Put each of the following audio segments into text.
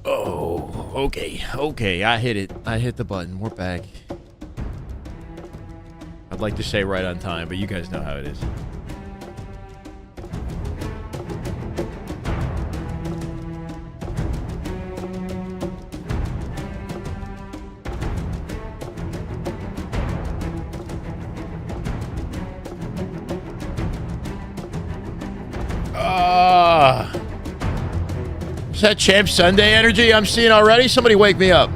Oh, okay, okay. I hit it. I hit the button. We're back. I'd like to say right on time, but you guys know how it is. Is that Champ Sunday energy I'm seeing already? Somebody wake me up.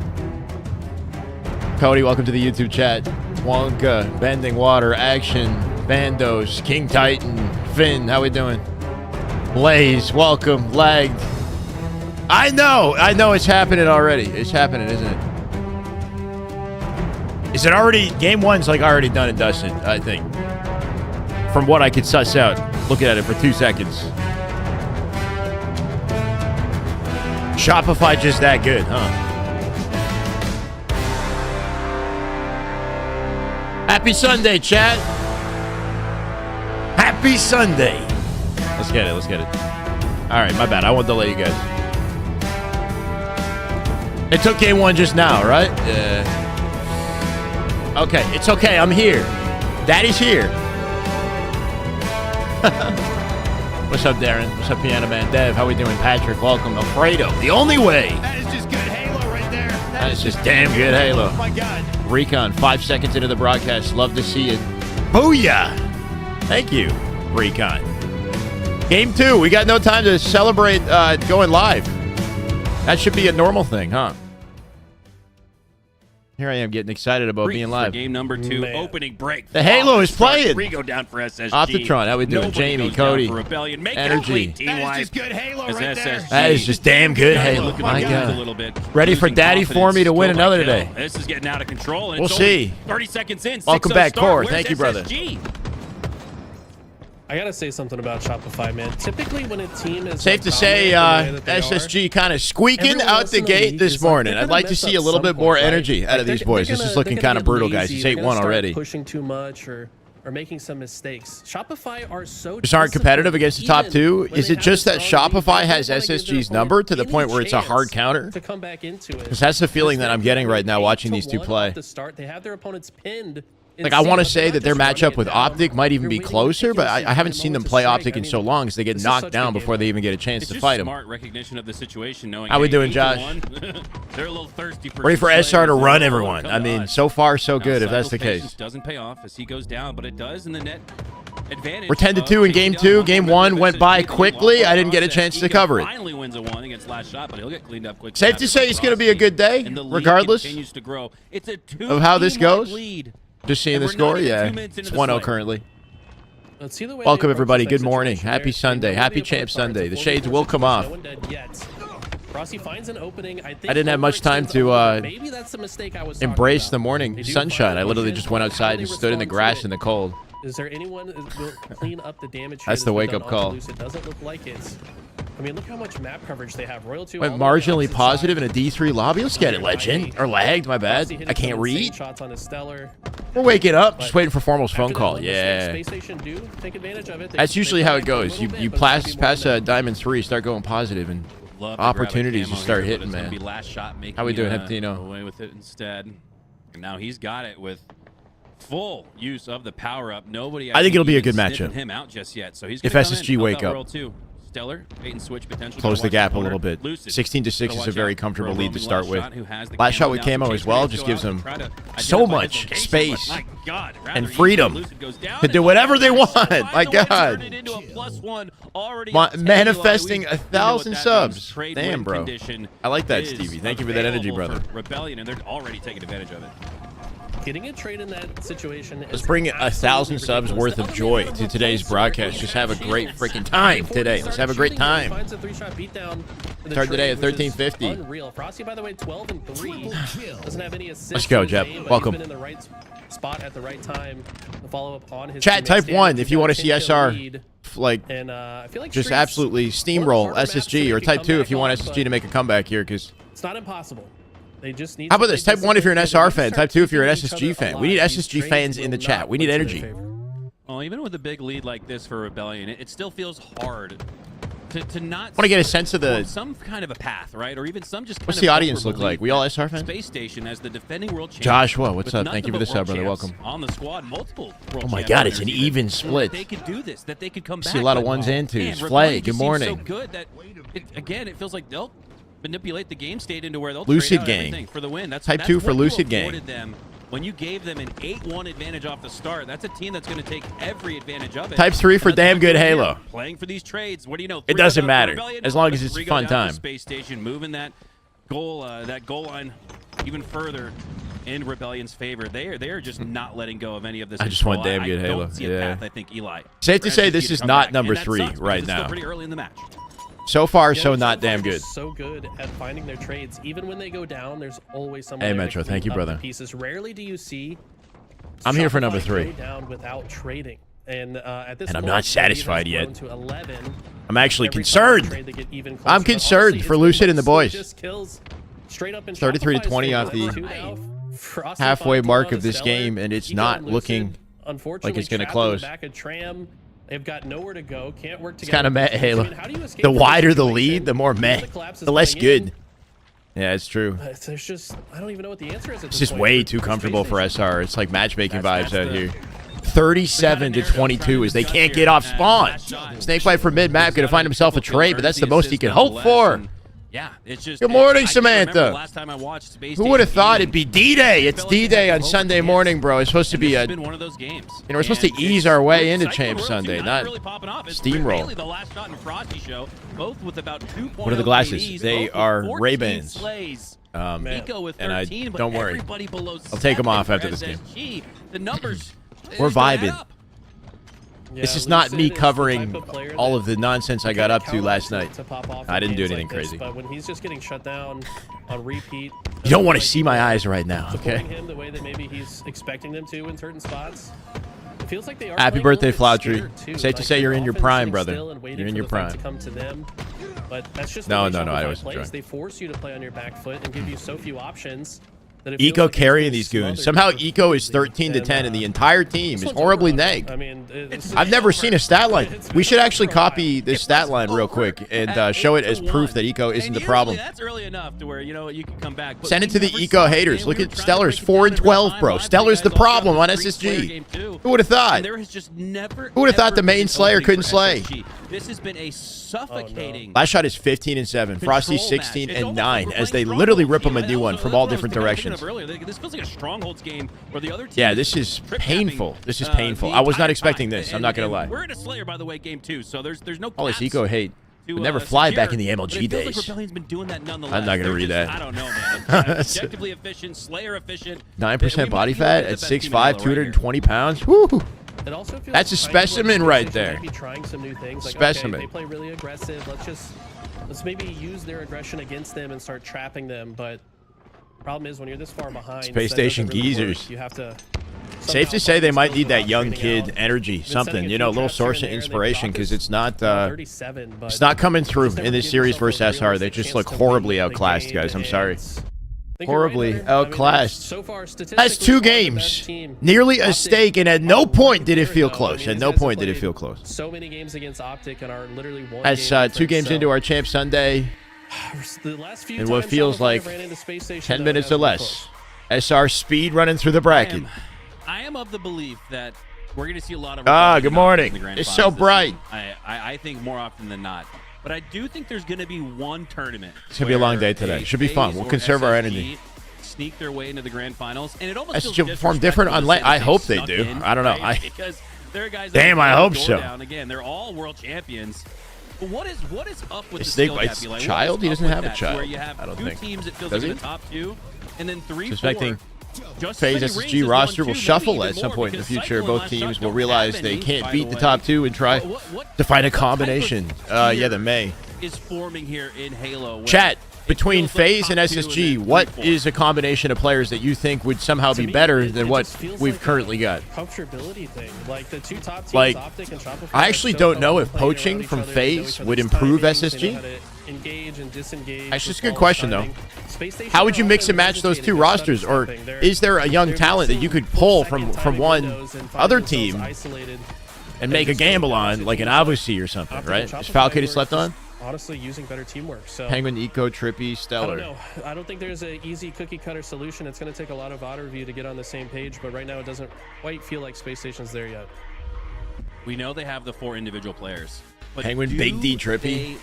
Cody, welcome to the YouTube chat. Wonka, Bending Water, Action, Bandos, King Titan, Finn, how we doing? Blaze, welcome, Lagged. I know it's happening already. It's happening, isn't it? Is it already, game one's like already done and dusted, I think. From what I could suss out, looking at it for 2 seconds. Shopify just that good, huh? Happy Sunday, chat. Happy Sunday. Let's get it. Let's get it. All right, my bad. I won't delay you guys. It took game one just now, right? Yeah. Okay, it's okay. I'm here. Daddy's here. What's up, Darren? What's up, Piano Man? Dev, how we doing? Patrick, welcome. Alfredo, the only way. That is just good Halo right there. That is just damn good Halo. Oh, my God. Recon, 5 seconds into the broadcast. Love to see it. Booyah! Thank you, Recon. Game 2. We got no time to celebrate going live. That should be a normal thing, huh? Here I am getting excited about being live. Game number 2, opening break. The Halo is playing. Rigo down for SSG. Optitron, how we doing? Nobody Jamie, Cody, for Rebellion. Make Energy. That is just good Halo right there. That is just damn good Halo. My God. Ready for Daddy for me to win another today. This is getting out of control. And we'll see. 30 seconds in. Welcome back, Core. Thank you, brother. I gotta say something about Shopify, man. Typically, when a team is safe to say, SSG kind of squeaking out the gate this morning. I'd like to see a little bit more energy out of these boys. This is looking kind of brutal, guys. It's 8-1 already. Pushing too much or making some mistakes. Shopify are so just aren't competitive against the top two. Is it just that Shopify has SSG's number to the point where it's a hard counter? Because that's the feeling that I'm getting right now watching these two play. They have their opponents pinned. Like, I want to say that their matchup with Optic might even be closer, but I haven't seen them play Optic in so long because they get knocked down before they even get a chance to fight them. Smart recognition of the situation, knowing how we doing, Josh? They're a little thirsty for ready for SR to run everyone. I mean, so far, so good, if that's the case. Doesn't pay off as he goes down, but it does in the net advantage. We're 10-2 in game 2. Game 1 went by quickly. I didn't get a chance to cover it. Finally wins a 1 against last shot, but he'll get cleaned up quickly. Safe to say it's going to be a good day, regardless of how this goes. Just seeing the score? Yeah. It's 1-0 currently. Welcome, everybody. Good morning. Happy Sunday. Happy Champ Sunday. The shades will come off. I didn't have much time to embrace the morning sunshine. I literally just went outside and stood in the grass in the cold. Is there anyone that will clean up the damage? That's the wake-up call. It doesn't look like it's... I mean, look how much map coverage they have. Royalty went marginally positive in a D3 lobby. Let's get it, Legend. Or lagged, my bad. I can't read. We're waking up. Just waiting for Formal's phone call. Yeah. That's usually how it goes. You pass a Diamond 3, start going positive, and opportunities just start hitting, man. How we doing, Heptino? Away with it instead. And now he's got it with full use of the power-up. Nobody. I think it'll be a good matchup. Him out just yet. So he's if SSG wake up. Stellar, bait and switch potential. Close the gap a little bit. 16-6 is a very comfortable lead to start with. Last shot with camo as well just gives them so much space and freedom to do whatever they want. My God. Manifesting 1,000 subs. Damn, bro. I like that, Stevie. Thank you for that energy, brother. Rebellion, and they're already taking advantage of it. Getting a trade in that situation. Let's bring 1,000 subs worth of joy to today's broadcast. Just have a great freaking time today. Let's have a great time. Start today at 1350. Let's go, Jeb. Welcome. Chat, type 1 if you want to see SR like just absolutely steamroll SSG, or type 2 if you want SSG to make a comeback here, because it's not impossible. They just need. How about this? Type 1 if you're an SR fan. Type 2 if you're an SSG fan. We need SSG fans in the chat. We need energy. Well, even with a big lead like this for Rebellion, it still feels hard to not want to get a sense of the some kind of a path, right? Or even some just. What's the audience look like? We all SR fans? Space Station as the defending world champion. Joshua, what's up? Thank you for the sub, brother. Welcome. On the squad, multiple world Oh my God, it's an even split. They could do this. That they could come back. See a lot of ones and twos. Flay, good morning. So good that again, it feels like they'll manipulate the game state into where they'll Lucid trade out Gang for the win. That's Type 2 for Lucid Gang. Them when you gave them an 8-1 advantage off the start. That's a team that's going to take every advantage of it. Type 3 for damn good Halo. Playing for these trades. What do you know? It doesn't matter as long as it's a fun time. Space Station moving that goal line even further in Rebellion's favor. They are just not letting go of any of this. I just want damn good Halo. I don't see a path, I think Eli. Safe to say this is not number 3 right now. Still pretty early in the match. So far, so not damn good. So good at finding their trades. Even when they go down, there's always someone. Hey, Metro, thank you, brother. Pieces. Rarely do you see. I'm here for number 3. Go down without trading. And at this and I'm moment, not satisfied yet. To 11. I'm actually concerned. I'm concerned for Lucid and the boys. Just kills straight up in 33 to 20 off the halfway mark of this game, and it's not looking like it's going to close. They've got nowhere to go. Can't work together. It's kind of meh, Halo. The wider the lead, the more meh. The less good. Yeah, it's true. There's just, I don't even know what the answer is. It's just way too comfortable for SR. It's like matchmaking vibes out here. 37 to 22 as they can't get off spawn. Snakebite for mid map going to find himself a trade, but that's the most he can hope for. Yeah, it's just. Good morning, Samantha. Last time I watched Space Who would have thought it'd be D-Day? It's D-Day on Sunday morning, bro. It's supposed to be a. Been one of those games. You know, we're supposed to ease our way into Champ Sunday, not steamroll. The last shot in Frosty show, both with about 2.0 What are the glasses? ADs, They are Ray-Bans. And I don't worry. I'll take them off after this game. The numbers. We're vibing. Yeah, this is not me covering all of the nonsense I got up to last night. I didn't do anything crazy. But when he's just getting shut down on repeat, you don't want to see my eyes right now, okay? Him the way that maybe he's expecting them to in certain spots. It feels like they are. Happy birthday, Floutry. Safe to say you're in your prime, brother. You're in your prime. But that's just no, I wasn't trying. They force you to play on your back foot and give you so few options. Eco carrying these goons. Somehow Eco is 13 to 10 and the entire team is horribly neg. I mean, I've never seen a stat line. We should actually copy this stat line real quick and show it as proof that Eco isn't the problem. That's early enough to where, you know, you can come back. Send it to the Eco haters. Look at Stellar's 4 and 12, bro. Stellar's the problem on SSG. Who would have thought? Who would have thought the main Slayer couldn't slay? This has been a suffocating. Last shot is 15 and 7. Frosty 16 and 9 as they literally rip him a new one from all different directions. This feels like a strongholds game where the other team. Yeah, this is painful. This is painful. I was not expecting this. I'm not gonna lie. We're in a Slayer, by the way, game 2, so there's no. All this Eco hate would never fly back in the MLG days. Like Rebellion's been doing that nonetheless. I'm not gonna read that. I don't know, man. Objectively efficient, Slayer efficient. 9% body fat at 6'5", 220 pounds. Woo! That's a specimen right there. Trying some new things. Like, specimen. Okay, they play really aggressive. Let's maybe use their aggression against them and start trapping them. But problem is when you're this far behind. Space Station geezers. You have to. Safe to say they might need that young kid energy, something, you know, a little source of inspiration, because it's not coming through in this series versus SR. They just look horribly outclassed, guys. I'm sorry. Horribly outclassed. That's 2 games, nearly a stake, and at no point did it feel close. At no point did it feel close. So many games against OPTIC and are literally one. That's 2 games into our Champ Sunday, in what feels like 10 minutes or less. SR speed running through the bracket. I am of the belief that we're going to see a lot of. Good morning. It's so bright. I think more often than not. But I do think there's going to be one tournament. It's going to be a long day today. Should be fun. We'll conserve our energy. Sneak their way into the grand finals, and it almost feels perform different on late. I hope they do. I don't know. Because there are guys. Damn, I hope so. Again, they're all world champions. But what is up with the skill gap? Child? He doesn't have a child. Where you have I don't 2 think. teams that feels like in the top 2, and then 3, Suspecting 4. FaZe SSG roster will shuffle at some point in the future. Both teams will realize they can't beat the top 2 and try to find a combination. Yeah, the May. Is forming here in Halo. Chat, between FaZe and SSG, what is a combination of players that you think would somehow be better than what we've currently got? Comfortability thing. Like the 2 top teams, like, OPTIC and Shopify, I actually don't know if poaching from FaZe would improve SSG. Actually, it's a good question, though. How would you mix and match those 2 rosters? Or is there a young talent that you could pull from one other team and make a gamble on, like an Avusi or something, right? Is Falcade slept on? Honestly, using better teamwork. So Penguin, Eco, Trippy, Stellar. I don't know. I don't think there's an easy cookie cutter solution. It's going to take a lot of auto review to get on the same page, but right now it doesn't quite feel like Space Station's there yet. We know they have the 4 individual players. But Penguin, Big D, Trippy,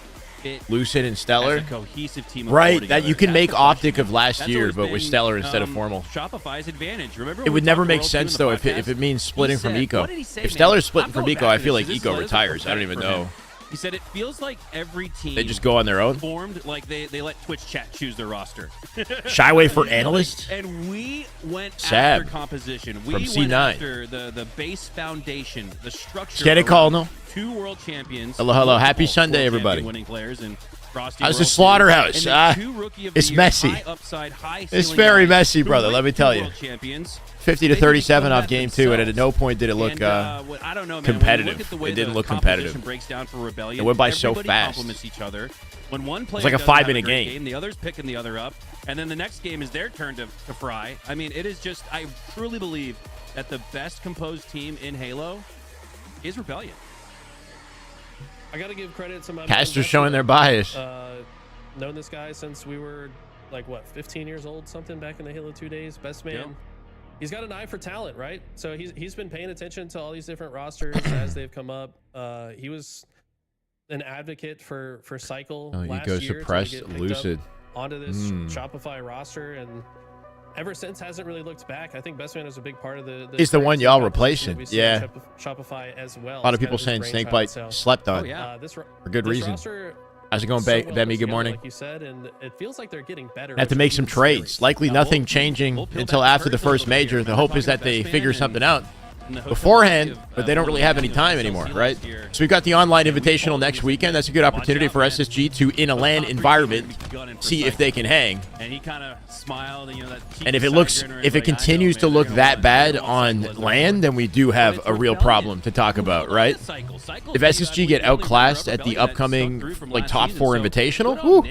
Lucid, and Stellar. As a cohesive team right, that you can make Optic of last year, but with Stellar instead of Formal. Shopify's advantage. Remember, it would never make sense though if it means splitting from Eco. If Stellar's splitting from Eco, I feel like Eco retires. I don't even know. He said it feels like every team they just go on their own. Formed like they let Twitch chat choose their roster. Shyway for analyst. And we went Sad. after composition. We from went C9. after the base foundation, the structure. Get it, Colonel. 2 world champions. Hello. Happy Sunday, everybody. Winning players and how's the slaughterhouse? It's messy. It's very messy, brother. Let me tell you. 50 to 37 off game 2, and at no point did it look competitive. It didn't look competitive. It went by so fast. When one player it's like a 5-minute game. The other's picking the other up, and then the next game is their turn to fry. I mean, it is just, I truly believe that the best composed team in Halo is Rebellion. I got to give credit to my casters showing their bias. Known this guy since we were like what 15 years old, something back in the Halo 2 days. Best man. Yep. He's got an eye for talent, right? So he's been paying attention to all these different rosters as they've come up. He was an advocate for Cycle last year suppress Lucid onto this Shopify roster, and ever since hasn't really looked back. I think Bestman is a big part of the he's the one y'all replacing. Yeah, Shopify as well. A lot of people saying Snakebite slept on. For good reason. How's it going, Bemmy? Good morning. Like you said, and it feels like they're getting better. Have to make some trades. Likely nothing changing until after the first major. The hope is that they figure something out beforehand, but they don't really have any time anymore, right? So we've got the online invitational next weekend. That's a good opportunity for SSG to, in a LAN environment, see if they can hang. And he kind of smiled, and if it continues to look that bad on LAN, then we do have a real problem to talk about, right? If SSG get outclassed at the upcoming like top 4 invitational, whew,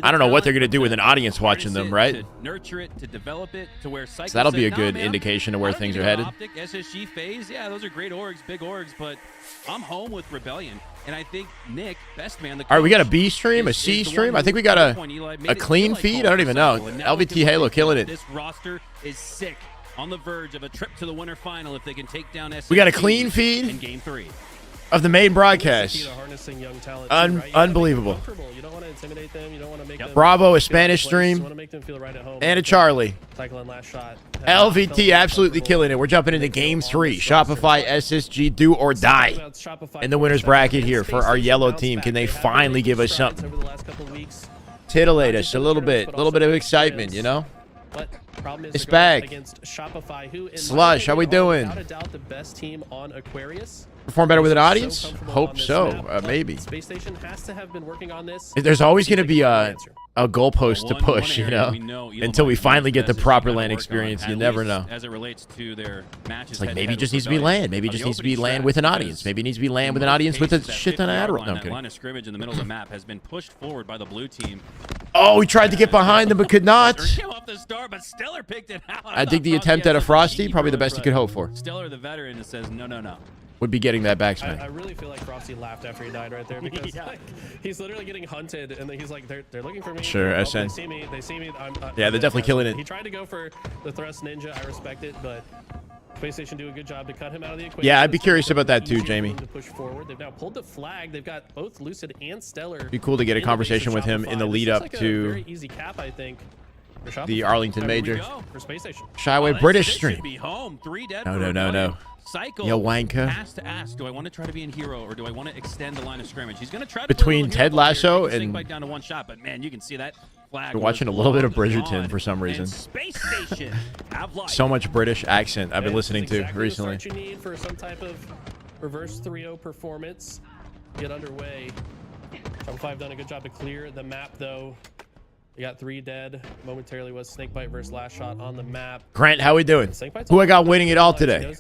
I don't know what they're gonna do with an audience watching them, right? So that'll be a good indication of where things are headed. SSG FaZe, yeah, those are great orgs, big orgs, but I'm home with Rebellion, and I think Nick, best man. All right, we got a B stream, a C stream. I think we got a clean feed. I don't even know. LVT Halo killing it. This roster is sick, on the verge of a trip to the winter final if they can take down SSG. We got a clean feed in game 3 of the main broadcast. Unbelievable. You don't want to intimidate them. You don't want to make them Bravo, a Spanish stream, you want to make them feel right at home. and a Charlie. Cycle last shot. LVT absolutely killing it. We're jumping into game 3. Shopify SSG do or die in the winner's bracket here for our yellow team. Can they finally give us something? Titillate us a little bit of excitement, you know? It's back. Slush, how we doing? Perform better with an audience? Hope so. Maybe. Space Station has to have been working on this. There's always going to be a goalpost to push, you know, until we finally get the proper LAN experience. You never know. As it relates to their matches, like maybe it just needs to be LAN. Maybe it just needs to be LAN with an audience. Maybe it needs to be LAN with an audience with a shit ton of Adderall. No, I'm kidding. Line of scrimmage in the middle of the map has been pushed forward by the blue team. Oh, he tried to get behind them but could not. Off the start, but Stellar picked it out. I think the attempt at a Frosty, probably the best he could hope for. Stellar, the veteran, says no. Would be getting that backsmith. I really feel like Frosty laughed after he died right there because like, he's literally getting hunted, and then he's like, they're looking for me. Sure, oh, SN. They see me. Yeah, they're definitely killing it. He tried to go for the thrust ninja. I respect it, but Space Station do a good job to cut him out of the equation. Yeah, I'd be curious about that too, Jamie. To push forward. They've now pulled the flag. They've got both Lucid and Stellar. Be cool to get a conversation with him in the lead up to very easy cap, I think. The Arlington Major. For Space Station. Shyway British stream. Be home. 3 dead. No. Cycle Yo, wanker. has to ask, do I want to try to be in hero or do I want to extend the line of scrimmage? He's going to try to between Ted Lasso and down to 1 shot, but man, you can see that flag. We're watching a little bit of Bridgerton for some reason. Space Station. So much British accent I've been listening to recently. What you need for some type of reverse 3-0 performance. Get underway. Shopify have done a good job to clear the map though. We got 3 dead. Momentarily was Snakebite versus Last Shot on the map. Grant, how we doing? Who I got winning it all today?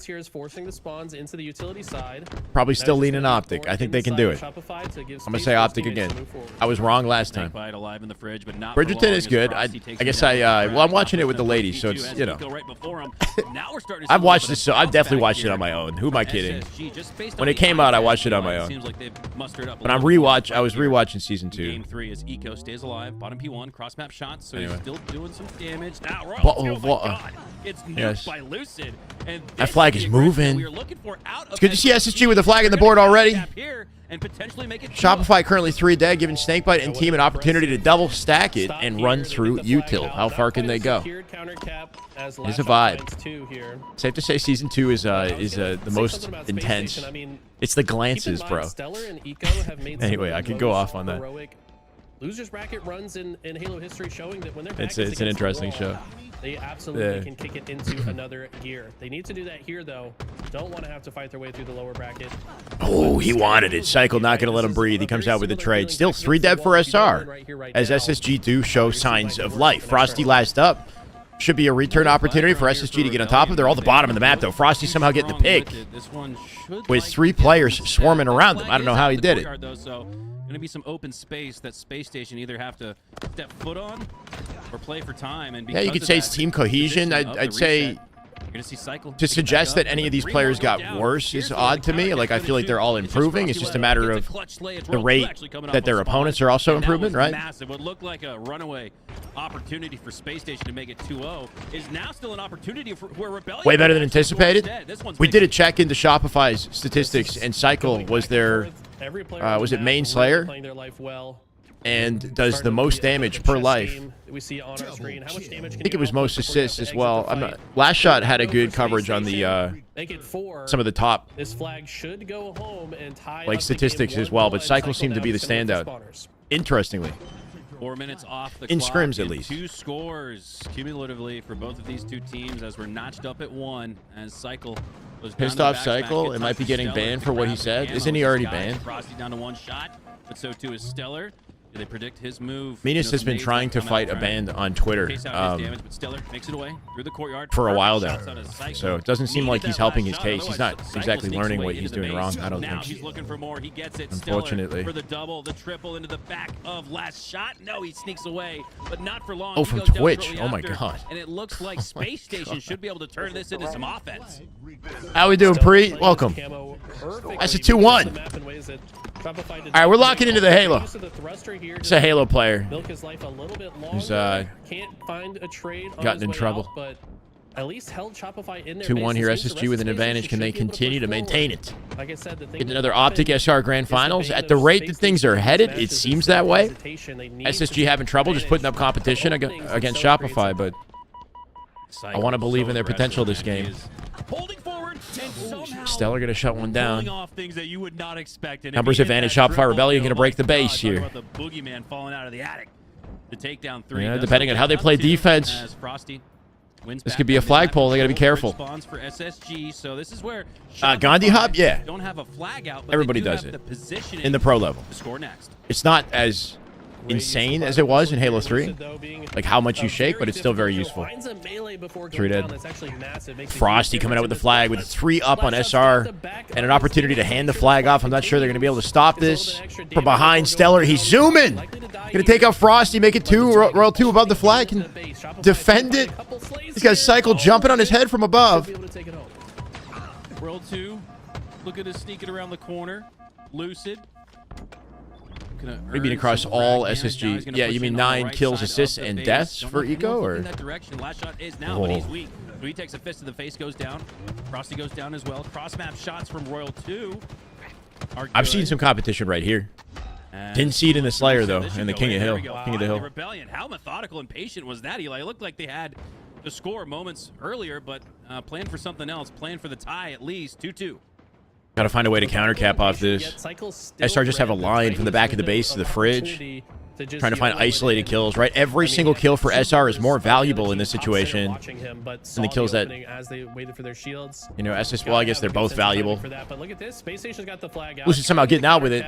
Here is forcing the spawns into the utility side. Probably still leaning Optic. I think they can do it. I'm gonna say Optic again. I was wrong last time. Bridgerton is good. I guess well, I'm watching it with the ladies, so it's, you know. I've watched this, so I've definitely watched it on my own. Who am I kidding? When it came out, I watched it on my own. But I was rewatching season 2. Game 3 as Eco stays alive. Bottom P1, cross map shots, so he's still doing some damage. Now, oh my God. It's nuked by Lucid. And that flag is moving. It's good to see SSG with the flag on the board already. Shopify currently 3 dead, giving Snakebite and team an opportunity to double stack it and run through util. How far can they go? It's a vibe. Safe to say season 2 is the most intense. It's the glances, bro. Anyway, I could go off on that. Losers bracket runs in Halo history showing that when they're it's an interesting show. They absolutely can kick it into another gear. They need to do that here, though. Don't want to have to fight their way through the lower bracket. Oh, he wanted it. Cycle not going to let him breathe. He comes out with a trade. Still 3 dead for SR, as SSG do show signs of life. Frosty last up. Should be a return opportunity for SSG to get on top of. They're all the bottom of the map, though. Frosty somehow getting the pick with 3 players swarming around him. I don't know how he did it. Going to be some open space that Space Station either have to step foot on or play for time. And yeah, you could say it's team cohesion. I'd say to suggest that any of these players got worse is odd to me. Like, I feel like they're all improving. It's just a matter of the rate that their opponents are also improving, right? Massive. What looked like a runaway opportunity for Space Station to make it 2-0 is now still an opportunity for where Rebellion way better than anticipated. We did a check into Shopify's statistics, and Cycle was their was it main Slayer, and does the most damage per life. We see on our screen. How much damage I think it was most assists as well. I'm not. Last Shot had a good coverage on the some of the top this flag should go home and tie like statistics as well, but Cycle seemed to be the standout. Interestingly. 4 minutes off the in clock, scrims at least. 2 scores cumulatively for both of these 2 teams as we're notched up at 1 as Cycle was pissed off. Cycle. It might be getting banned for what he said. Isn't he already banned? Frosty down to 1 shot, but so too is Stellar. Do they predict his move? Menace has been trying to fight a ban on Twitter for a while now. So it doesn't seem like he's helping his case. He's not exactly learning what he's doing wrong, I don't think. He's looking for more. He gets it. Unfortunately. For the double, the triple into the back of Last Shot. No, he sneaks away, but not for long. Oh, from Twitch. Oh my God. And it looks like Space Station should be able to turn this into some offense. How we doing, Pre? Welcome. That's a 2-1. All right, we're locking into the Halo. It's a Halo player who's gotten in trouble. But at least held Shopify in there. 2-1 here, SSG with an advantage. Can they continue to maintain it? Get another Optic SR Grand Finals. At the rate that things are headed, it seems that way. SSG having trouble just putting up competition against Shopify, but I want to believe in their potential this game. Stellar gonna shut one down. Numbers advantage. Shopify Rebellion gonna break the base here. Yeah, depending on how they play defense, this could be a flagpole. They gotta be careful. Gandhi Hop, yeah. Everybody does it in the pro level. It's not as insane as it was in Halo 3, like how much you shake, but it's still very useful. 3 dead. Frosty coming out with the flag with 3 up on SR and an opportunity to hand the flag off. I'm not sure they're going to be able to stop this. From behind, Stellar, he's zooming. Going to take out Frosty, make it 2. Royal 2 above the flag, can defend it. He's got a Cycle jumping on his head from above. Royal 2, look at us sneaking around the corner. Lucid. Maybe across all SSG. Yeah, you mean 9 kills, assists, and deaths for Eco, or? Last Shot is now, but he's weak. So he takes a fist to the face, goes down. Frosty goes down as well. Cross map shots from Royal 2. I've seen some competition right here. Didn't see it in the Slayer though, in the King of Hill. King of the Hill. Rebellion. How methodical and patient was that, Eli? It looked like they had the score moments earlier, but planned for something else. Planned for the tie at least. 2-2. Gotta find a way to counter cap off this. SR just have a line from the back of the base to the fridge. Trying to find isolated kills, right? Every single kill for SR is more valuable in this situation than the kills that, you know, SS, well, I guess they're both valuable. Lucid somehow getting out with it.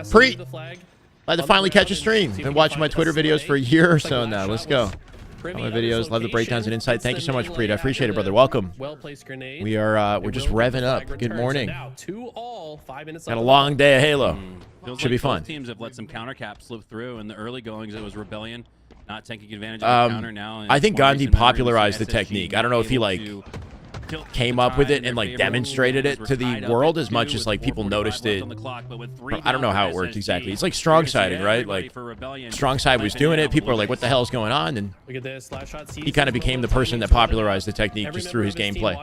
Pre, Glad to finally catch a stream. Been watching my Twitter videos for a year or so now. Let's go. All my videos, love the breakdowns and insight. Thank you so much, Preet. I appreciate it, brother. Welcome. We are we're just revving up. Good morning. Got a long day of Halo. Should be fun. Teams have let some counter caps slip through. In the early goings, it was Rebellion not taking advantage of the counter now. I think Gandhi popularized the technique. I don't know if he like came up with it and like demonstrated it to the world as much as like people noticed it. I don't know how it worked exactly. It's like strong siding, right? Like strong side was doing it. People are like, what the hell is going on? And he kind of became the person that popularized the technique just through his gameplay.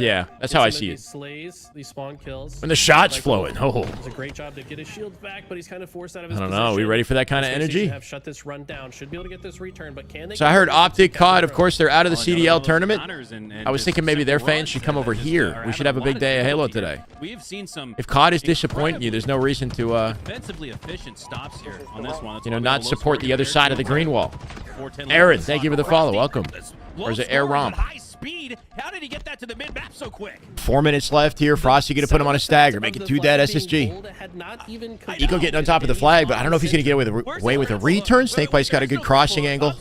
Yeah, that's how I see it. When the shot's flowing. Oh. It's a great job to get his shields back, but he's kind of forced out of his I don't know. Are we ready for that kind of energy? Shut this run down. Should be able to get this return, but can they? So I heard OPTIC COD. Of course, they're out of the CDL tournament. I was thinking maybe their fans should come over here. We should have a big day of Halo today. If COD is disappointing you, there's no reason to, defensively efficient stops here on this one. you know, not support the other side of the green wall. Aaron, thank you for the follow. Welcome. Or is it Air Romp? How did he get that to the mid map so quick? 4 minutes left here. Frosty going to put him on a stagger. Make it 2 dead SSG. Eco getting on top of the flag, but I don't know if he's going to get away with a return. Snakebite's got a good crossing angle.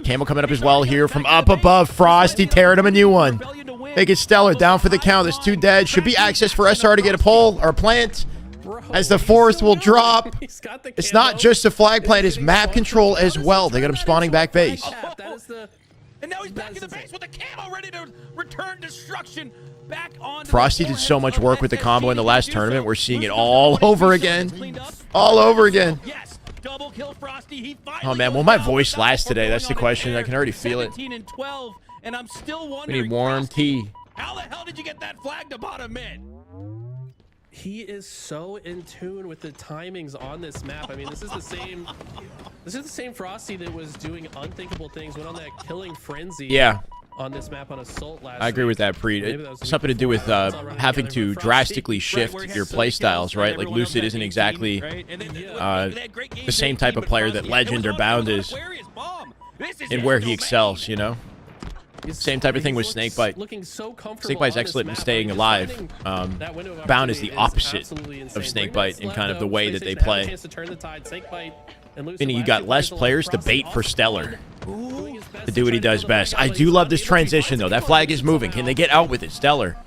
Camo coming up as well here from up above. Frosty tearing him a new one. Make it stellar. Down for the count. There's 2 dead. Should be access for SR to get a pull or a plant. As the fourth will drop. It's not just a flag plant. It's map control as well. They got him spawning back base. And now he's back in the base with the camo ready to return destruction back on. Frosty did so much work with the combo in the last tournament. We're seeing it all over again. All over again. Yes, double kill Frosty. Oh man, will my voice last today? That's the question. I can already feel it. 17 and 12, and I'm still wondering. We need warm tea. How the hell did you get that flag to bottom mid? He is so in tune with the timings on this map. I mean, this is the same Frosty that was doing unthinkable things, went on that killing frenzy. Yeah. On this map on Assault last I agree with that, Preet. It's something to do with having to drastically shift your play styles, right? Like Lucid isn't exactly the same type of player that Legend or Bound is, and where he excels, you know? Same type of thing with Snakebite. Snakebite's excellent in staying alive. Bound is the opposite of Snakebite in kind of the way that they play. Meaning you got less players to bait for Stellar to do what he does best. I do love this transition, though. That flag is moving. Can they get out with it? Stellar,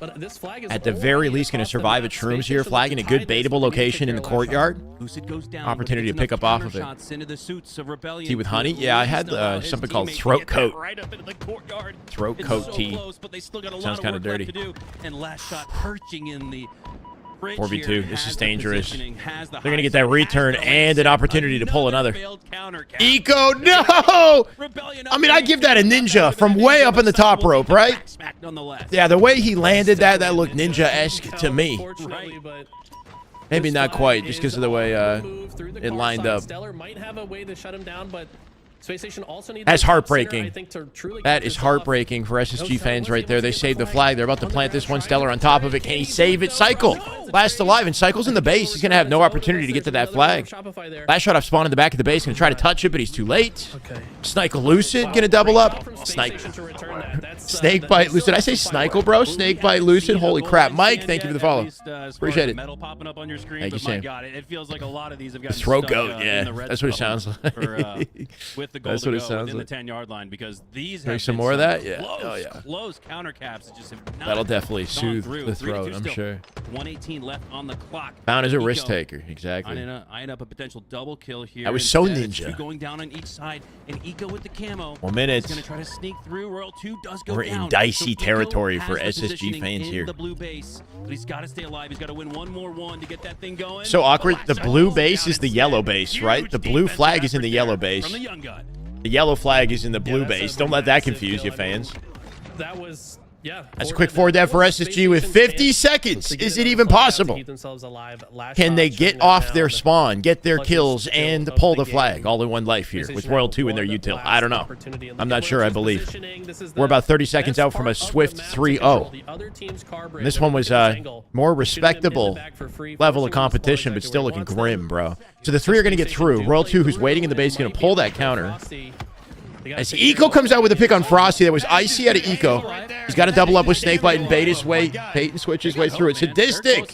at the very least, going to survive at Shrooms here. Flag in a good baitable location in the courtyard. Opportunity to pick up off of it. Tea with honey? Yeah, I had something called throat coat. Throat coat tea. Sounds kind of dirty. And last shot perching in the 4v2. This is dangerous. They're going to get that return and an opportunity to pull another. Eco, no! I mean, I give that a ninja from way up in the top rope, right? Yeah, the way he landed that looked ninja-esque to me. Maybe not quite, just because of the way it lined up. That's heartbreaking. That is heartbreaking for SSG fans right there. They saved the flag. They're about to plant this one. Stellar on top of it. Can he save it? Cycle. Last alive, and Cycle's in the base. He's going to have no opportunity to get to that flag. Last shot off spawn in the back of the base. Going to try to touch it, but he's too late. Snikel Lucid going to double up. Snakebite Lucid. I say Snikel, bro. Snakebite Lucid. Holy crap. Mike, thank you for the follow. Appreciate it. Thank you, Sam. It feels like a lot of these have got throat goat. Yeah, that's what it sounds like. With the goal that's what it sounds within like. the 10-yard line, because these Make have some been more of that. close, Yeah. Oh yeah. Close counter caps that just have not That'll definitely soothe through. the throat. I'm sure. 118 left on the clock. Bound as a risk taker. Exactly. Eyeing up a potential double kill here. That was so ninja. Going down on each side, and Eco with the camo. 1 minute. He's going to try to sneak through. Royal 2 does go We're down. in dicey So territory Eco for has the SSG positioning fans in here. The blue base, but he's got to stay alive. He's got to win one more to get that thing going. So awkward. The blue base is the yellow base, right? The blue flag is in the yellow base. From the young gun. The yellow flag is in the blue base. Don't let that confuse you, fans. That was, yeah. That's a quick 4 dev for SSG with 50 seconds. Is it even possible? Can they get off their spawn, get their kills, and pull the flag all in one life here with Royal 2 in their util? I don't know. I'm not sure, I believe. We're about 30 seconds out from a swift 3-0. This one was more respectable level of competition, but still looking grim, bro. So the 3 are going to get through. Royal 2, who's waiting in the base, is going to pull that counter. As Eco comes out with a pick on Frosty that was icy out of Eco. He's got to double up with Snakebite and bait his way. Peyton switch his way through it. Sadistic.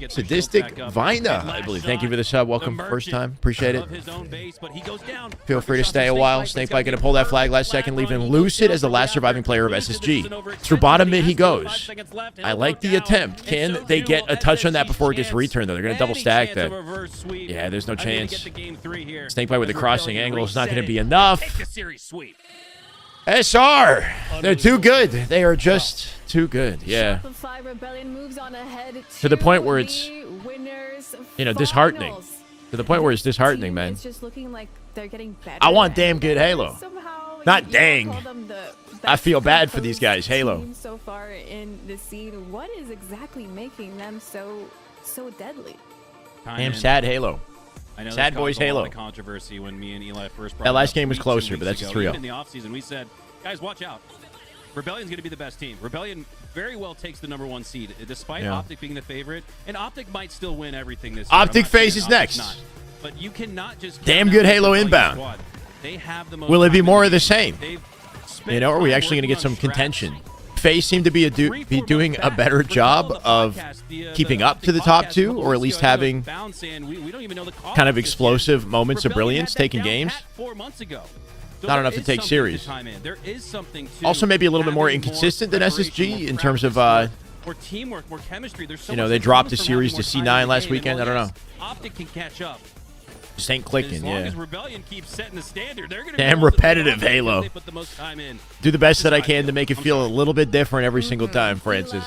Sadistic Vina, I believe. Thank you for the sub. Welcome. First time. Appreciate it. Feel free to stay a while. Snakebite going to pull that flag last second, leaving Lucid as the last surviving player of SSG. Through bottom mid he goes. I like the attempt. Can they get a touch on that before it gets returned, though? They're going to double stack that. Yeah, there's no chance. Snakebite with the crossing angle is not going to be enough. SR, they're too good. They are just too good. Yeah. To the point where it's, disheartening. To the point where it's disheartening, man. I want damn good Halo. Not dang. I feel bad for these guys. Halo. So far in the scene, what is exactly making them so deadly? Damn sad Halo. I know Sad boys Halo. The controversy when me and Eli first brought that last game was closer, but that's a 3-0. In the offseason, we said, guys, watch out. Rebellion's going to be the best team. Rebellion very well takes the #1 seed, despite OPTIC being the favorite. And OPTIC might still win everything this year. OPTIC FAZE is next. But you cannot just damn good Halo inbound. They have the most. Will it be more of the same? Or are we actually going to get some contention? FAZE seemed to be doing a better job of keeping up to the top two, or at least having kind of explosive moments of brilliance taking games. Not enough to take series. Also maybe a little bit more inconsistent than SSG in terms of, they dropped a series to C9 last weekend. I don't know. OPTIC can catch up. Just ain't clicking, yeah. As Rebellion keeps setting the standard, they're damn repetitive Halo. Do the best that I can to make it feel a little bit different every single time, Francis.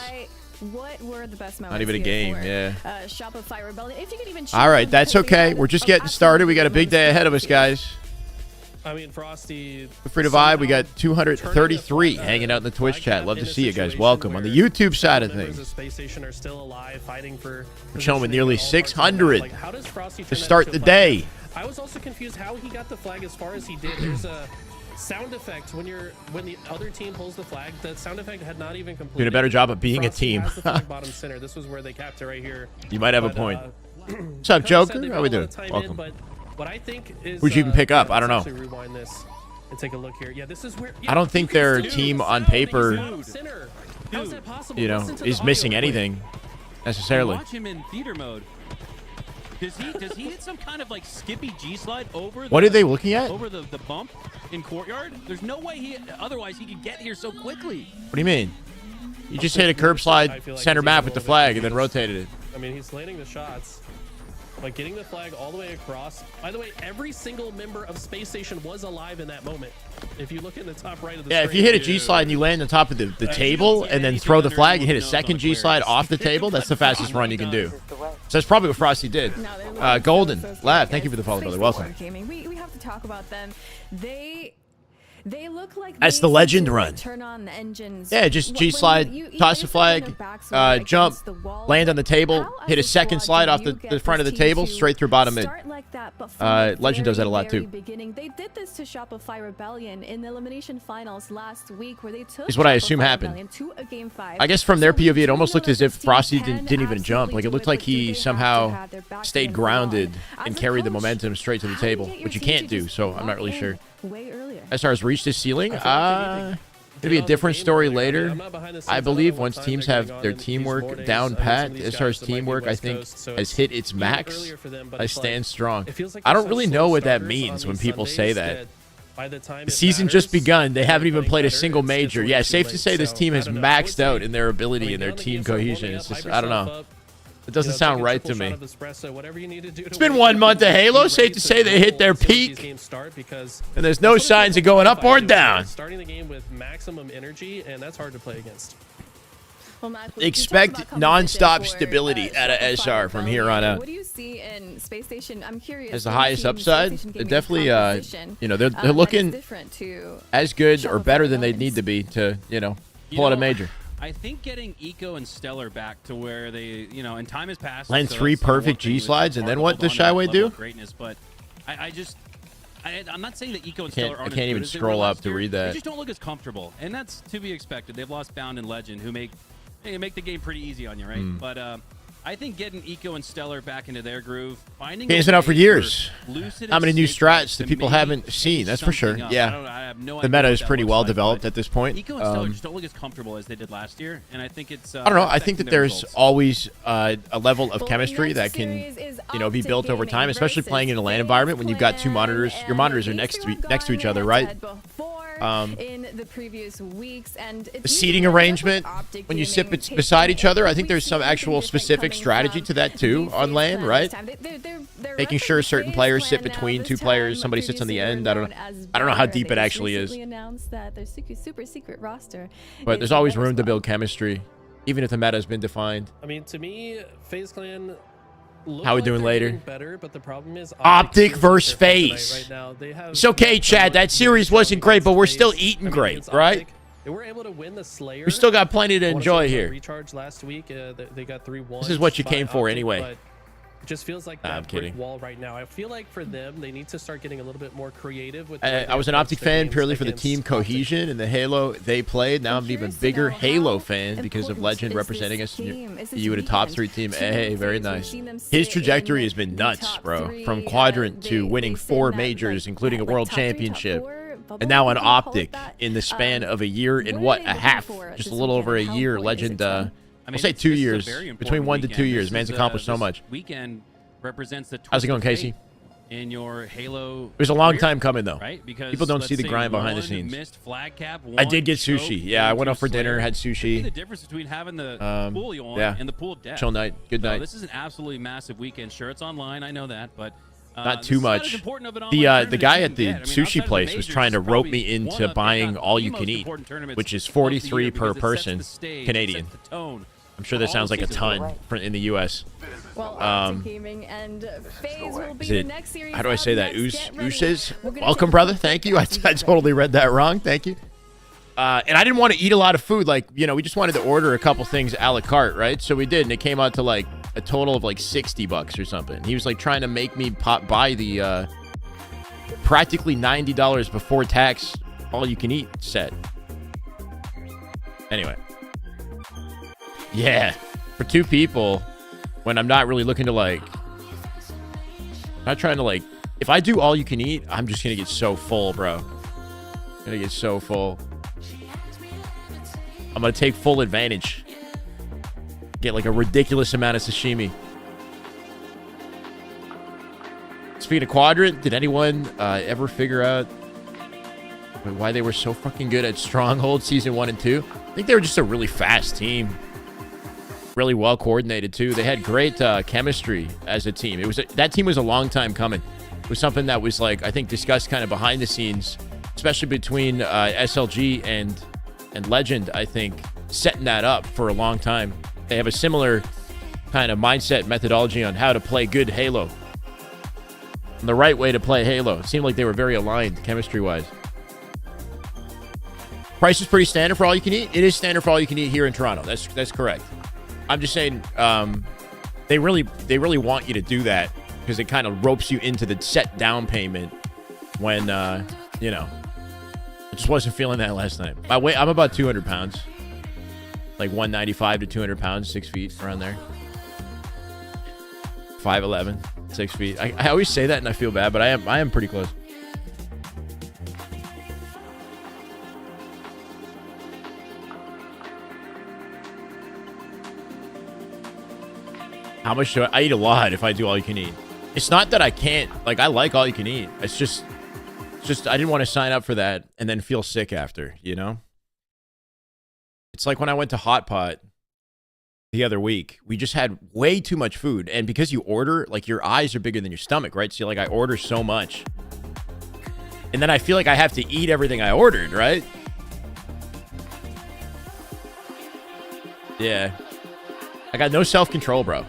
What were the best moments? Not even a game, yeah. Shopify Rebellion. If you could even all right, that's okay. We're just getting started. We got a big day ahead of us, guys. I mean, Frosty. Feel free to vibe. We got 233 hanging out in the Twitch chat. Love to see you guys. Welcome on the YouTube side of things. We're chilling with nearly 600 to start the day. I was also confused how he got the flag as far as he did. There's a sound effect when the other team pulls the flag. The sound effect had not even completed. Doing a better job of being Frosty a team. has the flag bottom center. This was where they capped it right here. You might have a point. What's up, Joker? How we doing? Welcome. What I think is, who'd you even pick up? I don't know. Rewind this and take a look here. Yeah, this is where. I don't think their team on paper, is missing anything necessarily. Watch him in theater mode. Does he hit some kind of like Skippy G slide over? What are they looking at? Over the bump in courtyard. There's no way otherwise he could get here so quickly. What do you mean? You just hit a curb slide center map with the flag and then rotated it. I mean, he's landing the shots. Like getting the flag all the way across. By the way, every single member of Space Station was alive in that moment. If you look in the top right of the screen, if you hit a G slide and you land on top of the table and then throw the flag and hit a second G slide off the table, that's the fastest run you can do. So that's probably what Frosty did. Golden, Lav, thank you for the follow, brother. Welcome. We have to talk about them. They look like that's the legend run. Turn on the engines. Yeah, just G slide, toss the flag, jump, land on the table, hit a second slide off the front of the table, straight through bottom mid. Legend does that a lot too. They did this to Shopify Rebellion in the elimination finals last week, where they took is what I assume happened. To a game 5. I guess from their POV, it almost looked as if Frosty didn't even jump. Like it looked like he somehow stayed grounded and carried the momentum straight to the table, which you can't do. So I'm not really sure. Way earlier. SR has reached his ceiling. It'll be a different story later. I believe once teams have their teamwork down pat, SR's teamwork, I think, has hit its max. I stand strong. I don't really know what that means when people say that. The season just begun. They haven't even played a single major. Yeah, safe to say this team has maxed out in their ability and their team cohesion. It's just, I don't know. It doesn't sound right to me. It's been 1 month of Halo. Safe to say they hit their peak. And there's no signs of going up or down. Starting the game with maximum energy, and that's hard to play against. Expect non-stop stability out of SR from here on out. What do you see in Space Station? I'm curious. As the highest upside, they're definitely, they're looking as good or better than they need to be to, pull out a major. I think getting Eco and Stellar back to where they, and time has passed. Land 3 perfect G slides, and then what does Shyway do? Greatness, but I'm not saying that Eco and Stellar aren't. I can't even scroll up to read that. They just don't look as comfortable, and that's to be expected. They've lost Bound and Legend, who make the game pretty easy on you, right? But I think getting Eco and Stellar back into their groove, finding Game's been out for years. How many new strats that people haven't seen? That's for sure. Yeah. I have no the idea meta is what pretty that well looks like, developed but at this point. Eco and Stellar just don't look as comfortable as they did last year, and I think it's. I don't know. I think that there's results. always a level of chemistry that can, be built over time, especially playing in a LAN environment when you've got two monitors. Your monitors are next to each other, right? In the previous weeks, and the seating arrangement when you sit beside each other, I think there's some actual specific strategy to that too on LAN, right? Making sure certain players sit between two players, somebody sits on the end. I don't know how deep it actually is. Super secret roster, but there's always room to build chemistry, even if the meta has been defined. I mean, to me, FaZe Clan. How we doing later? Better, but the problem is Optic versus FaZe. Right, it's okay, Chad. That series wasn't great, but we're still eating great, right? They were able to win the Slayer. We still got plenty to enjoy here. Recharge last week. They got 3-1. This is what you came for anyway. It just feels like that brick wall right now. I feel like for them, they need to start getting a little bit more creative. With I was an Optic fan purely for the team cohesion and the Halo they played. Now I'm an even bigger Halo fan because of Legend representing us. You at a top 3 team. Hey, very nice. His trajectory has been nuts, bro. From Quadrant to winning 4 majors, including a world championship. And now on Optic in the span of a year and what, a half, just a little over a year. Legend, I'll say 2 years, between 1 to 2 years. Man's accomplished so much. Weekend represents the how's it going, Casey? In your Halo. It was a long time coming though. Right? Because people don't see the grind behind the scenes. Missed flag cap, I did get sushi. Yeah, I went out for dinner, had sushi. The difference between having the pool you want and the pool deck. Chill night. Good night. This is an absolutely massive weekend. Sure, it's online. I know that, but. Not too much. The guy at the sushi place was trying to rope me into buying all you can eat, which is 43 per person Canadian. I'm sure that sounds like a ton in the U.S. Gaming and FaZe will be the next series. How do I say that? Ooses? Welcome, brother. Thank you. I totally read that wrong. Thank you. And I didn't want to eat a lot of food. Like, we just wanted to order a couple things a la carte, right? So we did, and it came out to like a total of like $60 or something. He was like trying to make me buy the practically $90 before tax all you can eat set. Anyway. Yeah. For 2 people, when I'm not really looking to like, not trying to like, if I do all you can eat, I'm just going to get so full, bro. I'm going to get so full. I'm going to take full advantage. Get like a ridiculous amount of sashimi. Speaking of Quadrant, did anyone ever figure out why they were so fucking good at Stronghold Season 1 and 2? I think they were just a really fast team. Really well coordinated, too. They had great chemistry as a team. That team was a long time coming. It was something that was, like, I think, discussed kind of behind the scenes, especially between SLG and Legend, I think, setting that up for a long time. They have a similar kind of mindset methodology on how to play good Halo. And the right way to play Halo. It seemed like they were very aligned chemistry-wise. Price is pretty standard for all you can eat. It is standard for all you can eat here in Toronto. That's correct. I'm just saying they really want you to do that because it kind of ropes you into the set down payment when, I just wasn't feeling that last night. I'm about 200 pounds. Like 195 to 200 pounds, 6 feet, around there. 5'11", 6 feet. I always say that and I feel bad, but I am pretty close. How much do I eat? A lot if I do all you can eat. It's not that I can't. Like, I like all you can eat. It's just I didn't want to sign up for that and then feel sick after, It's like when I went to Hot Pot the other week, we just had way too much food. And because you order, like, your eyes are bigger than your stomach, right? So, like, I order so much. And then I feel like I have to eat everything I ordered, right? Yeah. I got no self-control, bro.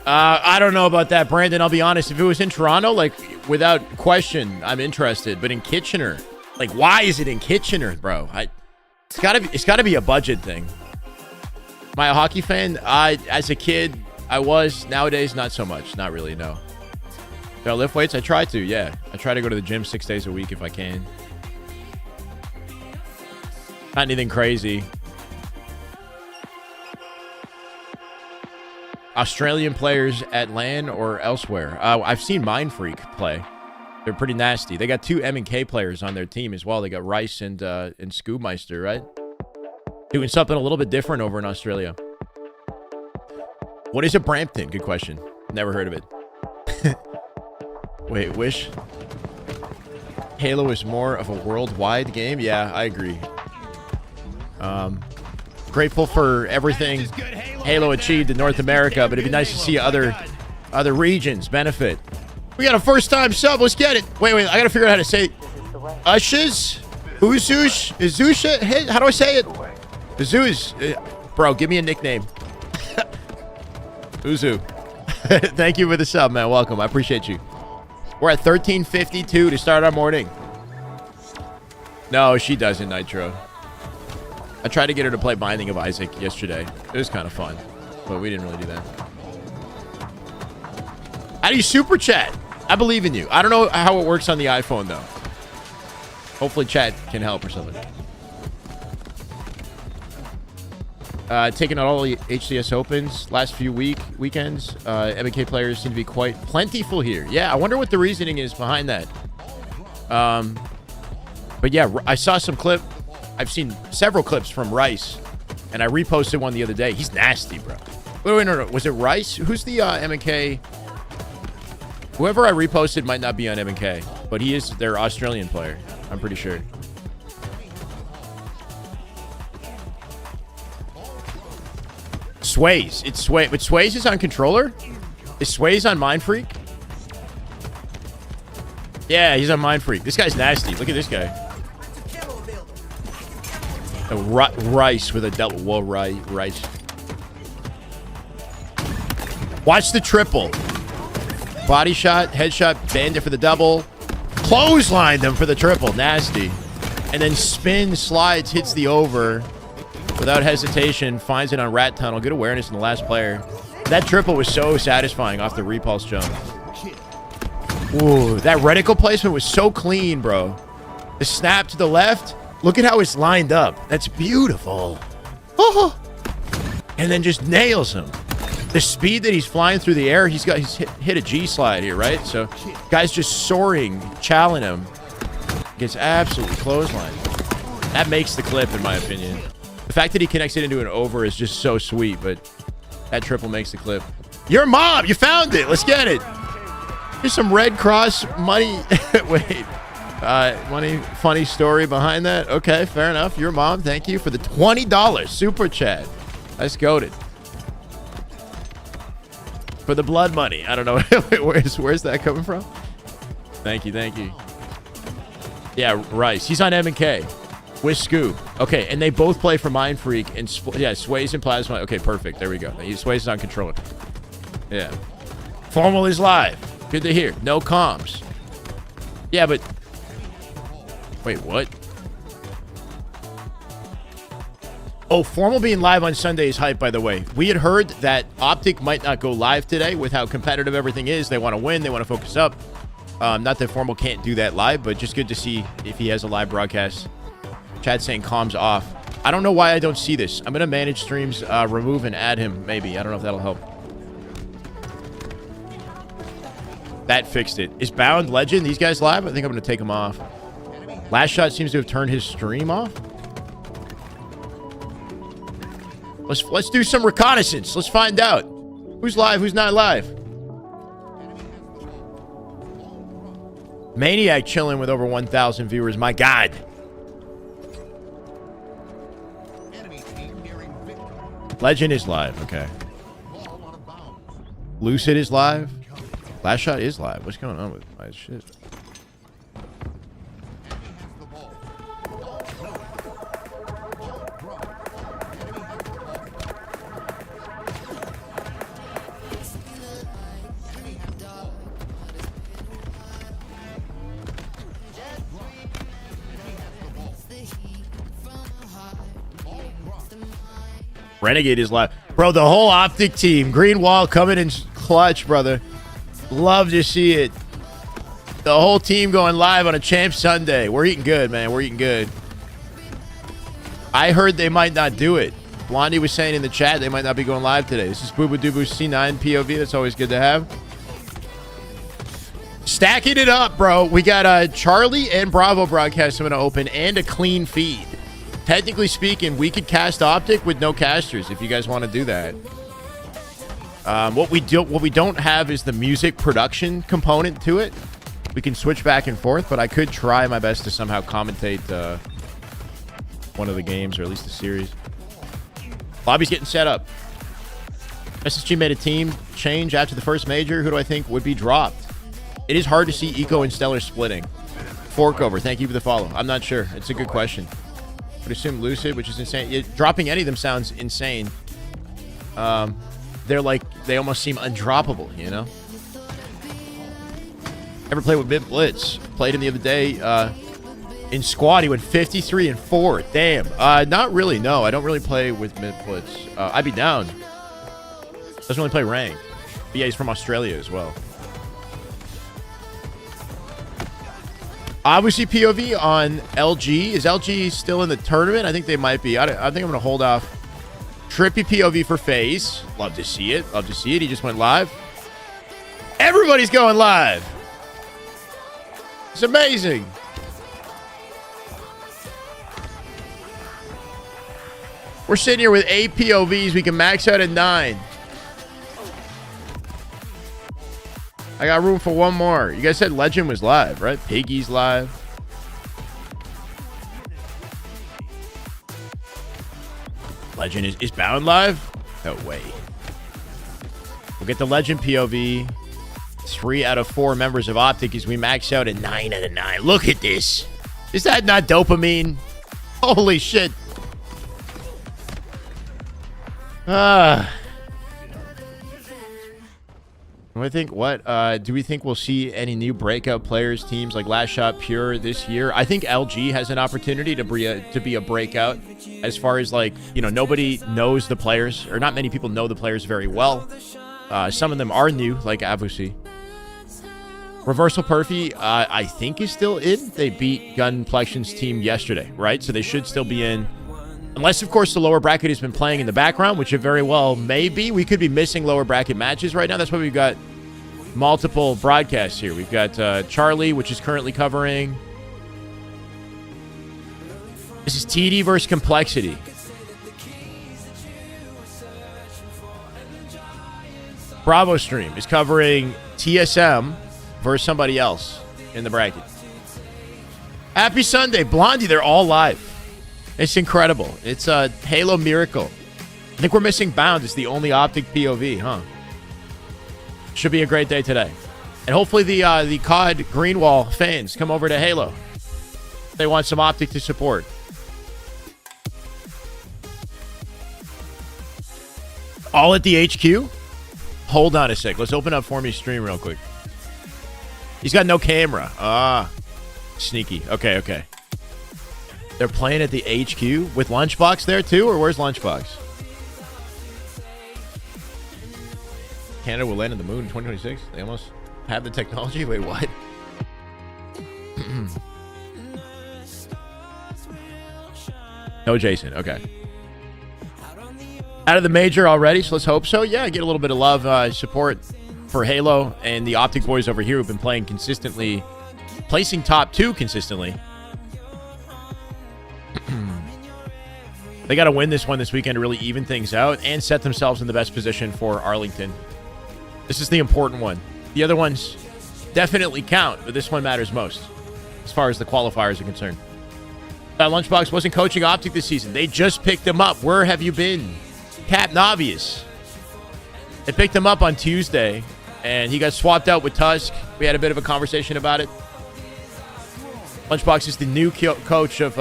I don't know about that, Brandon. I'll be honest. If it was in Toronto, like, without question, I'm interested. But in Kitchener... Like, why is it in Kitchener, bro? It's gotta be a budget thing. Am I a hockey fan? As a kid, I was. Nowadays, not so much. Not really, no. Do I lift weights? I try to, yeah. I try to go to the gym 6 days a week if I can. Not anything crazy. Australian players at LAN or elsewhere? I've seen Mind Freak play. They're pretty nasty. They got 2 M&K players on their team as well. They got Rice and Scoobmeister, right? Doing something a little bit different over in Australia. What is a Brampton? Good question. Never heard of it. Wait, Wish? Halo is more of a worldwide game? Yeah, I agree. Grateful for everything Halo achieved in North America, but it'd be nice to see other regions benefit. We got a first-time sub. Let's get it. Wait. I got to figure out how to say it. Ushes? Uzush? Izusha? Hey, how do I say it? Uzuz. Bro, give me a nickname. Uzu. Thank you for the sub, man. Welcome. I appreciate you. We're at 13:52 to start our morning. No, she doesn't, Nitro. I tried to get her to play Binding of Isaac yesterday. It was kind of fun, but we didn't really do that. How do you super chat? I believe in you. I don't know how it works on the iPhone, though. Hopefully chat can help or something. Taking out all the HCS Opens last few weekends. M&K players seem to be quite plentiful here. Yeah, I wonder what the reasoning is behind that. But yeah, I saw some clip. I've seen several clips from Rice, and I reposted one the other day. He's nasty, bro. Wait, no. Was it Rice? Who's the M&K? Whoever I reposted might not be on M&K, but he is their Australian player. I'm pretty sure. Sways. It's Sway. But Sways is on controller? Is Sways on Mind Freak? Yeah, he's on Mind Freak. This guy's nasty. Look at this guy. Rice with a double. Whoa, Rice. Watch the triple. Body shot, headshot, bandit for the double. Clotheslined him for the triple. Nasty. And then spin, slides, hits the over. Without hesitation, finds it on Rat Tunnel. Good awareness in the last player. That triple was so satisfying off the repulse jump. Ooh, that reticle placement was so clean, bro. The snap to the left. Look at how it's lined up. That's beautiful. Oh. And then just nails him. The speed that he's flying through the air, he's hit a G slide here, right? So guy's just soaring, challenging him. Gets absolutely clotheslined. That makes the clip, in my opinion. The fact that he connects it into an over is just so sweet, but that triple makes the clip. Your mom, you found it. Let's get it. Here's some Red Cross money. Wait. Money, funny story behind that. Okay, fair enough. Your mom, thank you for the $20 super chat. Let's go it. For the blood money. I don't know. Where's that coming from? Thank you. Yeah, Rice. He's on M&K with Scoob. Okay, and they both play for Mind Freak and Sways and Plasma. Okay, perfect. There we go. Sways is on controller. Yeah. Formal is live. Good to hear. No comms. Yeah, but wait, what? Oh, Formal being live on Sunday is hype, by the way. We had heard that OPTIC might not go live today with how competitive everything is. They want to win. They want to focus up. Not that Formal can't do that live, but just good to see if he has a live broadcast. Chad saying comms off. I don't know why I don't see this. I'm going to manage streams, remove and add him, maybe. I don't know if that'll help. That fixed it. Is Bound Legend, these guys live? I think I'm going to take them off. Last Shot seems to have turned his stream off. Let's do some reconnaissance. Let's find out. Who's live, who's not live. Maniac chilling with over 1,000 viewers. My God. Legend is live. Okay. Lucid is live. Last Shot is live. What's going on with my shit? Renegade is live. Bro, the whole OPTIC team. Green Wall coming in clutch, brother. Love to see it. The whole team going live on a Champ Sunday. We're eating good, man. We're eating good. I heard they might not do it. Blondie was saying in the chat they might not be going live today. This is Booba Doobu C9 POV. That's always good to have. Stacking it up, bro. We got Charlie and Bravo broadcast I'm going to open and a clean feed. Technically speaking, we could cast Optic with no casters if you guys want to do that. What we don't have is the music production component to it. We can switch back and forth, but I could try my best to somehow commentate one of the games, or at least the series. Lobby's getting set up. SSG made a team change after the first major. Who do I think would be dropped? It is hard to see Eco and Stellar splitting. Forkover, thank you for the follow. I'm not sure. It's a good question. I would assume Lucid, which is insane. Dropping any of them sounds insane. They're like, they almost seem undroppable, you know? Ever played with Mid Blitz? Played him the other day. In squad, he went 53 and 4. Damn. Not really, no. I don't really play with Mid Blitz. I'd be down. Doesn't really play rank. But yeah, he's from Australia as well. Obviously, POV on LG. Is LG still in the tournament? I think they might be. I think I'm going to hold off. Trippy POV for FAZE. Love to see it. Love to see it. He just went live. Everybody's going live. It's amazing. We're sitting here with 8 POVs. We can max out at 9. I got room for one more. You guys said Legend was live, right? Piggy's live. Legend is Bound live? No way. We'll get the Legend POV. 3 out of 4 members of Optic as we max out at 9 out of 9. Look at this. Is that not dopamine? Holy shit. I think do we think we'll see any new breakout players, teams like Last Shot Pure this year? I think LG has an opportunity to be a breakout as far as, like, you know, nobody knows the players, or not many people know the players very well. Some of them are new, like Avusi. Reversal Perfy, I think is still in. They beat Gunplexion's team yesterday, right? So they should still be in. Unless, of course, the lower bracket has been playing in the background, which it very well may be. We could be missing lower bracket matches right now. That's why we've got multiple broadcasts here. We've got Charlie, which is currently covering. This is TD versus Complexity. Bravo Stream is covering TSM versus somebody else in the bracket. Happy Sunday. Blondie, they're all live. It's incredible. It's a Halo miracle. I think we're missing Bound. It's the only Optic POV, huh? Should be a great day today. And hopefully the COD Greenwall fans come over to Halo. They want some Optic to support. All at the HQ? Hold on a sec. Let's open up Formy's stream real quick. He's got no camera. Sneaky. Okay. They're playing at the HQ with Lunchbox there too, or where's Lunchbox? Canada will land on the moon in 2026. They almost have the technology. Wait, what? No Jason. Okay. Out of the major already, so let's hope so. Yeah, get a little bit of love, support for Halo and the Optic boys over here who've been playing consistently, placing top 2 consistently. They got to win this one this weekend to really even things out and set themselves in the best position for Arlington. This is the important one. The other ones definitely count, but this one matters most as far as the qualifiers are concerned. Lunchbox wasn't coaching Optic this season. They just picked him up. Where have you been? Captain Obvious. They picked him up on Tuesday, and he got swapped out with Tusk. We had a bit of a conversation about it. Lunchbox is the new coach of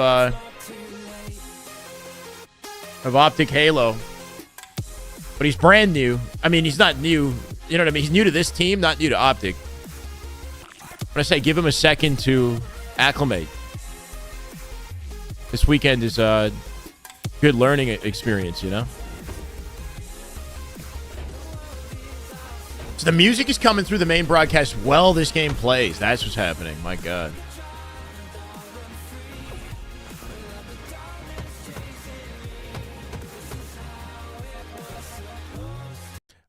Optic Halo, but he's brand new. I mean, he's not new. You know what I mean? He's new to this team, not new to Optic. When I say give him a second to acclimate, this weekend is a good learning experience, you know? So the music is coming through the main broadcast while this game plays. That's what's happening. My God.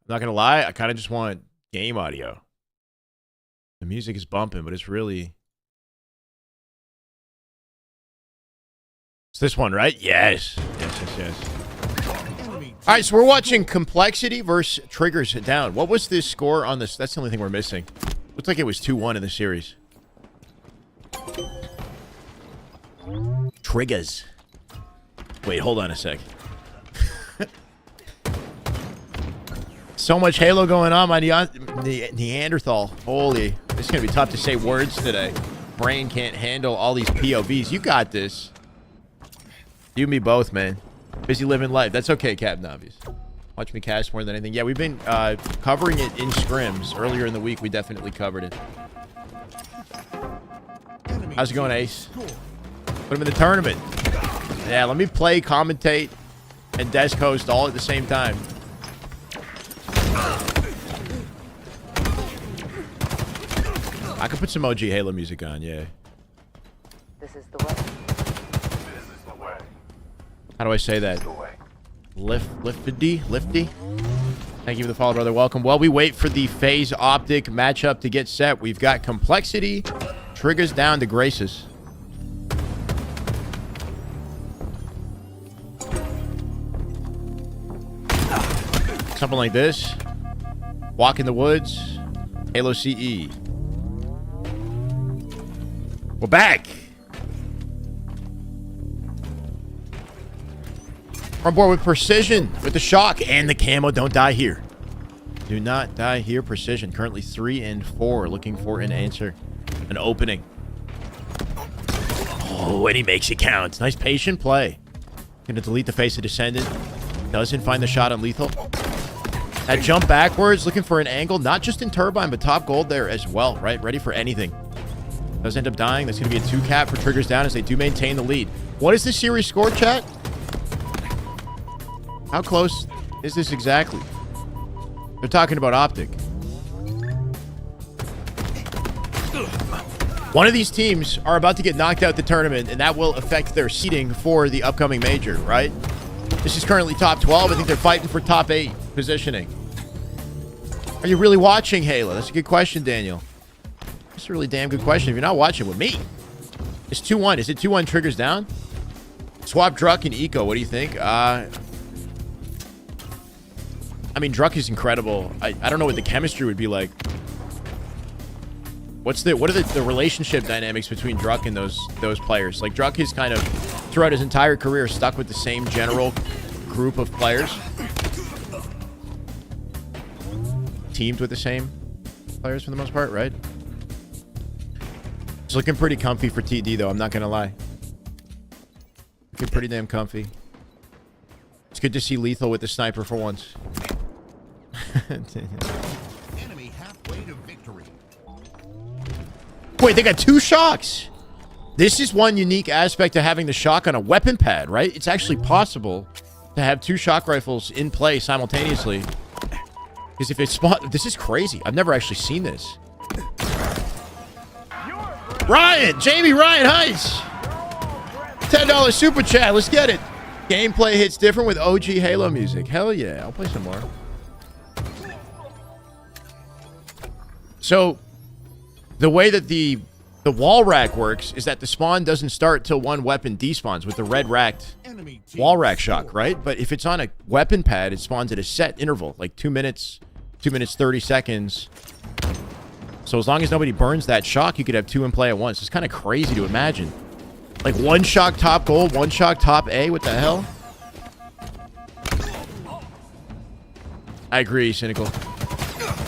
not gonna lie, I kind of just want game audio. The music is bumping, but it's really... It's this one, right? Yes. Yes. All right, so we're watching complexity versus triggers down. What was the score on this? That's the only thing we're missing. Looks like it was 2-1 in the series. Triggers. Wait, hold on a sec. So much Halo going on, my Neanderthal. Holy, this is going to be tough to say words today. Brain can't handle all these POVs. You got this. You and me both, man. Busy living life. That's okay, Captain Obvious. Watch me cast more than anything. Yeah, we've been covering it in scrims. Earlier in the week, we definitely covered it. How's it going, Ace? Put him in the tournament. Yeah, let me play, commentate, and desk host all at the same time. I could put some OG Halo music on, yeah. This is the way. How do I say that? Lifty? Thank you for the follow, brother. Welcome. While we wait for the FAZE OPTIC matchup to get set, we've got complexity, triggers down to Graces. Something like this. Walk in the woods. Halo CE. We're back. We're on board with precision, with the shock, and the camo. Don't die here. Do not die here. Precision. Currently 3 and 4. Looking for an answer. An opening. Oh, and he makes it count. Nice patient play. Gonna delete the face of Descendant. Doesn't find the shot on lethal. That jump backwards, looking for an angle. Not just in Turbine, but top gold there as well, right? Ready for anything. Does end up dying. That's going to be a 2-cap for triggers down as they do maintain the lead. What is the series score, chat? How close is this exactly? They're talking about OPTIC. One of these teams are about to get knocked out the tournament, and that will affect their seeding for the upcoming major, right? This is currently top 12. I think they're fighting for top 8 positioning. Are you really watching Halo? That's a good question, Daniel. That's a really damn good question. If you're not watching with me, it's 2-1. Is it 2-1 triggers down? Swap Druck and Eco. What do you think? I mean, Druck is incredible. I don't know what the chemistry would be like. What are the relationship dynamics between Druck and those players? Like, Druck is kind of, throughout his entire career, stuck with the same general group of players. Teamed with the same players for the most part, right? It's looking pretty comfy for TD, though. I'm not going to lie. Looking pretty damn comfy. It's good to see Lethal with the sniper for once. Enemy halfway to victory. Wait, they got 2 shocks. This is one unique aspect of having the shock on a weapon pad, right? It's actually possible to have 2 shock rifles in play simultaneously. Because if it's spawn... This is crazy. I've never actually seen this. Ryan! Jamie Ryan Heights! $10 super chat. Let's get it. Gameplay hits different with OG Halo music. Hell yeah. I'll play some more. So, the way that the wall rack works is that the spawn doesn't start till one weapon despawns with the red racked wall rack shock, right? But if it's on a weapon pad, it spawns at a set interval, like 2 minutes, 2 minutes, 30 seconds. So as long as nobody burns that shock, you could have 2 in play at once. It's kind of crazy to imagine. Like 1 shock top gold, 1 shock top A. What the hell? I agree, Cynical.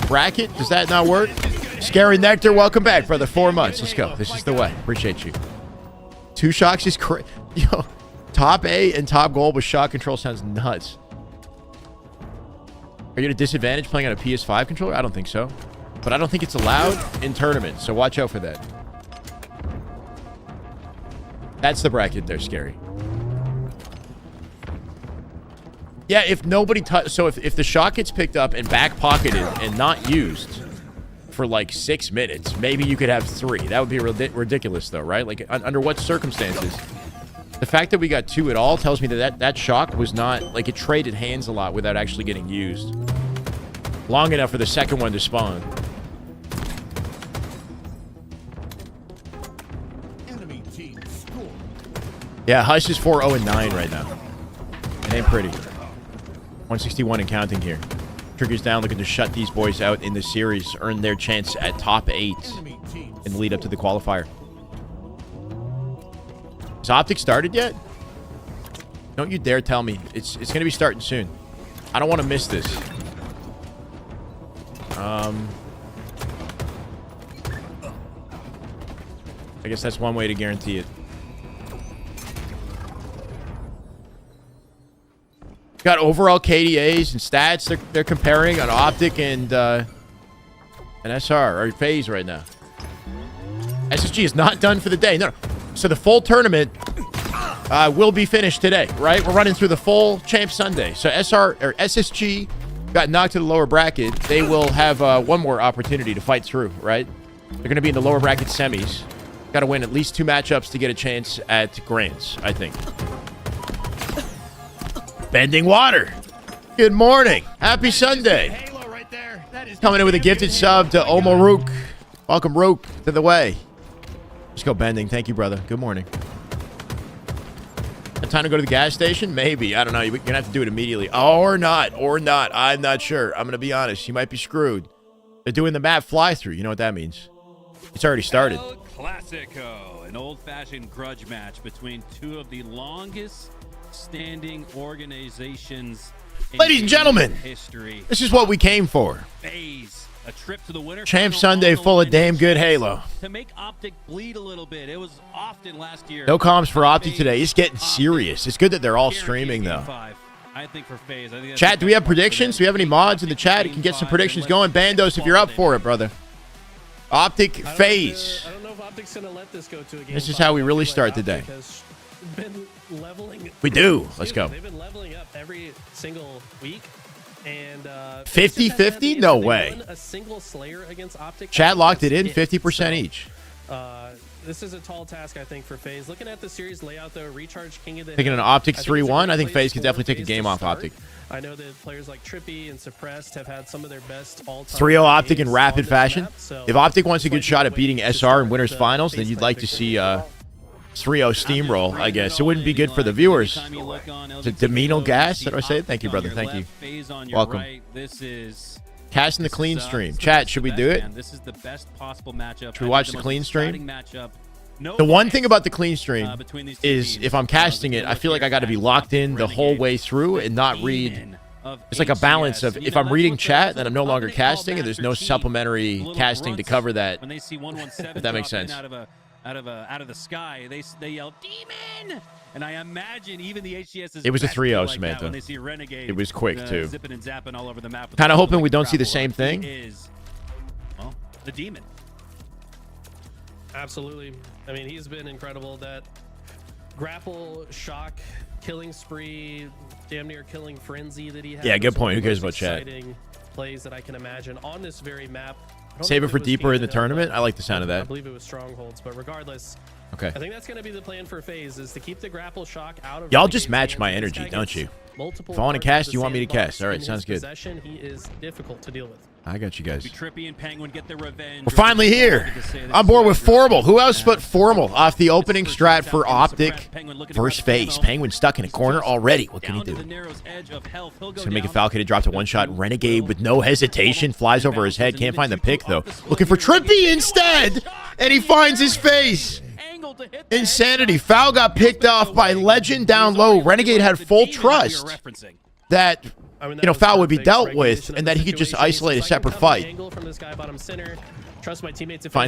Bracket? Does that not work? Scary Nectar, welcome back, brother. 4 months. Let's go. This is the way. Appreciate you. 2 shocks is crazy. Yo, top A and top gold with shock control sounds nuts. Are you at a disadvantage playing on a PS5 controller? I don't think so. But I don't think it's allowed in tournaments, so watch out for that. That's the bracket there, Scary. Yeah, if nobody... So if the shock gets picked up and back-pocketed and not used for like 6 minutes, maybe you could have 3. That would be ridiculous, though, right? Like, under what circumstances? The fact that we got 2 at all tells me that shock was not... Like, it traded hands a lot without actually getting used. long enough for the second one to spawn. Enemy team score. Yeah, Hush is 4-0-9 right now. It ain't pretty. 161 and counting here. Triggers down, looking to shut these boys out in the series, earn their chance at top 8 in the lead up to the qualifier. Has Optic started yet? Don't you dare tell me. It's going to be starting soon. I don't want to miss this. I guess that's one way to guarantee it. Got overall KDAs and stats they're comparing on Optic and SR or FAZE right now. SSG is not done for the day. No. So the full tournament will be finished today, right? We're running through the full Champ Sunday. So SR or SSG got knocked to the lower bracket. They will have one more opportunity to fight through, right? They're going to be in the lower bracket semis. Got to win at least 2 matchups to get a chance at Grands, I think. Bending Water. Good morning. Happy Sunday. Coming in with a gifted sub to Omo Rook. Welcome, Rook, to the way. Let's go, Bending. Thank you, brother. Good morning. Time to go to the gas station? Maybe. I don't know. You're going to have to do it immediately. Or not. Or not. I'm not sure. I'm going to be honest. You might be screwed. They're doing the map fly-through. You know what that means. It's already started. El Clasico, an old-fashioned grudge match between 2 of the longest-standing organizations in Ladies and gentlemen, history. This is what we came for. FAZE, a trip to the winter Champ Sunday full of damn good Halo. To make Optic bleed a little bit. It was often last year. No comms for Optic today. It's getting serious. It's good that they're all streaming, though. I think for FAZE. I think chat, do we have predictions? Do we have any mods in the chat? You can get some predictions going. Bandos, if you're up for it, brother. Optic FAZE. I don't know if Optic's going to let this go to a game. This is how we really start the day. We do. Let's go. They've been leveling up every single week. And 50-50? No way. A single Slayer against Optic. Chat locked it in 50% each. This is a tall task, I think, for FaZe. Looking at the series layout, though, Recharge King of the Picking an Optic 3-1, I think FaZe could definitely take a game off Optic. I know that players like Trippy and Suppressed have had some of their best all-time 3-0 Optic in rapid fashion. Map, so if Optic wants a good shot at beating SR in Winners Finals, then you'd like to see 3-0 steamroll, I guess. It wouldn't be good for the viewers. Is it Domino Gas? Did I say it? Thank you, brother. Thank you. Welcome. This is Casting the clean stream. Chat, should we do it? This is the best possible matchup. Should we watch the clean stream? The one thing about the clean stream is if I'm casting it, I feel like I got to be locked in the whole way through and not read. It's like a balance of if I'm reading chat, then I'm no longer casting, and there's no supplementary casting to cover that. If that makes sense. Out of the sky, they yell "Demon!" And I imagine even the HCS. It was a 3-0, like Samantha. When they see Renegade, it was quick too. Zipping and zapping all over the map. Kind of hoping we don't see the same thing. Well, the Demon. Absolutely. I mean, he's been incredible. That grapple, shock, killing spree, damn near killing frenzy that he had. Yeah, good point. Who cares about chat? Plays that I can imagine on this very map. Save it for deeper in the tournament. I like the sound of that. I believe it was Strongholds, but regardless, okay. I think that's going to be the plan for FaZe, is to keep the grapple shock out of. Y'all just match my energy, don't you? If I want to cast, you want me to cast. All right, sounds good. He is difficult to deal with. I got you guys. Trippy and Penguin get their revenge. We're finally here. On board with Formal. Who else but Formal off the opening strat for Optic versus FaZe. Penguin stuck in a corner already. What can he do? He's going to make a Falcon. Drop to one shot. Renegade with no hesitation. Flies over his head. Can't find the pick, though. Looking for Trippy instead. And he finds his face. Insanity. Foul got picked off by Legend down low. Renegade had full trust that, you know, Foul would be dealt with and that he could just isolate a separate fight. Finds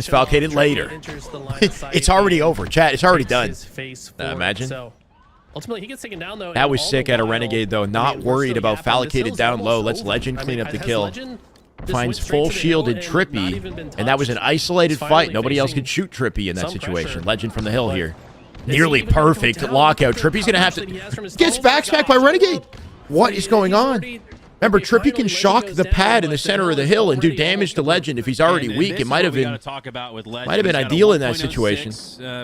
Falcated later. It's already over, chat. It's already done. Imagine. Ultimately, he gets taken down, though. That was sick at a Renegade, though. Not worried about Falcated down low. Lets Legend clean up the kill. Finds full shielded Trippy, and that was an isolated fight. Nobody else could shoot Trippy in that situation. Legend from the hill here. Nearly perfect lockout. Trippy's going to have to... Gets backsmacked by Renegade. What is going on? Remember, Trippy can shock the pad in the center of the hill and do damage to Legend if he's already weak. It might have been ideal in that situation.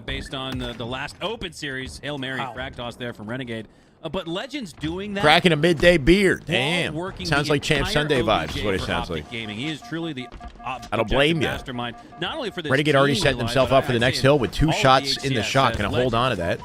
Based on the last open series, Hail Mary frag toss there from Renegade. But Legends doing that. Cracking a midday beer. Damn. Working sounds like Champ Sunday vibes is what it sounds like. Gaming. He is truly the I don't blame you. Mastermind. Not only for this Renegade already set himself up for the next hill with 2 shots in the shot. Going to hold on to that.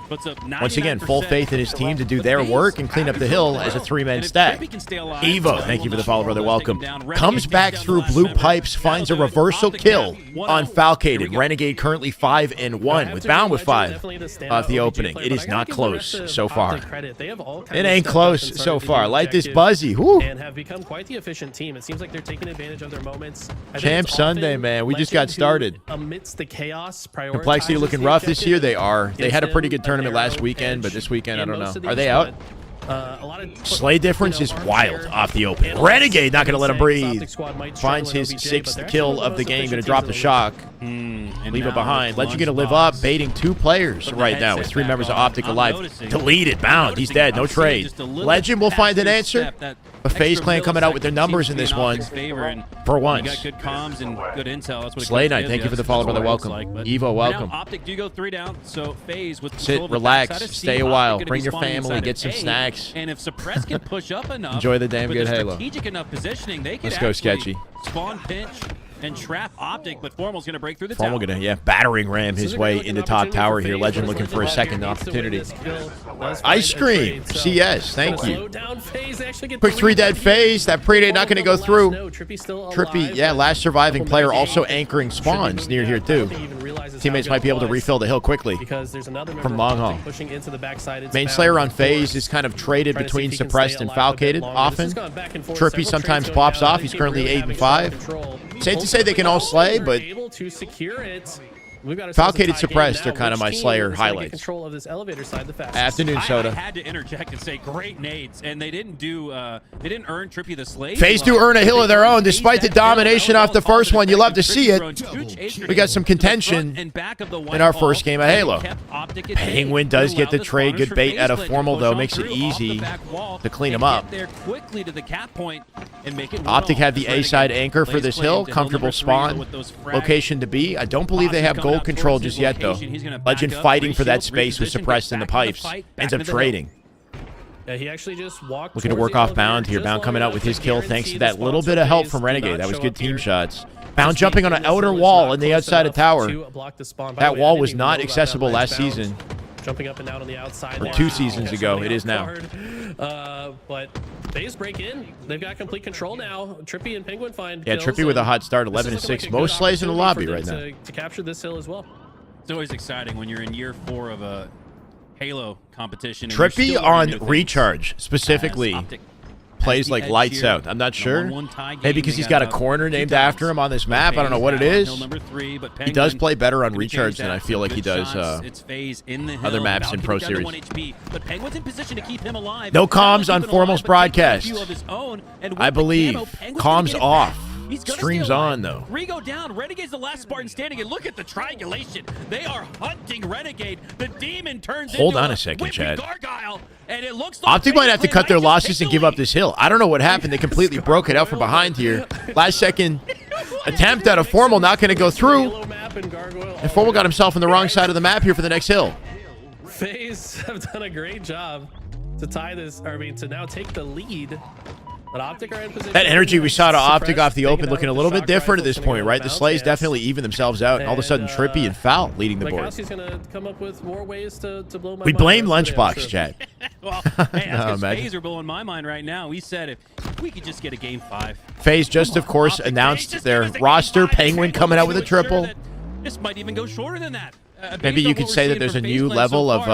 Once again, full faith in his team to do their work and clean up the hill as a 3-man stack. Evo, thank you for the follow, brother. Welcome. Comes back through blue pipes, finds a reversal kill on Falcated. Renegade currently 5-1 with Bound with 5 off the opening. It is not close so far. It ain't close so far. Like this Buzzy. Whoo. And have become quite the efficient team. It seems like they're taking advantage of their moments. Champ Sunday, man. We just got started. Amidst the chaos, Complexity looking rough this year. They are. They had a pretty good tournament last weekend, but this weekend, I don't know. Are they out? Slay difference is wild off the open. Renegade not going to let him breathe. Finds his 6th kill of the game. Going to drop the shock. Leave it behind. Legend going to live up. Baiting 2 players right now with 3 members of Optic alive. Deleted. Bound. He's dead. No trade. Legend will find an answer. A FaZe clan coming out with their numbers in this one. For once. Good comms and good intel. Slay Knight, thank you for the follow, brother. Welcome. Evo, welcome. Optic do go 3 down. So FaZe with sit, relax, stay a while, bring your family, get some snacks. And if Suppress can push up enough, enjoy the damn good Halo. Strategic enough positioning, they can Let's go, Sketchy. Spawn pinch and trap Optic, but Formal's going to break through the Formal going to, battering ram his way into top tower here. Legend looking for a second opportunity. Ice cream, CS, thank you. Quick 3 dead FaZe. That predate not going to go through. Trippy, yeah, last surviving player also anchoring spawns near here too. Teammates might be able to refill the hill quickly from long haul. Main Slayer on FaZe is kind of traded between Suppressed and Falcated often. Trippy sometimes pops off. He's currently 8-5. Safe to say they can all slay, but Falcated Suppressed are kind of my Slayer highlights. Afternoon soda. I had to interject and say great nades, and they didn't earn Trippy the slave. FaZe do earn a hill of their own despite the domination off the first one. You love to see it. We got some contention in our first game of Halo. Penguin does get the trade. Good bait out of Formal though, makes it easy to clean him up. Optic have the A side anchor for this hill. Comfortable spawn location to be. I don't believe they have gold control just yet, though. Legend fighting for that space was Suppressed in the pipes. Ends up trading. Yeah, he actually just walked. Looking to work off Bound here. Bound coming out with his kill thanks to that little bit of help from Renegade. That was good team shots. Bound jumping on an outer wall in the outside of tower. That wall was not accessible last season. Jumping up and down on the outside. Or 2 seasons ago. It is now. But FaZe break in. They've got complete control now. Trippy and Penguin find kills. Trippy with a hot start, 11-6. Most slays in the lobby right now. To capture this hill as well. It's always exciting when you're in year 4 of a Halo competition. Trippy on recharge specifically plays like lights out. I'm not sure. Maybe because he's got a corner named after him on this map. I don't know what it is. He does play better on recharge than I feel like he does other maps in Pro Series. No comms on Formal's broadcast. I believe. Comms off. Streams on, though. Rigo down. Renegade's the last Spartan standing, and look at the triangulation. They are hunting Renegade. The demon turns Hold on a second, Chad. Gargoyle, and it looks like Optic might have to cut their losses and give up this hill. I don't know what happened. They completely broke it out from behind here. Last second attempt out of Formal, not going to go through. And Formal got himself on the wrong side of the map here for the next hill. FaZe have done a great job to tie this, to now take the lead. But Optic are in position. That energy we saw to Optic off the open looking a little bit different at this point, right? The slays definitely even themselves out, and all of a sudden Trippy and Foul leading the board. Gonna come up with more ways to blow my we blame Lunchbox, Chad. Well, hey, that's because FaZe are blowing my mind right now. We said if we could just get a game 5. FaZe just, of course, announced their roster. Penguin coming out with a triple. This might even go shorter than that. Maybe you could say that there's a new level of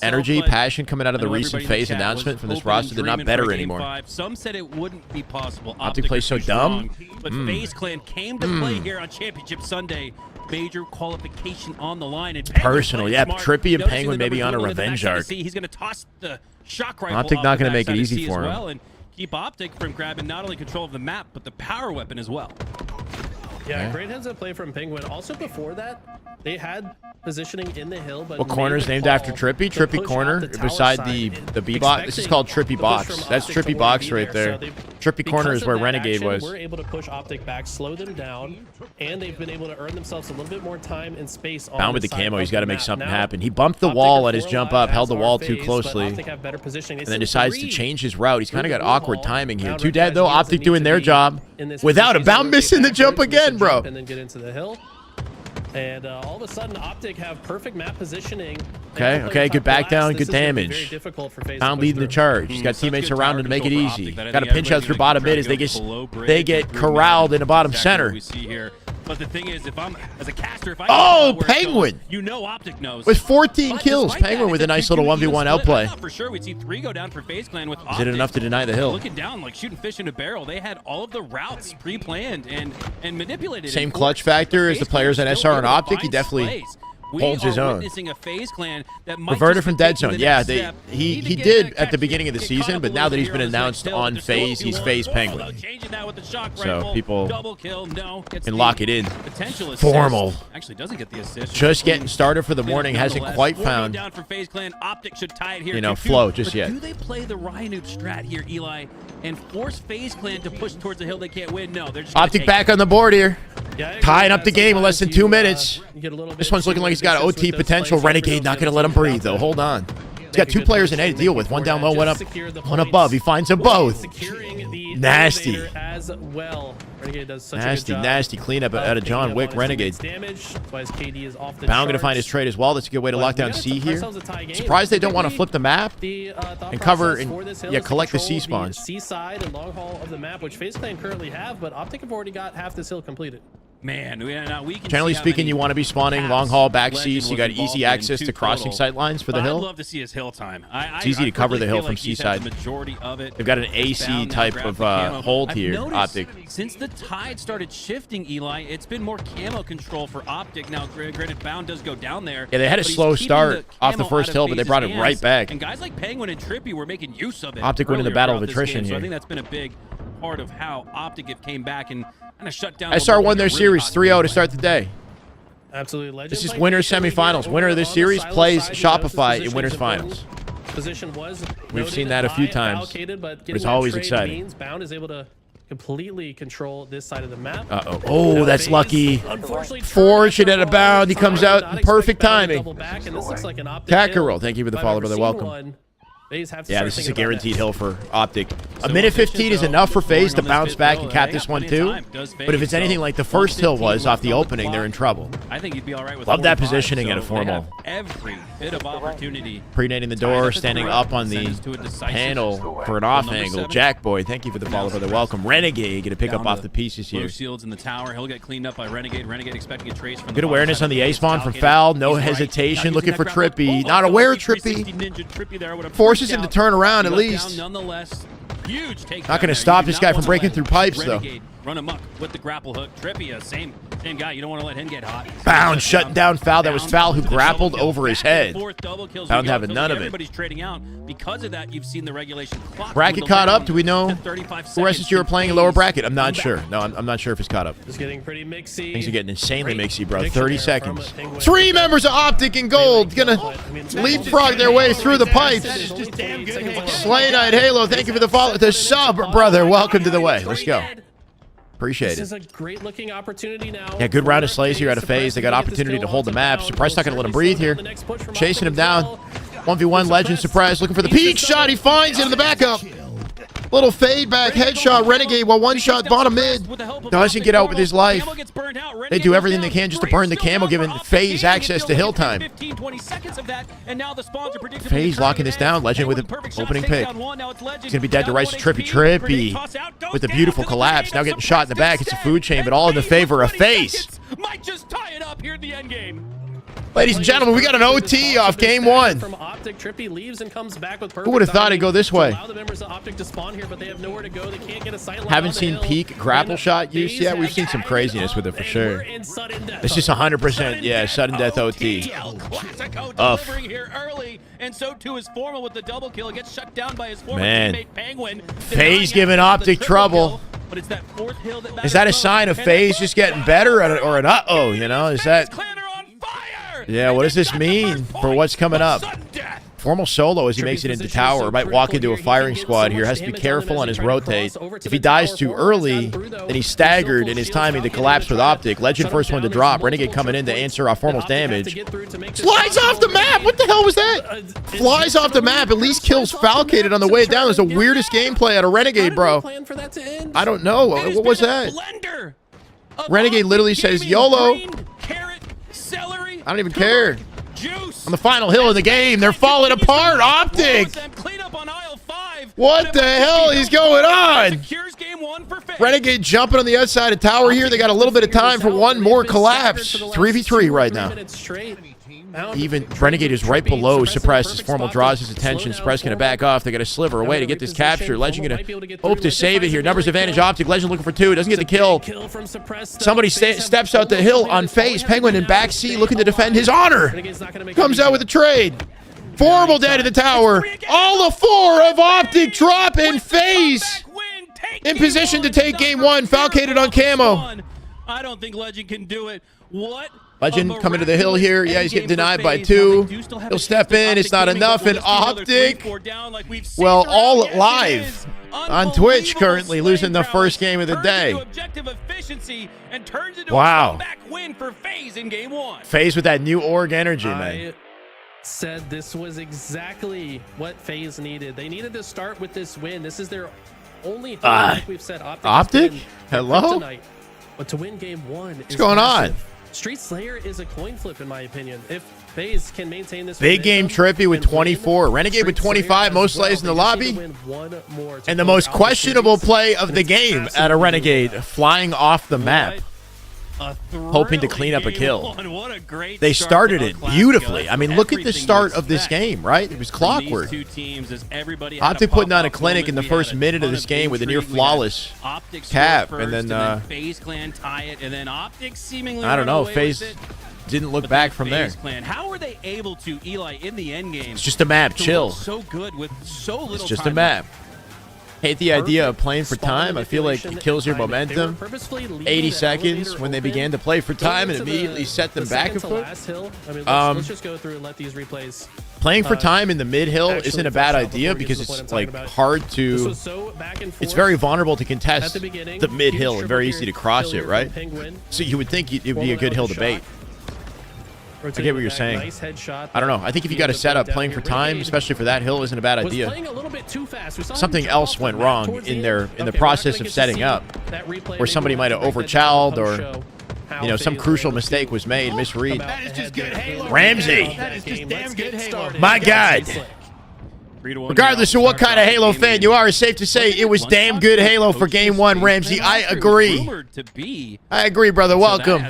energy, passion coming out of the recent FaZe announcement from this roster. They're not better anymore. Some said it wouldn't be possible. Optic plays so dumb. But FaZe Clan came to play here on Championship Sunday. Major qualification on the line. And personal, yeah. Trippy and Penguin maybe on a revenge arc. He's going to toss the shock rifle. Optic not going to make it easy for him. And keep Optic from grabbing not only control of the map, but the power weapon as well. Yeah, great heads up play from Penguin. Also before that, they had positioning in the hill, but what corner is named after Trippy? Trippy corner beside the B box. This is called Trippy box. That's Trippy box right there. Trippy corner is where Renegade was. We're able to push Optic back, slow them down, and they've been able to earn themselves a little bit more time and space. Bound with the camo, he's got to make something happen. He bumped the wall at his jump up, held the wall too closely, and then decides to change his route. He's kind of got awkward timing here. Too dead though. Optic doing their job without a bound missing the jump again, bro. And then get into the hill. And all of a sudden, Optic have perfect map positioning. Okay, good back down, good damage. Pound leading the charge. He's got teammates around him to make it easy. Got to pinch out through bottom mid as they get corralled in the bottom center. But the thing is, if I'm as a caster, if I Penguin! You know Optic knows. With 14 kills, Penguin with a nice little 1v1 outplay. For sure, we'd see 3 go down for FaZe Clan with Optic. Is it enough to deny the hill? Looking down like shooting fish in a barrel. They had all of the routes pre-planned and manipulated. Same clutch factor as the players at SR and Optic. He definitely holds his own. A FaZe Clan that reverted from dead zone. Yeah, he did at the beginning of the season, but now that he's been announced on FaZe, he's FaZe Penguin. So people can lock it in. Formal. Actually doesn't get the assist. Just getting started for the morning. Hasn't quite found, flow just yet. Do they play the Ryan strat here, Eli, and force FaZe Clan to push towards the hill they can't win? No, they're just Optic back on the board here. Tying up the game in less than 2 minutes. This one's looking like he's got OT potential. Renegade not going to let him breathe, though. Hold on. He's got 2 players in A to deal with. One down low, one up, one above. He finds them both. Nasty. Nasty cleanup out of John Wick. Renegade. Bound going to find his trade as well. That's a good way to lock down C here. Surprised they don't want to flip the map and cover and collect the C spawns. C side and long haul of the map, which FaZe Clan currently have, but Optic have already got half this hill completed. Man, we can generally speaking, you want to be spawning long haul back C, so you got easy access to crossing sight lines for the hill. I'd love to see his hill time. It's easy to cover the hill from C side. They've got an AC type of hold here, Optic. Since the tide started shifting, Eli, it's been more camo control for Optic. Now, granted, Bound does go down there. Yeah, they had a slow start off the first hill, but they brought it right back. And guys like Penguin and Trippy were making use of it. Optic winning the battle of attrition here. So I think that's been a big part of how Optic came back and kind of shut down. SR won their series 3-0 to start the day. Absolutely legend. This is winners semifinals. Winner of this series plays Shopify in winners finals. We've seen that a few times, but it's always exciting. Bound is able to completely control this side of the map. Oh, that's lucky. Fortunate at a bound. He comes out in perfect timing. Kakarot, thank you for the follow, brother. Welcome. Yeah, this is a guaranteed hill for Optic. A minute 15 is enough for FaZe to bounce back and cap this one too. But if it's anything like the first hill was off the opening, they're in trouble. I think you'd be all right with love that positioning at a formal. Every bit of opportunity. Pre-nading the door, standing up on the panel for an off angle. Jack Boy, thank you for the follow, brother. Welcome. Renegade going to pick up off the pieces here. Shields in the tower. He'll get cleaned up by Renegade. Renegade expecting a trace from good awareness on the A spawn from Foul. No hesitation. Looking for Trippy. Not aware of Trippy. Forces him to turn around at least. Nonetheless, huge take. Not going to stop this guy from breaking through pipes though. Run amok with the grapple hook. Trippy, same guy. You don't want to let him get hot. Bound shutting down Foul. That was Foul who grappled over his head. Bound having none of it. Everybody's trading out. Because of that, you've seen the regulation clock. Bracket caught up. Do we know who rest you were playing a lower bracket? I'm not sure. No, I'm not sure if it's caught up. It's getting pretty mixy. Things are getting insanely mixy, bro. 30 seconds. 3 members of Optic in gold gonna leapfrog their way through the pipes. Slay Knight Halo, thank you for the follow. The sub, brother. Welcome to the way. Let's go. Appreciate it. This is a great looking opportunity now. Yeah, good round of slays here out of FaZe. They got opportunity to hold the map. Surprise not going to let him breathe here. Chasing him down. 1v1 Legend Surprise looking for the peak shot. He finds it in the backup. Little fade back headshot. Renegade while one shot bottom mid. Doesn't get out with his life. They do everything they can just to burn the camo, giving FaZe access to hill time. FaZe locking this down. Legend with an opening pick. He's going to be dead to rights to Trippy. Trippy with a beautiful collapse. Now getting shot in the back. It's a food chain, but all in the favor of FaZe. Might just tie it up here at the end game. Ladies and gentlemen, we got an OT off game 1. From Optic, Trippy leaves and comes back with who would have thought he'd go this way? Allow the members of Optic to spawn here, but they have nowhere to go. They can't get a sight line. Haven't seen peak grapple shot used yet. We've seen some craziness with it for sure. It's just 100%, yeah, sudden death OT. Here early, and so too is Formal with the double kill. Gets shut down by his former teammate Penguin. FaZe giving Optic trouble. but it's that fourth hill that Is that a sign of FaZe just getting better or an uh-oh, you know? Is that... Yeah, what does this mean for what's coming up? Formal solo as he makes it into tower. Might walk into a firing squad here. Has to be careful on his rotate. If he dies too early, then he's staggered in his timing to collapse with Optic. Legend first one to drop. Renegade coming in to answer off Formal's damage. Flies off the map! What the hell was that? Flies off the map. At least kills Falcated on the way down. It was the weirdest gameplay out of Renegade, bro. I don't know. What was that? Renegade literally says, YOLO. I don't even care. On the final hill of the game, they're falling apart. Optic! What the hell is going on? Renegade jumping on the outside of tower here. They got a little bit of time for one more collapse. 3v3 right now. Even Renegade is right below Suppress as Formal draws his attention. Suppress going to back off. They got to sliver away to get this capture. Legend going to hope to save it here. Numbers advantage Optic. Legend looking for 2. Doesn't get the kill. Somebody steps out the hill on FaZe. Penguin in backseat looking to defend his honor. Comes out with a trade. Formal dead at the tower. All the 4 of Optic drop in FaZe. In position to take game 1. Falcated on camo. I don't think Legend can do it. What? Legend coming to the hill here. Yeah, he's getting denied by 2. He'll step in. It's not enough. And Optic, well, all live on Twitch currently, losing the first game of the day. Wow. FaZe with that new org energy, man. Said this was exactly what FaZe needed. They needed to start with this win. This is their only thing, like we've said. Optic? Hello? But to win game 1 What's going on? Street Slayer is a coin flip, in my opinion. If FaZe can maintain this big game, Trippy with 24, Renegade with 25, most plays in the lobby, and the most questionable play of the game at a Renegade, flying off the map, hoping to clean up a kill. They started it beautifully. I mean, look at the start of this game, right? It was clockwork. Optic putting on a clinic in the first minute of this game with a near flawless cap, and then I don't know, FaZe didn't look back from there. How are they able to, Eli, in the end game? It's just a map, chill. So good with so little. It's just a map. Hate the idea of playing for time. I feel like it kills your momentum. 80 seconds when they began to play for time and immediately set them back a foot. Let's just go through and let these replays. Playing for time in the mid-hill isn't a bad idea because it's like hard to... It's very vulnerable to contest the mid-hill and very easy to cross it, right? So you would think it would be a good hill to bait. I get what you're saying. I don't know. I think if you got a setup, playing for time, especially for that hill, isn't a bad idea. Something else went wrong in the process of setting up, where somebody might have overchalled or, you know, some crucial mistake was made, misread. Ramsey, my God. Regardless of what kind of Halo fan you are, it's safe to say it was damn good Halo for game 1, Ramsey. I agree. I agree, brother. Welcome.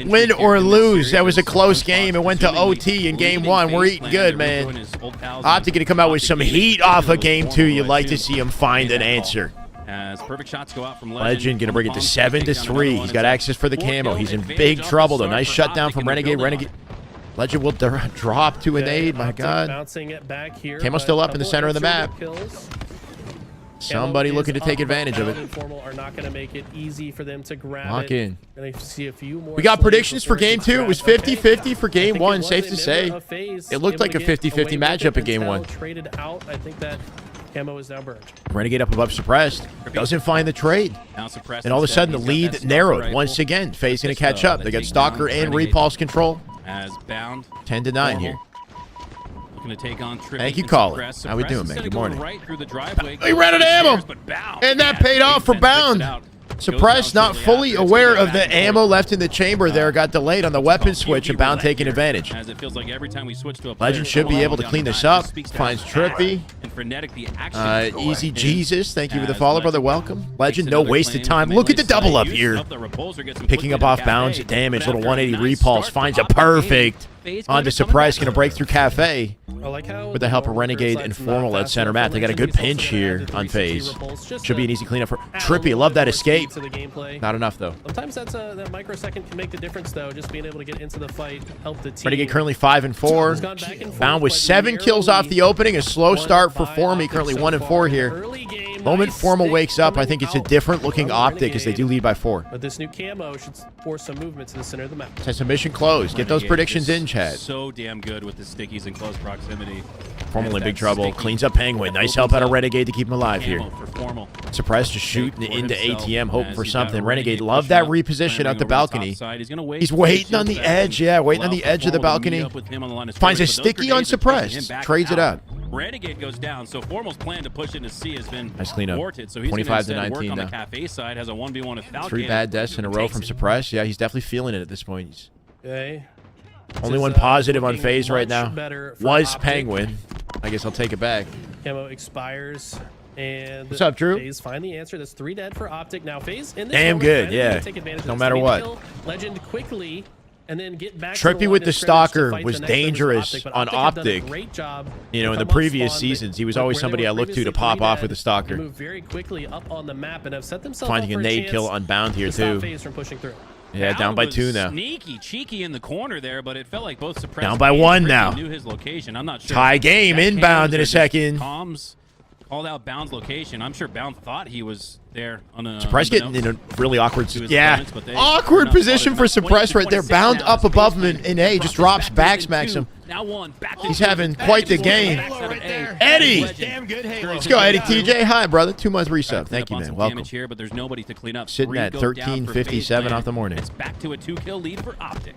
Win or lose, that was a close game. It went to OT in game 1. We're eating good, man. Optic gonna come out with some heat off of game 2. You'd like to see him find an answer. As perfect shots go out from Legend gonna bring it to 7-3. He's got access for the camo. He's in big trouble, though. Nice shutdown from Renegade. Legend will drop to an aid. My God. Camo still up in the center of the map. Somebody looking to take advantage of it. Lock in. We got predictions for game 2. It was 50-50 for game 1. Safe to say. It looked like a 50-50 matchup in game 1. Camo is now burned. Renegade up above Suppressed. Doesn't find the trade. And all of a sudden, the lead narrowed once again. FaZe going to catch up. They got Stalker and Repulse control. As bound 10-9 here. Looking to take on Thank you, caller. How we doing, man? Good morning. Right through the driveway. He ran out of ammo, and that paid off for Bound. Suppressed, not fully aware of the ammo left in the chamber there, got delayed on the weapon switch, and Bound taking advantage. As it feels like every time we switch to a Legend should be able to clean this up. Finds Trippy. Easy Jesus, thank you for the follow, brother. Welcome. Legend, no wasted time. Look at the double up here. Picking up off Bound's damage. Little 180 repulse. Finds a perfect. On to Suppress, going to break through Cafe. With the help of Renegade and Formal at center mat. They got a good pinch here on FaZe. Should be an easy cleanup for Trippy. Love that escape. Not enough, though. Sometimes that microsecond can make the difference, though. Just being able to get into the fight, help the team. Renegade currently 5-4. Bound with 7 kills off the opening. A slow start for Formy. Currently 1-4 here. Moment nice Formal stick wakes up, I coming think it's a out different looking from Optic as they do Renegade. lead by 4. But this new camo should force some movement to the center of the map. Says submission closed. Get those Renegade predictions is in, chat. So damn good with the stickies in close proximity. Formal in If big that trouble. sticky Cleans up Penguin. Nice help out of Renegade to keep him alive here. camo for Formal. Suppressed just shooting Big for into himself, ATM, hoping as for he's got something. Renegade pushing loved that up, reposition clambering at the over balcony. top side. He's gonna wait He's for waiting on shield the back edge, and yeah, waiting on allow the edge of the Formal to meet balcony. up with him on the line of Finds a scrimmage, but those sticky grenades are pushing him unsuppressed. back Trades it out. up. Renegade goes down, so Formal's plan to push into C has been Nice cleanup. thwarted. So he's 25 to gonna instead 19 work on now. the cafe side, has a 1v1 with Falcon. 3 bad deaths in a row Takes from it. Suppress. Yeah, he's definitely feeling it at this point. He's Okay. only This one is, positive on looking FaZe right much now. better for Was Optic. Penguin. I guess I'll take it back. Camo expires. And What's up, Drew? FaZe find the answer. That's 3 dead for Optic. Now FaZe in this Damn moment, good, finally yeah. gonna take advantage of No this. matter They need to what. kill Legend quickly and then get back to Trippy the with line the of scrimmage to stalker fight was the next members of dangerous Optic, but on Optic have done a Optic. great job You know, to in the come up previous spawn. seasons, he was Where always they somebody were I looked to previously pop off 3 with a dead, stalker. they moved very quickly up on the map and have set themselves Finding up a for nade chance kill unbound here to stop too. FaZe from pushing through. Yeah, down by was 2 now. Sneaky, cheeky in the corner there, but it felt like both Suppressed Down by and 1 Trippy now. Knew his location. I'm not sure. Tie game, That inbound cams in a or just second. Comms called out Bound's location. I'm sure Bound thought he was there on a Suppress getting in a really awkward, to his yeah, opponents, but they- awkward not position for spotted him. Suppress right there. 20-26 Bound now. up above him Spaceman in A, just drops, back smacks him. Now 1, back to He's 2. having quite the game. right there. Eddie! Legend. Damn good Halo. Let's go, Eddie TJ. Hi, brother. 2-month resub. Clean Thank up you, on man. some Welcome. damage here, but there's nobody to clean up. Sitting 3 at go down for 13:57 FaZe off the land. morning. It's back to a 2-kill lead for Optic.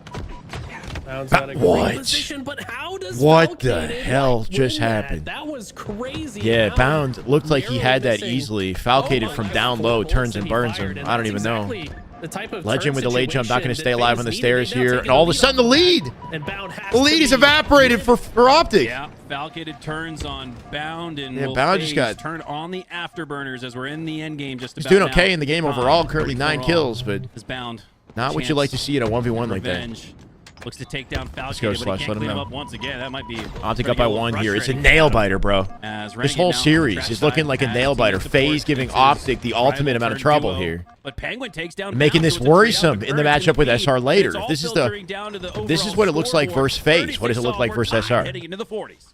Bound's got a great What? position, but how does What the Falcon hell win just that? happened? That was crazy. Yeah, How Bound looked like he had that narrow easily. missing. Falcated Oh my from God, down 4 low, bullets turns that and he burns fired, him. and I don't that's even know. exactly the type of Legend turn with the late jump, not going to situation stay that alive FaZe on the needed. stairs They now here. take And all of a lead sudden, the on lead. and Bound has The to lead is be evaporated for Optic. Yeah, Falcated turns on Bound, and Yeah, will Bound just FaZe got- turned on the afterburners as we're in the end game. Just He's about doing now. okay in the game overall. Currently 9 44 kills, but is Bound. not what you like to see in a 1v1 like that. Revenge. Looks to take down Falcated, go, but Slush, he let can't him clean him know. up once again. That might be Optic up by 1 here. It's a nail biter, bro. This whole series is looking like a nail biter. FaZe giving Optic the ultimate amount of trouble here. But Penguin takes down Making Bound, this so it's a 3 out worrisome of in the Courage matchup with and SR Speed. later. It's all This is filtering down to the this is overall what it looks like scoreboard. versus FaZe. What does it look like 36 versus all, SR? we're heading into the 40s.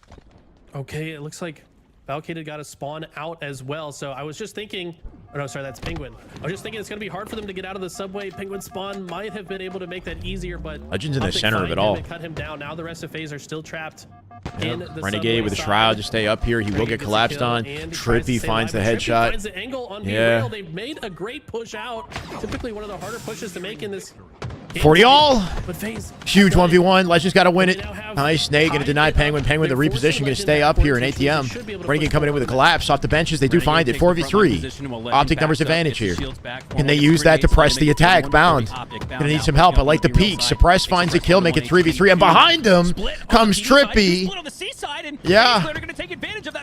Okay, it looks like Falcated got a spawn out as well. So I was just thinking, oh no, sorry, that's Penguin. I was just thinking it's going to be hard for them to get out of the subway. Penguin spawn might have been able to make that easier, but Legend's in the Optic center of find it him all. and cut him down. Now the rest of FaZe are still trapped in the Renegade subway with a side. shroud to stay up here. He will Renegade get gets a collapsed kill, on. and he tries to Trippy stay finds the alive, but Trippy headshot. finds the angle on Yeah. B-Rail. They've made a great push out. Typically one of the harder pushes to make in this game. 40 all. But FaZe Huge 1v1. Legend's got to win They it. now have Nice snake. Going to deny Penguin. Penguin the reposition. Going to stay up here in ATM. Renegade coming in with a collapse off the benches. They do find it. 4v3. Optic numbers advantage here. Can they use that to press the attack? Bound. Gonna need some help. I like the peak. Suppress finds a kill. Make it 3v3. And behind him comes Trippy. Yeah.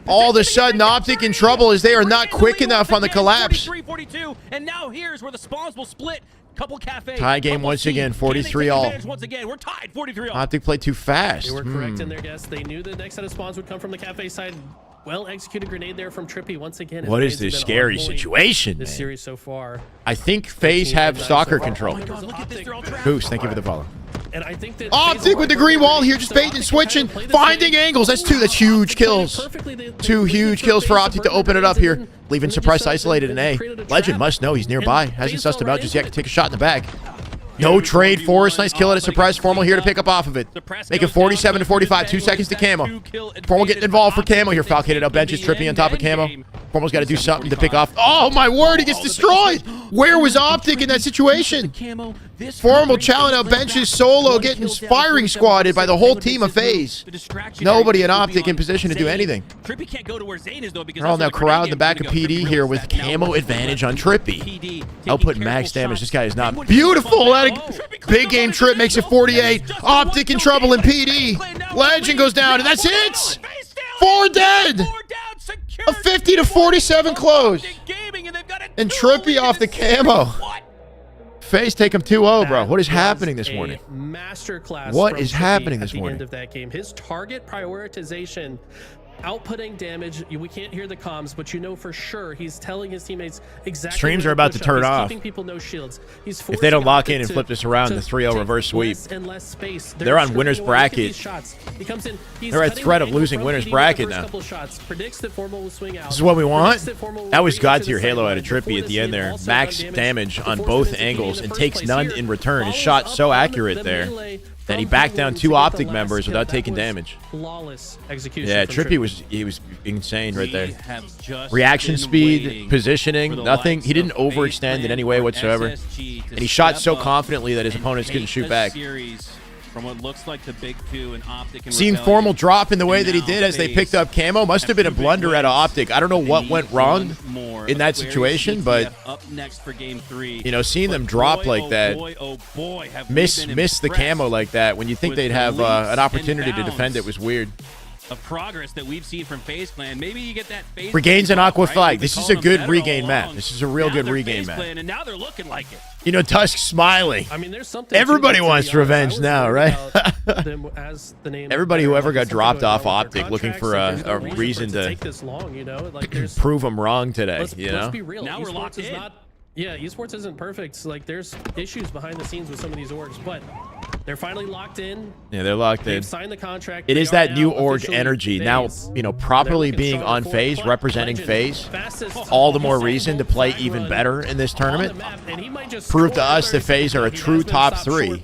All of a sudden, Optic in trouble as they are not quick enough on the collapse. 43-42, and now here's where the spawns will split. Couple cafe. Tie game couple once C. again, Can they 43 take all. advantage once again, we're tied 43 all. Optic played too fast. They were correct in their guess. They knew the next set of spawns would come from the cafe side. Well executed grenade there from Trippy once again. What is FaZe this has been scary on point situation, this man? series so far. I think FaZe have stalker control. Look at this, they're all trapped. Goose, thank you for the follow. And I think that Optic with the green wall here, just baiting and switching, finding angles. That's two. That's huge kills. Two huge kills for Optic to open it up here. Leaving Suppress isolated in A. Legend must know he's nearby. Hasn't sussed him out just yet. Can take a shot in the back. No trade force. Nice kill at a Surprise. Formal here to pick up off of it. Make it 47 to 45. 2 seconds to Camo. Formal getting involved for Camo here. Falcated up benches. Trippy on top of Camo. Formal's got to do something to pick off. Oh, my word. He gets destroyed. Where was Optic in that situation? Formal challenging out benches solo, getting firing squatted by the whole team of FaZe. Nobody in Optic in position to do anything. Trippy can't go to where Zane is though because They're all that's now where the corralled in the grenade back of game's gonna PD go. here with Trippy camo now advantage on PD Trippy. taking Output careful max damage. shots. This guy is not Penguin beautiful. Trippy Big cleans game up trip on makes it the 48. just Optic in one trouble in kill. PD. Legend goes down, and that's it. FaZe down. 4 dead. 4 down, secured. A 50 to 47 close. Optic Gaming, and they've got a And 2 Trippy lead off in the this series. camo. What? FaZe take him 2-0, bro. What is That happening was this morning? Masterclass. What from is Trippy happening at this the morning? End of that game. His target prioritization outputting damage. We can't hear the comms, but you know for sure he's telling his teammates exactly. Streams are about to turn off. Keeping people no shields. He's if they don't lock in and flip this around, the 3-0 reverse sweep. Less space. They're on winner's bracket. He comes in, They're at threat of losing winner's bracket now. Predicts that Formal will swing out. This is what we want. That was God tier Halo out of Trippy at the end there. Max damage on both angles and takes none in return. His shot so accurate there that he backed down 2 Optic members without taking damage. Flawless execution. Yeah, Trippy was insane right there. Reaction speed, positioning, nothing. He didn't overextend in any way whatsoever. And he shot so confidently that his opponents couldn't shoot back. From what looks like the big 2 and Optic and Seeing Formal drop in the way that he did as they picked up camo must have been a blunder out of Optic. I don't know what went wrong in that situation, but you know, seeing them drop like that, miss the camo like that when you think they'd have an opportunity to defend it was weird. Of progress that we've seen from FaZe Clan. Maybe you get that FaZe regains an Aqua flag. This is a good regain map. This is a real good regain map. And now they're looking like it. You know, Tusk smiling. I mean, there's something. Everybody wants revenge now, right? As the name everybody who ever got dropped off Optic looking for a reason to take this long, you know, like prove them wrong today. Let's be real. Now we're locked in. Yeah, esports isn't perfect. Like, there's issues behind the scenes with some of these orgs, but they're finally locked in. Yeah, they're locked in. They've signed the contract. It is that new org energy. Now, you know, properly being on FaZe, representing FaZe, all the more reason to play even better in this tournament. Prove to us that FaZe are a true top 3.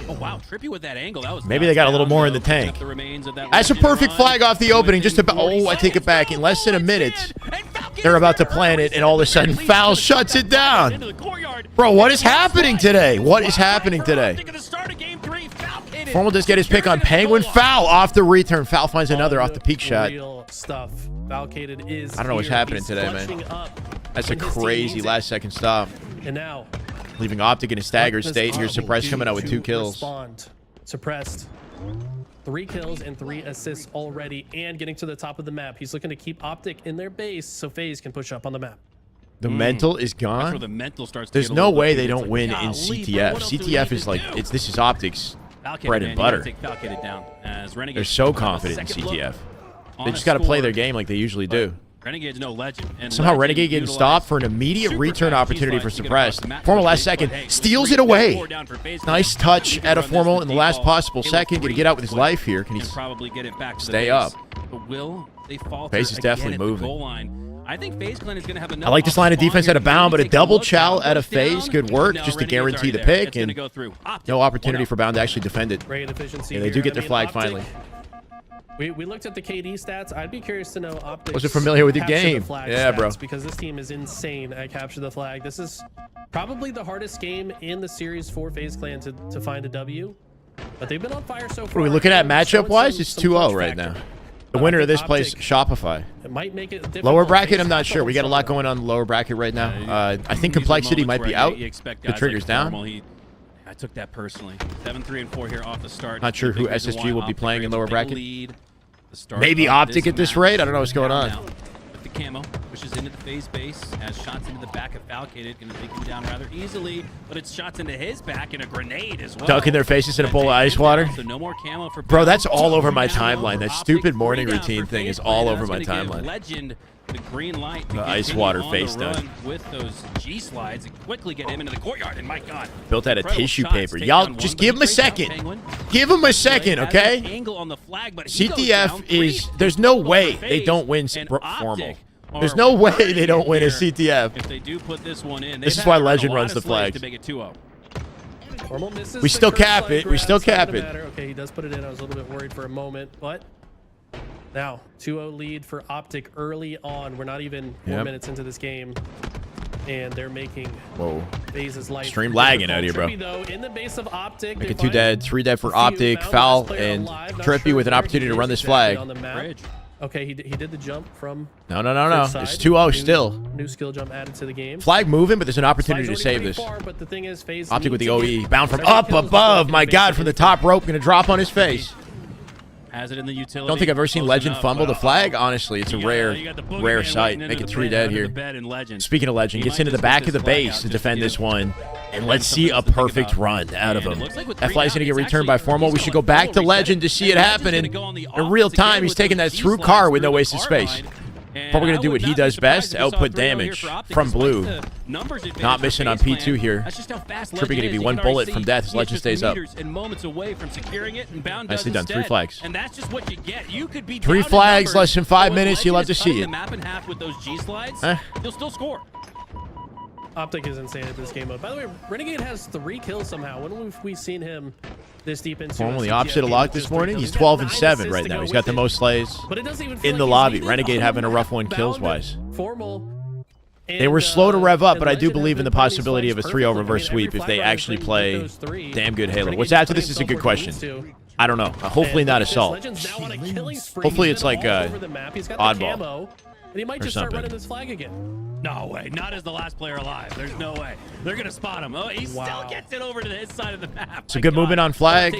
Oh, wow. Trippy with that angle. That was maybe they got a little more in the tank. That's a perfect flag off the opening. Just about, oh, I take it back. In less than a minute, they're about to plant it, and all of a sudden, Foul shuts it down. Bro, what is happening today? What is happening today? Formal does get his pick on Penguin. Foul off the return. Foul finds another off the peak shot. I don't know what's happening today, man. That's a crazy last-second stop. And now, leaving Optic in a staggered state. Here's Suppressed coming out with 2 kills. Suppressed. 3 kills and 3 assists already, and getting to the top of the map. He's looking to keep Optic in their base so FaZe can push up on the map. The mental is gone. That's where the mental starts. There's no way they don't win in CTF. CTF is like, this is Optic's bread and butter. They're so confident in CTF. They just got to play their game like they usually do. Renegade's no legend. And somehow Renegade getting stopped for an immediate return opportunity for Suppressed. Formal last second steals it away. Nice touch at a Formal in the last possible second. Going to get out with his life here. Can he stay up? FaZe is definitely moving. I think FaZe Clan is going to have enough. I like this line of defense out of bound, but a double chow out of FaZe. Good work just to guarantee the pick, and no opportunity for bound to actually defend it. Yeah, they do get their flag finally. We looked at the KD stats. I'd be curious to know Optic. Was it familiar with your game? Yeah, bro. Because this team is insane at capture the flag. This is probably the hardest game in the series for FaZe Clan to find a W. But they've been on fire so far. Are we looking at matchup-wise? It's 2-0 right now. The winner of this plays Shopify. It might make it lower bracket, I'm not sure. We got a lot going on in the lower bracket right now. I think Complexity might be out. The trigger's down. I took that personally. 7, 3, and 4 here off the start. Not sure who SSG will be playing in lower bracket. Maybe Optic at this rate? I don't know what's going on. With the camo, pushes into the FaZe base, has shots into the back of Falcated, going to take him down rather easily, but it's shots into his back and a grenade as well. Dunking their faces in a bowl of ice water. So no more camo for bro, that's all over my timeline. That stupid morning routine thing is all over my timeline. Legend the green light. The ice water face done. With those G slides and quickly get him into the courtyard. And my God. Built out of tissue paper. Y'all just give him a second. Give him a second, okay? CTF is, there's no way they don't win Formal. There's no way they don't win a CTF. If they do put this one in, this is why Legend runs the flag. To make it 2-0. We still cap it. We still cap it. Okay, he does put it in. I was a little bit worried for a moment, but now 2-0 lead for Optic early on. We're not even 4 minutes into this game, and they're making FaZe's life stream lagging out here, bro. Trippy, in the base of Optic, make it 2 dead, 3 dead for Optic. Foul and Trippy with an opportunity to run this flag. Okay, he did the jump from. No. It's 2-0 still. New skill jump added to the game. Flag moving, but there's an opportunity to save this. But the thing is, FaZe Optic with the OE. Bound from up above. My God, from the top rope. Going to drop on his face. Has it in the utility. Don't think I've ever seen Legend fumble the flag. Honestly, it's a rare sight. Make it 3 dead here. Speaking of Legend, gets into the back of the base to defend this one. And let's see a perfect run out of him. That flag's going to get returned by Formal. We should go back to Legend to see it happen in real time. He's taking that through car with no wasted space. Probably going to do what he does best, output damage from blue. Not missing on P2 here. Trippy going to be 1 bullet from death as Legend stays up. Nicely done. 3 flags. 3 flags, less than 5 minutes. You love to see it. He'll still score. Optic is insane at this game mode. By the way, Renegade has 3 kills somehow. When have we seen him this deep into Formal the opposite of Lock this morning. He's 12-7 right now. He's got the most slays in the lobby. Renegade having a rough one kills-wise. They were slow to rev up, but I do believe in the possibility of a 3-0 reverse sweep if they actually play damn good Halo. What's after this is a good question. I don't know. Hopefully not Assault. Hopefully it's like Oddball. And he might just start running this flag again. No way. Not as the last player alive. There's no way. They're going to spot him. Oh, he still gets it over to his side of the map. Some good movement on flag.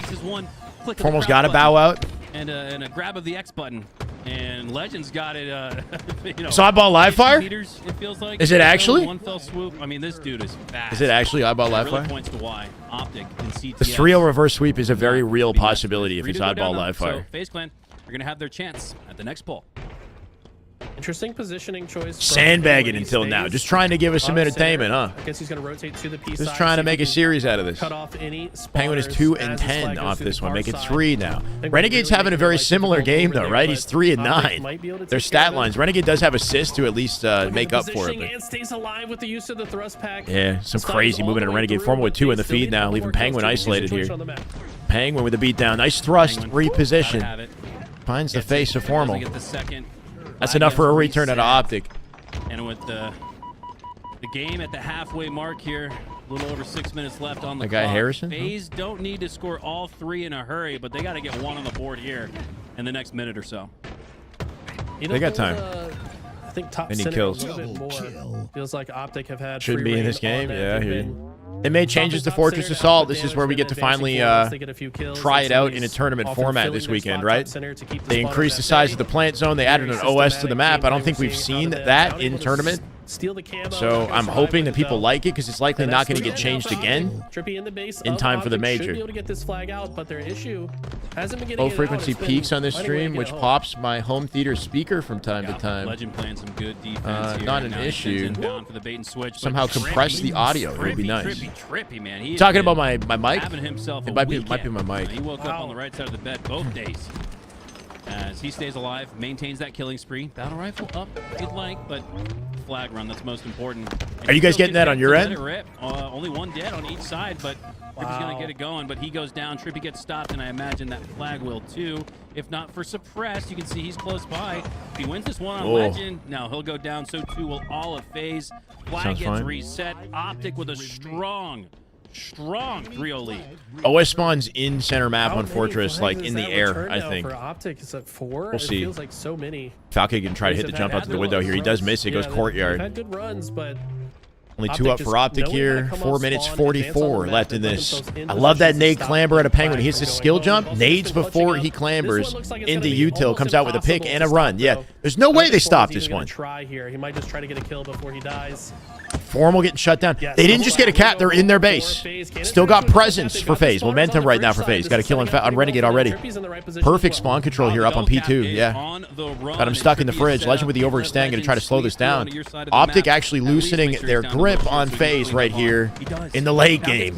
Formal's got to bow out. And a grab of the X button. And Legend's got it. So Oddball live fire? It feels like. Is it actually? One fell swoop. I mean, this dude is fast. Is it actually Oddball live fire? Really points to why Optic and CTS. The 3-0 reverse sweep is a very real possibility if it's Oddball live fire. So FaZe Clan are going to have their chance at the next poll. Interesting positioning choice. Sandbagging until now. Just trying to give us some entertainment, huh? I guess he's going to rotate to the P side. Just trying to make a series out of this. Cut off any Penguin is 2-10 off this one. Make it 3 now. Renegade's having a very similar game, though, right? He's 3-9. Their stat lines. Renegade does have assists to at least make up for it. And stays alive with the use of the thrust pack. Yeah, some crazy movement in Renegade. Formal with 2 in the feed now, leaving Penguin isolated here. Penguin with a beatdown. Nice thrust, reposition. Finds the face of Formal. That's enough for a return out of Optic. And with the game at the halfway mark here, a little over 6 minutes left on the clock. Guy Harrison? FaZe don't need to score all 3 in a hurry, but they got to get 1 on the board here in the next minute or so. They got time. I think top and he center kills. a little bit more. Feels like Optic have had should free be in this reign game. on Yeah, that. they made changes to Fortress Assault. This is where we get to finally try it out in a tournament format this weekend, right? They increased the size of the plant zone. They added an OS to the map. I don't think we've seen that in tournament. So I'm hoping that people like it because it's likely not going to get changed again in time for the major. Low frequency peaks on this stream, which pops my home theater speaker from time to time. Legend playing some good defense not an issue. For the bait and switch, somehow compress the audio. It would be nice. Trippy, man. Talking about my mic? It might be my mic. He woke up on the right side of the bed both days. As he stays alive, maintains that killing spree. Battle rifle up if you'd like, but flag run, that's most important. Are you guys getting that on your end? Only 1 dead on each side, but Trippy's going to get it going, but he goes down. Trippy gets stopped, and I imagine that flag will too. If not for suppressed, you can see he's close by. If he wins this one on Legend, now he'll go down. So too will all of FaZe. Flag gets reset. Optic with a strong 3-0 lead. OS spawns in center map on Fortress, like in the air, I think. For Optic, is at 4? We'll see. It feels like so many. Falcon can try to hit the jump out to the window here. He does miss it. Goes courtyard. Had good runs, but only 2 up for Optic here. 4 minutes 44 left in this. I love that nade clamber at a Penguin. He hits his skill jump, nades before he clambers into util, comes out with a pick and a run. Yeah, there's no way they stop this one. He might just try to get a kill before he dies. Formal getting shut down. They didn't just get a cap. They're in their base. Still got presence for FaZe. Momentum right now for FaZe. Got a kill on Renegade already. Perfect spawn control here up on P2. Yeah. Got him stuck in the fridge. Legend with the overextend. Going to try to slow this down. Optic actually loosening their grip on FaZe right here in the late game.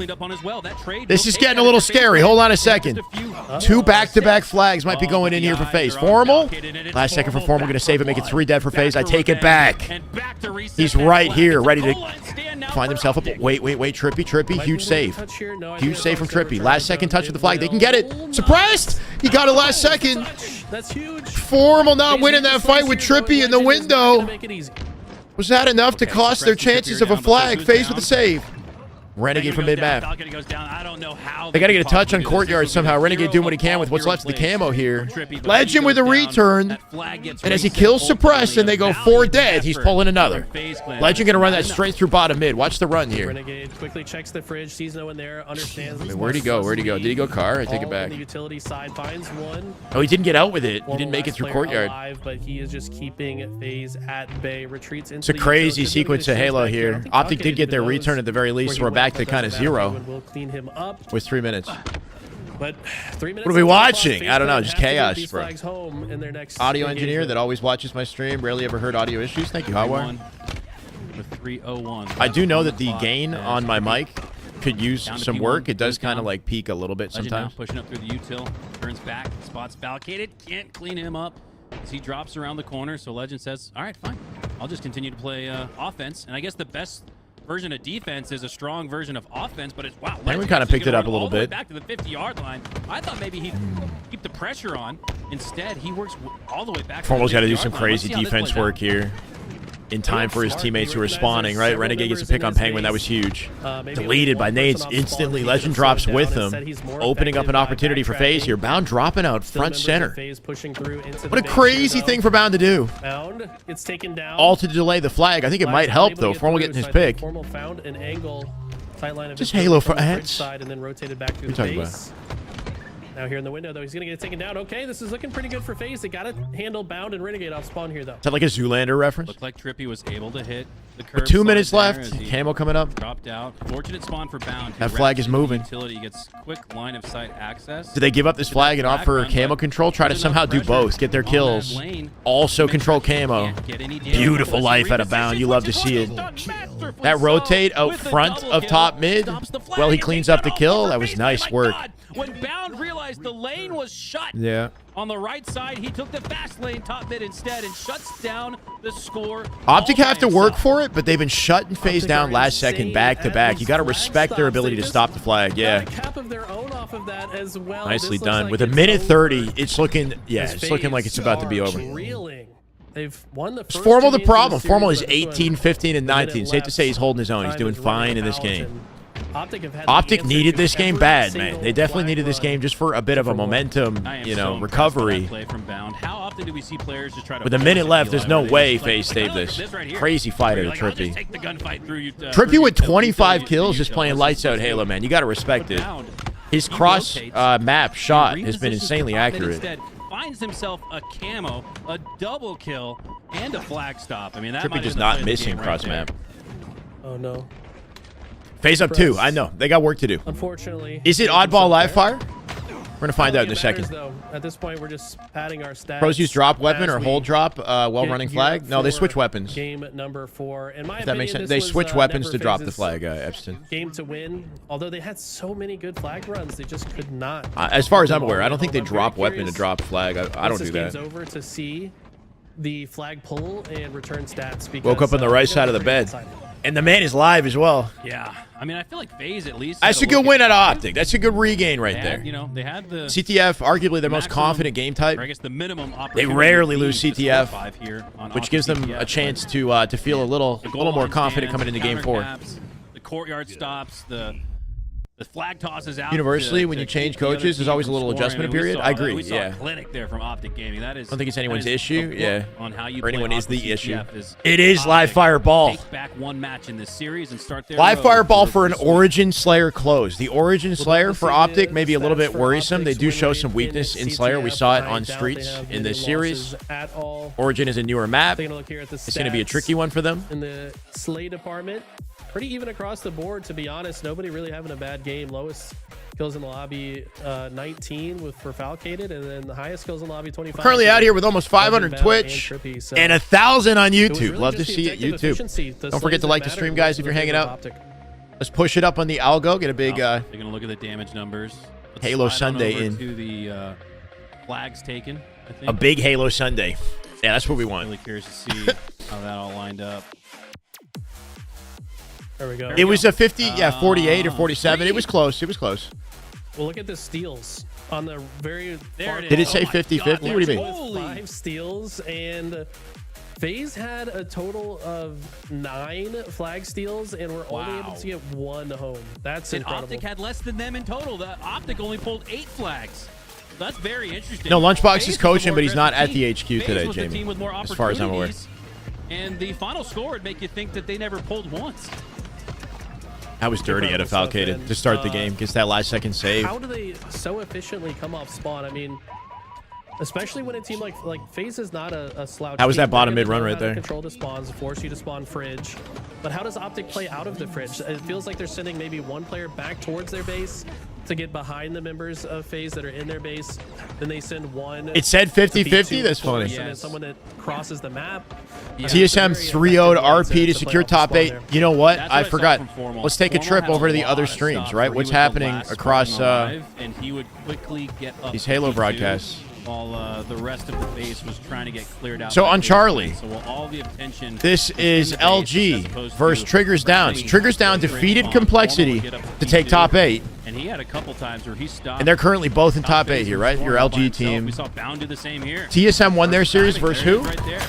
This is getting a little scary. Hold on a second. 2 back-to-back flags might be going in here for FaZe. Formal. Last second for Formal. Going to save it. Make it 3 dead for FaZe. I take it back. He's right here. Ready to find himself up. Wait. Trippy. Huge save. Huge save from Trippy. Last second touch with the flag. They can get it. Suppressed. He got it last second. That's huge. Formal not winning that fight with Trippy in the window. Was that enough to cost their chances of a flag? FaZe with a save. Renegade from mid-map. They got to get a touch on courtyard somehow. Renegade doing what he can with what's left of the camo here. Legend with a return. And as he kills Suppressed and they go 4 dead, he's pulling another. Legend going to run that straight through bottom mid. Watch the run here. Renegade quickly checks the fridge, sees no one there, understands. Where'd he go? Did he go car? I take it back. The utility side finds one. Oh, he didn't get out with it. He didn't make it through courtyard. But he is just keeping FaZe at bay. Retreats into it's a crazy sequence of Halo here. Optic did get their return at the very least, so we're back back to kind of 0 will clean him up. with 3 minutes. But 3 minutes. What are we watching? I don't know, just chaos, bro. Home in their next Audio engineer that always watches my stream. Rarely ever heard audio issues. Thank you, Hotwire. 3:01. I do know that the gain on my mic could use some work. It does kind of like peak a little bit sometimes. Pushing up through the util, turns back, spots Falcated, can't clean him up as he drops around the corner. So Legend says, all right, fine, I'll just continue to play offense. And I guess the best version of defense is a strong version of offense, but it's wow. We kind of picked it up a little bit. Back to the 50-yard line. I thought maybe he'd keep the pressure on. Instead, he works all the way back. Formal's got to do some crazy defense work here in time for his teammates who are spawning, right? Renegade gets a pick on Penguin. That was huge. Deleted by nades instantly. Legend drops with him, opening up an opportunity for FaZe here. Bound dropping out front center. What a crazy thing for Bound to do. All to delay the flag. I think it might help, though. Formal getting his pick. Just Halo for heads. What are you talking about? Now here in the window, though, he's going to get taken down. Okay, this is looking pretty good for FaZe. They got to handle Bound and Renegade off spawn here, though. Is that like a Zoolander reference? Looked like Trippy was able to hit the curve. 2 minutes left. Camo coming up. Dropped out. Fortunate spawn for Bound. That flag is moving. Utility gets quick line of sight access. Did they give up this flag and opt for camo control? Try to somehow do both. Get their kills. Also control camo. Beautiful life out of Bound. You love to see it. That rotate out front of top mid. Well, he cleans up the kill. That was nice work. When Bound realized the lane was shut on the right side, he took the fast lane top mid instead and shuts down the score. OPTIC have to work for it, but they've been shutting FaZe down last second back to back. You got to respect their ability to stop the flag. Yeah. Nicely done. With a minute 30, it's looking like it's about to be over. They've won the first Formal the problem. Formal is 18, 15, and 19. Safe to say he's holding his own. He's doing fine in this game. OPTIC needed this game bad, man. They definitely needed this game just for a bit of a momentum, recovery. How often do we see players just try to? With a minute left, there's no way FaZe saved this. Crazy fighter to Trippy. Trippy with 25 kills just playing lights out Halo, man. You got to respect it. His cross map shot has been insanely accurate. Finds himself a camo, a double kill, and a flag stop. I mean, that Trippy just not missing cross map. Oh no. FaZe up 2. I know. They got work to do. Unfortunately. Is it oddball live fire? We're going to find out in a second. Though. At this point, we're just padding our stats. Pros use drop weapon or hold drop while running flag? No, they switch weapons. Game number 4. In my if that makes sense. They switch weapons to drop the flag, Epstein. Game to win. Although they had so many good flag runs, they just could not. As far as I'm aware, I don't think they drop weapon to drop flag. I don't do that. Game's over to see the flag pull and return stats. Because, woke up on the right side of the bed. And the man is live as well. Yeah. I mean, I feel like FaZe at least. That's a good win at OPTIC. That's a good regain right there. They had the CTF, arguably their most confident game type. I guess the minimum. They rarely lose CTF, which gives them a chance to feel a little more confident coming into game 4. The courtyard stops. The flag tosses out. Universally, when you change coaches, there's always a little adjustment period. I agree. We saw a clinic there from OPTIC Gaming. That is. I don't think it's anyone's issue. Yeah. On how you or anyone is the issue. Is it is live fireball. Take back one match in this series and start there. Live fireball for an Origin Slayer close. The Origin Slayer for OPTIC may be a little bit worrisome. They do show some weakness in Slayer. We saw it on Streets in this series. Origin is a newer map. It's going to be a tricky one for them. In the Slay department. Pretty even across the board, to be honest. Nobody really having a bad game. Lowest kills in the lobby 19 for Falcated, and then the highest kills in the lobby 25. Currently out here with almost 500 Twitch and 1,000 on YouTube. Love to see it, YouTube. Don't forget to like the stream, guys, if you're hanging out. Let's push it up on the algo. Get a big they're going to look at the damage numbers. Halo Sunday in. To the flags taken, I think. A big Halo Sunday. Yeah, that's what we want. Really curious to see how that all lined up. There we go. It was a 48 or 47. It was close. It was close. Well, look at the steals on the very far. Did it say 50-50? What do you mean? Holy. 5 steals, and FaZe had a total of 9 flag steals, and we're only able to get 1 home. That's incredible. OPTIC had less than them in total. The OPTIC only pulled 8 flags. That's very interesting. No, Lunchbox is coaching, but he's not at the HQ today, Jamie, as far as I'm aware. And the final score would make you think that they never pulled once. That was dirty out of Falcated to start the game. Gets that last second save. How do they so efficiently come off spawn? I mean, Especially when a team like FaZe is not a slouch. How was that team. bottom They're mid gonna run know right how to there? Control the spawns, force you to spawn fridge. But how does Optic play out of the fridge? It feels like they're sending maybe one player back towards their base to get behind the members of FaZe that are in their base. Then they send one. It said 50-50. That's funny. And then someone that crosses the map. Yeah. TSM 3-0'd RP to secure top 8. You know what? I forgot. Let's take a trip over to the other streams, right? What's happening across and he would quickly get up these Halo broadcasts? While the rest of the base was trying to get cleared out. So on Charlie, so all the attention this is LG versus Triggers Down. So Triggers Down defeated Complexity to take top 8. And he had a couple times where he stopped. And they're currently both in top 8 here, right? Your LG team. We saw Bound do the same here. TSM won their series versus who? Right there.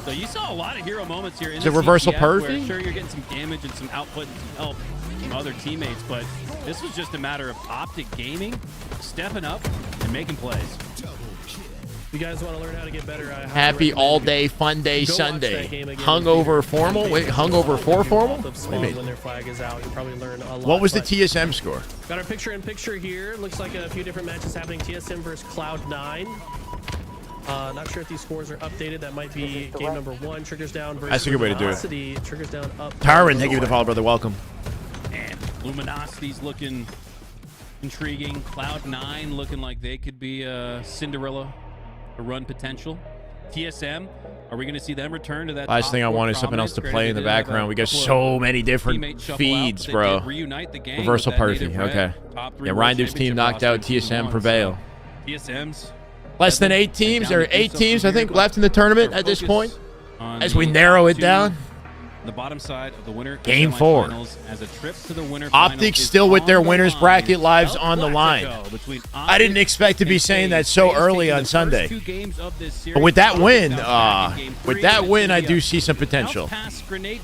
So you saw a lot of hero moments here. Is it reversal perfect? Sure, you're getting some damage and some output and some help from other teammates, but this was just a matter of Optic Gaming stepping up and making plays. You guys want to learn how to get better? Happy all day, fun day, Sunday. Hungover formal? Wait, hungover for formal? When their flag is out, you probably learn a lot. What was the TSM score? Got our picture-in-picture here. Looks like a few different matches happening. TSM versus Cloud9. Not sure if these scores are updated. That might be game number 1. Triggers Down versus That's a good way to do it. Triggers Down up. Tarwin, thank you for the follow, brother. Welcome. And Luminosity's looking intriguing. Cloud9 looking like they could be a Cinderella. A run potential. TSM, are we going to see them return to that? Last thing I want is something else to play in the background. We got so many different feeds, bro. Reversal perfect. Okay. Yeah, Ryan Duke's team knocked out. TSM prevail. TSM's less than 8 teams. There are 8 teams, I think, left in the tournament at this point. As we narrow it down. The bottom side of the winner game 4. As a trip to the winner Optic still with their winners bracket lives on the line. I didn't expect to be saying that so early on Sunday. But with that win, I do see some potential.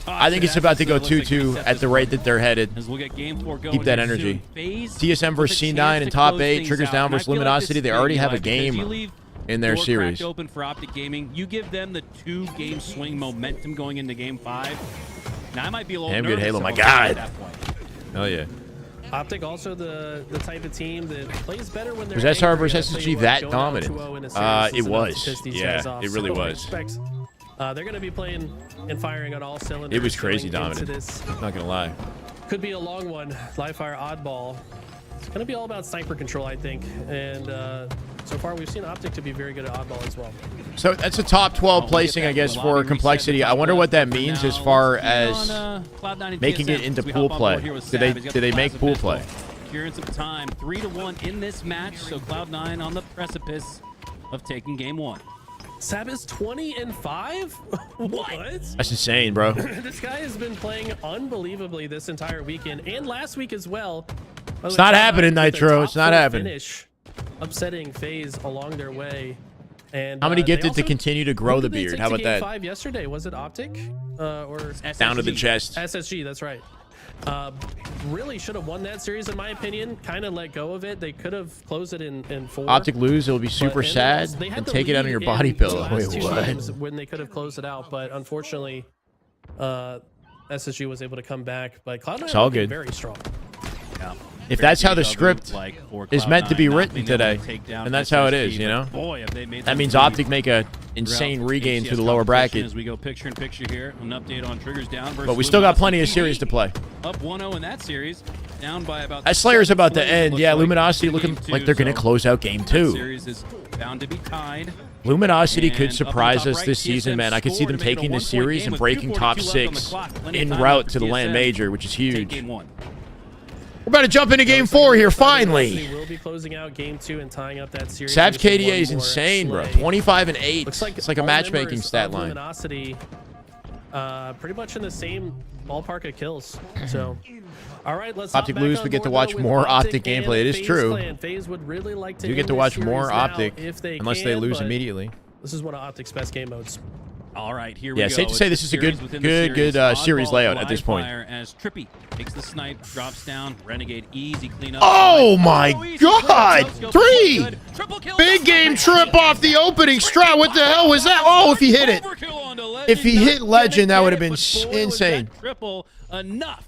I think it's about to go 2-2 at the rate that they're headed. Keep that energy. TSM versus C9 in top 8. Triggers Down versus Luminosity. They already have a game in their series. Open for Optic Gaming. You give them the 2-game swing momentum going into game 5. Now I might be a little damn good Halo, my God. Oh yeah. Optic also the type of team that plays better when they're was SR versus SSG that dominant? It was. Yeah, it really was. They're going to be playing and firing on all cylinders. It was crazy dominant. Not gonna lie. Could be a long one. Live fire oddball. It's going to be all about sniper control, I think, and so far we've seen Optic to be very good at oddball as well. So that's a top 12 placing, I guess, for Complexity. I wonder what that means as far as making it into pool play. Do they make pool play? Here some time, 3-1 in this match. So Cloud9 on the precipice of taking game 1. Sab is 20-5. What? That's insane, bro. This guy has been playing unbelievably this entire weekend and last week as well. It's not happening, Nitro. It's not happening. Finish, upsetting FaZe along their way. And how many gifted to continue to grow the beard? How about that? 5 yesterday. Was it Optic or SSG. Down to the chest? SSG. That's right. Really should have won that series in my opinion. Kind of let go of it. They could have closed it in 4. Optic lose, it'll be super sad and take it out on your body pillow. Wait, what? When they could have closed it out, but unfortunately, SSG was able to come back. But Cloud9 it's all good. Very strong. Yeah. If that's how the script is meant to be written today, and that's how it is, you know? That means Optic make a insane regain through the lower bracket. As we go picture in picture here, an update on Triggers Down versus but we still got plenty of series to play. Up 1-0 in that series, down by about. That Slayer's about to end. Yeah, Luminosity looking like they're going to close out game 2. Series is bound to be tied. Luminosity could surprise us this season, man. I could see them taking this series and breaking top 6 en route to the LAN Major, which is huge. We're about to jump into game 4 here, finally. We'll be closing out game 2 and tying up that series. Sab's KDA is insane, bro. 25-8. It's like a matchmaking stat line. Luminosity, pretty much in the same ballpark of kills. So, all right, let's Optic lose. We get to watch more Optic gameplay. It is true. FaZe would really like to you get to watch more Optic unless they lose immediately. This is one of Optic's best game modes. All right, here we go. Yeah, safe to say this is a good series layout at this point. As Trippy takes the snipe, drops down, Renegade easy cleanup. Oh my God! 3! Big game trip off the opening strat. What the hell was that? Oh, if he hit it. If he hit Legend, that would have been insane. Triple enough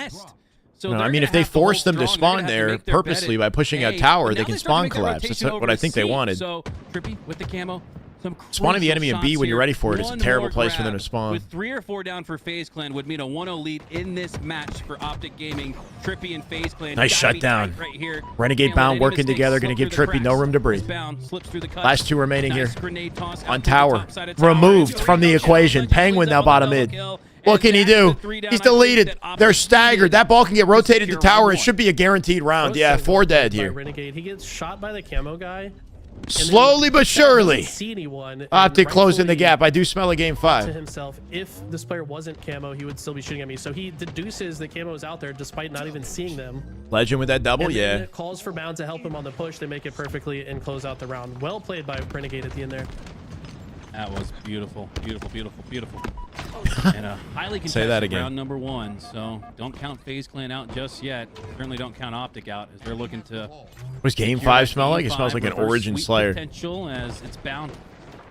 best. So I mean, if they force them to spawn there purposely by pushing a tower, they can spawn collapse. That's what I think they wanted. So Trippy with the camo. Spawning the enemy in B when you're ready for it is a terrible place for them to spawn. With 3 or 4 down for FaZe Clan would mean a 1-0 lead in this match for Optic Gaming. Trippy and FaZe Clan. Nice shutdown. Right here. Renegade Bound working together, going to give Trippy no room to breathe. Last 2 remaining here. On tower. Removed from the equation. Penguin now bottom mid. What can he do? He's deleted. They're staggered. That ball can get rotated to tower. It should be a guaranteed round. Yeah, 4 dead here. Renegade. He gets shot by the camo guy. Slowly but surely. Optic closing the gap. I do smell a game 5. To himself, if this player wasn't camo, he would still be shooting at me. So he deduces the camo is out there despite not even seeing them. Legend with that double, and yeah. Calls for Bound to help him on the push. They make it perfectly and close out the round. Well played by Renegade at the end there. That was beautiful, beautiful, beautiful, beautiful. And a highly Say that contested again. round number 1. So don't count FaZe Clan out just yet. Certainly don't count Optic out as they're looking to. What does game 5 smell like? It smells like an Origin Slayer. Potential as it's Bound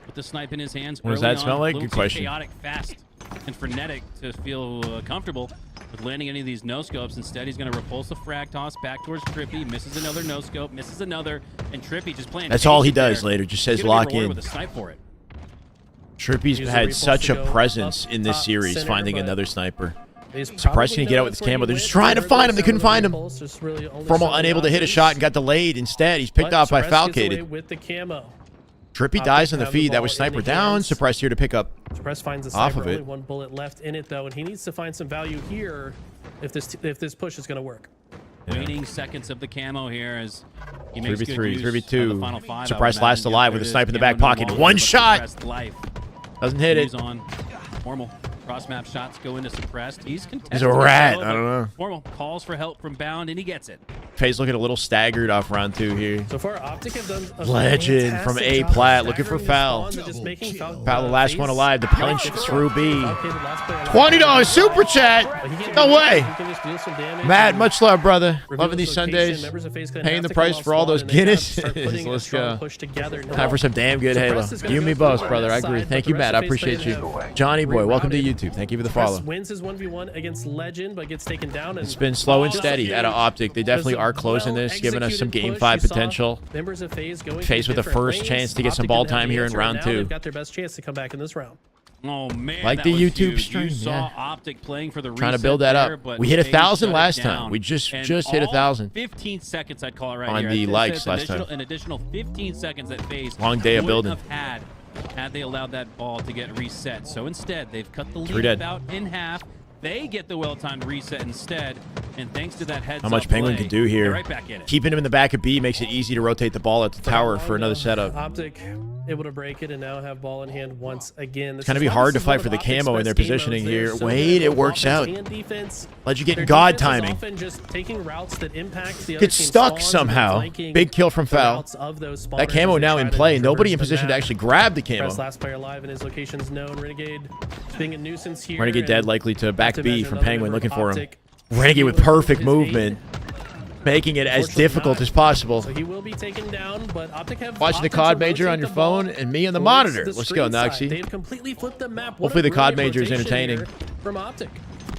with the snipe in his hands. What does that smell like? Good question. Chaotic, fast, and frenetic to feel comfortable with landing any of these no scopes. Instead, he's going to repulse a frag toss back towards Trippy. Misses another no scope. Misses another, and Trippy just playing. That's all he does later. Just says lock in. With a snipe for it. Trippy's had such a presence in this series, finding another sniper. Surprised he didn't get out with his camo. They're just trying to find him. They couldn't find him. Formal unable to hit a shot and got delayed. Instead, he's picked off by Falcated. Trippy dies on the feed. That was sniper down. Suppressed here to pick up Suppress finds a off sniper. of it. Only 1 bullet left in it though, and he needs to find some value here if this push is going to work. Waning seconds of the camo here as he makes 3v3, good use 3v2. of the final 5. Suppressed last alive with a snipe in the back pocket. 1 shot. Doesn't hit it. On Formal. Cross map shots go into suppressed. He's contested. He's a rat. I don't know. Formal calls for help from Bound, and he gets it. FaZe looking a little staggered off round 2 here. So far, Optic have done a Legend from A Plat looking for foul. Foul, the last one alive. The punch through B. $20 super chat. No way. Matt, much love, brother. Loving these Sundays. Paying the price for all those Guinness. Let's go. Time for some damn good Halo. You and me both, brother. I agree. Thank you, Matt. I appreciate you. Johnny Boy, welcome to YouTube. Thank you for the follow. Wins his 1v1 against Legend, but gets taken down. It's been slow and steady out of Optic. They definitely are closing this, giving us some game 5 potential. FaZe with a first chance to get some ball time here in round 2. They've got their best chance to come back in this round. Oh man, like the YouTube stream, you saw Optic playing for the trying to build that up. We hit 1,000 last time. We just hit 1,000. 15 seconds, I'd call it right on here. the likes last time. An additional 15 seconds that FaZe long day of building. Had they allowed that ball to get reset. So instead, they've cut the lead about in half. They get the well-timed reset instead, and thanks to that heads-up how much Penguin can do here. Right back in it. Keeping him in the back of B makes it easy to rotate the ball at the tower for another setup. Optic able to break it and now have ball in hand once again. It's going to be hard to fight for the camo in their positioning here. Wait, it works out. Let you get God timing. Gets stuck somehow. Big kill from Foul. That camo now in play. Nobody in position to actually grab the camo. Last player alive and his location's known. Renegade being a nuisance here. Renegade dead, likely to back B from Penguin, looking for him. Renegade with perfect movement, making it as difficult as possible. So he will be taken down, but Optic have watching the COD Major on your phone and me on the monitor. Let's go, Noxie. They've completely flipped the map. Hopefully the COD Major is entertaining. From Optic.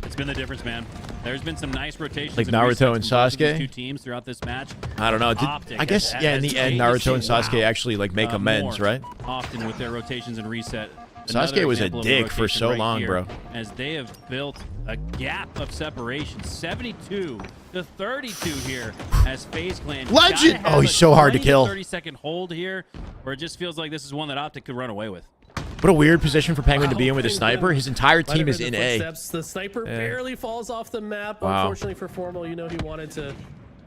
It's been the difference, man. There's been some nice rotations. Like Naruto and Sasuke. Two teams throughout this match. I don't know. I guess yeah. In the end, Naruto and Sasuke actually like make amends, right? Often with their rotations and reset. Sasuke was a dick for so long, bro. As they have built a gap of separation, 72 to 32 here as FaZe Clan. Legend! Oh, he's so hard to kill. 30-second hold here, where it just feels like this is one that Optic could run away with. What a weird position for Penguin to be in with a sniper. His entire team is in A. The sniper barely falls off the map. Wow. Unfortunately for Formal, you know he wanted to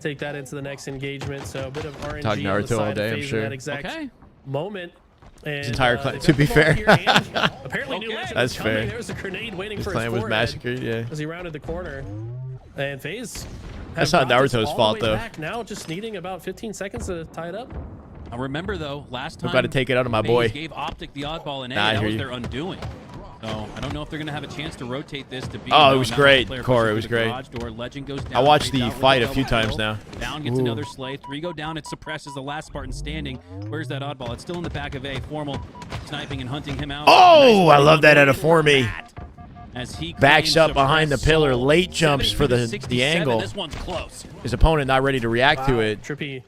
take that into the next engagement. So a bit of RNG talk Naruto all day, I'm sure. That exact moment. And, his entire clan. To be fair, apparently that's fair. There was a grenade waiting for his clan was massacred. Yeah. As he rounded the corner, and FaZe. That's not Naruto's fault though. Now just needing about 15 seconds to tie it up. I remember though, last time I've got to take it out of my boy. Gave Optic the oddball in A. That was their undoing. So I don't know if they're going to have a chance to rotate this to B. Oh, it was great, Core. It was great. Legend goes down. I watched the fight a few times now. Down gets another slay. 3 go down. It suppresses the last Spartan standing. Where's that oddball? It's still in the back of A. Formal sniping and hunting him out. Oh, I love that out of 4-me. as he backs up behind the pillar, late jumps for the angle. This one's close. His opponent not ready to react to it. Trippy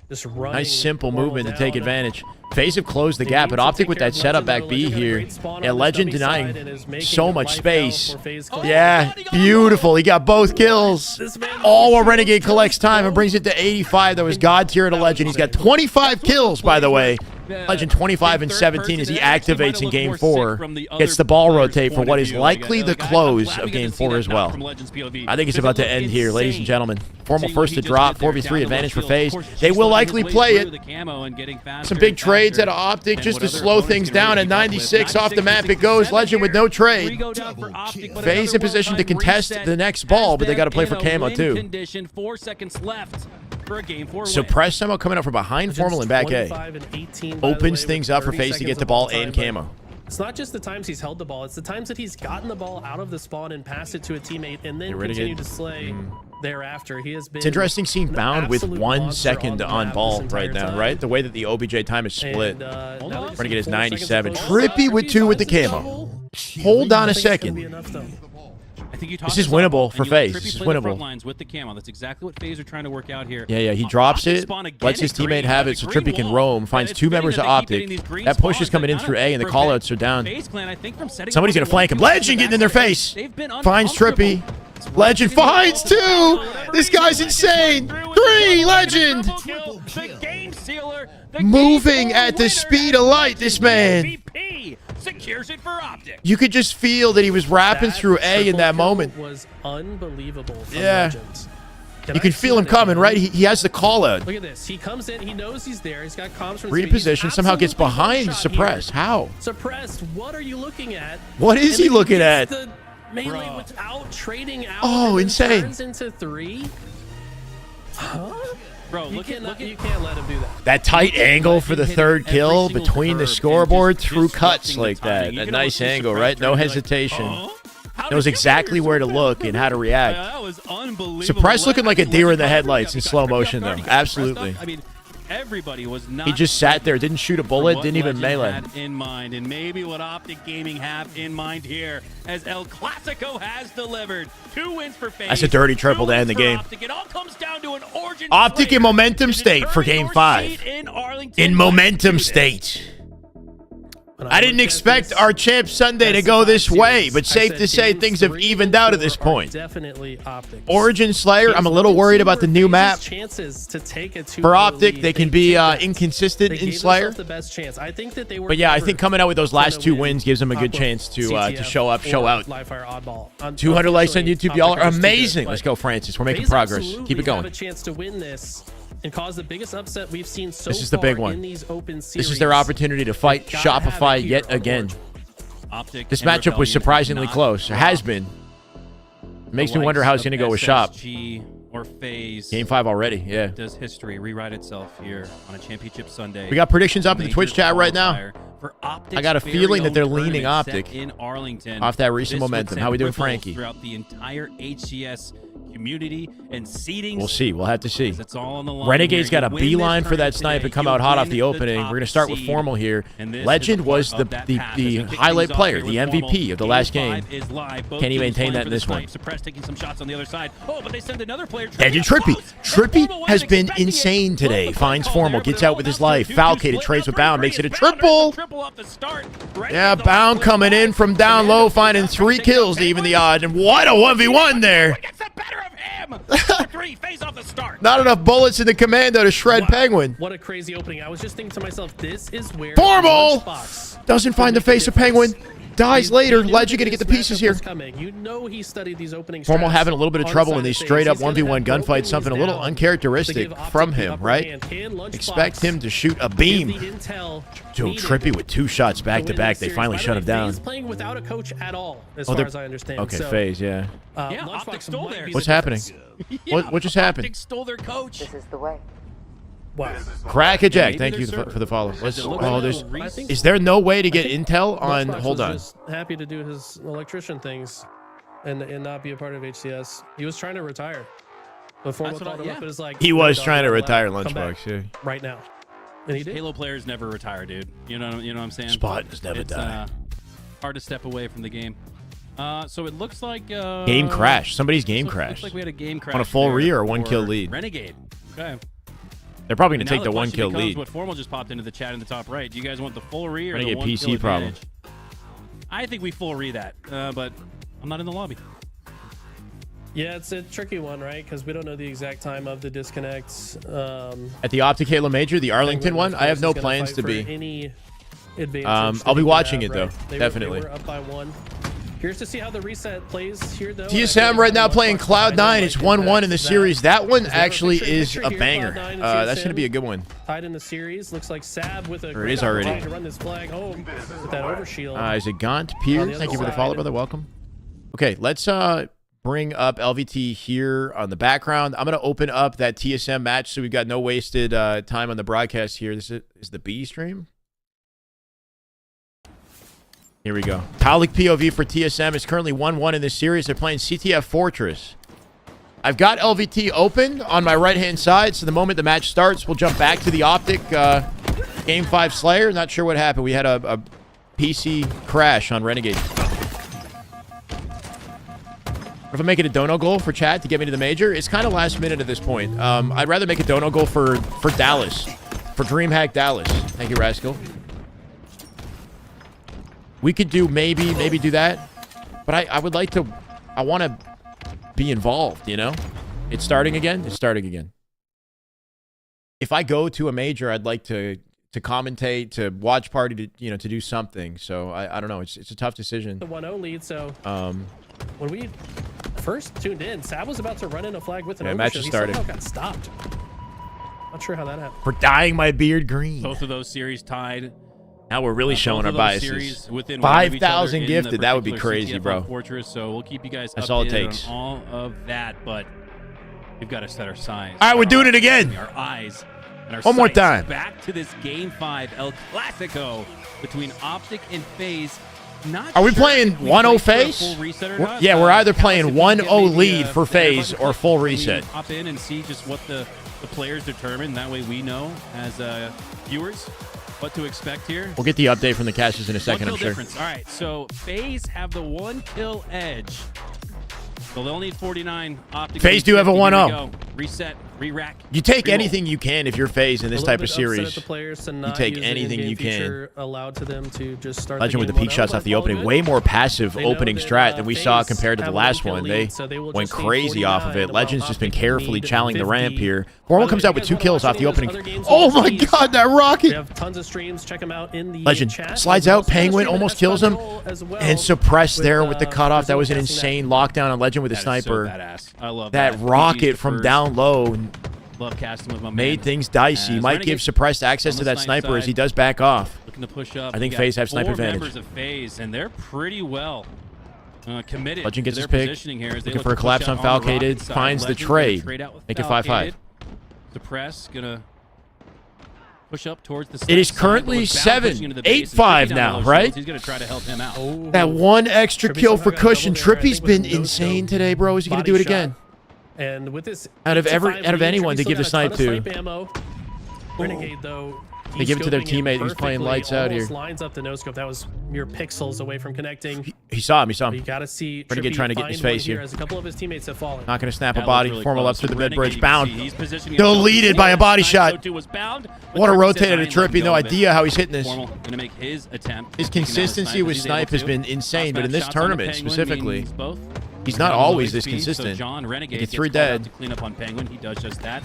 just running. Nice simple movement to take advantage. FaZe have closed the gap, but Optic with that setup back B here. Yeah, Legend denying so much space. Yeah, beautiful. He got both kills. All while Renegade collects time and brings it to 85. That was God tier to Legend. He's got 25 kills, by the way. Legend 25 and 17 as he activates in Game 4. Gets the ball rotate for what is likely the close of Game 4 as well. I think it's about to end here, ladies and gentlemen. Formal first to drop, 4v3 advantage for FaZe. They will likely play it. Some big trades out of Optic just to slow things down. At 96 off the map it goes. Legend with no trade. FaZe in position to contest the next ball, but they got to play for camo too. 4 seconds left for a Game 4 Suppress somehow coming up from behind Formal in back A. Opens things up for FaZe to get the ball and camo. It's not just the times he's held the ball, it's the times that he's gotten the ball out of the spawn and passed it to a teammate and then continued to slay thereafter. He has been. It's interesting seeing Bound with 1 second on ball right now, right? The way that the OBJ time is split. Renegade is 97. Trippy with 2 with the camo. Hold on a second. I think this is winnable for FaZe. This is winnable. Lines with the camo. That's exactly what FaZe are trying to work out here. Yeah, he drops it, lets his teammate have it, so Trippy can roam, finds 2 members of Optic. That push is coming in through A, and the callouts are down. Somebody's going to flank him. Legend getting in their face. Finds Trippy. Legend finds 2. This guy's insane. 3, Legend. Moving at the speed of light, this man. Secures it for Optic. You could just feel that he was rapping through A in that moment. Was unbelievable. Yeah. You can feel him coming, right? He has the call out. Look at this. He comes in. He knows he's there. He's got comms from Read position. Somehow gets behind Suppressed. How? Suppressed. What are you looking at? What is he looking at? The melee without trading out. Oh, insane. Turns into 3. Huh? Bro, you can't let him do that. That tight angle for the 3rd kill between the scoreboard through cuts like that. A nice angle, right? No hesitation. Knows exactly where to look and how to react. Suppressed looking like a deer in the headlights in slow motion, though. Absolutely. I mean, everybody was not. He just sat there, didn't shoot a bullet, didn't even melee. Had in mind, and maybe what Optic Gaming have in mind here, as El Clasico has delivered 2 wins for FaZe. That's a dirty triple to end the game. Optic. It all comes down to an Origin Optic in momentum state for Game 5. In momentum state. I didn't expect our Champ Sunday to go this way, but safe to say things have evened out at this point. Definitely Optic. Origin Slayer, I'm a little worried about the new map. For Optic, they can be inconsistent in Slayer. But yeah, I think coming out with those last 2 wins gives them a good chance to show up, show out. 200 likes on YouTube, y'all are amazing. Let's go, Francis. We're making progress. Keep it going. And cause the biggest upset we've seen so this is the big one. In these open series. This is their opportunity to fight Shopify yet again. Optic this matchup was surprisingly close. It has been. Makes me wonder how it's going to go with Shop. Or FaZe. Game 5 already, yeah. Does history rewrite itself here on a championship Sunday? We got predictions up in the Twitch chat right now. I got a feeling that they're leaning Optic in Arlington off that recent momentum. How we doing, Frankie? Throughout the entire HCS community and seeding. We'll see. We'll have to see. It's all on the line. Renegade's got a beeline for that snipe and come out hot off the opening. We're going to start with Formal here. Legend was the highlight player, the MVP of the last game. Can he maintain that in this one? Suppressed taking some shots on the other side. Oh, but they send another player. And Trippy. Trippy has been insane today. Finds Formal, gets out with his life. Falcated, trades with Bound, makes it a triple. Yeah, Bound coming in from down low, finding 3 kills to even the odds. And what a 1v1 there. Not enough bullets in the commando to shred Penguin. What a crazy opening. I was just thinking to myself, this is where Formal doesn't find the face of Penguin. Dies later. Legend gonna get the pieces here. You know he studied these opening Formal having a little bit of trouble in these straight up 1v1 gunfights. Something a little uncharacteristic from him, right? Expect him to shoot a beam. Joe Trippy with 2 shots back to back. They finally shut him down. He's playing without a coach at all, as far as I understand. Okay, FaZe, yeah. Optic stole theirs. What's happening? What just happened? Optic stole their coach. This is the way. Wow. Crack a Jack. Thank you for the follow. Is there no way to get intel on? Hold on. Just happy to do his electrician things, and not be a part of HCS. He was trying to retire. Before he was trying to retire Lunchbox. Yeah. Right now. And he did. Halo players never retire, dude. You know what I'm saying? Spartans never die. Hard to step away from the game. So it looks like game crash. Somebody's game crashed. Looks like we had a game crash on a full re or a for 1 kill lead. Renegade. Okay. They're probably gonna Now take the 1 kill lead. What Formal just popped into the chat in the top right? Do you guys want the full re or the Renegade 1 PC kill problem. advantage? I think we full re that, but I'm not in the lobby. Yeah, it's a tricky one, right? Because we don't know the exact time of the disconnects. At the OPTIC Halo Major, the Arlington one, I have no plans to be. Any advantage I'll be watching have, it though, right? definitely. They were up by 1. Curious to see how the reset plays here, though. TSM right now playing Cloud9. It's 1-1 in the series. That one actually is a banger. That's going to be a good one. Tied in the series. Looks like Sab with a Or it is already. to run this flag home with that overshield. Is it Gaunt Piers? Thank you for the follow, brother. Welcome. Okay, let's bring up LVT here on the background. I'm going to open up that TSM match so we've got no wasted time on the broadcast here. This is the B stream. Here we go. Paulik POV for TSM is currently 1-1 in this series. They're playing CTF Fortress. I've got LVT open on my right-hand side, so the moment the match starts, we'll jump back to the OPTIC Game 5 Slayer. Not sure what happened. We had a PC crash on Renegade. If I make it a dono goal for chat to get me to the major, it's kind of last minute at this point. I'd rather make a dono goal for Dallas, for DreamHack Dallas. Thank you, Rascal. We could do maybe do that, but I would like to. I want to be involved. You know, it's starting again. It's starting again. If I go to a major, I'd like to commentate, to watch party, to to do something. So I don't know. It's a tough decision. The 1-0 lead. So when we first tuned in, Sab was about to run in a flag with an overshield. Match has started. He somehow got stopped. Not sure how that happened. For dyeing my beard green. Both of those series tied. Now we're really showing our biases. 5,000 gifted. That would be crazy, bro. Fortress, so we'll keep you guys That's all it updated takes. on all of that, but we've got to set our size. All right, we're doing it again. Our eyes and our One more sights time. Back to this Game 5 El Clasico between OPTIC and FAZE. Are we playing 1-0 FAZE? Yeah, we're either playing 1-0 lead for FAZE or full reset. Hop in and see just what the players determine. That way we know as viewers what to expect here. We'll get the update from the caches in a second, I'm sure. Difference. All right, so FAZE have the 1 kill edge. So they'll need 49. OPTIC FAZE do have a 1-0. Reset, re-rack. You take re-roll. anything you can if you're FAZE in this type of series. You take anything you can. Allowed to them to just start Legend with the peak shots off the opening. Way more passive opening strat than we saw compared to the last one. They went crazy off of it. Legend's just been carefully challenging the ramp here. Formal comes out with 2 kills off the opening. Oh my god, that rocket! We have tons of streams. Check them out in the Legend chat. slides out. Penguin almost kills him. And suppressed there with the cutoff. That was an insane lockdown on Legend with a sniper. I love that rocket from down low. Love casting with my made things dicey. Might give suppressed access to that sniper as he does back off. Looking to push up. I think FAZE have sniper advantage. Members of FAZE, and they're pretty well committed. Legend gets to his their pick. Positioning here as they Looking for a collapse on Falcated. Finds the trade. Make it 5-5. Suppress gonna push up towards the. It is currently 7-8-5 now, right? He's gonna try to help him out. That one extra kill for Cushion. Trippy's been insane today, bro. Is he gonna do it again? And with this, out of anyone to give the snipe to. Renegade, though, they give it to their teammate who's playing lights out here. Lines up the no scope. That was mere pixels away from connecting. He saw him. He saw him. You gotta see Renegade trying to get in his face here. As a couple of his teammates have fallen. Not gonna snap a body. Really Formal up through the mid bridge. Bound. Deleted by a body shot. Bound, what a rotated a Trippy. No idea how he's hitting this. Gonna make his attempt. His consistency with snipe has been insane, but in this tournament specifically, he's not always this consistent. Get 3 dead.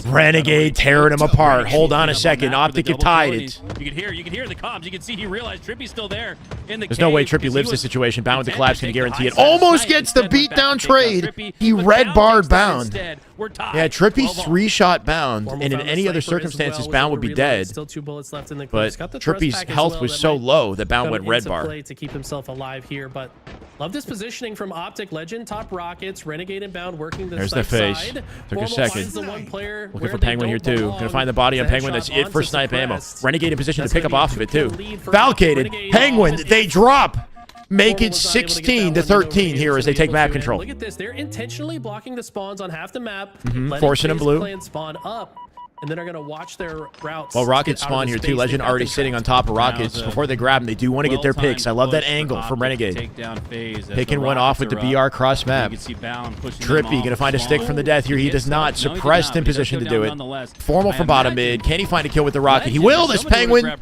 Renegade tearing him apart. Hold on a second. OPTIC have tied it. You can hear the comms. You can see he realized Trippy's still there in the There's no way Trippy lives this situation. Bound with the collapse can guarantee it. Almost gets the beatdown trade. He red barred Bound. Yeah, Trippy 3-shot Bound, and in any other circumstances, Bound would be dead. Still 2 bullets left in the but Trippy's health was so low that Bound went red bar. To keep himself alive here, but love this positioning from OPTIC. Legend top rockets, Renegade and Bound working the There's the FAZE. Took a second. Looking for Penguin here too. Gonna find the body on Penguin. That's it for snipe ammo. Renegade in position to pick up off of it too. Falcated. Penguin. They drop. Make it 16-13 here as they take map control. Look at this. They're intentionally blocking the spawns on half the map. Forcing them blue. Spawn up. and then are going to watch their routes. Well, Rockets spawn here too. Legend already sitting on top of Rockets. Before they grab them, they do want to get their picks. I love that angle from Renegade. Picking one off with the BR cross map. Trippy going to find a stick from the death here. He does not. Suppressed in position to do it. Formal from bottom mid. Can he find a kill with the Rocket? He will. This Penguin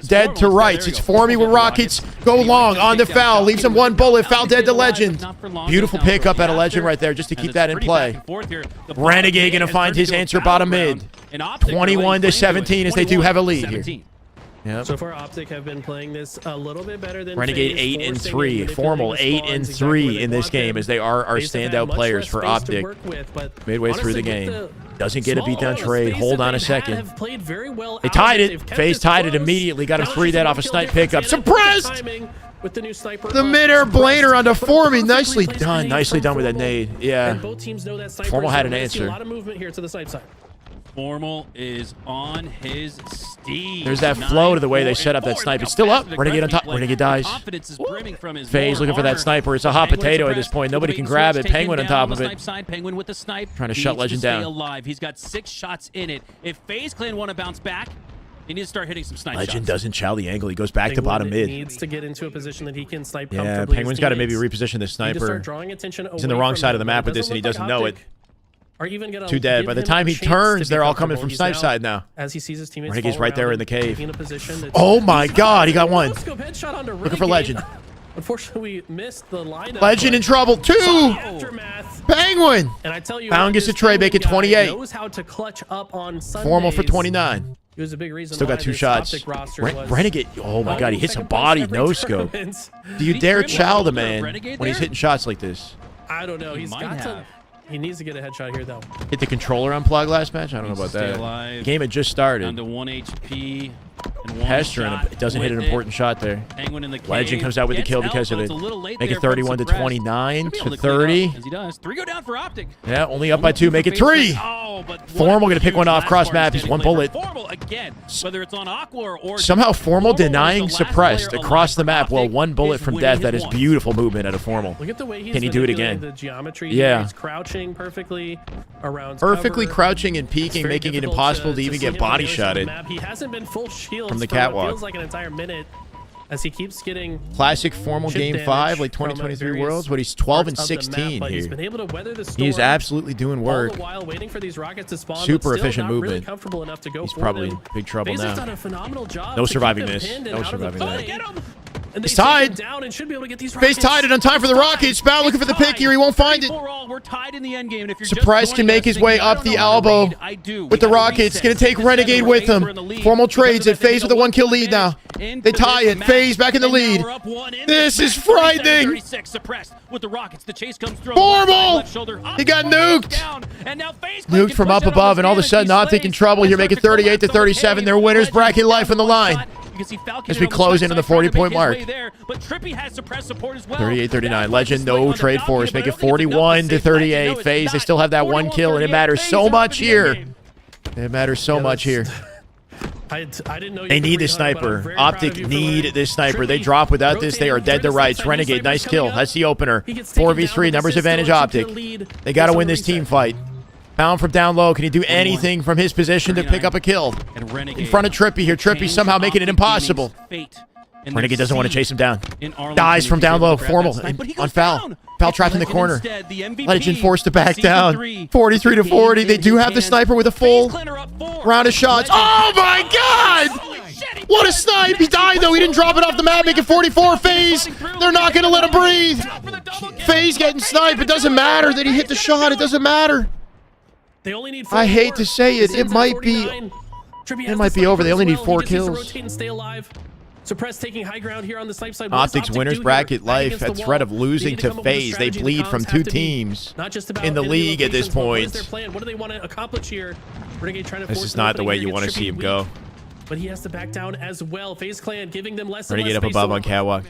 dead to rights. It's Formy with Rockets. Go long on the foul. Leaves him one bullet. Foul dead to Legend. Beautiful pickup at a Legend right there just to keep that in play. Renegade going to find his answer bottom mid. 21-17 as they do have a lead here. Yep. So far, Optic have been playing this a little bit better than Renegade FaZe, 8-3. Formal 8-3 in this game as they are our standout players for Optic. Midway through the game. Doesn't get a beatdown trade. Hold on a second. They tied it. FaZe tied it immediately. Got him 3 dead off a snipe pickup. Suppressed! With the new sniper. The mid-air blader onto Formy. Nicely done. Nicely done with that nade. Yeah. Formal had an answer. A lot of movement here to the snipe side. Formal is on his steed. There's that flow to the way they set up that snipe. It's still up. Renegade on top. Renegade dies. FaZe looking for that sniper. It's a hot potato at this point. Nobody can grab it. Penguin on top of it. Penguin with the snipe. Trying to shut Legend down. Alive. He's got 6 shots in it. If FaZe Clan want to bounce back, he needs to start hitting some snipe shots. Legend doesn't chow the angle. He goes back to bottom mid. Needs to get into a position that he can snipe comfortably. Yeah, Penguin's got to maybe reposition the sniper. He's in the wrong side of the map with this, and he doesn't know it. Even 2 dead. By the time he turns, they're all coming from snipe side now. As he sees his teammates Renegade's right there in the cave. In oh my God, he got one. Looking for Legend. Unfortunately, we missed the lineup. Legend in trouble. 2. Penguin. And I tell you, Found gets a trade, make it 28. Knows how to clutch up on Sundays. Formal for 29. He was a big reason. Still got 2 shots. Renegade. Oh my God, he hits a body no scope. Do you dare chow the man when he's hitting shots like this? I don't know. He's got to. He needs to get a headshot here, though. Hit the controller unplug last match? I don't know about that. The game had just started. Down to 1 HP. Pester, and it doesn't hit an important shot there. Legend comes out with the kill because of it. Make it 31-29 to 30. As he does. 3 go down for Optic. Yeah, only up by 2. Make it 3. Formal going to pick one off cross map. He's 1 bullet. Whether it's on Aqua or somehow Formal denying suppressed across the map. Well, 1 bullet from death. That is beautiful movement out of Formal. Look at the way he's Can he do it again? The geometry. Yeah. He's crouching perfectly around. Perfectly crouching and peeking, making it impossible to even get body shotted. He hasn't been full shields from the catwalk. Feels like an entire minute as he keeps getting classic Formal game 5 like 2023 Worlds, but he's 12-16 here. He's been able to weather the storm. He is absolutely doing work. All the while waiting for these rockets to spawn. Super efficient movement. Really comfortable enough to go he's probably in big trouble now. Done a phenomenal job no surviving this. No surviving that. And he's tied. Down and should be able to get these FaZe tied it on time for the Rockets. Bound looking for the pick here. He won't find it. We're tied in the end game. Surprise can make his way up the elbow with the Rockets. Going to take Renegade with him. Formal trades it. FaZe with a 1-kill lead now. They tie it. FaZe back in the lead. This is frightening. Formal. He got nuked. Nuked from up above, and all of a sudden Optic in trouble here. Make it 38-37. Their winners bracket life on the line. As we close into the 40-point mark. 38-39. Legend, no trade for us. Make it 41-38. FaZe, they still have that 1 kill, and it matters so much here. It matters so much here. I didn't know they need this sniper. Optic need this sniper. They drop without this. They are dead to rights. Renegade, nice kill. That's the opener. 4v3, numbers advantage Optic. They got to win this team fight. Bound from down low. Can he do anything from his position to pick up a kill? In front of Trippy here. Trippy somehow making it impossible. Renegade doesn't want to chase him down. Dies from down low. Formal on foul. Foul trapped in the corner. Legend forced to back down. 43-40. They do have the sniper with a full round of shots. Oh my God! What a snipe! He died though. He didn't drop it off the map. Make it 44. FaZe. They're not going to let him breathe. FaZe getting sniped. It doesn't matter that he hit the shot. It doesn't matter. They only need I hate to say it. It might be over. They only need 4 kills. Suppress taking high ground here on the snipe side. Optic's winners bracket life at threat of losing to FaZe. They bleed from 2 teams in the league at this point. What do they want to accomplish here? This is not the way you want to see him go. But he has to back down as well. FaZe Clan giving them less and Renegade less up above on catwalk.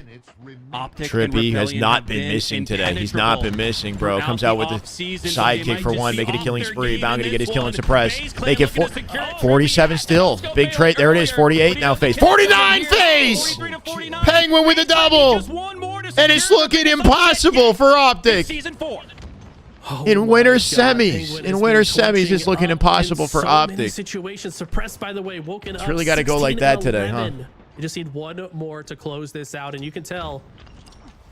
Trippy has not been missing today. He's not been missing, bro. Comes out with the sidekick for 1, making a killing spree. Bound to get his kill and suppress. Make it 47 still. Big trade. There it is. 48 now FaZe. 49 FaZe! Penguin with a double! And it's looking impossible for Optic. in winter semis. In winter semis, it's looking impossible for Optic. Situations suppressed, by the way, woken up. It's really got to go like that today, huh? You just need one more to close this out, and you can tell.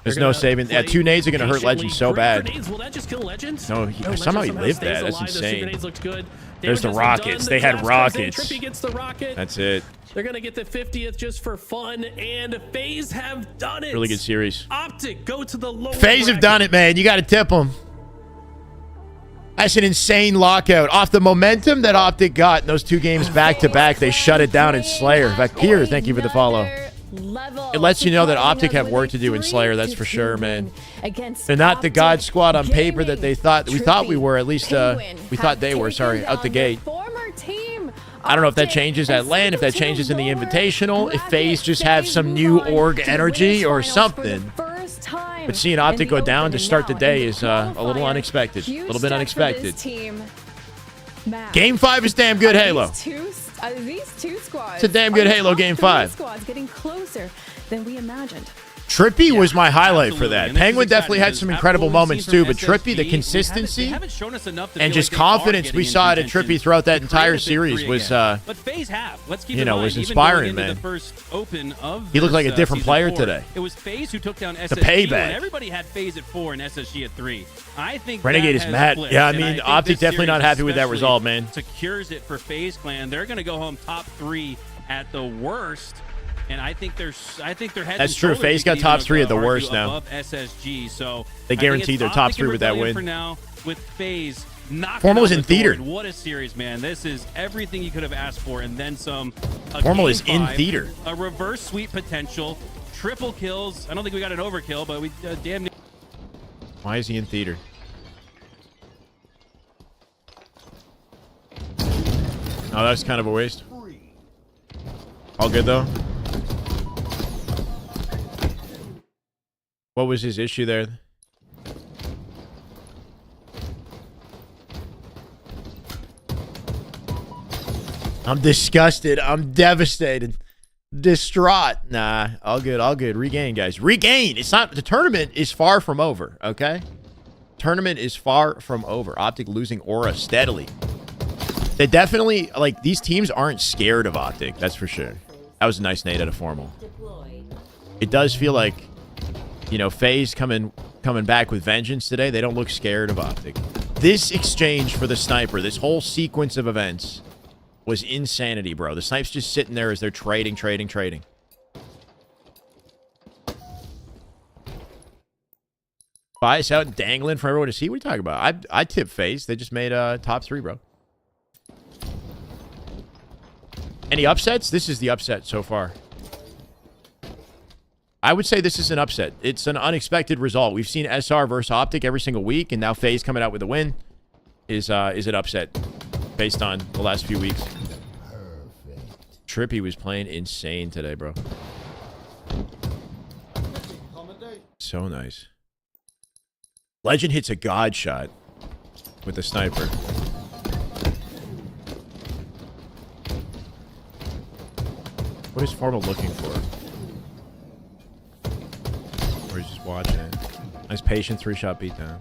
There's no saving. Yeah, 2 nades are going to hurt Legend so bad. Grenades. Will that just kill Legend? No, somehow he lived that. That's insane. Grenades looked good. There's the rockets. They had rockets. Trippy gets the rocket. That's it. They're going to get the 50th just for fun, and FaZe have done it. Really good series. Optic go to the lower FaZe have done it, man. You got to tip them. That's an insane lockout. Off the momentum that Optic got in those 2 games back-to-back, they shut it down in Slayer. Vakir, thank you for the follow. It lets you know that Optic have work to do in Slayer, that's for sure, man. They're not the God Squad on paper that we thought we were. At least we thought they were, sorry, out the gate. I don't know if that changes at LAN, if that changes in the Invitational, if FaZe just have some new org energy or something. But seeing Optic go down to start the day is a little unexpected. A little bit unexpected. Game 5 is damn good, Halo. These 2 squads. It's a damn good Halo Game 5. Squads getting closer than we imagined. Trippy was my highlight for that. Penguin definitely had some incredible moments too, but Trippy, the consistency and just confidence we saw out of Trippy throughout that entire series was, was inspiring, man. He looked like a different player today. It was FaZe who took down SSG. The payback. Everybody had FaZe at 4 and SSG at 3. I think Renegade is mad. Yeah, I mean, Optic definitely not happy with that result, man. Secures it for FaZe Clan. They're going to go home top 3 at the worst. And I think they're heading. That's true. FaZe got top 3 at the worst now. SSG, so they guaranteed their top 3 with that win. For now, with FaZe, Formal is in theater. What a series, man! This is everything you could have asked for, and then some. Formal is in theater. A reverse sweep potential, triple kills. I don't think we got an overkill, but we damn near. Why is he in theater? Oh, that's kind of a waste. All good though. What was his issue there? I'm disgusted. I'm devastated. Distraught. Nah, all good, all good. Regain, guys. Regain. It's not, the tournament is far from over, okay? Tournament is far from over. Optic losing aura steadily. They definitely, like, these teams aren't scared of Optic, that's for sure. That was a nice nade at a Formal. It does feel like, you know, FaZe coming back with vengeance today. They don't look scared of Optic. This exchange for the sniper, this whole sequence of events was insanity, bro. The snipe's just sitting there as they're trading. Bias out dangling for everyone to see. What are you talking about? I tip FaZe. They just made top 3, bro. Any upsets? This is the upset so far. I would say this is an upset. It's an unexpected result. We've seen SR versus Optic every single week, and now FaZe coming out with a win is an upset based on the last few weeks. Perfect. Trippy was playing insane today, bro. So nice. Legend hits a god shot with the sniper. What is Formal looking for? Or he's just watching it. Nice patient 3-shot beatdown.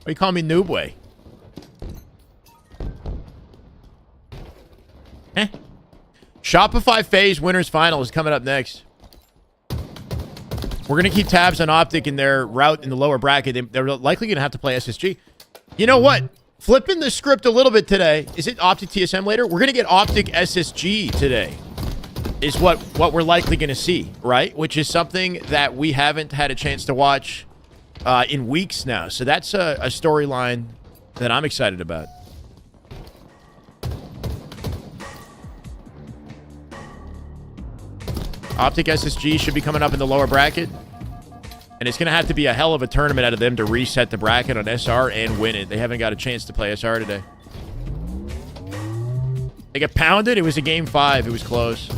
Why you call me Noobway? Shopify FaZe Winners Final is coming up next. We're going to keep tabs on Optic in their route in the lower bracket. They're likely going to have to play SSG. You know what? Flipping the script a little bit today. Is it Optic TSM later? We're going to get Optic SSG today. Is what we're likely going to see, right? Which is something that we haven't had a chance to watch in weeks now. So that's a storyline that I'm excited about. Optic SSG should be coming up in the lower bracket. And it's going to have to be a hell of a tournament out of them to reset the bracket on SR and win it. They haven't got a chance to play SR today. They got pounded. It was a game 5. It was close.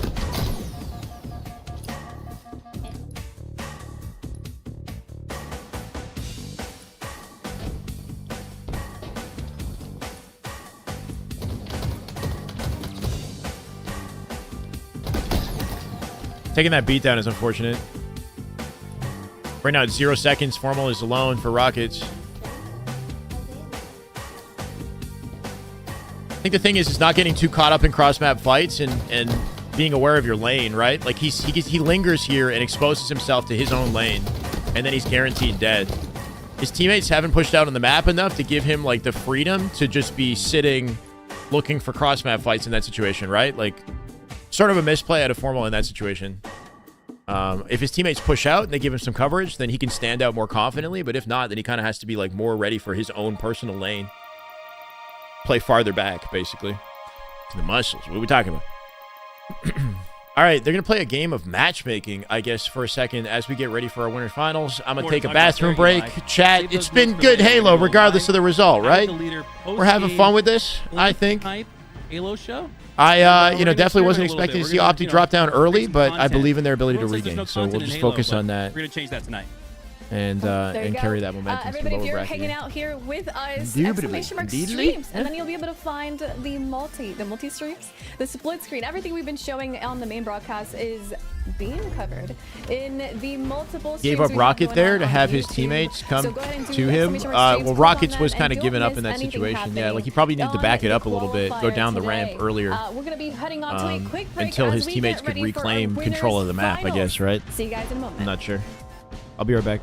Taking that beat down is unfortunate. Right now, it's 0 seconds. Formal is alone for Rockets. I think the thing is not getting too caught up in cross-map fights and being aware of your lane, right? Like, he lingers here and exposes himself to his own lane, and then he's guaranteed dead. His teammates haven't pushed out on the map enough to give him, like, the freedom to just be sitting looking for cross-map fights in that situation, right? Like, sort of a misplay out of Formal in that situation. If his teammates push out and they give him some coverage, then he can stand out more confidently. But if not, then he kind of has to be like more ready for his own personal lane. Play farther back, basically. To the muscles. What are we talking about? All right, they're going to play a game of matchmaking, I guess, for a second as we get ready for our winter finals. I'm going to take a bathroom break. Chat, it's been good Halo regardless of the result, right? We're having fun with this, I think. Halo show? I, definitely wasn't expecting to see OPTIC drop down early, but I believe in their ability to regain. So we'll just focus on that. We're going to change that tonight. And carry that momentum to the everybody, lower if you're bracket. hanging out here with us, exclamation streams, and then you'll be able to find the multi streams, the split screen, everything we've been showing on the main broadcast is being covered in the multiple. Gave up Rocket there to have his teammates come to him. Well, Rockets was kind of giving up in that situation. Yeah, like he probably needed to back it up a little bit, go down the ramp earlier, we're gonna be heading on to a quick break until his teammates could reclaim control of the map. I guess, right? See you guys in a moment. I'm not sure. I'll be right back.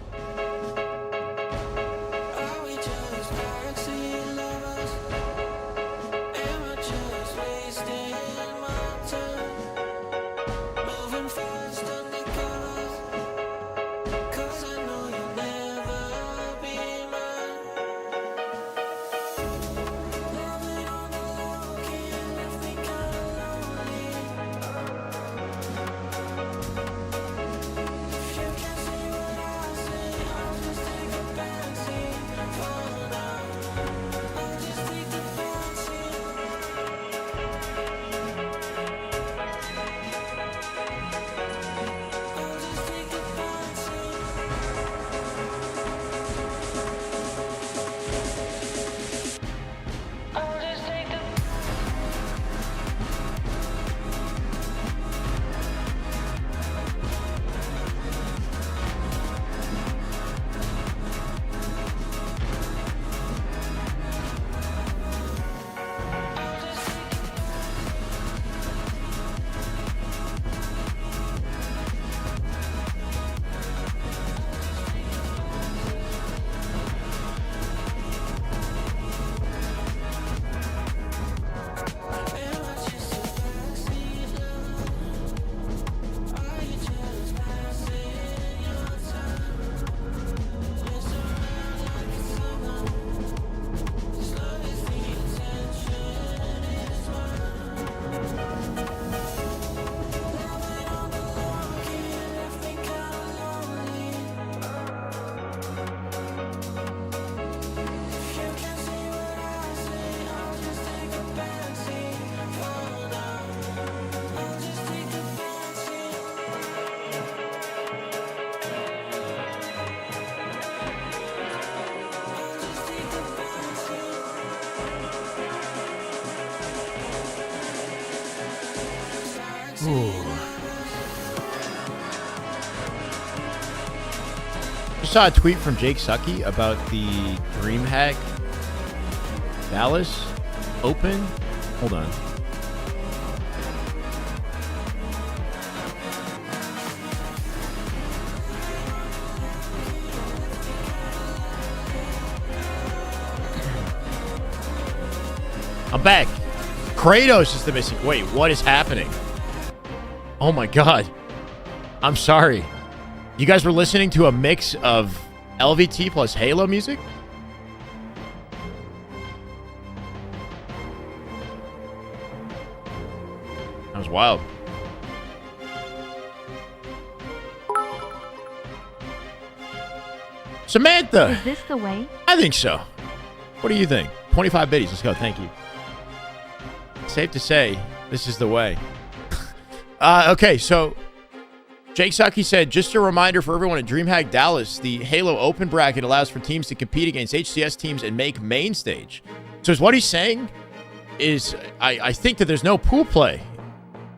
Just saw a tweet from Jake Sucky about the DreamHack Dallas Open. Hold on. I'm back. Kratos is the missing. Wait, what is happening? Oh my god. I'm sorry. You guys were listening to a mix of LVT plus Halo music? That was wild. Samantha! Is this the way? I think so. What do you think? 25 biddies. Let's go. Thank you. Safe to say, this is the way. Okay, so Jake Sucky said, just a reminder for everyone at DreamHack Dallas, the Halo Open bracket allows for teams to compete against HCS teams and make main stage. So what he's saying is, I think that there's no pool play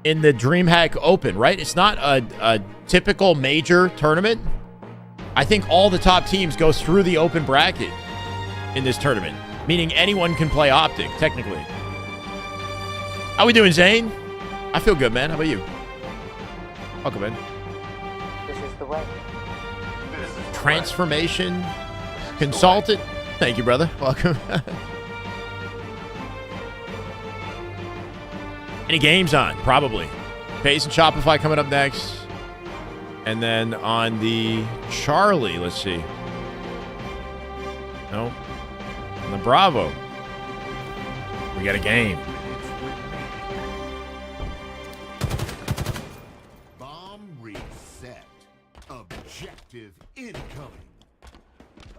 in the DreamHack Open, right? It's not a typical major tournament. I think all the top teams go through the open bracket in this tournament, meaning anyone can play Optic, technically. How we doing, Zane? I feel good, man. How about you? Welcome, man. This is the way. Transformation consultant. Thank you, brother. Welcome. Any games on? Probably. FAZE and Shopify coming up next. And then on the Charlie, let's see. No. On the Bravo, we got a game. Bomb reset. Objective incoming.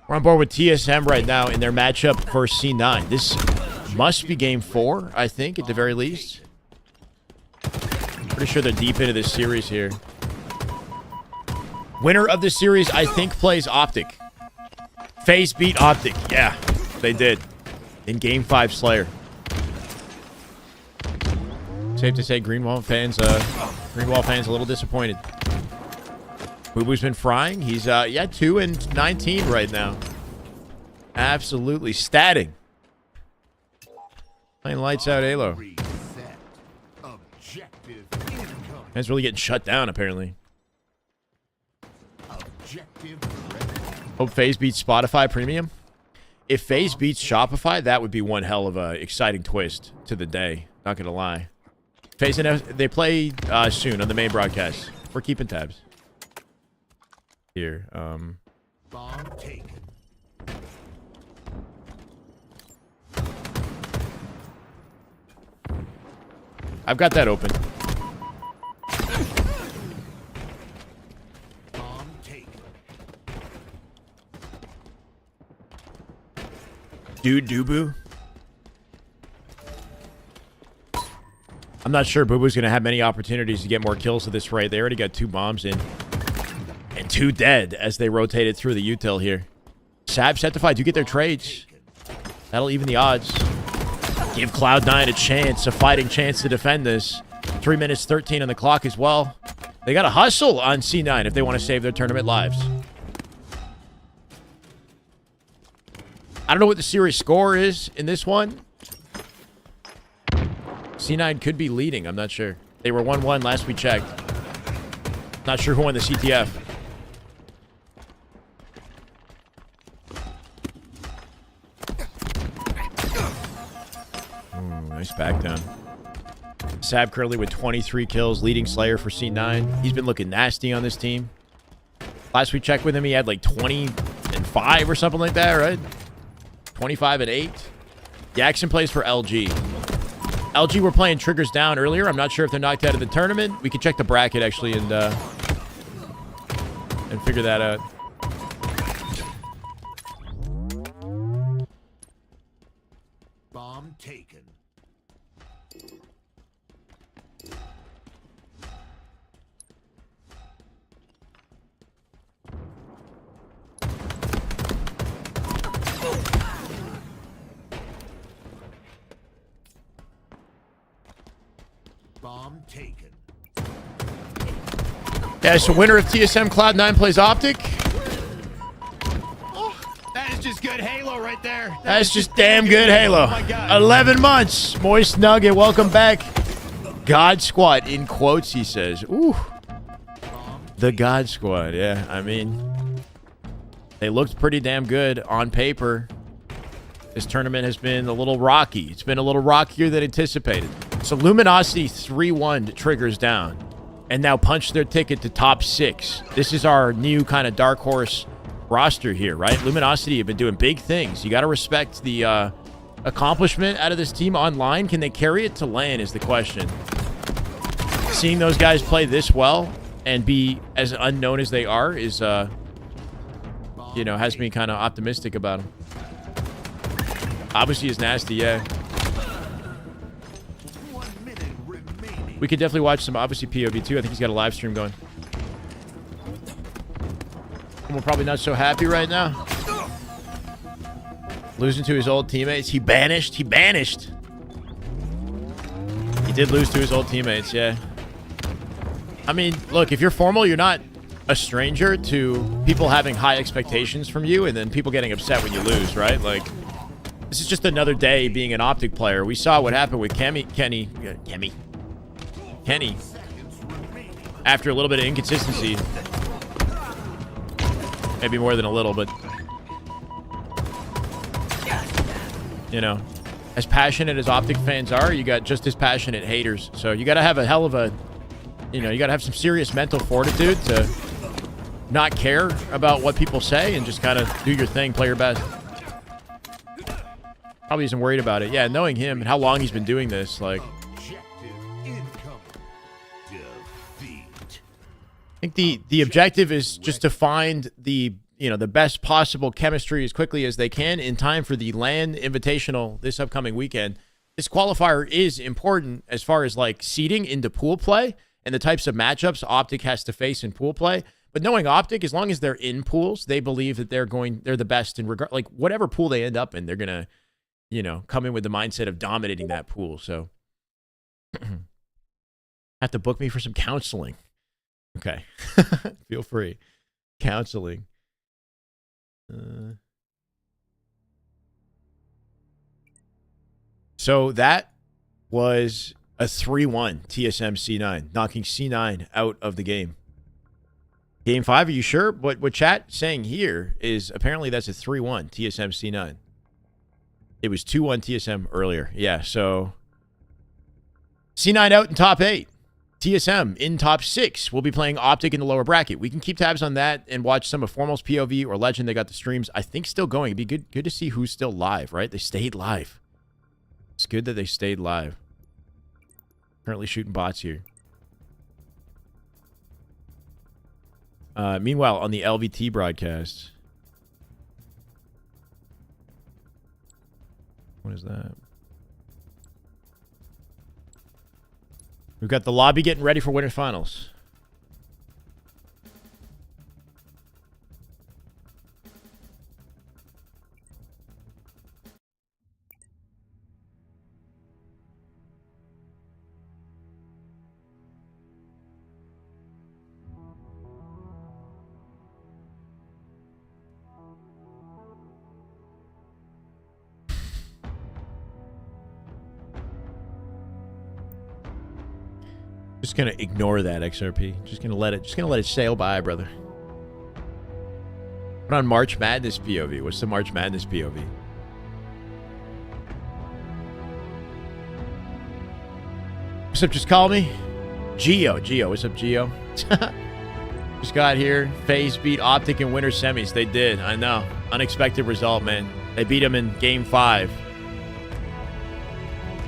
We're on board with TSM right now in their matchup for C9. This must be game 4, I think, at the very least. Pretty sure they're deep into this series here. Winner of the series, I think, plays Optic. FAZE beat Optic. Yeah, they did. In Game 5 Slayer. Safe to say Greenwall fans a little disappointed. Boo Boo's been frying. He's, yeah, 2-19 right now. Absolutely statting. Playing lights out Halo. Man's really getting shut down, apparently. Hope FAZE beats Spotify Premium. If FAZE beats Shopify, that would be one hell of a exciting twist to the day. Not gonna lie. FAZE and they play soon on the main broadcast. We're keeping tabs. Here, Bomb taken. I've got that open. Bomb taken. Dude, Boo. I'm not sure Boo Boo's going to have many opportunities to get more kills at this rate. They already got 2 bombs in. And 2 dead as they rotated through the util here. Sab, Septify do get their trades. That'll even the odds. Give Cloud9 a chance, a fighting chance to defend this. 3 minutes 13 on the clock as well. They got to hustle on C9 if they want to save their tournament lives. I don't know what the series score is in this one. C9 could be leading. I'm not sure. They were 1-1 last we checked. Not sure who won the CTF. Ooh, nice back down. Sab Curly with 23 kills, leading Slayer for C9. He's been looking nasty on this team. Last we checked with him, he had like 20-5 or something like that, right? 25-8. Jackson plays for LG. LG were playing Triggers down earlier. I'm not sure if they're knocked out of the tournament. We could check the bracket, actually, and figure that out. Bomb taken. Bomb taken. Yeah, so winner of TSM Cloud9 plays Optic. Oh, that is just good Halo right there. That's just damn good Halo. Oh my God. 11 months. Moist Nugget, welcome back. God Squad, in quotes, he says. Ooh. The God Squad, yeah. I mean, they looked pretty damn good on paper. This tournament has been a little rocky. It's been a little rockier than anticipated. So Luminosity 3-1 Triggers down and now punched their ticket to top 6. This is our new kind of dark horse roster here, right? Luminosity have been doing big things. You got to respect the accomplishment out of this team online. Can they carry it to LAN is the question. Seeing those guys play this well and be as unknown as they are is, you know, has me kind of optimistic about them. Obviously, is nasty, yeah. We could definitely watch some, obviously, POV too. I think he's got a live stream going. And we're probably not so happy right now. Losing to his old teammates. He banished. He banished. He did lose to his old teammates, yeah. I mean, look, if you're formal, you're not a stranger to people having high expectations from you and then people getting upset when you lose, right? Like, this is just another day being an Optic player. We saw what happened with Kenny, after a little bit of inconsistency. Maybe more than a little, but, you know, as passionate as Optic fans are, you got just as passionate haters. So you got to have a hell of a, you know, you got to have some serious mental fortitude to not care about what people say and just kind of do your thing, play your best. Probably isn't worried about it. Yeah, knowing him and how long he's been doing this, like, I think the objective is just to find the, you know, the best possible chemistry as quickly as they can in time for the LAN Invitational this upcoming weekend. This qualifier is important as far as like seeding into pool play and the types of matchups Optic has to face in pool play. But knowing Optic, as long as they're in pools, they believe that they're the best in regard, like whatever pool they end up in, they're gonna, you know, come in with the mindset of dominating that pool. So have to book me for some counseling. Okay. Feel free. Counseling. So that was a 3-1 TSM C9, knocking C9 out of the game. Game 5, are you sure? What chat saying here is apparently that's a 3-1 TSM C9. It was 2-1 TSM earlier. Yeah, so C9 out in top 8. TSM in top 6. We'll be playing Optic in the lower bracket. We can keep tabs on that and watch some of Formal's POV or Legend. They got the streams, I think, still going. It'd be good to see who's still live, right? They stayed live. It's good that they stayed live. Currently shooting bots here. Meanwhile, on the LVT broadcast. What is that? We've got the lobby getting ready for Winter Finals. Just gonna ignore that, XRP. Just gonna let it sail by, brother. Put on March Madness POV. What's the March Madness POV? What's up? Just call me. Geo. What's up, Geo? Just got here. FaZe beat Optic in winter semis. They did. I know. Unexpected result, man. They beat him in game 5.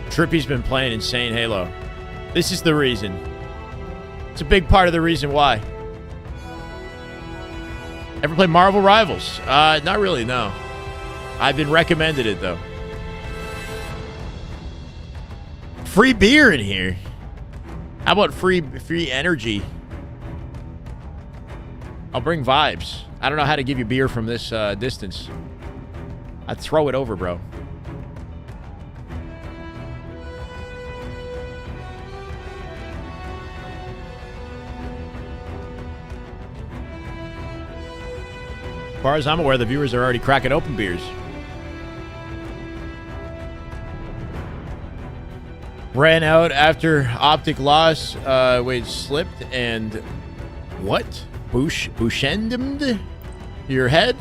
Trippy's been playing insane Halo. This is the reason. It's a big part of the reason why. Ever play Marvel Rivals? Not really, no. I've been recommended it, though. Free beer in here. How about free energy? I'll bring vibes. I don't know how to give you beer from this distance. I'd throw it over, bro. As far as I'm aware, the viewers are already cracking open beers. Ran out after Optic loss. Wait, slipped and what? Bushendemed your head?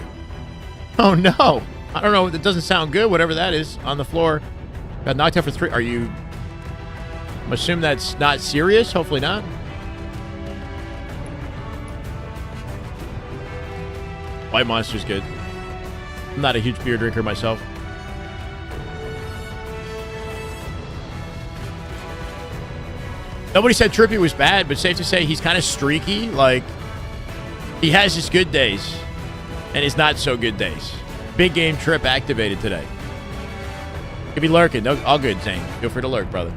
Oh no! I don't know. That doesn't sound good. Whatever that is on the floor. Got knocked out for 3. Are you? I'm assuming that's not serious. Hopefully not. White Monster's good. I'm not a huge beer drinker myself. Nobody said Trippy was bad, but safe to say he's kind of streaky. Like, he has his good days and his not so good days. Big game Trip activated today. Could be lurking. No, all good, Zane. Feel free to lurk, brother.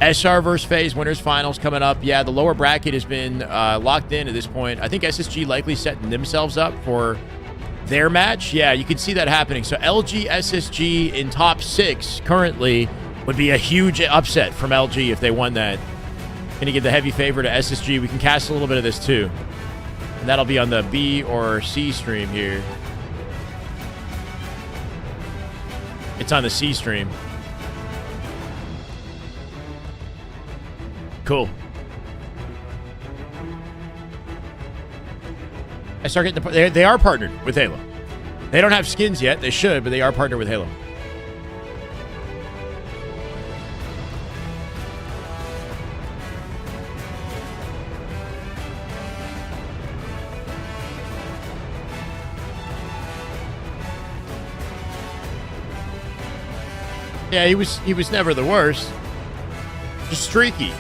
SR versus FaZe Winners Finals coming up. Yeah, the lower bracket has been locked in at this point. I think SSG likely setting themselves up for their match. Yeah, you can see that happening. So LG SSG in top 6 currently would be a huge upset from LG if they won that. Gonna give the heavy favor to SSG. We can cast a little bit of this too. And that'll be on the B or C stream here. It's on the C stream. Cool. I start getting the... They are partnered with Halo. They don't have skins yet. They should, but they are partnered with Halo. Yeah, he was never the worst. Just streaky.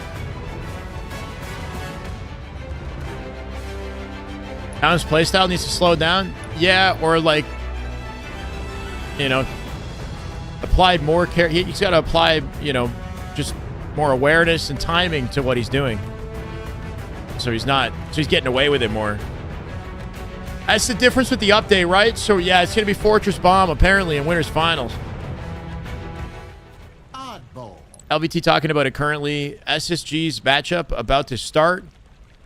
Town's playstyle needs to slow down. Yeah, or like, you know, applied more care. He's got to apply, you know, just more awareness and timing to what he's doing. So he's getting away with it more. That's the difference with the update, right? So yeah, it's gonna be Fortress Bomb apparently in Winners Finals. LVT talking about it currently. SSG's matchup about to start.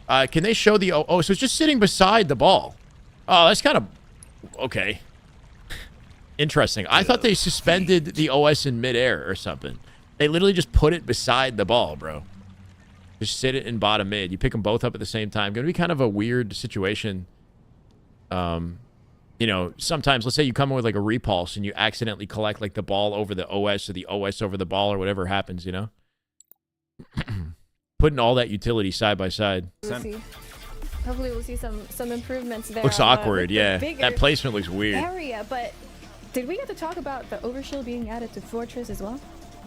Can they show the... Oh, so it's just sitting beside the ball. Oh, that's kind of... Okay. Interesting. I thought they suspended the OS in midair or something. They literally just put it beside the ball, bro. Just sit it in bottom mid. You pick them both up at the same time. Going to be kind of a weird situation. You know, sometimes, let's say you come in with like a repulse and you accidentally collect like the ball over the OS or the OS over the ball or whatever happens, you know? Putting all that utility side by side. Hopefully we'll see some improvements there. Looks awkward, yeah. That placement looks weird. Area, but did we get to talk about the overshield being added to Fortress as well?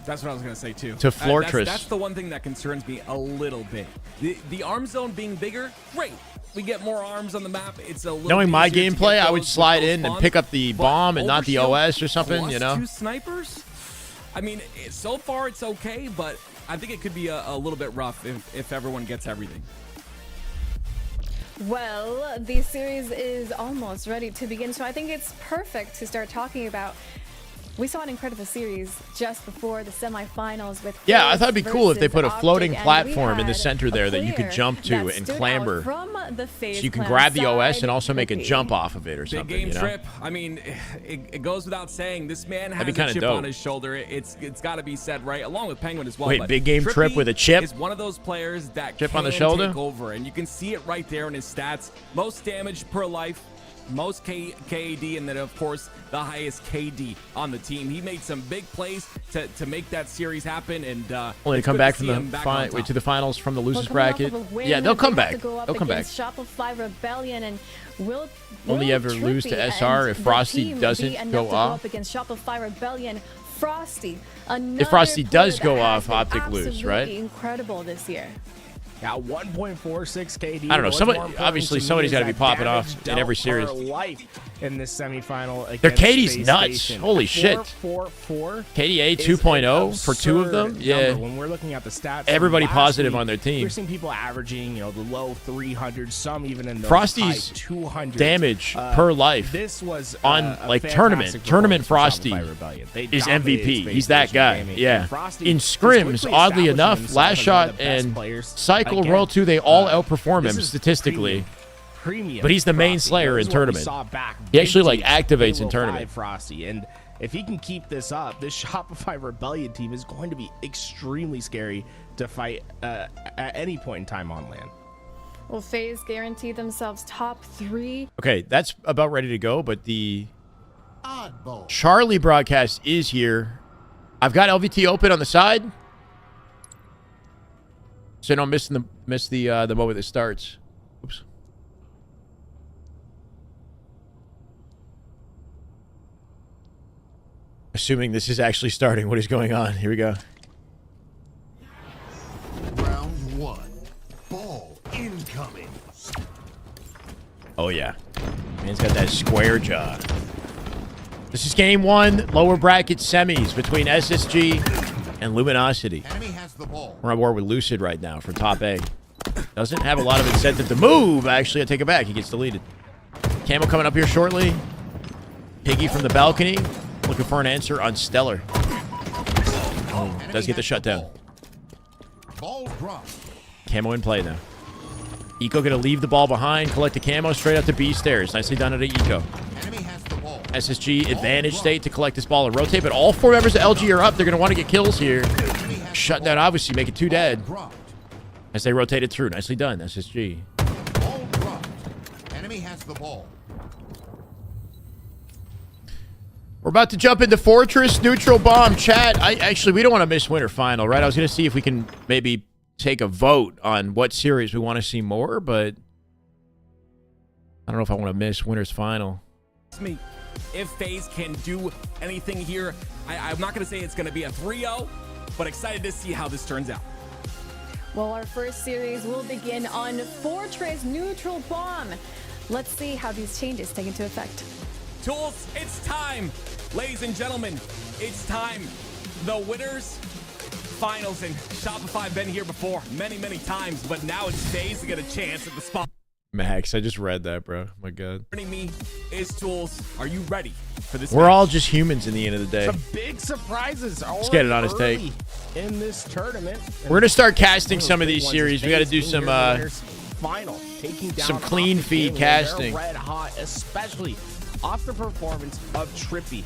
That's what I was going to say, too. To Fortress. That's the one thing that concerns me a little bit. The arm zone being bigger, great. We get more arms on the map. It's a little knowing my gameplay, I would slide in and pick up the bomb and not the OS or something, you know? 2 snipers? I mean, so far it's okay, but I think it could be a little bit rough if everyone gets everything. Well, the series is almost ready to begin, so I think it's perfect to start talking about. We saw an incredible series just before the semifinals with... Yeah, I thought it'd be cool if they put a floating platform in the center there that you could jump to and clamber. So you can grab the OS and also make a jump off of it or something, Big game you know? trip. I mean, it goes without saying, this man has a chip on his shoulder. It's got to be said, right? Along with Penguin as well. Wait, big game trip with a chip? Is one of those players that chip can on the shoulder? take over, and you can see it right there in his stats. Most damage per life, most KAD, and then of course the highest KD on the team. He made some big plays to make that series happen, and only to come back from the to the finals from the losers bracket. Yeah, they'll come back. They'll come back. Shopify Rebellion, and will only ever lose to SR if Frosty doesn't go off. Against Shopify Rebellion, Frosty. If Frosty does go off, Optic lose, right? Incredible this year. Yeah, 1.46 KD. I don't know. Obviously, somebody's got to be popping off in every series. Life in this semifinal. Their KD's nuts. Station. Holy shit. 4.44. KDA 2.0 for 2 of them. Yeah. When we're looking at the stats, everybody positive on their team. We're seeing people averaging, you know, the low 300s, some even in the Frosty's high 200s. Damage per life. This was on like tournament. Frosty is MVP. He's that guy. Yeah. In scrims, oddly enough, Last Shot and Cycle Roll 2, they all outperform him statistically. But he's the main slayer in tournament. He actually like activates in tournament. Frosty, and if he can keep this up, this Shopify Rebellion team is going to be extremely scary to fight at any point in time on land. Will FaZe guarantee themselves top 3? Okay, that's about ready to go, but the Charlie broadcast is here. I've got LVT open on the side, so you don't miss the moment that starts. Oops. Assuming this is actually starting. What is going on? Here we go. Round 1. Ball incoming. Oh yeah, man's got that square jaw. This is game 1, lower bracket semis between SSG and Luminosity. Enemy has the ball. We're on board with Lucid right now for top A. Doesn't have a lot of incentive to move. Actually, I take it back. He gets deleted. Camo coming up here shortly. Piggy from the balcony. Looking for an answer on Stellar. Oh, does get the shutdown. Ball dropped. Camo in play now. Eco going to leave the ball behind, collect the camo straight up to B stairs. Nicely done at Eco. SSG advantage state to collect this ball and rotate, but all 4 members of LG are up. They're going to want to get kills here. Shut down, obviously, make it 2 dead. As they rotated through. Nicely done, SSG. Enemy has the ball. We're about to jump into Fortress, neutral bomb, chat. Actually, we don't want to miss winter final, right? I was going to see if we can maybe take a vote on what series we want to see more, but I don't know if I want to miss winter's final. Me, if FaZe can do anything here, I'm not going to say it's going to be a 3-0, but excited to see how this turns out. Well, our first series will begin on Fortress Neutral Bomb. Let's see how these changes take into effect. Tools, it's time. Ladies and gentlemen, it's time. The winners finals, and Shopify have been here before many times, but now it's FaZe to get a chance at the spot. Max, I just read that, bro. My God. Joining me is Tools. Are you ready for this? We're all just humans in the end of the day. Some big surprises. Let's get it on his take. In this tournament, we're gonna start casting some of these series. We got to do some final, taking down some clean feed casting. Red hot, especially off the performance of Trippy.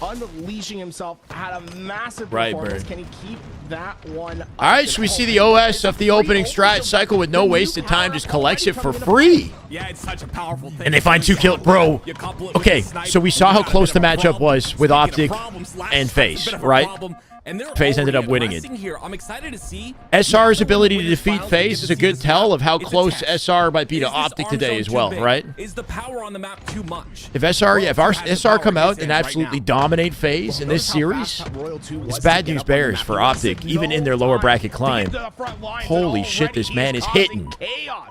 Unleashing himself, had a massive performance. Can he keep that one up? All right, so we see the OS of the opening strat cycle with no wasted time, just collects it for free. Yeah, it's such a powerful thing. And they find 2 kills, bro. Okay, so we saw how close the matchup was with Optic and FaZe, right? FaZe ended up winning it. I'm excited to see SR's ability to defeat FaZe is a good tell of how close SR might be to Optic today as well, right? Is the power on the map too much? If our SR come out and absolutely dominate FaZe in this series, it's bad news bears for Optic, even in their lower bracket climb. Holy shit, this man is hitting.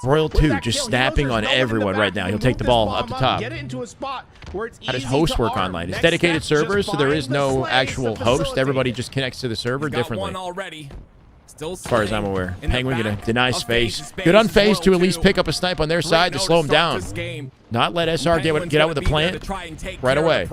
Royal 2 just snapping on everyone right now. He'll take the ball up the top. How does host work online? It's dedicated servers, so there is no actual host. Everybody just connects to the server differently. As far as I'm aware. Penguin gonna deny space. Good on FaZe to at least pick up a snipe on their side to slow him down. Not let SR get out with a plant right away.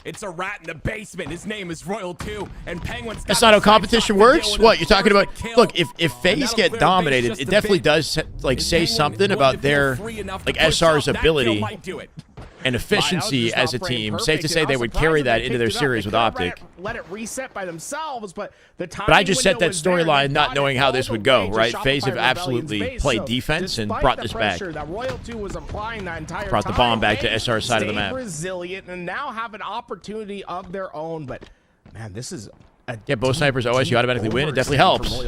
It's a rat in the basement. His name is Royal 2, and Penguin's. That's not how competition works. What you're talking about? Look, if FaZe get dominated, it definitely does like say something about their like SR's ability and efficiency as a team. Safe to say they would carry that into their series with Optic. Let it reset by themselves, but I just set that storyline not knowing how this would go, right? FaZe have absolutely played defense and brought this back. Brought the bomb back to SR's side of the map. Resilient and now have an opportunity of their own, but man, this is get both snipers OS, you automatically win. It definitely helps.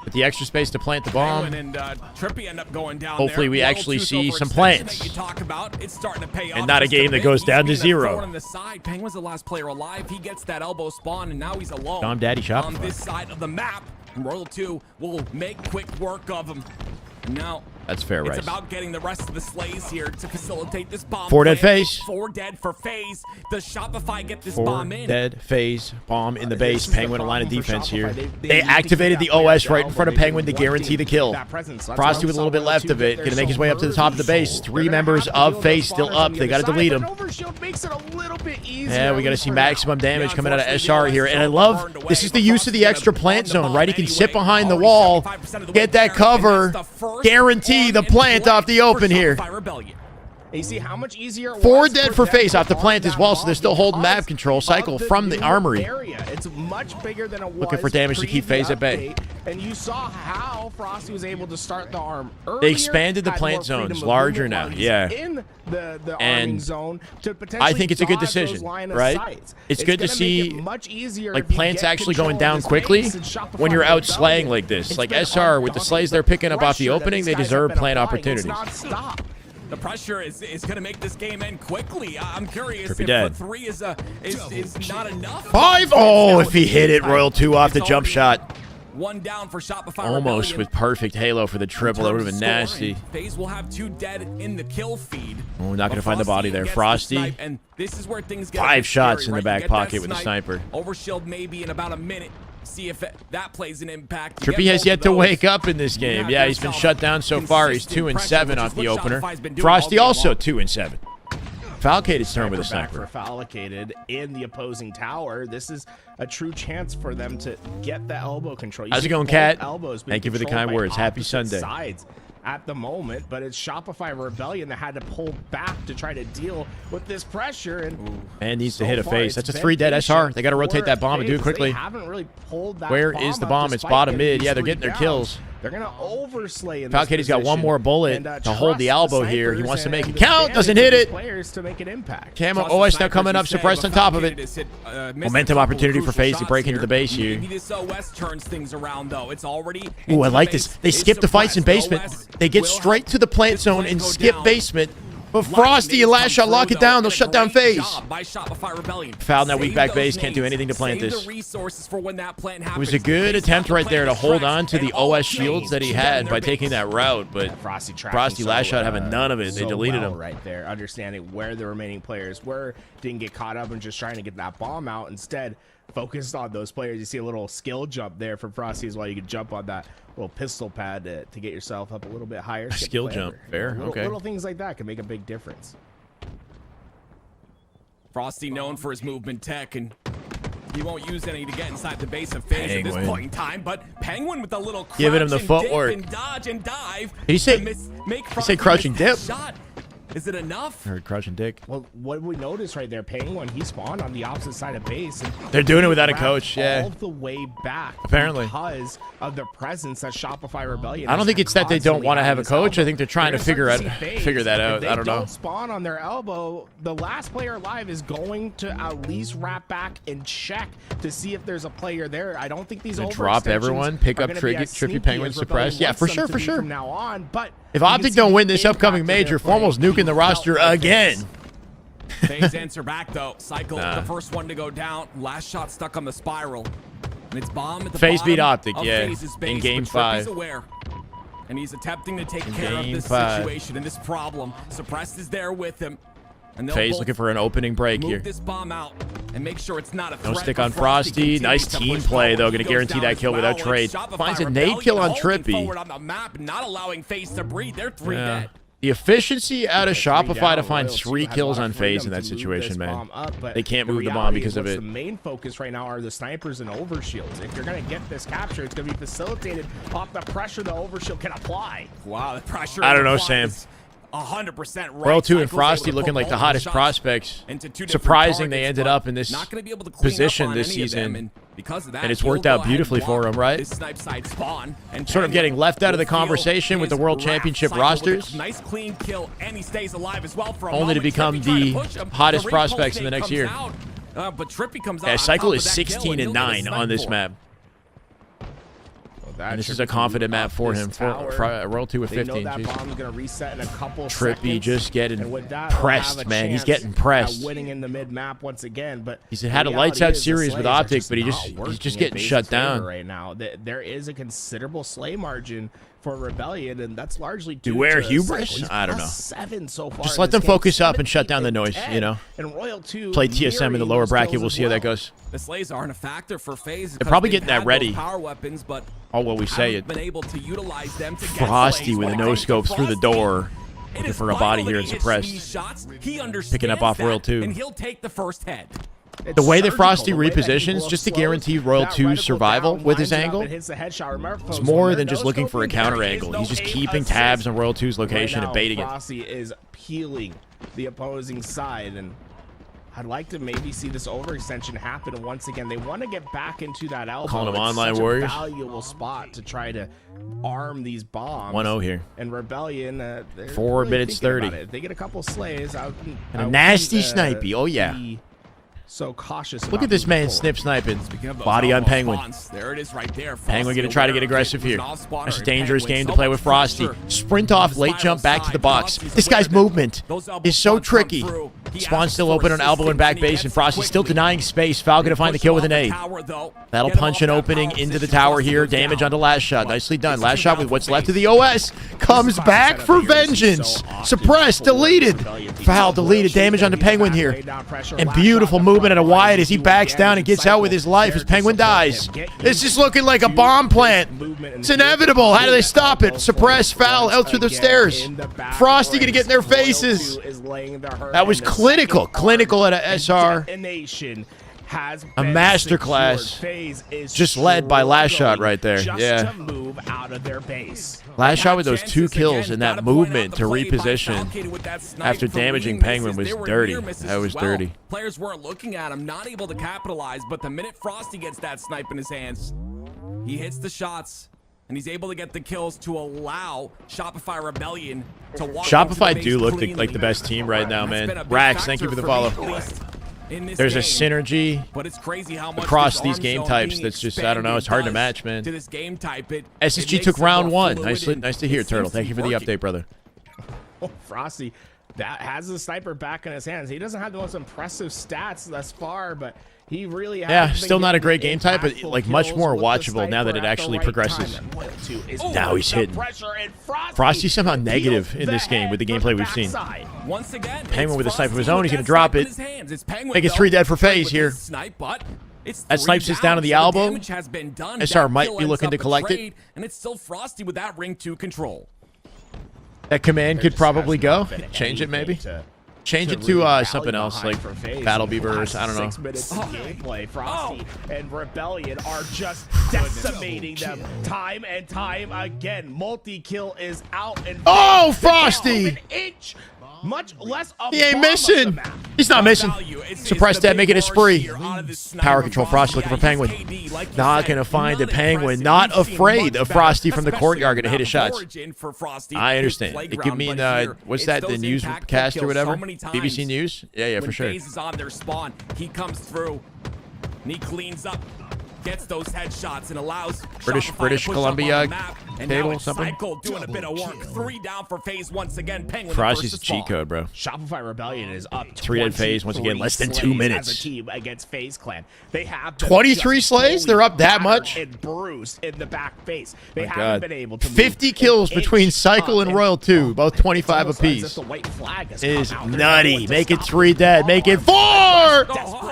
With the extra space to plant the bomb, and Trippy end up going down. Hopefully we actually see some plants and not a game that goes down to 0. On the side, Penguin's the last player alive. He gets that elbow spawn, and now he's alone Dom Daddy Shopify on this side of the map. Royal 2 will make quick work of him. And now that's fair, right? It's about getting the rest of the slays here to facilitate this bomb. 4 dead FaZe. 4 dead for FaZe. Does Shopify get this bomb in? 4 dead FaZe. Bomb in the base. Penguin a line of defense here. They activated the OS right in front of Penguin to guarantee the kill. Frosty with a little bit left of it. Gonna make his way up to the top of the base. 3 members of FaZe still up. They gotta delete him. Yeah, we gotta see maximum damage coming out of SR here. And I love, this is the use of the extra plant zone, right? He can sit behind the wall, get that cover, guarantee the plant off the open here. You see how much easier 4 dead for FaZe off the plant as well, so they're still holding map control. Cycle from the armory. It's much bigger than it was. Looking for damage to keep FaZe at bay. And you saw how Frosty was able to start the arm earlier. They expanded the plant zones larger now. Yeah. In the arming zone to potentially I think it's a good decision, right? It's good to see much easier like plants actually going down quickly when you're out slaying like this. Like SR with the slays they're picking up off the opening, they deserve plant opportunities. The pressure is going to make this game end quickly. I'm curious if dead. 3 is not enough. 5! Oh, if he hit it, Royal 2 off the jump shot. 1 down for Shopify. Almost with perfect halo for the triple. That would have been nasty. FaZe will have 2 dead in the kill feed. Oh, we're not going to find the body there. Frosty. And this is where things get 5 shots in the back pocket with the sniper. Overshield maybe in about a minute. See if that plays an impact. Trippy has yet to wake up in this game. Yeah, he's been shut down so far. He's 2-7 off the opener. Frosty also 2-7. Falcated's turn with a sniper. For Falcated in the opposing tower. This is a true chance for them to get the elbow control. How's it going, Kat? Thank you for the kind words. Happy Sunday. Sides at the moment, but it's Shopify Rebellion that had to pull back to try to deal with this pressure. And man needs to hit a phase. That's a 3 dead SR. They got to rotate that bomb and do it quickly. They haven't really pulled that. Where is the bomb? It's bottom mid. Yeah, they're getting their kills. They're going to overslay in Falcated's got one more bullet to hold the elbow here. He wants to make it count. Doesn't hit it. Players to make an impact. Camo OS now coming up. Suppressed on top of it. Momentum opportunity for FaZe to break into the base here. This OS turns things around, though. It's already. Ooh, I like this. They skip the fights in basement. They get straight to the plant zone and skip basement. But Frosty and Last Shot lock it down. They'll shut down FaZe. Foul in that weak back base. Can't do anything to plant this. It was a good attempt right there to hold on to the OS shields that he had by taking that route. But Frosty, Last Shot having none of it. They deleted him. Right there, understanding where the remaining players were. Didn't get caught up and just trying to get that bomb out. Instead, focused on those players. You see a little skill jump there from Frosty as well. You can jump on that little pistol pad to get yourself up a little bit higher. Skill jump, fair, okay. Little things like that can make a big difference. Frosty known for his movement tech, and he won't use any to get inside the base of FaZe at this point in time. But Penguin with a little crouch giving him the footwork and dodge and dive. Did he say crouching dip? Shot. Is it enough? I heard crouching dick. Well, what we noticed right there, Penguin, he spawned on the opposite side of base. And they're doing it without a coach, yeah. All the way back. Apparently. Because of the presence that Shopify Rebellion. I don't think it's that they don't want to have a coach. I think they're trying to figure that out. I don't know. Don't spawn on their elbow, the last player alive is going to at least wrap back and check to see if there's a player there. I don't think these drop everyone, pick up Trippy Penguin suppressed. Yeah, for sure. From now on, but if OPTIC don't win this upcoming major, Formal's nuking the roster again. FaZe answer back though. Cycle the first one to go down. Last Shot stuck on the spiral. And it's bomb at the FaZe beat bottom OPTIC, yeah. In game 5. Aware. And he's attempting to take care of this situation and this problem. Suppressed is there with him. And FaZe looking for an opening break move here. This bomb out and make sure it's not a no threat. Stick on Frosty. Nice team play though. Going to guarantee that kill without trade. Finds a nade kill on Trippy. On the map, not allowing FaZe to breathe. They're 3 dead. The efficiency out of Shopify to find 3 kills on FaZe in that situation, man. They can't move the bomb because of it. The main focus right now are the snipers and overshields. If you're going to get this capture, it's going to be facilitated off the pressure the overshield can apply. Wow, the pressure. I don't know, Sam. 100% right. Royal 2 and Frosty looking like the hottest prospects. Surprising they ended up in this position this season. And it's worked out beautifully for them, right? Sort of getting left out of the conversation with the World Championship rosters. Nice clean kill, and he stays alive as well for a only to become the hottest prospects in the next year. But Trippy comes out. Yeah, Cycle is 16-9 on this map. And this is a confident map for him. Royal 2 with 15. Trippy just getting pressed, man. He's getting pressed. Winning in the mid map once again, but he's had a lights out series with OPTIC, but he's just getting shut down right now. There is a considerable slay margin for Rebellion, and that's largely due Beware to hubris. I don't know. 7 so far. Just let them focus up and shut down the noise. You know. And Royal 2 play TSM in the lower bracket. We'll see how that goes. The slays aren't a factor for FaZe. They're probably getting that ready. Power weapons, but oh, well, we say it. Been able to utilize them to Frosty with a no-scope through the door. Looking for a body here and suppressed. Picking up off Royal 2. And he'll take the first head. The way that Frosty repositions just to guarantee Royal 2's survival with his angle, it's more than just looking for a counter angle. He's just keeping tabs on Royal 2's location and baiting it. Frosty is peeling the opposing side, and I'd like to maybe see this overextension happen once again. They want to get back into that elbow. Calling them it's online such warriors. A valuable spot to try to arm these bombs. 1-0 here. And Rebellion, 4 minutes 30. If they get a couple slays out. And a nasty snipey. Oh, yeah. So cautious. Look at this man snip sniping. Body on Penguin. There it is right there. Penguin going to try to get aggressive here. That's a dangerous game to play with Frosty. Sprint off, late jump back to the box. This guy's movement is so tricky. Spawn still open on elbow and back base, and Frosty still denying space. Foul going to find the kill with an A. That'll punch an opening into the tower here. Damage onto Last Shot. Nicely done. Last Shot with what's left of the OS. Comes back for vengeance. Suppressed. Deleted. Foul deleted. Damage onto Penguin here. And beautiful movement at a wide as he backs down and gets out with his life as Penguin dies. This is looking like a bomb plant. It's inevitable. How do they stop it? Suppress. Foul. Out through the stairs. Frosty going to get in their faces. That was clean. clinical at a SR. Has a masterclass, just led by Last Shot right there. Yeah. To move out of their base. Last Shot with those 2 kills and that movement to reposition after damaging Penguin was dirty. That was dirty. Players weren't looking at him, not able to capitalize, but the minute Frosty gets that snipe in his hands, he hits the shots. And he's able to get the kills to allow Shopify Rebellion to walk. Shopify do look like the best team right now, man. Rax, thank you for the follow. There's a synergy but it's crazy how much across these game types that's just, I don't know, it's hard to match, man. To this game type, SSG took round 1. Nice to hear, Turtle. Thank you for the update, brother. Oh, Frosty, that has the sniper back in his hands. He doesn't have the most impressive stats thus far, but he really has. Yeah, still not a great game type, but like much more watchable now that it actually progresses. Now he's hitting. Frosty's somehow negative in this game with the gameplay we've seen. Once again, Penguin with a snipe of his own. He's going to drop it. Make it 3 dead for FaZe here. That snipe sits down to the elbow. SR might be looking to collect it. And it's still Frosty with that ring 2 control. That command could probably go. Change it maybe. Change it to something else, like Battle Beavers. I don't know. 6 minutes of gameplay. Frosty and Rebellion are just decimating them time and time again. Multi-kill is out. And Frosty! Much less of he ain't missing. He's not missing. Suppress that, make it a spree. Power control Frosty looking for Penguin. Not going to find the Penguin. Not afraid of Frosty from the courtyard going to hit his shots. I understand. It could mean, what's that, the newscast or whatever? BBC News? Yeah, for sure. FaZe is on their spawn. He comes through. And he cleans up. Gets those headshots and allows British Columbia table something. Cycle doing a bit of work. 3 down for FaZe once again. Penguin Frosty's a cheat code, bro. Shopify Rebellion is up 3 dead FaZe once again, less than 2 minutes. As a team against FaZe Clan. They have 23 slays. They're up that much. And bruised in the back face. They haven't been able to 50 kills between Cycle and Royal 2, both 25 apiece. Is nutty. Make it 3 dead. Make it 4.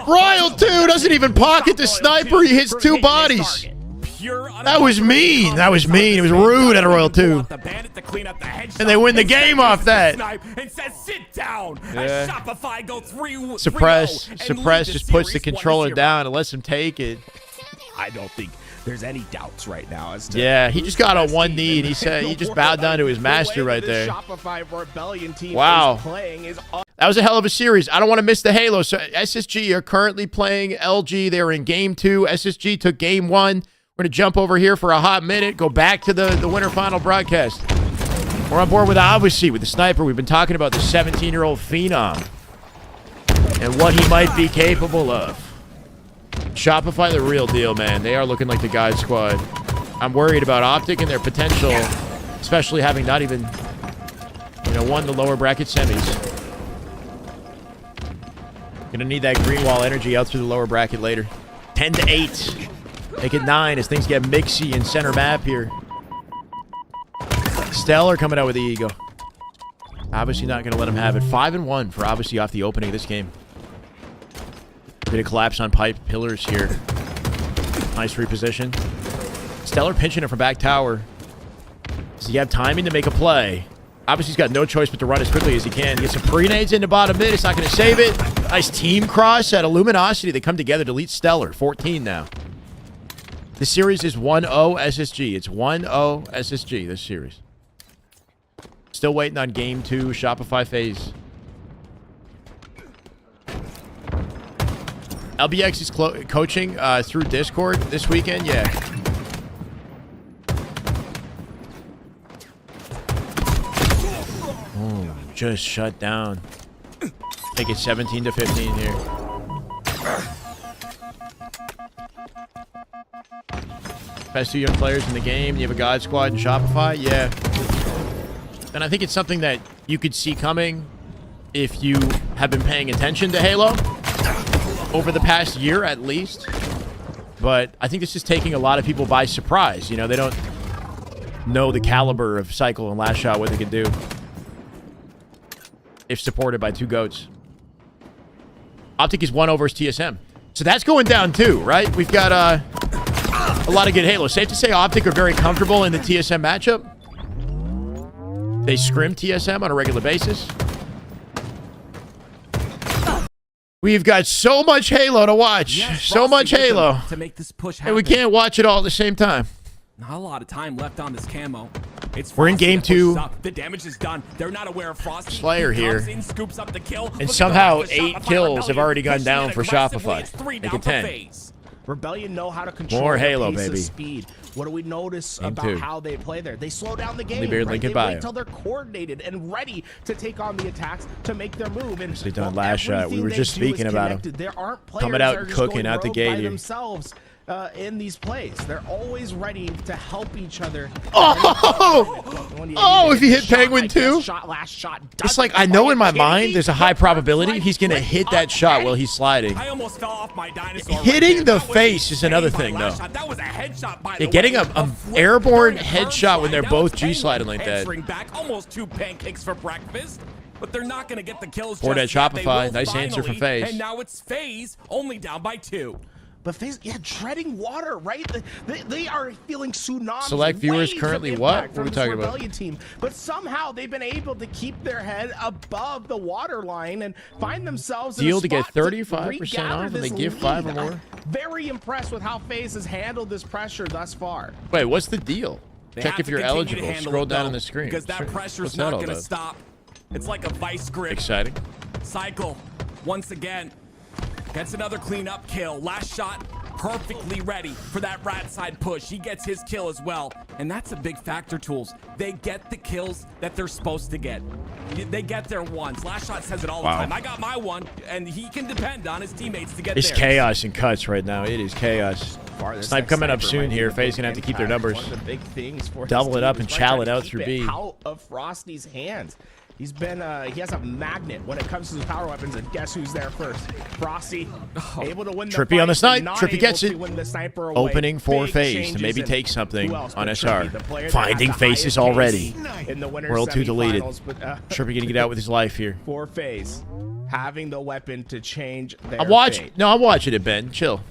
Royal 2 doesn't even pocket the sniper. He hits 2 bodies. That was mean. That was mean. It was rude at a Royal 2. And they win the game off that. Yeah. Suppress just puts the controller down and lets him take it. I don't think there's any doubts right now as to he just got on one knee and he said he just bowed down to his master right there. Wow. That was a hell of a series. I don't want to miss the Halo. So SSG are currently playing LG. They're in game 2. SSG took game 1. We're going to jump over here for a hot minute, go back to the winter final broadcast. We're on board with Obviously with the sniper. We've been talking about the 17-year-old phenom and what he might be capable of. Shopify, the real deal, man. They are looking like the God Squad. I'm worried about Optic and their potential, especially having not even, won the lower bracket semis. Gonna need that green wall energy out through the lower bracket later. 10-8. Make it 9 as things get mixy in center map here. Stellar coming out with the Eagle. Obviously not gonna let him have it. 5-1 for Obviously off the opening of this game. Gonna collapse on pipe pillars here. Nice reposition. Stellar pinching it from back tower. Does he have timing to make a play? Obviously, he's got no choice but to run as quickly as he can. He gets some pre-nades into bottom mid. It's not going to save it. Nice team cross at Illuminosity. They come together to delete Stellar. 14 now. The series is 1-0 SSG. It's 1-0 SSG, this series. Still waiting on game 2, Shopify FaZe. LBX is coaching through Discord this weekend. Yeah. Oh, just shut down. Make it 17-15 here. Best 2 young players in the game. You have a God Squad and Shopify. Yeah. And I think it's something that you could see coming if you have been paying attention to Halo over the past year at least. But I think this is taking a lot of people by surprise. They don't know the caliber of Cycle and Last Shot, what they can do if supported by 2 GOATs. Optic is 1-0 versus TSM. So that's going down too, right? We've got a lot of good Halo. Safe to say Optic are very comfortable in the TSM matchup. They scrim TSM on a regular basis. We've got so much Halo to watch. Yes, so much Halo. To make this push happen. And we can't watch it all at the same time. Not a lot of time left on this camo. It's We're in game 2. The damage is done. They're not aware of Frosty. Slayer here. In, scoops up the kill. And somehow 8 kills have already gone down for Shopify. Make it 10. Rebellion know how to control More the Halo, pace of baby. speed. What do we notice Game about 2. how they play there? They slow down the game. Beard Right? link They in bio. wait till they're coordinated and ready to take on the attacks to make their move. And Nicely done, last shot. We were just speaking about him. There aren't players Coming out that are and just cooking going out the rogue gate by here. themselves in these plays. They're always ready to help each other. Oh, if he hit Penguin too? Last shot It's like, I know in my mind there's a high probability he's going to hit that shot while he's sliding. I almost fell off my dinosaur. Hitting the face is another thing, though. That was a headshot by Yeah, getting a airborne headshot when they're both G-sliding like that. Back, almost 2 pancakes for breakfast. But they're not going to get the kills. Or that just yet. They Shopify. will Nice answer from finally, FaZe. And now it's FaZe, only down by 2. But FaZe, yeah, treading water, right? They are feeling tsunamis. Select viewers waves currently of what? impact What are we from this talking about? Rebellion team. But somehow they've been able to keep their head above the water line and find themselves Deal in a to get spot 35% regather off and they this give 5 or lead. more? I'm very impressed with how FaZe has handled this pressure thus far. Wait, what's the deal? They Check have if to you're continue to eligible. handle Scroll it, down though, on the screen. because that pressure's What's that not all going to about? stop. It's like a vice grip. Exciting. Cycle once again gets another cleanup kill. Last shot perfectly ready for that rat side push. He gets his kill as well, and that's a big factor, Tools. They get the kills that they're supposed to get. They get their ones. Last shot says it all the time. I got my one, and he can depend on his teammates to get It's theirs. chaos in cuts right now. It is chaos. Snipe coming up soon here. FaZe gonna have to keep their numbers. One of the big things for Double it up and chow it out through B. B. Out of Frosty's hands. He's been, he has a magnet when it comes to his power weapons, and guess who's there first? Frosty, able to win the Trippy fight, on the snipe. not Trippy able gets to it. win the sniper away. Opening for Big FaZe to changes maybe in take something who else on but SR. Trippy, the player that Finding had the faces highest already. pace in the winners World 2 deleted. semifinals, but, Trippy gonna get out with his life here. for FaZe, having the weapon to change their I'm watching. fate. No, I'm watching it, Ben. Chill.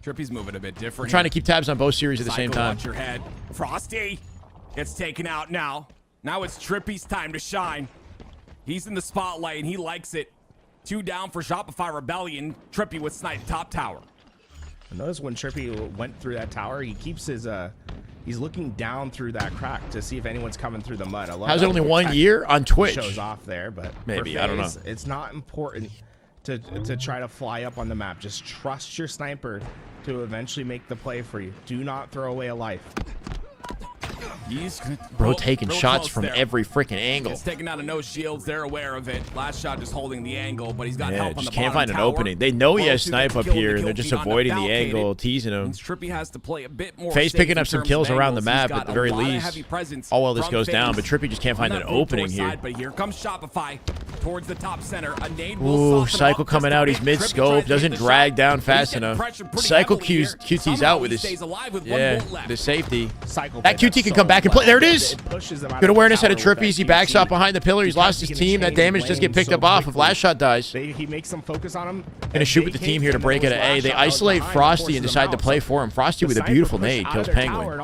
Trippy's moving a bit different. I'm trying to keep tabs on both series at the same Cycle, time. watch your head. Frosty gets taken out now. Now it's Trippy's time to shine. He's in the spotlight, and he likes it. 2 down for Shopify Rebellion. Trippy with snipe top tower. I noticed when Trippy went through that tower, he keeps his, he's looking down through that crack to see if anyone's coming through the mud. I love How's it how only the 1 tech year on Twitch? shows off there, but Maybe, for I don't know. FaZe, it's not important to try to fly up on the map. Just trust your sniper to eventually make the play for you. Do not throw away a life. He's Bro taking real shots close from there. every freaking angle. It's taking out of no shields. They're aware of it. Last shot just holding the angle, but he's got Yeah, help on just the can't bottom find an tower. opening. They know he Roll has two snipe gets up killed, here, the and they're kill just feed on avoiding the Valkated. angle, teasing him. Means Trippy has to play a bit more FaZe safe picking in up some terms kills of around the angles. map He's at the got very a lot of least. heavy presence All while this from goes down, FaZe but Trippy just can't find on an that brute opening force here. side, but here comes Shopify towards the top center. A nade will Ooh, soften Cycle up coming just a out. He's bit. Trippy mid-scope. tries to Doesn't get the drag shot. down He's fast getting enough. pressured pretty Cycle heavily here. QT's Somehow out with he his... stays alive with one Yeah, bolt left. the safety. Cycle That QT can come back and play. There it is. Good awareness out of Trippy. He backs up behind the pillar. He's lost his team. That damage does get picked up off if last shot dies. He makes them focus on him. Gonna shoot with the team here to break it at A. They isolate Frosty and decide to play for him. Frosty with a beautiful nade kills Penguin.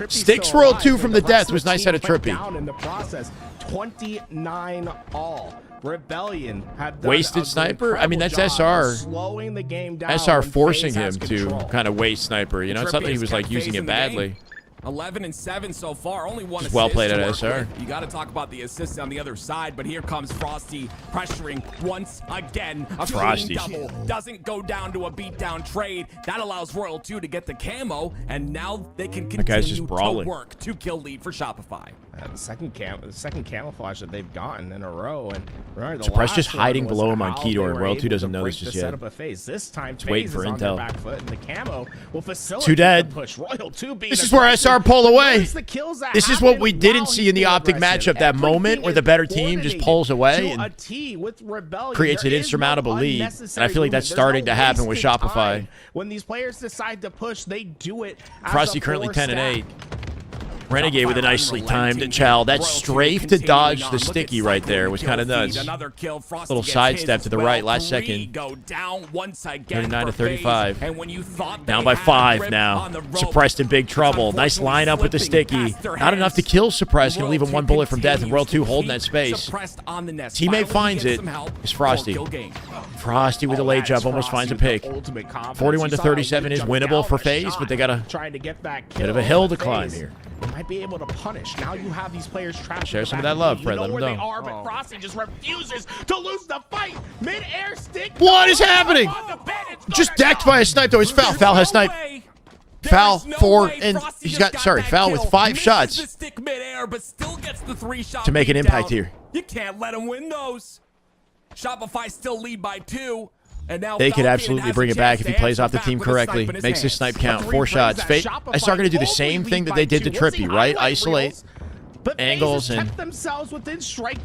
Sticks World 2 from the death was nice out of Trippy. Down in the process, 29 all. Rebellion have done Wasted an sniper? I mean, that's incredible job SR. of slowing the game down SR when forcing FaZe him has to control. kind of waste sniper. You know, it's not that he was like using it badly. 11-7 so far, only one assist. Well played to at work SR. with. You got to talk about the assists on the other side, but here comes Frosty pressuring once again. A Frosty. clean double doesn't go down to a beatdown trade. That allows Royal 2 to get the camo, and now they can That guy's just continue to brawling. work. 2-kill lead for Shopify. The second camouflage that they've gotten in a row, and remember, the Suppress last just one hiding was below him on how Keydor, they and were Royal 2 able doesn't to know break this the just yet. setup of FaZe. This time, waiting FaZe for is on their intel. back foot, and the camo will facilitate Two dead. the push. Royal 2 being This is where SR pull away. Notice the kills that This is what happen we didn't while see in the he's OPTIC aggressive. matchup, that moment where the better team just pulls away To a and T with Rebellion. creates There an is no insurmountable lead. And I unnecessary feel like that's movement. starting There's to no happen with wasted Shopify. time. When these players decide to push, they do it as Frosty a currently 10 and 8. four-stack. Renegade with a nicely timed chow. That strafe to dodge the sticky right there was kind of nuts. Little sidestep to the right last second. 39 to 35. Down by 5 now. Suppressed in big trouble. Nice lineup with the sticky. Not enough to kill Suppressed. Gonna leave him one bullet from death, and Royal 2 holding that space. Teammate finds it. It's Frosty. Frosty with a late jump almost finds a pick. 41 to 37 is winnable for FaZe, but they got a bit of a hill to climb here. Might be able to punish. Now you have these players trapped. Share some of that love, Fred. Let them know. Are, but Frosty just refuses to lose the fight. Mid-air stick. What is happening? Just decked by a snipe, though. It's foul. Foul has snipe. Foul four, and he's got, foul with 5 shots to make an impact here. You can't let him win those. Shopify still lead by 2. And now they could absolutely bring it back if he plays off the team correctly. Makes his snipe count. 4 shots. SR going to do the same thing that they did to Trippy, right? Isolate angles and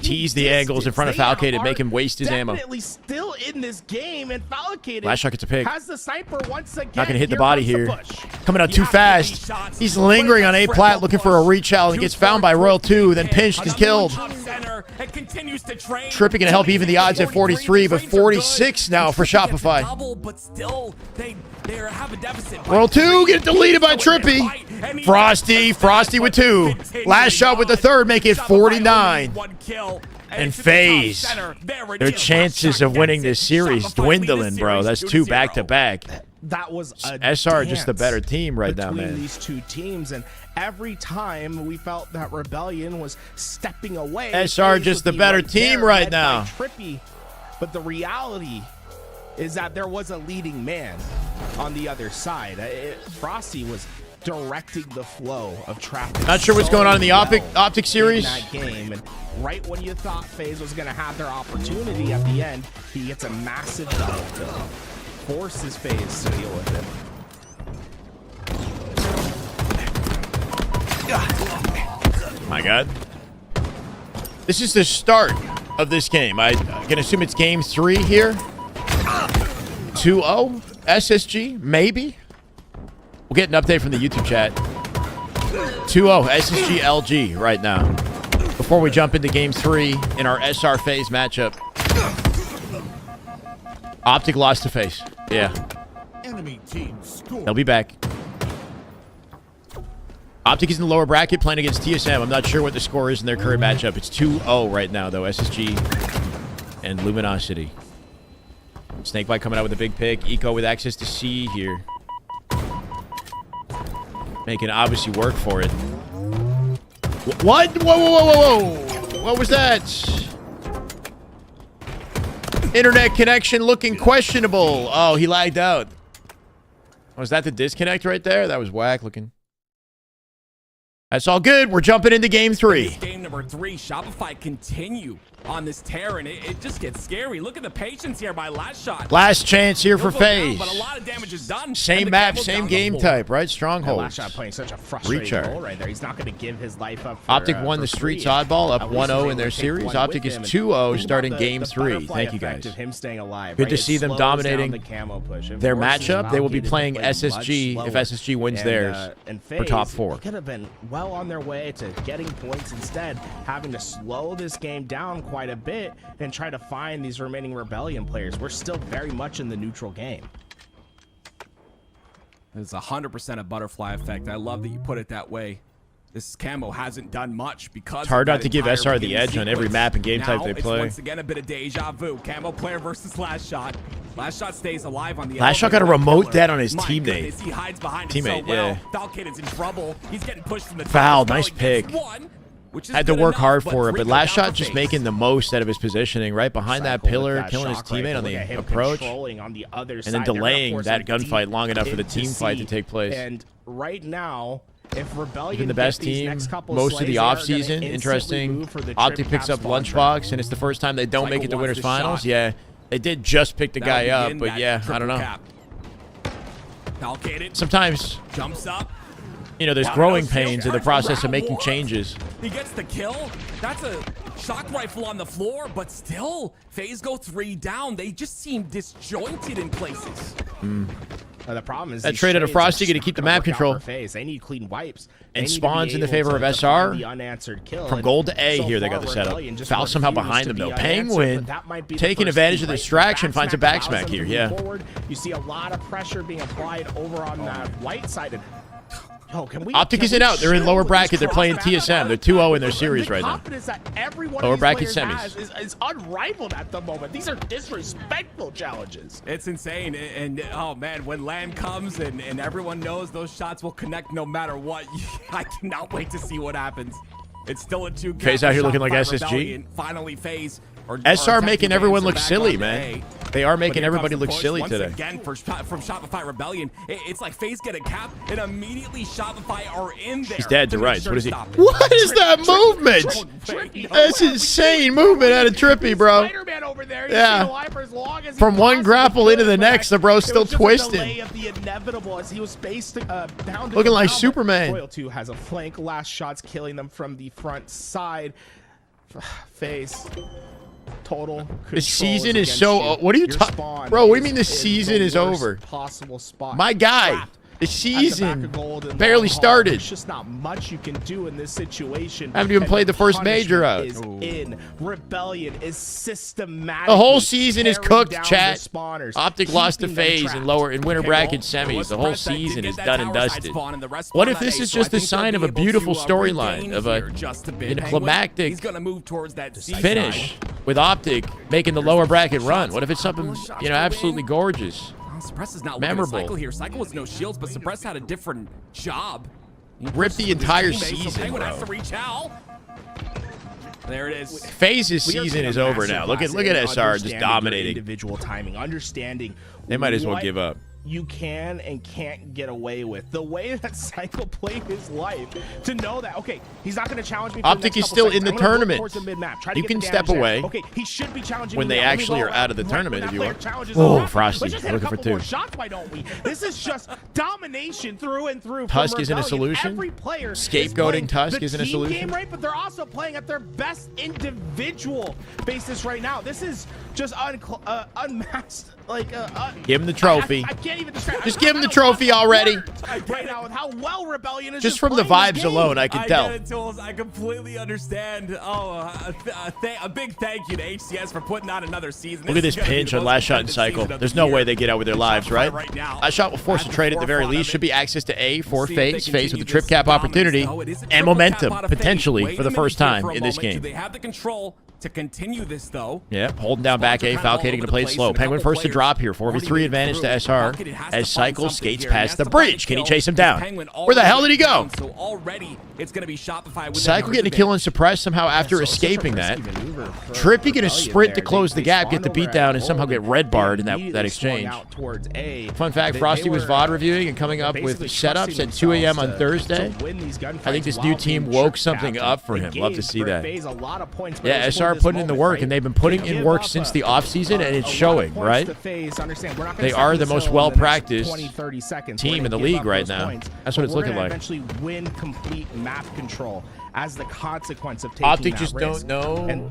tease the angles in front of Falcade and make him waste his ammo. Still in this game, and Falcade last shot gets a pick. Has the sniper once again. Not going to hit the body here. Coming out too fast. He's lingering on A plat looking for a reach out and gets found by Royal 2, then pinched and killed. Trippy going to help even the odds at 43, but 46 now for Shopify. Royal 2 get deleted by Trippy. Frosty with 2. Last shot with the third, make it 49. And FaZe, their chances of winning this series dwindling, bro. That's 2 back-to-back. That was SR just the better team right now, man. These 2 teams, and every time we felt that Rebellion was stepping away. SR just the better team right now. Trippy, but the reality is that there was a leading man on the other side. Frosty was directing the flow of traffic. Not sure what's going on in the OPTIC series. In that game, and right when you thought FaZe was going to have their opportunity at the end, he gets a massive dub to force his FaZe to deal with it. My God. This is the start of this game. I can assume it's game 3 here. 2-0 SSG, maybe. We'll get an update from the YouTube chat. 2-0 SSG LG right now. Before we jump into game 3 in our SR FaZe matchup. OPTIC lost to FaZe. Yeah. Enemy team score. They'll be back. OPTIC is in the lower bracket playing against TSM. I'm not sure what the score is in their current matchup. It's 2-0 right now, though. SSG and Luminosity. Snakebite coming out with a big pick. Eco with access to C here. Making obviously work for it. What? Whoa. What was that? Internet connection looking questionable. Oh, he lagged out. Was that the disconnect right there? That was whack looking. That's all good. We're jumping into game 3. Game number 3. Shopify continue on this tear, and it just gets scary. Look at the patience here by Last Shot. Last chance here for FaZe. But a lot of damage is done. Same map, same game type, right? Stronghold. Last Shot playing such a frustrating role right there. He's not going to give his life up. OPTIC won the Streets oddball, up 1-0 in their series. OPTIC is 2-0 starting game 3. Thank you, guys. Him staying alive, good to see them dominating their matchup. They will be playing SSG if SSG wins theirs for top 4. Could have been well on their way to getting points, instead having to slow this game down quite a bit and try to find these remaining Rebellion players. We're still very much in the neutral game. It's 100% a butterfly effect. I love that you put it that way. This camo hasn't done much because it's hard not to give SR the edge on every map and game type they play. Once again, a bit of deja vu. Camo player versus Last Shot. Last Shot stays alive on the Last Shot got a remote dead on his teammate. He hides behind him so well. Falcade is in trouble. He's getting pushed from the foul. Nice pick. Had to work hard for it, but Last Shot just making the most out of his positioning right behind that pillar, killing his teammate on the approach, and then delaying that gunfight long enough for the team fight to take place. And right now, if Rebellion been the best team most of the offseason, interesting. OPTIC picks up Lunchbox, and it's the first time they don't make it to winners finals. Yeah, they did just pick the guy up, but yeah, I don't know. Sometimes jumps up. You know, there's growing pains in the process of making changes. He gets the kill. That's a shock rifle on the floor, but still, FaZe go 3 down. They just seem disjointed in places. The problem is that trade out of Frosty going to keep the map control. They need clean wipes. And spawns in the favor of SR. From gold to A here, they got the setup. Foul somehow behind them, though. Penguin taking advantage of the distraction, finds a backsmack here. Yeah. You see a lot of pressure being applied over on that white side. Yo, can we, OPTIC isn't out. They're in lower bracket. They're playing TSM. They're 2-0 in their series right now. Lower bracket semis. Is unrivaled at the moment. These are disrespectful challenges. It's insane. And oh man, when land comes and everyone knows those shots will connect no matter what, I cannot wait to see what happens. It's still a 2-cap. FaZe out here looking like SSG. Rebellion. Finally, FaZe. SR making everyone look silly, man. They are making everybody look silly today. Again, from Shopify Rebellion, it's like FaZe get a cap, and immediately Shopify are in there. He's dead to rights. What is he? What is that movement? That's insane movement out of Trippy, bro. Yeah. From one grapple into the next, the bro's still twisting. Looking like Superman. Royal 2 has a flank. Last shots killing them from the front side. FaZe. Total. The season is so. What are you talking, bro? What do you mean the season is over? Possible spot. My guy, the season barely started. There's just not much you can do in this situation. Haven't even played the first major out. Rebellion is systematic. The whole season is cooked, chat. OPTIC lost to FaZe in winter bracket semis. The whole season is done and dusted. What if this is just a sign of a beautiful storyline of a climactic finish with OPTIC making the lower bracket run? What if it's something absolutely gorgeous? Suppress is not memorable Cycle here. Cycle was no shields, but Suppress had a different job. Rip the entire season, bro. Has to reach out. There it is. FaZe's season is over now. Look at SR just dominating. Individual timing, understanding. They might as well give up. You can and can't get away with the way that Cycle played his life to know that he's not going to challenge me. OPTIC is still in the tournament. You can step away. He should be challenging when they actually are out of the tournament if you want. Oh, Frosty, looking for 2. Shots, why don't we? This is just domination through and through. Tusk isn't a solution. Scapegoating Tusk isn't a solution. Game, right? But they're also playing at their best individual basis right now. This is just unmasked. Give him the trophy. I can't even just give him the trophy already. Right now, with how well Rebellion is just from the vibes alone, I can tell. Get it, Tools. I completely understand. Oh, a big thank you to HCS for putting on another season. Look at this pinch on last shot in Cycle. There's no way they get out with their lives, right? Last shot will force a trade at the very least. Should be access to A for FaZe with a trip cap opportunity and momentum potentially for the first time in this game. They have the control to continue this though. Yeah, holding down back A, Falcating to play it slow. Penguin first to drop here. 4v3 advantage to SR as Cycle skates past the bridge. Can he chase him down? Where the hell did he go? So already it's going to be Shopify. Cycle getting a kill and suppress somehow after escaping that. Trippy going to sprint to close the gap, get the beat down, and somehow get red barred in that exchange. Fun fact, Frosty was VOD reviewing and coming up with setups at 2 a.m. on Thursday. I think this new team woke something up for him. Love to see that. Yeah, SR putting in the work, and they've been putting in work since the offseason, and it's showing, right? They are the most well-practiced team in the league right now. That's what it's looking like. Eventually win complete map control as the consequence of taking OPTIC just don't know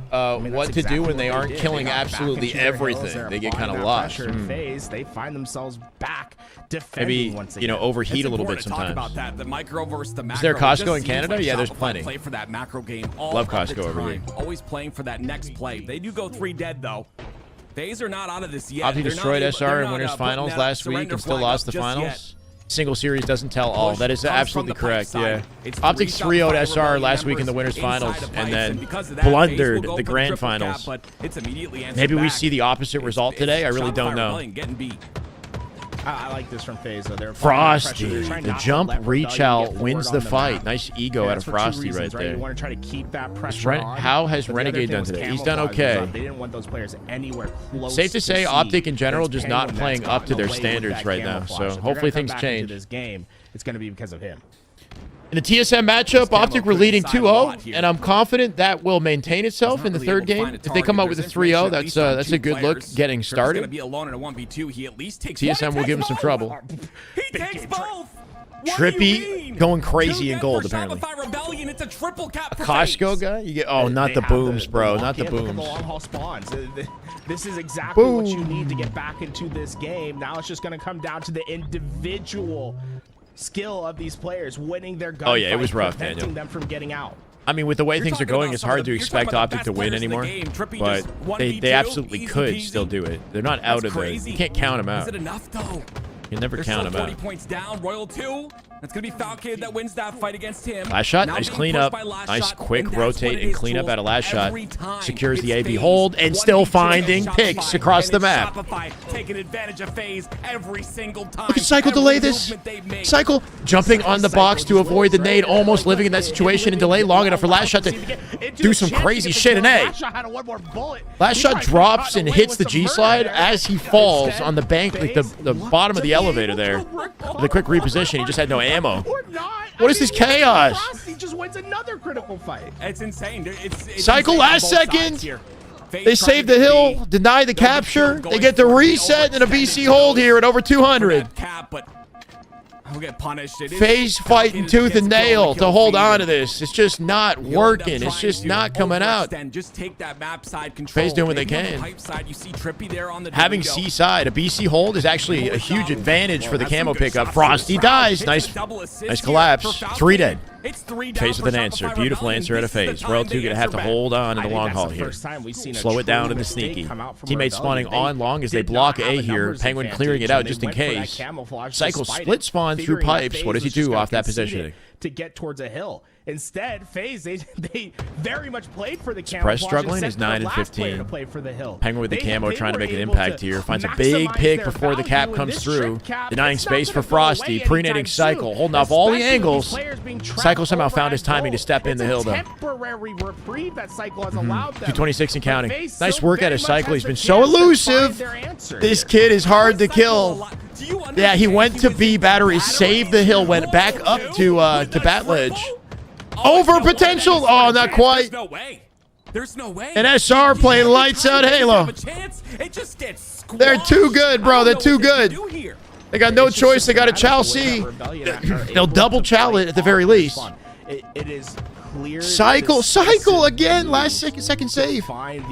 what to do when they aren't killing absolutely everything. They get kind of lost. FaZe, they find themselves back defending once again. Maybe overheat a little bit sometimes. About that. The micro versus the macro. Is there Costco in Canada? Yeah, there's plenty. Play for that macro game. Love Costco over here. Always playing for that next play. They do go 3 dead though. FaZe are not out of this yet. OPTIC destroyed SR in winners finals last week and still lost the finals. Single series doesn't tell all. That is absolutely correct, yeah. OPTIC 3-0'd SR last week in the winners finals and then blundered the grand finals. Maybe we see the opposite result today. I really don't know. I like this from FaZe. Frosty, the jump reach out wins the fight. Nice ego out of Frosty right there. You want to try to keep that pressure on. How has Renegade done today? He's done okay. They didn't want those players anywhere close. Safe to say, OPTIC in general just not playing up to their standards right now. So hopefully things change. This game, it's going to be because of him. In the TSM matchup, OPTIC were leading 2-0, and I'm confident that will maintain itself in the third game. If they come out with a 3-0, that's a good look getting started. TSM will give him some trouble. He takes both. Trippy going crazy in gold, apparently. A Costco guy? You get not the booms, bro. Not the booms. This is exactly what you need to get back into this game. Now it's just going to come down to the individual skill of these players winning their gunfight. Oh yeah, it was rough, Daniel. Them from getting out. I mean, with the way things are going, it's hard to expect OPTIC to win anymore. But they absolutely could still do it. They're not out of it. You can't count them out. Is it enough though? You never count them out. 40 points down. Royal 2. It's going to be Falcon that wins that fight against him. Last shot, Now nice being cleanup. pushed by Last Nice Shot, quick and that's one rotate of and his cleanup tools out of last shot. every time. Secures the It's AB FaZe. hold and still 1v2 finding Shopify, picks across and the it's map. Shopify taking advantage of FaZe every single time. Look at Cycle Every delay this. movement they make. Cycle jumping on the box to avoid the nade, almost living in that situation and delay long enough for Last Shot to do some crazy shit in A. Last Shot drops and hits the G slide as he falls on the bank, like the bottom of the elevator there. With a quick reposition, he just had no ammo. What is this chaos? He just wins another critical fight. It's insane. It's Cycle insane on last both sides second. here. FaZe They trying save to the hill, be deny the capture. They get the reset and a BC hold here at over 200. Cap, but he'll get punished. It is FaZe fighting Falcon tooth and gets nail killed to with hold FaZe. on to this. It's just not You'll end up working. It's trying just to not coming out. overextend. Just take that map side control. FaZe doing what they Maybe on the can. pipe side, you see Trippy there on the Having Domingo. C side, a BC hold is actually a huge advantage for the camo pickup. Frosty dies. Nice collapse. 3 dead. It's 3 down FaZe with an for answer. Shopify Beautiful Rebellion. answer out of This is the FaZe. time Royal they 2 gonna have to answer back. hold on to I the think long that's haul the here. first time we've seen a Slow it down true in the mistake sneaky. come out from Teammates Rebellion. spawning on long as they did block not A have a here. numbers Penguin advantage, clearing it out and just they in went for that case. camouflage Cycle despite split it, spawn through figuring that pipes. FaZe What does he was just do gonna off that concede it positioning? to get towards a hill? Instead, FaZe, they very much played for the camouflage. Press struggling and is sent their 9 and last player 15. to play for the hill. Penguin with the They camo trying to were make an able impact to here. Finds a big maximize pick their before the value, cap and comes this through. shrimp cap, Denying it's not space for gonna go Frosty. away Pre-nading anytime Cycle. soon, Holding off all the especially with these angles. players being trapped Cycle somehow over found at his timing to goal. step in the hill, though. It's a temporary reprieve that Cycle has allowed them. 226 and But counting. FaZe Nice still work out very of much Cycle. has He's been the so chance to find elusive. their answer This here. kid is hard to Cycle a kill. lot. Do you Yeah, he understand went to was B in battery, saved the hill, went back up to bat ledge. Over no way. potential. That is Oh, not a not chance. quite. There's no way. There's no way. And SR playing lights out Halo. It just gets squashed. They're too good, bro. I don't They're know too what they good. can do here. They got no It's just choice. They got to chow systematic the way C. that Rebellion are They'll able double to chow play it at the very off this least. fun. It is clear. Cycle again. Last second save.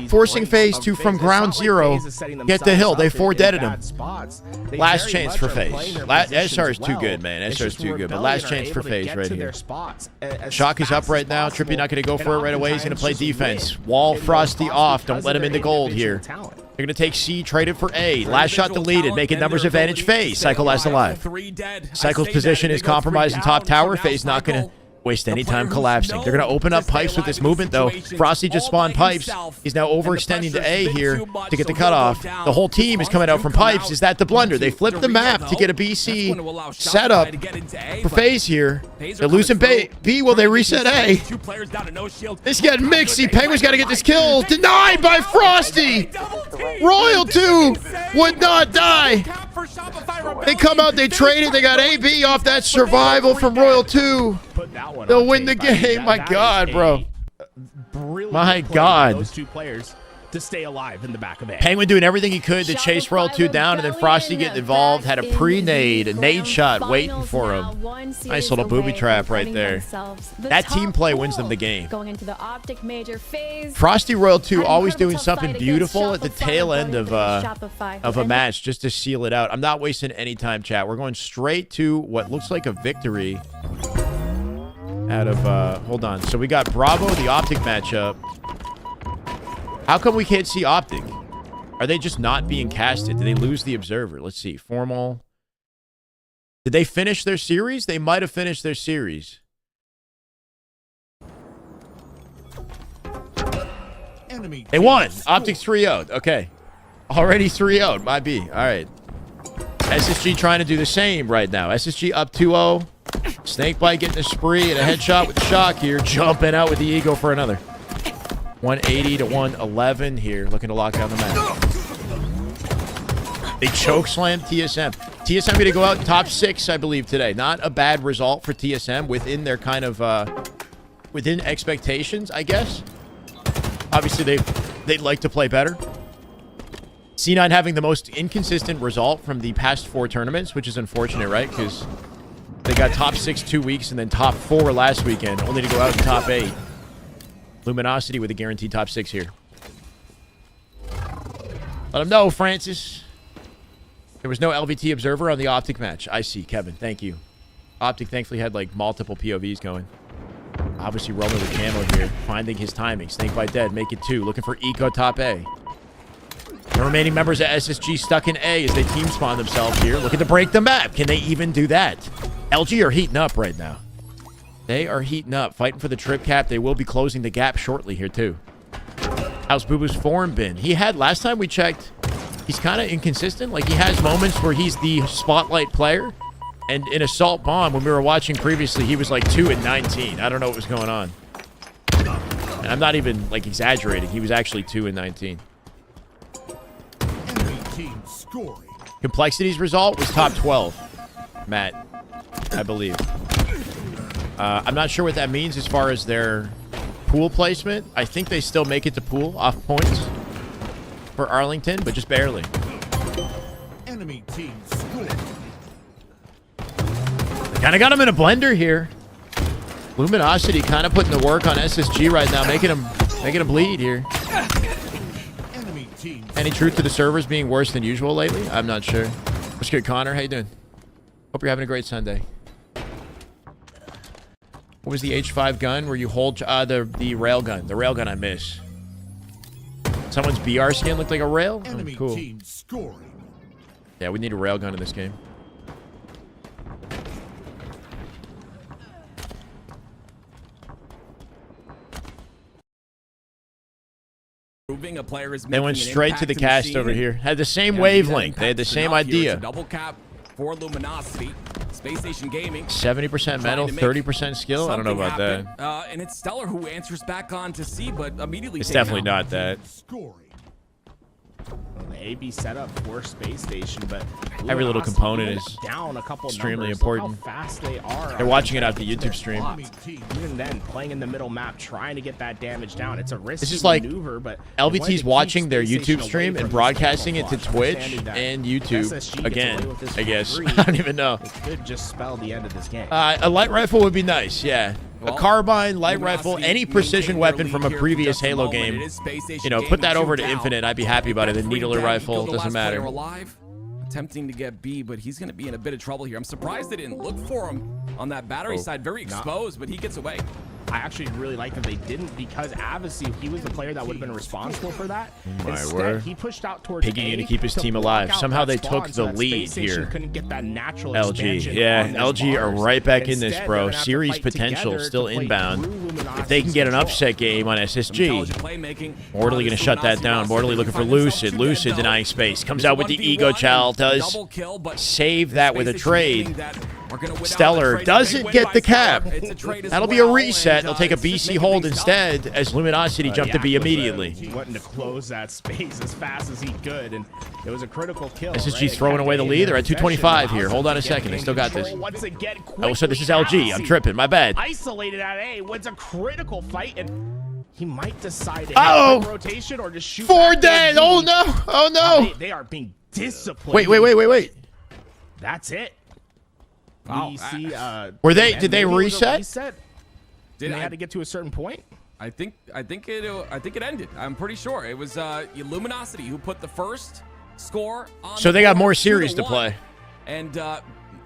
Forcing FaZe to, from ground zero, get the hill. They 4 deaded him. Last chance for FaZe. SR is too good, man. SR is too good. But last chance for FaZe right here. Shock is up right now. Trippy not going to go for it right away. He's going to play defense. Wall Frosty off. Don't let him into gold here. They're going to take C, trade it for A. Last shot deleted. Making numbers advantage FaZe. Cycle last alive. Cycle's position is compromised in top tower. FaZe not going to waste any time collapsing. They're going to open up pipes with this movement, though. Frosty just spawned pipes. He's now overextending to A here to get the cutoff. The whole team is coming out from pipes. Is that the blunder? They flipped the map to get a BC setup for FaZe here. They're losing B. Will they reset A? This getting mixy. Penguin's got to get this kill. Denied by Frosty. Royal 2 would not die. They come out, they trade it. They got AB off that survival from Royal 2. They'll win the game. My God, bro. My God. Those two players to stay alive in the back of it. Penguin doing everything he could to chase Royal 2 down, and then Frosty getting involved. Had a pre-nade, a nade shot waiting for him. Nice little booby trap right there. That team play wins them the game. Going into the OPTIC major phase. Frosty Royal 2 always doing something beautiful at the tail end of a match just to seal it out. I'm not wasting any time, chat. We're going straight to what looks like a victory out of hold on. So we got Bravo, the OPTIC matchup. How come we can't see OPTIC? Are they just not being casted? Did they lose the observer? Let's see. Formal. Did they finish their series? They might have finished their series. They won. OPTIC 3-0'd. Okay. Already 3-0'd. Might be. All right. SSG trying to do the same right now. SSG up 2-0. Snakebite getting a spree and a headshot with Shock here. Jumping out with the ego for another. 180 to 111 here. Looking to lock down the map. They choke slam TSM. TSM going to go out in top 6, I believe, today. Not a bad result for TSM within their kind of within expectations, I guess. Obviously, they'd like to play better. C9 having the most inconsistent result from the past 4 tournaments, which is unfortunate, right? Because they got top 6 2 weeks and then top 4 last weekend, only to go out in top 8. Luminosity with a guaranteed top 6 here. Let them know, Francis. There was no LVT observer on the OPTIC match. I see, Kevin. Thank you. OPTIC thankfully had like multiple POVs going. Obviously rolling with camo here, finding his timing. Snakebite dead, make it 2. Looking for Eco top A. The remaining members of SSG stuck in A as they team spawn themselves here. Looking to break the map. Can they even do that? LG are heating up right now. They are heating up, fighting for the trip cap. They will be closing the gap shortly here, too. How's Boo Boo's form been? He had, last time we checked, he's kind of inconsistent. Like, he has moments where he's the spotlight player. And in Assault Bomb, when we were watching previously, he was like 2-19. I don't know what was going on. And I'm not even, like, exaggerating. He was actually 2-19. Enemy team scoring. Complexity's result was top 12. Matt, I believe. I'm not sure what that means as far as their pool placement. I think they still make it to pool off points for Arlington, but just barely. Enemy team scoring. Kind of got him in a blender here. Luminosity kind of putting the work on SSG right now, making him bleed here. Enemy team. Any truth to the servers being worse than usual lately? I'm not sure. What's good, Connor? How you doing? Hope you're having a great Sunday. What was the H5 gun where you hold the rail gun? The rail gun I miss. Someone's BR skin looked like a rail? Oh, Enemy cool. team scoring. Yeah, we need a rail gun in this game. A player is they went straight to the cast over here. Had the same wavelength. They had the same idea. Double cap for Luminosity. Space Station Gaming. 70% mental, 30% skill. I don't know about that. And it's Stellar who answers back on to C, but immediately it's definitely not that. Scoring. The AB setup for Space Station, but every little component is down a couple extremely numbers. important. Look how fast they are. They're watching it off the YouTube stream. Even then, playing in the middle map, trying to get that damage down. It's a risky this is like maneuver, but LVT's watching their YouTube stream and broadcasting it to Twitch and YouTube again, I guess. I don't even know. It could just spell the end of this game. A light rifle would be nice, yeah. A carbine, light rifle, any precision weapon from a previous Halo game. You know, put that over to Infinite. I'd be happy about it. A needler rifle, doesn't matter. Attempting to get B, but he's going to be in a bit of trouble here. I'm surprised they didn't look for him on that battery side. Very exposed, but he gets away. I actually really like that they didn't, because Avicii, he was the player that would have been responsible for that. My Instead, word. he pushed out towards Piggy to keep his team alive. Somehow they took the lead here. Couldn't get that natural LG, yeah, LG are right back in this, bro. Series potential still inbound. If they can get an upset game on SSG, Mortally gonna shut that down. Mortally looking for Lucid. Lucid denying space. Comes out with the Ego Child. Does save that with a trade. Stellar doesn't get the cap. That'll be a reset. They'll take a BC hold instead as Luminosity jumped to B immediately. He wanted to close that space as fast as he could, and it was a critical kill. SSG's throwing away the lead. They're at 225 here. Hold on a second. They still got this. Oh, so this is LG. I'm tripping. My bad. Isolated at A. What's a critical fight, and he might decide to hit rotation or just shoot. 4 dead. Oh no. Oh no. They are being disciplined. Wait. That's it. Wow. We see, did they reset? They had to get to a certain point? I think it ended. I'm pretty sure it was Luminosity who put the first score on. So they got more series to play. And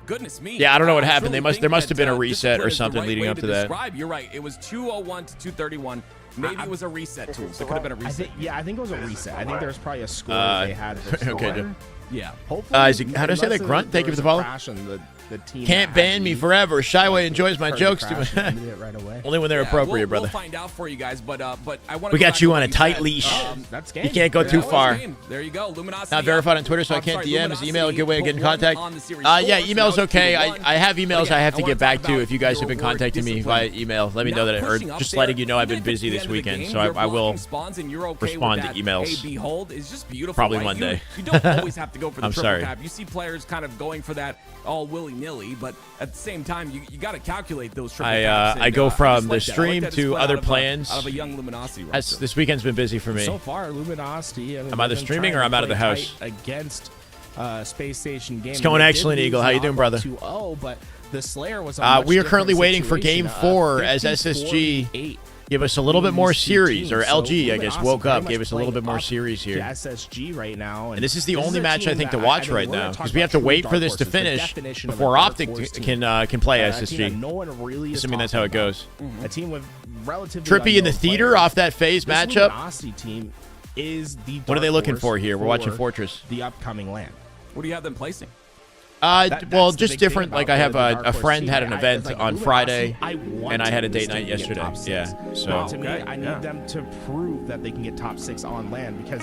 goodness me. Yeah, I don't know what happened. There must have been a reset or something leading up to that. You're right. It was 201 to 231. Maybe it was a reset tool. So it could have been a reset. I think it was a reset. I think there was probably a score they had. Okay. Yeah. How do I say that? Grunt? Thank you for the follow. Can't ban me forever. Shyway enjoys my jokes too much. Only when they're appropriate, brother. We'll find out for you guys, but I want. We got you on a tight leash. You can't go too far. There you go. Luminosity. Not verified on Twitter, so I can't DM. Is email a good way of getting in contact? Yeah, email's okay. I have emails I have to get back to. If you guys have been contacting me via email, let me know that, or just letting you know I've been busy this weekend, so I will respond to emails. Probably Monday. You don't always have to go for the triple sorry. cap. You see players kind of going for that all willy-nilly, but at the same time, you got to calculate those triple caps. I go from the stream to other plans. Out of a young Luminosity. This weekend's been busy for me. So far, Luminosity. I'm either streaming or I'm out of the house. Against Space Station Gaming. It's going excellent, Eagle. How you doing, brother? 2-0, but the Slayer was we are currently waiting for Game 4 as SSG give us a little bit more series, or LG, I guess, woke up, gave us a little bit more series here. SSG right now, and this is the only match I think to watch right now, because we have to wait for this to finish before OPTIC can play SSG. Assuming that's how it goes. A team with relatively Trippy in the theater off that FaZe matchup. Team is the what are they looking for here? We're watching Fortress. The upcoming land. What do you have them placing? Well, just different. Like I have a friend had an event on Friday, and I had a date night yesterday. Yeah. So to me, I need them to prove that they can get top 6 on land, because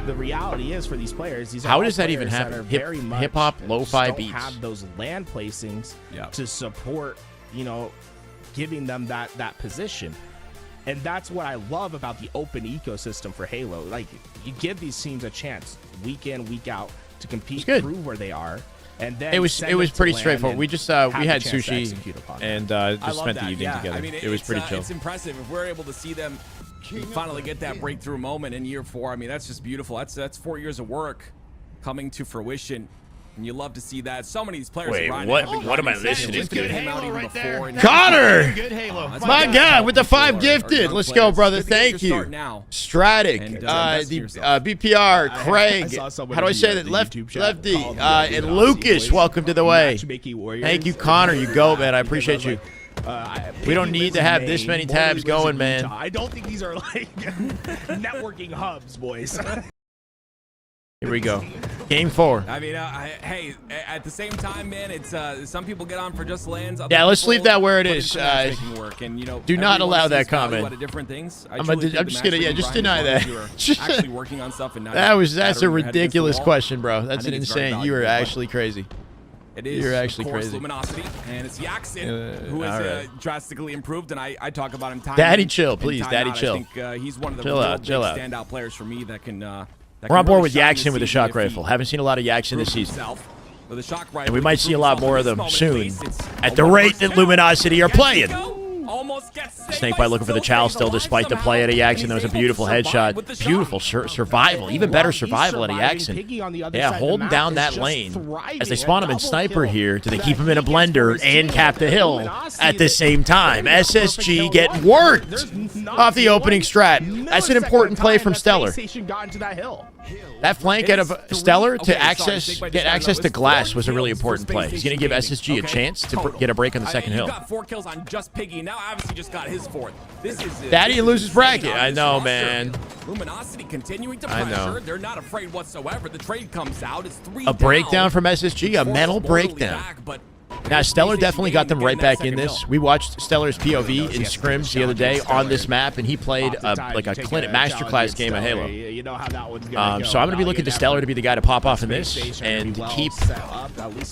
the reality is for these players, these are how does that even happen? Hip hop, lo-fi beats. Don't have those land placings to support, you know, giving them that position. And that's what I love about the open ecosystem for Halo. Like, you give these teams a chance week in, week out to compete, prove where they are. And then it was pretty straightforward. We just we had sushi and just spent the evening together. I mean, it was pretty chill. It's impressive if we're able to see them finally get that breakthrough moment in year 4. I mean, that's just beautiful. That's 4 years of work coming to fruition. And you love to see that. So many of these players. Wait, what am I listening to? There. Connor! Good Halo. My God, with the 5 gifted. Let's go, brother. Thank you. Stratic, the BPR, Craig. How do I say that? Lefty, and Lucas, welcome to the way. Thank you, Connor. You go, man. I appreciate you. We don't need to have this many tabs going, man. I don't think these are like networking hubs, boys. Here we go. Game 4. I mean, hey, at the same time, man, it's some people get on for just lands. Yeah, let's leave that where it is. Work and, you know, do not allow that comment. Different things. I'm just gonna just deny that. Actually working on stuff and not that's a ridiculous question, bro. That's an insane. You are actually crazy. It is. You're actually crazy. Luminosity, and it's Yaxin who is drastically improved, and I talk about him time. Daddy chill, please. Daddy chill. I think he's one of the standout players for me that can. We're on board with Yaxin with the shock rifle. Haven't seen a lot of Yaxin this season. And we might see a lot more of them soon at the rate that Luminosity are playing. Snakebite looking for the chow still despite the play at a Yaxin. That was a beautiful headshot. Beautiful survival. Even better survival at a Yaxin. Yeah, holding down that lane. As they spawn him in sniper here, do they keep him in a blender and cap the hill at the same time? SSG get worked off the opening strat. That's an important play from Stellar. That flank out of Stellar to get access to glass was a really important play. He's going to give SSG a chance to get a break on the second hill. Got 4 kills on just Piggy. Now obviously just got his 4th. This is Daddy loses bracket. I know, man. Luminosity continuing to pressure. They're not afraid whatsoever. The trade comes out. It's 3 a breakdown from SSG, a mental breakdown. Now, Stellar definitely got them right back in this. We watched Stellar's POV in scrims the other day on this map, and he played like a clinic masterclass game of Halo. So I'm going to be looking to Stellar to be the guy to pop off in this and keep,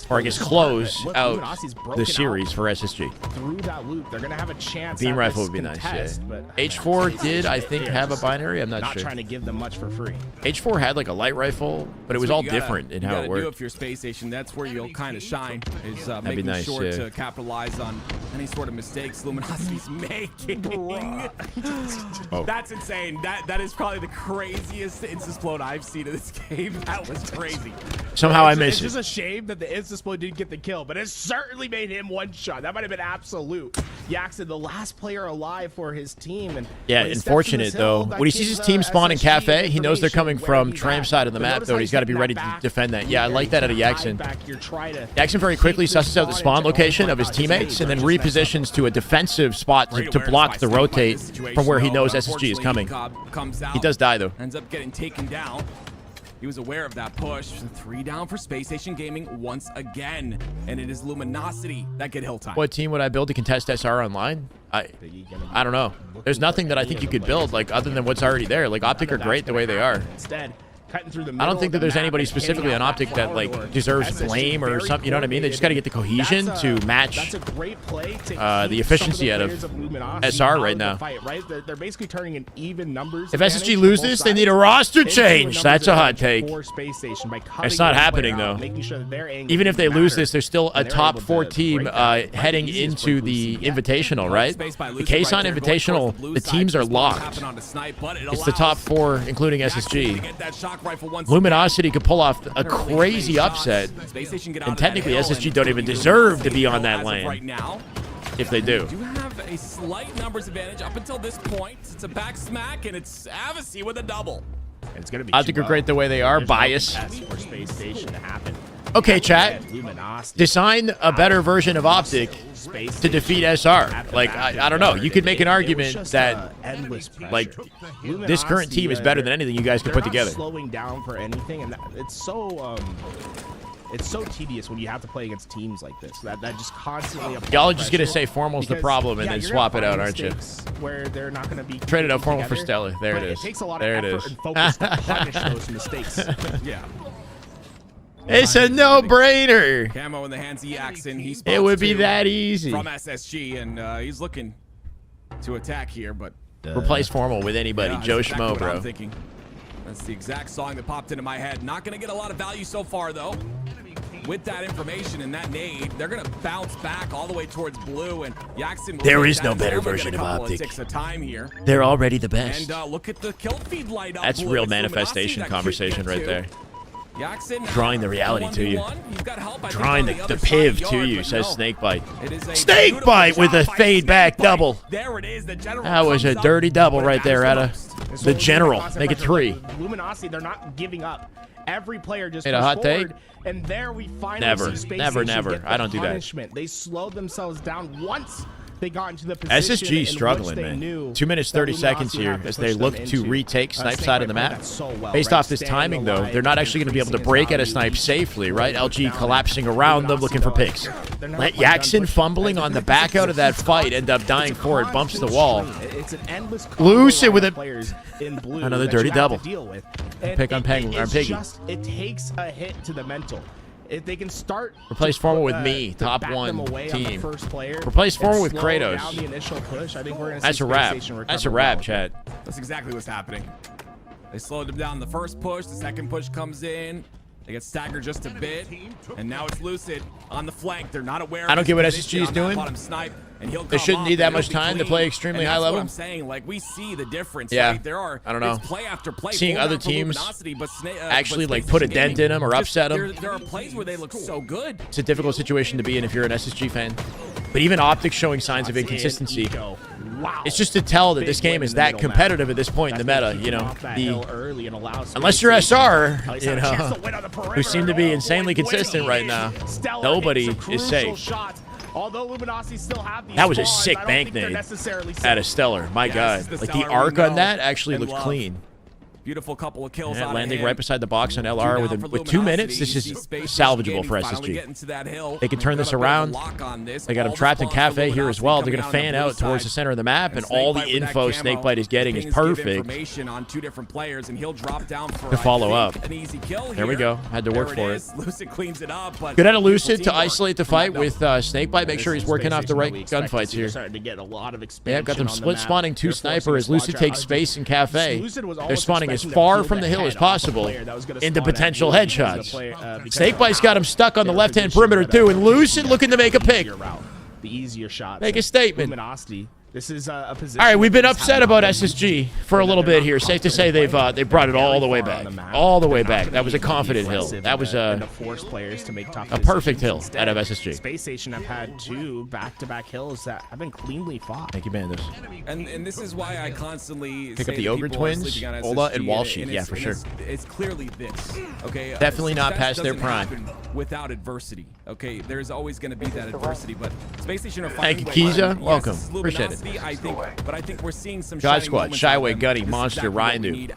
or I guess close out the series for SSG. Beam rifle would be nice, yeah. H4 did, I think, have a binary. I'm not sure. Trying to give them much for free. H4 had like a light rifle, but it was all different in how it worked. If you're space station, that's where you'll kind of shine. Is making nice, sure to capitalize on any sort of mistakes Luminosity's making. That's insane. That is probably the craziest insta-explode I've seen in this game. That was crazy. Somehow I missed it. It's just a shame that the insta-explode didn't get the kill, but it certainly made him one shot. That might have been absolute. Yaxin, the last player alive for his team. And yeah, unfortunate though. When he sees his team spawn in Cafe, he knows they're coming from Tram side of the map, though. He's got to be ready to defend that. Yeah, I like that out of Yaxin. Yaxin very quickly susses out the spawn location of his teammates and then repositions to a defensive spot to block the rotate from where he knows SSG is coming. He does die, though. Ends up getting taken down. He was aware of that push. 3 down for Space Station Gaming once again. And it is Luminosity that get hill time. What team would I build to contest SR online? I don't know. There's nothing that I think you could build, like, other than what's already there. Like, Optic are great the way they are. I don't think that there's anybody specifically on Optic that like deserves blame or something. You know what I mean? They just got to get the cohesion to match the efficiency out of SR right now. They're basically turning in even numbers. If SSG lose this, they need a roster change. That's a hot take. It's not happening though. Even if they lose this, there's still a top 4 team heading into the Invitational, right? The Kson Invitational, the teams are locked. It's the top 4, including SSG. Luminosity could pull off a crazy upset, and technically SSG don't even deserve to be on that lane if they do. You have a slight numbers advantage up until this point. It's a back smack, and it's Avicii with a double. It's gonna be Optic are great the way they are. Bias. Okay, chat. Design a better version of Optic to defeat SR. Like, I don't know. You could make an argument that, like, this current team is better than anything you guys could put together. Slowing down for anything, and it's so It's so tedious when you have to play against teams like this. That just constantly. Y'all are just gonna say Formal's the problem and then swap it out, aren't you? Where they're not gonna be traded out Formal for Stellar. There it is. It takes a lot of effort and focus to punish those mistakes. Yeah. It's a no-brainer. Camo in the hands of Jackson. It would be that easy. From SSG, and he's looking to attack here, but replace Formal with anybody. Yeah, Joe exactly Schmo, bro. I'm thinking. That's the exact song that popped into my head. Not going to get a lot of value so far, though. With that information and that nade, they're going to bounce back all the way towards blue, and Jackson. There is no better version of Optic. They're already the best. And look at the kill feed light up. That's real manifestation conversation right there. Jackson, drawing the reality to you. Drawing the piv to you, says Snakebite. Snakebite with a fade back double. There it is. The general. That was a dirty double right there, Etta. The general. Make it 3. Luminosity, they're not giving up. Every player just hit a hot take. And there we finally never. I don't do that. They slowed themselves down once they got into the position SSG struggling, man. 2 minutes 30 seconds here as they look to retake snipe side of the map. Based off this timing, though, they're not actually going to be able to break at a snipe safely, right? LG collapsing around them, looking for picks. Let Jackson fumbling on the back out of that fight end up dying for it, bumps the wall. Lucid with another dirty double. Pick on Piggy. It takes a hit to the mental. If they can start replace Formal with me, top 1 team. Replace Formal with Kratos. That's a wrap. That's a wrap, chat. That's exactly what's happening. They slowed him down the first push. The second push comes in. They get staggered just a bit, and now it's Lucid on the flank. They're not aware. I don't get what SSG is doing. They shouldn't need that much time to play extremely high level. I'm saying, like, we see the difference. Yeah, right? There are. I don't know. Play after play. Seeing other teams actually like put a dent in them or upset them. There are plays where they look so good. It's a difficult situation to be in if you're an SSG fan. But even Optic showing signs of inconsistency. It's just to tell that this game is that competitive at this point in the meta. You know, unless you're SR, you know, who seem to be insanely consistent right now, nobody is safe. That was a sick bank nade at a Stellar. My God, like the arc on that actually looked clean. Beautiful couple of kills. Landing right beside the box on LR with 2 minutes. This is salvageable for SSG. They can turn this around. They got him trapped in Cafe here as well. They're going to fan out towards the center of the map, and all the info Snakebite is getting is perfect to follow up. There we go. Had to work for it. Good out of Lucid to isolate the fight with Snakebite. Make sure he's working off the right gunfights here. Yeah, got them split spawning 2 sniper as Lucid takes space in Cafe. They're spawning as far from the hill as possible into potential headshots. Snakebite's got him stuck on the left-hand perimeter too, and Lucid looking to make a pick. The easier shot. Make a statement. This is a position. All right, we've been upset about SSG for a little bit here. Safe to say they brought it all the way back. All the way back. That was a confident hill. That was a perfect hill out of SSG. Space Station have had 2 back-to-back hills that have been cleanly fought. Thank you, Bandos. And this is why I constantly pick up the Ogre Twins, Ola, and Walsheet. Yeah, for sure. It's clearly this. Okay. Definitely not past their prime. Without adversity. Okay. There's always going to be that adversity, but Space Station are fighting. Thank you, Kiza. Welcome. Appreciate it. I think we're seeing some God Squad, Shyway, Gunny, Monster, Ryandu.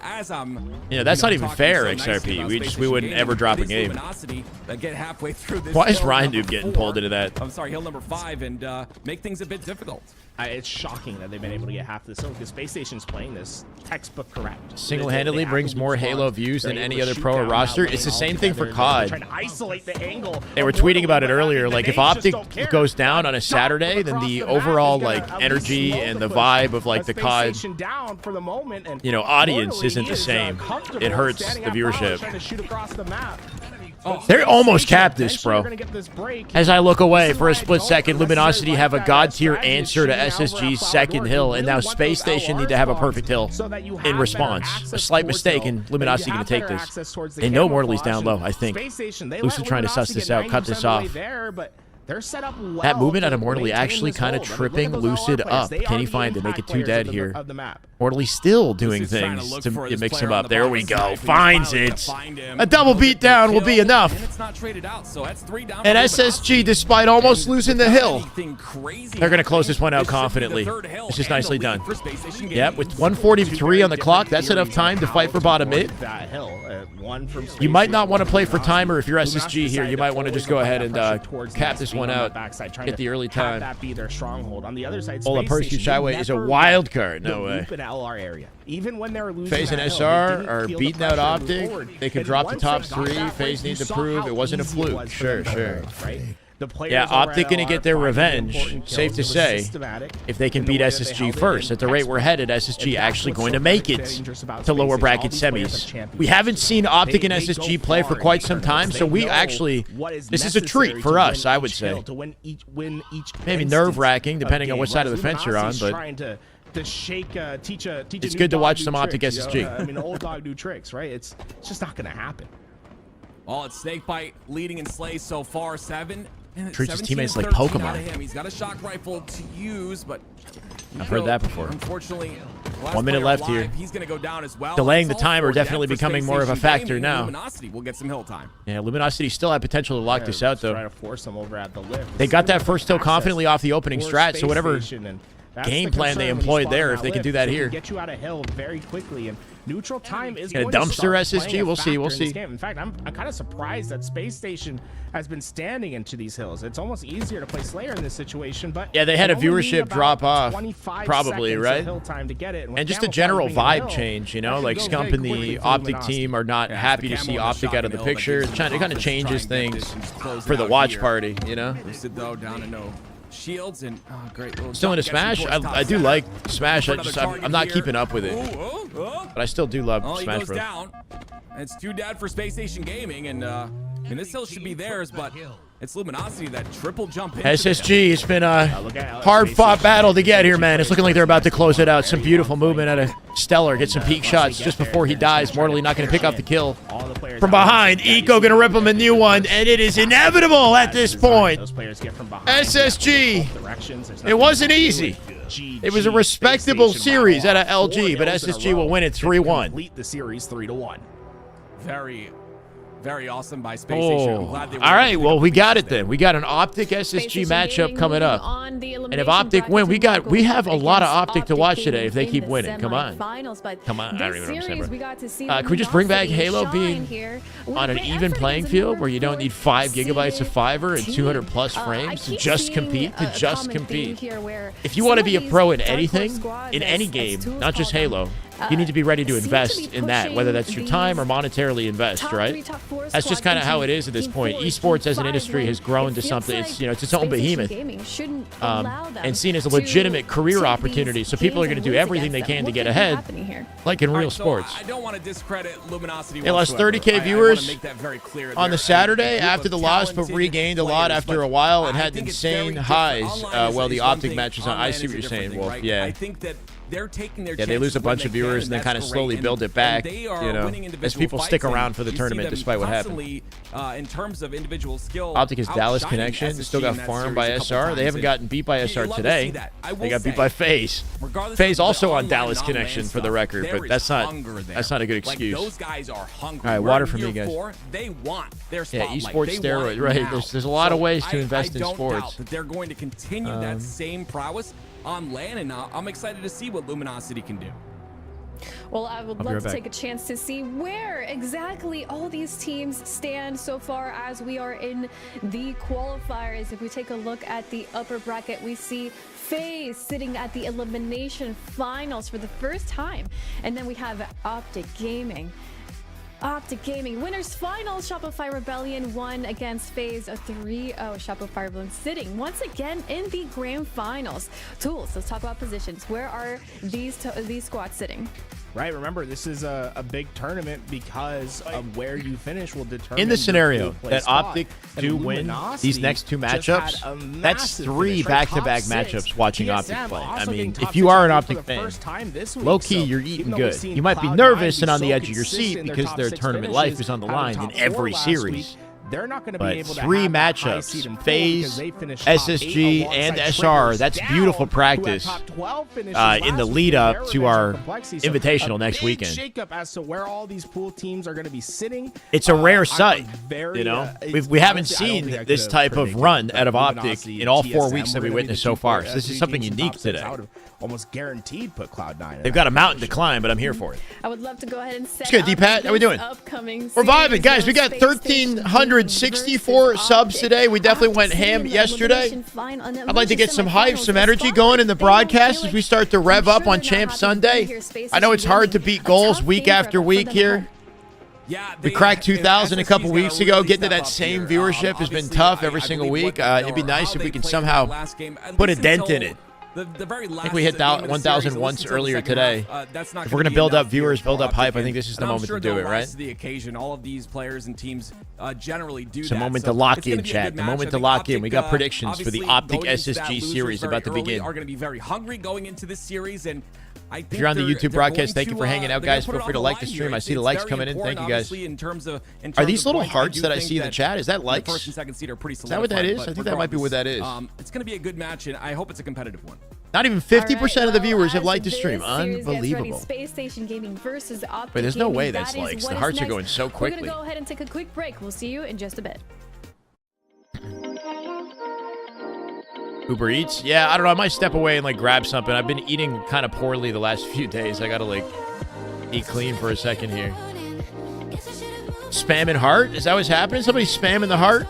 You know, that's not even fair, XRP. We wouldn't ever drop a game. Why is Ryandu getting pulled into that? I'm sorry, hill number 5, and make things a bit difficult. It's shocking that they've been able to get half this hill because Space Station's playing this textbook correct. Single-handedly brings more Halo views than any other pro or roster. It's the same thing for COD. They were tweeting about it earlier. Like, if Optic goes down on a Saturday, then the overall, like, energy and the vibe of, like, the COD, you know, audience isn't the same. It hurts the viewership. They're almost capped this, bro. As I look away for a split second, Luminosity have a god-tier answer to SSG's second hill, and now Space Station need to have a perfect hill in response. A slight mistake, and Luminosity going to take this. They know Mortally's down low, I think. Lucid trying to suss this out, cut this off. They're set up well. That movement out of to Mortally maintain actually this kind of hold. I mean, tripping look at those Lucid LR players. up. They Can are he the find to make impact it 2 players dead of here? the map. Mortally still doing Lucid's trying to things look to for his mix him player on up. the There we bottom go. side. He's Finds finally it. to find him. A double beatdown will be enough. And it's not traded out, so that's 3 down. And for SSG, despite almost losing the hill, anything crazy they're going to close this one out this should be the confidently. third hill It's just and the nicely lead done. for Space Station Gaming. Yep, with 143 on the clock, that's enough time to fight for bottom mid. That hill, one from You might not want to play for Luminosity. timer if you're SSG Luminosity here. You decided might to want to fully just go apply ahead that and pressure towards cap the this speed one on the out. backside, trying Get to the early have time. that be their stronghold. On the other side, Ola Space Persky Station Shyway is a never wild left card. No the way. loop in LR area. Even when they were losing FaZe and that hill, SR they didn't are feel the beating out pressure to move OPTIC. forward. They could And drop the once top they got 3. that FaZe break, needs you to saw prove how it wasn't a easy it fluke. was for Sure, them to sure. move, right? The players Yeah, over OPTIC at going to LR get their finding revenge. important Safe kills. to It was say. systematic If they can in the beat way that they SSG held it, first, and at the rate we're expert. headed, SSG And that's actually what's going so to make dangerous it about to lower Space Station. bracket All these players have semis. championships. We haven't seen OPTIC and They go SSG play for far in quite these some time, tournaments. so They we know actually, what is this is a treat necessary for to us, win I would each say. hill, to win each Maybe instance nerve-wracking, depending of on what game, side of the whereas fence you're on, Luminosity's but trying to shake, teach a it's new good to dog watch new some OPTIC tricks, SSG. you know? I mean, old dog new tricks, right? It's just not going to happen. Oh, it's Snakebite leading in slays so far, 7. And Treats his 17 teammates and like 13 Pokemon. out of him. He's got a shock rifle to use, but I've heard that before. Unfortunately, last 1 minute player left alive, here. He's going to go down as well. Delaying That's the all timer for definitely for becoming Space more of a Station factor Gaming. now. Luminosity will get some hill time. Yeah, Luminosity still had potential to lock this out, though. Try to force them over at the lift. They got that first hill confidently off the opening For strat, Space so whatever Station, and that's game the plan they concern when you employed spawn there, on if they that could do lift, that is they here. can get you out of hill very quickly, and neutral time is Gonna going to dumpster start SSG? playing a We'll see, we'll factor in this see. game. In fact, I'm kind of surprised that Space Station has been standing into these hills. It's almost easier to play Slayer in this situation, but Yeah, they had a only need viewership about drop off, 25 probably, seconds of right? hill time to get it. And with And just a Camouflage general being a vibe hill, change, you that know, could like go Scump very and the quickly for OPTIC Luminosity. team are not Yeah, happy the to see camo and the OPTIC out of the shotgun hill, picture. that gives They're them kind of confidence changes to try and get things distance closing for the out watch here. party, you know? Lucid, though, down to no shields and great little Still in a jump gets him Smash. towards top I do center. like Smash. For another target I'm not here. keeping up with it, but I still do love Oh, he Smash goes Bros. down. It's 2 dead for Space Station Gaming, and this hill should be theirs, but it's Luminosity that triple jump into SSG, it's been a Look at hard-fought battle to get here, man. It's looking like they're about to close it out. Some beautiful movement out of Stellar. Get some peak shots just before he dies. Mortally not going to pick up the kill. All the players From out behind, there, Eco going to rip him a new one, and it is inevitable at this point. Those players get from behind. SSG, Both directions. There's it wasn't nothing easy. GG. It was a respectable series out of LG, but SSG will win it 3-1. Complete the series 3-1. Very awesome by Space Station. I'm Oh, glad they were all right. able to Well, pick we up got pieces it there. then. We got an OPTIC SSG matchup coming up. And if OPTIC win, we have a lot of OPTIC to watch today if they keep winning. Come on. Come on. I don't even know what I'm saying, bro. Can we just bring back Halo being on an even playing field where you don't need 5 gigabytes of fiber and 200 plus frames to just compete? If you want to be a pro in anything, in any game, not just Halo, you need to be ready to invest in that, whether that's your time or monetarily invest, right? That's just kind of how it is at this point. Esports as an industry has grown to something. It's its own behemoth, and seen as a legitimate career opportunity. So people are going to do everything they can to get ahead, like in real sports. I don't want to discredit Luminosity. They lost 30K viewers on the Saturday after the loss, but regained a lot after a while and had insane highs. Well, the OPTIC matches on. I see what you're saying, Wolf. Yeah. I think that they're taking their They lose a bunch of viewers and then kind of slowly build it back, as people stick around for the tournament despite what happened. In terms of individual skill, OPTIC is Dallas Connection. Still got farmed by SR. They haven't gotten beat by SR today. They got beat by FaZe. FaZe also on Dallas Connection for the record, but that's not a good excuse. Those guys are hungry. All right, water for me, guys. They want their Yeah, spotlight. esports They steroid, want it right? now. There's a lot of ways to So invest in I don't sports. doubt that they're going to continue that same prowess on LAN, and I'm excited to see what Luminosity can do. Well, I would love to take a chance to see where exactly all these teams stand so far as we are in the qualifiers. If we take a look at the upper bracket, we see FaZe sitting at the elimination finals for the first time. And then we have OPTIC Gaming. OPTIC Gaming winners final. Shopify Rebellion won against FaZe, a 3-0. Shopify Rebellion sitting once again in the grand finals. Tools, let's talk about positions. Where are these squads sitting? Right, remember, this is a big tournament because of where you finish will determine. In the scenario your that spot. OPTIC And do win Luminosity these next 2 just had matchups, a that's massive 3 finish, right? back-to-back Top 6. matchups watching TSM OPTIC play. I also mean, getting top if you 6 are an for OPTIC the fan, first time this week, low-key, so you're even eating though we've good. seen You might be Cloud9 nervous be and on the so edge of your seat consistent in because top their 6 tournament finishes, life is on the having line top in 4 every last series. week, they're not going to be able to 3 have that high matchups, seed in full FAZE, because they finished top 8 SSG, and alongside SR. Triggers That's Down, beautiful who had practice top 12 finishes in last the week lead in up their to division our of complexity. So invitational a next big weekend. shakeup as to where all these pool teams are going to be sitting. It's a rare I'm sight, very, you know. it's- we haven't honestly, I don't seen think I this could've type of predicted run that out of Optic Luminosity in all and 4 TSM weeks that were we gonna be witnessed the so two far. teams So this is something in unique top 6. today. I would have almost guaranteed put Cloud9 in They've that got a mountain to position. climb, but I'm here for it. I would love to go ahead and set It's good, up D-Pat. How we this doing? upcoming We're vibing, series guys. of We got Space Station 1,364 versus subs Optic. today. We definitely went Optic ham sitting in the yesterday. elimination final- I'd like to get some hype, some semifinals. energy Spot going in the they don't broadcast feel as we it. start to I'm rev sure up they're on not Champ happy to be Sunday. here. Space I know it's Station hard to winning. beat A goals tough week game after for week them here. at home. Yeah, We cracked 2,000 a couple SSG's weeks gotta ago. really Getting to step that up same here. viewership has been Obviously, tough every I single believe week. what they It'd be know, nice how if we they could played somehow that last game, at put a least dent until in it. The very last I think we hit game of the 1,000 series, at once least until the earlier second today. half, that's not If gonna we're going to be build up enough here viewers, for build up Optic, hype, I and think this is the I'm moment sure to do it, they'll right? rise to the occasion. All of these players and teams generally do It's that. a moment So to lock it's gonna in, be a chat. good The match. moment I to think lock in. Optic, We got predictions for the obviously Optic going into that SSG losers series very about to early begin. Are going to be very hungry going into this series, and I think If you're on the they're YouTube broadcast, going thank you to, for hanging out, they're gonna guys. put Feel it free to on like the line stream. here. I see the It's likes very coming in. Thank important, you, guys. obviously, in terms of Are these little points, hearts do that I think see in the chat? Is that the likes? first and second seed are pretty Is that what that solidified, is? I but think that might be what that is. It's going to be a good match, and I hope it's a competitive one. Not even 50% of the All right, viewers have well, liked the as stream. this series gets ready, Unbelievable. Space Station Gaming versus Optic Wait, there's no Gaming, way that that's is likes. what The is hearts are next. going so We're quickly. going to go ahead and take a quick break. We'll see you in just a bit. Uber Eats? Yeah, I don't know. I might step away and like grab something. I've been eating kind of poorly the last few days. I gotta like eat clean for a second here. Spamming heart? Is that what's happening? Somebody spamming the heart?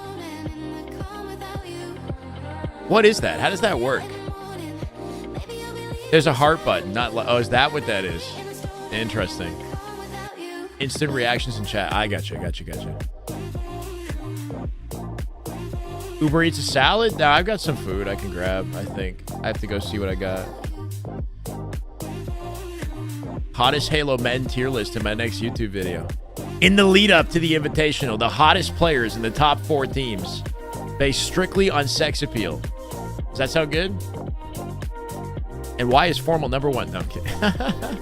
What is that? How does that work? There's a heart button. Not oh, is that what that is? Interesting. Instant reactions in chat. I gotcha. Uber Eats a salad? Nah, I've got some food I can grab, I think. I have to go see what I got. Hottest Halo men tier list in my next YouTube video. In the lead up to the Invitational, the hottest players in the top 4 teams based strictly on sex appeal. Does that sound good? And why is formal number 1? No, I'm kidding.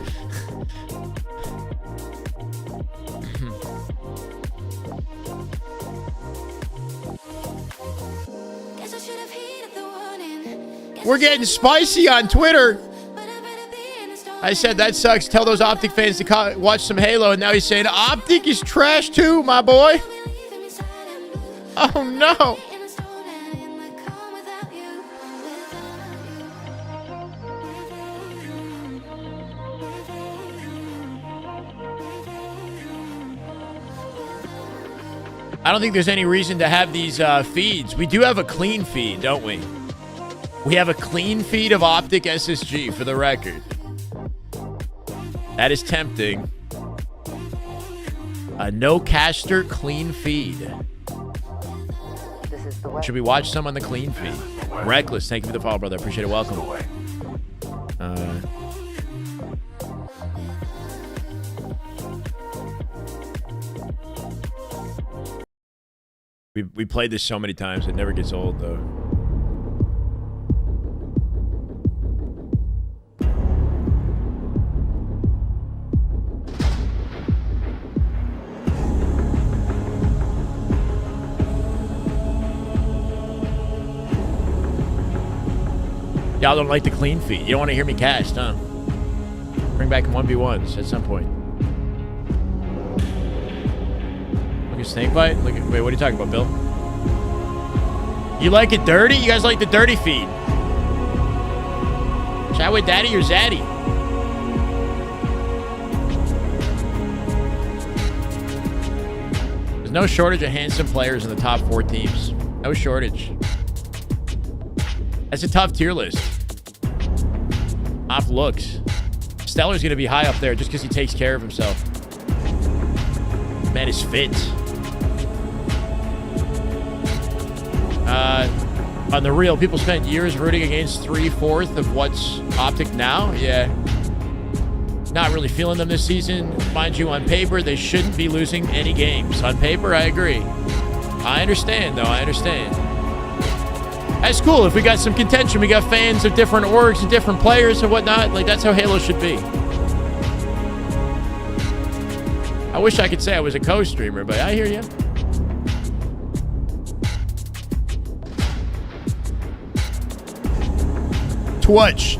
We're getting spicy on Twitter. I said that sucks. Tell those Optic fans to watch some Halo. And now he's saying Optic is trash too, my boy. Oh no. I don't think there's any reason to have these feeds. We do have a clean feed, don't we? We have a clean feed of Optic SSG, for the record. That is tempting. A no caster clean feed. This is the way. Should we watch some on the clean feed? Reckless, thank you for the follow, brother. Appreciate it. Welcome. We played this so many times, it never gets old, though. Y'all don't like the clean feed. You don't want to hear me cast, huh? Bring back 1v1s at some point. Look at Snakebite? Wait, what are you talking about, Bill? You like it dirty? You guys like the dirty feed? Shyway Daddy or Zaddy? There's no shortage of handsome players in the top 4 teams. No shortage. That's a tough tier list. Off looks. Stellar's going to be high up there just because he takes care of himself. Man is fit. On the real, people spent years rooting against 3/4 of what's Optic now. Yeah. Not really feeling them this season. Mind you, on paper, they shouldn't be losing any games. On paper, I agree. I understand, though. I understand. That's cool. If we got some contention, we got fans of different orgs and different players and whatnot. Like, that's how Halo should be. I wish I could say I was a co-streamer, but I hear you. Twitch.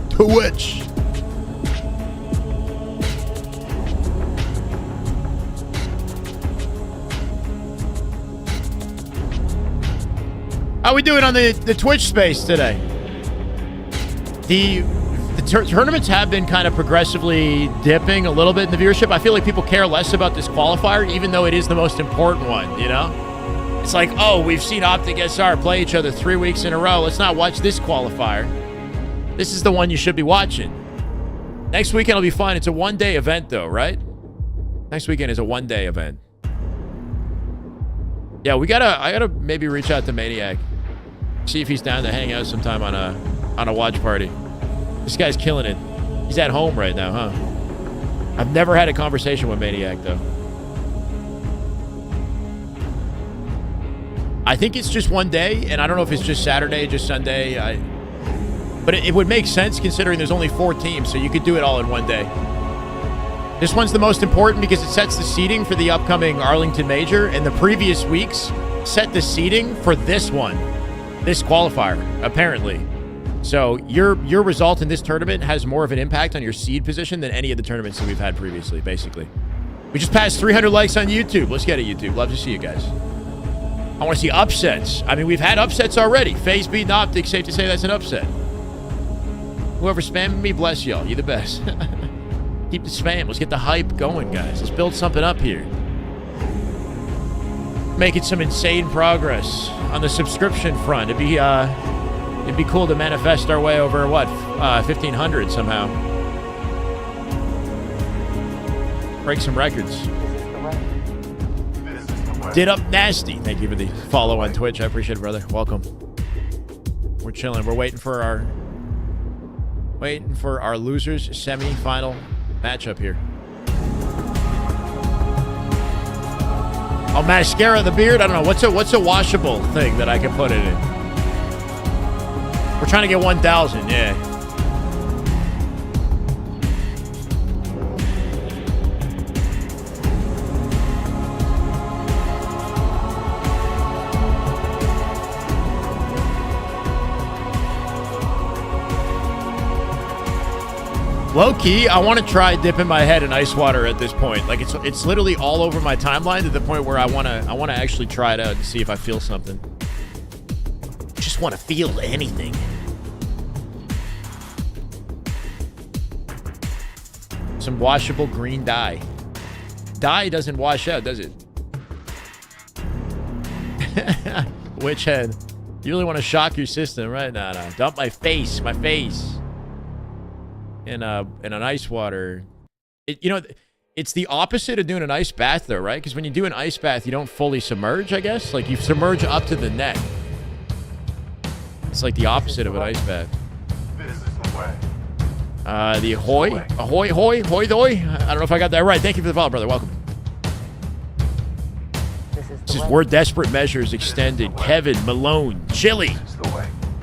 How we doing on the Twitch space today? The tournaments have been kind of progressively dipping a little bit in the viewership. I feel like people care less about this qualifier, even though it is the most important one, you know? It's like, oh, we've seen OPTIC SR play each other 3 weeks in a row. Let's not watch this qualifier. This is the one you should be watching. Next weekend will be fun. It's a one-day event, though, right? Next weekend is a one-day event. Yeah, I gotta maybe reach out to Maniac. See if he's down to hang out sometime on a watch party. This guy's killing it. He's at home right now, huh? I've never had a conversation with Maniac, though. I think it's just one day, and I don't know if it's just Saturday, just Sunday. But it would make sense considering there's only 4 teams, so you could do it all in one day. This one's the most important because it sets the seeding for the upcoming Arlington Major, and the previous weeks set the seeding for this one, this qualifier, apparently. So your result in this tournament has more of an impact on your seed position than any of the tournaments that we've had previously, basically. We just passed 300 likes on YouTube. Let's get it, YouTube. Love to see you guys. I want to see upsets. I mean, we've had upsets already. FaZe beating OPTIC, safe to say that's an upset. Whoever spammed me, bless y'all. You're the best. Keep the spam. Let's get the hype going, guys. Let's build something up here. Making some insane progress on the subscription front. It'd be cool to manifest our way over, what, 1,500 somehow. Break some records. Did up nasty. Thank you for the follow on Twitch. I appreciate it, brother. Welcome. We're chilling. We're waiting for our losers semi-final matchup here. Oh, mascara the beard? I don't know. What's a washable thing that I can put it in? We're trying to get 1,000, yeah. Low-key, I want to try dipping my head in ice water at this point. Like it's literally all over my timeline to the point where I want to actually try it out and see if I feel something. Just want to feel anything. Some washable green dye. Dye doesn't wash out, does it? Witch head. You really want to shock your system, right? No. Dump my face. In an ice water. It's the opposite of doing an ice bath, though, right? Because when you do an ice bath, you don't fully submerge, I guess. Like, you submerge up to the neck. It's like the opposite of an ice bath. The ahoy? Ahoy, doy? I don't know if I got that right. Thank you for the follow, brother. Welcome. This is where desperate measures extended. Kevin Malone, Chili.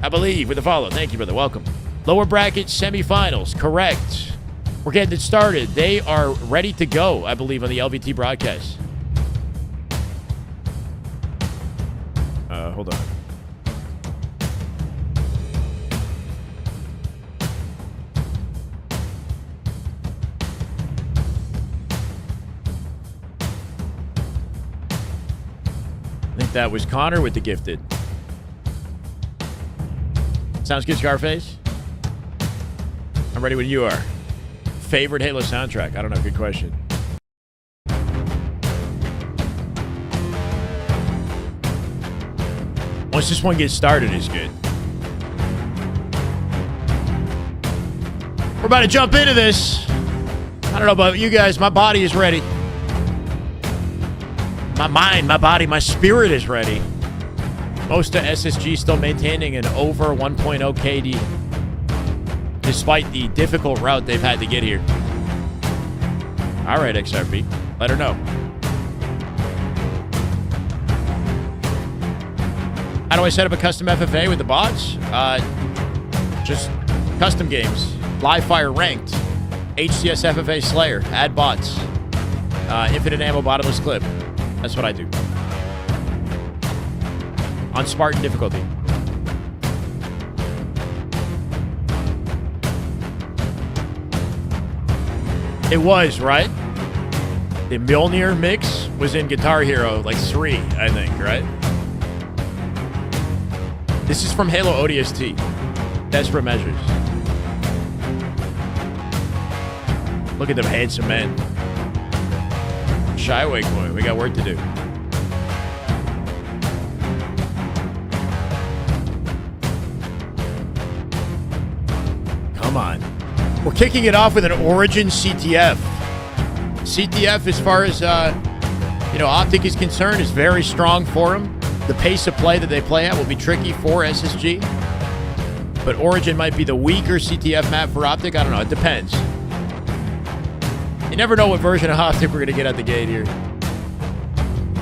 I believe with the follow. Thank you, brother. Welcome. Lower bracket semifinals, correct. We're getting it started. They are ready to go, I believe, on the LVT broadcast. Hold on. I think that was Connor with the gifted. Sounds good, Scarface? I'm ready when you are. Favorite Halo soundtrack? I don't know. Good question. Once this one gets started, it's good. We're about to jump into this. I don't know about you guys. My body is ready. My mind, my body, my spirit is ready. Most of SSG still maintaining an over 1.0 KD. Despite the difficult route they've had to get here. All right, XRP. Let her know. How do I set up a custom FFA with the bots? Just custom games. Live fire ranked. HCS FFA Slayer. Add bots. Infinite ammo bottomless clip. That's what I do. On Spartan difficulty. It was, right? The Mjolnir mix was in Guitar Hero, like 3, I think, right? This is from Halo ODST. Desperate Measures. Look at them handsome men. Shyway coin. We got work to do. Come on. We're kicking it off with an Origin CTF. CTF, as far as, OPTIC is concerned, is very strong for them. The pace of play that they play at will be tricky for SSG. But Origin might be the weaker CTF map for OPTIC. I don't know. It depends. You never know what version of OPTIC we're going to get at the gate here.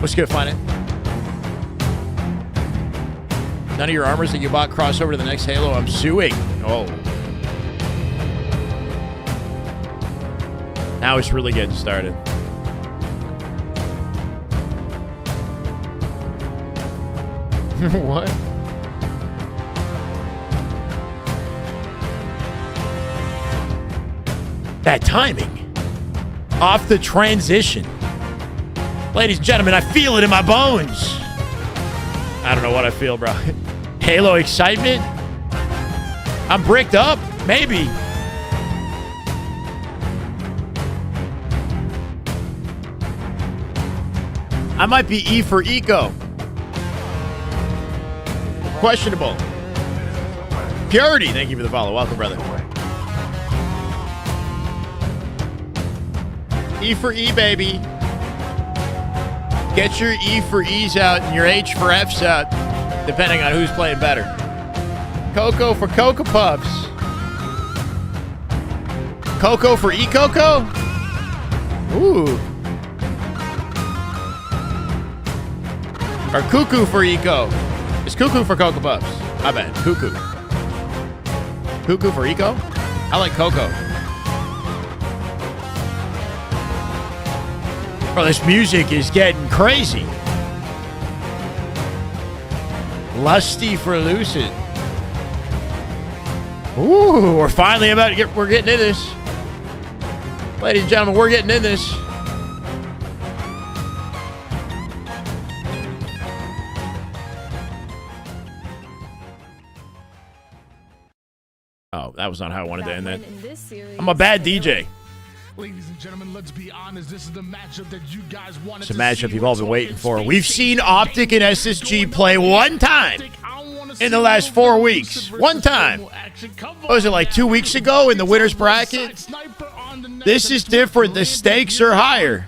Let's go find it. None of your armors that you bought cross over to the next Halo. I'm suing. Oh. Now it's really getting started. What? That timing. Off the transition. Ladies and gentlemen, I feel it in my bones. I don't know what I feel, bro. Halo excitement? I'm bricked up? Maybe. I might be E for Eco. Questionable. Purity, thank you for the follow. Welcome, brother. E for E, baby. Get your E for E's out and your H for F's out, depending on who's playing better. Cocoa for Cocoa Puffs. Cocoa for E-Coco? Ooh. Or Cuckoo for Eco. It's Cuckoo for Cocoa Puffs. My bad. Cuckoo. Cuckoo for Eco? I like Cocoa. Bro, this music is getting crazy. Lusty for Lucid. Ooh, we're finally about to we're getting in this. Ladies and gentlemen, we're getting in this. Oh, that was not how I wanted to end that. I'm a bad DJ. Ladies and gentlemen, let's be honest. This is the matchup that you guys wanted. It's a matchup you've all been waiting for. We've seen OPTIC and SSG play one time in the last 4 weeks. One time. What was it, like 2 weeks ago in the winner's bracket? This is different. The stakes are higher.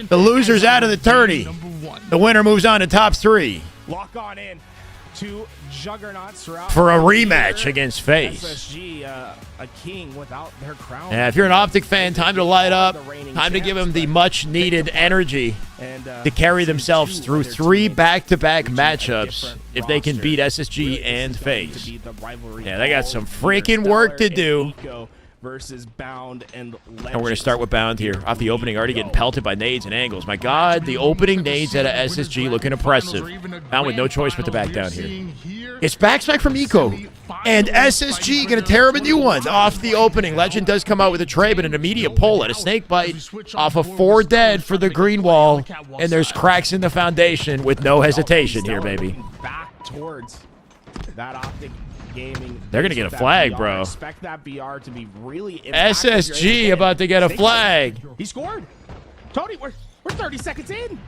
The loser's out of the tourney. The winner moves on to top 3. Lock on in. Two juggernauts for a rematch against FAZE. SSG, a king without their crown. Yeah, if you're an OPTIC fan, time to light up. Time to give them the much-needed energy to carry themselves through 3 back-to-back matchups if they can beat SSG and FAZE. Yeah, they got some freaking work to do. Versus Bound and we're going to start with Bound here. Off the opening, already getting pelted by nades and angles. My God, the opening nades out of SSG looking impressive. Bound with no choice but to back down here. It's backspec from Eco. And SSG going to tear him a new one. Off the opening, Legend does come out with a tray, but an immediate pull at a snake bite off of 4 dead for the green wall. And there's cracks in the foundation with no hesitation here, baby. Back towards that OPTIC gaming. They're going to get a flag, bro. Expect that BR to be really SSG about to get a flag. He scored. Tony, we're 30 seconds in.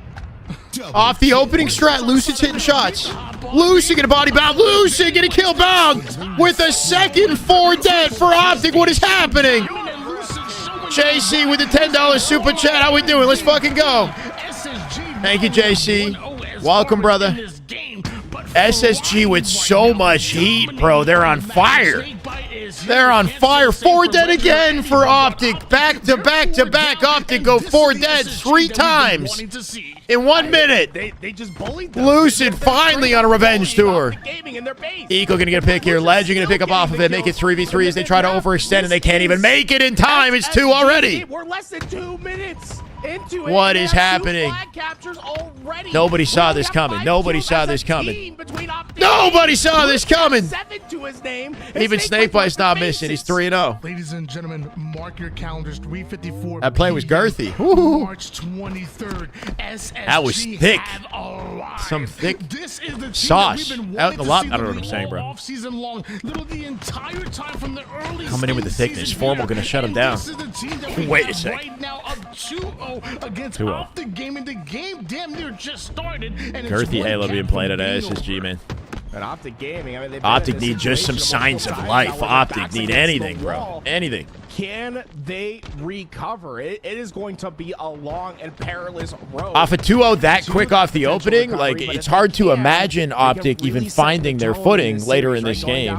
Off the opening strat, Lucid's hitting shots. Lucid get a body bound. Lucid get a kill Bound with a second 4 dead for OPTIC. What is happening? JC with the $10 super chat. How we doing? Let's fucking go. Thank you, JC. Welcome, brother. SSG with so much heat, bro. They're on fire. They're on fire. 4 dead again for OPTIC. Back to back to back. OPTIC go 4 dead 3 times in 1 minute. They just bullied them. Lucid finally on a revenge tour. Eco gonna get a pick here. Legend gonna pick up off of it. Make it 3v3 as they try to overextend and they can't even make it in time. It's 2 already. We're less than 2 minutes. into it. What is happening? Flag captures already. Nobody saw this coming. Nobody saw this coming. Nobody saw this coming. 7 to his name. Even Snakebite's not missing. He's 3-0. Ladies and gentlemen, mark your calendars. 3:54. That play was girthy. March 23rd. SSG That was thick. Some thick this is the sauce that we've been out in the lot. wanting I to don't know what see I'm saying, bro. all season long. Little the entire time from the early Coming in with the thickness. Formal going to shut him down. Wait a sec. Right now up 2-0 against 2-0. OPTIC Gaming. The game damn near just started. And Girthy Halo being played at SSG, man. And OPTIC Gaming, I mean, OPTIC need just some signs of life. OPTIC need anything, bro. Anything. Can they recover? It is going to be a long and perilous road. Off a 2-0 that quick off the opening, like, it's hard to imagine OPTIC even finding their footing later in this game.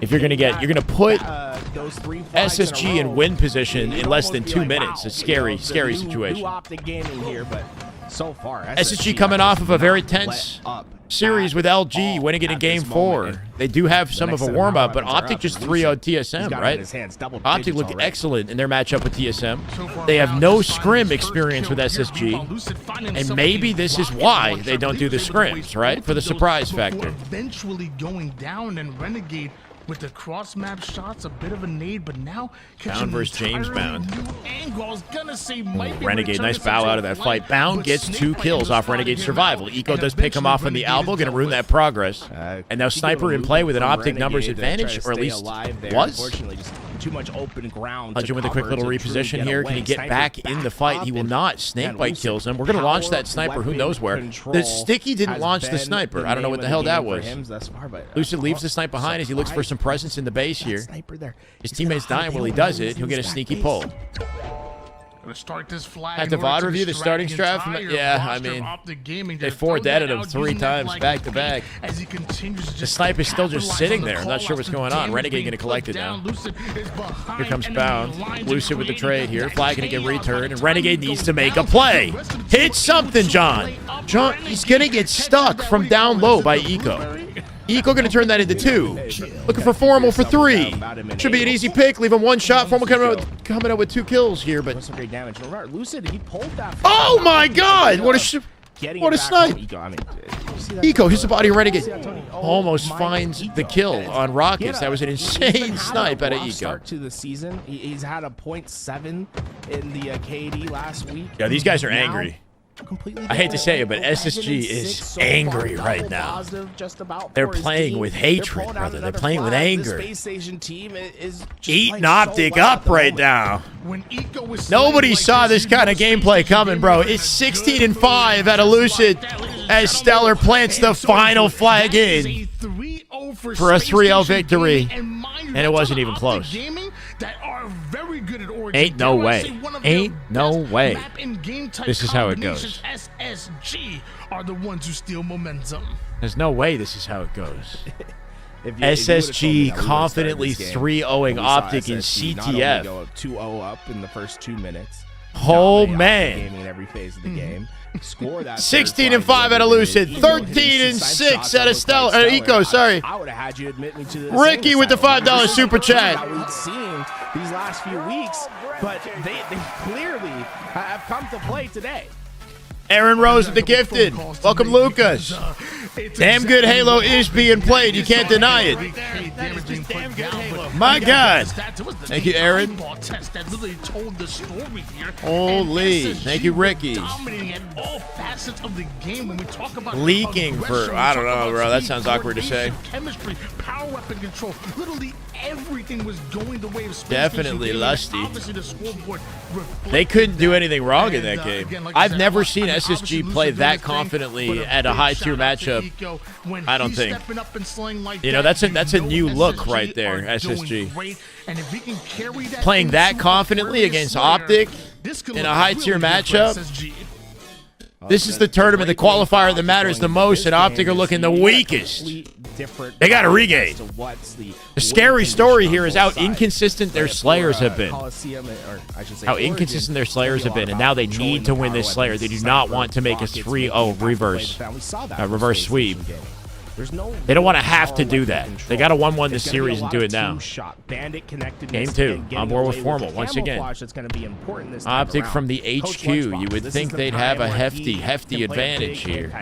If you're going to put SSG in win position in less than 2 minutes. It's scary, scary situation. OPTIC Gaming here, but so far, SSG coming off of a very tense series with LG, winning it in Game 4. They do have some of a warm-up, but OPTIC just 3-0'd TSM, right? OPTIC looked excellent in their matchup with TSM. They have no scrim experience with SSG, and maybe this is why they don't do the scrims, right? For the surprise factor. Eventually going down, and Renegade with the cross map shots, a bit of a nade, but now Bound versus James Bound. Renegade, nice bow out of that fight. Bound gets 2 kills off Renegade survival. Eco does pick him off on the elbow, going to ruin that progress. And now Sniper in play with an OPTIC numbers advantage, or at least was. Too much open ground. Legend with a quick little reposition here. Can he get back in the fight? He will not. Snakebite kills him. We're going to launch that Sniper. Who knows where? The Sticky didn't launch the Sniper. I don't know what the hell that was. Lucid leaves the Snipe behind as he looks for some presence in the base here. His teammate's dying while he does it. He'll get a sneaky pull. At the VOD review, the starting strat? Yeah, I mean, they 4-deaded him 3 times back-to-back. The Snipe is still just sitting there. I'm not sure what's going on. Renegade going to collect it now. Here comes Bound. Lucid with the trade here. Flag going to get returned, and Renegade needs to make a play. Hit something, John. John, he's going to get stuck from down low by Eco. Eco going to turn that into 2. Looking for Formal for 3. Should be an easy pick. Leave him 1 shot. Formal coming out with 2 kills here, but Lucid, he pulled that. Oh my God! What a snipe! Eco hits the body of Renegade. Almost finds the kill on Rockets. That was an insane snipe out of Eco. Start to the season. He's had a 0.7 in the KD last week. Yeah, these guys are angry. I hate to say it, but SSG is angry right now. They're playing with hatred, brother. They're playing with anger. Eating OPTIC up right now. Nobody saw this kind of gameplay coming, bro. It's 16-5 out of Lucid as Stellar plants the final flag in for a 3-0 victory, and it wasn't even close. Ain't no way. Ain't no way. This is how it goes. SSG are the ones who steal momentum. There's no way this is how it goes. SSG confidently 3-0ing OPTIC in CTF. Go 2-0 up in the first 2 minutes. Oh man! In every phase of the game. Score that 16-5 out of Lucid, 13-6 out of Stellar. Eco, sorry. I would have had you admit me to this. Ricky with the $5 super chat. We've seen these last few weeks, but they clearly have come to play today. Aaron Rose with the gifted. Welcome, Lucas. Damn good Halo is being played. You can't deny it. My God. Thank you, Aaron. Holy. Thank you, Ricky. Leaking for, I don't know, bro. That sounds awkward to say. Power weapon control. Literally everything was going the way of Space Definitely Station. lusty. Obviously, the scoreboard They couldn't do anything wrong in that game. I've never seen SSG play that confidently at a high-tier matchup. I don't think. You know, that's a new look right there, SSG. Playing that confidently against OPTIC in a high-tier matchup. This is the tournament, the qualifier that matters the most, and OPTIC are looking the weakest. They got to regain. The scary story here is how inconsistent their Slayers have been. How inconsistent their Slayers have been, and now they need to win this Slayer. They do not want to make a 3-0 reverse sweep. They don't want to have to do that. They got to 1-1 this series and do it now. Game 2. On board with Formal once again. Optic from the HQ. You would think they'd have a hefty advantage here.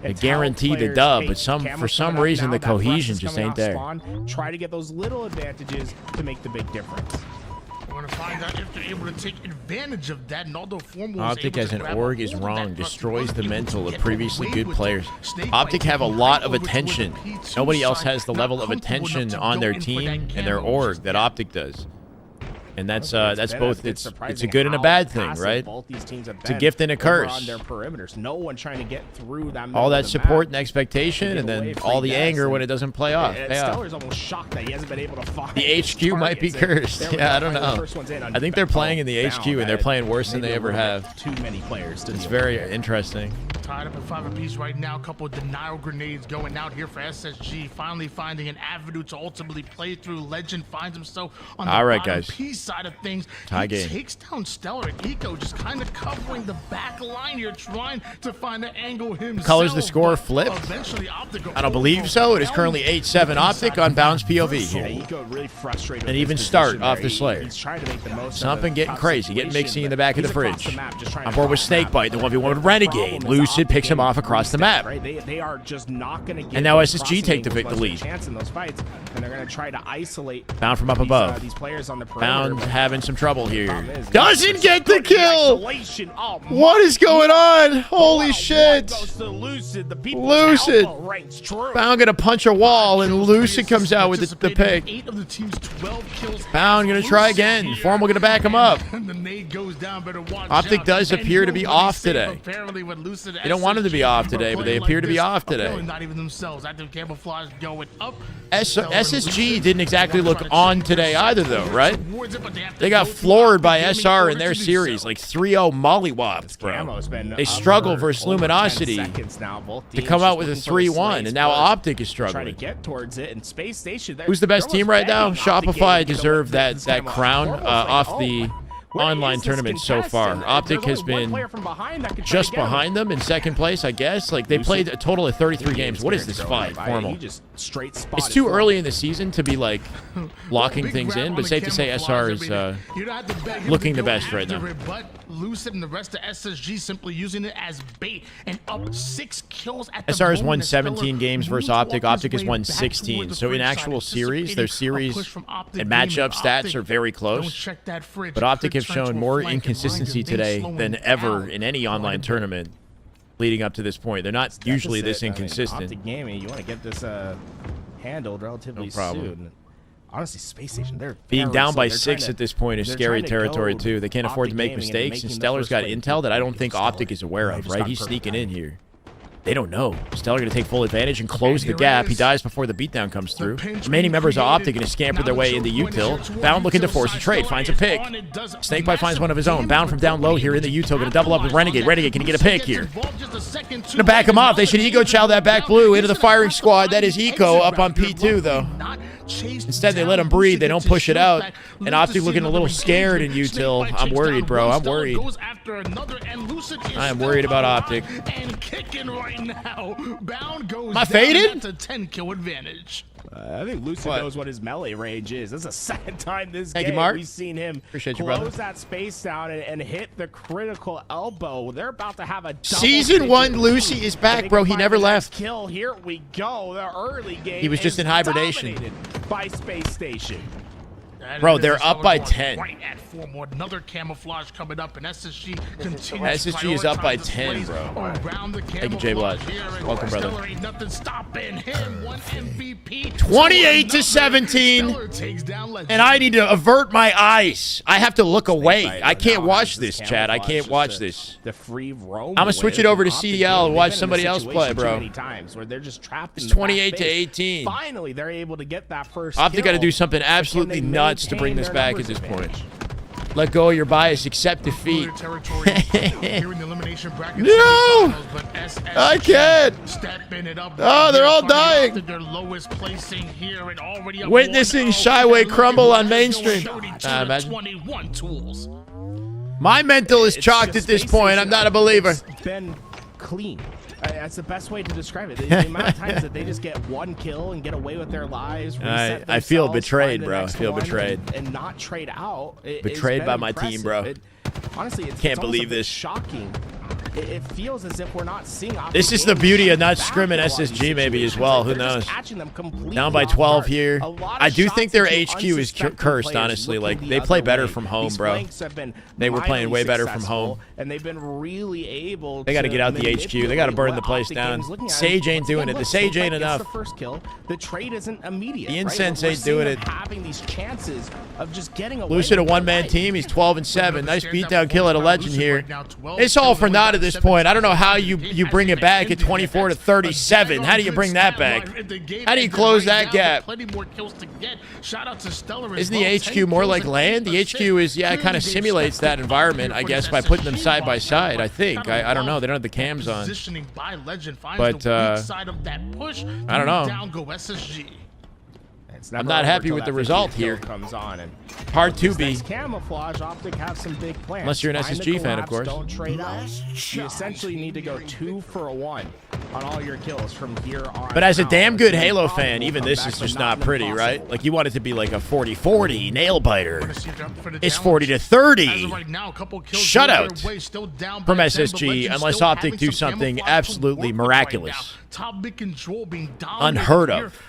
They guarantee the dub, but for some reason the cohesion just ain't there. Try to get those little advantages to make the big difference. We're going to find out if they're able to take advantage of that. And although Formal Optic as an org is wrong, destroys the mental of previously good players. Optic have a lot of attention. Nobody else has the level of attention on their team and their org that Optic does. And that's both. It's a good and a bad thing, right? It's a gift and a curse. No one trying to get through that. All that support and expectation, and then all the anger when it doesn't play off. Stellar's almost shocked that he hasn't been able to find the HQ might be cursed. Yeah, I don't know. I think they're playing in the HQ, and they're playing worse than they ever have. Too many players. It's very interesting. Tied up at 5 apiece right now. A couple of denial grenades going out here for SSG. Finally finding an avenue to ultimately play through. Legend finds himself on the bottom piece side of things. Tie he game. Takes down Stellar. Eco just kind of covering the back line here, trying to find the angle himself. Colors the score flipped? I don't believe so. It is currently 8-7 Optic on Bounce POV here. An even start off the Slayer. Something getting crazy, getting mixy in the back of the fridge. On board with Snakebite, the 1v1 with Renegade. Lucid picks him off across the map. They are just not going to get. And now SSG take the lead. In those fights, and they're going to try to isolate Bound from up above. These players on the Bound having some trouble here. Doesn't get the kill! What is going on? Holy shit! Lucid! Bound gonna punch a wall, and Lucid comes out with the pick. Bound gonna try again. Formal gonna back him up. Optic does appear to be off today. They don't want him to be off today, but they appear to be off today. SSG didn't exactly look on today either, though, right? They got floored by SR in their series, like 3-0 mollywopped, bro. They struggle versus Luminosity to come out with a 3-1, and now Optic is struggling. Who's the best team right now? Shopify deserved that crown off the online tournament so far. Optic has been just behind them in second place, I guess. Like, they played a total of 33 games. What is this fight? Formal. It's too early in the season to be, like, locking things in, but safe to say SR is looking the best right now. Lucid and the rest of SSG simply using it as bait and up 6 kills at the SR has won 17 games versus Optic. Optic has won 16. So in actual series, their series and matchup stats are very close. But Optic have shown more inconsistency today than ever in any online tournament leading up to this point. They're not usually this inconsistent. Optic Gaming, you want to get this handled relatively soon. Honestly, Space Station, they're being down by 6 at this point is scary territory too. They can't afford to make mistakes, and Stellar's got intel that I don't think Optic is aware of, right? He's sneaking in here. They don't know. Stellar going to take full advantage and close the gap. He dies before the beatdown comes through. Remaining members of Optic going to scamper their way into util. Bound looking to force a trade. Finds a pick. Snakebite finds one of his own. Bound from down low here in the util. Going to double up with Renegade. Renegade, can he get a pick here? Going to back him off. They should Eco chow that back blue into the firing squad. That is Eco up on P2, though. Instead, they let him breathe. They don't push it out. And Optic looking a little scared in util. I'm worried, bro. I'm worried. I am worried about Optic. Am I faded? A 10-kill advantage. I think Lucid knows what his melee range is. This is the second time this game we've seen him close that space down and hit the critical elbow. They're about to have a Season 1 Lucy is back, bro. He never left. Kill. Here we go. The early game. He was just in hibernation. By Space Station. Bro, they're up by 10. Right at Formal. Another camouflage coming up, and SSG continues. SSG is up by 10, bro. Thank you, Jay Blood. Welcome, brother. 28-17. And I need to avert my eyes. I have to look away. I can't watch this, Chad. I can't watch this. I'm going to switch it over to CDL and watch somebody else play, bro. It's 28-18. Finally, they're able to get that first Optic got to do something absolutely nuts to bring this back at this point. Let go of your bias, accept defeat. No! I can't! Oh, they're all dying! Witnessing Shyway crumble on mainstream. Imagine. My mental is chalked at this point. I'm not a believer. Been clean. That's the best way to describe it. The amount of times that they just get one kill and get away with their lives. I feel betrayed, bro. I feel betrayed. And not trade out. Betrayed by my team, bro. Honestly, can't believe this. Shocking. It feels as if we're not seeing. This is the beauty of not scrimming SSG maybe as well. Who knows? Down by 12 here. I do think their HQ is cursed, honestly. Like, they play better from home, bro. They were playing way better from home. And they've been really able. They got to get out the HQ. They got to burn the place down. Sage ain't doing it. The Sage ain't enough. The first kill. The trade isn't immediate. The Incense ain't doing it. Having these chances of just getting away. Lucid, a one-man team. He's 12-7. Nice beatdown kill at a Legend here. It's all for naught at this point. I don't know how you bring it back at 24-37. How do you bring that back? How do you close that gap? Isn't the HQ more like land? The HQ is, yeah, it kind of simulates that environment, I guess, by putting them side by side, I think. I don't know. They don't have the cams on. But, I don't know. I'm not happy with the result here. Comes on and hard to be. Camouflage, Optic have some big plans. Unless you're an SSG fan, of course. Don't trade out. You essentially need to go 2 for a 1 on all your kills from here on. But as a damn good Halo fan, even this is just not pretty, right? Like, you want it to be like a 40-40 nail biter. It's 40-30 shutout from SSG unless Optic do something absolutely miraculous. Unheard of.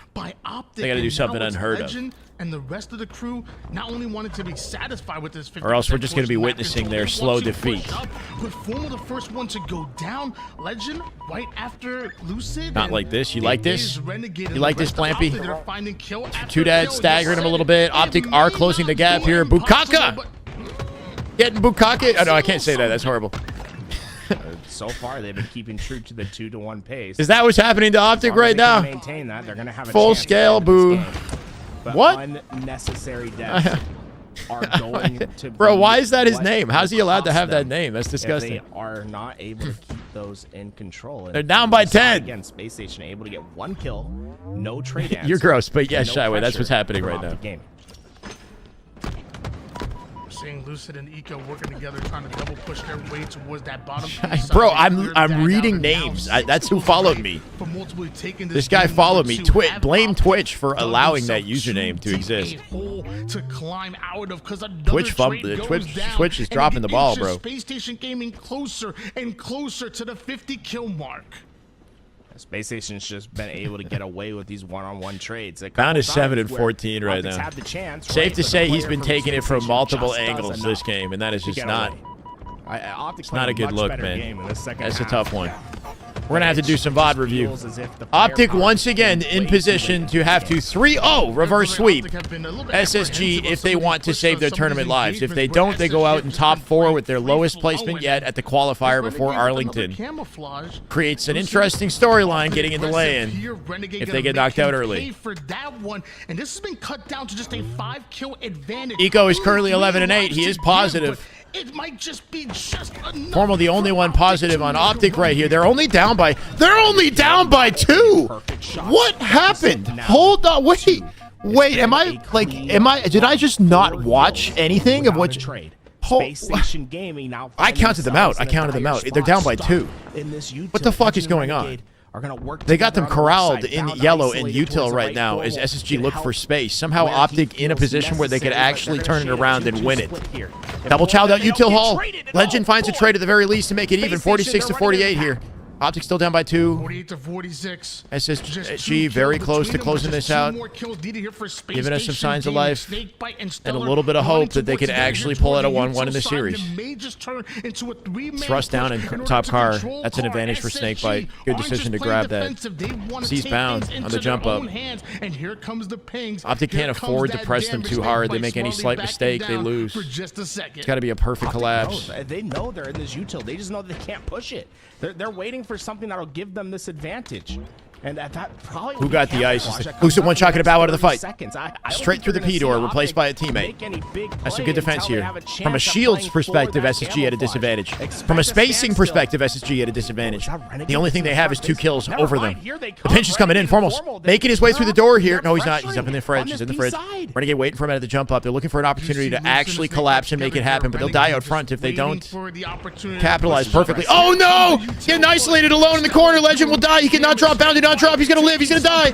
They got to do something unheard of. And the rest of the crew not only wanted to be satisfied with this, or else we're just going to be witnessing their slow defeat. But Formal the first one to go down. Legend right after Lucid. Not like this. You like this? You like this, Blampy? Two Dad staggering him a little bit. Optic are closing the gap here. Bukaka! Getting Bukaka. Oh, no, I can't say that. That's horrible. So far, they've been keeping true to the 2-1 pace. Is that what's happening to Optic right now? Maintain that. They're going to have a full scale, boo. What? Unnecessary deaths are going to Bro, why is that his name? How's he allowed to have that name? That's disgusting. They are not able to keep those in control. They're down by 10. Again, Space Station able to get 1 kill, no trade answer. You're gross, but yeah, Shyway, that's what's happening right now. Game. Seeing Lucid and Eco working together, trying to double push their way towards that bottom. Bro, I'm reading names. That's who followed me. This guy followed me. Blame Twitch for allowing that username to exist. Twitch is dropping the ball, bro. Space Station Gaming closer and closer to the 50 kill mark. Space Station's just been able to get away with these one-on-one trades. Pound is 7-14 right now. Safe to say he's been taking it from multiple angles this game, and that is just not. It's not a good look, man. That's a tough one. We're going to have to do some VOD review. Optic once again in position to have to 3-0 reverse sweep SSG if they want to save their tournament lives. If they don't, they go out in top 4 with their lowest placement yet at the qualifier before Arlington. Creates an interesting storyline getting in the lay-in if they get knocked out early. Eco is currently 11-8. He is positive. It might just be just enough. Formal, the only one positive on Optic right here. They're only down by 2. What happened? Hold on. Wait, did I just not watch anything of what trade? Space Station Gaming now. I counted them out. They're down by 2. What the fuck is going on? They got them corralled in yellow and util right now as SSG look for space. Somehow Optic in a position where they could actually turn it around and win it. Double chowed out util hall. Legend finds a trade at the very least to make it even. 46-48 here. Optic still down by 2. 48-46. SSG very close to closing this out. Giving us some signs of life and a little bit of hope that they can actually pull out a 1-1 in the series. Thrust down in top car. That's an advantage for Snakebite. Good decision to grab that. Sees bound on the jump up. Optic can't afford to press them too hard. They make any slight mistake, they lose. It's got to be a perfect collapse. They know they're in this util. They just know they can't push it. They're waiting for something that'll give them this advantage. And that probably who got the ice? Who's the one chucking about out of the fight? Straight through the P door, replaced by a teammate. That's some good defense here. From a shields perspective, SSG at a disadvantage. From a spacing perspective, SSG at a disadvantage. The only thing they have is 2 kills over them. The pinch is coming in. Formals making his way through the door here. No, he's not. He's up in the fridge. He's in the fridge. Renegade waiting for him at the jump up. They're looking for an opportunity to actually collapse and make it happen, but they'll die out front if they don't capitalize perfectly. Oh no! Getting isolated alone in the corner. Legend will die. He cannot drop down. Do not drop. He's gonna live. He's gonna die.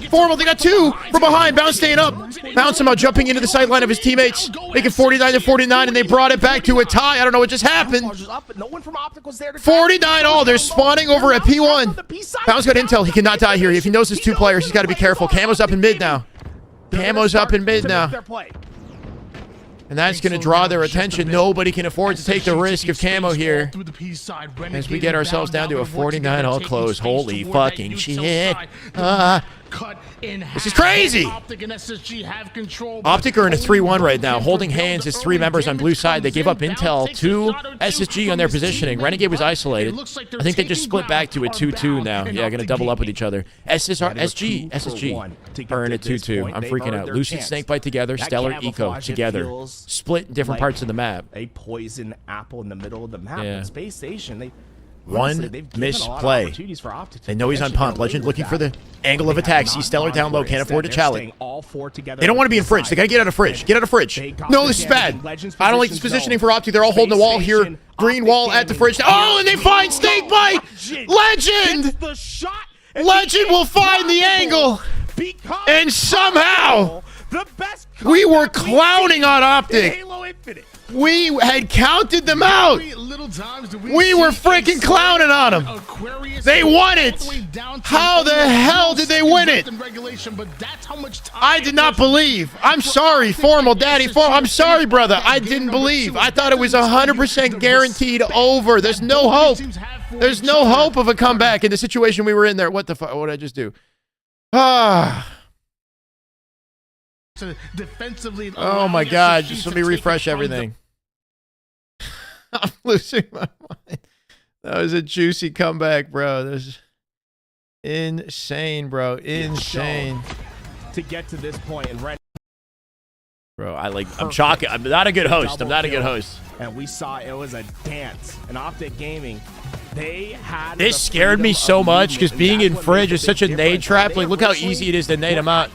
Formal, they got 2 from behind. Bounce staying up. Bounce somehow jumping into the sideline of his teammates, making 49-49, and they brought it back to a tie. I don't know what just happened. 49 all. They're spawning over at P1. Bounce got intel. He cannot die here. If he knows there's 2 players, he's got to be careful. Camo's up in mid now. Camo's up in mid now. And that's going to draw their attention. Nobody can afford to take the risk of Camo here as we get ourselves down to a 49 all close. Holy fucking shit. This is crazy. Optic are in a 3-1 right now, holding hands as 3 members on blue side. They gave up intel to SSG on their positioning. Renegade was isolated. I think they just split back to a 2-2 now. Yeah, going to double up with each other. SSG are in a 2-2. I'm freaking out. Lucid Snakebite together, Stellar Eco together. Split in different parts of the map. A poison apple in the middle of the map. Yeah. Space Station, one misplay. They know he's on pump. Legend looking for the angle of attack. See Stellar down low. Can't afford to challenge. They don't want to be in fridge. They got to get out of fridge. Get out of fridge. No, this is bad. I don't like this positioning for Optic. They're all holding the wall here. Green wall at the fridge. Oh, and they find Snakebite. Legend. Legend will find the angle. And somehow, we were clowning on Optic. We had counted them out. We were freaking clowning on them. They won it. How the hell did they win it? I did not believe. I'm sorry, Formal Daddy. I'm sorry, brother. I didn't believe. I thought it was 100% guaranteed over. There's no hope. There's no hope of a comeback in the situation we were in there. What the fuck? What did I just do? Oh my God. Just let me refresh everything. I'm losing my mind. That was a juicy comeback, bro. That was insane, bro. Insane. To get to this point and bro, I'm shocking. I'm not a good host. I'm not a good host. And we saw it was a dance. And Optic Gaming, they had this scared me so much because being in fridge is such a nade trap. Like, look how easy it is to nade them out.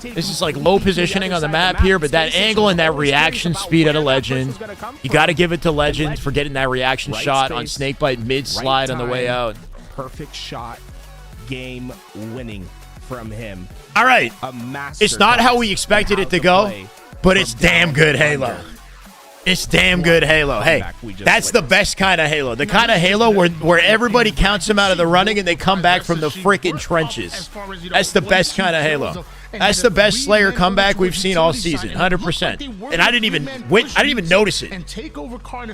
This is like low positioning on the map here, but that angle and that reaction speed at a Legend, you got to give it to Legend for getting that reaction shot on Snakebite mid slide on the way out. Perfect shot, game winning from him. All right, it's not how we expected it to go, but it's damn good Halo. It's damn good Halo. Hey, that's the best kind of Halo. The kind of Halo where everybody counts them out of the running and they come back from the freaking trenches. That's the best kind of Halo. That's the best Slayer comeback we've seen all season, 100%. And I didn't even notice it.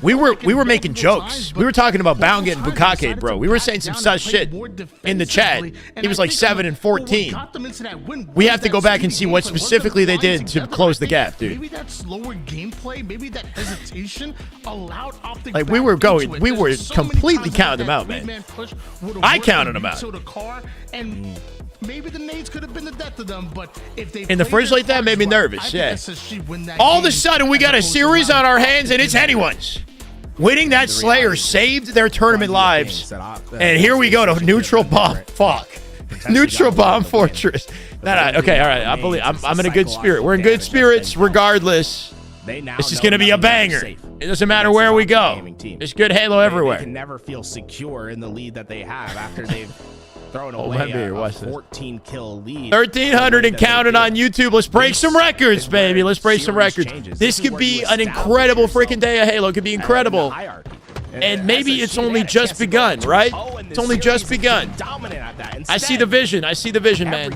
We were making jokes. We were talking about Bound getting Bukake, bro. We were saying some sus shit in the chat. He was like 7-14. We have to go back and see what specifically they did to close the gap, dude. Maybe that slower gameplay, maybe that hesitation allowed Optic. Like we were completely counting them out, man. I counted them out. Maybe the nades could have been the death of them, but if they in the fridge like that made me nervous. Yeah. All of a sudden, we got a series on our hands, and it's anyone's. Winning that Slayer saved their tournament lives, and here we go to neutral bomb. Fuck, neutral bomb fortress. Okay, all right. I believe I'm in a good spirit. We're in good spirits, regardless. This is going to be a banger. It doesn't matter where we go. There's good Halo everywhere. They can never feel secure in the lead that they have after they've thrown away a 14-kill lead. 1,300 and counting on YouTube. Let's break some records, baby. Let's break some records. This could be an incredible freaking day of Halo. It could be incredible. And maybe it's only just begun, right? It's only just begun. I see the vision. I see the vision, man.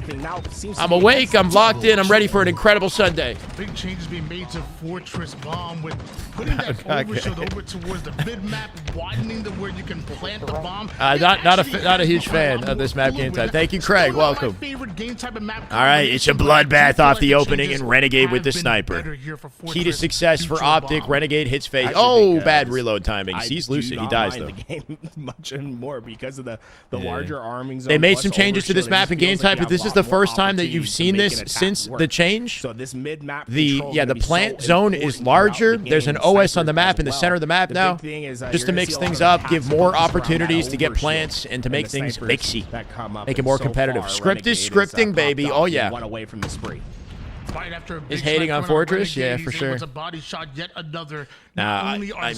I'm awake. I'm locked in. I'm ready for an incredible Sunday. Big changes being made to Fortress Bomb with putting that overshield over towards the mid map, widening the where you can plant the bomb. Not a huge fan of this map game type. Thank you, Craig. Welcome. All right, it's a bloodbath off the opening and Renegade with the sniper. Key to success for Optic. Renegade hits phase. Oh, bad reload timing. He's lucid. He dies though. The game much more because of the larger arming zone. They made some changes to this map and game type, but this is the first time that you've seen this since the change. So this mid-map the plant zone is larger. There's an OS on the map in the center of the map now, just to mix things up, give more opportunities to get plants and to make things mixy, make it more competitive. Script is scripting, baby. Oh yeah. Is hating on Fortress? Yeah, for sure. Nah, I mean, I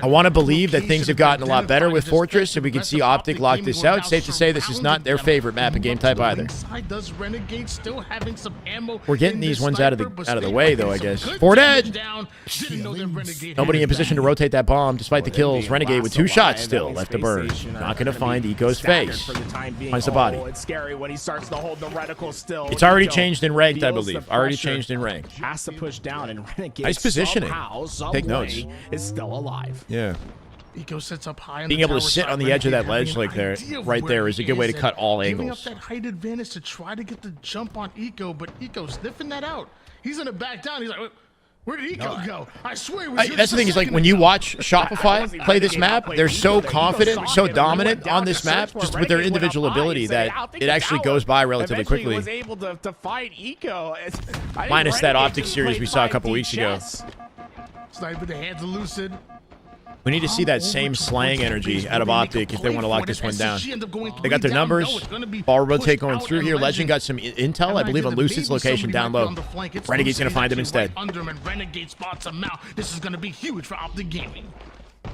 want to believe that things have gotten a lot better with Fortress, and we can see Optic lock this out. Safe to say this is not their favorite map and game type either. We're getting these ones out of the way, though, I guess. 4 dead. Nobody in position to rotate that bomb, despite the kills. Renegade with 2 shots still left to burn. Not going to find Eco's face. Finds the body. It's scary when he starts to hold the reticle still. It's already changed in ranked, I believe. Already changed in ranked. Has to push down, and Renegade nice positioning. Take notes. Is still alive. Yeah. Eco sits up high. Being able to sit on the edge of that ledge like there, right there, is a good way to cut all angles. Giving up that height advantage to try to get the jump on Eco, but Eco's sniffing that out. He's gonna back down. He's like, where did Eco go? I swear it was that's the thing is, like, when you watch Shopify play this map, they're so confident, so dominant on this map, just with their individual ability, that it actually goes by relatively quickly. Minus that Optic series we saw a couple weeks ago. Sniper, the hands are lucid. We need to see that same slang energy out of Optic if they want to lock this one down. They got their numbers. Ball rotate going through here. Legend got some intel, I believe, on Lucid's location down low. Renegade's going to find him instead. Renegade spots him out. This is going to be huge for Optic Gaming.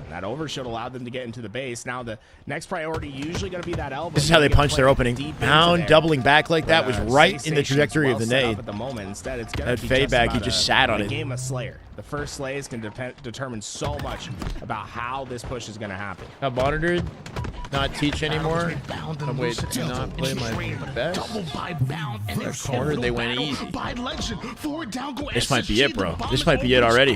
That overshoot allowed them to get into the base. Now the next priority usually going to be that elbow. This is how they punch their opening. Pound doubling back like that was right in the trajectory of the nade. At the moment, instead, it's that fade back, he just sat on it. Game of Slayer. The first slays can determine so much about how this push is going to happen. Not monitored, not teach anymore. I'm waiting to not play my best. That corner, they went easy. This might be it, bro. This might be it already.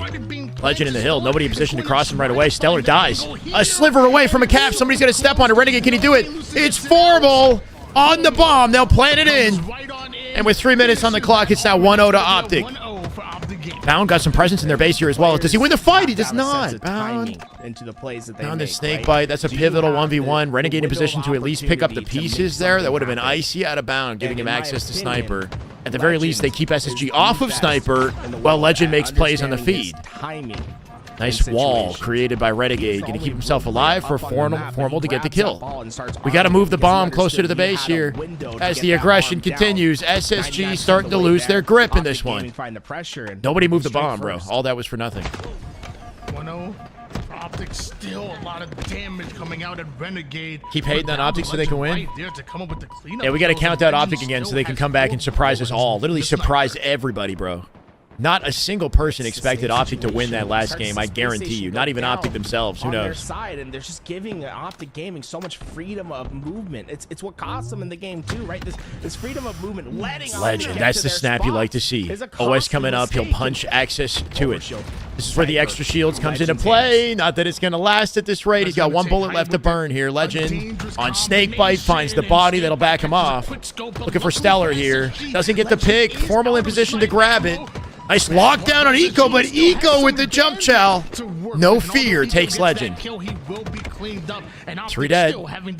Legend in the hill. Nobody in position to cross him right away. Stellar dies. A sliver away from a cap. Somebody's going to step on it. Renegade, can he do it? It's Formal on the bomb. They'll plant it in. And with 3 minutes on the clock, it's now 1-0 to Optic. Bound got some presence in their base here as well. Does he win the fight? He does not. Bound into the plays that they found the snake bite. That's a pivotal 1v1. Renegade in position to at least pick up the pieces there. That would have been icy out of bound, giving him access to Sniper. At the very least, they keep SSG off of Sniper while Legend makes plays on the feed. Nice wall created by Renegade. Going to keep himself alive for Formal to get the kill. We got to move the bomb closer to the base here. As the aggression continues, SSG starting to lose their grip in this one. Nobody moved the bomb, bro. All that was for nothing. 1-0. Optic, still a lot of damage coming out at Renegade. Keep hating on Optic so they can win. Yeah, we got to count out Optic again so they can come back and surprise us all. Literally surprise everybody, bro. Not a single person expected Optic to win that last game, I guarantee you. Not even Optic themselves. Who knows? On their side, and they're just giving Optic Gaming so much freedom of movement. It's what cost them in the game too, right? This freedom of movement, letting Legend. That's the snap you like to see. OS coming up, he'll punch access to it. This is where the extra shields comes into play. Not that it's going to last at this rate. He's got 1 bullet left to burn here. Legend on Snakebite finds the body that'll back him off. Looking for Stellar here. Doesn't get the pick. Formal in position to grab it. Nice lockdown on Eco, but Eco with the jump chow. No fear takes Legend. 3 dead. Going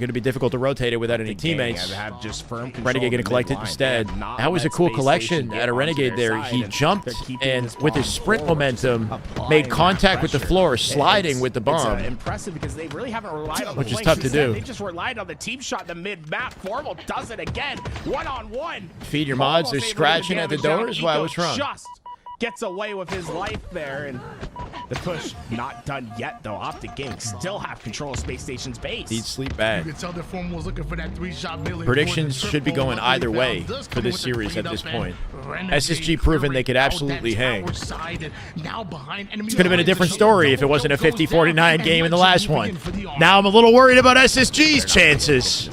to be difficult to rotate it without any teammates. Renegade going to collect it instead. That was a cool collection out of Renegade there. He jumped and with his sprint momentum made contact with the floor, sliding with the bomb. Impressive because they really haven't relied on the which is tough to do. They just relied on the team shot in the mid-map. Formal does it again. 1-on-1. Feed your mods. They're scratching at the doors. Why? What's wrong? Just gets away with his life there, and the push not done yet though. Optic Gaming still have control of Space Station's base. He'd sleep bad. You can tell the Form was looking for that 3-shot melee. Predictions should be going either way for this series at this point. SSG proven they could absolutely hang. It could have been a different story if it wasn't a 50-49 game in the last one. Now I'm a little worried about SSG's chances.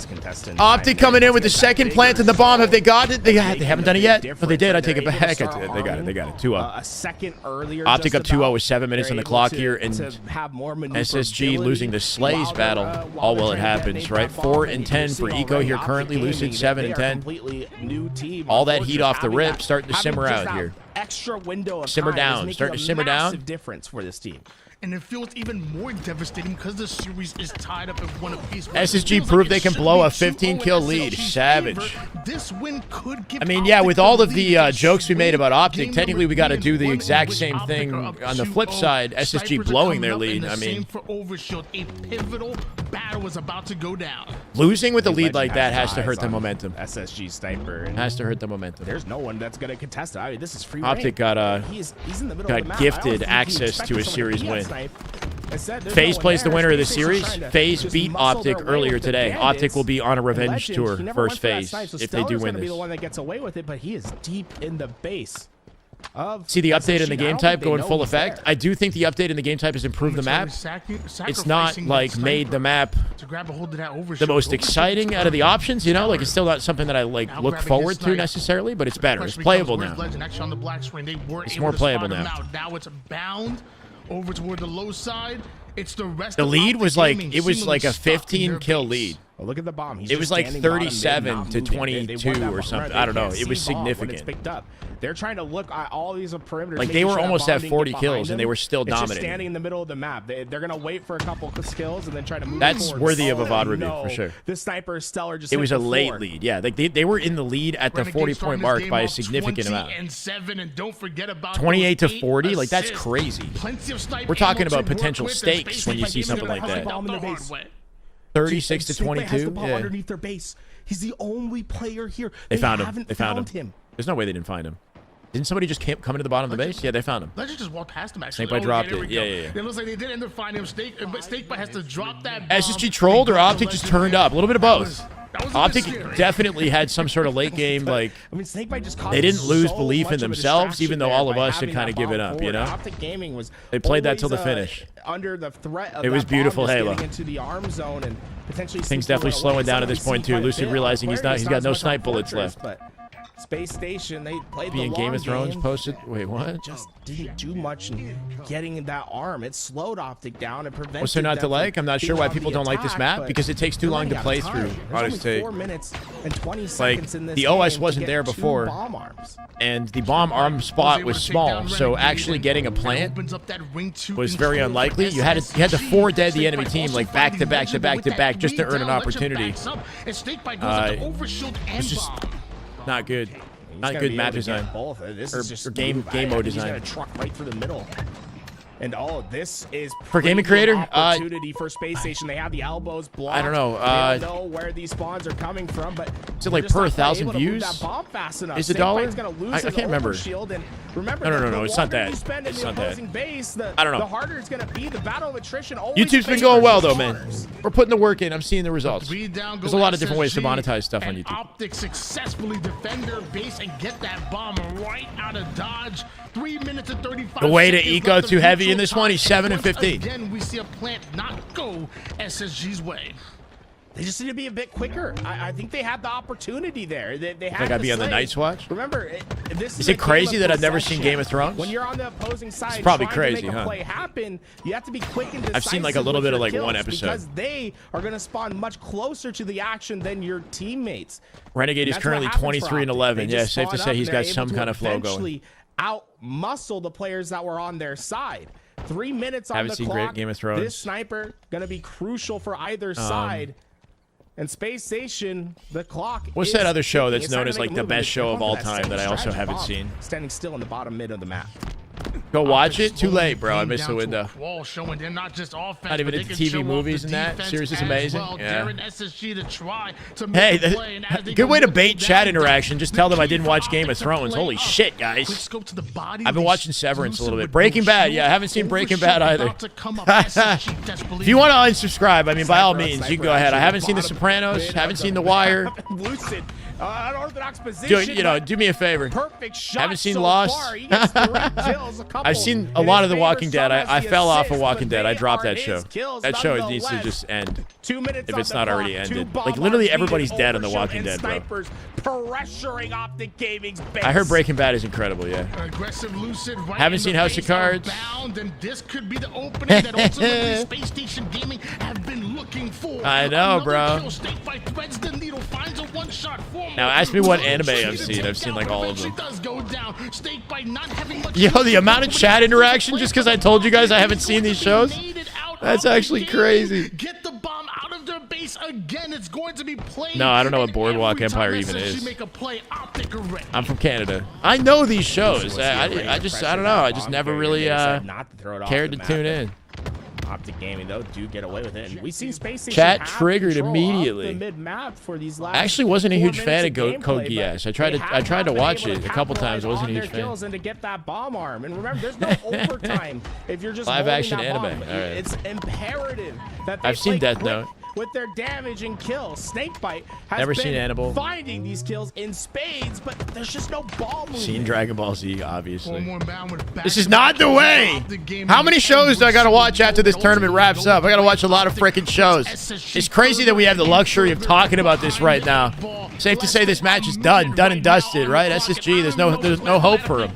Optic coming in with the second plant and the bomb. Have they got it? They haven't done it yet. If they did, I take it back. They got it. They got it. 2-0. A second earlier. Optic up 2-0 with 7 minutes on the clock here, and SSG losing the Slays battle. All while it happens, right? 4-10 for Eco here currently. Lucid 7-10. All that heat off the rip starting to simmer out here. extra window of simmer time down. is Starting to simmer making a down. massive difference for this team. And it feels even more devastating because the series is tied up at one apiece. SSG proved they can blow a 15-kill lead. Savage. This win could give I mean, yeah, with all of the jokes we made about OPTIC, technically we got to do the exact same thing on the flip side. SSG blowing their lead. I mean, for Overshield, a pivotal battle is about to go down. Losing with a lead like that has to hurt the momentum. SSG sniper. Has to hurt the momentum. There's no one that's going to contest it. I mean, this is free OPTIC reign. got he's in the middle of the map. gifted access to a series win. FaZe plays the winner of the series. FaZe beat OPTIC earlier today. OPTIC will be on a revenge tour versus FaZe if they do win be this. the one that gets away with it, but he is deep in the base. See the update in the game type going full effect? I do think the update in the game type has improved the map. It's not like made the map the most exciting out of the options, you know? Like it's still not something that I like look forward to necessarily, but it's better. It's playable now. It's more playable now. Now it's bound over toward the low side. It's the rest. The lead was like a 15-kill lead. Well, look at the bomb. It was like 37 to 22 or something. I don't know. It was significant. Picked up. They're trying to look at all these perimeters. Like they were almost at 40 kills and they were still dominating. Just standing in the middle of the map. They're gonna wait for a couple of kills and then try to move. That's forward. worthy of a VOD review for sure. The sniper is stellar. Just it was a late lead. Yeah, like they were in the lead at the 40-point mark by a significant amount. 28 to 40, like that's crazy. We're talking about potential stakes when you see something like that. 36 to 22. Yeah. Underneath their base. He's the only player here. They found him. They found him. There's no way they didn't find him. Didn't somebody just come into the bottom of the base? Yeah, they found him. Legend just walked past him, actually. Snakebite dropped it. Yeah. It looks like they did end up finding him. Snakebite has to drop that bomb. SSG trolled or OPTIC just turned up? A little bit of both. OPTIC definitely had some sort of late game, like, I mean, Snakebite just they didn't lose belief in themselves, even though all of us had kind of given up, you know? OPTIC Gaming was they played that till the finish. Under the threat of it was beautiful Halo. Into the arm zone and potentially things definitely slowing down at this point too. Lucid realizing he's got no snipe bullets left. Space Station, they played being the Game of Thrones game. Posted. Wait, what? Just didn't do much in getting that arm. It slowed OPTIC down and prevented. What's there not to like? I'm not sure why people don't like this map because it takes too long to play through. Honestly, 4 minutes and 20 like seconds in this the OS game wasn't there before, and the bomb arm spot was small, so actually getting a plant was very unlikely. You had to 4 dead the enemy team like back to back to back to back just to earn an opportunity. It's just not good. Not good map design or game mode design. He's truck right through the middle. And all of this is for gaming creator opportunity for Space Station. They have the elbows blocked. I don't know. They don't know where these spawns are coming from, but is it like per 1,000 views? Is it $1? I can't remember. No. It's not that. It's not that. I don't know. The harder it's gonna be. The battle of attrition. YouTube's been going well though, man. We're putting the work in. I'm seeing the results. There's a lot of different ways to monetize stuff on YouTube. OPTIC successfully defend their base and get that bomb right out of dodge. 3 minutes and 35 the way to eco too heavy in this one. He's 7 and 15. Again, we see a plant not go SSG's way. They just need to be a bit quicker. I think they had the opportunity there. They had to be on the Night's Watch. Remember, this is it crazy that I've never seen Game of Thrones? When you're on the opposing side, it's probably trying crazy, to make huh? a play happen, you have to be quick and decisive. I've seen like a little bit of like one episode because they are going to spawn much closer to the action than your teammates. Renegade is currently 23 and 11. Yeah, safe to say he's got some kind of flow going. Out-muscle the players that were on their side. 3 minutes on the clock. Haven't seen great Game of Thrones. This sniper going to be crucial for either side. And Space Station, the clock. What's that other show that's known as like the best show of all time that I also haven't seen? Standing still in the bottom mid of the map. Go watch it. Too late, bro. I missed the window. Not even into TV movies and that. Series is amazing. Yeah. Hey, good way to bait chat interaction. Just tell them I didn't watch Game of Thrones. Holy shit, guys. I've been watching Severance a little bit. Breaking Bad. Yeah, I haven't seen Breaking Bad either. If you want to unsubscribe, I mean, by all means, you can go ahead. I haven't seen The Sopranos. Haven't seen The Wire. Unorthodox position. Do me a favor. Perfect shot. Haven't seen so Lost. Far. He gets 3 kills, a couple. I've seen a lot of The Walking Dead. I fell off of Walking Dead. I dropped that show. That show needs to just end. 2 minutes if it's on the not already clock, ended. 2 Like, literally bomb everybody's arms dead on The being Walking overshown, Dead, bro. and snipers pressuring OPTIC Gaming's base. I heard Breaking Bad is incredible, yeah. Aggressive Lucid right Haven't in seen the House of face Cards. Bound, and this could be the opening that ultimately Space Station Gaming have been looking for. I know, Another bro. kill, Snakebite threads the needle, finds a one-shot form. Now, ask me what anime I've seen. I've seen, like, all of them. Does go down. Snakebite not having much Yo, the amount of chat interaction just because I told you guys I haven't seen these shows? That's actually crazy. Get the bomb out of their base again. It's going to be played. No, I don't know what and Boardwalk every time Empire even SSG is. make a play, OPTIC are ready. I'm from Canada. I know these shows. I don't know. I just never really cared to tune in. OPTIC Gaming though do get away with it. And we've seen Space Station Chat have triggered control immediately. of the mid-map for these last I actually wasn't a 4 huge fan of minutes Code gameplay, Geass. but I tried to they watch have not it been a couple able to times. I wasn't a capitalize huge on their fan. kills and to get that bomb arm. And remember, there's no overtime if you're just Live holding action that anime. bomb. All right. It's imperative that they I've seen play Death quick Note. with their damage and kills. Snakebite has Never been seen Hannibal. finding these kills in spades, but there's just no ball movement. Seen Dragon Ball Z, obviously. This This is not the way. How many shows do I got to watch after this tournament wraps up? I got to watch a lot of freaking shows. It's crazy that we have the luxury of talking about this right now. Safe to say this match is done and dusted, right? SSG, there's no hope for them.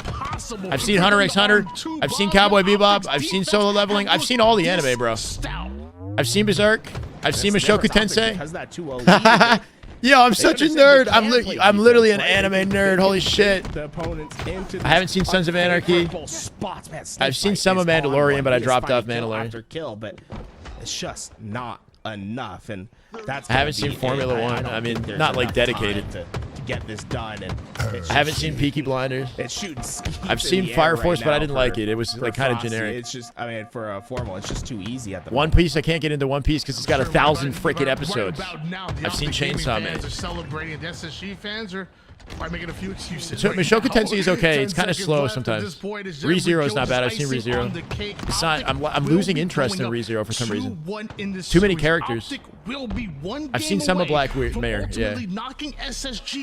I've seen Hunter x Hunter. I've seen Cowboy Bebop. I've seen Solo Leveling. I've seen all the anime, bro. I've seen Berserk. I've seen Mushoku Tensei. Yo, I'm such a nerd. I'm literally an anime nerd. Holy shit. I haven't seen Sons of Anarchy. I've seen some of Mandalorian, but I dropped off Mandalorian. But it's just not enough, and that's I haven't seen Formula One. I mean, not like dedicated to get this done. And I haven't seen Peaky Blinders. It's shooting. I've seen Fire Force, but I didn't like it. It was like kind of generic. It's just, I mean, for a formal, it's just too easy at the One Piece, I can't get into One Piece because it's got 1,000 freaking episodes. I've seen Chainsaw Man. Celebrating the SSG fans are making a few excuses. Mushoku Tensei is okay. It's kind of slow sometimes. ReZero is not bad. I've seen ReZero. It's not. I'm losing interest in ReZero for some reason. Too many characters. I've seen some of Black Mirror. Yeah.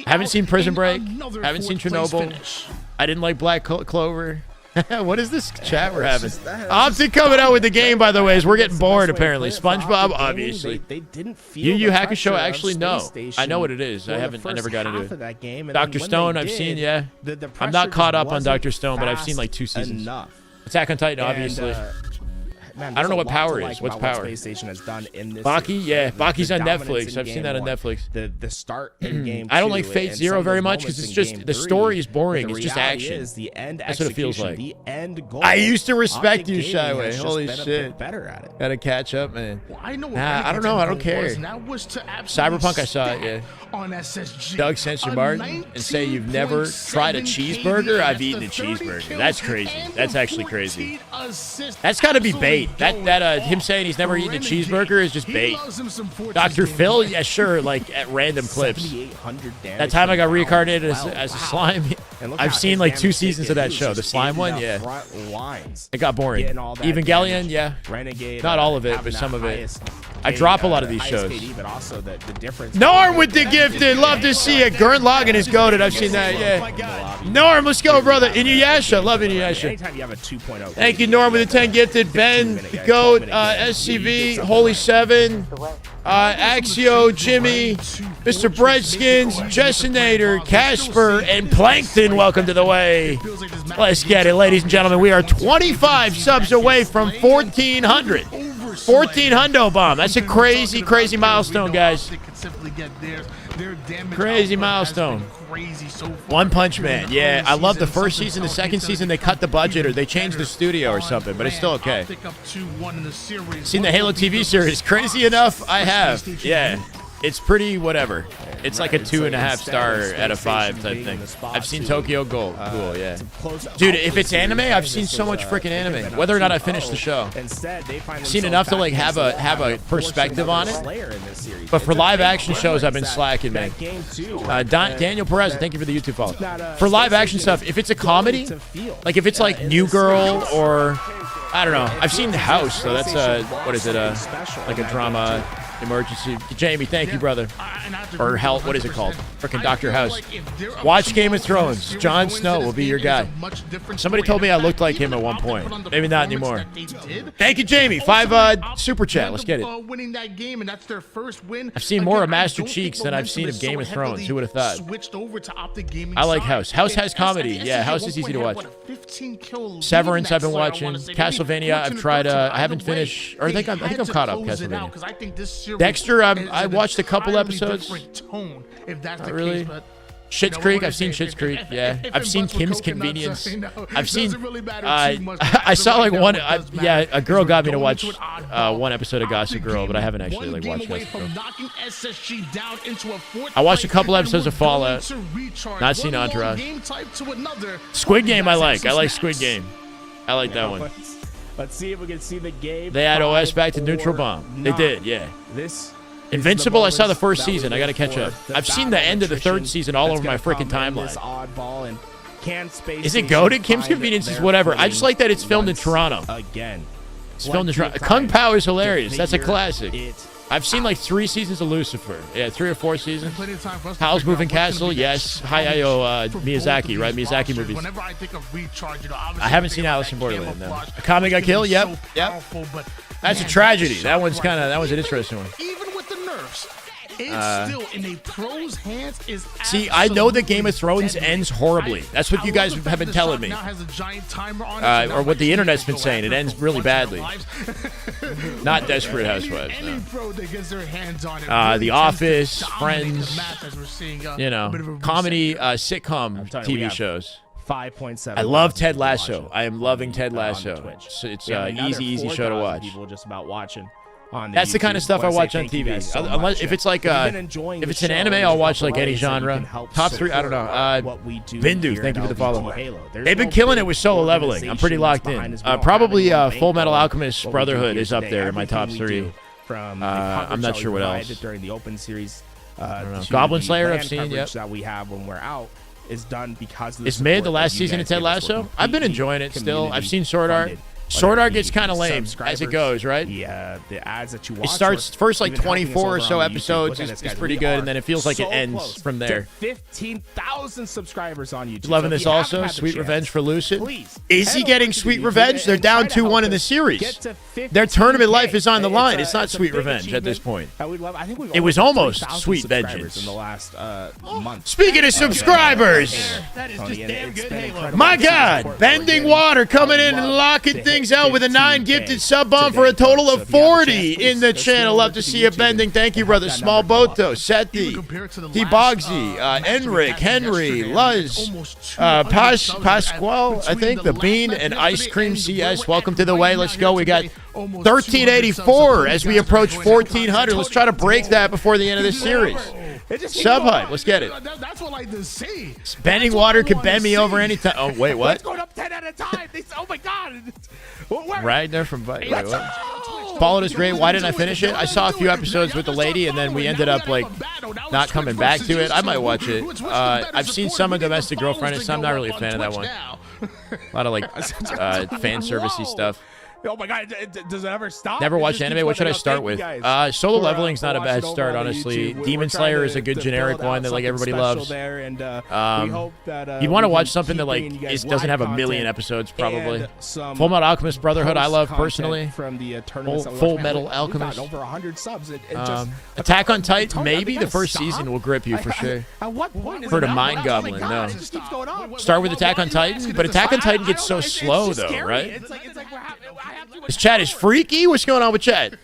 Haven't seen Prison Break. Haven't seen Chernobyl. I didn't like Black Clover. What is this chat we're having? OPTIC coming out with the game, by the way, as we're getting bored, apparently. SpongeBob, obviously. Yu Yu Hakusho, actually, no. I know what it is. I never got into it. Dr. Stone, I've seen, yeah. I'm not caught up on Dr. Stone, but I've seen like 2 seasons. Attack on Titan, obviously. Man, I don't know what Power is. like What's about Power? What PlayStation has done in this Baki, series, yeah. the Baki's on dominance Netflix. in I've seen game that on one, Netflix. The start in game I don't 2 like Fate and Zero some of very those much because moments it's in just game the 3, story is boring. but It's the just reality action. is the end That's what it feels like. the end goal. I used to respect you, OPTIC Gaming Shyway. has just Holy been a bit shit. better at it. Gotta catch up, man. I know Nah, I don't know. I don't care. Cyberpunk, Cyberpunk, I saw it, yeah. On SSG. Doug sent your Martin and say you've never tried a cheeseburger? I've eaten a cheeseburger. That's crazy. That's actually crazy. That's got to be bait. That him saying he's never eaten a cheeseburger is just bait. Dr. Phil, yeah, sure, like at random clips. That time I got reincarnated as a slime, I've seen like 2 seasons of that show. The slime one, yeah. It got boring. Evangelion, yeah. Not all of it, but some of it. I drop a lot of these shows. Norm with the gifted. Love to see it. Gurren Lagann is goated. I've seen that, yeah. Norm, let's go, brother. Inuyasha. Love Inuyasha. Anytime you have a 2.0. Thank you, Norm, with the 10 gifted. Ben, Goat, SCV, Holy 7, Axio, Jimmy, Mr. Breadskins, Jessinator, Casper, and Plankton. Welcome to the way. Let's get it, ladies and gentlemen. We are 25 subs away from 1,400. 1,400 bomb. That's a crazy, crazy milestone, guys. Crazy milestone. One Punch Man. Yeah, I love the first season. The second season, they cut the budget or they changed the studio or something, but it's still okay. Seen the Halo TV series. Crazy enough, I have. Yeah. It's pretty whatever. It's like a 2.5 star out of 5 type thing. I've seen Tokyo Ghoul. Cool, yeah. Dude, if it's anime, I've seen so much freaking anime. Whether or not I finish the show, I've seen enough to like have a perspective on it. But for live action shows, I've been slacking, man. Daniel Perez, thank you for the YouTube follow. For live action stuff, if it's a comedy, like if it's like New Girl or I don't know. I've seen House, so that's what is it? Like a drama. Emergency. Jamie, thank you, brother. Or Hell, what is it called? Freaking Dr. House. Watch Game of Thrones. Jon Snow will be your guy. Somebody told me I looked like him at one point. Maybe not anymore. Thank you, Jamie. 5 super chat. Let's get it. I've seen more of Master Cheeks than I've seen of Game of Thrones. Who would have thought? I like House. House has comedy. Yeah, House is easy to watch. Severance, I've been watching. Castlevania, I've tried. I haven't finished. Or I think I'm caught up. Castlevania. Dexter, I watched a couple episodes. Not really. Schitt's Creek, I've seen Schitt's Creek. Yeah, I've seen Kim's Convenience. I've seen. I saw like one. Yeah, a girl got me to watch one episode of Gossip Girl, but I haven't actually like watched Gossip Girl. I watched a couple episodes of Fallout. Not seen Entourage. Squid Game, I like. I like Squid Game. I like that one. Let's see if we can see the game. They add OS back to Neutral Bomb. They did, yeah. Invincible, I saw the first season. I got to catch up. I've seen the end of the third season all over my freaking timeline. Is it goated? Kim's Convenience is whatever. I just like that it's filmed in Toronto. It's filmed in Toronto. Kung Pao is hilarious. That's a classic. I've seen like 3 seasons of Lucifer. Yeah, 3 or 4 seasons. Howl's Moving Castle, yes. Hayao Miyazaki, right? Miyazaki movies. I haven't seen Alice in Borderland, though. A Comic Got Killed? Yep. That's a tragedy. That was an interesting one. Even with the nerfs, it's still in a pro's hands. See, I know that Game of Thrones ends horribly. That's what you guys have been telling me. Or what the internet's been saying. It ends really badly. Not Desperate Housewives. No. The Office, Friends, you know, comedy, sitcom TV shows. 5.7. I love Ted Lasso. I am loving Ted Lasso. It's easy show to watch. People just about watching. That's the kind of stuff I watch on TV. Unless if it's like if it's an anime, I'll watch like any genre. Top 3, I don't know. Bindu, thank you for the follow. They've been killing it with Solo Leveling. I'm pretty locked in. Probably Full Metal Alchemist Brotherhood is up there in my top 3. I'm not sure what else. During the open series, Goblin Slayer, I've seen. Yep. That we have when we're out is done because it's made the last season of Ted Lasso. I've been enjoying it still. I've seen Sword Art. Sword Art gets kind of lame as it goes, right? Yeah, the ads that you watch. It starts first like 24 or so episodes is pretty good, and then it feels like it ends from there. 15,000 subscribers on YouTube. Loving this also. Sweet Revenge for Lucid. Is he getting Sweet Revenge? They're down 2-1 in the series. Their tournament life is on the line. It's not Sweet Revenge at this point. It was almost Sweet Vengeance. In the last month. Speaking of subscribers, my God, Bending Water coming in and locking things out with a 9 gifted sub bomb for a total of 40 in the channel. Love to see you bending. Thank you, brother. Small Boto, Seti, T-Bogsy, Enric, Henry, Luz, Pasquale, I think, the Bean, and Ice Cream CS. Welcome to the way. Let's go. We got 1384 as we approach 1400. Let's try to break that before the end of this series. Sub hype. Let's get it. That's what I like to see. Bending Water could bend me over anytime. Oh, wait, what? It's going up 10 at a time. Oh, my God. Ragnar from Wait, what? Followed is great. Why didn't I finish it? I saw a few episodes with the lady, and then we ended up like not coming back to it. I might watch it. I've seen some of Domestic Girlfriend, and some. I'm not really a fan of that one. A lot of like fan servicey stuff. Oh my God, does it ever stop? Never watched anime. What should I start with? Solo Leveling's not a bad start, honestly. Demon Slayer is a good generic one that like everybody loves. You want to watch something that like doesn't have a million episodes, probably. Full Metal Alchemist Brotherhood, I love personally. Full Metal Alchemist. Over 100 subs. Attack on Titan, maybe the first season will grip you for sure. At what point? Heard of Mind Goblin? No. Start with Attack on Titan, but Attack on Titan gets so slow though, right? This chat is freaky. What's going on with chat?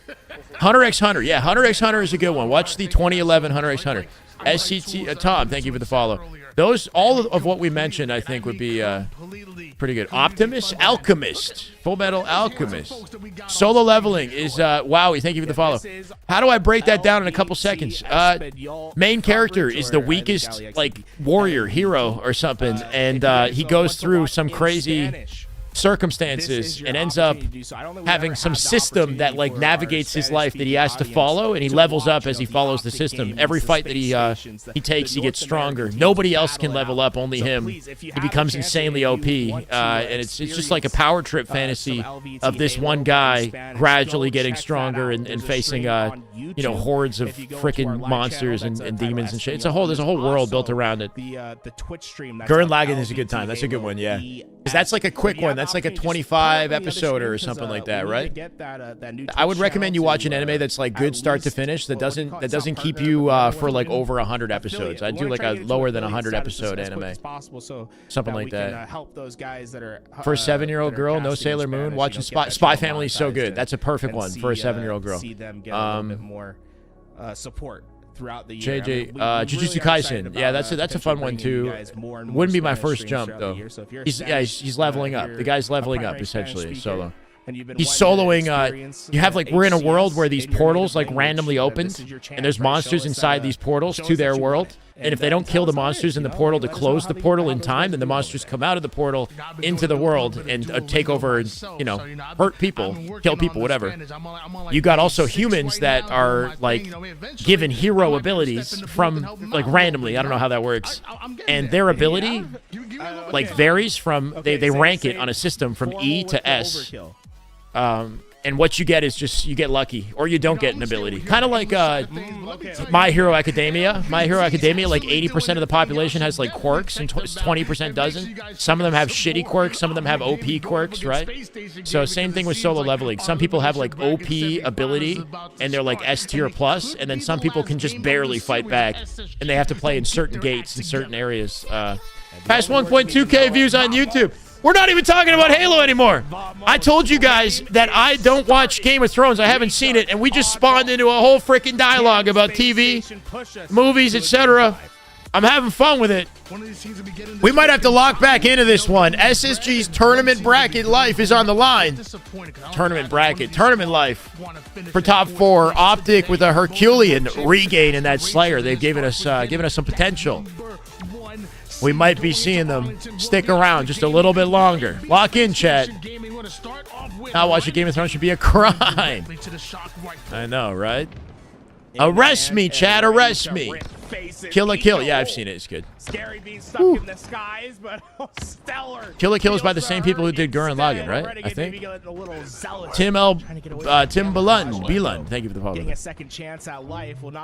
Hunter x Hunter. Yeah, Hunter x Hunter is a good one. Watch the 2011 Hunter x Hunter. SCT Tom, thank you for the follow. Those, all of what we mentioned, I think would be pretty good. Optimus, Alchemist, Full Metal Alchemist. Solo Leveling is Wowie. Thank you for the follow. How do I break that down in a couple seconds? Main character is the weakest like warrior hero or something, and he goes through some crazy circumstances and ends up having some system that like navigates his life that he has to follow, and he levels up as he follows the system. Every fight that he takes, he gets stronger. Nobody else can level up, only him. He becomes insanely OP, and it's just like a power trip fantasy of this one guy gradually getting stronger and facing you know, hordes of freaking monsters and demons and shit. There's a whole world built around it. Gurren Lagann is a good time. That's a good one, yeah. Because that's like a quick one. That's like a 25 episode or something like that, right? I would recommend you watch an anime that's like good start to finish, that doesn't keep you for like over 100 episodes. I'd do like a lower than 100 episode anime, something like that. For a 7-year-old girl, no Sailor Moon, watching Spy Family is so good. That's a perfect one for a 7-year-old girl. More support throughout the year. JJ, Jujutsu Kaisen, yeah, that's a fun one too. Wouldn't be my first jump though. He's leveling up. The guy's leveling up essentially. Solo. He's soloing. You have like, we're in a world where these portals like randomly opened, and there's monsters inside these portals to their world. And if they don't kill the monsters in the portal to close the portal in time, then the monsters come out of the portal into the world and take over and, you know, hurt people, kill people, whatever. You got also humans that are, like, given hero abilities from, like, randomly. I don't know how that works. And their ability, like, varies from, they rank it on a system from E to S. And what you get is just, you get lucky, or you don't get an ability. Kind of like My Hero Academia. My Hero Academia, like 80% of the population has like quirks, and 20% doesn't. Some of them have shitty quirks, some of them have OP quirks, right? So same thing with solo leveling. Some people have like OP ability, and they're like S tier plus, and then some people can just barely fight back, and they have to play in certain gates in certain areas. Past 1.2K views on YouTube. We're not even talking about Halo anymore. I told you guys that I don't watch Game of Thrones. I haven't seen it, and we just spawned into a whole freaking dialogue about TV, movies, etc. I'm having fun with it. We might have to lock back into this one. SSG's tournament bracket life is on the line. Tournament bracket, tournament life. For top 4, Optic with a Herculean regain in that Slayer. They've given us some potential. We might be seeing them stick around just a little bit longer. Lock in, chat. Not watching Game of Thrones should be a crime. I know, right? Arrest me, chat. Arrest me. Kill la Kill. Yeah, I've seen it. It's good. Scary being stuck in the skies, but stellar. Kill la Kill is by the same people who did Gurren Lagann, right? I think. Tim Belun. Thank you for the follow.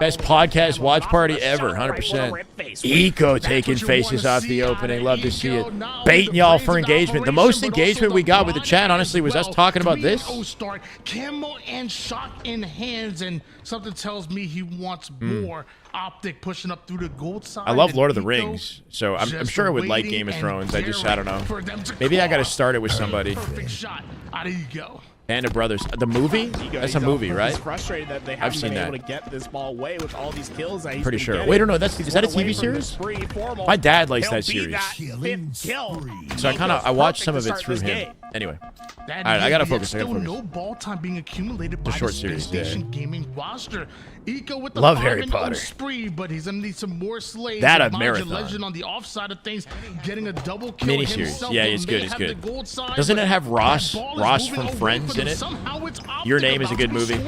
Best podcast watch party ever. 100%. Eco taking faces off the opening. Love to see it. Baiting y'all for engagement. The most engagement we got with the chat, honestly, was us talking about this. Camo and shot in hands, and something tells me he wants more. Optic pushing up through the gold side. I love Lord of the Rings, so I'm sure I would like Game of Thrones. I don't know. Maybe I got to start it with somebody. Perfect shot. Out you go. Band of Brothers. The movie? That's a movie, right? He's frustrated that they haven't been able to get this ball away with all these kills that he's pretty sure. Wait, no, is that a TV series? My dad likes that series. So I watched some of it through him. Anyway. All right, I gotta focus. Still no ball time being accumulated by the short series. Gaming roster. Eco with the love Harry Potter spree, but he's gonna need some more slaves. That a marathon. Legend on the offside of things, getting a double kill miniseries. Yeah, it's good. It's good. Doesn't it have Ross from Friends in it? Your Name is a good movie.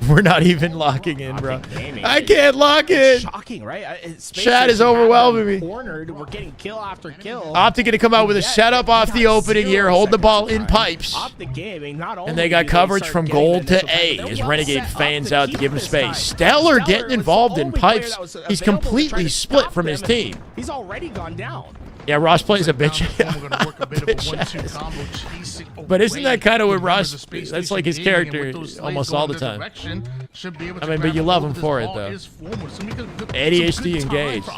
We're not even locking in, bro. I can't lock in. Shocking, right? Chat is overwhelming me. Cornered. We're getting kill after kill. Optic gonna come out with a setup off the opening here. Hold the ball in pipes. And they got coverage from gold to A as Renegade fans out to give him space. Stellar getting involved in pipes. He's completely split from his team. He's already gone down. Yeah, Ross plays a bitch. But isn't that kind of what Ross? That's like his character almost all the time. I mean, but you love him for it though. ADHD engaged.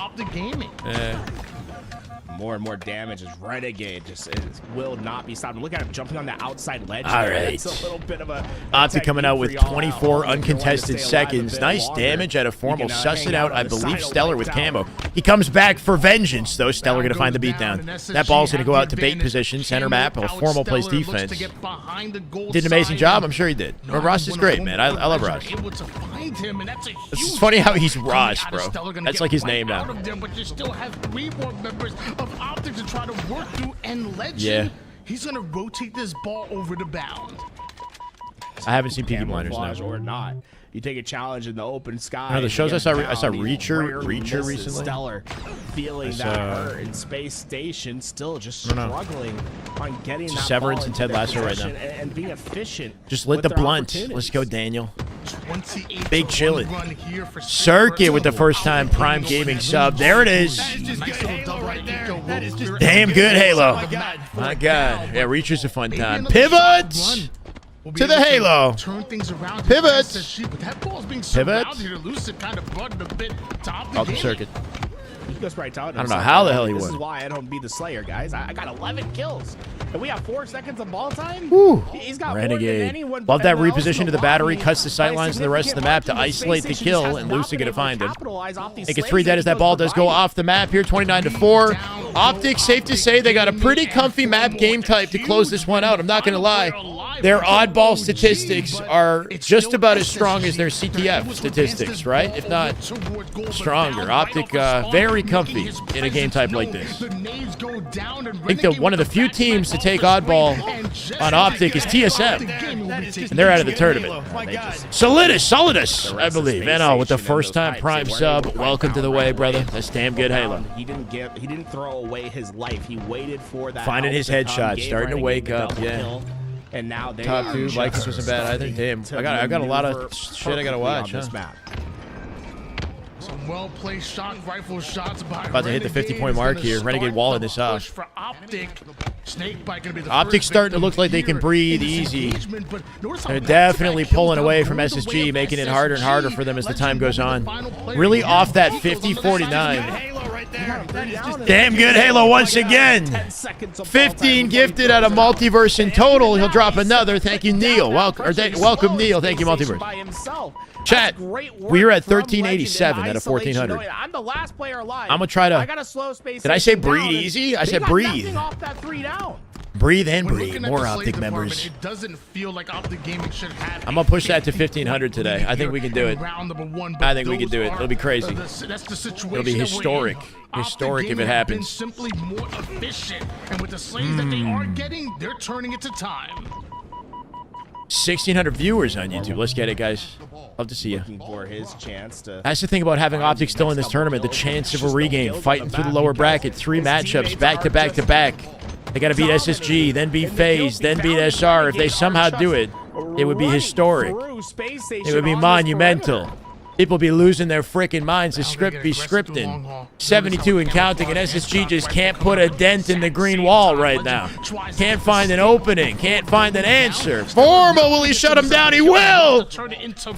More and more damage as Renegade just will not be stopped. Look at him jumping on the outside ledge. All right. It's a little bit of a Optic coming out with 24 uncontested seconds. Nice damage at a formal. Suss it out. I believe Stellar with camo. He comes back for vengeance, though. Stellar going to find the beatdown. That ball's going to go out to bait position, center map. A formal plays defense. Did an amazing job. I'm sure he did. Ross is great, man. I love Ross. It's funny how he's Ross, bro. That's like his name now. But you still have 3 more members of Optic to try to work through, and Legend. Yeah. He's going to rotate this ball over the bound. I haven't seen Peaky Blinders now. Or not. You take a challenge in the open sky. No, the shows I saw Reacher recently. Stellar, feeling that hurt in Space Station, still just struggling on getting that Severance and Ted Lasso right now. And being efficient. Just lit the blunt. Let's go, Daniel. Big chillin'. Circuit with the first time Prime Gaming sub. There it is. Damn good, Halo. My God. Yeah, Reacher's a fun time. Pivot to the Halo. Pivot. Pivot. Welcome, Circuit. He goes right down. I don't know how the hell he This won. is why I don't be the Slayer, guys. I got 11 kills. And we have 4 seconds of ball time? Woo. He's got Renegade. more than anyone. Love that else in reposition to the lobby. battery, cuts the By sightlines and the rest of the map to significant isolate the margin, kill, has and not Lucy been gonna able find him. capitalize off these Think it's slays 3 that dead as he that ball does go provided. off the map here, 29-4. Optic, safe to say, they got a pretty comfy map game type to close this one out. I'm not going to lie. Their oddball statistics are just about as strong as their CTF statistics, right? If not stronger. Optic, very comfy in a game type like this. I think one of the few teams to take oddball on Optic is TSM, and they're out of the tournament. Solidus, I believe. And with the first time Prime sub, welcome to the way, brother. That's damn good, Halo. He didn't throw away his life. He waited for that. Finding his headshot, starting to wake up. Yeah. Kill. And now they Top 2, Vikings wasn't bad either. Damn, I got a lot of shit I gotta watch. Huh? Some well-placed shock rifle shots by About to hit the 50-point mark here. Renegade walling this off. For Optic. Snakebite gonna be the Optic's first starting to victim look like they can here breathe in this easy. engagement, but notice how They're back-to-back definitely kills pulling now away from go the way SSG, of making it harder and harder for them as the time goes on. Final player Really here. off that Eagles on the 50-49. Halo right there. That is just Damn good Halo once again. 15 gifted out of Multiverse in total. He'll drop another. Thank you, Neil. Welcome, Neil. Thank you, Multiverse. Chat, we are at 1387 out of 1400. I'm the last player alive. I'm going to try to... I got a slow space. Did I say breathe easy? I said breathe. Off that 3 down. Breathe and When breathe. looking at More the Slay Optic department, members. It doesn't feel like Optic Gaming should have. I'm going to push that to 1500 today. I think we can do it. I think we can do it. It'll be crazy. That's the situation. It'll be historic. Historic if it happens. Simply more efficient, and with the slays that they are getting, they're turning it to time. 1,600 viewers on YouTube. Let's get it, guys. Love to see you. Looking for his chance to. That's the thing about having Optic still in this tournament. The chance of a regame. Fighting through the lower bracket. 3 matchups. Back to back to back. They got to beat SSG, then beat FAZE, then beat SR. If they somehow do it, it would be historic. It would be monumental. People be losing their freaking minds. The script be scripting. 72 and counting, and SSG just can't put a dent in the green wall right now. Can't find an opening. Can't find an answer. Formal, will he shut him down? He will!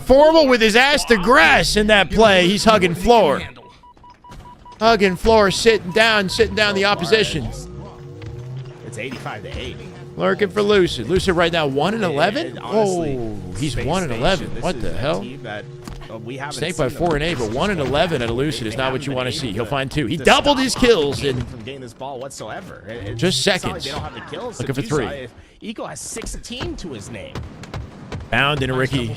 Formal with his ass to grass in that play. He's hugging floor. Hugging floor, sitting down the opposition. It's 85-8. Lurking for Lucid. Lucid right now 1-11? Oh, he's 1-11. What the hell? Snake by 4 and 8, but 1-11 at a Lucid is not what you want to see. He'll find 2. He doubled his kills in this ball whatsoever. Just seconds. They don't have the kills. Looking for 3. Eco has 16 to his name. Bound in a risky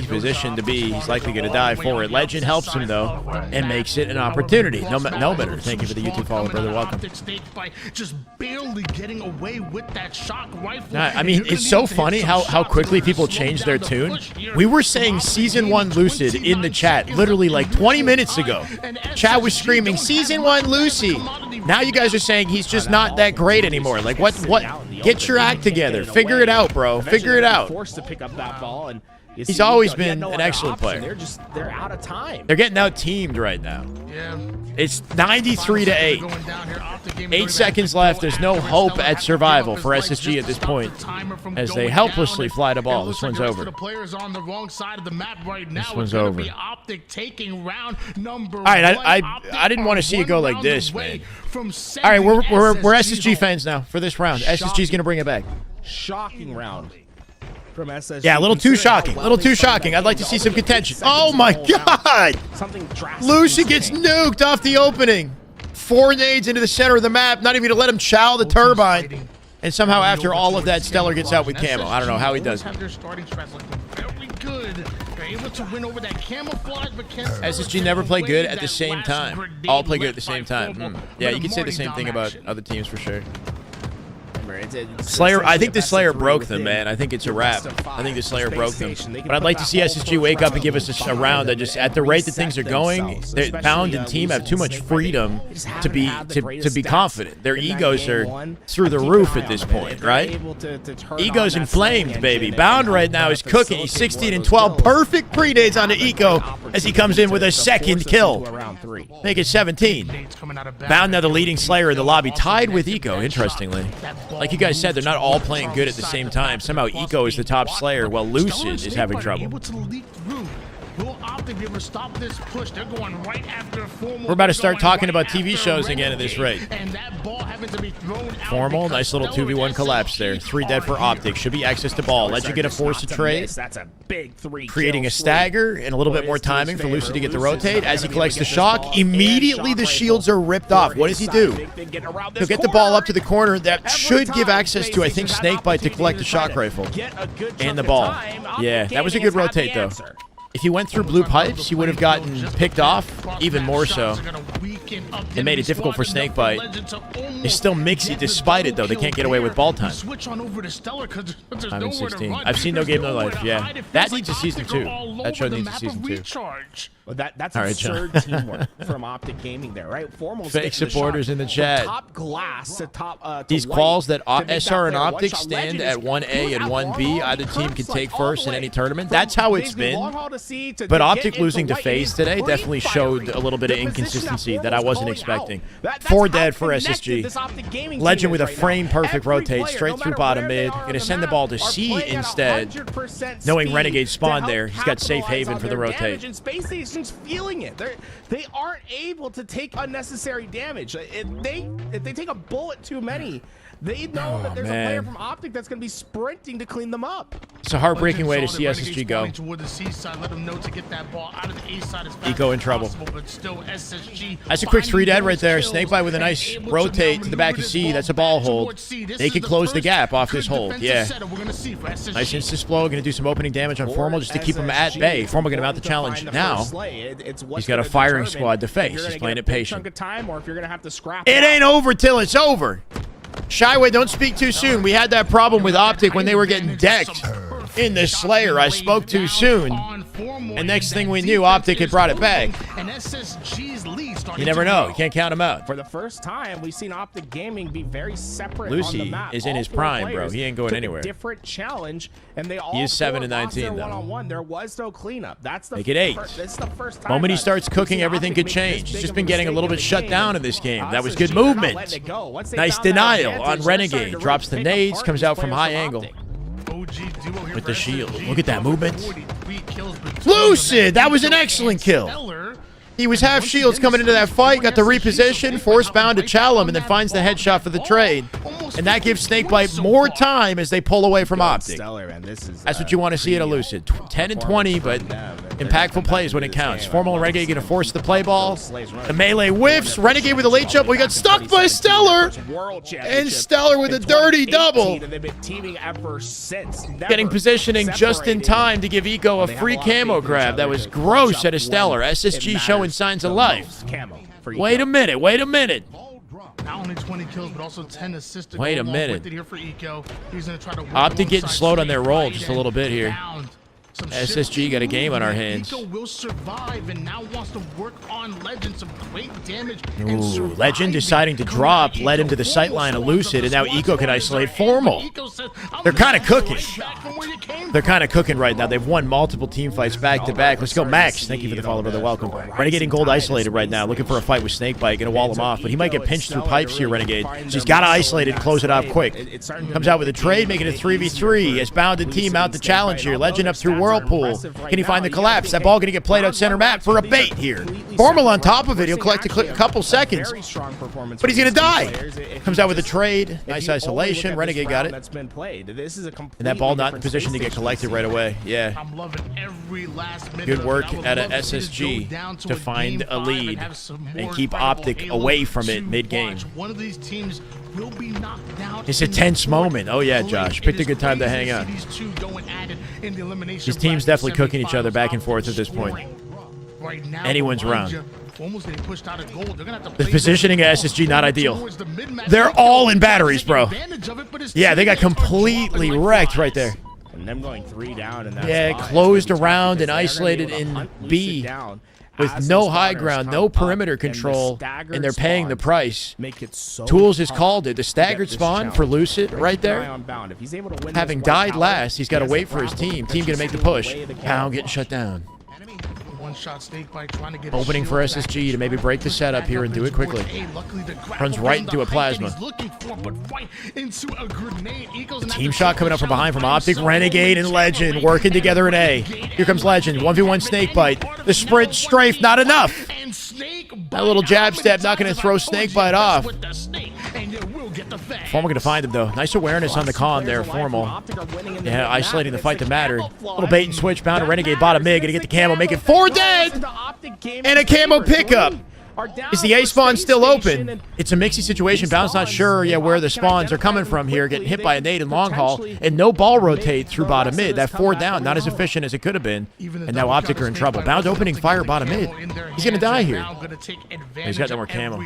position to be. He's likely going to die for it. Legend helps him, though, and makes it an opportunity. No better. Thank you for the YouTube follow, brother. Welcome. Just barely getting away with that shock rifle. I mean, it's so funny how quickly people change their tune. We were saying Season 1 Lucid in the chat literally like 20 minutes ago. Chat was screaming, Season 1 Lucy. Now you guys are saying he's just not that great anymore. Like, what? Get your act together. Figure it out, bro. Figure it out. Forced to pick up that ball, and he's always been an excellent player. They're out of time. They're getting out teamed right now. Yeah. It's 93-8. 8 seconds left. There's no hope at survival for SSG at this point as they helplessly fly the ball. This one's over. This one's over. All right, I didn't want to see it go like this, man. All right, we're SSG fans now for this round. SSG's going to bring it back. Shocking round from SSG. Yeah, a little too shocking. A little too shocking. I'd like to see some contention. Oh, my God. Lucy gets nuked off the opening. 4 nades into the center of the map. Not even to let him chow the turbine. And somehow after all of that, Stellar gets out with camo. I don't know how he does it. SSG never play good at the same time. All play good at the same time. Yeah, you can say the same thing about other teams for sure. whatever. Slayer, I think the Slayer broke them, man. I think it's a wrap. I think the Slayer broke them. But I'd like to see SSG wake up and give us a round that just, at the rate that things are going, Bound and team have too much freedom to be confident. Their egos are through the roof at this point, right? Ego's inflamed, baby. Bound right now is cooking. He's 16 and 12. Perfect pre-nades onto Eco as he comes in with a second kill. Make it 17. Bound now the leading Slayer in the lobby, tied with Eco, interestingly. Like you guys said, they're not all playing good at the same time. Somehow Eco is the top Slayer while Lucid is having trouble. Will OPTIC be able to stop this push? They're going right after Formal. We're about to start talking about TV shows again at this rate. And that ball having to be thrown out. Formal, nice little 2v1 collapse there. 3 dead for OPTIC. Should be access to ball. Legend get a force to trade. That's a big 3. Creating a stagger and a little bit more timing for Lucid to get the rotate. As he collects the shock, immediately the shields are ripped off. What does he do? He'll get the ball up to the corner. That should give access to, I think, Snakebite to collect the shock rifle. And the ball. Yeah, that was a good rotate, though. If he went through blue pipes, he would have gotten picked off even more so. It made it difficult for Snakebite. It's still mixy despite it, though. They can't get away with ball time. 5-16. I've seen No Game No Life, yeah. That needs a season 2. That show needs a season 2. Well, that's absurd teamwork from OPTIC Gaming there, right? Formal's fake supporters in the chat. Top glass to top. These quals that SR and OPTIC stand at 1A and 1B, either team can take first in any tournament. That's how it's been. But OPTIC losing to FAZE today definitely showed a little bit of inconsistency that I wasn't expecting. 4 dead for SSG. Legend with a frame-perfect rotate straight through bottom mid. Going to send the ball to C instead. Knowing Renegade spawned there, he's got safe haven for the rotate. Feeling it. They aren't able to take unnecessary damage. If they take a bullet too many, they know that there's a player from OPTIC that's going to be sprinting to clean them up. It's a heartbreaking way to see SSG go. Eco in trouble. That's a quick 3 dead right there. Snakebite with a nice rotate to the back of C. That's a ball hold. They could close the gap off this hold. Yeah. Nice insta-splow. Going to do some opening damage on Formal just to keep him at bay. Formal going to mount the challenge now. He's got a firing squad to face. He's playing it patient. It ain't over till it's over. Shyway, don't speak too soon. We had that problem with OPTIC when they were getting decked in the Slayer. I spoke too soon. And next thing we knew, OPTIC had brought it back. You never know. You can't count them out. For the first time, we've seen OPTIC Gaming be very separate Lucy on the map. is in his prime, bro. He ain't going anywhere. Different challenge, and they all he is 7-19 though. One-on-one. There was no cleanup. That's the make it 8. This is the first time moment he starts cooking, everything could change. He's just been getting a little bit shut down in this game. That was good movement. Nice denial on Renegade. Drops the nades, comes out from high angle. With the shield. Look at that movement. Lucid! That was an excellent kill. He was half shields coming into that fight, got the reposition, force bound to Chalum, and then finds the headshot for the trade. And that gives Snakebite more time as they pull away from OPTIC. That's what you want to see at a Lucid. 10 and 20, but impactful plays when it counts. Formal and Renegade going to force the play ball. The melee whiffs. Renegade with a late jump. We got stuck by Stellar. And Stellar with a dirty double. Getting positioning just in time to give Eco a free camo grab. That was gross at a Stellar. SSG showing signs of life. Wait a minute. Wait a minute. Not only 20 kills, but also 10 assists. Wait a minute. Here for Eco. He's gonna try to OPTIC getting slowed on their roll just a little bit here. SSG got a game on our hands. Eco will survive and now wants to work on Legend. Some great damage. Ooh, Legend deciding to drop led him to the sightline of Lucid, and now Eco can isolate Formal. They're kind of cooking. They're kind of cooking right now. They've won multiple team fights back to back. Let's go, Max. Thank you for the follow, brother. Welcome. Renegade and Gold isolated right now, looking for a fight with Snakebite. Gonna wall him off, but he might get pinched through pipes here, Renegade. So he's got to isolate it and close it off quick. Comes out with a trade, making it 3v3. As Bounded team out the challenge here. Legend up through Whirlpool. Can he find the collapse? That ball going to get played out center map for a bait here. Formal on top of it. He'll collect a couple seconds. But he's going to die. Comes out with a trade. Nice isolation. Renegade got it. And that ball not in position to get collected right away. Yeah. Good work at a SSG to find a lead and keep OPTIC away from it mid-game. It's a tense moment. Oh, yeah, Josh. Picked a good time to hang out. These teams definitely cooking each other back and forth at this point. Anyone's round. almost getting pushed out of gold. They're gonna have to The play positioning of SSG not ideal. They're all in batteries, bro. Yeah, they got completely wrecked right there. And them going 3 down in that Yeah, spot, closed it's gonna be around tough and because they're isolated gonna be able to in hunt Lucid B down with as no those high spawners ground, come no up, perimeter and the control, staggered and they're paying the spawns price. make it so Tools has tough called it. The to staggered get this spawn challenge. for Lucid But right keep an eye there. on Bound. If he's able to win Having this one died tower, last, he's got to he has wait the for his grapple team. that Team going to just make the steal push. away the Pound camera. getting shut down. One-shot snake bite trying to get a Opening for shield back. SSG to maybe break the setup here and do it quickly. Luckily, the grapple Runs right from into a the height that plasma. he's looking for, but right into a grenade. Eagles Team shot coming up from behind from Optic, Renegade, and Legend working together in A. Here comes Legend. 1v1 snake bite. The sprint strafe, not enough. That little jab step not going to throw Snakebite off. Formal going to find him, though. Nice awareness on the con there, Formal. Yeah, isolating the fight that mattered. Little bait and switch. Bound to Renegade. Bottom mid. Going to get the camo. Make it 4 dead. And a camo pickup. Is the A spawn still open? It's a mixy situation. Bound's not sure yet where the spawns are coming from here. Getting hit by a nade in long haul. And no ball rotate through bottom mid. That 4 down, not as efficient as it could have been. And now Optic are in trouble. Bound opening fire bottom mid. He's going to die here. He's got no more camo.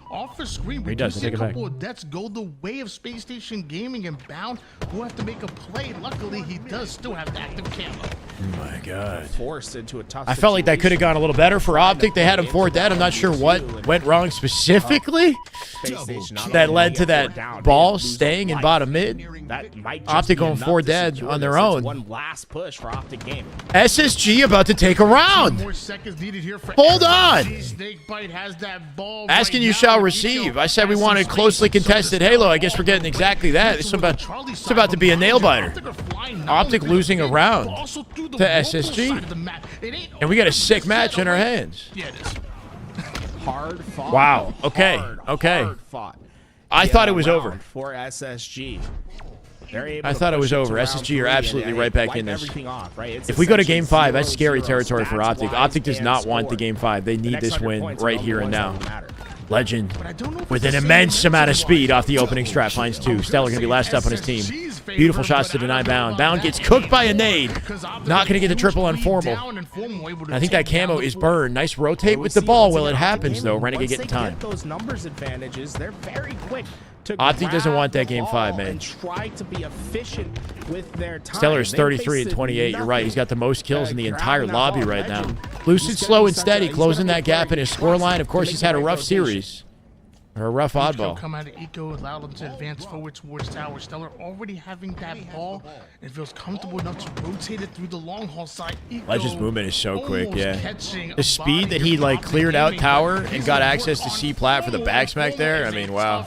Off the screen, He does. Take it back. couple of deaths go the way of Space Station Gaming, and Bound will have to make a play. Luckily, he does still have the active camo. Oh my God. Forced into a tough I felt like that could have gone a little better for Optic. They had him 4 dead. I'm not sure what went wrong specifically that led to that ball staying in bottom mid. That might just Optic be going enough 4 to dead secure on their this. It's own. one last push for Optic Gaming. SSG about to take a round. More seconds needed here for Hold on. Snakebite has that ball Asking right you now. shall receive. I said we wanted closely contested Halo. I guess we're getting exactly that. It's about to be a nail biter. Optic losing a round to SSG. And we got a sick match in our hands. Yeah, it is. Hard fought. Wow. Okay. Okay. Hard fought. I thought it was Round over. for SSG. I thought it was over. SSG are absolutely right back in this. Right? If we go to Game 5, that's scary territory for Optic. Optic does not want the Game 5. They need this win right here and now. Legend with an immense amount of speed off the opening strat finds 2. Stellar going to be last up on his team. Beautiful shots to deny Bound. Bound gets cooked by a nade. Not going to get the triple on Formal. I think that camo is burned. Nice rotate with the ball while it happens, though. Renegade getting time. Those numbers advantages, they're very quick. Optic doesn't want that Game 5, man. Try to be efficient with their time. Stellar is 33 and 28. You're right. He's got the most kills in the entire lobby right now. Lucid slow and steady, closing that gap in his scoreline. Of course, he's had a rough series. Or a rough oddball. Come out of Eco, allowed him to advance forward towards Tower. Stellar already having that ball and feels comfortable enough to rotate it through the long haul side. Legend's movement is so quick, yeah. The speed that he like cleared out Tower and got access to C plat for the back smack there. I mean, wow.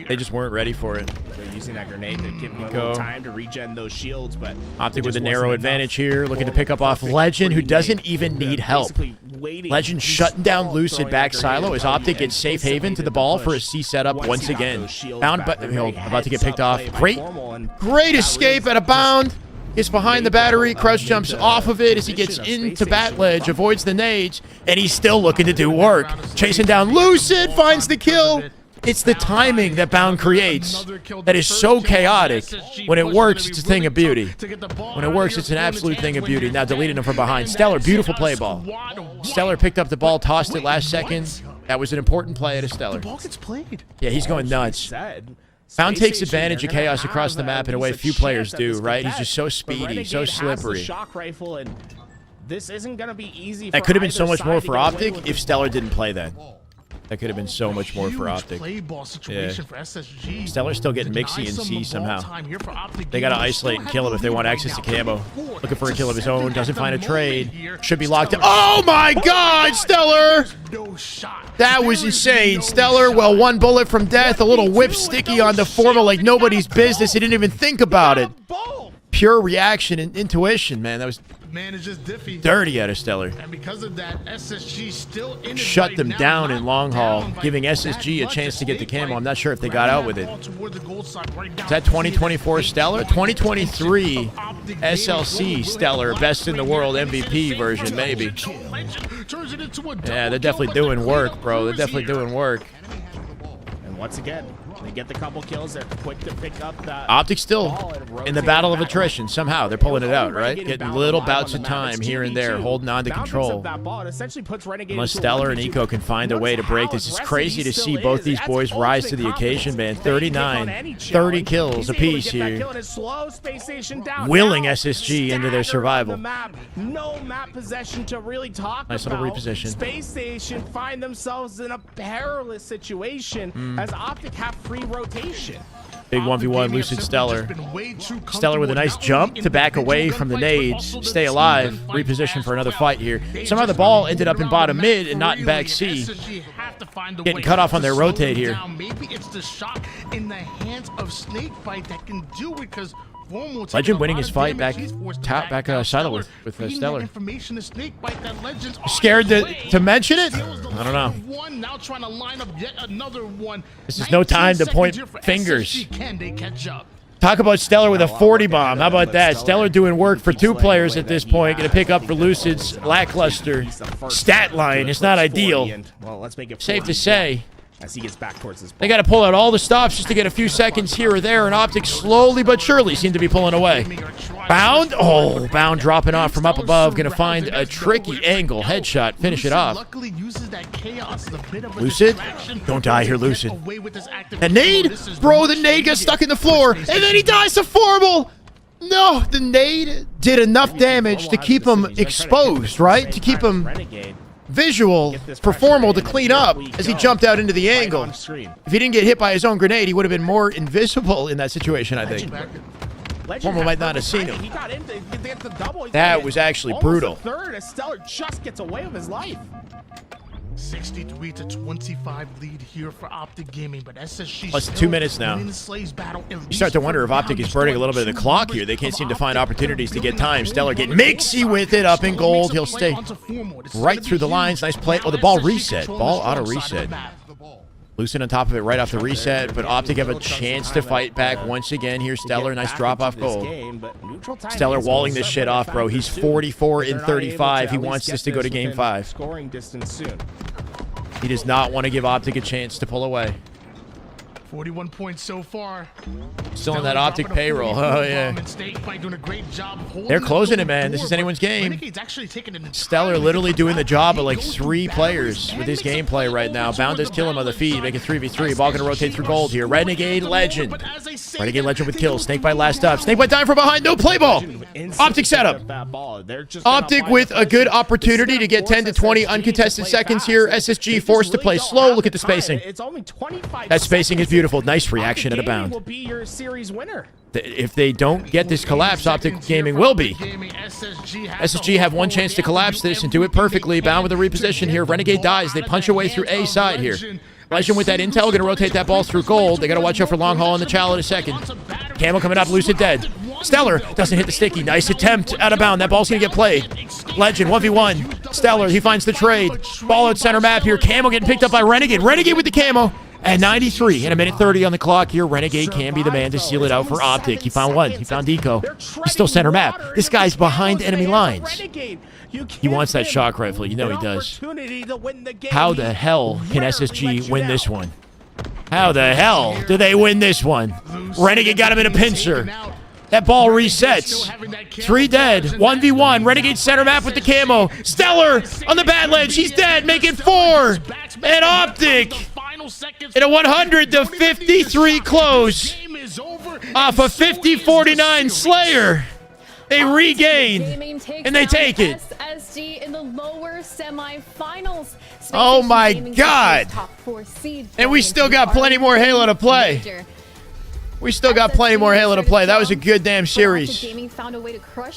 They just weren't ready for it. They're using that grenade to give him a little time to regen those shields, but Optic with a narrow advantage here, looking to pick up off Legend, who doesn't even need help. Legend shutting down Lucid back silo as Optic gets safe haven to the ball for a C setup once again. Bound, but about to get picked off. Great escape at a Bound. Gets behind the battery, crouch jumps off of it as he gets into bat ledge, avoids the nades, and he's still looking to do work. Chasing down Lucid, finds the kill. It's the timing that Bound creates that is so chaotic. When it works, it's a thing of beauty. When it works, it's an absolute thing of beauty. Now deleting him from behind. Stellar, beautiful play ball. Stellar picked up the ball, tossed it last second. That was an important play at a Stellar. Yeah, he's going nuts. Bound takes advantage of chaos across the map in a way few players do, right? He's just so speedy, so slippery. That could have been so much more for Optic if Stellar didn't play that. That could have been so much more for Optic. Yeah. Stellar's still getting mixy in C somehow. They got to isolate and kill him if they want access to camo. Looking for a kill of his own. Doesn't find a trade. Should be locked in. Oh my God, Stellar! That was insane. Stellar, well, 1 bullet from death. A little whip sticky on the Formal like nobody's business. He didn't even think about it. Pure reaction and intuition, man. That was dirty out of Stellar. And because of that, SSG still in it Shut right them now, down not in long haul, down by giving SSG a that chance to get the much. camo. I'm not sure if they got out with it. Is Is that 2024 Stellar? 2023 SLC Stellar, best in the world MVP version, maybe. Yeah, they're definitely doing work, bro. They're definitely doing work. And once again, get the couple kills. They're quick to pick up that. OPTIC still in the battle of attrition. Somehow they're pulling it out, right? Getting little bouts of time here and there, holding on to control. Unless Stellar and Eco can find a way to break this. It's crazy to see both these boys rise to the occasion, man. 39, 30 kills apiece here. Willing SSG into their survival. No map possession to really talk about. Nice little reposition. Space Station find themselves in a perilous situation as OPTIC have free rotation. Big 1v1 Lucid Stellar. Stellar with a nice jump to back away from the nades, stay alive, reposition for another fight here. Somehow the ball ended up in bottom mid and not in back C. Getting cut off on their rotate here. Maybe it's the shot in the hands of Snakebite that can do it, because Legend winning his fight back silo with Stellar. Scared to mention it? I don't know. This is no time to point fingers. Talk about Stellar with a 40 bomb. How about that? Stellar doing work for 2 players at this point. Going to pick up for Lucid's lackluster stat line. It's not ideal. Safe to say. As he gets back towards his ball. They got to pull out all the stops just to get a few seconds here or there, and OPTIC slowly but surely seem to be pulling away. Bound? Oh, Bound dropping off from up above. Going to find a tricky angle. Headshot. Finish it off. Lucid? Don't die here, Lucid. The nade? Bro, the nade got stuck in the floor, and then he dies to Formal. No, the nade did enough damage to keep him exposed, right? To keep him visual for Formal to clean up as he jumped out into the angle. If he didn't get hit by his own grenade, he would have been more invisible in that situation, I think. Formal might not have seen him. That was actually brutal. Third, as Stellar just gets away with his life. 63-25 lead here for OPTIC Gaming, but SSG plus 2 minutes now. You start to wonder if OPTIC is burning a little bit of the clock here. They can't seem to find opportunities to get time. Stellar getting mixy with it up in gold. He'll stay right through the lines. Nice play. Oh, the ball reset. Ball auto reset. Lucid on top of it right off the reset, but OPTIC have a chance to fight back once again. Here's Stellar. Nice drop off goal. Stellar walling this shit off, bro. He's 44 in 35. He wants this to go to game 5. Scoring distance soon. He does not want to give OPTIC a chance to pull away. 41 points so far. Still on that OPTIC payroll. Oh, yeah. They're closing it, man. This is anyone's game. Stellar literally doing the job of like 3 players with his gameplay right now. Bound does kill him on the feed, make it 3v3. Ball going to rotate through gold here. Renegade Legend. Renegade Legend with kills. Snakebite last up. Snakebite dying from behind. No play ball. OPTIC setup. OPTIC with a good opportunity to get 10 to 20 uncontested seconds here. SSG forced to play slow. Look at the spacing. That spacing is beautiful. Nice reaction at a bound. Will be your series winner. If they don't get this collapse, OPTIC Gaming will be. SSG have one chance to collapse this and do it perfectly. Bound with a reposition here. Renegade dies. They punch away through A side here. Legend with that intel. Going to rotate that ball through gold. They got to watch out for long haul on the Chow in a second. Camo coming up. Lucid dead. Stellar doesn't hit the sticky. Nice attempt. Out of bound. That ball's going to get played. Legend 1v1. Stellar. He finds the trade. Ball out center map here. Camo getting picked up by Renegade. Renegade with the camo. At 93 and a minute 30 on the clock here, Renegade can be the man to seal it out for OPTIC. He found one. He found Eco. He's still center map. This guy's behind enemy lines. He wants that shock rifle. You know he does. How the hell can SSG win this one? How the hell do they win this one? Renegade got him in a pincer. That ball resets. 3 dead. 1v1. Renegade center map with the camo. Stellar on the bad ledge. He's dead. Make it 4. And OPTIC in a 100-53 close off a 50-49 Slayer. They regain and they take it. SSG in the lower semifinals. Oh my God! And we still got plenty more Halo to play. We still got plenty more Halo to play. That was a good damn series.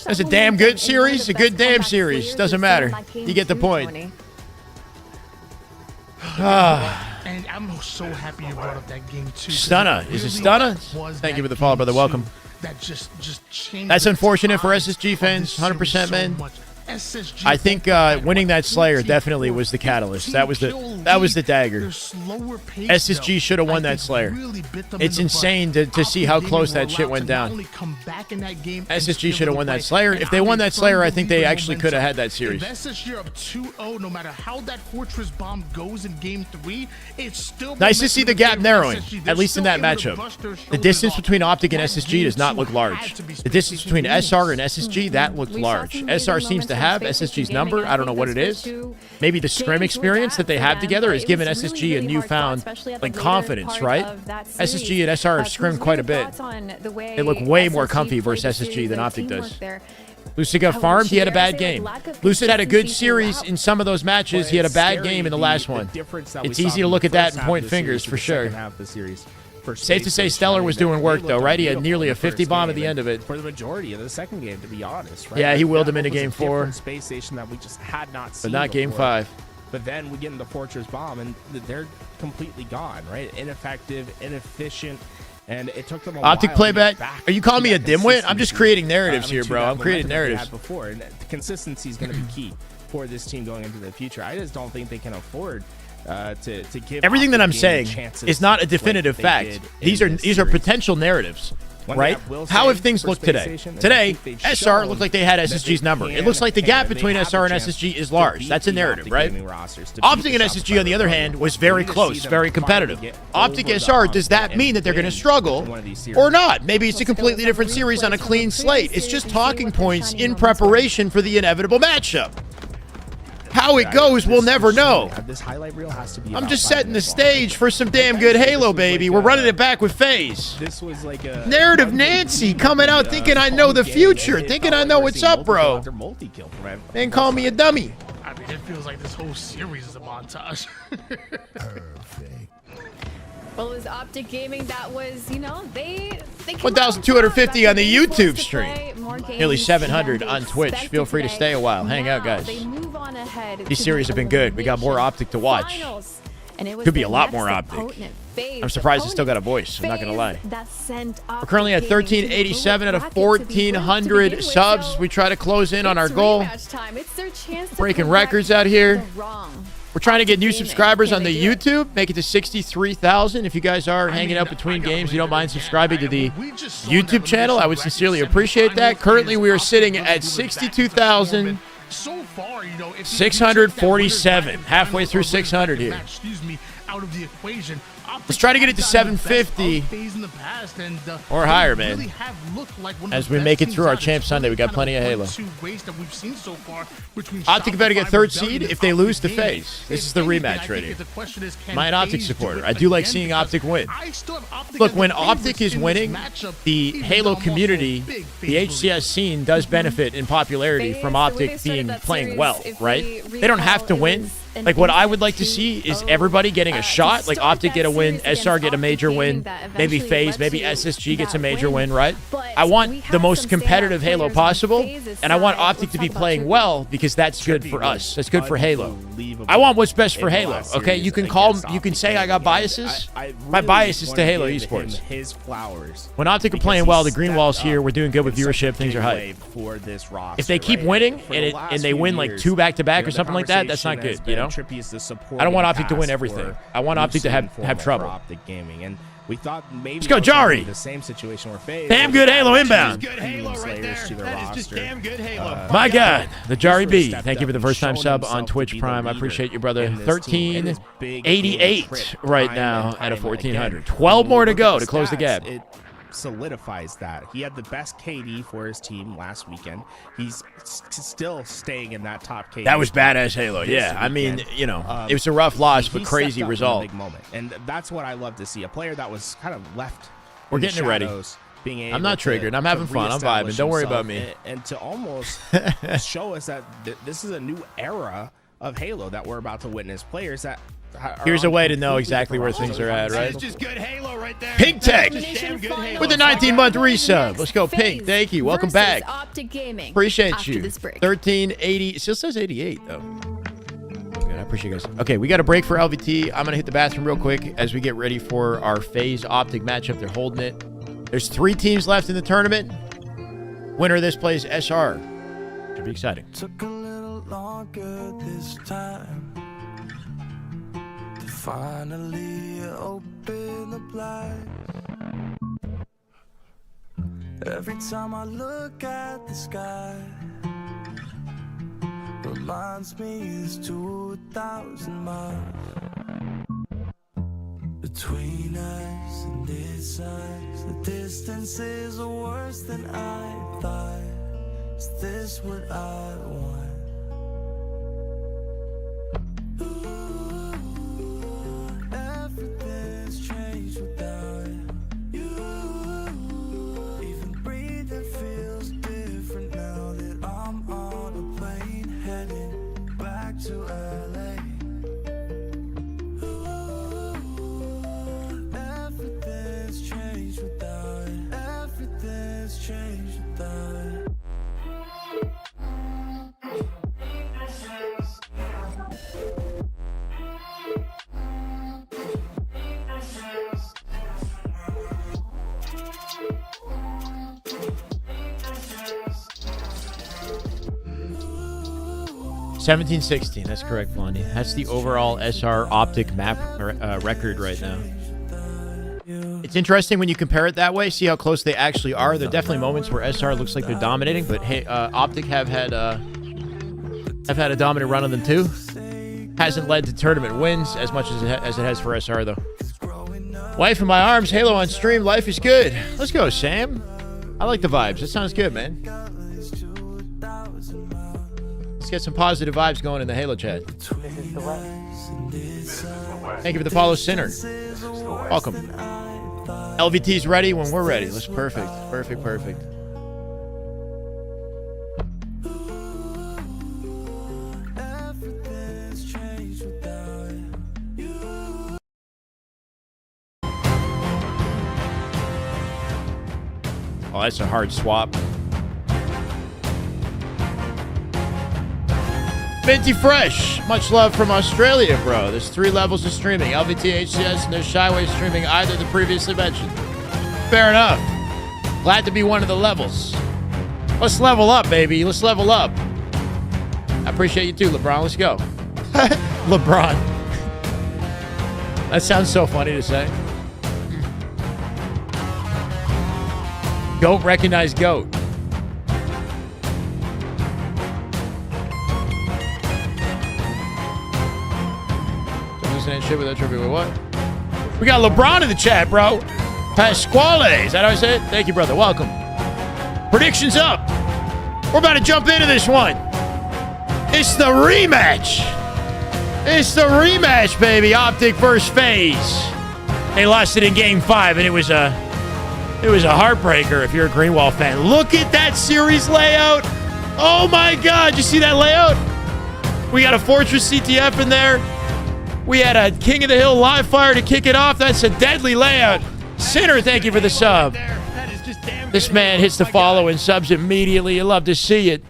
That's a damn good series. A good damn series. Doesn't matter. You get the point. And I'm so happy you brought up that game too. Stunna. Is it Stunna? Thank you for the follow, brother. Welcome. That's unfortunate for SSG fans. 100%, man. SSG. I think winning that Slayer definitely was the catalyst. That was the dagger. SSG should have won that Slayer. It's insane to see how close that shit went down. SSG should have won that Slayer. If they won that Slayer, I think they actually could have had that series. SSG up 2-0, no matter how that Fortress Bomb goes in Game 3, it's still nice to see the gap narrowing, at least in that matchup. The distance between OPTIC and SSG does not look large. The distance between SR and SSG, that looked large. SR seems to have SSG's number. I don't know what it is. Maybe the scrim experience that they have together has given SSG a newfound confidence, right? SSG and SR have scrimmed quite a bit. They look way more comfy versus SSG than OPTIC does. Lucid got farmed. He had a bad game. Lucid had a good series in some of those matches. He had a bad game in the last one. It's easy to look at that and point fingers for sure. Safe to say Stellar was doing work, though, right? He had nearly a 50 bomb at the end of it. For the majority of the second game, to be honest, right? Yeah, he willed him into Game 4. Space station that we just had not seen but not Game 5. But then we get into Fortress Bomb, and they're completely gone, right? Ineffective, inefficient, and it took them a while. OPTIC playback? Are you calling me a dimwit? I'm just creating narratives here, bro. I'm creating narratives. Before, and the consistency is going to be key for this team going into the future. I just don't think they can afford to give everything that I'm saying is not a definitive fact. These are potential narratives, right? How have things looked today? Today, SR looked like they had SSG's number. It looks like the gap between SR and SSG is large. That's a narrative, right? OPTIC and SSG, on the other hand, was very close, very competitive. OPTIC SR, does that mean that they're going to struggle or not? Maybe it's a completely different series on a clean slate. It's just talking points in preparation for the inevitable matchup. How it goes, we'll never know. I'm just setting the stage for some damn good Halo, baby. We're running it back with FaZe. Narrative Nancy coming out thinking I know the future, thinking I know what's up, bro. Man, call me a dummy. I mean, it feels like this whole series is a montage. Perfect. Well, it was OPTIC Gaming that was, you know, they 1,250 on the YouTube stream. Nearly 700 on Twitch. Feel free to stay a while. Hang out, guys. These series have been good. We got more OPTIC to watch. Could be a lot more OPTIC. I'm surprised it's still got a voice. I'm not going to lie. We're currently at 1387 out of 1,400 subs. We try to close in on our goal. Breaking records out here. We're trying to get new subscribers on the YouTube, make it to 63,000. If you guys are hanging out between games, you don't mind subscribing to the YouTube channel, I would sincerely appreciate that. Currently, we are sitting at 62,647, halfway through 600 here. Let's try to get it to 750 or higher, man. As we make it through our Champ Sunday, we got plenty of Halo. OPTIC better get third seed if they lose to FaZe. This is the rematch right here. Am I an OPTIC supporter? I do like seeing OPTIC win. Look, when OPTIC is winning, the Halo community, the HCS scene does benefit in popularity from OPTIC playing well, right? They don't have to win. Like, what I would like to see is everybody getting a shot. Like, OPTIC get a win, SR get a major win, maybe FaZe, maybe SSG gets a major win, right? I want the most competitive Halo possible, and I want OPTIC to be playing well because that's good for us. That's good for Halo. I want what's best for Halo, okay? You can say I got biases. My bias is to Halo Esports. When OPTIC are playing well, the green wall's here. We're doing good with viewership. Things are hype. If they keep winning and they win like 2 back-to-back or something like that, that's not good, you know? I don't want OPTIC to win everything. I want OPTIC to have trouble. Let's go, Jari. Damn good Halo inbound. My God, the Jari B. Thank you for the first-time sub on Twitch Prime. I appreciate you, brother. 1388 right now out of 1,400. 12 more to go to close the gap. Solidifies that. He had the best KD for his team last weekend. He's still staying in that top KD. That was badass Halo. Yeah, I mean, you know, it was a rough loss, but crazy result. Big moment. And that's what I love to see. A player that was kind of left. We're getting it ready. I'm not triggered. I'm having fun. I'm vibing. Don't worry about me. And to almost show us that this is a new era of Halo that we're about to witness. Players that here's a way to know exactly where things are at, right? Just good Halo right there. Pink Tech with the 19-month resub. Let's go, Pink. Thank you. Welcome back. Appreciate you. 1380. It still says 88, though. Good. I appreciate you guys. Okay, we got a break for LVT. I'm going to hit the bathroom real quick as we get ready for our FaZe OPTIC matchup. They're holding it. There's 3 teams left in the tournament. Winner of this plays SR. Should be exciting. longer this time. To finally open the blinds. Every time I look at the sky, reminds me it's 2,000 miles between us and this size. The distances are worse than I thought. Is this what I want? Ooh, everything's changed without you. Even breathing feels different now that I'm on a plane heading back to LA. Ooh, everything's changed without it. Everything's changed without it. 17-16. That's correct, Blondie. That's the overall SR Optic map record right now. It's interesting when you compare it that way. See how close they actually are. There are definitely moments where SR looks like they're dominating, but hey, Optic have had a dominant run on them too. Hasn't led to tournament wins as much as it has for SR though. Wife in my arms, Halo on stream. Life is good. Let's go, Sam. I like the vibes. That sounds good, man. Let's get some positive vibes going in the Halo chat. Thank you for the follow, Sinner. Welcome. LVT's ready when we're ready. That's perfect. Perfect, perfect. Oh, that's a hard swap. Minty Fresh, much love from Australia, bro. There's 3 levels of streaming. LVT, HCS, and there's Shyway streaming either the previously mentioned. Fair enough. Glad to be one of the levels. Let's level up, baby. Let's level up. I appreciate you too, LeBron. Let's go. LeBron. That sounds so funny to say. Goat recognize goat. And shit with that trophy. Wait, what? We got LeBron in the chat, bro. Pasquale. Is that how I say it? Thank you, brother. Welcome. Predictions up. We're about to jump into this one. It's the rematch. It's the rematch, baby. Optic versus FAZE. They lost it in game 5, and it was a heartbreaker if you're a Greenwall fan. Look at that series layout. Oh my God. You see that layout? We got a Fortress CTF in there. We had a King of the Hill live fire to kick it off. That's a deadly layout. Sinner, thank you for the sub. This man hits the follow and subs immediately. You love to see it.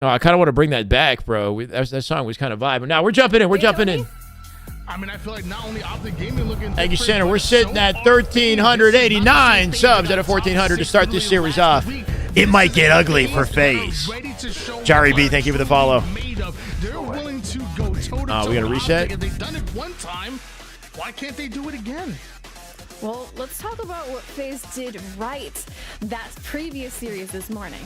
Oh, I kind of want to bring that back, bro. That song was kind of vibing. Now we're jumping in. We're jumping in. I mean, I feel like not only Optic Gaming looking. Thank you, Sinner. We're sitting at 1,389 subs out of 1,400 to start this series off. It might get ugly for FAZE. Jari B, thank you for the follow. We got to reset. They've done it one time. Why can't they do it again? Well, let's talk about what FAZE did right that previous series this morning.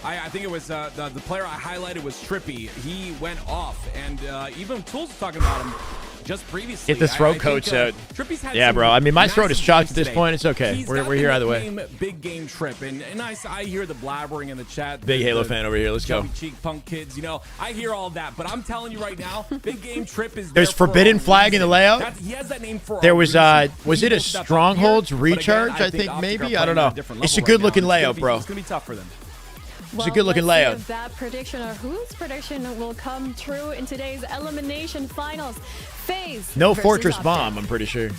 I think it was the player I highlighted was Trippy. He went off, and even Tools was talking about him just previously. Get the throat coats out. Yeah, bro. I mean, my throat is shocked at this point. It's okay. We're here either way. Big game Trip, and I hear the blabbering in the chat. Big Halo fan over here. Let's go. Cheek punk kids, you know. I hear all that, but I'm telling you right now, Big Game Trip is. There's Forbidden Flag in the layout. He has that name for. There was it a Strongholds recharge? I think maybe. I don't know. It's a good looking layout, bro. It's gonna be tough for them. It's a good looking layout. If that prediction or whose prediction will come true in today's elimination finals. FAZE. No Fortress Bomb, I'm pretty sure.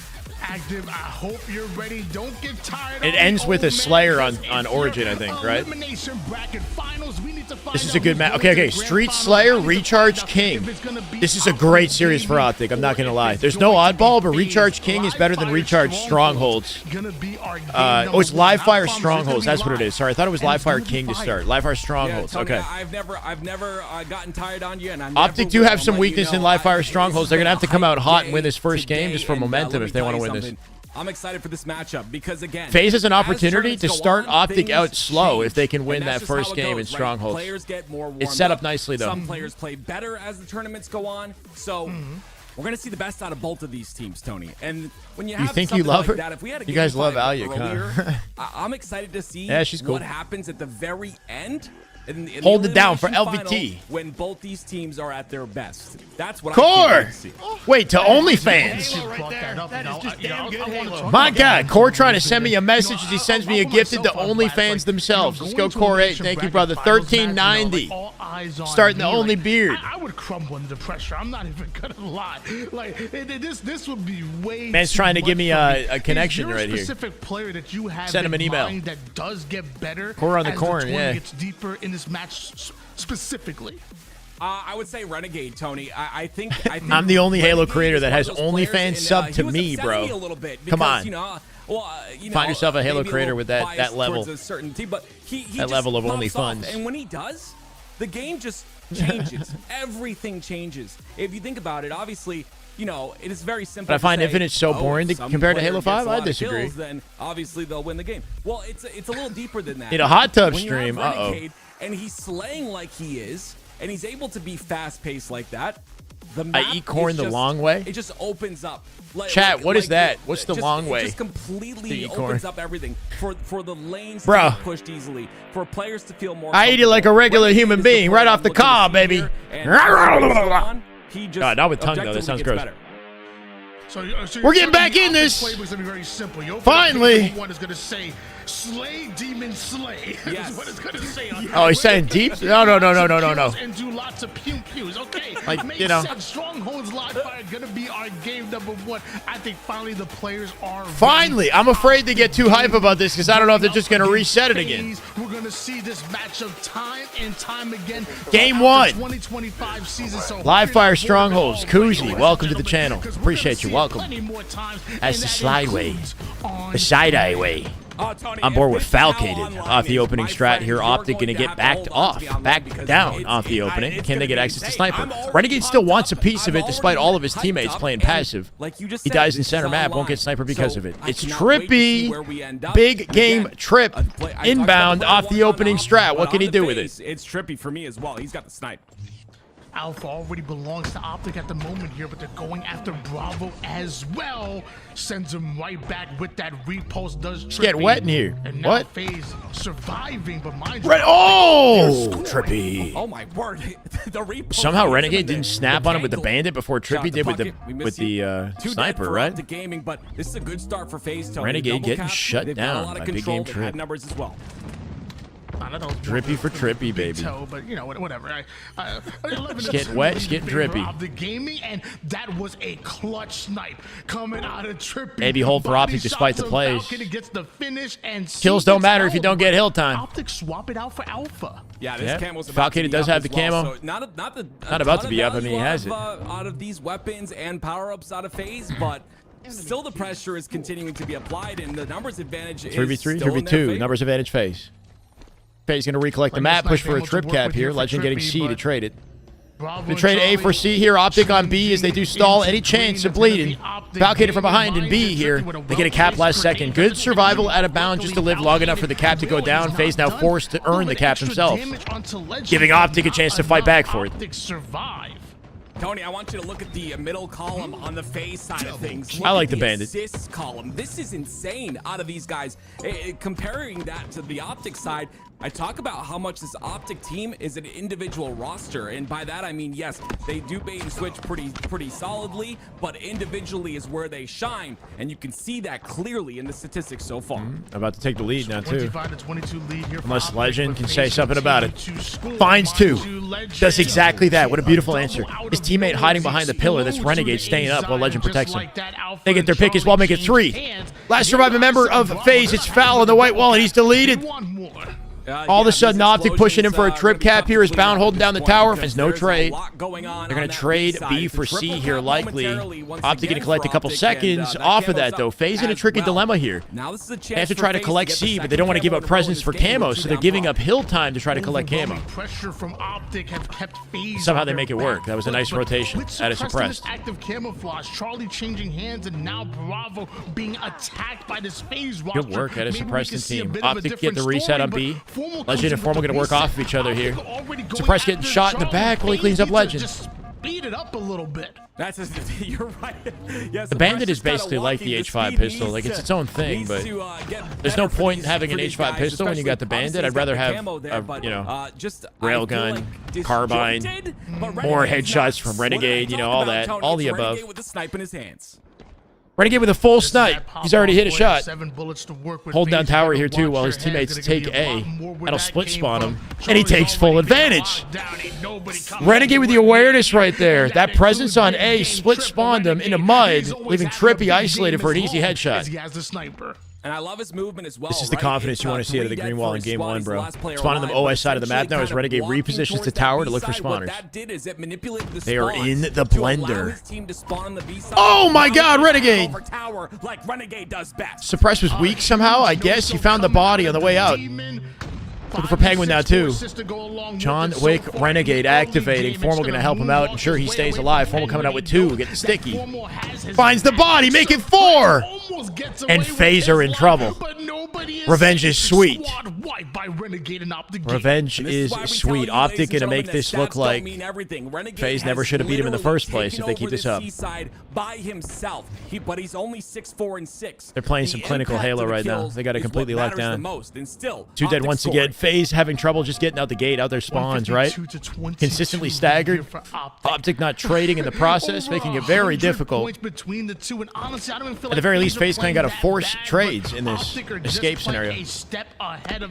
active. I hope you're ready. Don't get tired. It ends with a Slayer on Origin, I think, right? This is a good match. Okay. Street Slayer, Recharge King. This is a great series for Optic. I'm not going to lie. There's no oddball, but Recharge King is better than Recharge Strongholds. It's Live Fire Strongholds. That's what it is. Sorry, I thought it was Live Fire King to start. Live Fire Strongholds. Okay. I've never gotten tired on you, and Optic do have some weakness in Live Fire Strongholds. They're going to have to come out hot and win this first game just for momentum if they want to win this. I'm excited for this matchup because, again, FaZe has an opportunity to start Optic out slow if they can win that first game in Strongholds. Players get more it's set up nicely, though. Some players play better as the tournaments go on. So we're going to see the best out of both of these teams, Tony. And when you have think you love like her? That, if we had a you guys love Alia, huh? I'm excited to see she's cool. what happens at the very end. In hold it down for LVT when both these teams are at their best. That's what Core. I see. Wait, to OnlyFans. My God, Core trying to send me a message as he sends me a gifted to OnlyFans themselves. Let's go, Core 8. Thank you, brother. 1390. Starting the only beard. I would crumble under the pressure. I'm not even gonna lie. Like this would be way. Man's trying to give me a connection right here. Specific player that you have send him an email that does get better. Core on the corner, yeah. Gets deeper in this match specifically. I would say Renegade, Tony. I think I'm the only Halo creator that has OnlyFans sub to me, bro. Come on. Find yourself a Halo creator with that level. That level of OnlyFans. And when he does, the game just changes. Everything changes. If you think about it, obviously, it is very simple. But I find to say, Infinite so boring compared to Halo 5. I disagree. Kills, then obviously they'll win the game. Well, it's a little deeper than that. In a hot tub when stream, and he's slaying like he is, and he's able to be fast-paced like that. I eat corn the long way. It just opens up. Chat, what is that? What's the long way? It just completely opens up everything for the lanes to be pushed easily, for players to feel more. I eat it like a regular human being, right off the cob, baby. God, not with tongue though. That sounds gross. So we're getting back in this. Very simple. Finally. One is going to say, "Slay, demon, slay." Yes. Is what it's going to say. Oh, he's saying deep? No. And do lots of pew-pews. Okay. Like, Strongholds Live Fire going to be our game number 1. I think finally the players are. Finally, I'm afraid to get too hype about this because I don't know if they're just going to reset it again. We're going to see this matchup time and time again. Game 1. 2025 season. So Live Fire Strongholds. Koozie, welcome to the channel. Appreciate you. Welcome. As the slideway. The side-eye way. I'm bored with Falcated off the opening strat here. Optic going to get back down off the opening. Can they get access to Sniper? Renegade still wants a piece of it despite all of his teammates playing passive. He dies in center map, won't get Sniper because of it. It's Trippy. Big game Trip. Inbound off the opening strat. What can he do with it? It's Trippy for me as well. He's got the snipe. Alpha already belongs to Optic at the moment here, but they're going after Bravo as well. Sends him right back with that repulse. Does It's getting wet in here. And now what? FaZe surviving, but mind you, Trippy. Oh my word! The repulse. Somehow Renegade didn't snap on him with the bandit before Trippy did with the sniper, right? The gaming, but this is a good start for FaZe. Renegade getting shut down by Big Game Trip. Numbers as well. Drippy for Trippy, baby. But whatever. It's getting wet. It's getting drippy. The gaming, and that was a clutch snipe coming out of Trippy. Maybe hold for Optic despite the plays. Gets the finish and kills don't matter if you don't get hill time. Optic swap it out for Alpha. Yeah, this camo's Falcated does have the camo. So not about to be up. I mean, he has it. Out of these weapons and power-ups out of FaZe, but still the pressure is continuing to be applied, and the numbers advantage is 3v3, 3v2. Numbers advantage FaZe. FaZe going to recollect the map, push for a trip cap here. Legend getting C to trade it. They trade A for C here. Optic on B as they do stall any chance of bleeding. Falcated from behind in B here. They get a cap last second. Good survival out of bounds just to live long enough for the cap to go down. FaZe now forced to earn the cap himself, giving Optic a chance to fight back for it. Tony, I want you to look at the middle column on the FaZe side of things. I like the bandit. Assists column. This is insane out of these guys. Comparing that to the Optic side, I talk about how much this Optic team is an individual roster, and by that I mean, yes, they do bait and switch pretty solidly, but individually is where they shine, and you can see that clearly in the statistics so far. About to take the lead now too. 25-22 lead here. Unless Legend can say something about it. Finds 2. Does exactly that. What a beautiful answer. His teammate hiding behind the pillar. That's Renegade staying up while Legend protects him. They get their pick as well, make it 3. Last surviving member of FaZe. It's Foul on the white wall, and he's deleted. All of a sudden, Optic pushing him for a trip cap here. Is Bound holding down the tower. If there's no trade, they're going to trade B for C here, likely. Optic going to collect a couple seconds off of that, though. FaZe in a tricky dilemma here. They have to try to collect C, but they don't want to give up presence for camo, so they're giving up hill time to try to collect camo. Somehow they make it work. That was a nice rotation at a suppressed. Active camouflage, Charlie changing hands, and now Bravo being attacked by this FaZe roster. Good work at a suppressed team. Optic get the reset on B. Legend and Formal going to work off of each other here. Suppress getting shot in the back while he cleans up Legend. Just speed it up a little bit. That's you're right. Yes, the Bandit is basically like the H5 pistol. Like, it's its own thing, but there's no point in having an H5 pistol when you got the Bandit. I'd rather have, railgun, carbine, more headshots from Renegade, all that, all the above. With the snipe in his hands. Renegade with a full snipe. He's already hit a shot. Hold down tower here, too, while his teammates take A. That'll split spawn him. And he takes full advantage. Renegade with the awareness right there. That presence on A split spawned him into mud, leaving Trippy isolated for an easy headshot. And I love his movement as well. This is the confidence you want to see out of the green wall in game 1, bro. Spawning them OS side of the map now as Renegade repositions the tower to look for spawners. They are in the blender. Oh my god, Renegade! Suppress was weak somehow, I guess. He found the body on the way out. Looking for Penguin now, too. John Wick Renegade activating. Formal going to help him out. Ensure he stays alive. Formal coming out with 2. Getting sticky. Finds the body. Make it 4. And FaZe are in trouble. Revenge is sweet. Revenge is sweet. Optic going to make this look like FaZe never should have beat him in the first place if they keep this up. But he's only 6'4" and 6. They're playing some clinical Halo right now. They got it completely locked down. 2 dead once again. FaZe having trouble just getting out the gate, out their spawns, right? Consistently staggered. Optic not trading in the process, making it very difficult. At the very least, FaZe kind of got to force trades in this escape scenario. Optic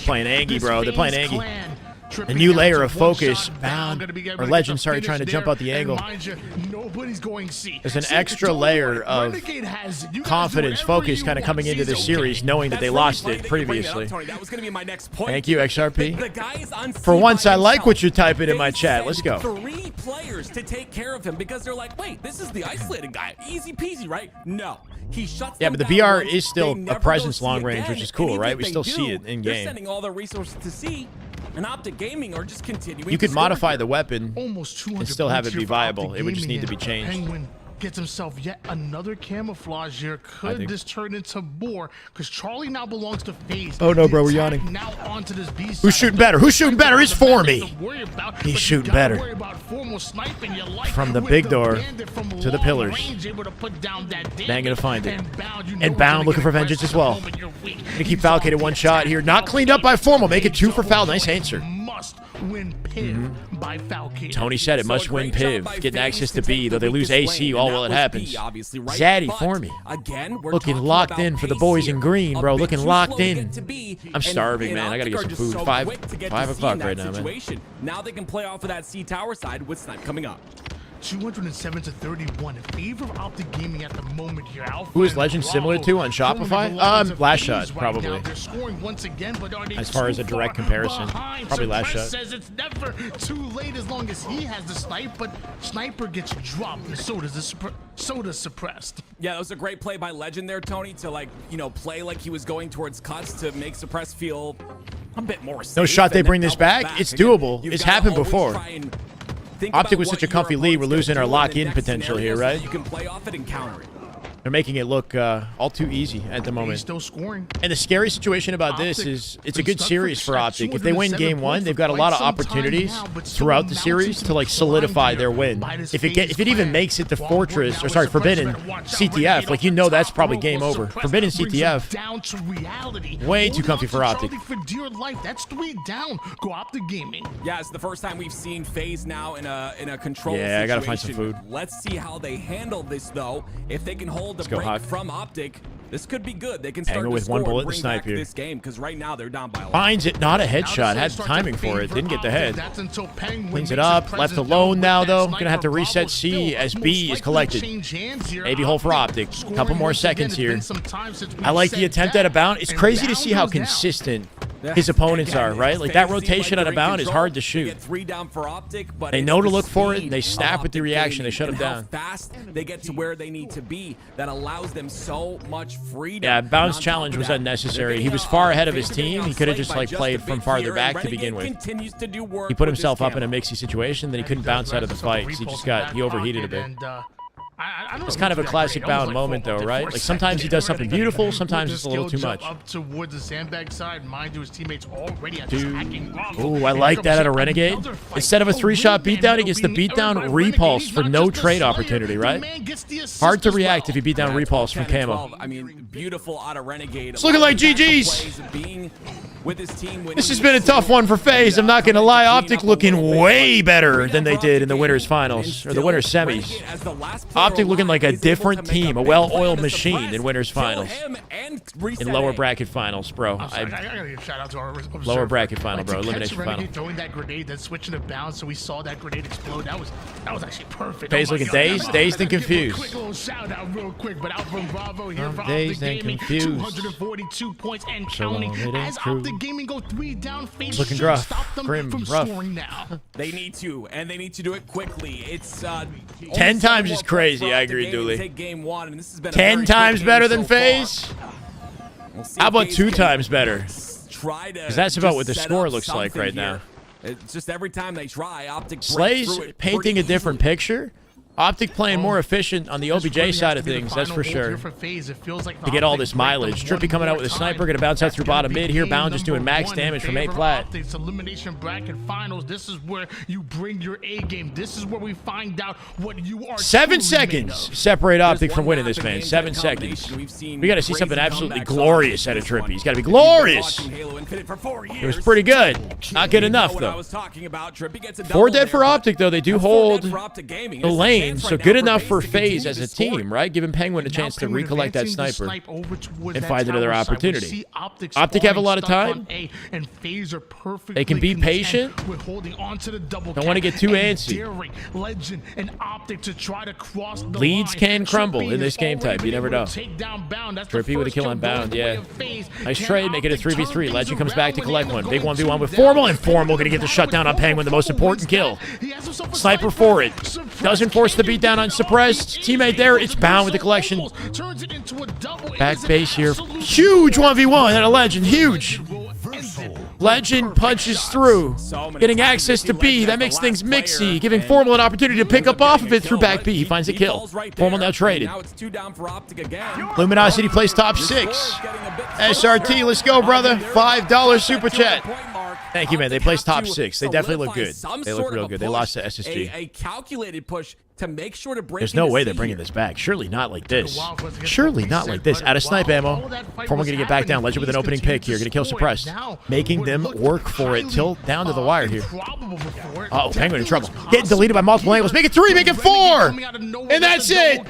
playing Angie, bro. They're playing Angie. A new layer of focus. Bound, or Legend, sorry, trying to jump out the angle. There's an extra layer of confidence, focus kind of coming into this series, knowing that they lost it previously. Thank you, XRP. For once, I like what you're typing in my chat. Let's go. 3 players to take care of him because they're like, wait, this is the isolated guy. Easy peasy, right? No. He shuts but the BR is still a presence long range, which is cool, right? We still see it in game. They're sending all their resources to see. And Optic Gaming are just continuing. You could modify the weapon and still have it be viable. It would just need to be changed. Penguin gets himself yet another camouflage here. Could this turn into more? Because Charlie now belongs to FaZe. Oh no, bro, we're yawning. Who's shooting better? Who's shooting better? It's for me. He's shooting better. From the big door to the pillars. They ain't gonna find it. And Bound looking for vengeance as well. Gonna keep Falcated 1 shot here. Not cleaned up by Formal. Make it 2 for Foul. Nice answer. Win Piv by Falcated. Tony said it must win Piv. Getting access to B, though they lose AC all while it happens. Zaddy for me. Looking locked in for the boys in green, bro. Looking locked in. I'm starving, man. I gotta get some food. 5 o'clock right now, man. Now they can play off of that C tower side with Snipe coming up. 207 to 31 in favor of Optic Gaming at the moment here. Who is Legend similar to on Shopify? Last Shot, probably. As far as a direct comparison, probably Last Shot. Says it's never too late as long as he has the snipe, but Sniper gets dropped and so does Suppressed. Yeah, that was a great play by Legend there, Tony, to play like he was going towards cuts to make Suppressed feel a bit more safe. No shot they bring this back. It's doable. It's happened before. Optic was such a comfy lead. We're losing our lock-in potential here, right? You can play off it and counter it. They're making it look all too easy at the moment. He's still scoring. And the scary situation about this is it's a good series for Optic. If they win game 1, they've got a lot of opportunities throughout the series to solidify their win. If it even makes it to Fortress, or sorry, Forbidden CTF, that's probably game over. Forbidden CTF, way too comfy for Optic. That's 3 down. Go Optic Gaming. Yeah, it's the first time we've seen FaZe now in a control situation. I gotta find some food. Let's see how they handle this though. If they can hold the break from Optic, This could be good. They can start to with score one bullet and to bring snipe back here. this game because right now they're down by a lot. Finds it, not a headshot. Had timing for it. Didn't get the head. Cleans it up. Left alone now, though. Gonna have to reset C as B is collected. Maybe hold for Optic. Couple more seconds here. I like the attempt at a bound. It's crazy to see how consistent his opponents are, right? Like that rotation at a bound is hard to shoot. They know to look for it, and they snap with the reaction. They shut him down. Fast they get to where they need to be. That allows them so much freedom. Yeah, bounds challenge was unnecessary. He was far ahead of his team. He could have just like played from farther back to begin with. He put himself up in a mixy situation, then he couldn't bounce out of the fight. He overheated a bit. It's kind of a classic bound moment, though, right? Like sometimes he does something beautiful, sometimes it's a little too much. Up towards the sandbag side, mind you, his teammates already Ooh, I like that at a Renegade. Instead of a 3-shot beatdown, he gets the beatdown repulse for no trade opportunity, right? Hard to react if you beat down repulse from Camo. I mean, beautiful out of Renegade. It's looking like GG's. This has been a tough one for FaZe. I'm not going to lie. Optic looking way better than they did in the winners finals, or the winners semis. Optic looking like a different team, a well-oiled machine in winners finals. In lower bracket finals, bro. Lower bracket final, bro. Elimination final. Throwing that grenade, then switching to bounce, so we saw that grenade explode. That was actually perfect. FaZe looking dazed and confused. Quick little shout out real quick, but out from Bravo here for Dazed and confused. 242 points and counting as Optic Gaming go 3 down. FaZe looking rough, grim, rough. Now. They need to, and they need to do it quickly. It's 10 times is crazy. I agree, Dooley. 10 times better than FaZe. How about 2 times better? Because that's about what the score looks like right now. It's just every time they try, Optic Slay's painting a different picture. Optic playing more efficient on the OBJ side of things, that's for sure. To get all this mileage. Trippy coming out with a sniper, gonna bounce out through bottom mid here. Bound just doing max damage from A plat. Elimination bracket finals. This is where you bring your A game. This is where we find out what you are. 7 seconds separate Optic from winning this, man. 7 seconds. We gotta see something absolutely glorious out of Trippy. He's gotta be glorious. It was pretty good. Not good enough, though. 4 dead for Optic, though. They do hold the lane. So good enough for FaZe as a team, right? Giving Penguin a chance to recollect that sniper and find another opportunity. Optic have a lot of time. They can be patient. Don't want to get too antsy. Leads can crumble in this game type. You never know. Trippy with a kill on bound, yeah. Nice trade, make it a 3v3. Legend comes back to collect one. Big 1v1 with Formal, and Formal going to get the shutdown on Penguin, the most important kill. Sniper for it. Doesn't force the beat down on suppressed. Teammate there. It's bound with the collection. Back base here. Huge 1v1 and a Legend. Huge. Legend punches through, getting access to B. That makes things mixy, giving Formal an opportunity to pick up off of it through back B. He finds a kill. Formal now traded. Luminosity plays top 6. SRT, let's go, brother. $5 super chat. Thank you, man. They placed top 6. They definitely look good. They look real good. They lost to SSG. A calculated push to make sure to break. There's no way they're bringing this back. Surely not like this. Surely not like this. Out of snipe ammo. Formal gonna get back down. Legend with an opening pick here. Gonna kill suppressed. Making them work for it. Till down to the wire here. Uh-oh, Penguin in trouble. Getting deleted by multiple angles. Make it 3, make it 4! And that's it!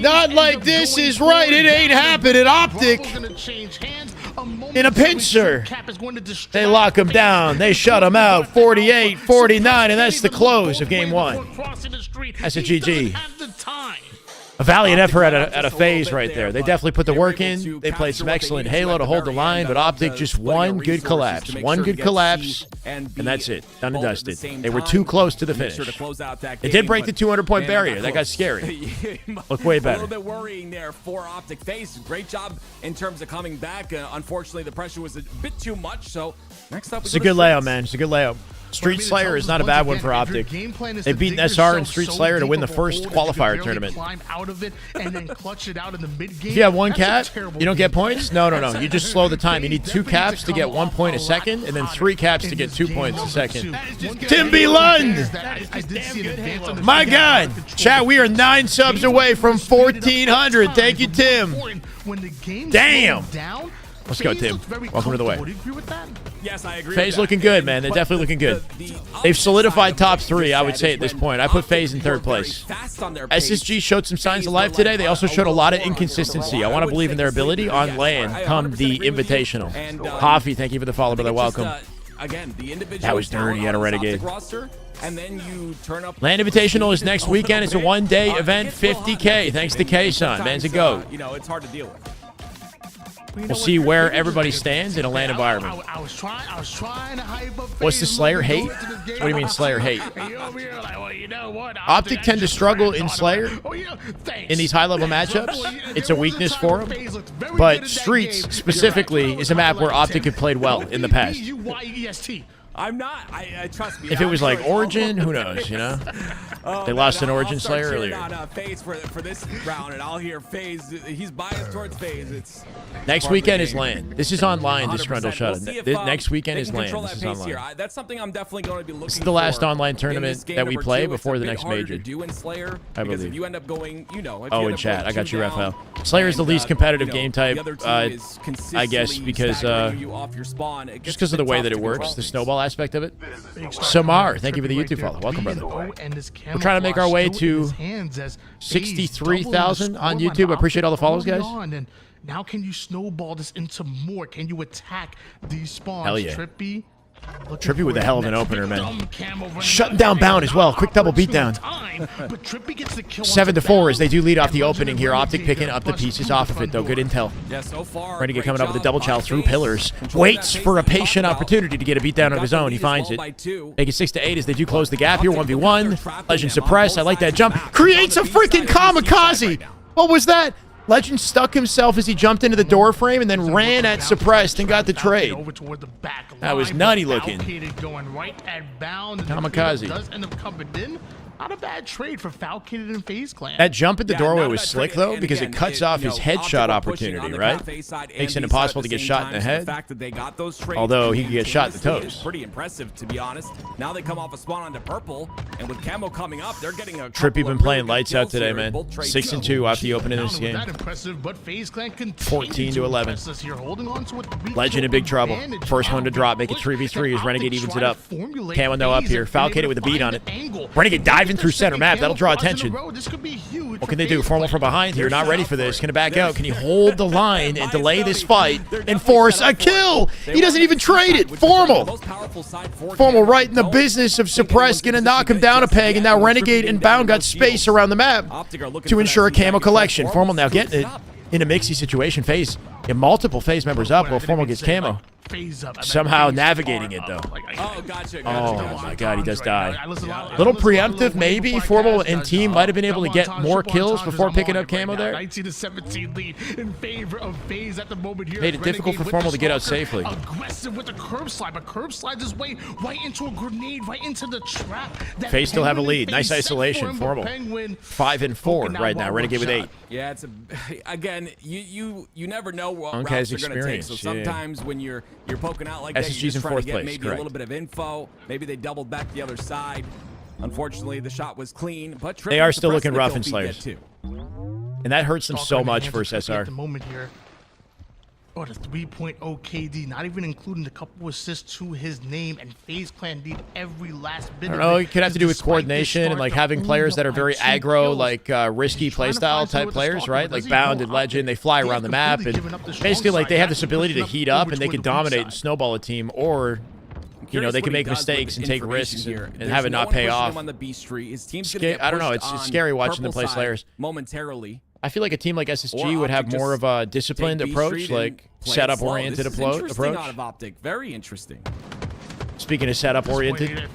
Not like this is right. It ain't happening. Optic. In a pincer. They lock him down. They shut him out. 48-49, and that's the close of game 1. That's a GG. A valiant effort at a FaZe right there. They definitely put the work in. They played some excellent Halo to hold the line, but Optic just one good collapse. One good collapse, and that's it. Done and dusted. They were too close to the finish. They did break the 200-point barrier. That got scary. Look way better. A little bit worrying there for Optic. FaZe, great job in terms of coming back. Unfortunately, the pressure was a bit too much, so next up... It's a good layout, man. It's a good layout. Street Slayer is not a bad one for Optic. They've beaten SR and Street Slayer to win the first qualifier tournament. If you have 1 cap, you don't get points? No. You just slow the time. You need 2 caps to get 1 point a second, and then 3 caps to get 2 points a second. Tim B. Lund! My God! Chat, we are 9 subs away from 1,400. Thank you, Tim. Damn! Let's go, Tim. Welcome to the way. Do you agree with that? Yes, I agree. FaZe looking good, man. They're definitely looking good. They've solidified top 3, I would say, at this point. I put FaZe in 3rd place. SSG showed some signs of life today. They also showed a lot of inconsistency. I want to believe in their ability on LAN come the Invitational. Hoffy, thank you for the follow, brother. Welcome. That was dirty at a Renegade. And then you turn up. LAN Invitational is next weekend. It's a one-day event, 50K. Thanks to K-Son. Man's a goat. You know, it's hard to deal with. We'll see where everybody stands in a LAN environment. I was trying to hype up. What's the Slayer hate? What do you mean Slayer hate? OPTIC tend to struggle in Slayer in these high-level matchups. It's a weakness for them. But Streets, specifically, is a map where OPTIC have played well in the past. I'm not. I trust me. If it was like Origin, who knows, you know? They lost an Origin Slayer earlier. On FaZe for this round, and I'll hear FaZe. He's biased towards FaZe. It's next weekend is LAN. This is online, Disgruntled Shut. Next weekend is LAN. This is online. That's something I'm definitely going to be looking for. This is the last online tournament that we play before the next major. I believe. If you end up going, you know. Oh, in chat. I got you, Raphael. Slayer is the least competitive game type, I guess, because just because of the way that it works, the snowball aspect of it. Samar, thank you for the YouTube follow. Welcome, brother. We're trying to make our way to 63,000 on YouTube. I appreciate all the follows, guys. Now can you snowball this into more? Can you attack these spawns? Hell yeah. Trippy with a hell of an opener, man. Shutting down Bound as well. Quick double beatdown. 7-4 as they do lead off the opening here. OPTIC picking up the pieces off of it, though. Good intel. Yeah, so far. Renegade coming up with a double chow through pillars. Waits for a patient opportunity to get a beatdown of his own. He finds it. Make it 6-8 as they do close the gap here. 1v1. Legend suppressed. I like that jump. Creates a freaking kamikaze. What was that? Legend stuck himself as he jumped into the door frame and then ran at suppressed and got the trade. That was nutty looking. Kamikaze. Does end up coming in. Not a bad trade for Falcon and FaZe Clan. That jump at the doorway was slick, though, because it cuts off his headshot opportunity, right? Makes it impossible to get shot in the head. Although he could get shot in the toes. Pretty impressive, to be honest. Now they come off a spawn onto purple, and with camo coming up, they're getting a Trippy been playing lights out today, man. 6-2 off the opening of this game. 14-11. Legend in big trouble. First one to drop, make it 3v3 as Renegade evens it up. Camo no up here. Falcon with a beat on it. Renegade diving through center map. That'll draw attention. What can they do? Formal from behind here. Not ready for this. Can it back out? Can he hold the line and delay this fight and force a kill? He doesn't even trade it. Formal. Formal right in the business of suppress. Gonna knock him down a peg. And now Renegade and Bound got space around the map to ensure a camo collection. Formal now getting it in a mixy situation. FaZe. Get multiple FaZe members up while Formal gets camo. Somehow navigating it, though. Oh, my God, he does die. Little preemptive, maybe. Formal and team might have been able to get more kills before picking up camo there. Made it difficult for Formal to get out safely. Aggressive with the curb slide, but curb slides his way right into a grenade, right into the trap. FaZe still have a lead. Nice isolation. Formal. 5-4 right now. Renegade with 8. Yeah, it's again, you never know what routes they're going to take. So sometimes when you're poking out like that, you're just trying to get maybe a little bit of info. Maybe they doubled back the other side. Unfortunately, the shot was clean, but they are still looking rough in Slayers. And that hurts them so much versus SR. Oh, the 3.0 KD, not even including the couple assists to his name, and FaZe Clan need every last bit. I don't know, it could have to do with coordination and like having players that are very aggro, like risky playstyle type players, right? Like Bound and Legend, they fly around the map, and basically like they have this ability to heat up and they can dominate and snowball a team, or you know, they can make mistakes and take risks and have it not pay off. I don't know, it's scary watching them play Slayers. Momentarily. I feel like a team like SSG would have more of a disciplined approach, like setup-oriented approach. Very interesting. Speaking of setup-oriented,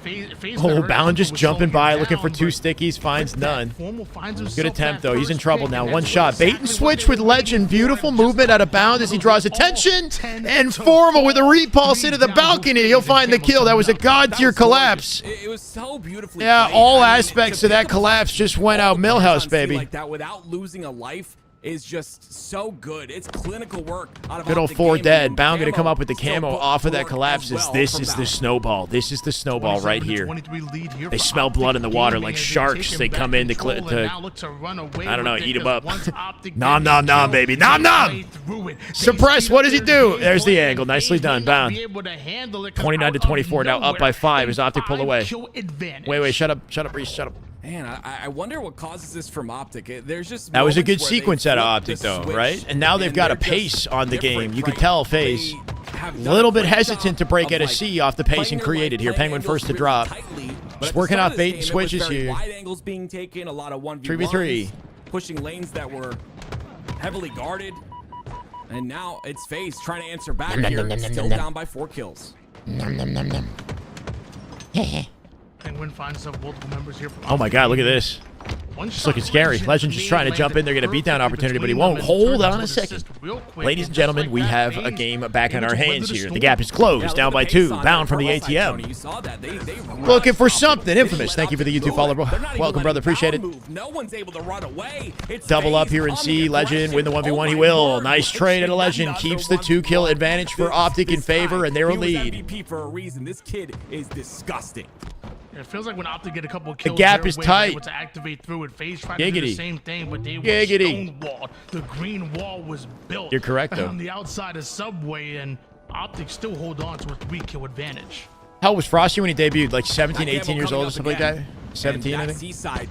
oh, Bound just jumping by, looking for 2 stickies, finds none. Good attempt, though. He's in trouble now. One shot. Bait and switch with Legend. Beautiful movement out of Bound as he draws attention. And Formal with a repulse into the balcony. He'll find the kill. That was a god-tier collapse. It was so beautifully played. All aspects of that collapse just went out Millhouse, baby. Like that without losing a life. is just so good. It's clinical work out of Good old Optic 4 Gaming. dead. Bound going to come up with the Still camo put off of that forward collapses. as well This from is the Valve. snowball. This is the snowball right here. 23 lead here They for smell blood in the Optic water Gaming like as they sharks. take They back come in to control and now look to run away I don't know, with it, eat 'em 'cause up. once Optic Nom, gets nom, nom, killed, baby. they Nom, nom. play through it. They Suppress, speed what up does he their do? game There's the plan, angle. and Nicely FaZe done. may not Bound. be able to handle it 'cause 29 to out of 24 now, up by nowhere, 5 as Optic pulled away. 5-kill advantage. Wait, shut up, Reese, shut up. Man, I wonder what causes this from Optic. There's just That was a good moments where they sequence out of flip Optic, the though, switch, right? And now they've got a they're just pace on the game. different, You could right? tell FaZe They have a done little bit great hesitant to job break at a of, C off the pacing playing their created here. play Penguin angles first to really drop. tightly, but Just at the working start out of bait this and game, it was switches very here. Wide angles being taken, a lot of 1v1s, 3v3. pushing lanes that were heavily guarded. And now it's FaZe trying to answer back here, still down by 4 kills. Penguin finds some multiple members here. Oh my god, look at this. It's looking scary. Legend just trying to jump in there, get a beatdown opportunity, but he won't. Hold on a second. Ladies and gentlemen, we have a game back in our hands here. The gap is closed, down by 2. Bound from the ATM. Looking for something. Infamous. Thank you for the YouTube follow, bro. Welcome, brother. Appreciate it. No one's able to run away. Double up here in C. Legend win the 1v1. He will. Nice trade at a Legend. Keeps the 2-kill advantage for Optic in favor, and they're a lead. MVP for a reason. This kid is disgusting. It feels like when Optic get a couple of kills, the gap they're is way tight. able to activate through it. FaZe tried to do the same thing, but they were Giggity. stonewalled. The green wall was built. You're correct, though. On the outside of Subway, and Optic still hold on to a 3-kill advantage. How old was Frosty when he debuted? Like 17, 18 years old or something like that? 17, I think. C-side,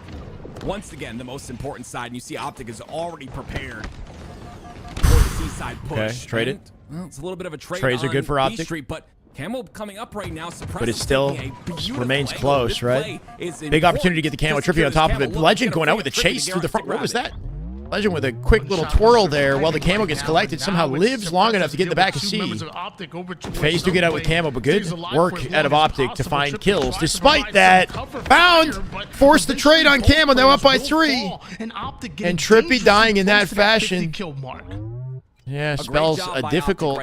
once again, the most important side, and you see Optic is already prepared for the C-side push. Okay, trade it. Well, it's a little bit of a trade. Trades are good for Optic. Street, but Camo coming up right now, but it still remains close, right? Big opportunity to get the camo. Trippy on top of it. Legend going out with a chase through the front. What was that? Legend with a quick little twirl there while the camo gets collected. Somehow lives long enough to get in the back of C. FaZe do get out with camo, but good work out of Optic to find kills. Despite that, Bound forced the trade on camo. Now up by 3. And Trippy dying in that fashion. Yeah, spells a difficult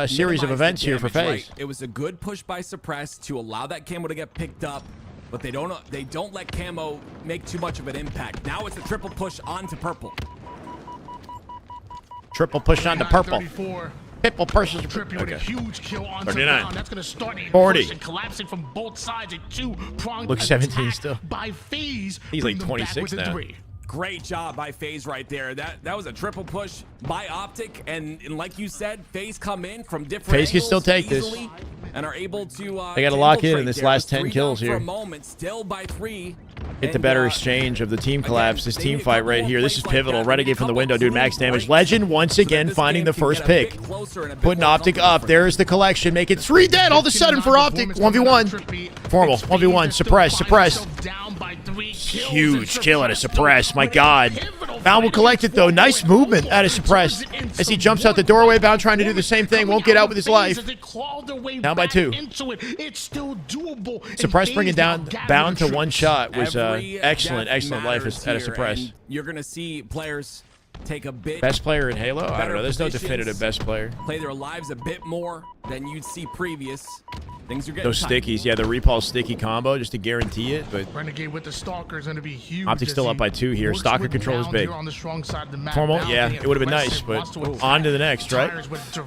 series of events here for FaZe. Right. It was a good push by Suppress to allow that camo to get picked up, but they don't let camo make too much of an impact. Now it's a triple push onto purple. Triple push onto purple. Triple pushes. Trippy with a huge kill on 39. That's going to start a 40. push and collapsing from both sides. A 2-pronged Looks 17 still. By FaZe. He's like 26 now. Great job by FaZe right there. That was a triple push by Optic, and like you said, FaZe come in from different FaZe can still take this, and are able to. They got to lock in this last 10 kills here. For a moment, still by 3. Get the better exchange of the team collapse. This team fight right here. This is pivotal. Renegade from the window, dude. Max damage. Legend once again finding the first pick. Putting Optic up. There's the collection. Make it 3 dead all of a sudden for Optic. 1v1. Formal. 1v1. Suppress. Suppress. Huge kill out of Suppress. My God. Bound will collect it, though. Nice movement out of Suppress. As he jumps out the doorway. Bound trying to do the same thing. Won't get out with his life. Down by 2. Suppress bringing down Bound to 1 shot was excellent life out of Suppress. You're going to see players take a bit. Best player in Halo? I don't know. There's no definitive best player. Play their lives a bit more than you'd see previous. Things are getting those stickies. Yeah, the repulse sticky combo just to guarantee it. But Renegade with the Stalker is going to be huge. Optic's still up by 2 here. Stalker control is big. On the strong side of the map. Formal, yeah, it would have been nice, but on to the next, right?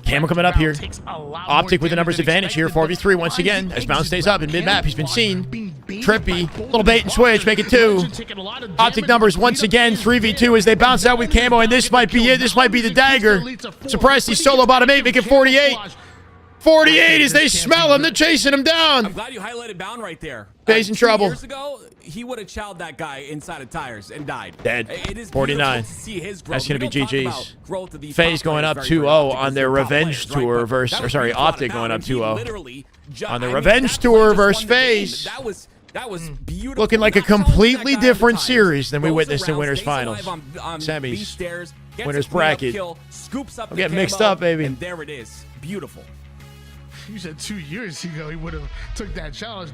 Camo coming up here. Optic with the numbers advantage here. 4v3 once again. As Bound stays up in mid-map, he's been seen. Trippy, little bait and switch, make it 2. Optic numbers once again, 3v2 as they bounce out with camo, and this might be it. This might be the dagger. Suppress, he's solo bottom 8, make it 48. 48 as they smell him. They're chasing him down. I'm glad you highlighted Bound right there. FaZe in trouble. 2 years ago, he would have chowed that guy inside of tires and died. Dead. It is 49. to see his growth. That's going to be GG's. FaZe going up 2-0 on their revenge tour versus, or sorry, Optic going up 2-0 on the revenge tour versus FaZe. That was beautiful. Looking like a completely different series than we witnessed in Winners Finals. Semis. Winners bracket. I'm getting mixed up, baby. And there it is. Beautiful. You said 2 years ago he would have took that challenge.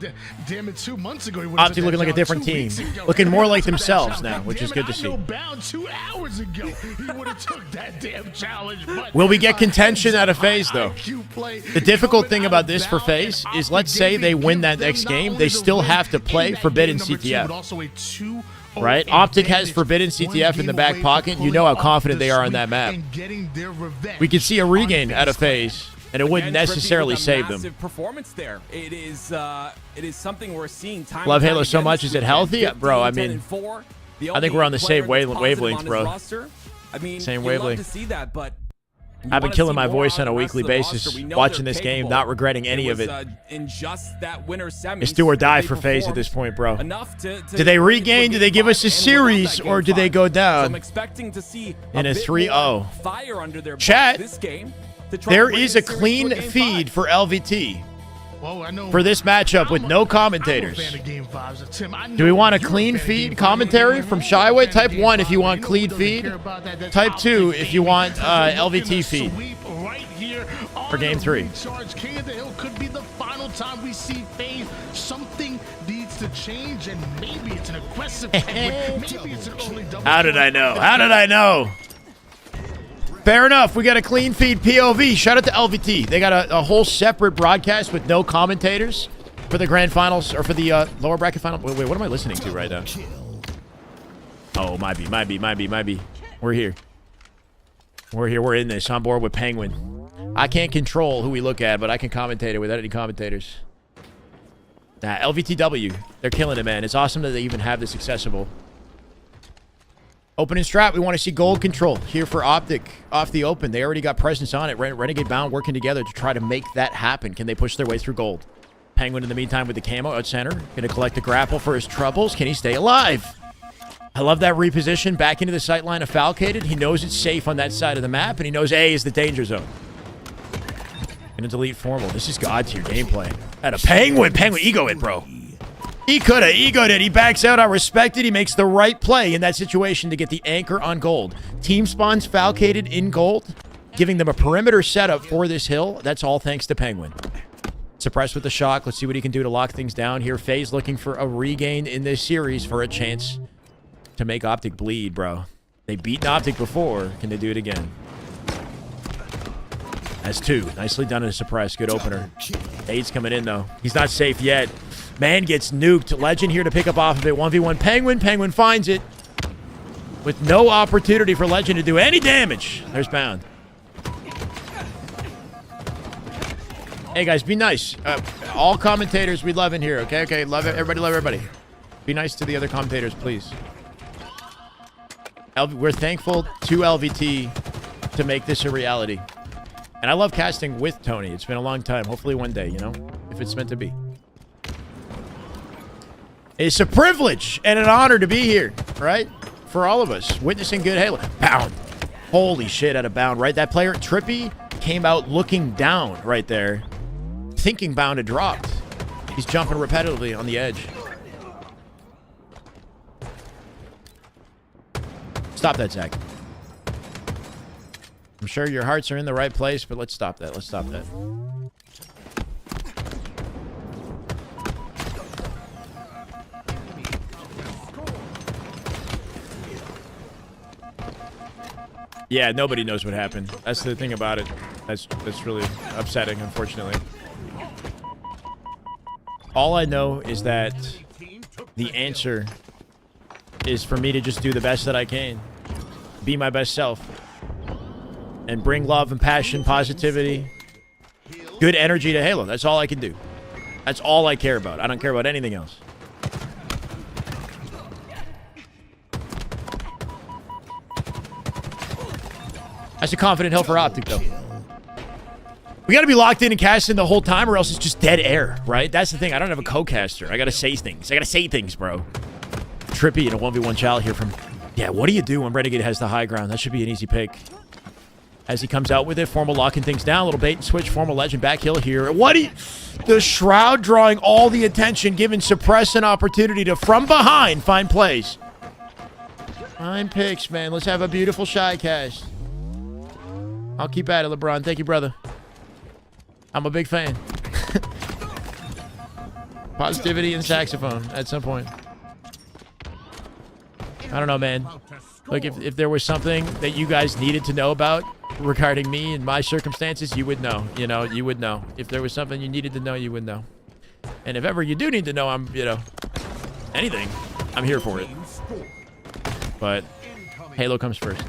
Damn it, 2 months ago he would have. Optic looking like a different team, looking more like themselves now, which is good to see. Bound 2 hours ago he would have took that damn challenge. Will we get contention out of FaZe though? The difficult thing about this for FaZe is, let's say they win that next game, they still have to play Forbidden CTF. Also a 2 right? OPTIC has forbidden CTF in the back pocket. You know how confident they are on that map. We could see a regain out of FaZe, and it wouldn't necessarily save them. Performance there. It is something we're seeing time. Love Halo so much. Is it healthy? Bro, I mean, I think we're on the same wavelength, bro. I mean, same wavelength. Love to see that, but I've been killing my voice on a weekly basis, watching this game, not regretting any of it. In just that winner semi, It's do or die for FaZe at this point, bro. Do they regain? Do they give us a series, or do they go down I'm expecting to see in a 3-0? Fire under their Chat, this game there is a clean feed for LVT for this matchup with no commentators. Do we want a clean feed commentary from Shyway? Type 1 if you want clean feed. Type 2 if you want LVT feed for Game 3. Could be the final time we see FaZe. Something needs to change, and maybe it's an aggressive maybe it's an early double. How did I know? How did I know? Fair enough. We got a clean feed POV. Shout out to LVT. They got a whole separate broadcast with no commentators for the grand finals, or for the lower bracket final. Wait, what am I listening to right now? Oh, might be. We're here. We're in this. On board with Penguin. I can't control who we look at, but I can commentate it without any commentators. Nah, LVTW. They're killing it, man. It's awesome that they even have this accessible. Open and strat, we want to see gold control here for OPTIC off the open. They already got presence on it. Renegade Bound working together to try to make that happen. Can they push their way through gold? Penguin in the meantime with the camo out center. Going to collect the grapple for his troubles. Can he stay alive? I love that reposition back into the sight line of Falcated. He knows it's safe on that side of the map, and he knows A is the danger zone. Going to delete Formal. This is God tier gameplay. At a Penguin. Penguin ego it, bro. He could have egoed it. He backs out. I respect it. He makes the right play in that situation to get the anchor on gold. Team spawns Falcated in gold, giving them a perimeter setup for this hill. That's all thanks to Penguin. Suppressed with the shock. Let's see what he can do to lock things down here. FaZe looking for a regain in this series for a chance to make OPTIC bleed, bro. They've beaten OPTIC before. Can they do it again? That's 2. Nicely done in a suppress. Good opener. Aid's coming in, though. He's not safe yet. Man gets nuked. Legend here to pick up off of it. 1v1 Penguin. Penguin finds it with no opportunity for Legend to do any damage. There's Bound. Hey, guys, be nice. All commentators, we love in here, okay? Okay, love it. Everybody love everybody. Be nice to the other commentators, please. We're thankful to LVT to make this a reality. And I love casting with Tony. It's been a long time. Hopefully one day, you know, if it's meant to be. It's a privilege and an honor to be here, right? For all of us, witnessing good Halo. Bound. Holy shit, out of Bound, right? That player, Trippy, came out looking down right there, thinking Bound had dropped. He's jumping repetitively on the edge. Stop that, Zach. I'm sure your hearts are in the right place, but let's stop that. Let's stop that. Yeah, nobody knows what happened. That's the thing about it. That's really upsetting, unfortunately. All I know is that the answer is for me to just do the best that I can. Be my best self. And bring love and passion, positivity, good energy to Halo. That's all I can do. That's all I care about. I don't care about anything else. That's a confident hill for OPTIC, though. We got to be locked in and casting the whole time, or else it's just dead air, right? That's the thing. I don't have a co-caster. I got to say things. I got to say things, bro. Trippy in a 1v1 child here from... Yeah, what do you do when Renegade has the high ground? That should be an easy pick. As he comes out with it, Formal locking things down. A little bait and switch. Formal Legend back hill here. What do you... The Shroud drawing all the attention, giving Suppress an opportunity to, from behind, find plays. Fine picks, man. Let's have a beautiful shy cast. I'll keep at it, LeBron. Thank you, brother. I'm a big fan. Positivity and saxophone at some point. I don't know, man. Like, if there was something that you guys needed to know about regarding me and my circumstances, you would know. You know, you would know. If there was something you needed to know, you would know. And if ever you do need to know, I'm, you know, anything, I'm here for it. But Halo comes first.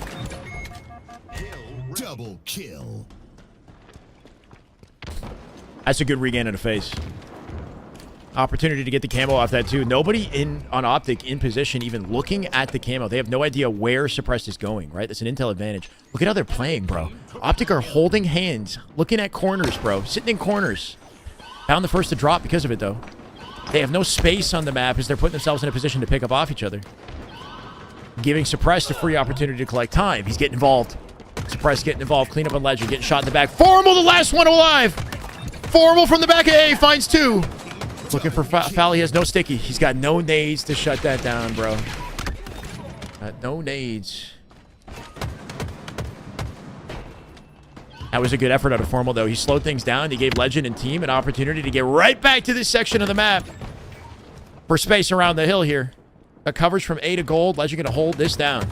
Double kill. That's a good regain in a phase. Opportunity to get the camo off that too. Nobody on Optic in position even looking at the camo. They have no idea where Suppressed is going, right? That's an intel advantage. Look at how they're playing, bro. Optic are holding hands, looking at corners, bro. Sitting in corners. Found the first to drop because of it, though. They have no space on the map as they're putting themselves in a position to pick up off each other. Giving Suppressed a free opportunity to collect time. He's getting involved. Suppressed getting involved. Clean up on Legend. Getting shot in the back. Formal, the last one alive. Formal from the back of A. Finds 2. Looking for Foul. He has no sticky. He's got no nades to shut that down, bro. Got no nades. That was a good effort out of Formal, though. He slowed things down. He gave Legend and team an opportunity to get right back to this section of the map for space around the hill here. A coverage from A to gold. Legend going to hold this down.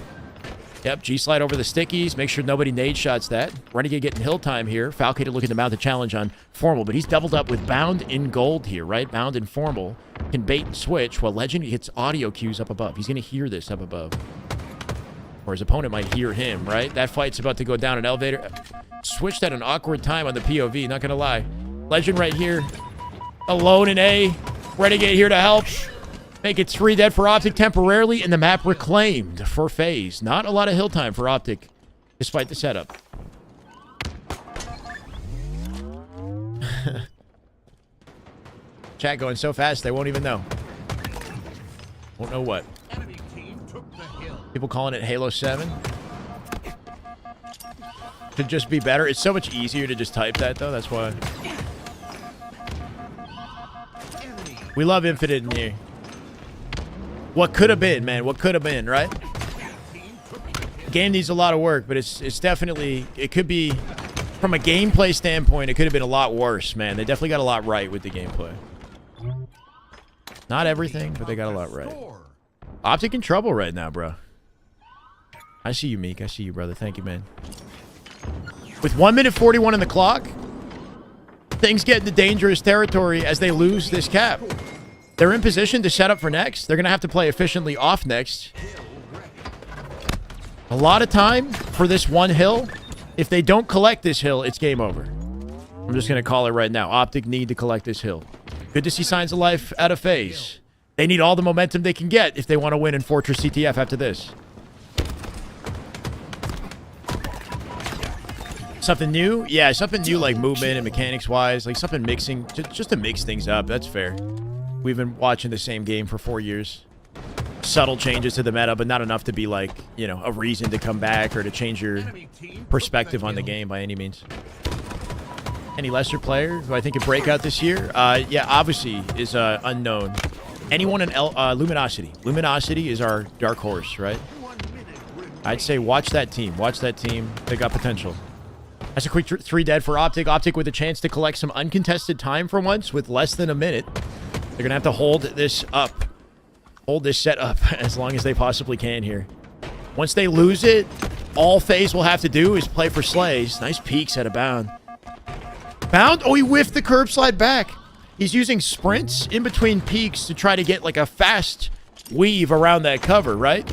Yep, G-slide over the stickies. Make sure nobody nade shots that. Renegade getting hill time here. Falcated looking to mount the challenge on Formal, but he's doubled up with Bound in gold here, right? Bound and Formal can bait and switch while Legend hits audio cues up above. He's going to hear this up above. Or his opponent might hear him, right? That fight's about to go down an elevator. Switched at an awkward time on the POV, not going to lie. Legend right here. Alone in A. Renegade here to help. Make it 3 dead for Optic temporarily, and the map reclaimed for FaZe. Not a lot of hill time for Optic, despite the setup. Chat going so fast, they won't even know. Won't know what. People calling it Halo 7. Should just be better. It's so much easier to just type that, though. That's why. We love Infinite in here. What could have been, man. What could have been, right? Game needs a lot of work, but it's definitely... It could be... From a gameplay standpoint, it could have been a lot worse, man. They definitely got a lot right with the gameplay. Not everything, but they got a lot right. Optic in trouble right now, bro. I see you, Meek. I see you, brother. Thank you, man. With 1 minute 41 in the clock, things get into dangerous territory as they lose this cap. They're in position to set up for next. They're going to have to play efficiently off next. A lot of time for this one hill. If they don't collect this hill, it's game over. I'm just going to call it right now. Optic need to collect this hill. Good to see signs of life out of FaZe. They need all the momentum they can get if they want to win in Fortress CTF after this. Something new? Yeah, something new like movement and mechanics-wise. Like something mixing, just to mix things up. That's fair. We've been watching the same game for 4 years. Subtle changes to the meta, but not enough to be like, you know, a reason to come back or to change your perspective on the game by any means. Any lesser player who I think could break out this year? Yeah, obviously is unknown. Anyone in Luminosity. Luminosity is our dark horse, right? I'd say watch that team. Watch that team. They got potential. That's a quick 3 dead for Optic. Optic with a chance to collect some uncontested time for once with less than a minute. They're going to have to hold this up. Hold this set up as long as they possibly can here. Once they lose it, all FaZe will have to do is play for slays. Nice peeks at a Bound. Bound? Oh, he whiffed the curb slide back. He's using sprints in between peaks to try to get like a fast weave around that cover, right?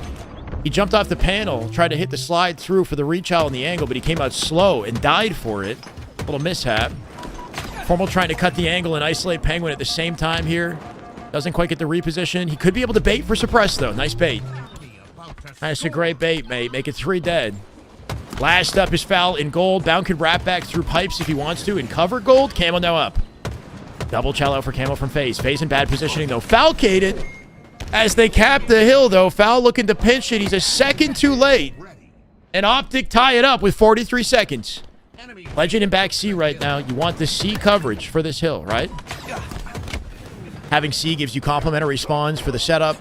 He jumped off the panel, tried to hit the slide through for the reach out on the angle, but he came out slow and died for it. A little mishap. Formal trying to cut the angle and isolate Penguin at the same time here. Doesn't quite get the reposition. He could be able to bait for Suppress, though. Nice bait. That's a great bait, mate. Make it 3 dead. Last up is Foul in gold. Bound could wrap back through pipes if he wants to and cover gold. Camo now up. Double chow out for Camo from FaZe. FaZe in bad positioning, though. Falcated as they cap the hill, though. Foul looking to pinch it. He's a second too late. And Optic tie it up with 43 seconds. Legend in back C right now. You want the C coverage for this hill, right? Having C gives you complementary spawns for the setup.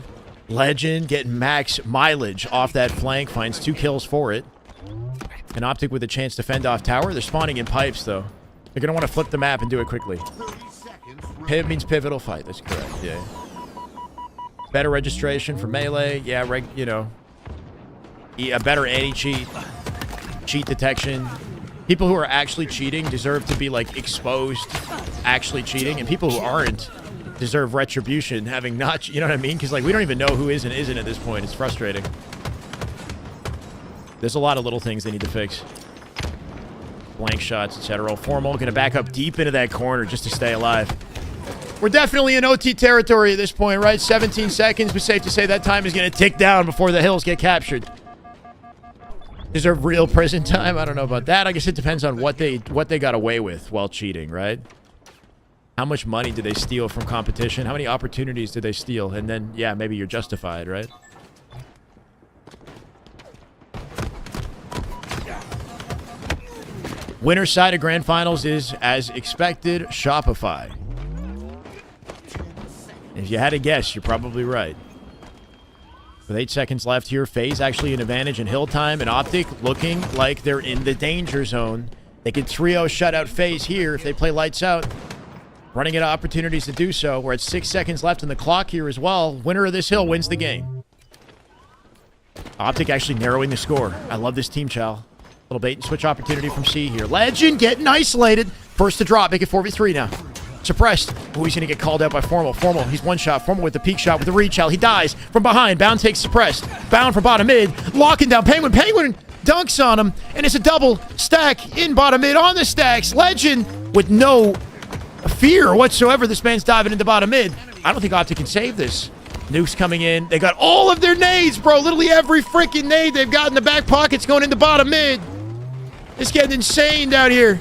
Legend getting max mileage off that flank. Finds 2 kills for it. And Optic with a chance to fend off tower. They're spawning in pipes, though. They're going to want to flip the map and do it quickly. Piv means pivotal fight. That's correct, yeah. Better registration for melee. Yeah, you know. A better anti-cheat. Cheat detection. People who are actually cheating deserve to be, like, exposed actually cheating. And people who aren't deserve retribution, having not, you know what I mean? Because, like, we don't even know who is and isn't at this point. It's frustrating. There's a lot of little things they need to fix. Blank shots, etc. Formal going to back up deep into that corner just to stay alive. We're definitely in OT territory at this point, right? 17 seconds, but safe to say that time is going to tick down before the hills get captured. Deserve real prison time? I don't know about that. I guess it depends on what they got away with while cheating, right? How much money did they steal from competition? How many opportunities did they steal? And then, yeah, maybe you're justified, right? Winner's side of Grand Finals is, as expected, Shopify. If you had to guess, you're probably right. With 8 seconds left here, FaZe actually an advantage in hill time, and OPTIC looking like they're in the danger zone. They could 3-0 shut out FaZe here if they play lights out. Running into opportunities to do so. We're at 6 seconds left in the clock here as well. Winner of this hill wins the game. OPTIC actually narrowing the score. I love this team, Chow. Little bait and switch opportunity from C here. Legend getting isolated. First to drop. Make it 4v3 now. Suppressed. Oh, he's going to get called out by Formal. Formal, he's one shot. Formal with the peak shot with the reach out. He dies from behind. Bound takes suppressed. Bound from bottom mid. Locking down Penguin. Penguin dunks on him. And it's a double stack in bottom mid on the stacks. Legend with no fear whatsoever. This man's diving into bottom mid. I don't think OPTIC can save this. Nukes coming in. They got all of their nades, bro. Literally every freaking nade they've got in the back pockets going into bottom mid. It's getting insane down here.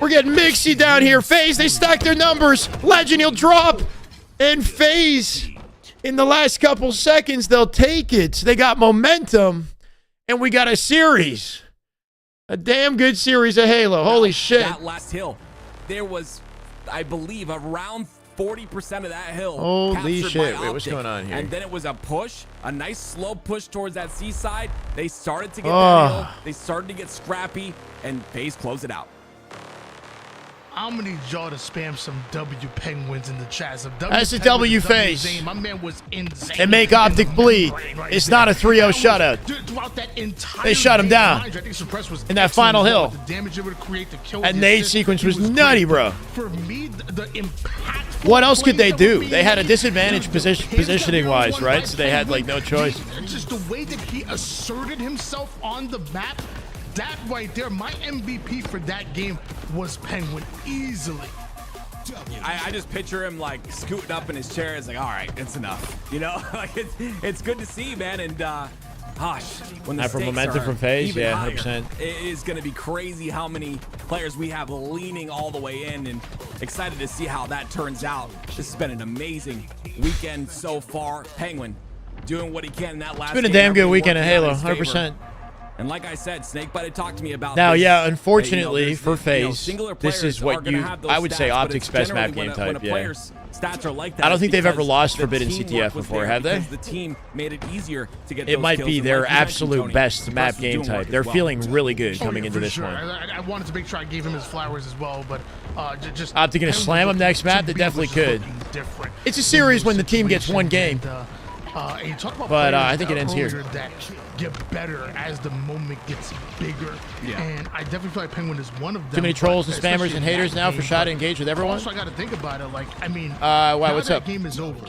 We're getting mixy down here. FaZe, they stack their numbers. Legend, he'll drop. And FaZe, in the last couple seconds, they'll take it. They got momentum. And we got a series. A damn good series of Halo. Holy shit. That last hill, there was, I believe, around 40% of that hill. Holy shit. Wait, what's going on here? And then it was a push, a nice slow push towards that seaside. They started to get that hill. They started to get scrappy, and FaZe closed it out. I'm gonna need y'all to spam some W Penguins in the chat. That's a W FaZe. My man was insane. And make OPTIC bleed. It's not a 3-0 shutout. They shut him down in that final hill. That nade sequence was nutty, bro. For me, the impact. What else could they do? They had a disadvantage positioning-wise, right? So they had, like, no choice. Just the way that he asserted himself on the map. That right there, my MVP for that game was Penguin, easily. I just picture him like scooting up in his chair. It's like, all right, it's enough. You know, like it's good to see, man. And gosh, when the stakes momentum are from FaZe, even yeah, higher, 100%. it is going to be crazy how many players we have leaning all the way in, and excited to see how that turns out. This has been an amazing weekend so far. Penguin doing what he can in that last game. It's been a damn good weekend of Halo, 100%. And like I said, Snakebite had talked to me about now, this. yeah, unfortunately for FaZe, this is are what gonna you, have those I would say, stats, but OPTIC's it's best map generally game when a type, yeah. player's stats are like that, I don't think they've ever because lost the Forbidden teamwork CTF was before, there, have they? because the team made it easier to get It those might kills. be And their like you mentioned, absolute Tony, best map Suppress was game doing work type. as They're well. feeling really good coming Yeah, into for this sure. one. I wanted to make sure I gave him his flowers as well, but just OPTIC gonna slam him next map? They definitely could. It's a series when the team gets one game. And you talk about But players, I think it ends here. That get better as the moment gets bigger. Yeah. And I definitely feel like Penguin is one of them. Too many trolls and but spammers especially and in haters that now game, for shot to but engage with everyone. Also, I got to think about it. Like, I mean, Wow, now what's that up? game is over.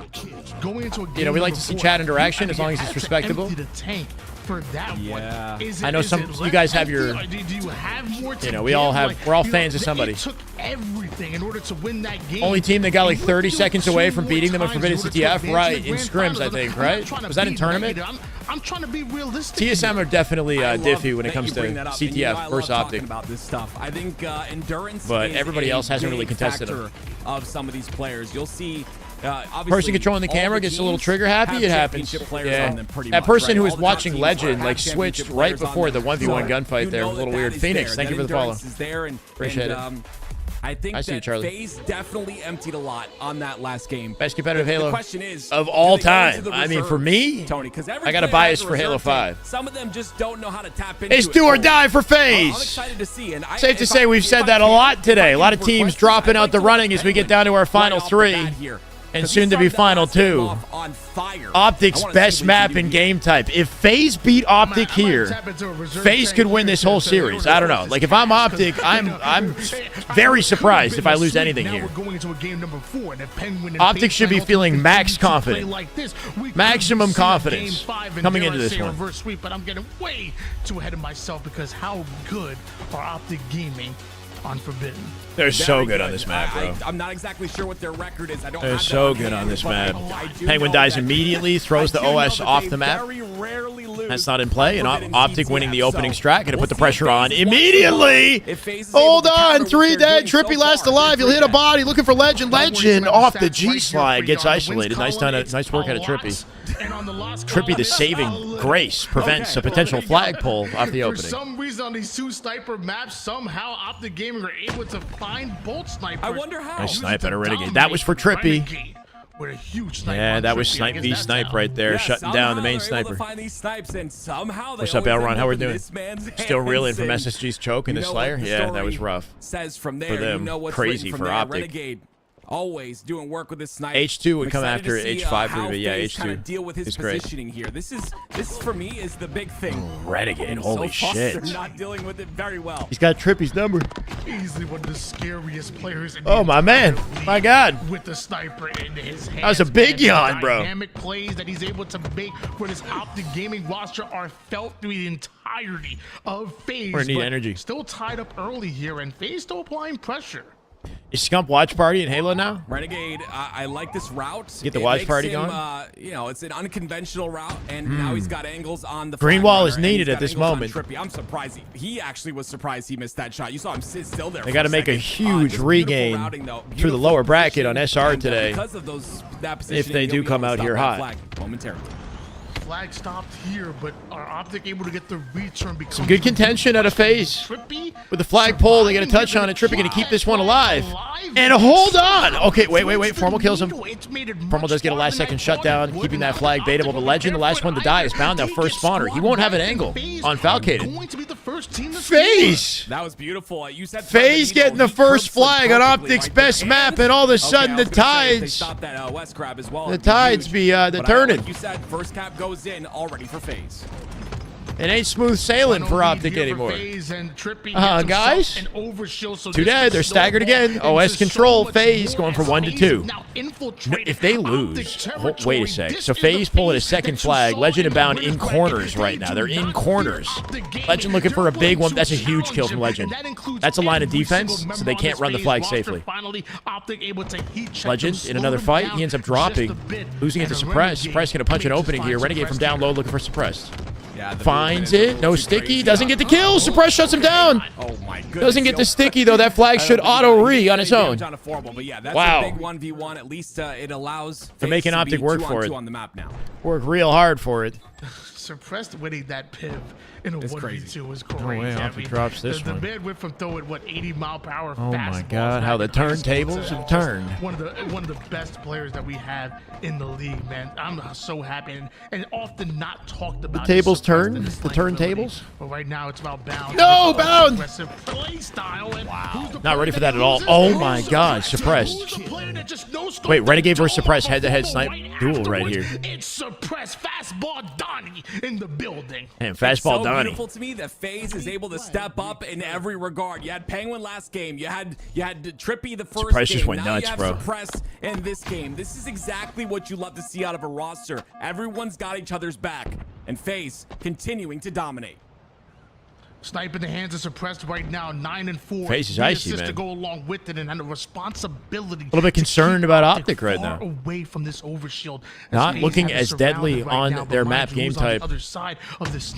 Going into a game You know, we like to see before, chat interaction as long as you it's had to respectable. empty the tank for that Yeah. one. Is I know is some- it you guys have empty, your- or do you have more to You know, we all give? have- Like, we're all you know, fans of somebody. It took everything in order to win that game. Only team that got like You 30 do it seconds away 2 from more beating them in times Forbidden in order to CTF, advance right? to the In grand scrims, I finals. think, I'm not right? trying to Was that be in tournament? negative. I'm trying to be realistic. TSM are definitely I love diffy when it that comes you to bring that up, and you know I CTF versus love talking OPTIC. about this stuff. I think endurance, But is everybody a else hasn't really big contested factor them. of some of these players. You'll see. Obviously, Person controlling the all camera gets a little teams trigger happy, have it happens. championship players Yeah. on them pretty That much, person right? who All was the top watching teams Legend have like championship switched right players on before the them. 1v1 So gunfight you there. know A little that weird. is Phoenix, there. thank you That for the follow. endurance is there, and Appreciate it. I think I see you, that Charlie. FaZe definitely emptied a lot on that last game. Best competitive The Halo question is, of do all they go into time. the I mean, for reserves, me, Tony, 'cause every I got a player bias has for Halo reserve team. 5. Some of them just don't know how to tap into It's it. do or So, die for I'm FaZe. excited to see. And Safe to say we've said that a lot today. A lot of teams dropping out the running as we get down to our final three. And soon to be final, too. Optic's best map in game type. If FaZe beat Optic here, FaZe could win this whole series. I don't know. Like, if I'm Optic, I'm very surprised if I lose anything here. Optic should be feeling max confident. Maximum confidence coming into this one. But I'm getting way too ahead of myself because how good are Optic Gaming on Forbidden? They're so good on this map, bro. I'm not exactly sure what their record is. They're so good on this map. Penguin dies immediately, throws the OS off the map. That's not in play, and Optic winning the opening strat. Gonna put the pressure on immediately. Hold on, 3 dead. Trippy last alive. He'll hit a body. Looking for Legend. Legend off the G slide gets isolated. Nice work out of Trippy. Trippy, the saving grace, prevents a potential flagpole off the opening. For some reason on these 2 sniper maps, somehow Optic Gaming are able to find both snipers. I wonder how. Nice snipe at a Renegade. That was for Trippy. Yeah, that was snipe v snipe right there, shutting down the main sniper. What's up, Elron? How we doing? Still reeling from SSG's choke in the Slayer? Yeah, that was rough. Says from there, for them, crazy for Optic. Renegade always doing work with this sniper. H2 would come after H5 for me. Yeah, H2 deal with his positioning here. This for me is the big thing. Renegade, holy shit! They're not dealing with it very well. He's got Trippy's number. Easily one of the scariest players in oh my man, my God! With the sniper in his hands. That was a big yawn, bro. Dynamic plays that he's able to make for this Optic Gaming roster are felt through the entirety of FaZe. We're gonna need energy. Still tied up early here, and FaZe still applying pressure. Is Scump watch party in Halo now? Renegade, I like this route. Get the watch party going. You know, it's an unconventional route, and now he's got angles on the green wall is needed at this moment. I'm surprised. He actually was surprised he missed that shot. You saw him sit still there. They got to make a huge regain through the lower bracket on SR today. Because of if they do come out here hot. Momentarily. Flag stopped here, but are Optic able to get the return? Some good contention at a FaZe. With the flagpole, they get a touch on it. Trippy going to keep this one alive. And hold on. Okay, wait. Formal kills him. Formal does get a last-second shutdown, keeping that flag baitable. But Legend, the last one to die, is bound now first spawner. He won't have an angle on Falcated. FaZe. That was beautiful. You said FaZe getting the first flag on Optic's best map, and all of a sudden the tides. The tides be turning. You said first cap goes in already for FaZe. It ain't smooth sailing for Optic anymore. Guys? 2 dead. They're staggered again. OS control. FaZe going for 1 to 2. No, if they lose, wait a sec. So FaZe pulling a second flag. Legend and Bound in corners right now. They're in corners. Legend looking for a big one. That's a huge kill from Legend. That's a line of defense, so they can't run the flag safely. Legend in another fight. He ends up dropping. Losing it to Suppress. Suppress going to punch an opening here. Renegade from down low looking for Suppressed. Yeah, finds it. No sticky. Doesn't get the kill. Suppress shuts him down. Oh my goodness. Doesn't get the sticky, though. That flag should auto-re on its own. Wow. Big 1v1. At least it allows to make an Optic work for it. On the map now. Work real hard for it. Suppressed winning that piv in a 1v2 was crazy. No way, Optic drops this one. The bandwidth from throwing 80-mile-per-hour oh my God, how the turntables have turned. One of the best players that we have in the league, man. I'm so happy and often not talked about. The tables turn. The turntables. But right now it's about Bound. No, Bound. Aggressive play style. And wow. Not ready for that at all. Oh my God, Suppressed. Wait, Renegade versus Suppressed head-to-head snipe duel right here. It's Suppressed fastball Donnie in the building. And fastball Donnie. Beautiful to me that FaZe is able to step up in every regard. You had Penguin last game. You had Trippy the first Suppress game. Just went now nuts, you have bro. Suppress in this game. This is exactly what you love to see out of a roster. Everyone's got each other's back, and FaZe continuing to dominate. Snipe in the hands of Suppressed right now, 9 and 4. FaZe is icy, man. To go along with it and a responsibility. A little bit concerned about Optic right now. Away from this overshield. Not looking as deadly on their map game type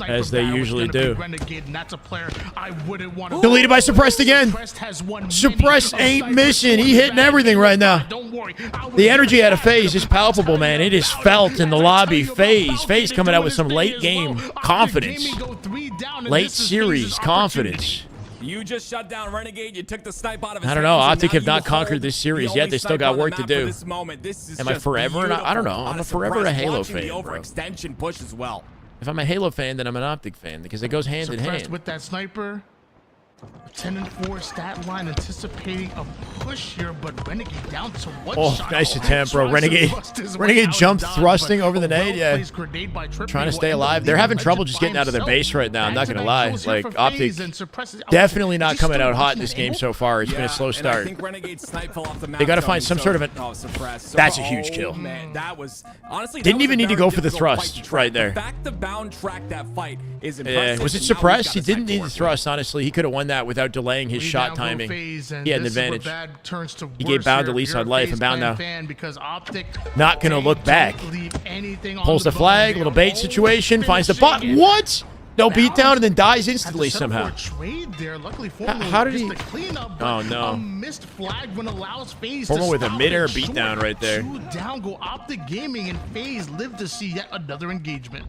as they usually do. Deleted by Suppressed again. Suppressed ain't missing. He hitting everything right now. The energy out of FaZe is palpable, man. It is felt in the lobby. FaZe coming out with some late game confidence. Late series confidence. You just shut down Renegade. You took the snipe out of his I don't know. Optic have not conquered this series yet. They still got work to do. Am I forever? I don't know. I'm forever a Halo fan, bro. Overextension push as well. If I'm a Halo fan, then I'm an Optic fan because it goes hand in hand. With that sniper. 10-4 stat line, anticipating a push here, but Renegade down to one shot. Nice attempt, bro. Renegade jumped thrusting over the nade. Yeah, trying to stay alive. They're having trouble just getting out of their base right now. I'm not gonna lie. Like Optic, definitely not coming out hot in this game so far. It's been a slow start. They got to find some sort of an. That's a huge kill. Man, that was honestly didn't even need to go for the thrust right there. Back to bound track that fight is impressive. Yeah, was it suppressed? He didn't need the thrust. Honestly, he could have won that without delaying his shot timing. He had an advantage. He gave Bound the least on life, and Bound now not going to look back. Pulls the flag, little bait situation, finds the bot. What? No beatdown and then dies instantly somehow. How did he? Oh no. Formal with a mid-air beatdown right there. Down go Optic Gaming, and FaZe live to see yet another engagement.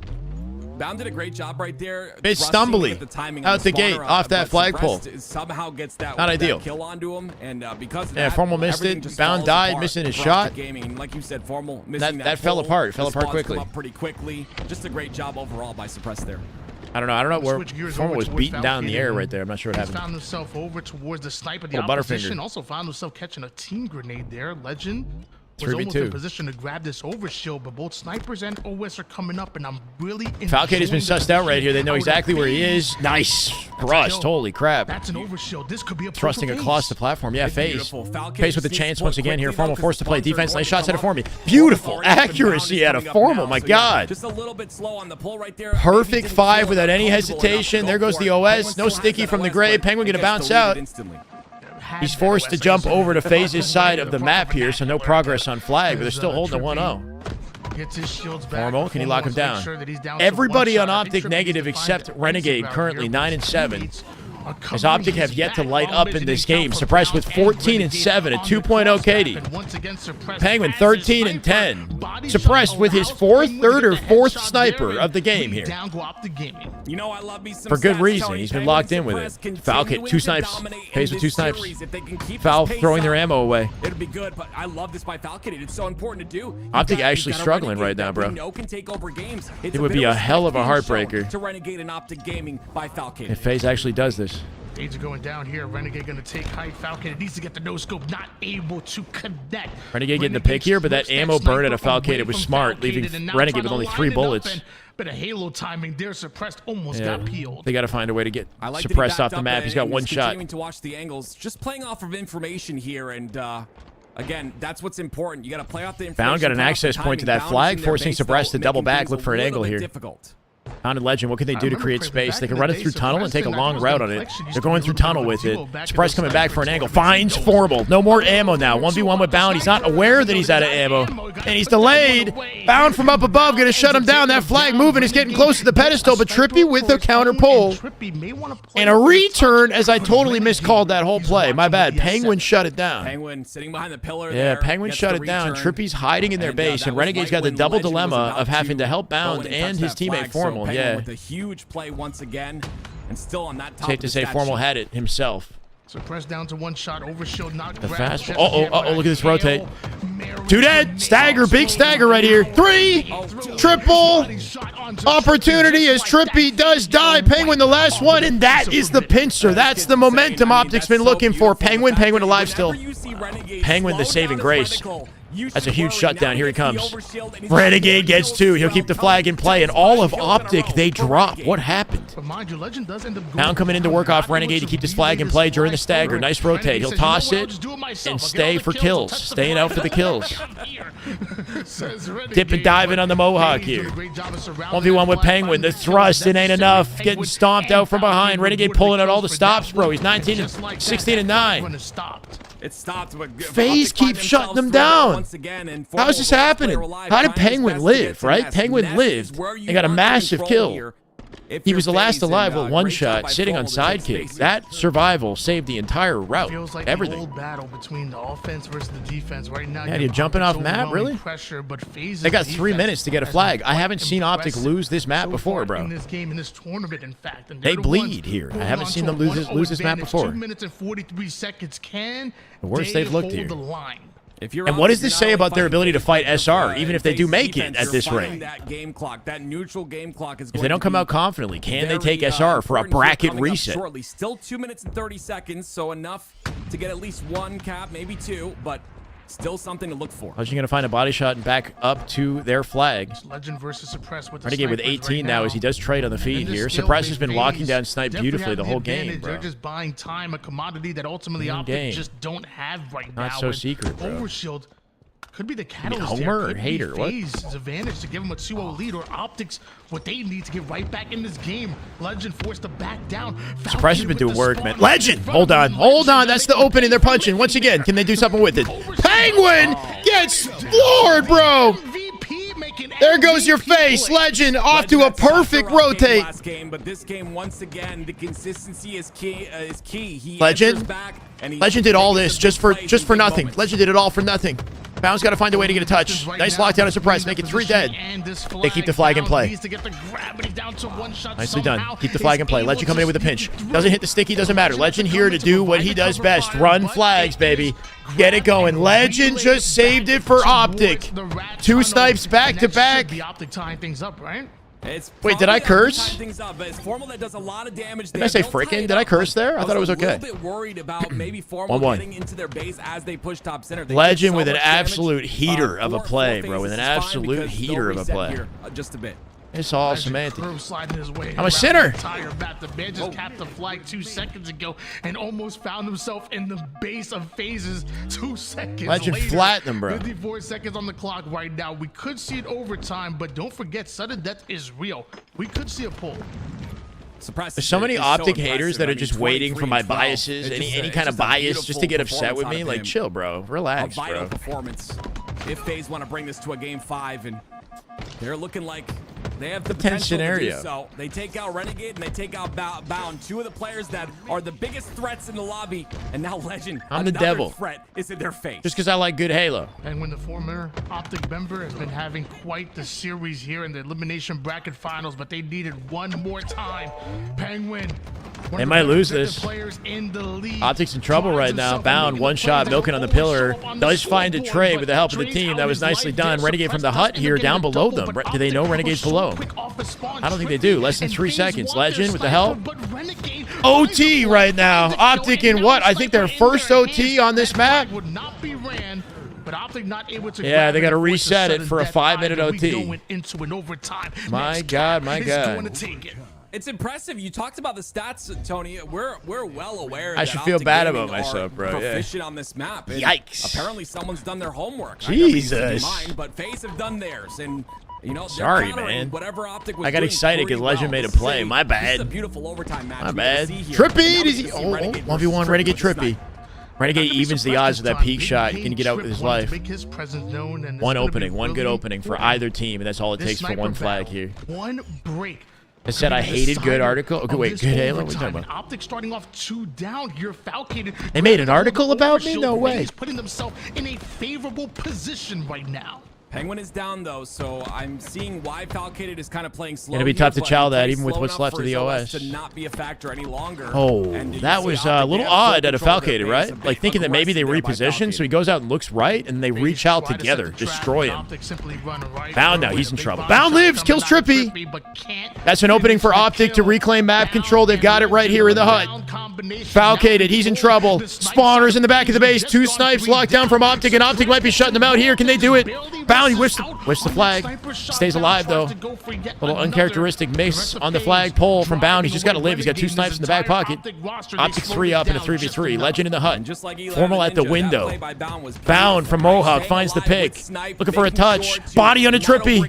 Bound did a great job right there. Bit stumbly out the gate off that flagpole. Somehow gets that not ideal. Kill onto him, and because of that, Formal missed it. Bound died, missing his shot. Gaming, like you said, Formal missing that fell apart. It fell apart quickly. Up pretty quickly. Just a great job overall by Suppress there. I don't know where Formal was beaten down in the air right there. I'm not sure what happened. Found himself over towards the sniper. The opposition also found himself catching a team grenade there. Legend was almost in position to grab this overshield, but both snipers and OS are coming up, and I'm really Falcate has been sussed out right here. They know exactly where he is. Nice thrust. Holy crap. That's an overshield. This could be a thrusting across the platform. Yeah, FaZe. FaZe with a chance once again here. Formal forced to play defense. Nice shots out of Formy. Beautiful accuracy out of Formal. My God. Just a little bit slow on the pull right there. Perfect 5 without any hesitation. There goes the OS. No sticky from the grave. Penguin going to bounce out. He's forced to jump over to FaZe's side of the map here, so no progress on flag, but they're still holding a 1-0. Formal, can he lock him down? Everybody on Optic negative except Renegade, currently 9-7. As Optic have yet to light up in this game. Suppressed with 14-7, a 2.0 KD. Penguin 13-10. Suppressed with his third or fourth sniper of the game here. You know, I love me some for good reason. He's been locked in with it. Falcate, 2 snipes. FaZe with 2 snipes. Foul throwing their ammo away. It'll be good, but I love this by Falcate. It's so important to do. Optic actually struggling right now, bro. It would be a hell of a heartbreaker to Renegade and Optic Gaming by Falcate. If FaZe actually does this. Fades are going down here. Renegade going to take height. Falcate needs to get the no-scope. Not able to connect. Renegade getting the pick here, but that ammo burn at a Falcate, it was smart, leaving Renegade with only 3 bullets. But a Halo timing there, Suppressed almost got peeled. They got to find a way to get Suppressed off the map. He's got 1 shot. To watch the angles, just playing off of information here, and again, that's what's important. You got to play off the information. Bound got an access point to that flag, forcing Suppressed to double back, look for an angle here. Bound and Legend, what can they do to create space? They can run it through tunnel and take a long route on it. They're going through tunnel with it. Suppressed coming back for an angle. Finds Formal. No more ammo now. 1v1 with Bound. He's not aware that he's out of ammo. And he's delayed. Bound from up above. Going to shut him down. That flag moving is getting close to the pedestal, but Trippy with a counter pull. And a return, as I totally miscalled that whole play. My bad. Penguin shut it down. Penguin sitting behind the pillar. Yeah, Penguin shut it down. Trippy's hiding in their base, and Renegade's got the double dilemma of having to help Bound and his teammate Formal. Yeah. With a huge play once again, and still on that top. Safe to say, Formal had it himself. Suppressed down to 1 shot. Overshield not the fast. Uh-oh, look at this rotate. 2 dead. Stagger, big stagger right here. 3. Triple. Opportunity as Trippy does die. Penguin the last one, and that is the pincer. That's the momentum Optic's been looking for. Penguin alive still. Penguin the saving grace. That's a huge shutdown. Here he comes. Renegade gets 2. He'll keep the flag in play. And all of Optic, they drop. What happened? Pound coming in to work off Renegade to keep this flag in play during the stagger. Nice rotate. He'll toss it and stay for kills. Staying out for the kills. Dip and diving on the Mohawk here. 1v1 with Penguin. The thrust, it ain't enough. Getting stomped out from behind. Renegade pulling out all the stops, bro. He's 16-9. It stopped, but FaZe keeps shutting them down. How is this happening? How did Penguin live, right? Penguin lived and got a massive kill. He was the last alive with 1 shot, sitting on sidekick. That survival saved the entire route. Everything. Battle between the offense versus the defense right now. Yeah, you're jumping off map, really? They got 3 minutes to get a flag. I haven't seen Optic lose this map before, bro. They bleed here. I haven't seen them lose this map before. 2 minutes and 43 seconds. Can the worst they've looked here. And what does this say about their ability to fight SR, even if they do make it at this rate? That game clock, that neutral game clock is if they don't come out confidently, can they take SR for a bracket reset? Shortly. Still 2 minutes and 30 seconds, so enough to get at least one cap, maybe two, but still something to look for. Legend going to find a body shot and back up to their flag. Legend versus Suppress with the Renegade with 18 right now as he does trade on the feed here. Suppress has been locking down Snipe beautifully the whole game, bro. They're just buying time, a commodity that ultimately Optic just don't have right now. Not so secret, bro. Overshield could be the catalyst. Homer or hater? What? FaZe's advantage to give him a 2-0 lead, or Optics what they need to get right back in this game. Legend forced to back down. Suppress has been doing work, man. Legend! Hold on. That's the opening. They're punching. Once again, can they do something with it? Penguin gets floored, bro! There goes your face. Legend off to a perfect rotate. Last game, but this game, once again, the consistency is key. Legend did all this just for nothing. Legend did it all for nothing. Bound's got to find a way to get a touch. Nice lockdown and Suppress, make it 3 dead. They keep the flag in play. Nicely done. Keep the flag in play. Legend coming in with a pinch. Doesn't hit the sticky, doesn't matter. Legend here to do what he does best. Run flags, baby. Get it going. Legend just saved it for Optic. 2 snipes back to back. The Optic tying things up, right? Wait, did I curse? Did I say frickin'? Did I curse there? I thought it was okay. 1-1. Into their base as they push top center. Legend with an absolute heater of a play, bro. With an absolute heater of a play. Just a bit. It's all semantic. I'm a sinner. The man just capped the flag 2 seconds ago and almost found himself in the base of phases 2 seconds Legend later. flattened him, bro. 54 seconds on the clock right now. We could see it overtime, but don't forget, sudden death is real. We could see a pull. There's so many Optic haters that are just waiting for my biases, any kind of bias, just to get upset with me. Like, chill, bro. Relax, bro. Performance. If FaZe want to bring this to a game 5, and they're looking like they have the potential to do so. They take out Renegade and they take out Bound, 2 of the players that are the biggest threats in the lobby. And now Legend, I'm the devil. Threat is in their face. Just because I like good Halo. And when the former Optic member has been having quite the series here in the elimination bracket finals, but they needed one more time. Penguin. They might lose this. Optic's in trouble right now. Bound, 1 shot, milking on the pillar. Does find a trade with the help of the team. That was nicely done. Renegade from the hut here down below them. Do they know Renegade's below them? I don't think they do. Less than 3 seconds. Legend with the help. OT right now. Optic in what? I think their first OT on this map. Yeah, they got to reset it for a 5-minute OT. My God, my God. It's impressive. You talked about the stats, Tony. We're well aware. I should feel bad about myself, bro. Proficient on this map. And yikes! Apparently, someone's done their homework. Jesus. But FaZe have done theirs, and you know. Sorry, man. Whatever Optic was I got excited because Legend made a play. My bad. This is a beautiful overtime match. My bad. Trippy, does he? Oh, 1v1 Renegade Trippy. Renegade evens the odds of that peak shot. Can get out with his life. One opening, one good opening for either team, and that's all it takes for one flag here. One break. I said I hated good article. Okay, wait, good Halo? What are you talking about? Optic starting off 2 down here. Falcated. They made an article about me? No way. He's putting himself in a favorable position right now. Penguin is down though, so I'm seeing why Falcated is kind of playing slow. It'll be tough to chow that, even with what's left of the OS. To not be a factor any longer. Oh, that was a little odd out of Falcated, right? Like thinking that maybe they reposition, so he goes out and looks right, and they reach out together, destroy him. Bound now, he's in trouble. Bound lives, kills Trippy. That's an opening for Optic to reclaim map control. They've got it right here in the hut. Falcated, he's in trouble. Spawners in the back of the base. 2 snipes locked down from Optic, and Optic might be shutting them out here. Can they do it? Bound, he whiffs the flag. Stays alive, though. Little uncharacteristic miss on the flag pole from Bound. He's just got to live. He's got 2 snipes in the back pocket. Optic 3 up in a 3v3. Legend in the hut. Formal at the window. Bound from Mohawk finds the pick. Looking for a touch. Body on a Trippy.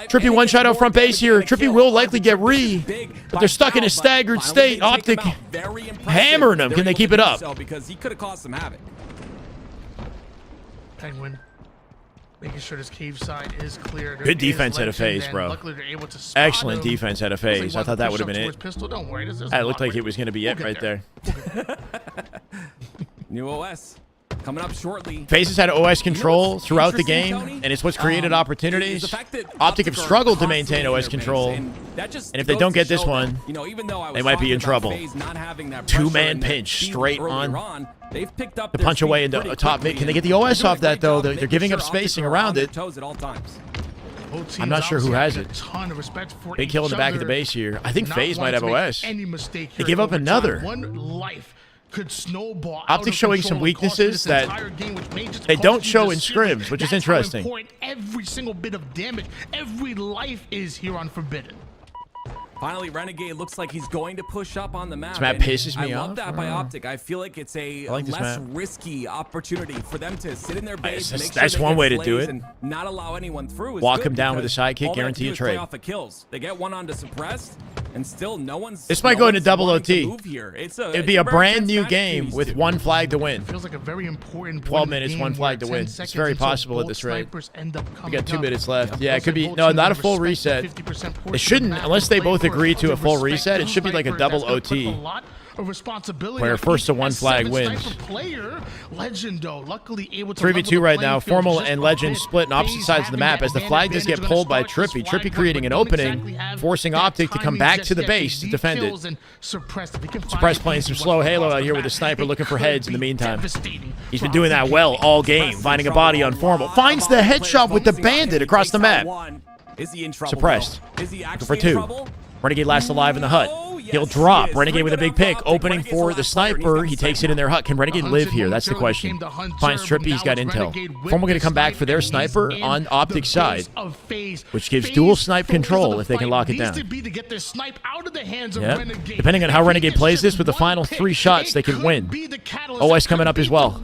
Trippy 1 shot out front base here. Trippy will likely get but they're stuck in a staggered state. Optic hammering them. Can they keep it up? Because he could have caused some havoc. Penguin making sure this cave side is clear. Good defense out of FaZe, bro. Excellent defense out of FaZe. I thought that would have been it. It looked like it was going to be it right there. New OS Coming up shortly. FaZe has had OS control throughout the game, and it's what's created opportunities. OPTIC have struggled to maintain OS control, and if they don't get this one, they might be in trouble. Two-man pinch straight on. They've picked up the punch away into a top mid. Can they get the OS off that, though? They're giving up spacing around it. I'm not sure who has it. Big kill in the back of the base here. I think FaZe might have OS. They give up another. OPTIC showing some weaknesses that they don't show in scrims, which is interesting. Every single bit of damage, every life is here on Forbidden. Finally, Renegade looks like he's going to push up on the map. This map pisses me off. I love that by OPTIC. I feel like it's a less risky opportunity for them to sit in their base. That's one way to do it. And not allow anyone through. Walk him down with a sidekick, guarantee a trade. Off the kills. They get one onto suppressed, and still no one's. This might go into double OT. It'd be a brand new game Tuesday. with one flag to win. Feels like a very important 12 minutes, one flag to win. It's very possible at this rate. We got 2 minutes left. Yeah, it could be. No, not a full reset. It shouldn't, unless they both agree to a full reset. It should be like a double OT, where first to one flag wins. 3v2 right now. Formal and Legend split on opposite sides of the map as the flag does get pulled by Trippy. Trippy creating an opening, forcing OPTIC to come back to the base to defend it. Suppress playing some slow Halo out here with a sniper looking for heads in the meantime. He's been doing that well all game, finding a body on Formal. Finds the headshot with the bandit across the map. Is he in trouble? Suppressed. Is he Looking for actually in 2. trouble? Renegade last alive in the hut. He'll drop. Renegade with a big pick, opening for the sniper. He takes it in their hut. Can Renegade live here? That's the question. Finds Trippy. He's got intel. Formal going to come back for their sniper on OPTIC side, which gives dual snipe control if they can lock it down. Yeah. Depending on how Renegade plays this, with the final 3 shots, they can win. OS coming up as well.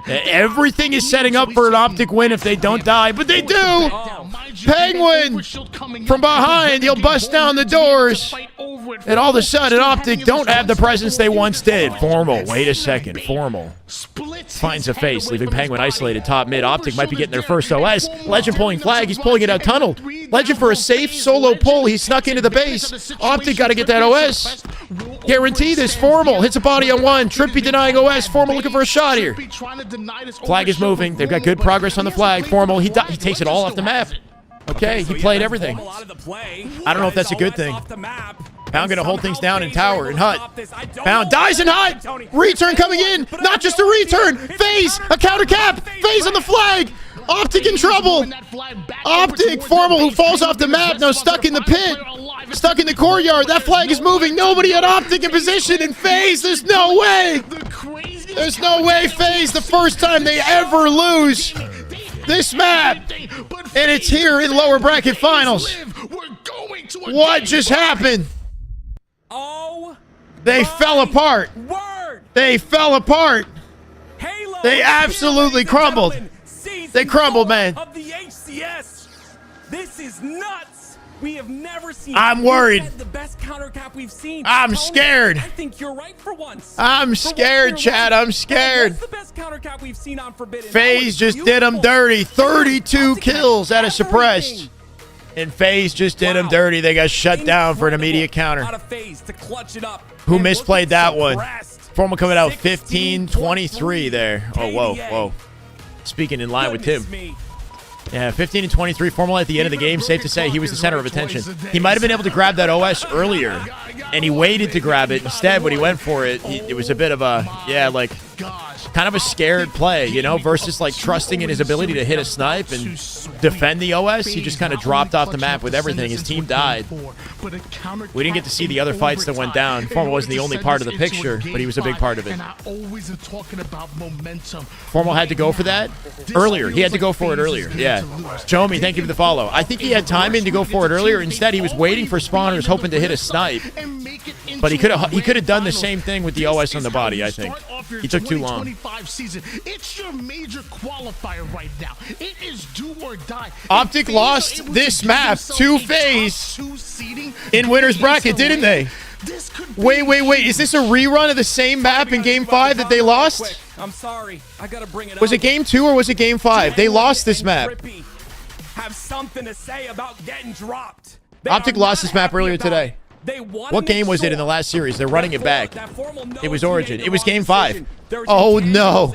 Everything is setting up for an OPTIC win if they don't die, but they do! Penguin! From behind, he'll bust down the doors. And all of a sudden, OPTIC don't have the presence they once did. Formal. Wait a second. Formal finds a face, leaving Penguin isolated top mid. OPTIC might be getting their first OS. Legend pulling flag. He's pulling it out tunnel. Legend for a safe solo pull. He snuck into the base. OPTIC got to get that OS. Guarantee this. Formal hits a body on 1. Trippy denying OS. Formal looking for a shot here. Flag is moving. They've got good progress on the flag. Formal. He takes it all off the map. Okay, he played everything. I don't know if that's a good thing. Pound gonna hold things down in tower and hut. Pound dies in hut. Return coming in. Not just a return. FaZe, a counter cap. FaZe on the flag. OPTIC in trouble. OPTIC, Formal, who falls off the map, now stuck in the pit. Stuck in the courtyard. That flag is moving. Nobody at OPTIC in position. And FaZe, there's no way. There's no way FaZe, the first time they ever lose this map. And it's here in lower bracket finals. What just happened? Oh, they fell apart. They fell apart. Halo, they absolutely crumbled. They crumbled, man. Of the HCS. This is nuts. We have never seen. I'm worried. The best counter cap we've seen. I'm scared. I think you're right for once. I'm scared, Chad. I'm scared. That's the best counter cap we've seen on Forbidden. FaZe just did them dirty. 32 kills out of suppressed. And FaZe just did them dirty. They got shut down for an immediate counter. Who misplayed that one? Formal coming out 15-23 there. Oh, whoa, whoa. Speaking in line with Tim. Yeah, 15 and 23. Formal at the end of the game. Safe to say he was the center of attention. He might have been able to grab that OS earlier, and he waited to grab it. Instead, when he went for it, it was a bit of a, yeah, like, kind of a scared play, you know, versus like trusting in his ability to hit a snipe and defend the OS. He just kind of dropped off the map with everything. His team died. We didn't get to see the other fights that went down. Formal wasn't the only part of the picture, but he was a big part of it. Formal had to go for that earlier. He had to go for it earlier. Yeah. Jomi, thank you for the follow. I think he had time in to go for it earlier. Instead, he was waiting for spawners, hoping to hit a snipe. But he could have done the same thing with the OS on the body, I think. He took too long. It's your major qualifier right now. It is do or die. OPTIC lost this map to FaZe in winner's bracket, didn't they? Wait. Is this a rerun of the same map in Game 5 that they lost? I'm sorry. I gotta bring it up. Was it Game 2 or was it Game 5? They lost this map. Have something to say about getting dropped. OPTIC lost this map earlier today. What game was it in the last series? They're running it back. It was Origin. It was Game 5. Oh, no.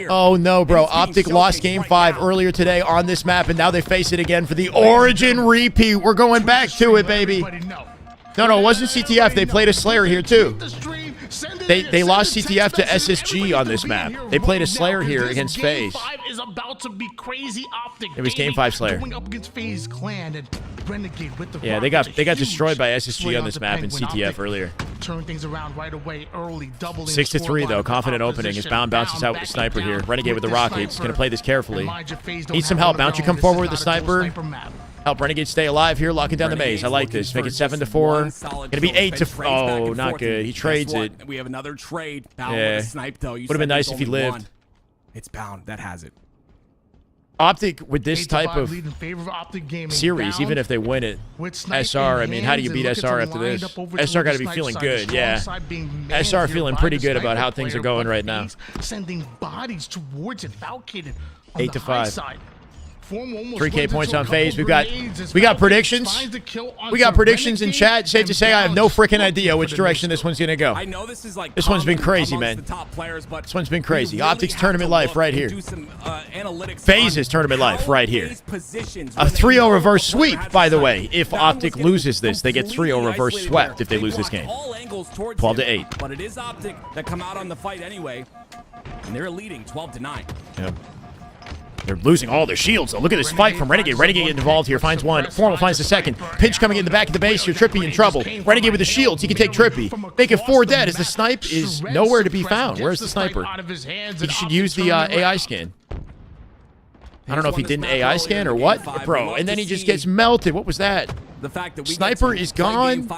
Oh, no, bro. Optic lost Game 5 earlier today on this map, and now they face it again for the Origin repeat. We're going back to it, baby. No, it wasn't CTF. They played a Slayer here, too. They lost CTF to SSG on this map. They played a Slayer here against FAZE. It was Game 5 Slayer. Yeah, they got destroyed by SSG on this map in CTF earlier. Turn things around right away early, doubling 6-3 though. Confident opening. His bound bounces out with the sniper here. Renegade with the rockets. Gonna play this carefully. Need some help. Bounce, you come forward with the sniper. Help Renegade stay alive here, locking down the maze. I like this. Make it 7-4. Gonna be 8-4. Oh, not good. He trades it. We have another trade. Yeah. Would have been nice if he lived. It's bound. That has it. Optic with this type of series, even if they win it, SR, I mean, how do you beat SR after this? SR got to be feeling good, yeah. SR feeling pretty good about how things are going right now. Sending bodies towards it, Valkated. 8-5. 3K points on FaZe. We got predictions. We got predictions in chat. Safe to say, I have no freaking idea which direction this one's gonna go. This one's been crazy, man. This one's been crazy. Optic's tournament life right here. FaZe's tournament life right here. A 3-0 reverse sweep, by the way. If Optic loses this, they get 3-0 reverse swept if they lose this game. 12-8. But it is Optic that come out on the fight anyway, and they're leading 12-9. Yep. They're losing all their shields, though. Look at this fight from Renegade. Renegade getting involved here. Finds one. Formal finds the second. Pinch coming in the back of the base here. Trippy in trouble. Renegade with the shields. He can take Trippy. Make it 4 dead as the snipe is nowhere to be found. Where's the sniper? He should use the AI scan. I don't know if he didn't AI scan or what, bro. And then he just gets melted. What was that? Sniper is gone.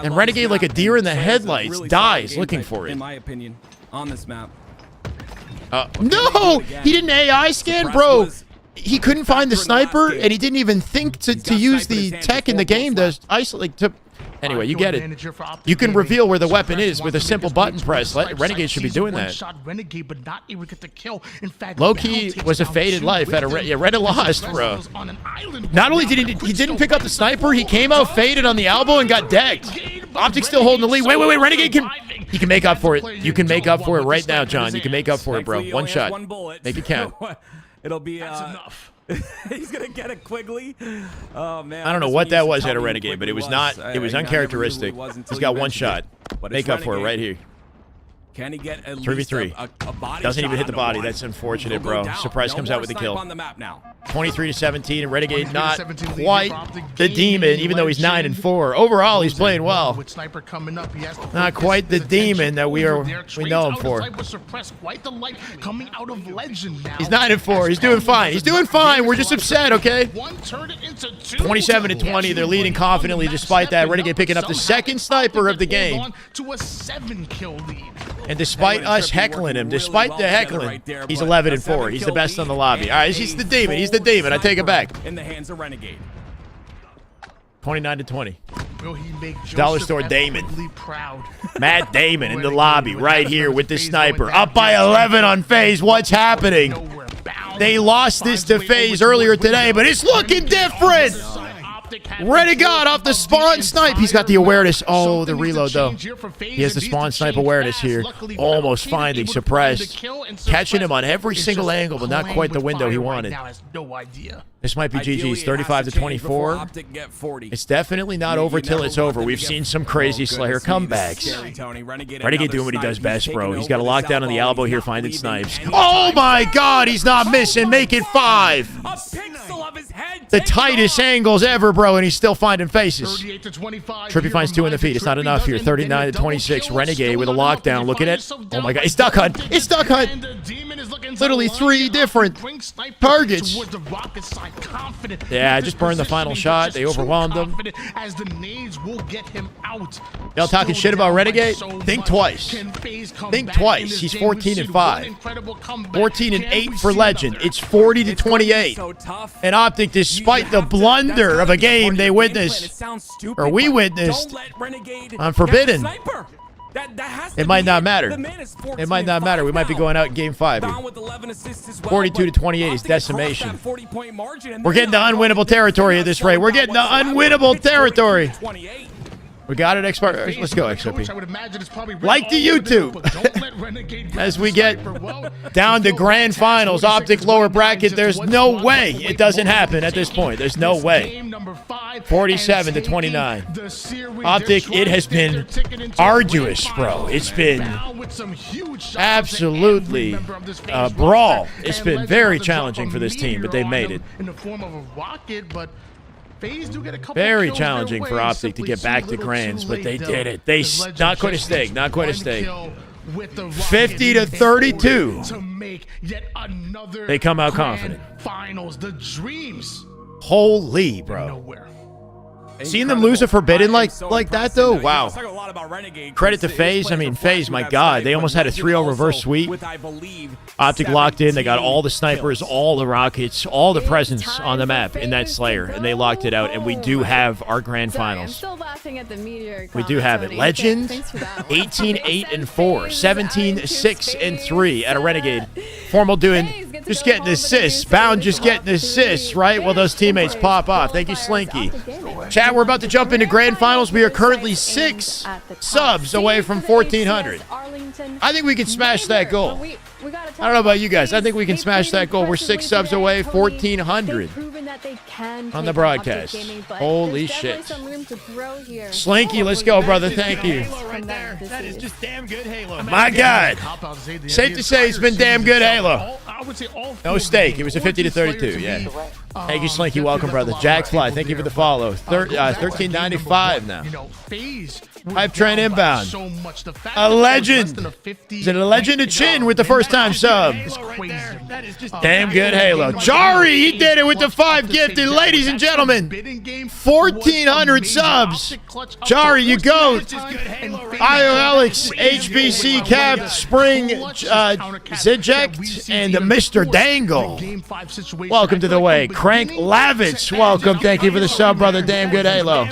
And Renegade, like a deer in the headlights, dies looking for it. In my opinion, on this map. No! He didn't AI scan, bro. He couldn't find the sniper, and he didn't even think to use the tech in the game to isolate. Anyway, you get it. You can reveal where the weapon is with a simple button press. Renegade should be doing that. Low-key was a faded life at a Red lost, bro. Not only did he didn't pick up the sniper, he came out faded on the elbow and got decked. Optic still holding the lead. Wait. Renegade he can make up for it. You can make up for it right now, John. You can make up for it, bro. One shot. Make it count. It'll be that's enough. He's gonna get it quickly. Oh man! I don't know what that was at a Renegade, but it was not. It was uncharacteristic. He's got one shot. Make up for it right here. Can he get at 3v3? Doesn't even hit the body. That's unfortunate, bro. Surprise comes out with the kill. 23-17, and Renegade not quite the demon, even though he's 9-4. Overall, he's playing well. Not quite the demon that we know him for. He's 9-4. He's doing fine. He's doing fine. We're just upset, okay? 27-20. They're leading confidently despite that. Renegade picking up the second sniper of the game. And despite us heckling him, despite the heckling, he's 11-4. He's the best on the lobby. All right, he's the demon. He's the demon. I take it back. In the hands of Renegade. 29-20. Dollar Store Damon. Matt Damon in the lobby right here with the sniper. Up by 11 on FaZe. What's happening? They lost this to FaZe earlier today, but it's looking different. Renegade off the spawn snipe. He's got the awareness. Oh, the reload, though. He has the spawn snipe awareness here. Almost finding suppressed. Catching him on every single angle, but not quite the window he wanted. This might be GG's. 35-24. It's definitely not over till it's over. We've seen some crazy Slayer comebacks. Renegade doing what he does best, bro. He's got a lockdown on the elbow here, finding snipes. Oh my God, he's not missing. Make it 5. The tightest angles ever, bro, and he's still finding faces. Trippy finds 2 in the feet. It's not enough here. 39-26. Renegade with a lockdown. Look at it. Oh my God, it's duck hunt. It's duck hunt. Literally 3 different targets. Yeah, I just burned the final shot. They overwhelmed him. Y'all talking shit about Renegade? Think twice. Think twice. He's 14-5. 14-8 for Legend. It's 40-28. And Optic, despite the blunder of a game they witnessed, or we witnessed, on Forbidden, it might not matter. It might not matter. We might be going out in Game 5 here. 42-28 is decimation. We're getting to unwinnable territory at this rate. We're getting to unwinnable territory. We got it, XP. Let's go, XP. Like the YouTube. As we get down to grand finals, Optic lower bracket, there's no way it doesn't happen at this point. There's no way. 47 to 29. Optic, it has been arduous, bro. It's been absolutely a brawl. It's been very challenging for this team, but they made it. In the form of a rocket, but FaZe do get a couple very challenging for Optic to get back to grands, but they did it. They not quite a stake, not quite a stake. 50 to 32. They come out confident. Finals, the dreams. Holy, bro. Seeing them lose a Forbidden like that, though, wow. Credit to FaZe. I mean, FaZe, my God, they almost had a 3-0 reverse sweep. Optic locked in. They got all the snipers, all the rockets, all the presence on the map in that Slayer, and they locked it out. And we do have our grand finals. We do have it. Legend, 18-8-4, 17-6-3 at a Renegade. Formal doing just getting assists. Bound just getting assists, right? Well, those teammates pop off. Thank you, Slinky. Chat, we're about to jump into grand finals. We are currently 6 subs away from 1,400. I think we can smash that goal. I don't know about you guys. I think we can smash that goal. We're 6 subs away, 1,400 on the broadcast. Holy shit. Slinky, let's go, brother. Thank you. That is just damn good Halo. My God. Safe to say it's been damn good Halo. No stake. It was a 50 to 32. Yeah. Thank you, Slinky. Welcome, brother. Jackfly, thank you for the follow. 1395 now. Hype train inbound. A legend. Is it a legend to Chin with the first-time sub? Damn good Halo. Jari, he did it with the 5 gifted. Ladies and gentlemen, 1,400 subs. Jari, you go. IO Alex, HBC Cap, Spring, Ziject, and Mr. Dangle. Welcome to the way. Crank Lavitz, welcome. Thank you for the sub, brother. Damn good Halo.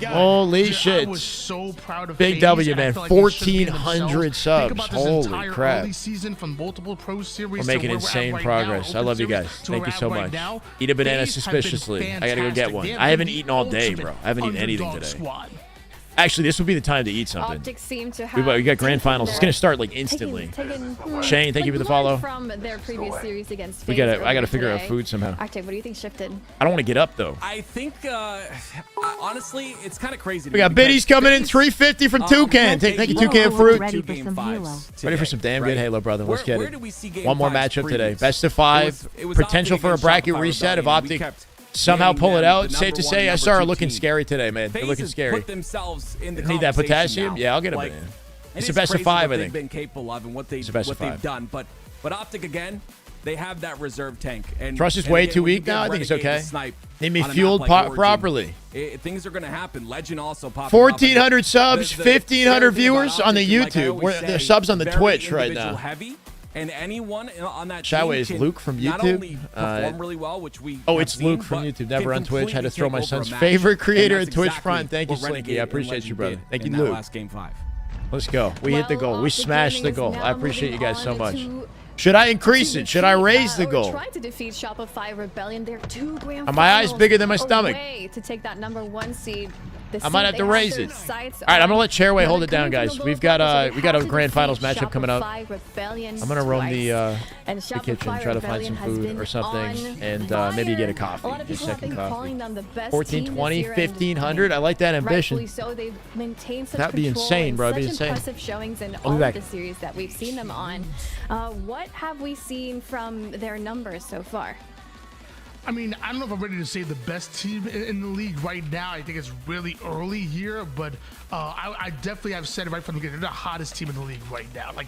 Holy shit. So proud of Big W, man. 1,400 subs. Holy crap. We're making insane progress. I love you guys. Thank you so much. Eat a banana suspiciously. I gotta go get one. I haven't eaten all day, bro. I haven't eaten anything today. Actually, this would be the time to eat something. We got grand finals. It's gonna start like instantly. Shane, thank you for the follow. From their previous series against I gotta figure out food somehow. Arctic, what do you think shifted? I don't want to get up though. I think honestly, it's kind of crazy. We got Biddies coming in 350 from Toucan. Thank you, Toucan Fruit. Ready for some damn good Halo, brother. Let's get it. One more matchup today. Best of 5. Potential for a bracket reset if Optic somehow pull it out. Safe to say, SR are looking scary today, man. They're looking scary. Need that potassium? Yeah, I'll get them in. It's a best of 5, I think. Been capable of and what they've done, but Optic again, they have that reserve tank. And Trust is way too weak now. I think it's okay. Need me fueled properly. Things are going to happen. Legend also popped. 1,400 subs, 1,500 viewers on the YouTube. They're subs on the Twitch right now. And anyone on that Shyway is Luke from YouTube. Perform really well, which we it's Luke from YouTube. Never on Twitch. Had to throw my son's favorite creator at Twitch Prime. Thank you, Slinky. I appreciate you, brother. Thank you, Luke. Last game 5. Let's go. We hit the goal. We smashed the goal. I appreciate you guys so much. Should I increase it? Should I raise the goal? Trying to defeat Shopify Rebellion. They're 2 grand Are my eyes bigger than my stomach? To take that #1 seed. I might have to raise it. All right, I'm gonna let Chairway hold it down, guys. We got a grand finals matchup coming up. I'm gonna roam the kitchen, try to find some food or something, and maybe get a coffee, just a second coffee. 1,420, 1,500. I like that ambition. That'd be insane, bro. That'd be insane. Impressive showings in all of the series that we've seen them on. What have we seen from their numbers so far? I mean, I don't know if I'm ready to say the best team in the league right now. I think it's really early here, but I definitely have said it right from the beginning. They're the hottest team in the league right now. Like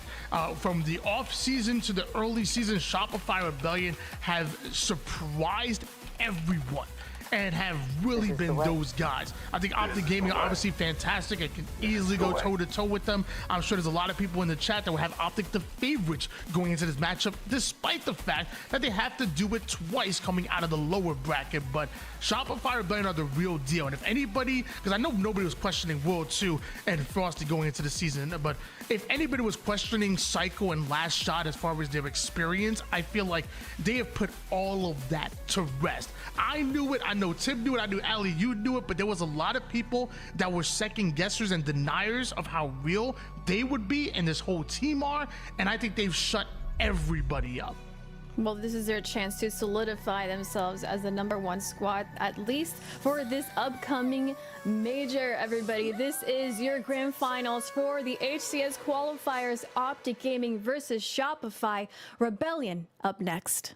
from the off season to the early season, Shopify Rebellion have surprised everyone and have really been those guys. I think Optic Gaming are obviously fantastic and can easily go toe-to-toe with them. I'm sure there's a lot of people in the chat that will have Optic the favorites going into this matchup, despite the fact that they have to do it twice coming out of the lower bracket. But Shopify Rebellion are the real deal. And if anybody, because I know nobody was questioning World 2 and Frosty going into the season, but if anybody was questioning Psycho and Last Shot as far as their experience, I feel like they have put all of that to rest. I knew it. I know Tim knew it, I knew Ali, you knew it, but there was a lot of people that were second guessers and deniers of how real they would be and this whole team are, and I think they've shut everybody up. Well, this is their chance to solidify themselves as the #1 squad, at least for this upcoming major, everybody. This is your grand finals for the HCS qualifiers, Optic Gaming versus Shopify. Rebellion up next.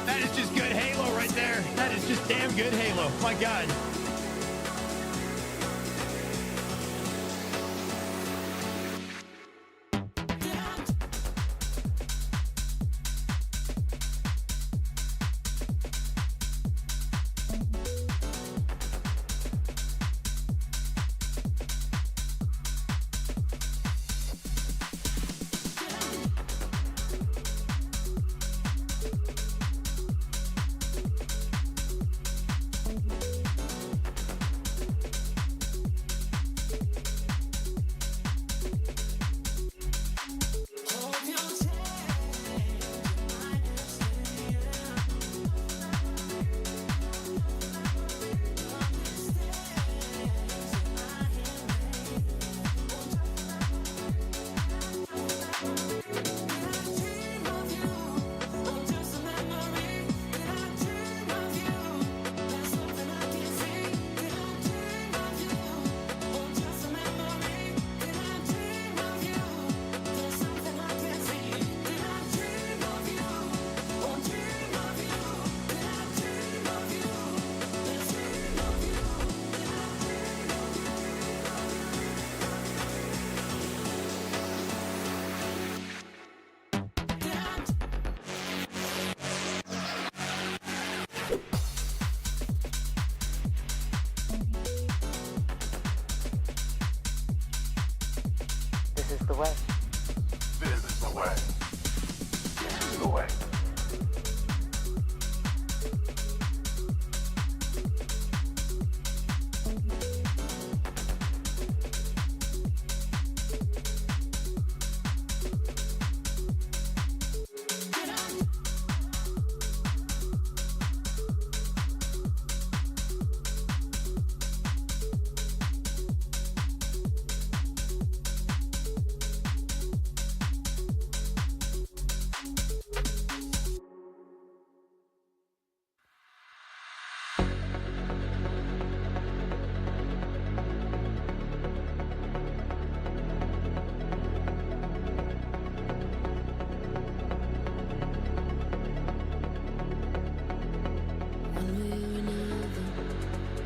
That is just good Halo right there. That is just damn good Halo. My God. This is the way. This is the way. This is the way.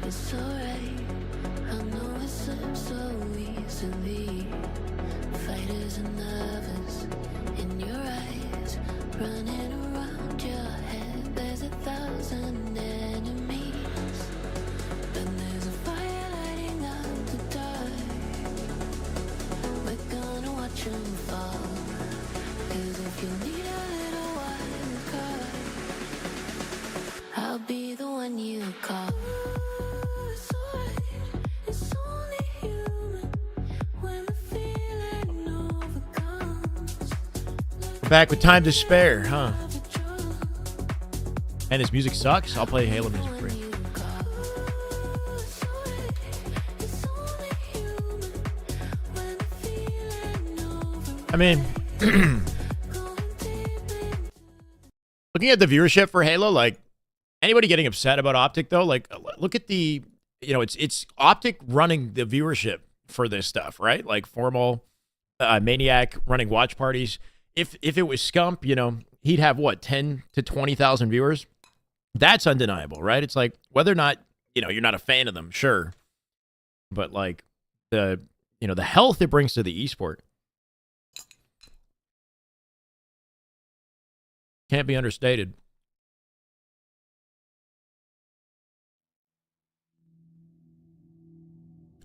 It's alright, I know it slips so easily. Fighters and lovers in your eyes, running around your head. There's 1,000 enemies, but there's a fire lighting up the dark. We're gonna watch them fall, 'cause if you need a little wild card, I'll be the one you call. Back with time to spare, huh? And his music sucks? I'll play Halo music for you. I mean, looking at the viewership for Halo, like, anybody getting upset about Optic, though? Like, look at the, you know, it's Optic running the viewership for this stuff, right? Like, Formal, Maniac running watch parties. If it was Scump, you know, he'd have, what, 10 to 20,000 viewers? That's undeniable, right? It's like, whether or not, you know, you're not a fan of them, sure. But, like, the, you know, the health it brings to the esport can't be understated.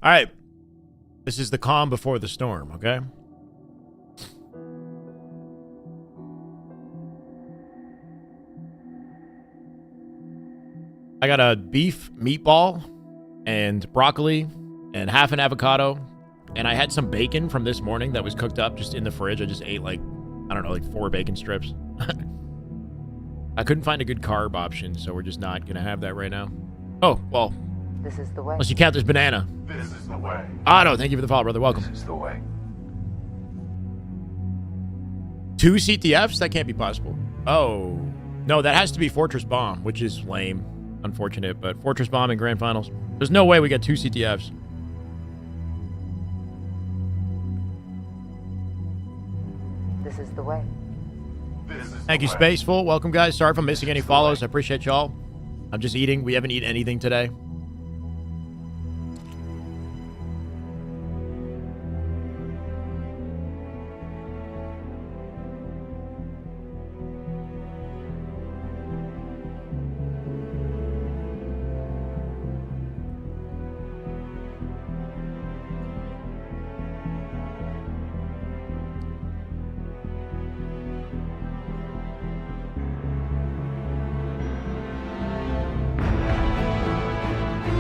All right. This is the calm before the storm, okay? I got a beef meatball and broccoli and half an avocado. And I had some bacon from this morning that was cooked up just in the fridge. I just ate like, I don't know, like 4 bacon strips. I couldn't find a good carb option, so we're just not going to have that right now. Oh, well. This is the way. Unless you count this banana. This is the way. Otto, thank you for the follow, brother. Welcome. This is the way. 2 CTFs? That can't be possible. Oh. No, that has to be Fortress Bomb, which is lame. Unfortunate, but Fortress Bomb in Grand Finals. There's no way we get 2 CTFs. This is the way. Thank you, Spaceful. Welcome, guys. Sorry if I'm missing any follows. I appreciate y'all. I'm just eating. We haven't eaten anything today.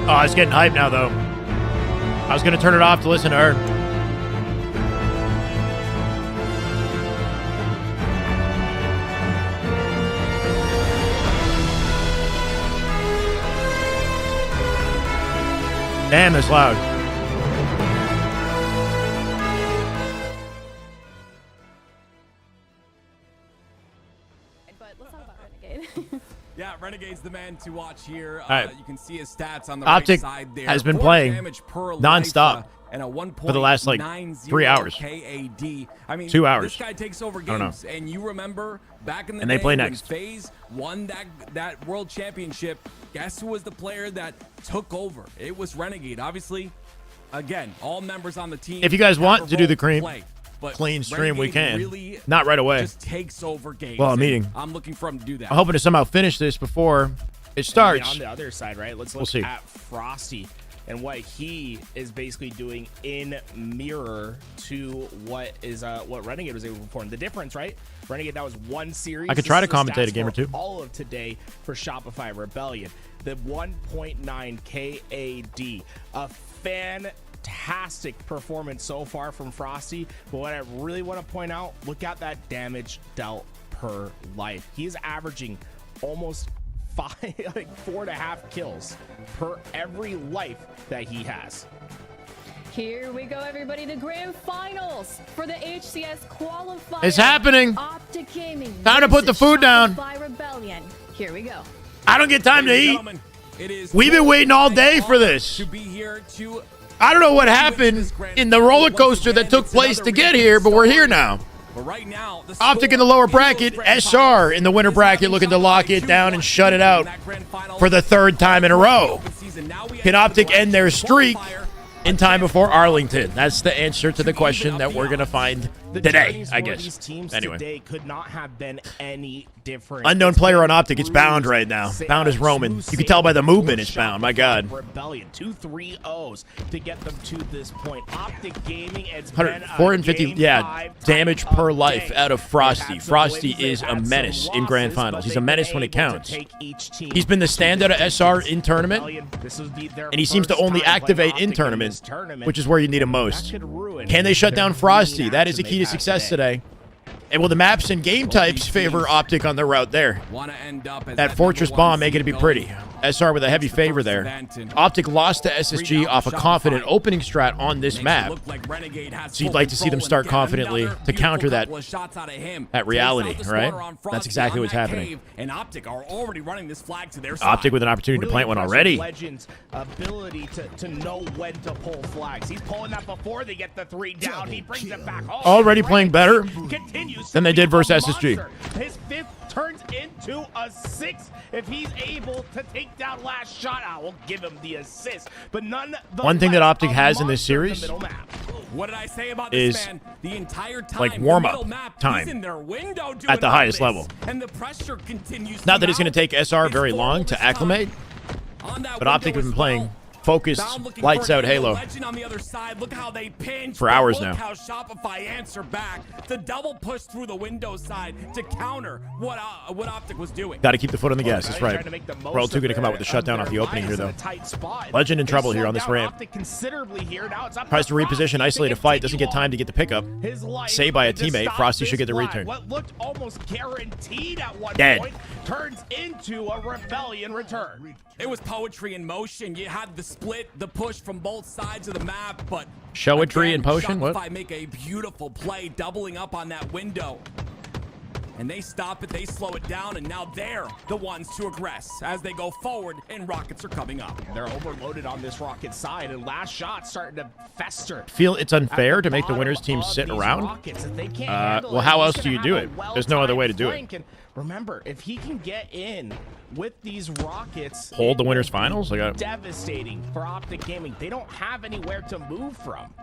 Oh, it's getting hyped now, though. I was going to turn it off to listen to her. Damn, that's loud. But let's talk about Renegade. Yeah, Renegade's the man to watch here. Right. You can see his stats on the OPTIC right side there. has been 4 playing damage per nonstop life, and a for the last, like, 3 hours. KAD. I mean, 2 hours. This guy takes over games, and you remember back in the And day they play when next. FaZe won that world championship, guess who was the player that took over? It was Renegade. Obviously, again, all members on the team. If you guys want to do the but clean stream, we Renegade can. really Not right away. just takes over games. Well, I'm and eating. I'm looking for him to do that. I'm hoping to somehow finish this before it starts. On the other side, right? Let's We'll look see. at Frosty and what he is basically doing in mirror to what Renegade was able to perform. The difference, right? Renegade, that was 1 series. I could try to This is the commentate a stats game or for two. All of today for Shopify Rebellion. The 1.9 KAD. A fantastic performance so far from Frosty. But what I really want to point out, look at that damage dealt per life. He is averaging almost 4.5 kills per every life that he has. Here we go, everybody, to grand finals for the HCS qualifier. It's happening. OPTIC Gaming. Time to put the food down. Shopify Rebellion. Here we go. I don't get time to eat. It is We've been waiting all day for this. to be here to I don't know what happened in the roller coaster that took place to get here, but we're here now. But right now, OPTIC in the lower bracket, SR in the winner bracket looking to lock it down and shut it out for the 3rd time in a row. Can OPTIC end their streak in time before Arlington? That's the answer to the question that we're going to find today, I guess. Anyway. Today could not have been any different. Unknown player on OPTIC. It's bound right now. Bound is Roman. You can tell by the movement it's bound. My God. Rebellion 2-3-0s to get them to this point. OPTIC Gaming, it's been 150, game yeah, 5 damage type per of life day. out of Frosty. They've had some Frosty wins, is they've a had menace some in grand losses, finals. but He's a they've menace been when it able to counts. take each team He's been the to standout of SR in tournament, Rebellion. This would be their and he seems to first only time playing activate in OPTIC tournament, this tournament. which is where you need him That most. could ruin Can they shut their down Frosty? mean That is a action key they've to had success today. And will the maps and game types favor OPTIC on their route there? That Fortress Bomb making it be pretty. SR with a heavy favor there. OPTIC lost to SSG off a confident opening strat on this map. So you'd like to see them start confidently to counter that reality, right? That's exactly what's happening. And OPTIC are already running this flag to their OPTIC with an opportunity to plant one already. Legends' ability to know when to pull flags. He's pulling that before they get the 3 down. He brings it back home. Already playing better Continues than they did versus to be a SSG. monster. His 5th turns into a 6 if he's able to take down last shot. I will give him the assist, but none. One thing that OPTIC has in this series What did I say about is this man? The entire time, like warm-up the middle map, time he's in their window doing at the all highest this. level. And the pressure continues. Not that it's going to take SR very long to acclimate, On that but OPTIC window has been as playing well. focused, lights out Halo Legend on the other side. Look how they pinch. for hours Look now. how Shopify answer back. The double push through the Windows side to counter what Optic was doing. Got to keep the foot on the gas. That's right. Royal 2 going to come out with a shutdown off the opening here, though. Legend in trouble here on this ramp. Tries to reposition, isolate a fight, doesn't get time to get the pickup. Saved by a teammate. Frosty should get the return. What looked almost guaranteed at one Dead. point turns into a rebellion return. It was poetry in motion. You had the split, the push from both sides of the map, but Showetry again, and potion? What? Shopify make a beautiful play, doubling up on that window. And they stop it, they slow it down, and now they're the ones to aggress as they go forward, and rockets are coming up. They're overloaded on this rocket side, and last shot starting to fester. Feel it's unfair to make the winners team sit around? Well, how else do you do it? There's no other way to do it. And remember, if he can get in with these rockets, Hold the winners finals? devastating for Optic Gaming. They don't have anywhere to move from.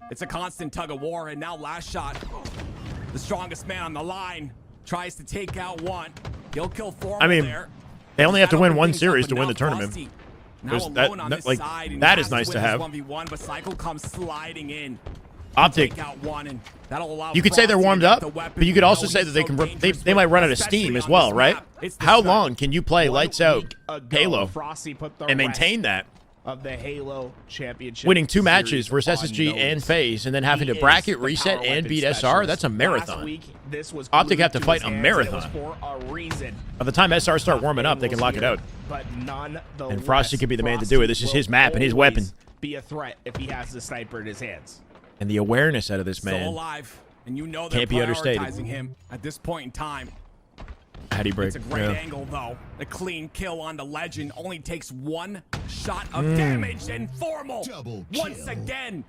It's a constant tug of war, and now last shot, the strongest man on the line tries to take out one. He'll kill Formal I mean, there. they only have to win one Things series up, to but win the now tournament. Frosty There's now that- alone on that- this like, side, and that has is nice win to this have. 1v1, but Cycle comes sliding in. Optic. Take out one, and that'll allow You could say they're Frosty to warmed get up, the weapon. but you could also know say he's that they so can dangerous they might run out of especially steam as on well, this right? map. It's the How start. long can you play lights out Halo Frosty put the and maintain that? of the Halo Championship. Winning 2 matches Series versus on SSG and notice. FaZe, and then having to He bracket, is the reset, power and weapon beat SR? specialist. That's a Last marathon. week, this was Optic glued have to to fight his a hands. marathon. It was for a reason. By the time SR start warming up, they can lock it out. But nonetheless, And Frosty could be the man to do it. This is his map and his weapon. Be a threat if he has the sniper in his hands. And the awareness out of this Still man. alive, and you know they're Can't be understated. prioritizing him at this point in time. How do you break? It's a great Yeah. angle, though. The clean kill on the Legend only takes one shot of damage, and Formal once again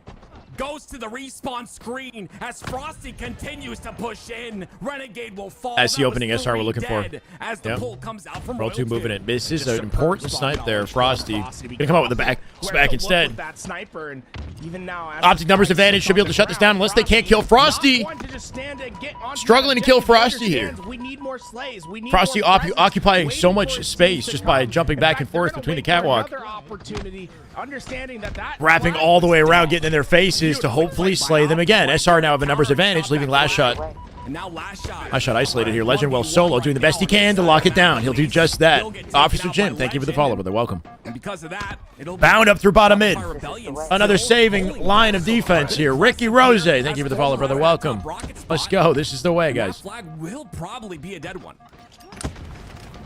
goes to the respawn screen as Frosty continues to push in. Renegade will fall. That's the That was opening SR we're looking for. dead as the Yep. pull comes out from Roll 2 moving it. This is Just an important superb snipe there. knowledge Frosty. from Frosty Gonna come out with the back. Where Smack to look instead. with that sniper, and even now, as Optic numbers advantage. Should be able to shut this down unless they can't kill Frosty. not going to just stand and get onto Struggling that to kill objective. He Frosty here. understands we need more slays. We need Frosty more presence, occupying so waiting much for his space team just to by come. jumping In back fact, and they're forth gonna between the wait for catwalk. another opportunity, understanding that Wrapping flag all the was way around, still getting in their faces to hopefully slay them again. SR now have a numbers advantage, leaving last shot. And now last shot. Last shot isolated here. Legend well solo, doing the best he can to lock it down. He'll do just that. Officer Jim, thank you for the follow, brother. Welcome. And because of that, it'll Bound up through bottom mid. Rebellion Another still saving holding line of this defense here. Ricky Rose, thank you for the follow, brother. Welcome. Let's go. This is the way, That guys. flag will probably be a dead one.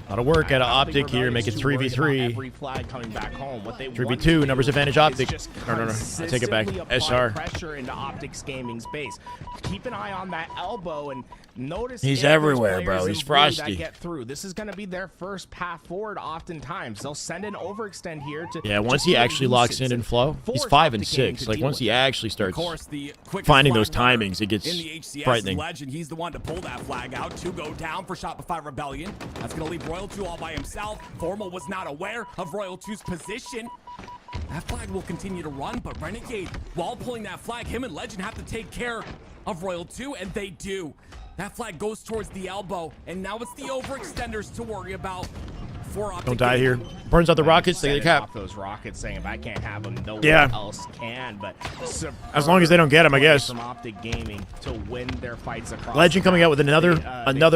A lot of work out of Optic here. Make it 3v3. Every flag coming back home. What they 3v2, numbers advantage Optic. Is just No. I take it back. consistently apply SR. pressure into Optic's gaming space. Keep an eye on that elbow and notice He's if there's everywhere, bro. players He's in blue that Frosty. Get through. This is going to be their first path forward. Oftentimes, they'll send an overextend here to. Yeah, once just he be actually locks nuisance in and flow, he's force 5 and Optic Gaming 6. to Like deal once with he it. actually Of starts course, the quickest finding those flag runner timings, it gets in the HCS frightening. Legend, he's the one to pull that flag out to go down for Shopify Rebellion. That's going to leave Royal 2 all by himself. Formal was not aware of Royal 2's position. That flag will continue to run, but Renegade, while pulling that flag, him and Legend have to take care of Royal 2, and they do. That flag goes towards the elbow, and now it's the overextenders to worry about. For Optic Don't die Gaming. here. Burns out the rockets, they get a Setting cap. off those rockets, saying if I can't have them, no Yeah. one else can. But As long as they don't get 'em, I play guess. From Optic Gaming to win their fights across. Legend the coming map. out with another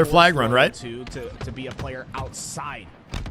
They flag forced run, Royal right? 2 to be a player outside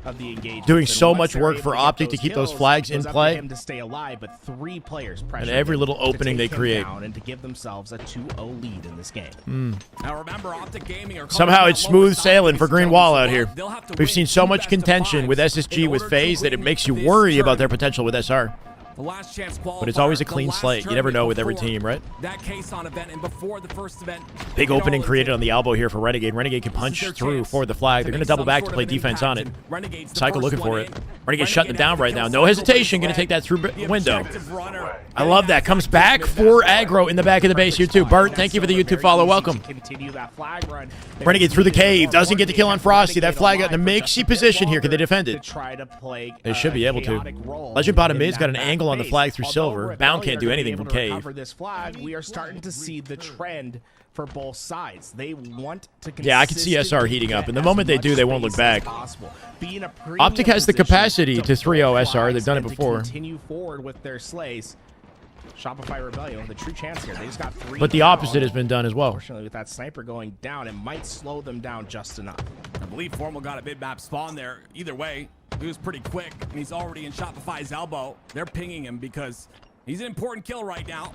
of the engagement. Doing And so once much they're work able for get Optic to keep those kills, flags it in was up to play. him to stay alive, but 3 players And pressured every him little to opening they take him create. down and to give themselves a 2-0 lead in this game. Now remember, Optic Gaming are Somehow coming it's out lower smooth side sailing of for these Green zones Wall as out well. here. They'll have to We've win seen so 2 much best of contention with 5s SSG, in with order to FaZe, that it win makes you this worry about tournament. their potential with SR. The last chance qualifier. But it's always a the clean last slate. You never know with every tournament team, right? before That case on event and before the first event. Big it all opening is created it. on the elbow here for Renegade. Renegade can This is punch their through chance for the flag. They're going make to double some back to sort play of an defense on it. impact, and Renegade's the Cycle first looking for one it. in. Renegade shutting it Renegade down has right to now. kill No Cycle hesitation. with Going to take that through the window. objective runner. I love that. Comes back for aggro in the back of the base here too. Bert, thank you for the YouTube follow. Welcome. Continue that flag run. Renegade through the cave. Doesn't get the kill on Frosty. That flag got in a makesy position here. Can they defend it? To try to play They should be able to. chaotic role Legend bottom in mid's got an that angle on the flag through silver. Bound can't do anything from cave. Recover this flag, we are starting to see the trend for both sides. They want to I can see SR heating up, and the moment they do, they won't look back. OPTIC has the capacity to 3-0 SR. They've done it before. Continue forward with their slays. Shopify Rebellion with a true chance here. They just got 3. But the opposite has been done as well. Unfortunately, with that sniper going down, it might slow them down just enough. I believe Formal got a mid-map spawn there. Either way, he was pretty quick, and he's already in Shopify's elbow. They're pinging him because he's an important kill right now.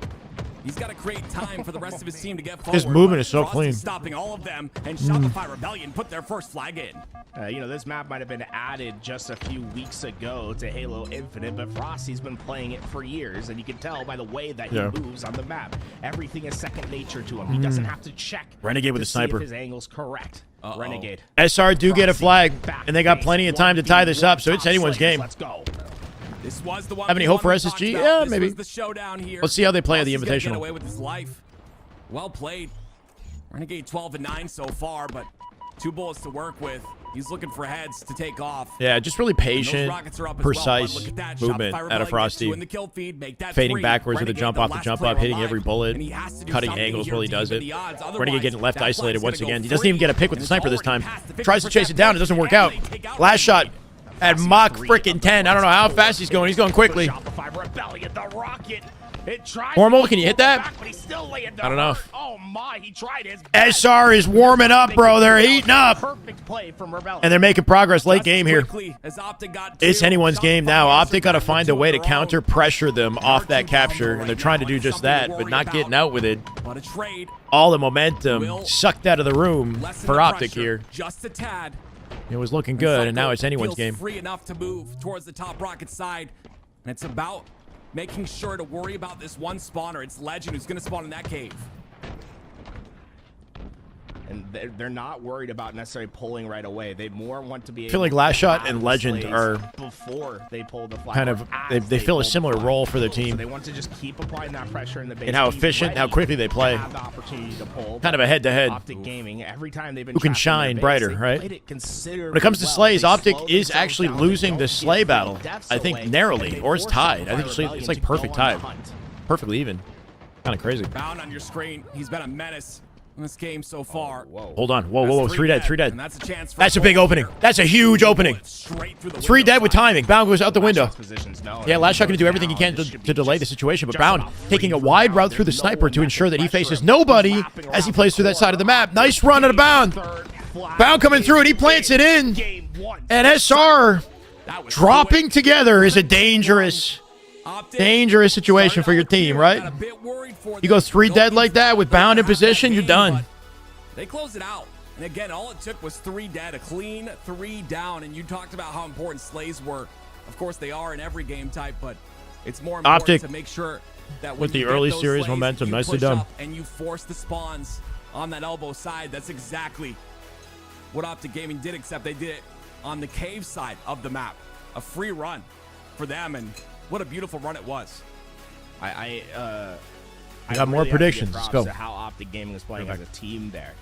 He's got to create time for the rest of his team to get forward. His movement is so clean. Stopping all of them, and Shopify Rebellion put their first flag in. You know, this map might have been added just a few weeks ago to Halo Infinite, but Frosty's been playing it for years, and you can tell by the way that he moves on the map. Everything is second nature to him. He doesn't have to check. Renegade with a sniper. If his angle's correct. Renegade. SR do get a flag, and they got plenty of time to tie this up, so it's anyone's game. Let's go. This was the one. Have any hope for SSG? Yeah, maybe. The showdown here. Let's see how they play at the Get Invitational. away with his life. Well played. Renegade 12-9 so far, but 2 bullets to work with. He's looking for heads to take off. Yeah, just really patient, precise movement out of Frosty. Fading backwards with a jump off the jump up, hitting every bullet, cutting angles while he does it. Renegade getting left isolated once again. He doesn't even get a pick with the sniper this time. Tries to chase it down. It doesn't work out. Last shot at Mach freaking 10. I don't know how fast he's going. He's going quickly. Formal, can you hit that? I don't know. Oh my, he tried his SR is warming up, bro. They're heating up. Perfect play from Rebellion. And they're making progress late game here. It's anyone's game now. OPTIC got to find a way to counter pressure them off that capture, and they're trying to do just that, but not getting out with it. All the momentum sucked out of the room for OPTIC here. Just a tad. It was looking good, and now it's anyone's game. Free enough to move towards the top rocket side, and it's about making sure to worry about this one spawner. It's Legend who's going to spawn in that cave. And they're not worried about necessarily pulling right away. They more want to be. I feel like Last Shot and Legend are before they pull the flag. Kind of they fill a similar role for their team. So they want to just keep applying that pressure in the base. And how efficient, how quickly they play. Have the opportunity to pull. Kind of a head-to-head. OPTIC Gaming every time they've been. Who can shine brighter, right? When it comes to slays, OPTIC is actually losing the slay battle. I think narrowly, or it's tied. I think it's like perfect tied, perfectly even. Kind of crazy. Bound on your screen. He's been a menace in this game so far. Hold on. Whoa. 3 dead. And that's a chance for That's a big opening. That's a huge opening. 3 dead with timing. Bound goes out the window. Yeah, Last Shot going to do everything he can to delay the situation, but Bound taking a wide route through the sniper to ensure that he faces nobody as he plays through that side of the map. Nice run out of Bound. Bound coming through and he plants it in. And SR dropping together is a dangerous situation for your team, right? You go 3 dead like that with Bound in position, you're done. They closed it out. And again, all it took was 3 dead, a clean 3 down. And you talked about how important slays were. Of course, they are in every game type, but it's more important OPTIC to make sure that with the early series momentum, nicely done. And you force the spawns on that elbow side. That's exactly what OPTIC Gaming did, except they did it on the cave side of the map. A free run for them, and what a beautiful run it was. I got more predictions. Let's go. How OPTIC Gaming is playing as a team there.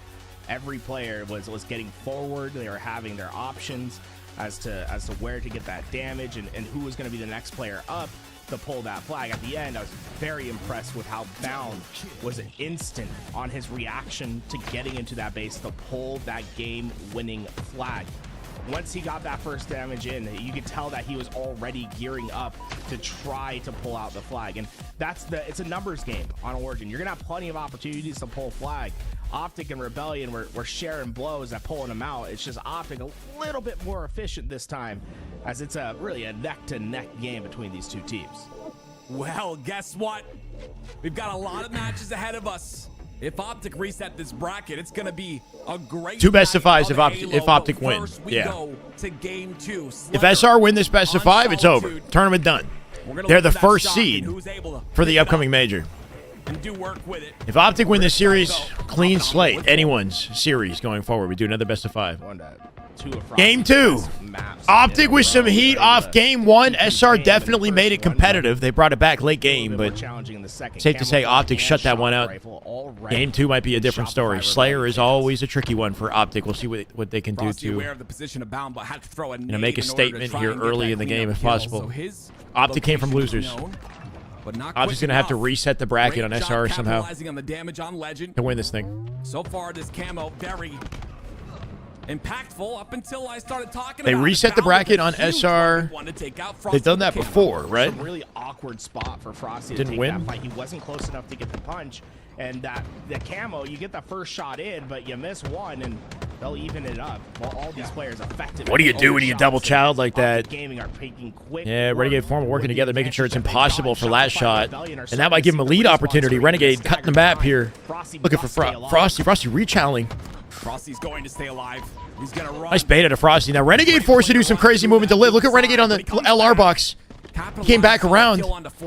Every player was getting forward. They were having their options as to where to get that damage and who was going to be the next player up to pull that flag. At the end, I was very impressed with how Bound was instant on his reaction to getting into that base to pull that game-winning flag. Once he got that first damage in, you could tell that he was already gearing up to try to pull out the flag. And it's a numbers game on Origin. You're gonna have plenty of opportunities to pull flag. OPTIC and Rebellion were sharing blows at pulling them out. It's just OPTIC a little bit more efficient this time, as it's really a neck-to-neck game between these two teams. Well, guess what? We've got a lot of matches ahead of us. If OPTIC reset this bracket, it's going to be a great 2 best of 5s if OPTIC win. Yeah. Go to game 2. If SR win this best of 5, it's over. Tournament done. They're the first seed for the upcoming major. And do work with it. If OPTIC win this series, clean slate. Anyone's series going forward. We do another best of 5. Game 2. Optic with some heat off game one. SR definitely made it competitive. They brought it back late game, but safe to say Optic shut that one out. Game two might be a different story. Slayer is always a tricky one for Optic. We'll see what they can do to make a statement here early in the game if possible. Optic came from losers. Optic's going to have to reset the bracket on SR somehow to win this thing. So far, this camo very impactful up until I started talking. They reset the bracket on SR. They've done that before, right? Really awkward spot for Frosty. Didn't win. He wasn't close enough to get the punch, and the camo, you get the first shot in, but you miss one, and they'll even it up. Well, all these players effective. What do you do when you double child like that? Gaming are taking quick. Yeah, Renegade Formal working together, making sure it's impossible for last shot, and that might give him a lead opportunity. Renegade cutting the map here, looking for Frosty. Frosty re-challenging. Frosty's going to stay alive. He's gonna run. Nice beta to Frosty. Now Renegade forced to do some crazy movement to live. Look at Renegade on the LR box. Came back around,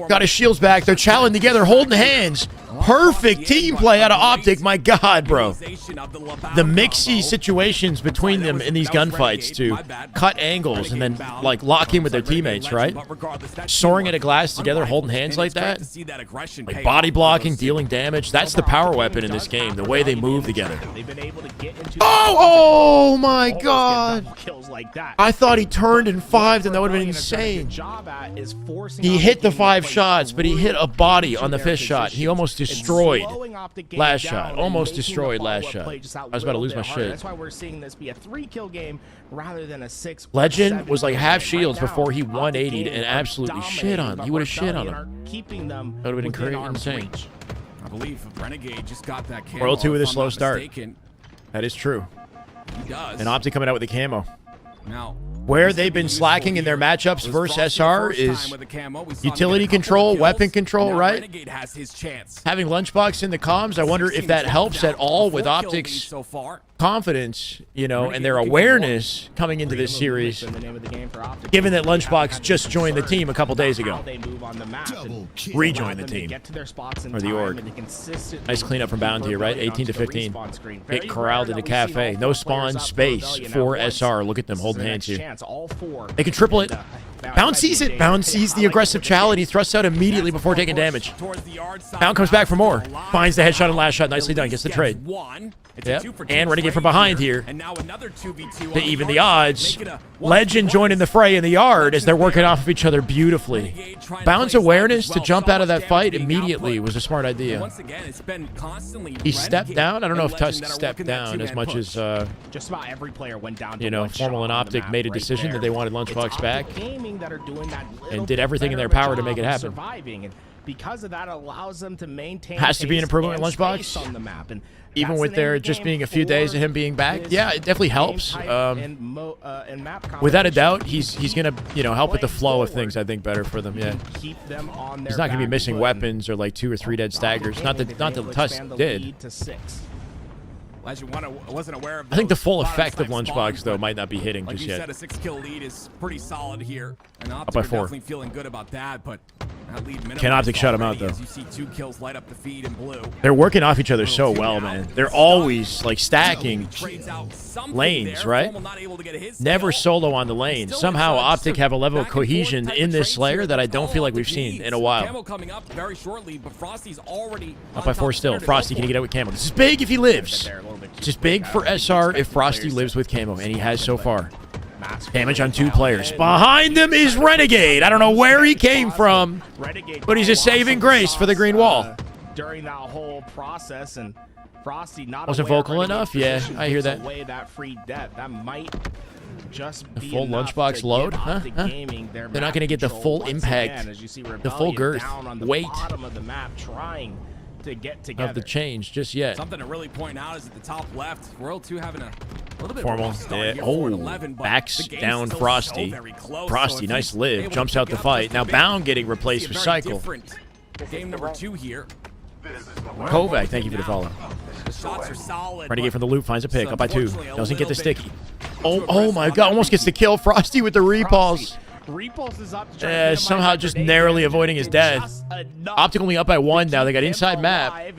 got his shields back. They're challenging together, holding hands. Perfect team play out of Optic. My God, bro. The mixy situations between them in these gunfights to cut angles and then, like, lock in with their teammates, right? Soaring at a glass together, holding hands like that. Like body blocking, dealing damage. That's the power weapon in this game, the way they move together. Oh my God. I thought he turned and fived, and that would have been insane. He hit the 5 shots, but he hit a body on the 5th shot. He almost destroyed last shot. Almost destroyed last shot. I was about to lose my shit. That's why we're seeing this be a 3-kill game rather than a 6. Legend was like half shields before he 180'd and absolutely shit on him. He would have shit on him. That would have been insane. I believe Renegade just got that camo. World 2 with a slow start. That is true. He does. And Optic coming out with the camo. Now, where they've been slacking in their matchups versus SR is utility control, weapon control, right? Having Lunchbox in the comms, I wonder if that helps at all with Optic's confidence, you know, and their awareness coming into this series, given that Lunchbox just joined the team a couple days ago. Rejoined the team, or the org. Nice cleanup from Bound here, right? 18 to 15. Get corralled in the cafe. No spawn space for SR. Look at them holding hands here. They can triple it. Bound sees it. Bound sees the aggressive challenge. He thrusts out immediately before taking damage. Bound comes back for more. Finds the headshot and last shot. Nicely done. Gets the trade. Yep. And Renegade from behind here to even the odds. Legend joining the fray in the yard as they're working off of each other beautifully. Bound's awareness to jump out of that fight immediately was a smart idea. He stepped down. I don't know if Tusk stepped down as much as, just about every player went down. You know, Formal and Optic made a decision that they wanted Lunchbox back and did everything in their power to make it happen. Because of that, allows them to maintain. Has to be an improvement with Lunchbox on the map, and even with there just being a few days of him being back. Yeah, it definitely helps. Without a doubt, he's gonna help with the flow of things. I think better for them. Yeah, he's not gonna be missing weapons or like 2 or 3 dead staggers. Not that Tusk did. Wasn't aware of I think the full effect of Lunchbox though might not be hitting just yet. Said, a 6-kill lead is pretty solid here, and Optic by are 4. definitely feeling good about that. But that lead can Optic shut him out though? As you see 2 kills light up the feed in blue. They're working off each other so well, man. They're always like stacking lanes, right? Never solo on the lane. Somehow Optic have a level of cohesion in this Slayer that I don't feel like we've seen in a while. Coming up very shortly, but Frosty's already up by 4 still. Frosty can get out with camo. This is big if he lives. Just big for SR if Frosty lives with camo, and he has so far. Damage on 2 players. Behind them is Renegade. I don't know where he came from, but he's a saving grace for the green wall. During that whole process, and Frosty not wasn't vocal enough. Yeah, I hear that. That free death that might just the full Lunchbox load. Huh? They're not going to get the full impact, the full girth, weight to get together of the change just yet. Something to really point out is at the top left, World 2 having a little bit Formal. Backs down Frosty. Frosty, nice live. Jumps out the fight. Now Bound getting replaced with Cycle. Game number 2 here. Kovac, thank you for the follow. The shots are solid. Renegade from the loop finds a pick. Up by 2. Doesn't get the sticky. Oh my God, almost gets the kill. Frosty with the repulse. Somehow just narrowly avoiding his death. Optic only up by 1 now. They got inside map.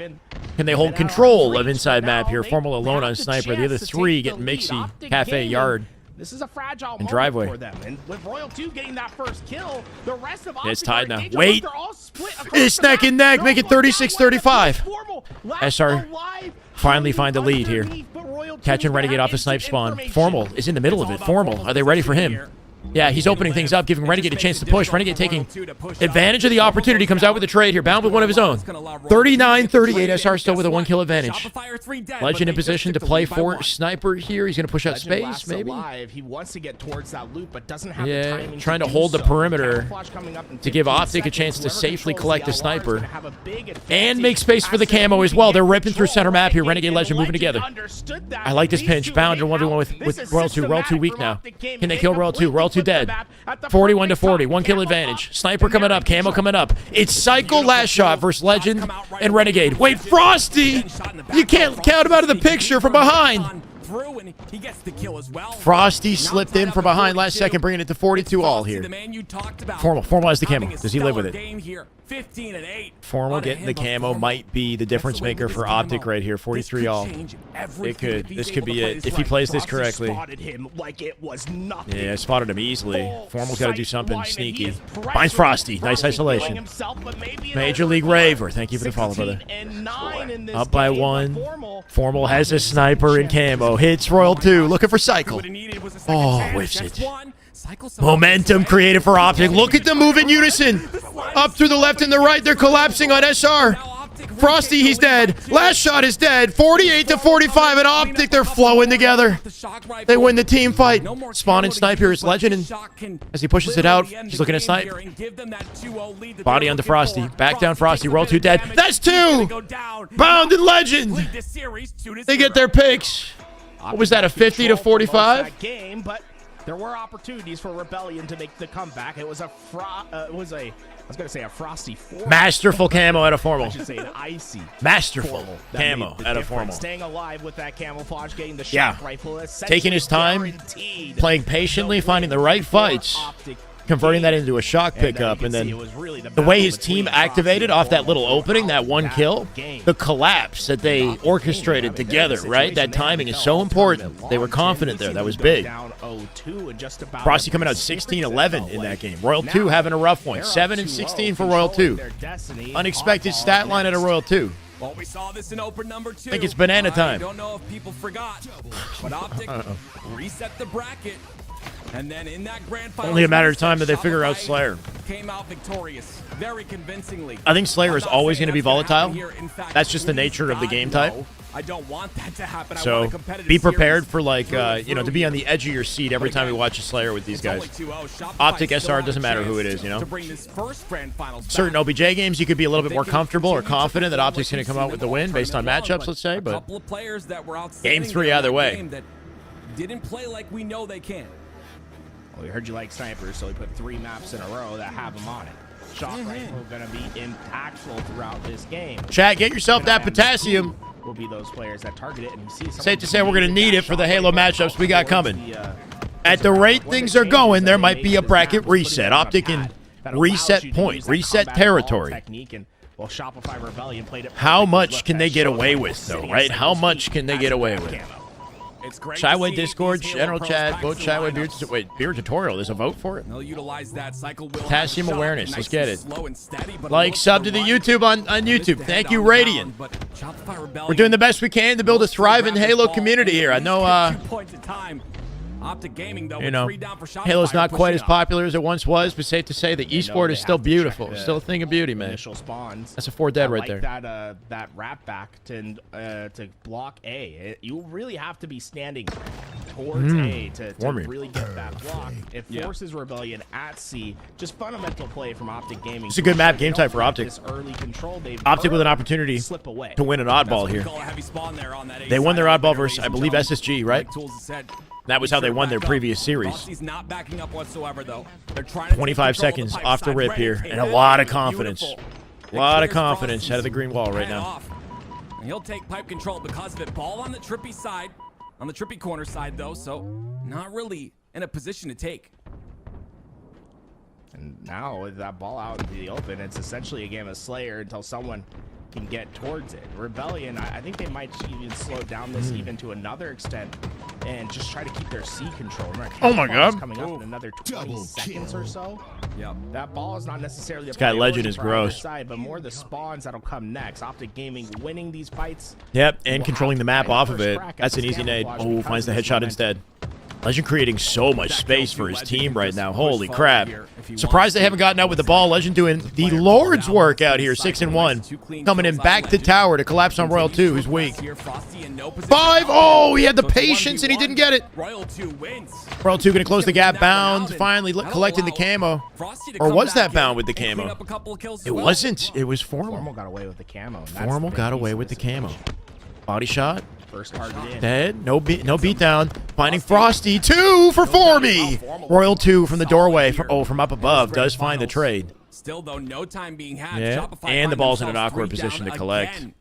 Can they hold control of inside map here? Formal alone on Sniper. The other 3 get mixy. Cafe, Yard. This is a fragile And moment Driveway. for them. And with Royal 2 getting that first kill, the rest of It's Optic tied are now. engaged. Wait. They're all split across It's the neck and map. neck. Make it 36-35. SR finally find a lead here. Catching Renegade off the snipe spawn. Formal is in the middle of it. Formal. Are they ready for him? Yeah, he's opening things up, giving Renegade a chance to push. Renegade taking advantage of the opportunity. Comes out with a trade here. Bound with one of his own. 39-38. SR still with a 1 kill advantage. Legend in position to play for Sniper here. He's going to push out space, maybe. He wants to get towards that loop, but doesn't have Yeah, the timing trying to do hold the so. perimeter Camouflage coming up in to give 15 Optic a chance to seconds. safely Whoever collect the controls the LR is sniper. gonna have a big And advantage. make space for the camo as well. They're ripping through center map here. Renegade Legend moving together. Understood that. I like this These pinch. two Bound in hit 1v1 out. with This is Royal 2. Royal 2 systematic weak from now. Optic Gaming. Can they kill Royal 2? completely Royal 2 flipped the dead. map at the 41 to perfect 40. time. 1 kill Camo advantage. off. Sniper coming up. Camo coming up. It's Cycle last shot versus Legend and Renegade. Wait, Frosty! You can't count him out of the picture from behind. Through and he gets the kill as well. Frosty slipped in from behind last second, bringing it to 42 all here. The man you talked about. Formal has the camo. Having a Does he live with stellar it? game here. 15 and 8. Formal getting the camo might be the difference maker for Optic right here. 43 all. It could. This could be it if he plays this correctly. Spotted him like it was nothing. Yeah, I spotted him easily. Formal's got to do something sneaky. Finds Frosty. Nice isolation. Major League Raver. Thank you for the follow, brother. Up by 1. Formal has a sniper in camo. Hits Royal 2. Looking for Cycle. Oh, whiffs it. Momentum created for Optic. Look at them move in unison. Up through the left and the right. They're collapsing on SR. Frosty, he's dead. Last shot is dead. 48 to 45 and Optic, they're flowing together. They win the team fight. Spawn and snipe here is Legend, and as he pushes it out, he's looking at snipe. Body onto Frosty. Back down Frosty. Roll 2 dead. That's 2! Bound and Legend. They get their picks. What was that, a 50 to 45? There were opportunities for Rebellion to make the comeback. It was a I was gonna say a frosty formal. Masterful camo at a Formal. I should say an icy. Masterful camo at a Formal. Staying alive with that camouflage, getting the shock rifle. Taking his time, playing patiently, finding the right fights, converting that into a shock pickup, and then the way his team activated off that little opening, that 1 kill, the collapse that they orchestrated together, right? That timing is so important. They were confident there. That was big. Frosty coming out 16-11 in that game. Royal 2 having a rough one. 7 and 16 for Royal 2. Unexpected stat line at a Royal 2. Well, we saw this in open number 2. I think it's banana time. I don't know if people forgot, but Optic reset the bracket. And then in that grand final, only a matter of time that they figure out Slayer. Came out victorious, very convincingly. I think Slayer is always going to be volatile. That's just the nature of the game type. I don't want that to happen. So be prepared for, like, to be on the edge of your seat every time you watch a Slayer with these guys. Optic SR, doesn't matter who it is, you know. Certain OBJ games, you could be a little bit more comfortable or confident that Optic's going to come out with the win based on matchups, let's say. But game 3 either way. Didn't play like we know they can. Well, we heard you like snipers, so we put 3 maps in a row that have them on it. Shock rifle going to be impactful throughout this game. Chat, get yourself that potassium. Will be those players that target it, and you see safe to say we're going to need it for the Halo matchups we got coming. At the rate things are going, there might be a bracket reset. Optic in reset point, reset territory. How much can they get away with, though, right? How much can they get away with? Shyway Discord, general chat, vote Shyway Beard. Wait, Beard tutorial. There's a vote for it. Potassium awareness. Let's get it. Like, sub to the YouTube on YouTube. Thank you, Radiant. We're doing the best we can to build a thriving Halo community here. I know, you know, Halo's not quite as popular as it once was, but safe to say the esport is still beautiful. Still a thing of beauty, man. That's a 4 dead right there. That wrap back to block A. You really have to be standing towards A to really get that block. It forces Rebellion at C. Just fundamental play from Optic Gaming. It's a good map game type for Optic. Optic with an opportunity to win an oddball here. They won their oddball versus, I believe, SSG, right? That was how they won their previous series. 25 seconds off the rip here, and a lot of confidence. A lot of confidence out of the green wall right now. He'll take pipe control because of it. Ball on the trippy side, on the trippy corner side, though, so not really in a position to take. And now with that ball out into the open, it's essentially a game of Slayer until someone can get towards it. Rebellion, I think they might even slow down this even to another extent and just try to keep their C control. Remember, oh my God. Coming up in another 20 seconds or so. Yep. That ball is not necessarily this guy Legend is gross. Side, but more the spawns that'll come next. Optic Gaming winning these fights. Yep, and controlling the map off of it. That's an easy nade. Oh, finds the headshot instead. Legend creating so much space for his team right now. Holy crap. Surprised they haven't gotten out with the ball. Legend doing the Lord's work out here, 6-1. Coming in back to tower to collapse on Royal 2, who's weak. 5! Oh, he had the patience and he didn't get it. Royal 2 wins. Royal 2 going to close the gap. Bound, finally collecting the camo. Or was that Bound with the camo? It wasn't. It was Formal. Formal got away with the camo. Formal got away with the camo. Body shot. First target in. Dead. No beatdown. Finding Frosty. 2 for Formy. Royal 2 from the doorway. From up above. Does find the trade. Still, though, no time being had. Yeah. And the ball's in an awkward position to collect. And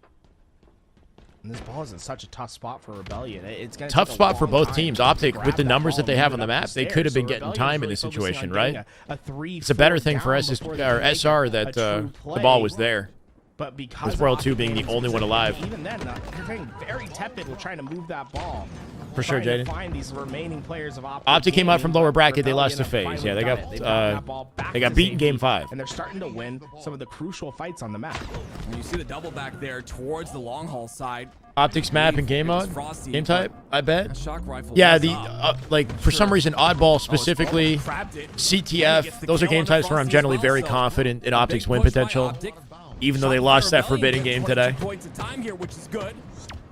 this ball is in such a tough spot for Rebellion. It's gonna tough take a spot for long both time teams. to Optic, grab with the that numbers ball that they and have move on the it map, they upstairs. could have been So getting Rebellion's time in really this focusing on situation, getting right? a 3-4 It's a better thing for down us, before they or make SR, a that true the ball was play. there. But because With Royal 2 being the only one alive. Even then, they're getting very tepid with trying to move that ball. For sure, Trying to Jaden. find these remaining players of Optic came out from lower bracket. They Rebellion lost to have FaZe. finally Yeah, they done it. They've gotten that ball back got to beat in game safety, 5. and they're starting to win some of the crucial fights on the map. And you see the double back there towards the long haul side. Optics map and game mode, game type, I bet. Shock rifle. Yeah, the like for some reason Oddball specifically, CTF. Those are game types where I'm generally very confident in Optics' win potential, even though they lost that Forbidden game today. Points of time here, which is good.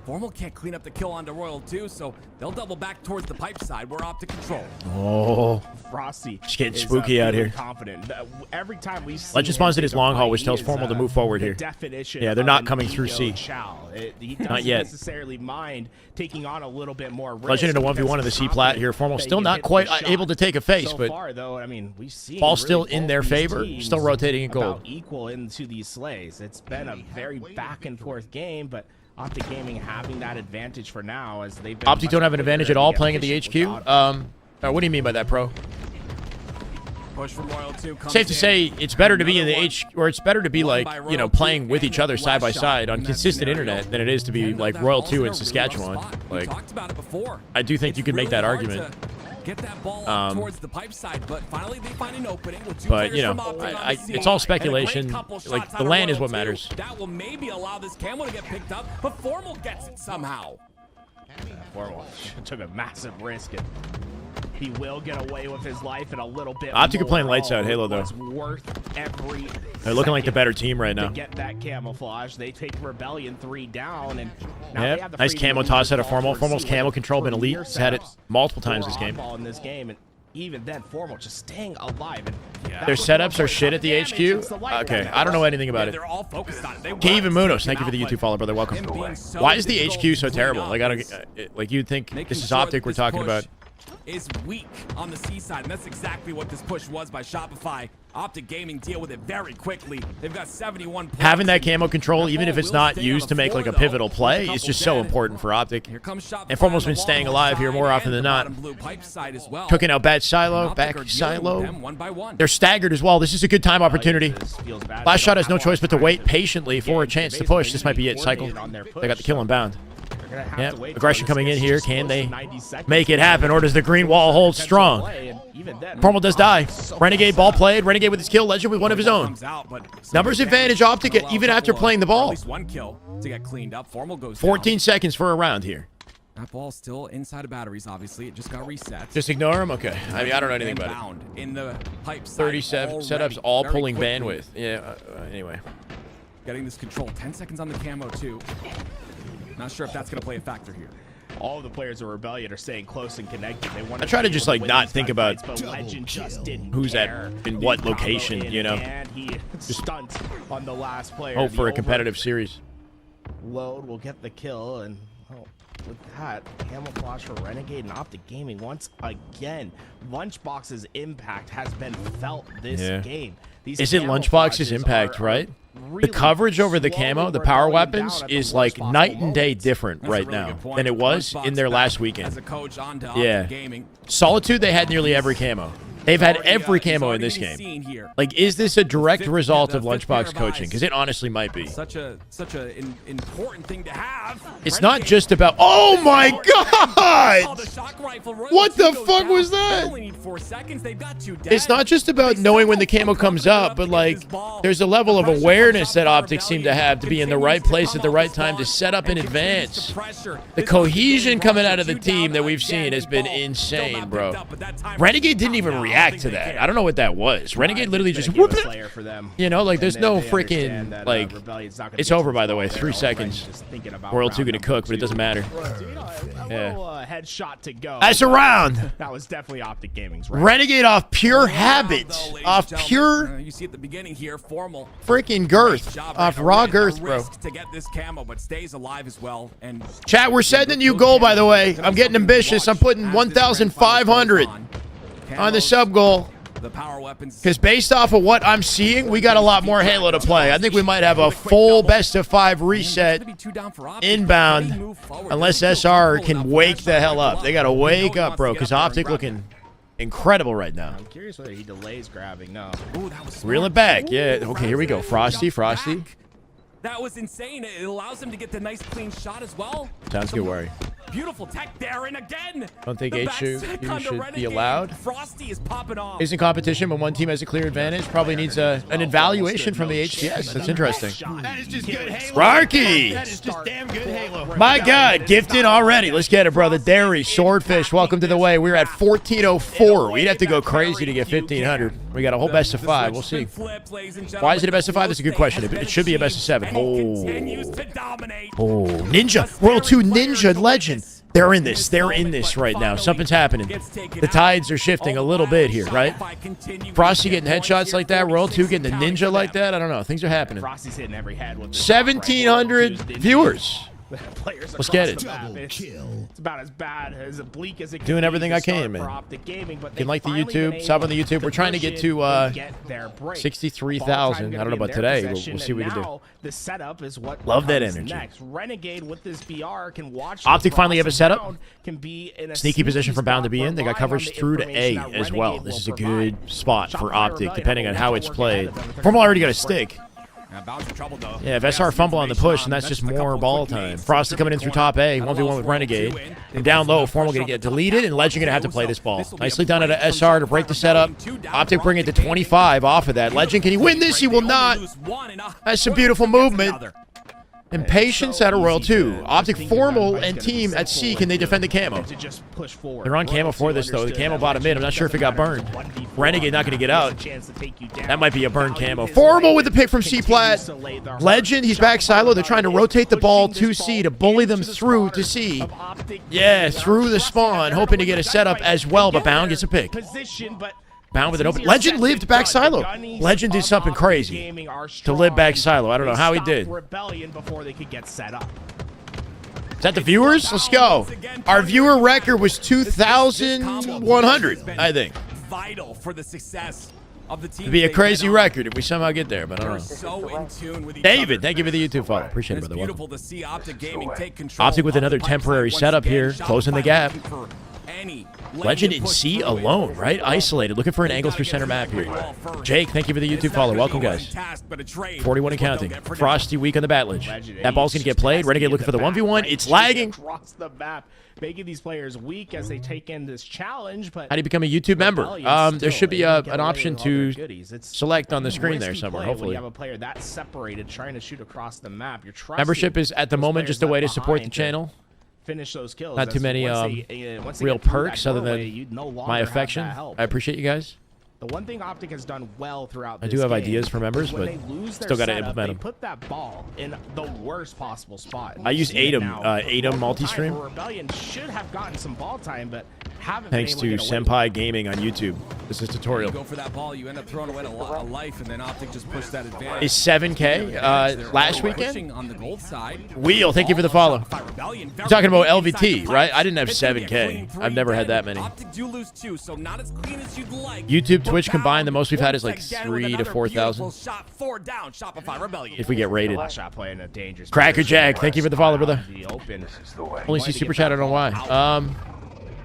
Formal can't clean up the kill onto Royal 2, so they'll double back towards the pipe side. We're Optic control. Oh, Frosty it's getting spooky out here. Confident. Every time we see Legend spawns in his long haul, which tells Formal to move forward here. Yeah, they're not coming through C. He Not yet. necessarily mind taking on a little bit more risk. Legend in a 1v1 in the C plat here. Formal still not quite able to take a face, so but far, though, I mean, we've seen ball's really still in their both these favor. teams Still rotating in gold. about equal into these slays. It's been a very back and forth game, but Optic Gaming having that advantage for now as they've been Optic don't have an quicker advantage at and all get playing at the efficient HQ. with Oddball. What do you mean by that, Pro? Push from Royal 2 comes Safe to in. say it's better to be in the Another HQ, or it's better to be one like, by you know, Royal playing 2 with each and other side by last shot side on in that consistent scenario. internet than it is to be Handled like that Royal ball 2 in in a really Saskatchewan. rough spot. We Like, talked about it before. I do think It's you could make really that hard argument. to get that ball up towards the pipe side, but finally they find an opening with 2 But, players you know, from Optic on the scene. it's all And a great speculation. couple Like, shots the out of land is Royal what 2. matters. That will maybe allow this camo to get picked up, but Formal gets it somehow. Formal took a massive risk, and he will get away with his life in a little bit. Optic are more. playing lights out Oh, Halo, though. it's worth every They're looking like the second better team right now. to get that camouflage. They take Rebellion 3 down, and now they Yeah, have the nice freedom camo to toss move out of the ball Formal. towards Formal's C camo with control been elite. near He's had it setups. multiple times this game. Oddball in this game, and even then, Formal just staying alive. And that Their was setups one are shit at the damage. HQ. It's the light Okay, weapon. I don't know anything about it. They're all focused on it. They Cave and want to Munos, take thank him you for the out, YouTube follow, brother. Welcome. him being so Why is the difficult HQ so to terrible? clean Like, up I is don't, like you'd think making this is sure Optic that we're this talking push about. is weak on the C side, and that's exactly what this push was by Shopify. Optic Gaming deal with it very quickly. They've got 71 points. Having that camo control, even if it's will not stay on used the to make floor, like a though, pivotal with play, a is couple just so dead. important for Optic. Here comes Shopify And Formal's on the been staying long alive here side more and often the than not. bottom blue pipe side as well. Cooking out bad silo, Optic back are dealing with silo. them one by one. They're staggered as well. This is a good time opportunity. This feels bad. Last They shot don't has no have choice but to time wait patiently for a They chance to basically push. This might be need it. to Cycle. coordinate on their They got the push, kill so inbound. they're gonna have Yep. to wait Aggression for coming this in here. just Can close they to 90 seconds. make it happen, or does the green wall hold strong? Play, and even then, Formal does die. Renegade ball played. Renegade with his kill. Legend with one of his own. Comes out, but Numbers advantage Optic even after playing the At ball. least one kill to get cleaned up. Formal goes 14 down. seconds for a round here. That ball's still inside of batteries, obviously. It just got reset. Just ignore him? Okay. I mean, I don't know anything about it. Inbound in the pipe side 37 setups, already, all very pulling quickly. bandwidth. Yeah, anyway. Getting this control. 10 seconds on the camo, too. Not sure if that's going to play a factor here. all of the players of Rebellion are staying close and connected. They want I try to just like not think about but Legend just didn't who's care. in what Combo location, in, you know. and he stunts on the last player. Hope The for a competitive series. Load will get the kill, and with that, camouflage for Renegade and Optic Gaming once again. Lunchbox's impact has been felt this game. These Is it Lunchbox's impact, right? The coverage over the camo, the power weapons, is like night and day different right now than it was in their last weekend. As a coach on to Yeah. Optic Gaming. Solitude, they had nearly every camo. They've had every camo in this game. Like, is this a direct result of Lunchbox coaching? Because it honestly might be. Such a important thing to have. It's not just about. Oh my God! What the fuck was that? It's not just about knowing when the camo comes up, but like, there's a level of awareness that OPTIC seem to have to be in the right place at the right time to set up in advance. The cohesion coming out of the team that we've seen has been insane, bro. Renegade didn't even react to that. I don't know what that was. Renegade literally just whoop it. You know, like there's no freaking like. It's over, by the way. 3 seconds. World 2 gonna cook, but it doesn't matter. Yeah. Headshot to go. That's a round. That was definitely OPTIC Gaming's round. Renegade off pure habit, off pure. You see at the beginning here, formal. Freaking girth, off raw girth, bro. To get this camo, but stays alive as well. And chat, we're setting a new goal, by the way. I'm getting ambitious. I'm putting 1,500 on the sub goal. Because based off of what I'm seeing, we got a lot more Halo to play. I think we might have a full best of 5 reset inbound, unless SR can wake the hell up. They got to wake up, bro, because OPTIC looking incredible right now. I'm curious whether he delays grabbing. No. Reel it back. Yeah. Okay, here we go. Frosty. That was insane. It allows him to get the nice clean shot as well. Sounds good, Worry. Beautiful tech there, and again. Don't think HU should be allowed. Frosty is popping off. Isn't competition, but one team has a clear advantage. Probably needs an evaluation from the HCS. That's interesting. That is just good Halo. Sparky! That is just damn good Halo. My God, gifted already. Let's get it, brother. Dairy, Swordfish, welcome to the way. We're at 1404. We'd have to go crazy to get 1,500. We got a whole best of 5. We'll see. Why is it a best of 5? That's a good question. It should be a best of 7. Oh, Ninja. World 2 Ninja Legend. They're in this. They're in this right now. Something's happening. The tides are shifting a little bit here, right? Frosty getting headshots like that. World 2 getting the Ninja like that. I don't know. Things are happening. 1,700 viewers. Let's get it. It's about as bad, as bleak as it can. Doing everything I can, man. Can like the YouTube, sub on the YouTube. We're trying to get to 63,000. I don't know about today. We'll see what we can do. The setup is what love that energy. Next. Renegade with this BR can watch. OPTIC finally have a setup. Can be in a sneaky position for bound to be in. They got coverage through to A as well. This is a good spot for OPTIC, depending on how it's played. Formal already got a stick. Yeah, if SR fumble on the push, and that's just more ball time. Frosty coming in through top A, 1v1 with Renegade. And down low, Formal going to get deleted, and Legend going to have to play this ball. Nicely done at a SR to break the setup. OPTIC bring it to 25 off of that. Legend, can he win this? He will not. That's some beautiful movement. Impatience at a Royal 2. OPTIC Formal and team at C, can they defend the camo? They're on camo for this, though. The camo bottom mid. I'm not sure if it got burned. Renegade not going to get out. That might be a burned camo. Formal with the pick from C-Plat. Legend, he's back silo. They're trying to rotate the ball to C to bully them through to C. Yeah, through the spawn, hoping to get a setup as well, but Bound gets a pick. Bound with an open. Legend lived back silo. Legend did something crazy to live back silo. I don't know how he did. Is that the viewers? Let's go. Our viewer record was 2,100, I think. Vital for the success of the team. It'd be a crazy record if we somehow get there, but I don't know. David, thank you for the YouTube follow. Appreciate it, brother. Welcome. OPTIC with another temporary setup here, closing the gap. Legend in C alone, right? Isolated, looking for an angle through center map here. Jake, thank you for the YouTube follow. Welcome, guys. 41 and counting. Frosty weak on the Batledge. That ball's going to get played. Renegade looking for the 1v1. It's lagging. Across the map, making these players weak as they take in this challenge. But how do you become a YouTube member? There should be an option to select on the screen there somewhere, hopefully. You have a player that's separated trying to shoot across the map. Membership is at the moment just a way to support the channel. Finish those kills. Not too many real perks other than my affection. I appreciate you guys. The one thing OPTIC has done well throughout I do have ideas for members, but still got to implement them. They put that ball in the worst possible spot. I use ADAM multi-stream. Rebellion should have gotten some ball time, but haven't thanks to Senpai Gaming on YouTube. This is tutorial. You go for that ball, you end up throwing away a lot of life, and then OPTIC just pushed that advantage. Is 7K last weekend? On the gold side. Wheel, thank you for the follow. You're talking about LVT, right? I didn't have 7K. I've never had that many. YouTube, Twitch combined, the most we've had is like 3,000 to 4,000. If we get rated. Cracker Jack, thank you for the follow, brother. Only see super chat, I don't know why.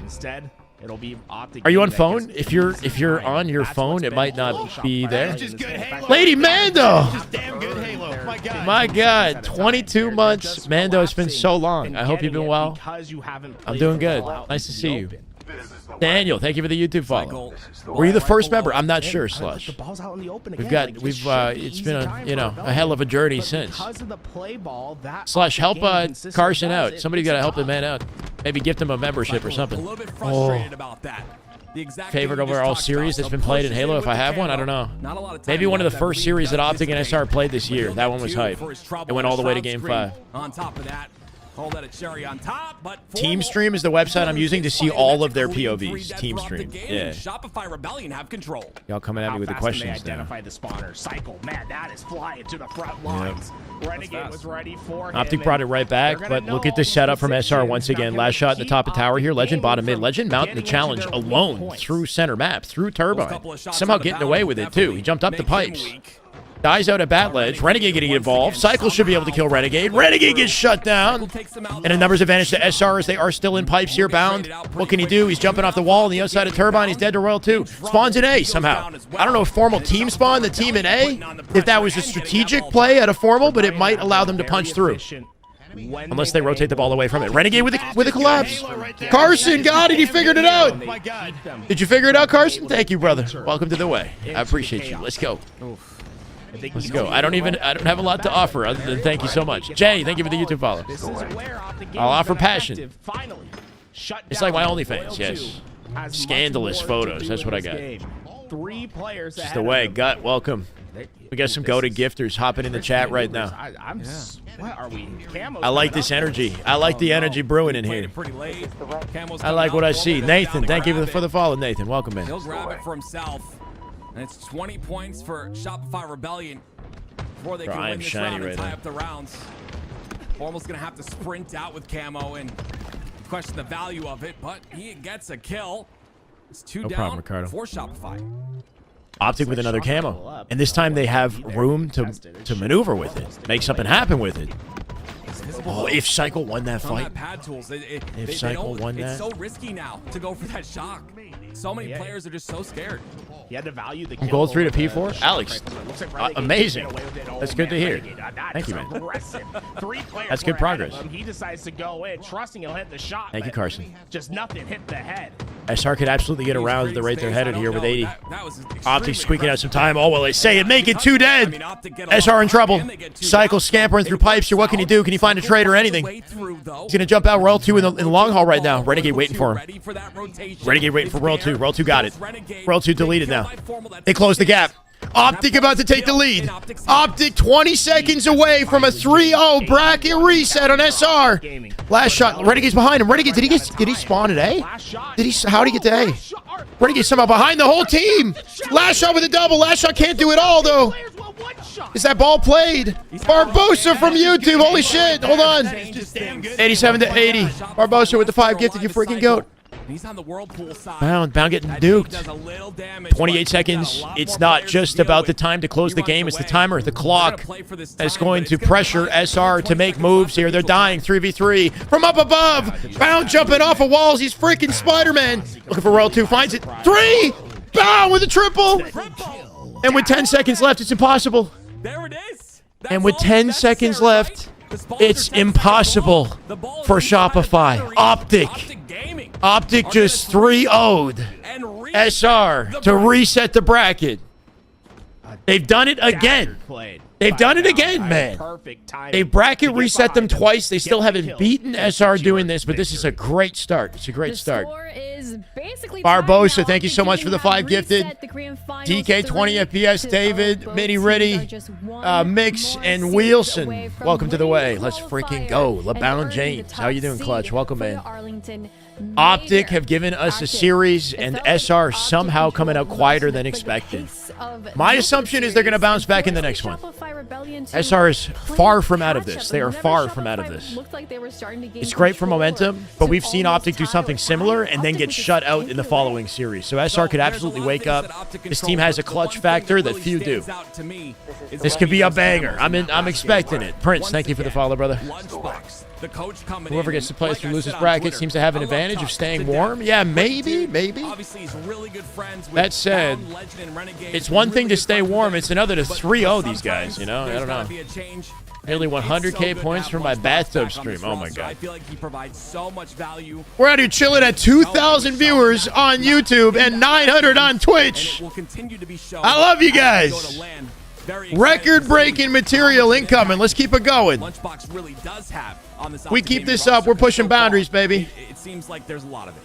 Instead, It'll be Optic. Are you on phone? If you're on your phone, it might not be there. Lady Mando! Damn good Halo. My God, 22 months. Mando, it's been so long. I hope you've been well. I'm doing good. Nice to see you. Daniel, thank you for the YouTube follow. Were you the first member? I'm not sure, Slush. It's been a hell of a journey since. Slush, help Carson out. Somebody got to help the man out. Maybe gift him a membership or something. Favorite overall series that's been played in Halo, if I have one? I don't know. Maybe one of the first series that Optic and SR played this year. That one was hype. It went all the way to Game 5. On top of that, call that a cherry on top, but Team Stream is the website I'm using to see all of their POVs. Team Stream. Yeah. Shopify Rebellion have control. Y'all coming at me with the questions now. Identify the spawner. Cycle, man, that is flying to the front lines. Renegade was ready for him. Optic brought it right back, but look at the setup from SR once again. Last shot in the top of tower here. Legend bottom mid. Legend mounting the challenge alone through center map, through Turbine. Somehow getting away with it, too. He jumped up the pipes. Dies out at bat ledge. Renegade getting involved. Cycle should be able to kill Renegade. Renegade gets shut down. And a numbers advantage to SR as they are still in pipes here bound. What can he do? He's jumping off the wall on the outside of Turbine. He's dead to Royal 2. Spawns in A somehow. I don't know if formal team spawn the team in A, if that was a strategic play at a formal, but it might allow them to punch through. Unless they rotate the ball away from it. Renegade with a collapse. Carson got it. He figured it out. Did you figure it out, Carson? Thank you, brother. Welcome to the way. I appreciate you. Let's go. Let's go. I don't have a lot to offer other than thank you so much. Jay, thank you for the YouTube follow. I'll offer passion. It's like my OnlyFans, yes. Scandalous photos. That's what I got. Just the way. Gut, welcome. We got some goated gifters hopping in the chat right now. What are we? I like this energy. I like the energy brewing in here. I like what I see. Nathan, thank you for the follow, Nathan. Welcome, man. He'll grab it for himself. And it's 20 points for Shopify Rebellion before they can win this round and tie up the rounds. Formal's going to have to sprint out with camo and question the value of it, but he gets a kill. It's two down for Shopify. Optic with another camo. And this time they have room to maneuver with it. Make something happen with it. Oh, if Cycle won that fight. If Cycle won that. It's so risky now to go for that shock. So many players are just so scared. He had to value the gold 3 to P4. Alex, amazing. That's good to hear. Thank you, man. That's good progress. He decides to go in, trusting he'll hit the shot. Thank you, Carson. Just nothing hit the head. SR could absolutely get around the rate they're headed here with 80. Optic squeaking out some time. Oh, well, they say it. Make it 2 dead. SR in trouble. Cycle scampering through pipes here. What can he do? Can he find a trade or anything? He's going to jump out Royal 2 in the long haul right now. Renegade waiting for him. Renegade waiting for Royal 2. Royal 2 got it. Royal 2 deleted now. They closed the gap. Optic about to take the lead. Optic 20 seconds away from a 3-0 bracket reset on SR. Last shot. Renegade's behind him. Renegade, did he spawn at A? How did he get to A? Renegade somehow behind the whole team. Last shot with a double. Last shot can't do it all, though. Is that ball played? Barbosa from YouTube. Holy shit. Hold on. 87 to 80. Barbosa with the 5 gifted, you freaking goat. He's on the Whirlpool side. Bound getting duked. 28 seconds. It's not just about the time to close the game. It's the timer, the clock that's going to pressure SR to make moves here. They're dying 3v3 from up above. Bound jumping off of walls. He's freaking Spider-Man. Looking for Royal 2. Finds it. 3. Bound with a triple. And with 10 seconds left, it's impossible. There it is. And with 10 seconds left, it's impossible for Shopify. Optic just 3-0'd SR to reset the bracket. They've done it again. They've done it again, man. They bracket reset them twice. They still haven't beaten SR doing this, but this is a great start. It's a great start. Barbosa, thank you so much for the 5 gifted. DK 20 FPS, David, Mini Riddy, Mix, and Wilson. Welcome to the way. Let's freaking go. LeBound James. How you doing, Clutch? Welcome, man. Optic have given us a series, and SR somehow coming out quieter than expected. My assumption is they're going to bounce back in the next one. SR is far from out of this. They are far from out of this. Looked like they were starting to gain It's great for control momentum, but we've seen almost Optic do tie something or similar tie. and then Optic get was just shut out in the into it. following series. So SR could absolutely wake up. This team has a clutch factor that few do. This could be a banger. I'm expecting it. Prince, thank you for the follow, brother. Whoever gets to play through losers bracket seems to have an advantage of staying warm. Yeah, maybe. That said, it's one thing to stay warm. It's another to 3-0 these guys, you know? I don't know. Nearly 100K points from my bathtub stream. Oh, my God. We're out here chilling at 2,000 viewers on YouTube and 900 on Twitch. I love you guys. Record-breaking material incoming. Let's keep it going. We keep this up. We're pushing boundaries, baby. It seems like there's a lot of it.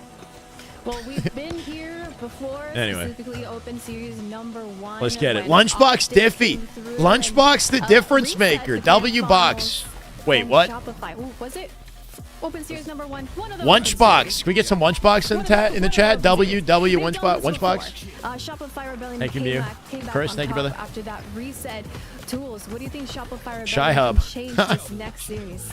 Well, we've been here before, Anyway. specifically Open Series #1. Let's get it. when Lunchbox Optic Diffie. came through Lunchbox the and, difference reset maker. the grand W box. finals Wait, from what? Shopify. Ooh, was it Open Series #1? One of the Lunchbox. Can we get some Lunchbox in the chat? W Lunchbox. Shopify Rebellion Thank you, came Mew. back Chris, on thank you, top brother. after that reset. Tools, what do you think Shopify Rebellion Shy Hub. can change this next series?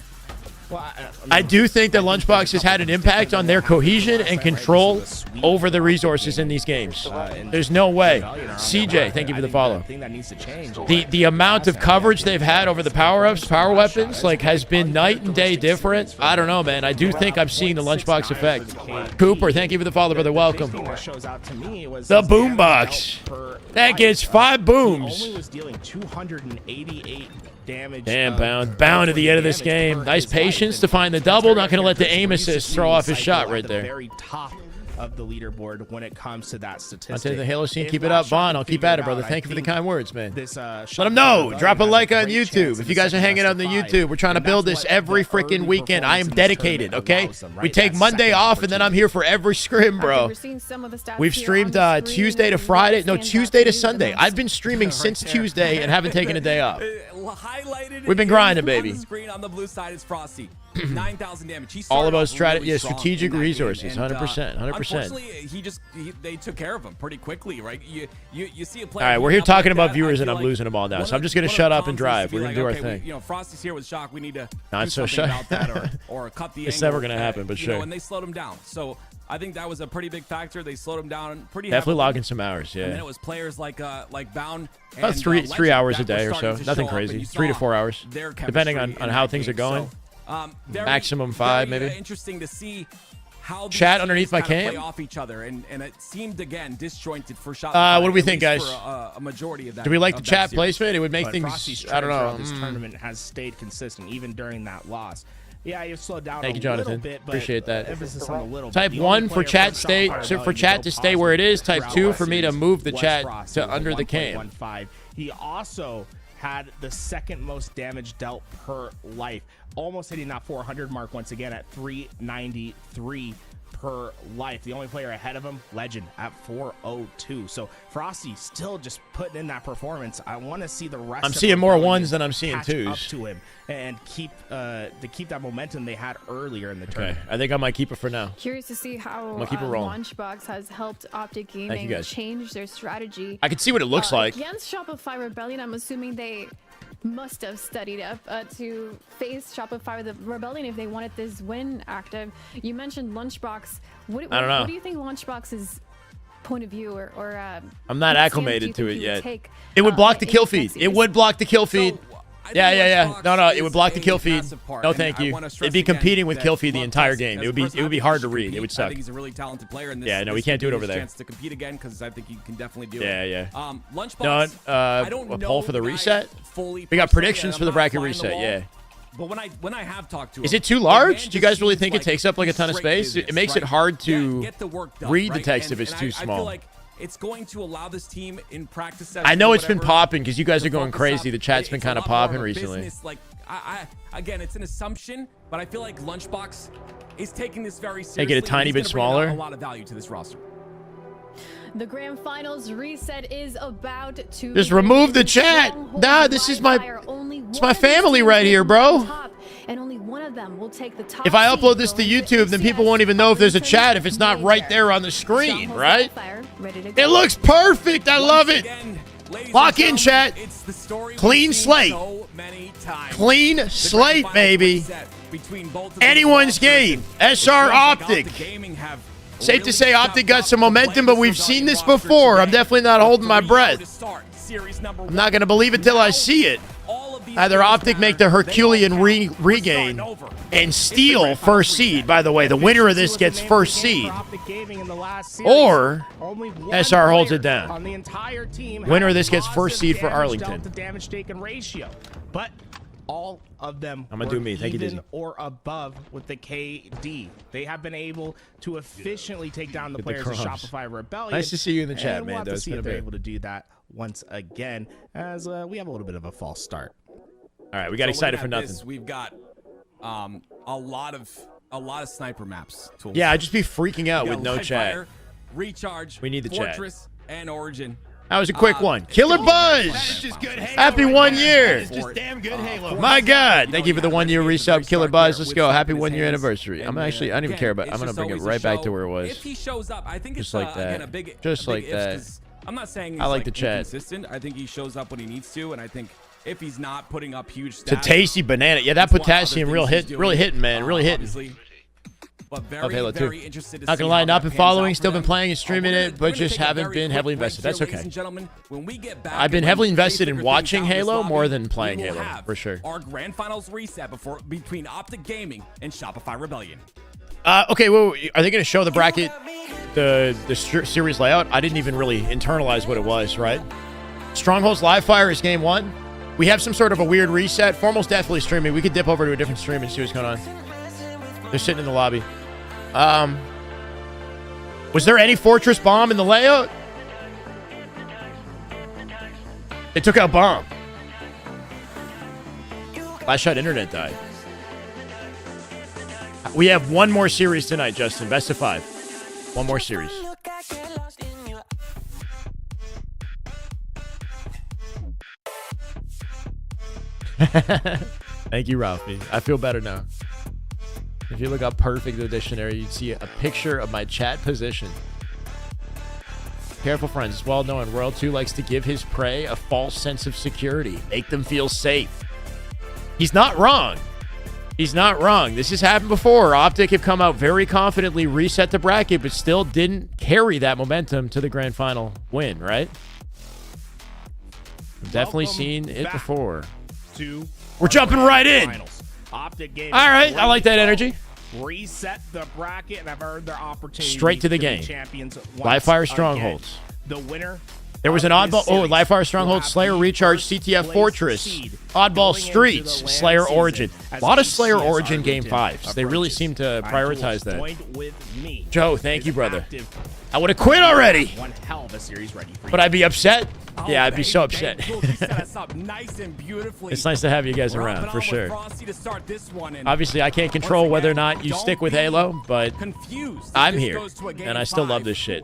I do think that Lunchbox has had an impact on their cohesion and control over the resources in these games. There's no way. CJ, thank you for the follow. The amount of coverage they've had over the power-ups, power weapons, like, has been night and day different. I don't know, man. I do think I'm seeing the Lunchbox effect. Cooper, thank you for the follow, brother. Welcome. The boombox. That gets 5 booms. Only was dealing 288 damage. Damn, Bound to the end of this game. Nice patience to find the double. Not going to let the aim assist throw off his shot right there. Very top of the leaderboard when it comes to that statistic. I'll tell you the Halo scene. Keep it up, Vaughn. I'll keep at it, brother. Thank you for the kind words, man. Let them know. Drop a like on YouTube. If you guys are hanging out on the YouTube, we're trying to build this every freaking weekend. I am dedicated, okay? We take Monday off, and then I'm here for every scrim, bro. We've streamed Tuesday to Friday. No, Tuesday to Sunday. I've been streaming since Tuesday and haven't taken a day off. We've been grinding, baby. On the screen on the blue side is Frosty. 9,000 damage. All about strategic resources. 100%. 100%. Unfortunately, they took care of him pretty quickly, right? You see a player. All right, we're here talking about viewers, and I'm losing them all now. So I'm just gonna shut up and drive. We're gonna do our thing. You know, Frosty's here with Shock. We need to not do so something shock. about that, or cut the. It's angle, never gonna happen, but sure. And they slowed him down. So I think that was a pretty big factor. They slowed him down pretty. Definitely heavily. logging some hours, yeah. And then it was players like Bound. About three hours a day or so. Nothing crazy. 3 to 4 hours, depending on how things are going. Maximum 5, maybe. Interesting to see how chat underneath my cam. play off each other, and it seemed again disjointed for Shopify. What do we think, guys? For a majority of that. Do we like the chat placement? It would make things. Frosty's I don't know. This tournament has stayed consistent even during that loss. Yeah, you've slowed down. Thank you, Jonathan. Appreciate that. Emphasis on the little. Type 1 for chat to stay where it is. Type 2 for me to move the chat to under the cam. He also had the second most damage dealt per life, almost hitting that 400 mark once again at 393 per life. The only player ahead of him, Legend, at 402. So Frosty still just putting in that performance. I want to see the rest. I'm seeing more ones than I'm seeing catch twos. up to him and keep that momentum they had earlier in the tournament. I think I might keep it for now. Curious to see how Lunchbox has helped Optic Gaming change their strategy. I can see what it looks like. Against Shopify Rebellion, I'm assuming they must have studied up to face Shopify Rebellion if they wanted this win active. You mentioned Lunchbox. I don't know. What do you think Lunchbox's point of view or I'm not acclimated to it yet. It would block the kill feed. It would block the kill feed. Yeah. No, it would block the kill feed. No, thank you. It'd be competing with kill feed the entire game. It would be hard to read. It would suck. I think he's a really talented player. And yeah, no, we can't do it over there. Chance to compete again because I think he can definitely do it. Yeah. Lunchbox. I don't know. A poll for the reset. We got predictions for the bracket reset. Yeah. But when I have talked to him, is it too large? Do you guys really think it takes up like a ton of space? It makes it hard to read the text if it's too small. I feel like it's going to allow this team in practice. I know it's been popping because you guys are going crazy. The chat's been kind of popping recently. Like, again, it's an assumption, but I feel like Lunchbox is taking this very seriously. Make it a tiny bit smaller. A lot of value to this roster. The grand finals reset is about to just remove the chat. Nah, this is my family right here, bro. And only one of them will take the top. If I upload this to YouTube, then people won't even know if there's a chat if it's not right there on the screen, right? It looks perfect. I love it. Lock in, chat. It's the story Clean slate. so many times. Clean slate, baby. Anyone's game. SR Optic. Safe to say Optic got some momentum, but we've seen this before. I'm definitely not holding my breath. I'm not going to believe it till I see it. Either Optic make the Herculean regain and steal first seed. By the way, the winner of this gets first seed. Or SR holds it down. Winner of this gets first seed for Arlington. But all of them I'm gonna do me. Thank you, Dizzy. Or above with the KD. They have been able to efficiently take down the players of Shopify Rebellion. Nice to see you in the chat, and we'll man. have to see if they're able to do that once again, as we have a little bit of a false start. All right, we got excited for nothing. We've got a lot of sniper maps. Tools. Yeah, I'd just be freaking out with no chat. Recharge. We need the Fortress and Origin. That was a quick one. Killer Buzz. Happy 1 year. It's just damn good Halo. My God. Thank you for the 1 year resub, Killer Buzz. Let's go. Happy 1 year anniversary. I'm actually, I don't even care about. I'm gonna bring it right back to where it was. If he shows up, I think just it's like that. again, a big, just like that. I'm not saying he's I like the chat. inconsistent. I think he shows up when he needs to, and I think if he's not putting up huge stats, It's a tasty banana. Yeah, that potassium really hitting, man. Really hitting. But Of Halo 2. interested to Not see gonna lie, how not that been pans following, out still for been them. playing and streaming it, but just haven't been heavily invested. That's okay. I've been heavily invested in watching Halo more than playing Halo, for sure. Our grand finals reset between Optic Gaming and Shopify Rebellion. Okay, well, are they going to show the bracket, the series layout? I didn't even really internalize what it was, right? Strongholds Live Fire is game 1. We have some sort of a weird reset. Formal's definitely streaming. We could dip over to a different stream and see what's going on. They're sitting in the lobby. Was there any Fortress Bomb in the layout? They took out Bomb. Last shot internet died. We have one more series tonight, Justin. Best of 5. One more series. Thank you, Ralphie. I feel better now. If you look up perfect in the dictionary, you'd see a picture of my chat position. Careful, friends. It's well known Royal 2 likes to give his prey a false sense of security, make them feel safe. He's not wrong. He's not wrong. This has happened before. Optic have come out very confidently, reset the bracket, but still didn't carry that momentum to the grand final win, right? I've definitely seen it before. We're jumping right in. Optic game. All right, I like that energy. Reset the bracket, and I've earned their opportunity. Straight to the game. Live Fire Strongholds. The winner. There was an oddball. Oh, Live Fire Strongholds, Slayer Recharge, CTF Fortress, Oddball Streets, Slayer Origin. A lot of Slayer Origin game 5s. They really seem to prioritize that. Joe, thank you, brother. I would have quit already. One hell of a series ready for you. But I'd be upset. Yeah, I'd be so upset. Nice It's nice to have you guys around, for sure. Obviously, I can't control whether or not you stick with Halo, but I'm here, and I still love this shit.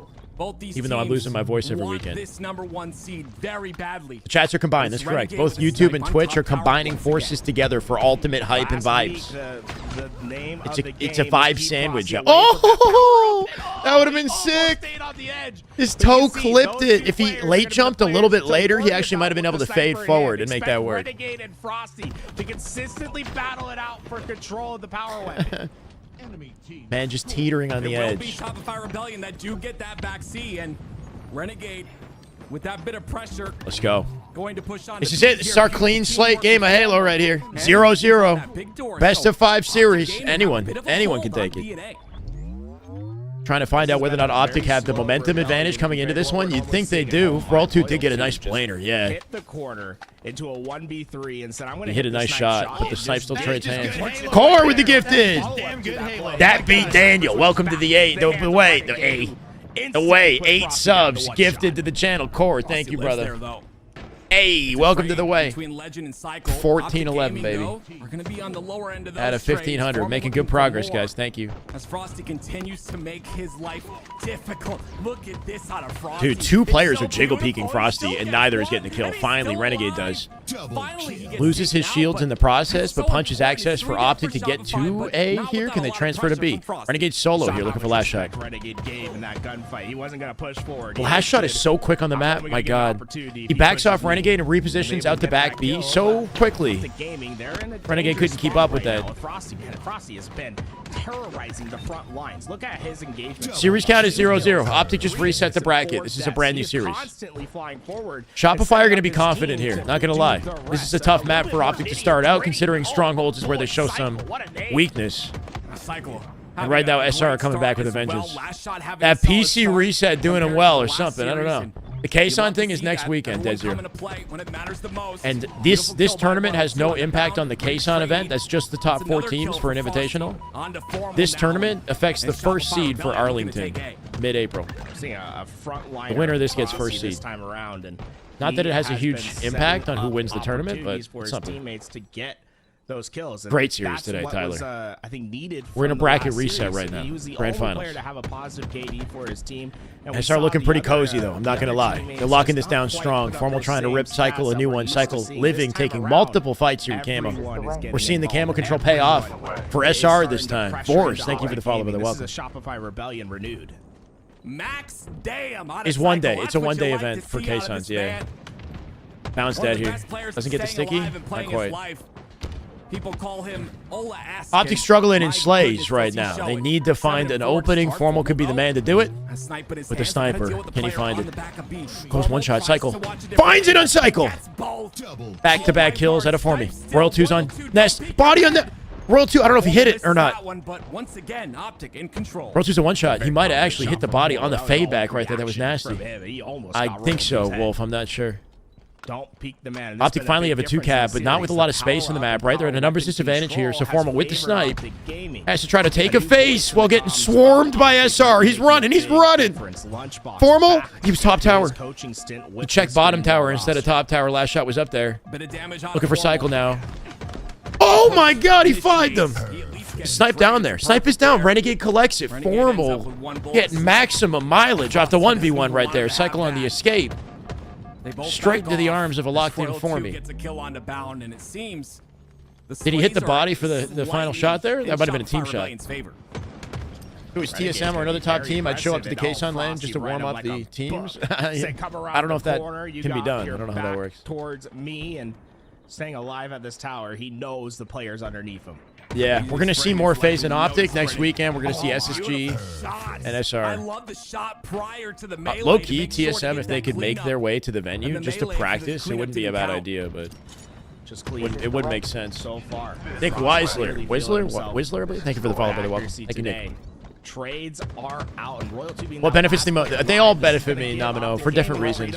Even though I'm losing my voice every weekend. This #1 seed very badly. The chats are combined, that's correct. Both YouTube and Twitch are combining forces together for ultimate hype and vibes. It's a vibe sandwich. Oh, that would have been sick. His toe clipped it. If he late jumped a little bit later, he actually might have been able to fade forward and make that work. Renegade and Frosty to consistently battle it out for control of the power weapon. Man, just teetering on the edge. It will be Shopify Rebellion that do get that back C, and Renegade with that bit of pressure. Let's go. Going to push on. This is it. This is our clean slate game of Halo right here. 0-0. Best of 5 series. Anyone can take it. Trying to find out whether or not Optic have the momentum advantage coming into this one. You'd think they do. Royal 2 did get a nice planer, yeah. Hit the corner into a 1v3 and said, I'm going to hit a nice shot, but the snipe still trades hands. Core with the gifted. That beat Daniel. Welcome to the 8. The way 8 subs gifted to the channel. Core, thank you, brother. Hey, welcome to the way. 14-11, baby. We're going to be on the lower end of those out of 1,500. Making good progress, guys. Thank you. As Frosty continues to make his life difficult. Look at this out of Frosty. Dude, 2 players are jiggle peeking Frosty, and neither is getting a kill. Finally, Renegade does. Loses his shields in the process, but punches access for Optic to get to A here. Can they transfer to B? Renegade solo here, looking for last shot. Last shot is so quick on the map. My God. He backs off Renegade and repositions out to back B so quickly. Renegade couldn't keep up with that. Frosty has been terrorizing the front lines. Look at his engagement. Series count is 0-0. Optic just reset the bracket. This is a brand new series. Shopify are going to be confident here. Not going to lie. This is a tough map for Optic to start out, considering Strongholds is where they show some weakness. And right now, SR are coming back with a vengeance. That PC reset doing them well or something. I don't know. The Kason thing is next weekend, Dead Zero. And this tournament has no impact on the Kason event. That's just the top 4 teams for an invitational. This tournament affects the first seed for Arlington, mid-April. The winner of this gets first seed. Not that it has a huge impact on who wins the tournament, but something. Those kills. And great series today, Tyler. Was, I think needed. We're in a bracket reset right now. Grand finals. To have a positive KD for his team. I start looking pretty cozy though. I'm not gonna lie. They're locking this down strong. Formal trying to rip Cycle a new one. Cycle living, taking multiple fights here with Camo. We're seeing the Camo control pay off for SR this time. Boris, thank you for the follow, brother. Welcome. This is a Shopify Rebellion renewed. Max, damn. It's one day. It's a one-day event for Kasons. Yeah. Bounce dead here. Doesn't get the sticky. Not quite. People call him Optic struggling in slays right now. They need to find an opening. Formal could be the man to do it. With the sniper, can he find it? Goes one shot. Cycle. Finds it on Cycle. Back-to-back kills out of Formy. Royal 2's on Nest. Body on the... Royal 2, I don't know if he hit it or not. Royal 2's a one-shot. He might have actually hit the body on the fade back right there. That was nasty. I think so, Wolf. I'm not sure. Don't peek the man. Optic finally have a 2-cap, but not with a lot of space in the map, right? They're at a numbers disadvantage here, so Formal with the snipe has to try to take a face while getting swarmed by SR. He's running. He's running. Formal, he was top tower. He checked bottom tower instead of top tower. Last shot was up there. Looking for Cycle now. Oh my God, he fired them. Snipe down there. Snipe is down. Renegade collects it. Formal getting maximum mileage off the 1v1 right there. Cycle on the escape. Straight into the arms of a locked-in Formy. Did he hit the body for the final shot there? That might have been a team shot. If it was TSM or another top team, I'd show up to the Kason lane just to warm up the teams. I don't know if that can be done. I don't know how that works. Towards me and staying alive at this tower, he knows the players underneath him. Yeah, we're going to see more FAZE and Optic next weekend. We're going to see SSG and SR. I love the shot prior to the melee. Low-key, TSM, if they could make their way to the venue just to practice, it wouldn't be a bad idea, but it would make sense. So far. Nick Whistler. Whistler? Thank you for the follow, brother. Welcome. Thank you, Nick. Trades are out and Royal 2 being what benefits the most? They all benefit me, Nomino, for different reasons.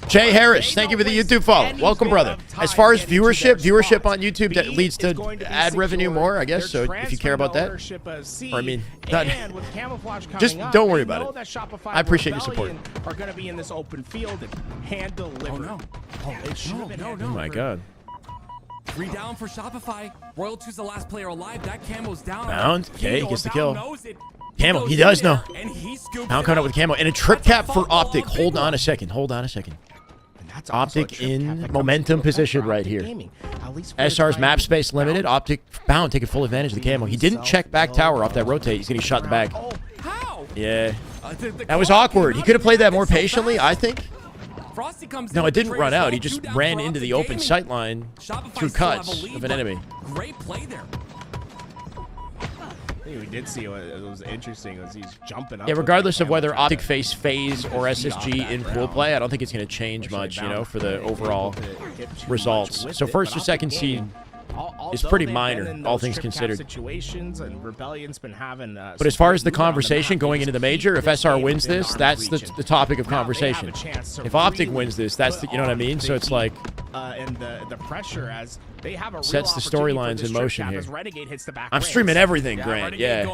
Jay Harris, thank you for the YouTube follow. Welcome, brother. As far as viewership on YouTube that leads to ad revenue more, I guess. So if you care about that, or I mean, just don't worry about it. I appreciate your support. Are going to be in this open field and hand deliver. Oh my God. 3 down for Shopify. Royal 2's the last player alive. That Camo's down. Mount. Okay, he gets the kill. Camo, he does know. Mount coming up with Camo. And a trip cap for Optic. Hold on a second. Optic in momentum position right here. SR's map space limited. Optic bound taking full advantage of the Camo. He didn't check back tower off that rotate. He's getting shot in the back. Yeah. That was awkward. He could have played that more patiently, I think. No, it didn't run out. He just ran into the open sight line through cuts of an enemy. Great play there. I think we did see what was interesting was he's jumping up. Yeah, regardless of whether Optic face FAZE or SSG in pool play, I don't think it's going to change much, you know, for the overall results. So first or second seed is pretty minor, all things considered. But as far as the conversation going into the major, if SR wins this, that's the topic of conversation. If Optic wins this, that's the, you know what I mean? So it's like sets the storylines in motion here. I'm streaming everything, Grant. Yeah.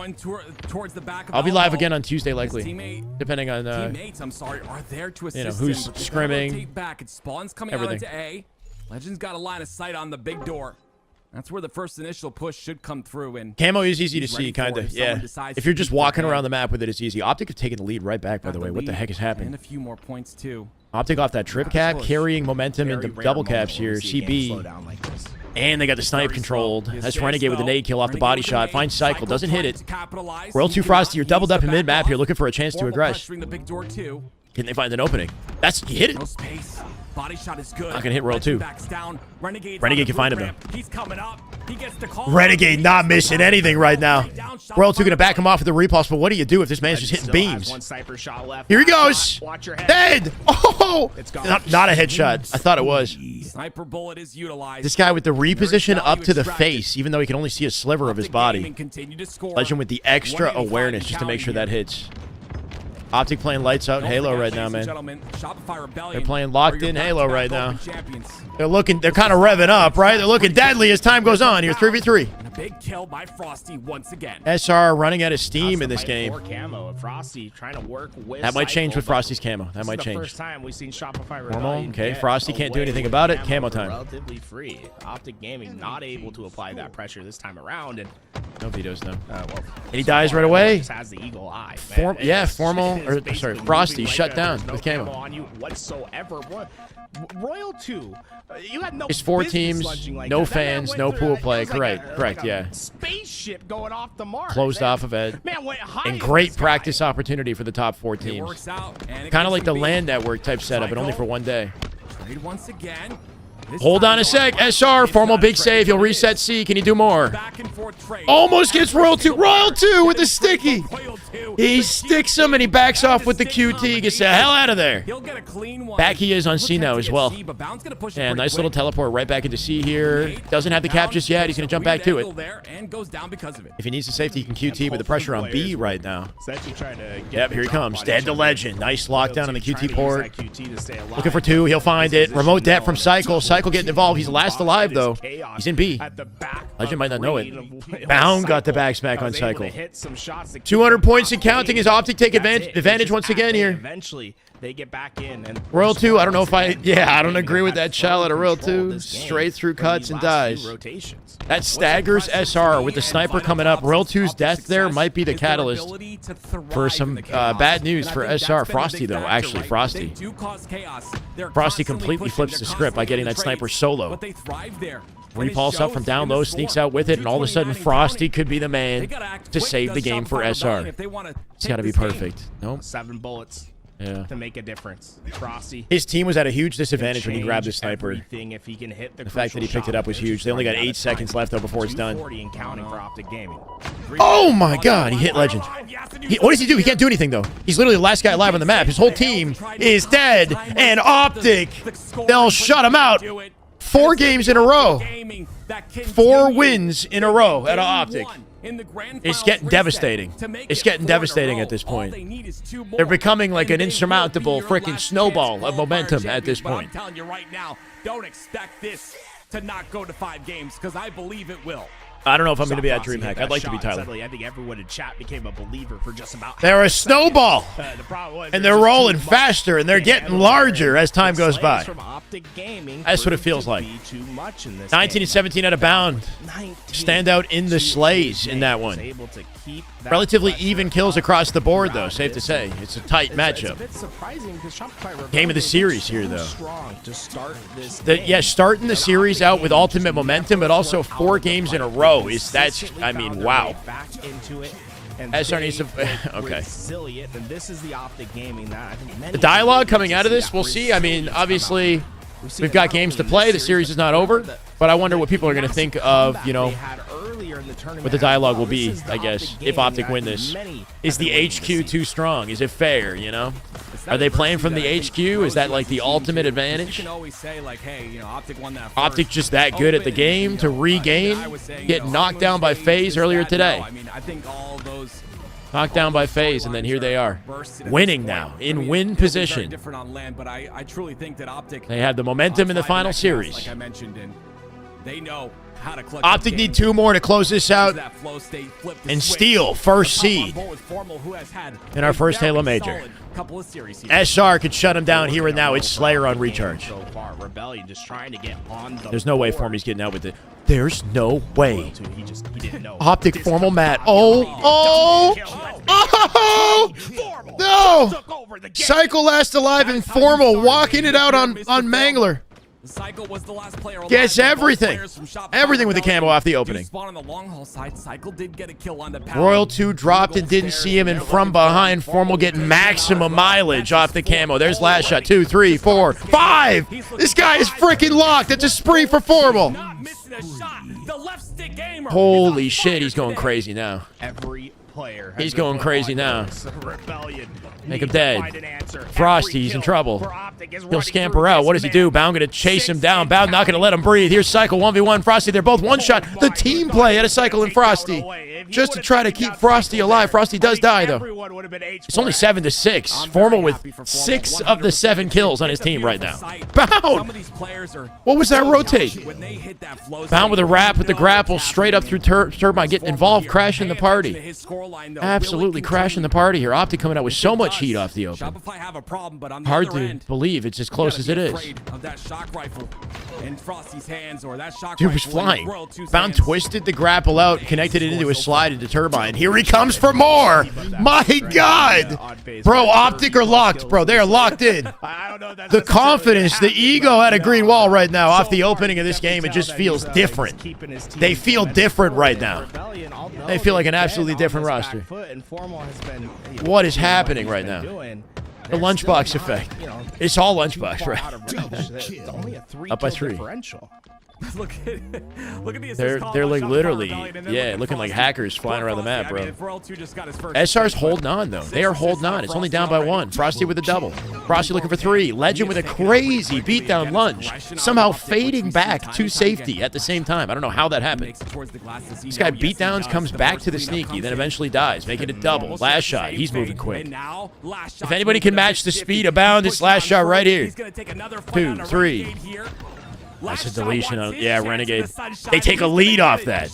I'll be live again on Tuesday, likely, depending on you know who's scrimming. Everything. Legends got a line of sight on the big door. That's where the first initial push should come through. And Camo is easy to see, kind of. Yeah. If you're just walking around the map with it, it's easy. Optic have taken the lead right back, by the way. What the heck is happening? And a few more points, too. Optic off that trip cap, carrying momentum into double caps here. CB. And they got the snipe controlled. That's Renegade with a nade kill off the body shot. Finds Cycle, doesn't hit it. Royal 2 Frosty, you're doubled up in mid-map here, looking for a chance to aggress. Can they find an opening? He hit it. Body shot is good. Not gonna hit Royal 2. Renegade can find him though. He's coming up. He gets the call. Renegade not missing anything right now. Royal 2 gonna back him off with the repulse, but what do you do if this man's just hitting beams? Here he goes. Dead. Oh, not a headshot. I thought it was. Sniper bullet is utilized. This guy with the reposition up to the face, even though he can only see a sliver of his body. Legend with the extra awareness just to make sure that hits. Optic playing lights out in Halo right now, man. They're playing locked in Halo right now. They're kind of revving up, right? They're looking deadly as time goes on here. 3v3. And a big kill by Frosty once again. SR running out of steam in this game. Frosty trying to work with that might change with Frosty's camo. That might change. First time we've seen Shopify Normal. Okay, Frosty can't do anything about it. Camo time. Relatively free. Optic Gaming not able to apply that pressure this time around, and no vetoes, no. And he dies right away. Just has the eagle eye. Formal. Or, sorry, Frosty shut down with camo. On you whatsoever. Royal 2, you had no. It's 4 teams, no fans, no pool play. Correct, yeah. Spaceship going off the mark. Closed off of Ed. And great practice opportunity for the top 4 teams. Kind of like the LAN network type setup, but only for one day. Once again. Hold on a sec. SR, formal big save. He'll reset C. Can he do more? Almost gets Royal 2. Royal 2 with the sticky. He sticks him and he backs off with the QT. Gets the hell out of there. Back he is on C now as well. And nice little teleport right back into C here. Doesn't have the cap just yet. He's going to jump back to it. If he needs the safety, he can QT with the pressure on B right now. Yep, here he comes. Dead to Legend. Nice lockdown on the QT port. Looking for 2. He'll find it. Remote debt from Cycle. Cycle getting involved. He's last alive, though. He's in B. Legend might not know it. Bound got the back smack on Cycle. 200 points and counting. His Optic take advantage once again here. Eventually, they get back in. And Royal 2, I don't know if I don't agree with that shell at a Royal 2. Straight through cuts and dies. That staggers SR with the sniper coming up. Royal 2's death there might be the catalyst for some bad news for SR. Frosty, though, actually, Frosty. Frosty completely flips the script by getting that sniper solo. Repulse up from down low, sneaks out with it, and all of a sudden Frosty could be the man to save the game for SR. It's got to be perfect. Nope. 7 bullets. Yeah. To make a difference. Frosty. His team was at a huge disadvantage when he grabbed the sniper. If he can hit the fact that he picked it up was huge. They only got 8 seconds left, though, before it's done. And counting for Optic Gaming. Oh, my God. He hit Legend. What does he do? He can't do anything, though. He's literally the last guy alive on the map. His whole team is dead. And Optic, they'll shut him out. 4 games in a row. 4 wins in a row at Optic. It's getting devastating. It's getting devastating at this point. They're becoming like an insurmountable freaking snowball of momentum at this point. I'm telling you right now, don't expect this to not go to 5 games, because I believe it will. I don't know if I'm going to be at DreamHack. I'd like to be Tyler. I think everyone in chat became a believer for just about. They're a snowball, and they're rolling faster, and they're getting larger as time goes by. That's what it feels like. 19 and 17 out of bound. Stand out in the slays in that one. Relatively even kills across the board, though. Safe to say, it's a tight matchup. Game of the series here, though. Starting the series out with ultimate momentum, but also 4 games in a row. I mean, wow. SR needs to. Okay. The dialogue coming out of this, we'll see. I mean, obviously, we've got games to play. The series is not over, but I wonder what people are going to think of, what the dialogue will be, I guess, if Optic win this. Is the HQ too strong? Is it fair, Are they playing from the HQ? Is that like the ultimate advantage? Optic just that good at the game to regain? Get knocked down by FAZE earlier today. Knocked down by FAZE, and then here they are. Winning now, in win position. They have the momentum in the final series. They know how to clutch. Optic need 2 more to close this out and steal first seed in our first Halo Major. SR could shut him down here and now. It's Slayer on recharge. There's no way Formi's getting out with it. There's no way. He didn't know. Optic formal mat. Oh! No! Cycle last alive and formal walking it out on Mangler. Cycle was the last player. Gets everything. Everything with the camo off the opening. On the long haul side, Cycle did get a kill on the Royal 2 dropped and didn't see him, and from behind, Formal getting maximum mileage off the camo. There's last shot. 2, 3, 4, 5. This guy is freaking locked. That's a spree for Formal. Holy shit, he's going crazy now. Every player. He's going crazy now. Rebellion. Make him dead. Frosty's in trouble. He'll scamper out. What does he do? Bound going to chase him down. Bound not going to let him breathe. Here's Cycle 1v1. Frosty, they're both one shot. The team play at a Cycle and Frosty. Just to try to keep Frosty alive. Frosty does die, though. It's only 7-6. Formal with 6 of the 7 kills on his team right now. Bound! What was that rotate? Bound with a wrap with the grapple straight up through Turbine. Getting involved, crashing the party. Absolutely crashing the party here. Optic coming out with so much heat off the open. Hard to believe it's as close as it is. Dude was flying. Bound twisted the grapple out, connected it into a slide into Turbine. Here he comes for more. My God. Bro, Optic are locked, bro. They are locked in. The confidence, the ego at a green wall right now off the opening of this game, it just feels different. They feel different right now. They feel like an absolutely different roster. What is happening right now? The lunchbox effect. It's all lunchbox, right? Up by 3. Look at the They're like literally, yeah, looking like hackers flying around the map, bro. SR's holding on, though. They are holding on. It's only down by 1. Frosty with a double. Frosty looking for 3. Legend with a crazy beatdown lunge. Somehow fading back to safety at the same time. I don't know how that happened. This guy beatdowns, comes back to the sneaky, then eventually dies, making it double. Last shot. He's moving quick. If anybody can match the speed of Bound, it's last shot right here. 2, 3. That's a deletion on, yeah, Renegade. They take a lead off that.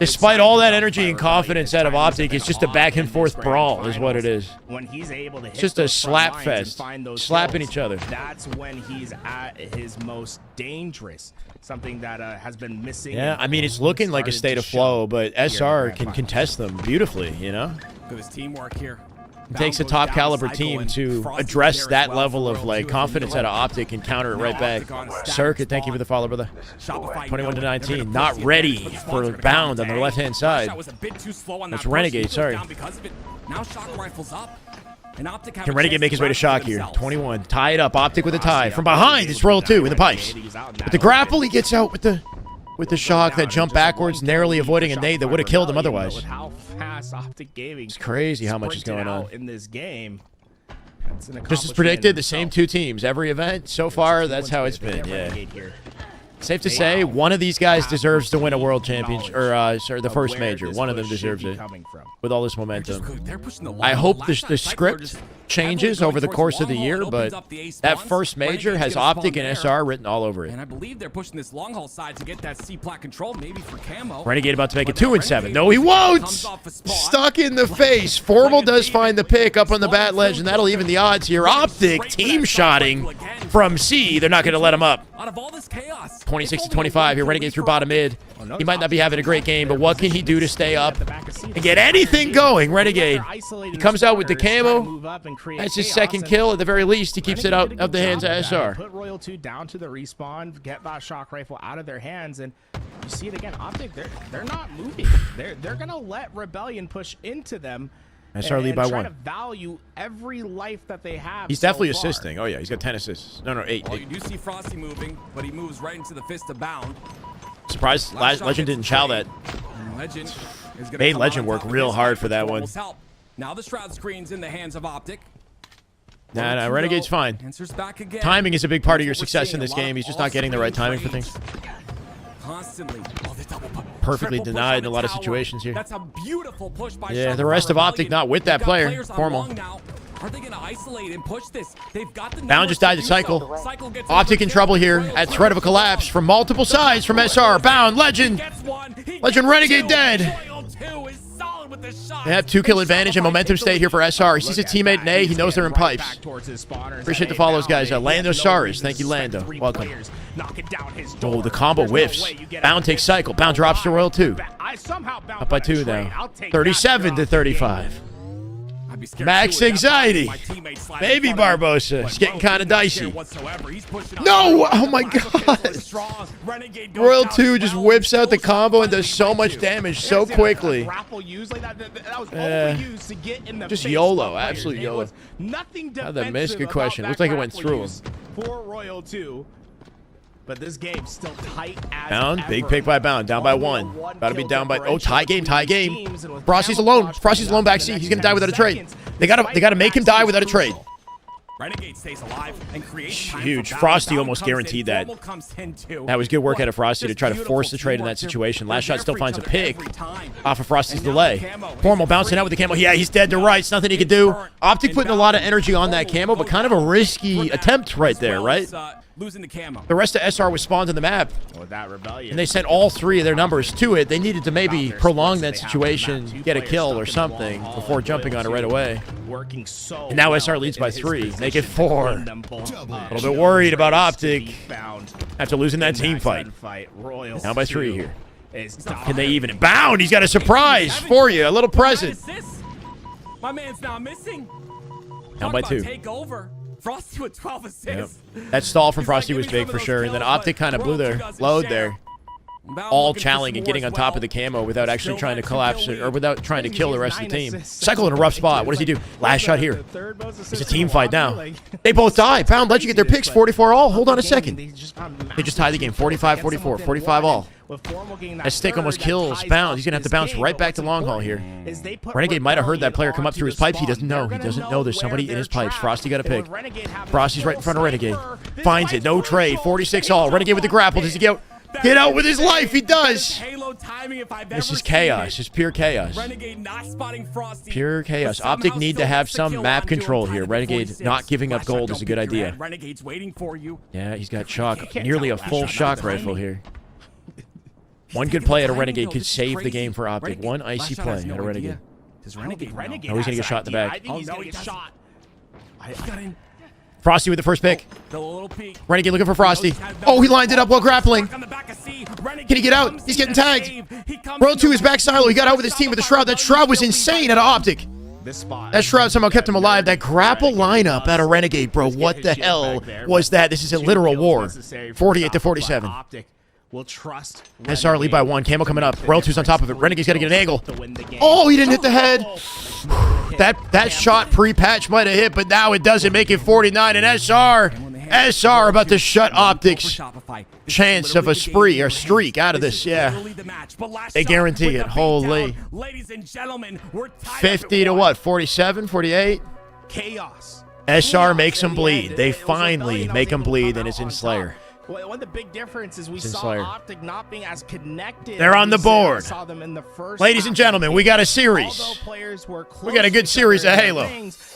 Despite all that energy and confidence out of Optic, it's just a back and forth brawl is what it is. It's just a slap fest, slapping each other. That's when he's at his most dangerous. Something that has been missing. Yeah, I mean, it's looking like a state of flow, but SR can contest them beautifully, you know? Good as teamwork here. It takes a top caliber team to address that level of like confidence out of Optic and counter it right back. Circuit, thank you for the follow, brother. 21-19, not ready for Bound on the left-hand side. That's Renegade, sorry. Can Renegade make his way to Shock here? 21, tie it up. Optic with a tie. From behind, it's Royal 2 in the pipes. With the grapple, he gets out with the shock that jumped backwards, narrowly avoiding a nade that would have killed him otherwise. It's crazy how much is going on in this game. Just as predicted, the same 2 teams every event so far. That's how it's been. Yeah. Safe to say, one of these guys deserves to win a world championship, or sorry, the first major. One of them deserves it with all this momentum. I hope the script changes over the course of the year, but that first major has Optic and SR written all over it. And I believe they're pushing this long haul side to get that C-plat control, maybe for camo. Renegade about to make it 2-7. No, he won't! Stuck in the face. Formal does find the pick up on the bat ledge, and that'll even the odds here. Optic team shotting from C. They're not going to let him up. Out of all this chaos, 26-25 here. Renegade through bottom mid. He might not be having a great game, but what can he do to stay up and get anything going? Renegade. He comes out with the camo. That's his second kill. At the very least, he keeps it out of the hands of SR. Put Royal 2 down to the respawn, get that shock rifle out of their hands, and you see it again. Optic, they're not moving. They're gonna let Rebellion push into them. SR lead by 1. To value every life that they have. He's definitely assisting. Oh yeah, he's got 10 assists. No, 8. Well, you do see Frosty moving, but he moves right into the fist of Bound. Surprised Legend didn't chow that. Legend made Legend work real hard for that one. Now the shroud screen's in the hands of Optic. Nah, Renegade's fine. Timing is a big part of your success in this game. He's just not getting the right timing for things. Constantly. Perfectly denied in a lot of situations here. That's a beautiful push by yeah, the rest of Optic not with that player. Formal. Are they going to isolate and push this? They've got the Bound just died to Cycle. Optic in trouble here at threat of a collapse from multiple sides from SR. Bound, Legend. Legend Renegade dead. They have 2-kill advantage and momentum state here for SR. He sees a teammate in A. He knows they're in pipes. Appreciate the follows, guys. Lando Saris. Thank you, Lando. Welcome. Oh, the combo whiffs. Bound takes cycle. Bound drops to Royal 2. Up by 2 now. 37 to 35. Max anxiety. Baby Barbosa. It's getting kind of dicey. No! Oh my god. Royal 2 just whips out the combo and does so much damage so quickly. Just YOLO. Absolute YOLO. How'd that miss? Good question. Looks like it went through him. For Royal 2. But this game's still tight as Bound, big pick by Bound, down by 1. About to be down by, oh, tie game. Frosty's alone. Frosty's alone backseat. He's gonna die without a trade. They gotta make him die without a trade. Renegade stays alive and creates huge. Frosty almost guaranteed that. That was good work out of Frosty to try to force the trade in that situation. Last shot still finds a pick off of Frosty's delay. Formal bouncing out with the camo. Yeah, he's dead to rights. Nothing he can do. Optic putting a lot of energy on that camo, but kind of a risky attempt right there, right? Losing the camo. The rest of SR was spawned on the map, and they sent all 3 of their numbers to it. They needed to maybe prolong that situation, get a kill or something before jumping on it right away. And now SR leads by 3. Make it 4. A little bit worried about Optic after losing that team fight. Down by 3 here. Can they even? Bound! He's got a surprise for you. A little present. My man's not missing. Down by 2. Take over. Frosty with 12 assists. Yep. That stall from Frosty was big for sure. And then Optic kind of blew their load there. All challenging and getting on top of the camo without actually trying to collapse it, or without trying to kill the rest of the team. Cycle in a rough spot. What does he do? Last shot here. It's a team fight now. They both die. Bound let you get their picks. 44 all. Hold on a second. They just tied the game. 45-44. 45 all. That stick almost kills Bound. He's going to have to bounce right back to long haul here. Renegade might have heard that player come up through his pipes. He doesn't know. He doesn't know there's somebody in his pipes. Frosty got a pick. Frosty's right in front of Renegade. Finds it. No trade. 46 all. Renegade with the grapple. Does he get out with his life? He does. This is chaos. It's pure chaos. Pure chaos. Optic need to have some map control here. Renegade not giving up gold is a good idea. Yeah, he's got shock. Nearly a full shock rifle here. One good play at a Renegade could save the game for Optic. One icy play at a Renegade. Oh, he's going to get shot in the back. Oh, no, he got shot. Frosty with the first pick. Renegade looking for Frosty. Oh, he lined it up while grappling. Can he get out? He's getting tagged. Royal 2 is back silo. He got out with his team with the Shroud. That Shroud was insane at Optic. That Shroud somehow kept him alive. That grapple lineup at a Renegade, bro. What the hell was that? This is a literal war. 48 to 47. Will trust SR lead by 1. Camo coming up. Royal 2's on top of it. Renegade's got to get an angle. Oh, he didn't hit the head. That shot pre-patch might have hit, but now it doesn't. Make it 49. And SR about to shut Optic's chance of a spree or streak out of this. Yeah, they guarantee it. Holy. 50 to what? 47, 48? Chaos. SR makes him bleed. They finally make him bleed, and it's in Slayer. Well, one of the big differences we saw Optic not being as connected. They're on the board. Ladies and gentlemen, we got a series. We got a good series of Halo.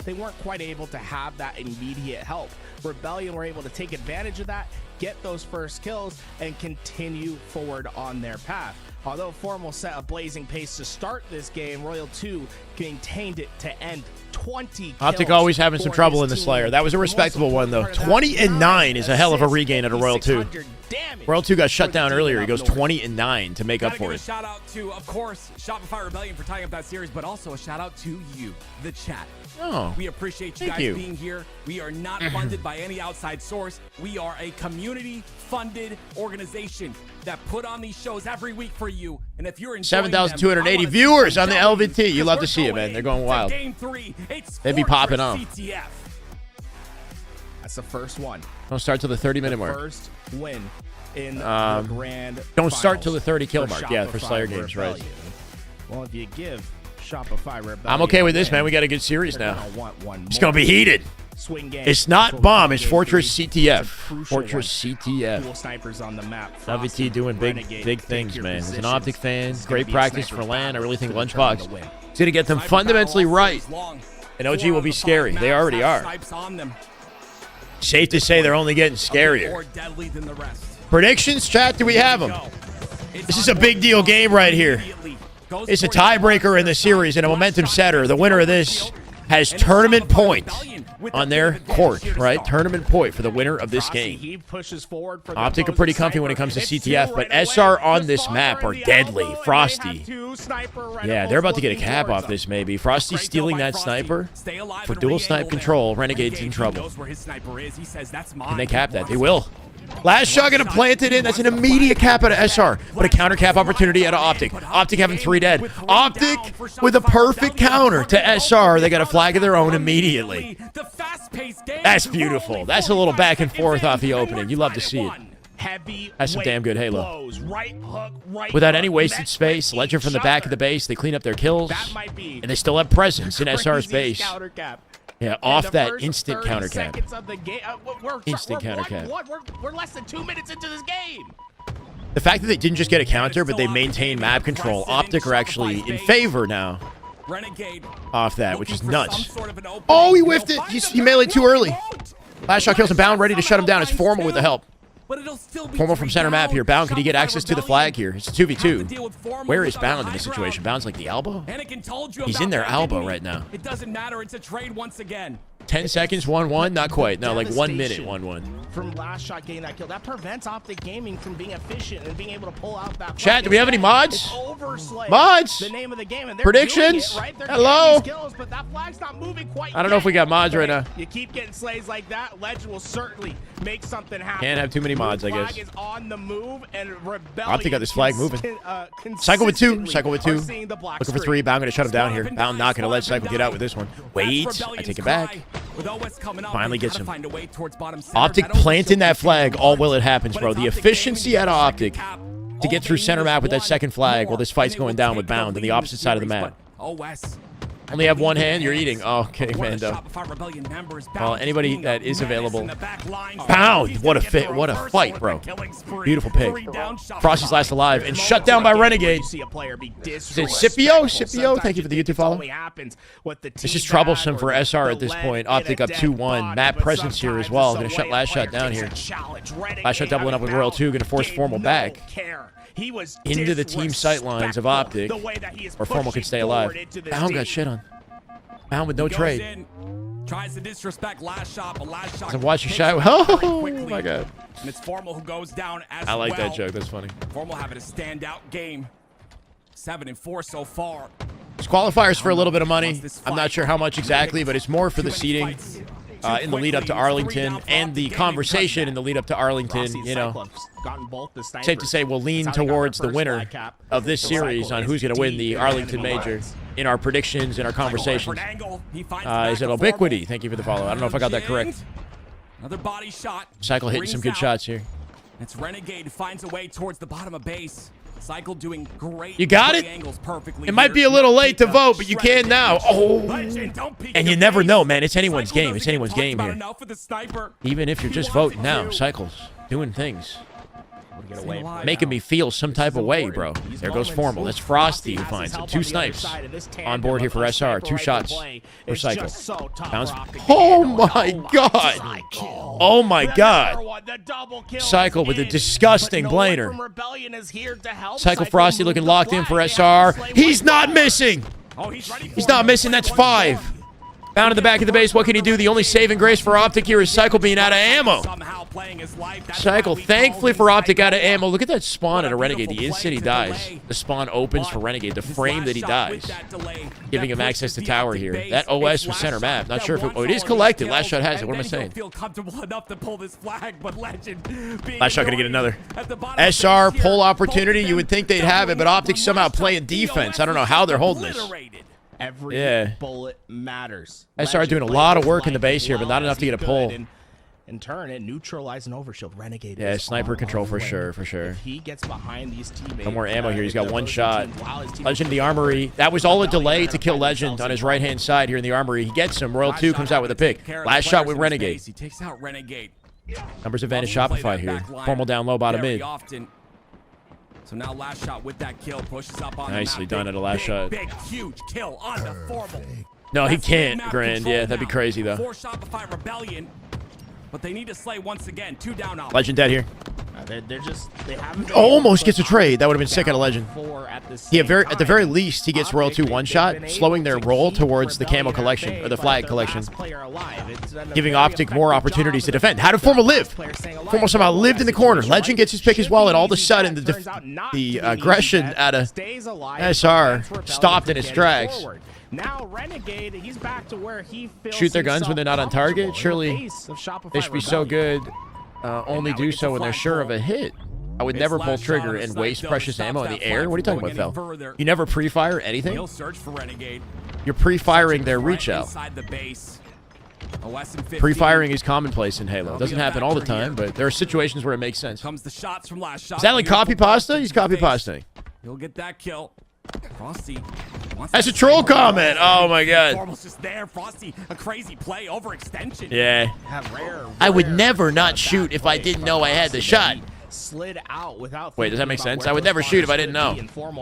They weren't quite able to have that immediate help. Rebellion were able to take advantage of that, get those first kills, and continue forward on their path. Although Formal set a blazing pace to start this game, Royal 2 maintained it to end 20 Optic always having some trouble in the Slayer. That was a respectable one, though. 20-9 is a hell of a regain at a Royal 2. Royal 2 got shut down earlier. He goes 20-9 to make up for it. Shout out to, of course, Shopify Rebellion for tying up that series, but also a shout out to you, the chat. Oh, we appreciate you guys being here. We are not funded by any outside source. We are a community-funded organization that put on these shows every week for you. And if you're in 7,280 viewers on the LVT, you love to see it, man. They're going wild. They'd be popping off. That's the first one. Don't start till the 30-minute mark. First win in the grand. Don't start till the 30-kill mark. Yeah, for Slayer games, right? Well, if you give Shopify Rebellion, I'm okay with this, man. We got a good series now. It's gonna be heated. It's not Bomb. It's Fortress CTF. Fortress CTF. Cool snipers on the map. LVT doing big things, man. As an Optic fan, great practice for LAN. I really think Lunchbox is gonna get them fundamentally right. And OG will be scary. They already are. Safe to say they're only getting scarier. Predictions, chat, do we have them? This is a big deal game right here. It's a tiebreaker in the series and a momentum setter. The winner of this has tournament points on their court, right? Tournament point for the winner of this game. He pushes forward for Optic are pretty comfy when it comes to CTF, but SR on this map are deadly. Frosty. Yeah, they're about to get a cap off this, maybe. Frosty stealing that sniper for dual snipe control. Renegade's in trouble. Can they cap that? They will. Last shot gonna plant it in. That's an immediate cap out of SR, but a counter cap opportunity out of Optic. Optic having 3 dead. Optic with a perfect counter to SR. They got a flag of their own immediately. That's beautiful. That's a little back and forth off the opening. You love to see it. That's some damn good Halo. Without any wasted space, Legend from the back of the base, they clean up their kills, and they still have presence in SR's base. Yeah, off that instant counter cap. Instant counter cap. We're less than 2 minutes into this game. The fact that they didn't just get a counter, but they maintain map control. Optic are actually in favor now off that, which is nuts. Oh, he whiffed it. He meleeed too early. Last shot kills him. Bound ready to shut him down. It's Formal with the help. Formal from center map here. Bound, can he get access to the flag here? It's a 2v2. Where is Bound in this situation? Bound's like the elbow? He's in their elbow right now. It doesn't matter. It's a trade once again. 10 seconds, 1-1? Not quite. No, like 1 minute, 1-1. From last shot getting that kill. That prevents Optic Gaming from being efficient and being able to pull out that. Chat, do we have any mods? Mods? The name of the game. And predictions? Right? Hello? Kills, but that flag's not moving quite I don't know if we got mods right now. You keep getting slays like that, Legend will certainly make something happen. Can't have too many mods, I guess. Is on the move, and Rebellion Optic got this flag moving. Cycle with 2. Cycle with 2. Looking for 3. Bound going to shut him down here. Bound not going to let Cycle get out with this one. Wait. I take it back. Finally gets him. Optic planting that flag all while it happens, bro. The efficiency out of Optic to get through center map with that second flag while this fight's going down with Bound on the opposite side of the map. Only have one hand? You're eating. Oh, okay, Mando. Well, anybody that is available. Pound! What a fit. What a fight, bro. Beautiful pick. Frosty's last alive and shut down by Renegade. Is it Scipio? Scipio, thank you for the YouTube follow. This is troublesome for SR at this point. Optic up 2-1. Map presence here as well. Gonna shut last shot down here. Last shot doubling up with Royal 2. Gonna force Formal back into the team sight lines of Optic, or Formal can stay alive. Bound got shit on. Bound with no trade. Tries to disrespect last shot, but last shot. I'm watching Shyway. Oh my god. And it's Formal who goes down as I like that joke. That's funny. Formal having a standout game. 7-4 so far. It's qualifiers for a little bit of money. I'm not sure how much exactly, but it's more for the seeding. In the lead up to Arlington and the conversation in the lead up to Arlington, you know, safe to say we'll lean towards the winner of this series on who's going to win the Arlington Major in our predictions, in our conversations. Is it Ubiquity? Thank you for the follow. I don't know if I got that correct. Another body shot. Cycle hitting some good shots here. It's Renegade finds a way towards the bottom of base. Cycle doing great. You got it? It might be a little late to vote, but you can now. Oh. And you never know, man. It's anyone's game. It's anyone's game here. Even if you're just voting now, Cycle's doing things. Making me feel some type of way, bro. There goes Formal. That's Frosty who finds it. 2 snipes on board here for SR. 2 shots for Cycle. Bounce. Oh my god. Oh my god. Cycle with a disgusting blainer. Cycle Frosty looking locked in for SR. He's not missing. He's not missing. That's 5. Bound in the back of the base. What can he do? The only saving grace for Optic here is Cycle being out of ammo. Cycle, thankfully for Optic, out of ammo. Look at that spawn at a Renegade. The instant he dies, the spawn opens for Renegade. The frame that he dies, giving him access to tower here. That OS was center map. Not sure if it... Oh, it is collected. Last shot has it. What am I saying? Last shot going to get another. SR pull opportunity. You would think they'd have it, but Optic somehow playing defense. I don't know how they're holding this. Every bullet matters. SR doing a lot of work in the base here, but not enough to get a pull. In turn, it neutralizes an overshield. Renegade. Yeah, sniper control for sure, for sure. If he gets behind these teammates. No more ammo here. He's got 1 shot. Legend in the armory. That was all a delay to kill Legend on his right-hand side here in the armory. He gets him. Royal 2 comes out with a pick. Last shot with Renegade. He takes out Renegade. Numbers advantage Shopify here. Formal down low, bottom mid. So now last shot with that kill pushes up on nicely done at a last shot. Big, huge kill on the Formal. No, he can't, Grand. Yeah, that'd be crazy, though. 4 Shopify Rebellion, but they need to slay once again. 2 down. Legend dead here. They haven't almost gets a trade. That would have been sick out of Legend. At the very least, he gets Royal 2 one-shot, slowing their roll towards the camo collection, or the flag collection, giving OPTIC more opportunities to defend. How did Formal live? Formal somehow lived in the corner. Legend gets his pick as well, and all of a sudden, the aggression out of SR stopped in its tracks. Now Renegade, he's back to where he feels shoot their guns when they're not on target. Surely they should be so good. Only do so when they're sure of a hit. I would never pull trigger and waste precious ammo in the air. What are you talking about, Fel? You never pre-fire anything? You're pre-firing their reach out. Pre-firing is commonplace in Halo. It doesn't happen all the time, but there are situations where it makes sense. Comes the shots from last shot. Is that like copy pasta? He's copy pasting. He'll get that kill. Frosty. That's a troll comment. Oh my god. Almost just there. Frosty, a crazy play, overextension. Yeah. I would never not shoot if I didn't know I had the shot. Slid out without. Wait, does that make sense? I would never shoot if I didn't know.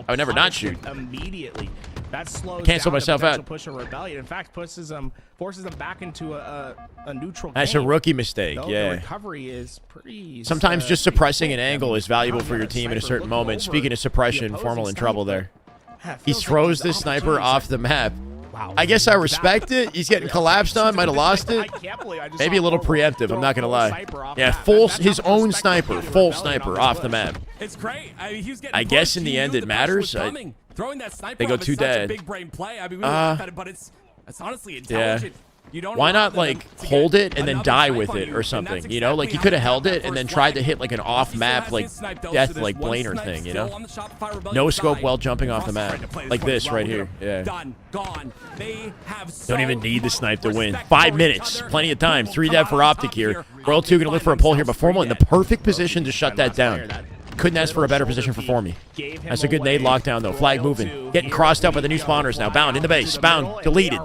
I would never not shoot. Immediately. That slows cancel down myself out. Push of rebellion. In fact, forces them back into a neutral. That's a rookie mistake. Yeah. The recovery is pretty. Sometimes just suppressing an angle is valuable for your team at a certain moment. Speaking of suppression, Formal in trouble there. He throws this sniper off the map. I guess I respect it. He's getting collapsed on. Might have lost it. Maybe a little preemptive. I'm not gonna lie. Yeah, his own sniper, full sniper off the map. It's great. I guess in the end it matters. Throwing that sniper they go too dead. Big brain play. I mean, we laugh at it, but it's honestly intelligent. Yeah. Why not like hold it and then die with it or something? You know, like he could have held it and then tried to hit like an off-map like death like Blainer thing. You know, no scope while jumping off the map like this right here. Yeah. Don't even need the snipe to win. 5 minutes, plenty of time. 3 dev for OPTIC here. Royal 2 gonna look for a pull here, but Formal in the perfect position to shut that down. Couldn't ask for a better position for me. That's a good nade lockdown, though. Flag moving. Getting crossed up by the new spawners now. Bound in the base. Bound. Deleted.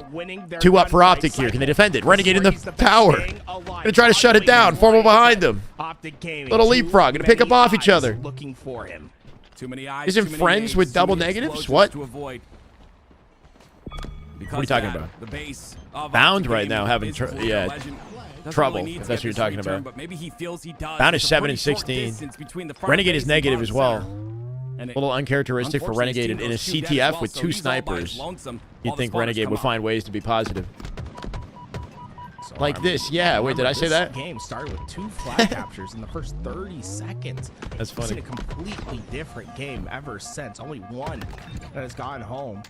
2 up for OPTIC here. Can they defend it? Renegade in the tower. Gonna try to shut it down. Formal behind them. Little leapfrog. Gonna pick up off each other. Isn't friends with double negatives? What? What are you talking about? Bound right now having trouble, if that's what you're talking about. Bound is 7 and 16. Renegade is negative as well. A little uncharacteristic for Renegade in a CTF with 2 snipers. You'd think Renegade would find ways to be positive. Like this, yeah. Wait, did I say that? Game started with 2 flag captures in the first 30 seconds. That's funny. It's been a completely different game ever since. Only one that has gone home,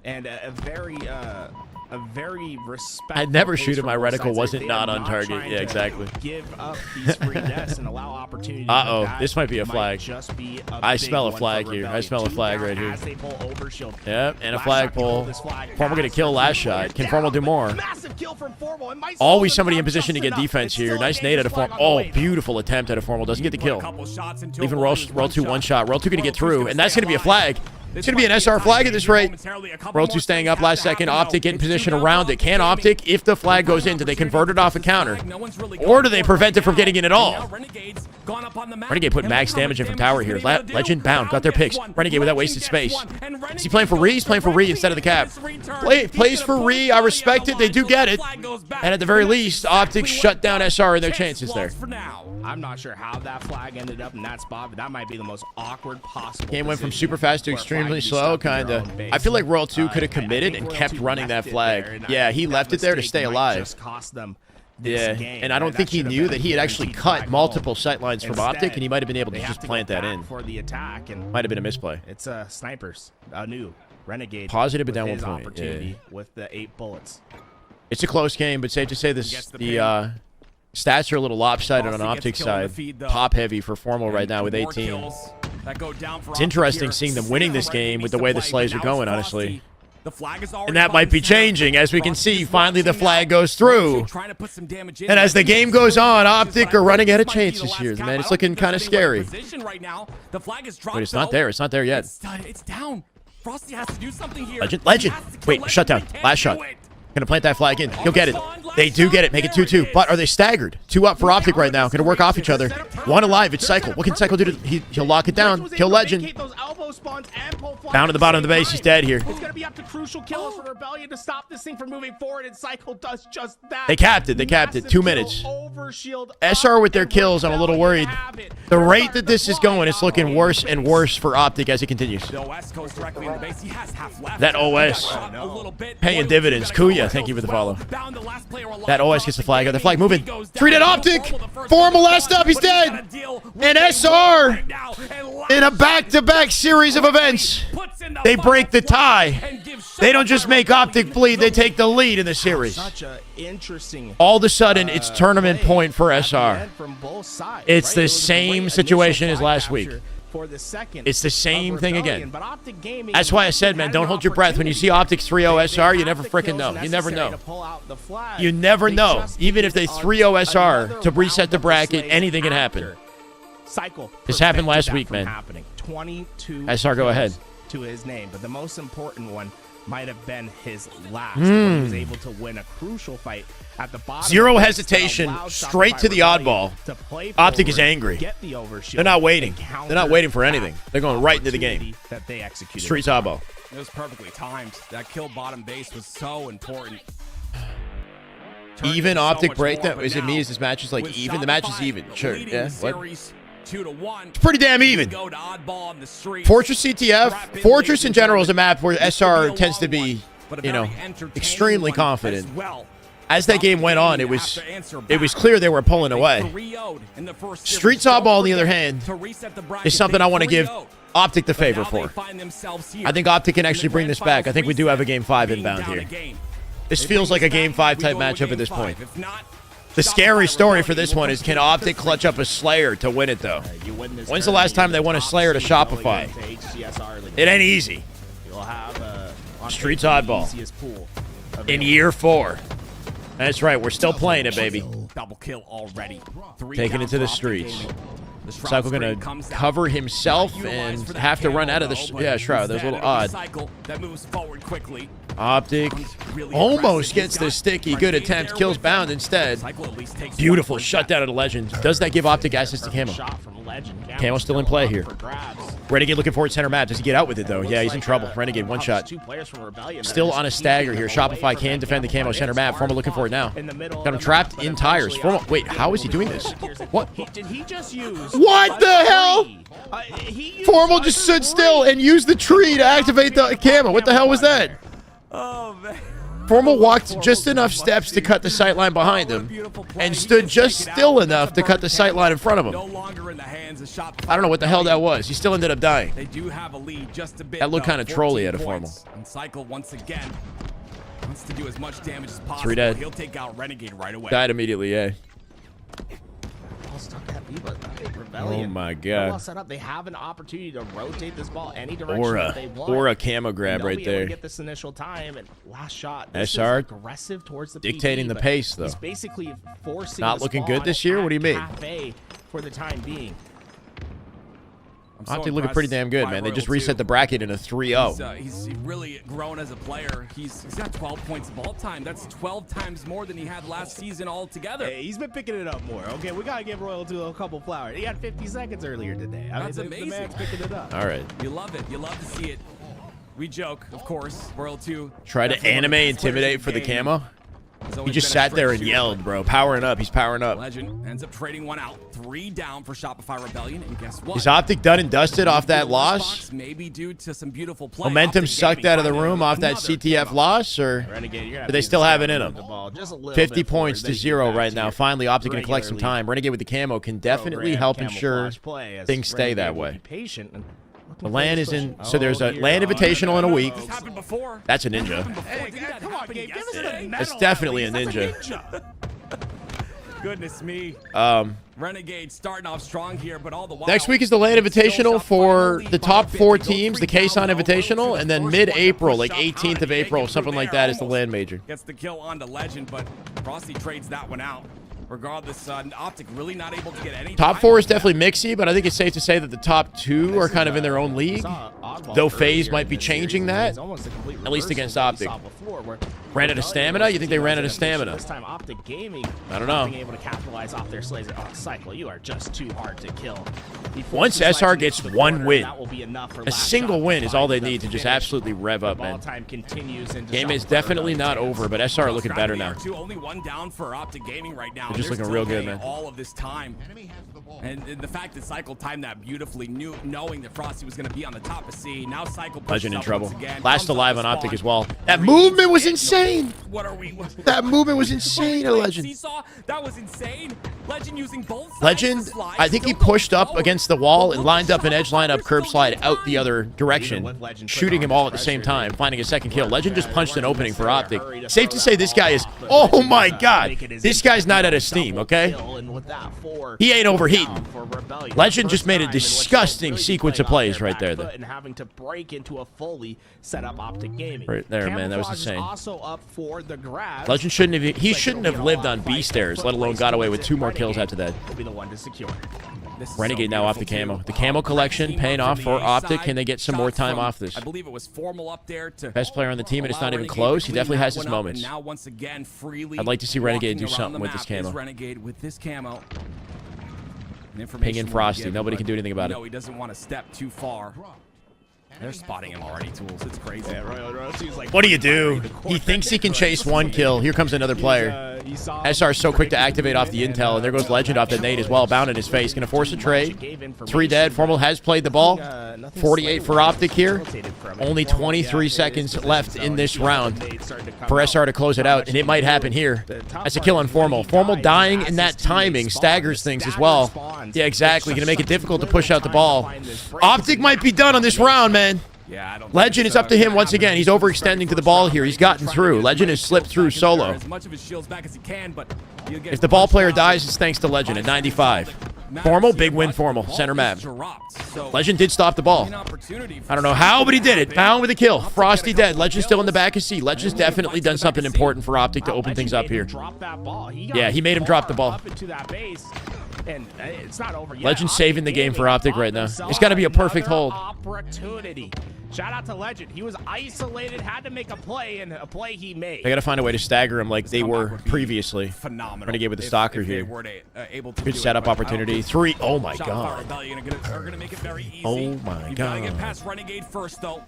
and a very respectful. I'd never shoot if my reticle wasn't not on target. Yeah, exactly. Give up these free deaths and allow opportunity. This might be a flag. I smell a flag here. I smell a flag right here. Yep, and a flag pull. Formal get a kill last shot. Can Formal do more? Always somebody in position to get defense here. Nice nade out of Formal. Oh, beautiful attempt out of Formal. Doesn't get the kill. Leaving Roll 2 one shot. Roll 2 gonna get through, and that's gonna be a flag. It's going to be an SR flag at this rate. Roll 2 staying up last second. OPTIC getting position around it. Can OPTIC, if the flag goes in, do they convert it off a counter? Or do they prevent it from getting in at all? Renegade put max damage in from tower here. Legend bound. Got their picks. Renegade with that wasted space. Is he playing for Re? He's playing for Re instead of the cap. Plays for Re. I respect it. They do get it. And at the very least, OPTIC shut down SR in their chances there. I'm not sure how that flag ended up in that spot, but that might be the most awkward possible. Game went from super fast to extremely slow, kind of. I feel like Royal 2 could have committed and kept running that flag. Yeah, he left it there to stay alive. Yeah, and I don't think he knew that he had actually cut multiple sight lines from OPTIC, and he might have been able to just plant that in. Might have been a misplay. It's snipers, a new Renegade. Positive, but down 1 point. Yeah. With the 8 bullets. It's a close game, but safe to say the stats are a little lopsided on OPTIC side. Top heavy for Formal right now with 18. It's interesting seeing them winning this game with the way the slays are going, honestly. And that might be changing. As we can see, finally the flag goes through. And as the game goes on, OPTIC are running out of chances here. Man, it's looking kind of scary. Wait, it's not there. It's not there yet. It's down. Frosty has to do something here. Legend. Wait, shut down. Last shot. Gonna plant that flag in. He'll get it. They do get it. Make it 2-2. But are they staggered? 2 up for OPTIC right now. Gonna work off each other. 1 alive. It's Cycle. What can Cycle do? He'll lock it down. Kill Legend. no spawns and pull fly Down to the bottom of the base. He's dead here. It's going to be up to crucial kills for Rebellion to stop this thing from moving forward, and Cycle does just that. They capped it. They capped it. 2 minutes. SR with their kills. I'm a little worried. The rate that this is going, it's looking worse and worse for Optic as it continues. That OS paying dividends. Kuya, thank you for the follow. That OS gets the flag. Got the flag moving. 3 dead Optic. Formal last up. He's dead. And SR in a back-to-back series of events. They break the tie. They don't just make Optic bleed. They take the lead in the series. All of a sudden, it's tournament point for SR. It's the same situation as last week. It's the same thing again. That's why I said, man, don't hold your breath. When you see Optic 3-0 SR, you never freaking know. You never know. You never know. Even if they 3-0 SR to reset the bracket, anything can happen. This happened last week, man. 22 SR, go ahead. To his name, but the most important one might have been his last. When he was able to win a crucial fight at the bottom. Zero hesitation, straight to the oddball. Optic is angry. They're not waiting. They're not waiting for anything. They're going right into the game. Streets oddball. It was perfectly timed. That kill bottom base was so important. Even Optic break that? Is it me? Is this match is like even? The match is even. Sure. Yeah. What? 2-1. It's pretty damn even. Fortress CTF. Fortress in general is a map where SR tends to be, you know, extremely confident. As that game went on, it was clear they were pulling away. Streets oddball, on the other hand, is something I want to give Optic the favor for. I think Optic can actually bring this back. I think we do have a Game 5 inbound here. This feels like a Game 5 type matchup at this point. The scary story for this one is, can Optic clutch up a Slayer to win it, though? When's the last time they won a Slayer to Shopify? It ain't easy. Streets oddball. In year 4. That's right. We're still playing it, baby. Double kill already. Taking it to the streets. Cycle going to cover himself and have to run out of the Shroud. That's a little odd. That moves forward quickly. Optic almost gets the sticky. Good attempt. Kills Bound instead. Beautiful shutdown of the Legend. Does that give Optic access to Camo? Camo still in play here. Renegade looking forward center map. Does he get out with it, though? Yeah, he's in trouble. Renegade, one shot. Still on a stagger here. Shopify can defend the Camo center map. Formal looking for it now. Got him trapped in tires. Formal, wait, how is he doing this? What? What the hell? Formal just stood still and used the tree to activate the Camo. What the hell was that? Oh, man. Formal walked just enough steps to cut the sight line behind him and stood just still enough to cut the sight line in front of him. I don't know what the hell that was. He still ended up dying. They do have a lead just a bit. That looked kind of trolly at a Formal. And Cycle once again wants to do as much damage as possible. 3 dead. He'll take out Renegade right away. Died immediately, yeah. Rebellion. Oh my god. Set up. They have an opportunity to rotate this ball any direction that they want. Or a camo grab right there. Get this initial time and last shot. SR aggressive towards the dictating the pace though. He's basically forcing not looking good this year. What do you mean? For the time being. Optic looking pretty damn good, man. They just reset the bracket in a 3-0. He's really grown as a player. He's got 12 points of all time. That's 12 times more than he had last season altogether. Hey, he's been picking it up more. Okay, we gotta give Royal a couple flowers. He had 50 seconds earlier today. That's amazing. The man's picking it up. All right. You love it. You love to see it. We joke, of course. Royal 2. Try to anime intimidate for the camo. He just sat there and yelled, bro. Powering up. He's powering up. Legend ends up trading one out. 3 down for Shopify Rebellion. And guess what? Is Optic done and dusted off that loss? Maybe due to some beautiful play. Momentum sucked out of the room off that CTF loss, or do they still have it in them? 50 points to 0 right now. Finally, Optic can collect some time. Renegade with the camo can definitely help ensure things stay that way. The LAN is in, so there's a LAN Invitational in a week. That's a ninja. It's definitely a ninja. Goodness me. Renegade starting off strong here, but all the while. Next week is the LAN Invitational for the top 4 teams, the K-Son Invitational, and then mid-April, like 18th of April, something like that, is the LAN Major. Gets the kill on the Legend, but Frosty trades that one out. Regardless, Optic really not able to get any. Top 4 is definitely mixy, but I think it's safe to say that the top 2 are kind of in their own league. Though FAZE might be changing that, at least against Optic. Ran out of stamina? You think they ran out of stamina? This time, Optic Gaming. I don't know. Being able to capitalize off their slays. Oh, Cycle, you are just too hard to kill. Once SR gets one win, a single win is all they need to just absolutely rev up, man. Game is definitely not over, but SR looking better now. Only one down for Optic Gaming right now. They're just looking real good, man. All of this time. And the fact that Cycle timed that beautifully, knowing that Frosty was going to be on the top of C. Now Cycle Legend in trouble. Last alive on Optic as well. That movement was insane. What are we? That movement was insane, a Legend. Seesaw, that was insane. Legend using both sides. Legend, I think he pushed up against the wall and lined up an edge lineup curb slide out the other direction, shooting him all at the same time, finding a second kill. Legend just punched an opening for Optic. Safe to say this guy is, oh my God, this guy's not out of steam, okay? He ain't overheating. Legend just made a disgusting sequence of plays right there. And having to break into a fully set up Optic Gaming. Right there, man, that was insane. Also up for the grabs. Legend shouldn't have lived on B stairs, let alone got away with 2 more kills after that. Will be the one to secure. Renegade now off the camo. The camo collection paying off for Optic. Can they get some more time off this? I believe it was Formal up there to best player on the team, and it's not even close. He definitely has his moments. Now once again, freely I'd like to see Renegade do something with this camo. Renegade with this camo. Ping in Frosty. Nobody can do anything about it. No, he doesn't want to step too far. They're spotting him already, Tools. It's crazy. What do you do? He thinks he can chase 1 kill. Here comes another player. SR is so quick to activate off the intel, and there goes Legend off the nade as well. Bound in his face. Going to force a trade. 3 dead. Formal has played the ball. 48 for Optic here. Only 23 seconds left in this round for SR to close it out, and it might happen here. That's a kill on Formal. Formal dying in that timing staggers things as well. Yeah, exactly. Going to make it difficult to push out the ball. Optic might be done on this round, man. Yeah, I don't Legend is up to him once again. He's overextending to the ball here. He's gotten through. Legend has slipped through solo. As much of his shields back as he can, but if the ball player dies, it's thanks to Legend at 95. Formal, big win Formal. Center map. Legend did stop the ball. I don't know how, but he did it. Bound with a kill. Frosty dead. Legend still in the back of C. Legend's definitely done something important for Optic to open things up here. Yeah, he made him drop the ball. And it's not over yet. Legend saving the game for Optic right now. It's got to be a perfect hold. Opportunity. Shout out to Legend. He was isolated, had to make a play, and a play he made. They got to find a way to stagger him like they were previously. Phenomenal. Renegade with the stalker here. Good setup opportunity. 3. Oh my God. Oh my God. Get past Renegade first though.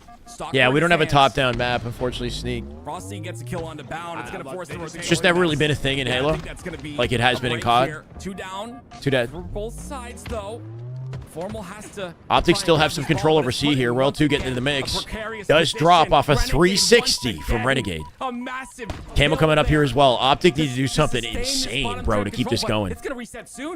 Yeah, we don't have a top-down map, unfortunately. Sneak. Frosty gets a kill on the bound. It's going to force the rotation. It's just never really been a thing in Halo, like it has been in COD. 2 down. 2 dead. For both sides, though. Formal has to. Optic still have some control over C here. Royal 2 getting in the mix. Does drop off a 360 from Renegade. Camo coming up here as well. Optic needs to do something insane, bro, to keep this going.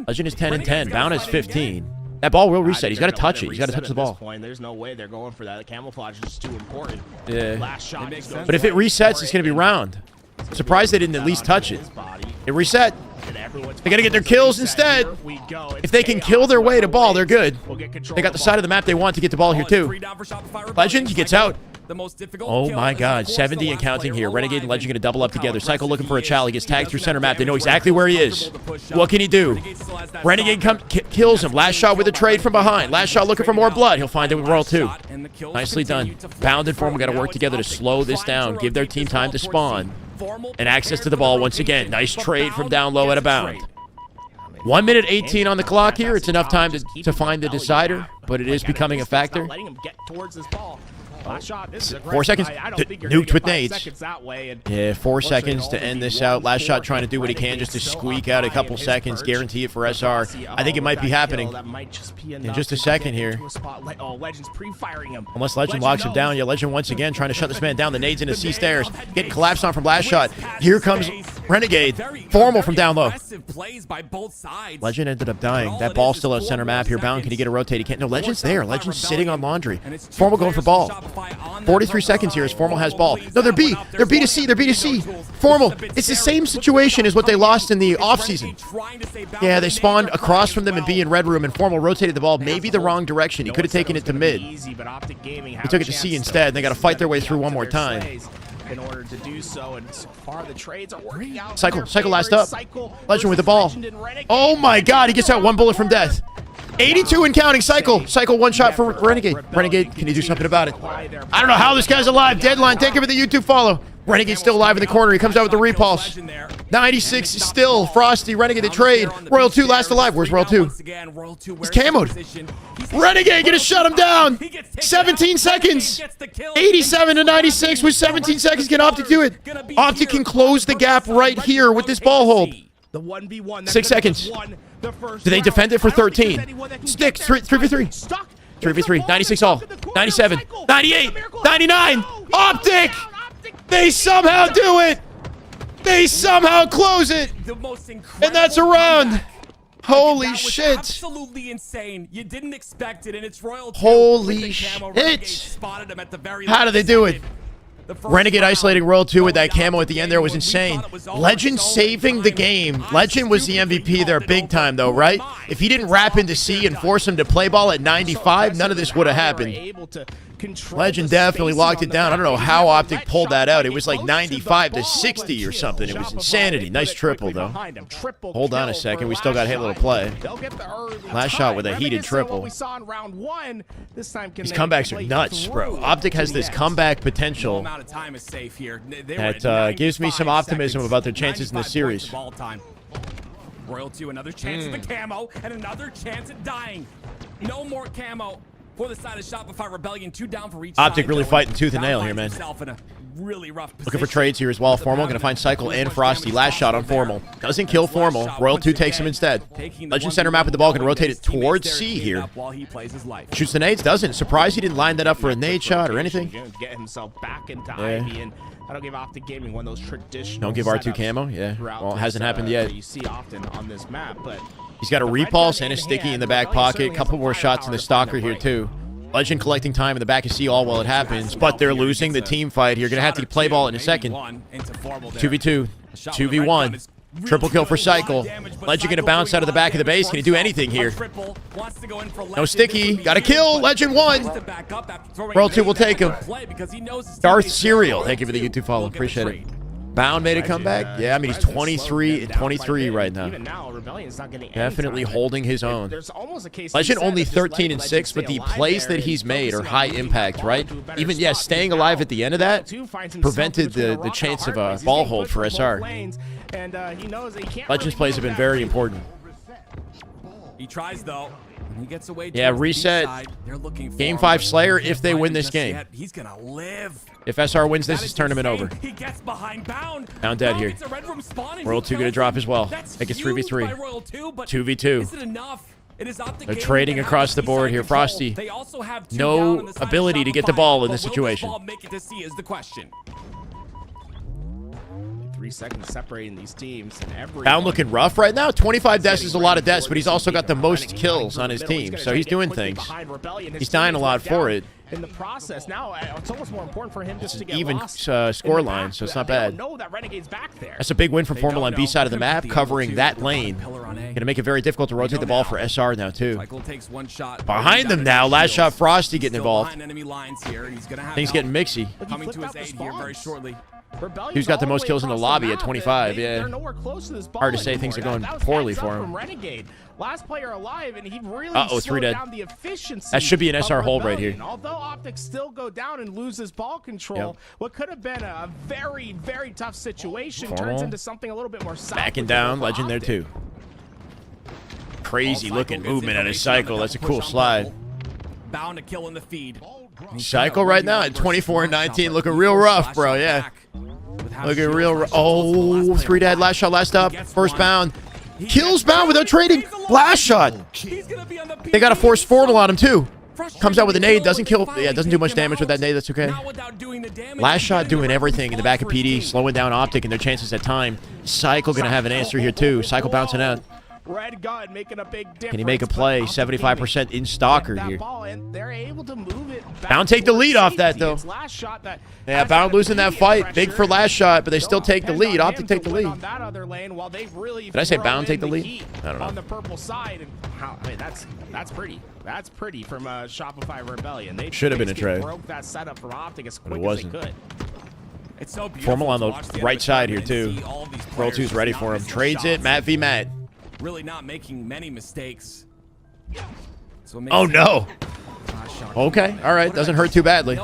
Legend is 10 and 10. Bound is 15. That ball will reset. He's got to touch it. He's got to touch the ball. There's no way they're going for that. The camouflage is just too important. Yeah. Last shot. But if it resets, it's going to be round. I'm surprised they didn't at least touch it. It reset. They got to get their kills instead. If they can kill their way to ball, they're good. They got the side of the map they want to get the ball here, too. Legend, he gets out. Oh my God, 70 and counting here. Renegade and Legend going to double up together. Cycle looking for a chow. He gets tagged through center map. They know exactly where he is. What can he do? Renegade kills him. Last shot with a trade from behind. Last shot looking for more blood. He'll find it with Royal 2. Nicely done. Bound and Formal got to work together to slow this down. Give their team time to spawn. And access to the ball once again. Nice trade from down low at a bound. 1 minute 18 on the clock here. It's enough time to find the decider, but it is becoming a factor. 4 seconds. Nuked with nades. Yeah, 4 seconds to end this out. Last shot trying to do what he can just to squeak out a couple seconds. Guarantee it for SR. I think it might be happening in just a second here. Unless Legend locks him down. Yeah, Legend once again trying to shut this man down. The nades into C stairs. Getting collapsed on from last shot. Here comes Renegade. Formal from down low. Legend ended up dying. That ball's still at center map here. Bound, can he get a rotate? He can't. No, Legend's there. Legend's sitting on laundry. Formal going for ball. 43 seconds here as Formal has ball. No, they're B. They're B to C. They're B to C. Formal. It's the same situation as what they lost in the offseason. Yeah, they spawned across from them and B in red room, and Formal rotated the ball maybe the wrong direction. He could have taken it to mid. He took it to C instead. They got to fight their way through one more time. In order to do so, and so far the trades are working out. Cycle last up. Legend with the ball. Oh my God, he gets out 1 bullet from death. 82 and counting. Cycle 1 shot for Renegade. Renegade, can you do something about it? I don't know how this guy's alive. Deadline, thank you for the YouTube follow. Renegade still alive in the corner. He comes out with the repulse. 96 still. Frosty, Renegade, the trade. Royal 2 last alive. Where's Royal 2? He's camoed. Renegade gonna shut him down. 17 seconds. 87 to 96 with 17 seconds. Can Optic do it? Optic can close the gap right here with this ball hold. 6 seconds. Do they defend it for 13? Stick. 3v3. 3v3. 96 all. 97. 98. 99. Optic! They somehow do it! They somehow close it! And that's a round! Holy shit! Absolutely insane. You didn't expect it, and it's Royal 2. Holy shit! How do they do it? Renegade isolating Royal 2 with that camo at the end there was insane. Legend saving the game. Legend was the MVP there big time though, right? If he didn't wrap into C and force him to play ball at 95, none of this would have happened. Legend definitely locked it down. I don't know how Optic pulled that out. It was like 95 to 60 or something. It was insanity. Nice triple though. Hold on a second. We still got Halo to play. Last shot with a heated triple. These comebacks are nuts, bro. Optic has this comeback potential that gives me some optimism about their chances in this series. Royal 2, another chance at the camo, and another chance at dying. No more camo for the side of Shopify Rebellion. 2 down for each Optic side. really fighting tooth and nail here, man. Really rough looking for trades here as well. Formal gonna find Cycle and Frosty. Last shot on Formal. Doesn't kill Formal. Royal 2 takes him instead. Legend center map with the ball, gonna rotate it towards C here. Shoots the nades, doesn't. Surprised he didn't line that up for a nade shot or anything. Get himself back into Ivy, and I don't give Optic Gaming one of those traditional. Don't give R2 camo, yeah. Well, it hasn't happened yet. You see often on this map, but he's got a repulse and a sticky in the back pocket. Couple more shots in the stalker here too. Legend collecting time in the back of C all while it happens, but they're losing the team fight here. Gonna have to play ball in a second. 2v2, 2v1. Triple kill for Cycle. Legend gonna bounce out of the back of the base. Can he do anything here? No sticky. Got a kill. Legend won. Royal 2 will take him. Darth Serial. Thank you for the YouTube follow. Appreciate it. Bound made a comeback. Yeah, I mean, he's 23 and 23 right now. Definitely holding his own. Legend only 13 and 6, but the plays that he's made are high impact, right? Even, yeah, staying alive at the end of that prevented the chance of a ball hold for SR. Legend's plays have been very important. He tries, though. He gets away. Yeah, reset. Game 5 Slayer if they win this game. He's gonna live. If SR wins this, it's tournament over. He gets behind Bound. Bound dead here. Royal 2 gonna drop as well. Make it 3v3. 2v2. They're trading across the board here. Frosty, no ability to get the ball in this situation. 3 seconds separating these teams. Bound looking rough right now. 25 deaths is a lot of deaths, but he's also got the most kills on his team, so he's doing things. He's dying a lot for it. In the process, now it's almost more important for him just to get even score line, so it's not bad. That's a big win from Formal on B side of the map, covering that lane. Gonna make it very difficult to rotate the ball for SR now too. Behind them now, last shot Frosty getting involved. Things getting mixy. Coming to his aid here very shortly. Who's got the most kills in the lobby at 25? Yeah. Hard to say. Things are going poorly for him. Last player alive, and he really 3 dead. down the efficiency. That should be an SR hold right here. Although Optics still go down and loses ball control, what could have been a very, very tough situation turns into something a little bit more solid. Backing down, Legend there too. Crazy looking movement at his Cycle. That's a cool slide. Bound to kill in the feed. Cycle right now at 24 and 19, looking real rough, bro. Yeah. Looking real. Oh, 3 dead. Last shot, last up. First Bound. Kills Bound without trading. Last shot. They got to force Formal on him too. Comes out with a nade. Doesn't kill. Yeah, doesn't do much damage with that nade. That's okay. Last shot doing everything in the back of PD, slowing down Optic and their chances at time. Cycle gonna have an answer here too. Cycle bouncing out. Red Gun making a big difference. Can he make a play? 75% in stalker here. They're able to move it back. Bound take the lead off that though. Yeah, Bound losing that fight. Big for last shot, but they still take the lead. Optic take the lead. Did I say Bound take the lead? I don't know. On the purple side, I mean that's pretty. That's pretty from Shopify Rebellion. They should have been a trade. Broke that setup from Optic as quick as they could. It's so Formal on the right side here too. Royal 2's ready for him. Trades it. Matt v Matt. Really not making many mistakes. So oh no! Okay, all right. Doesn't hurt too badly.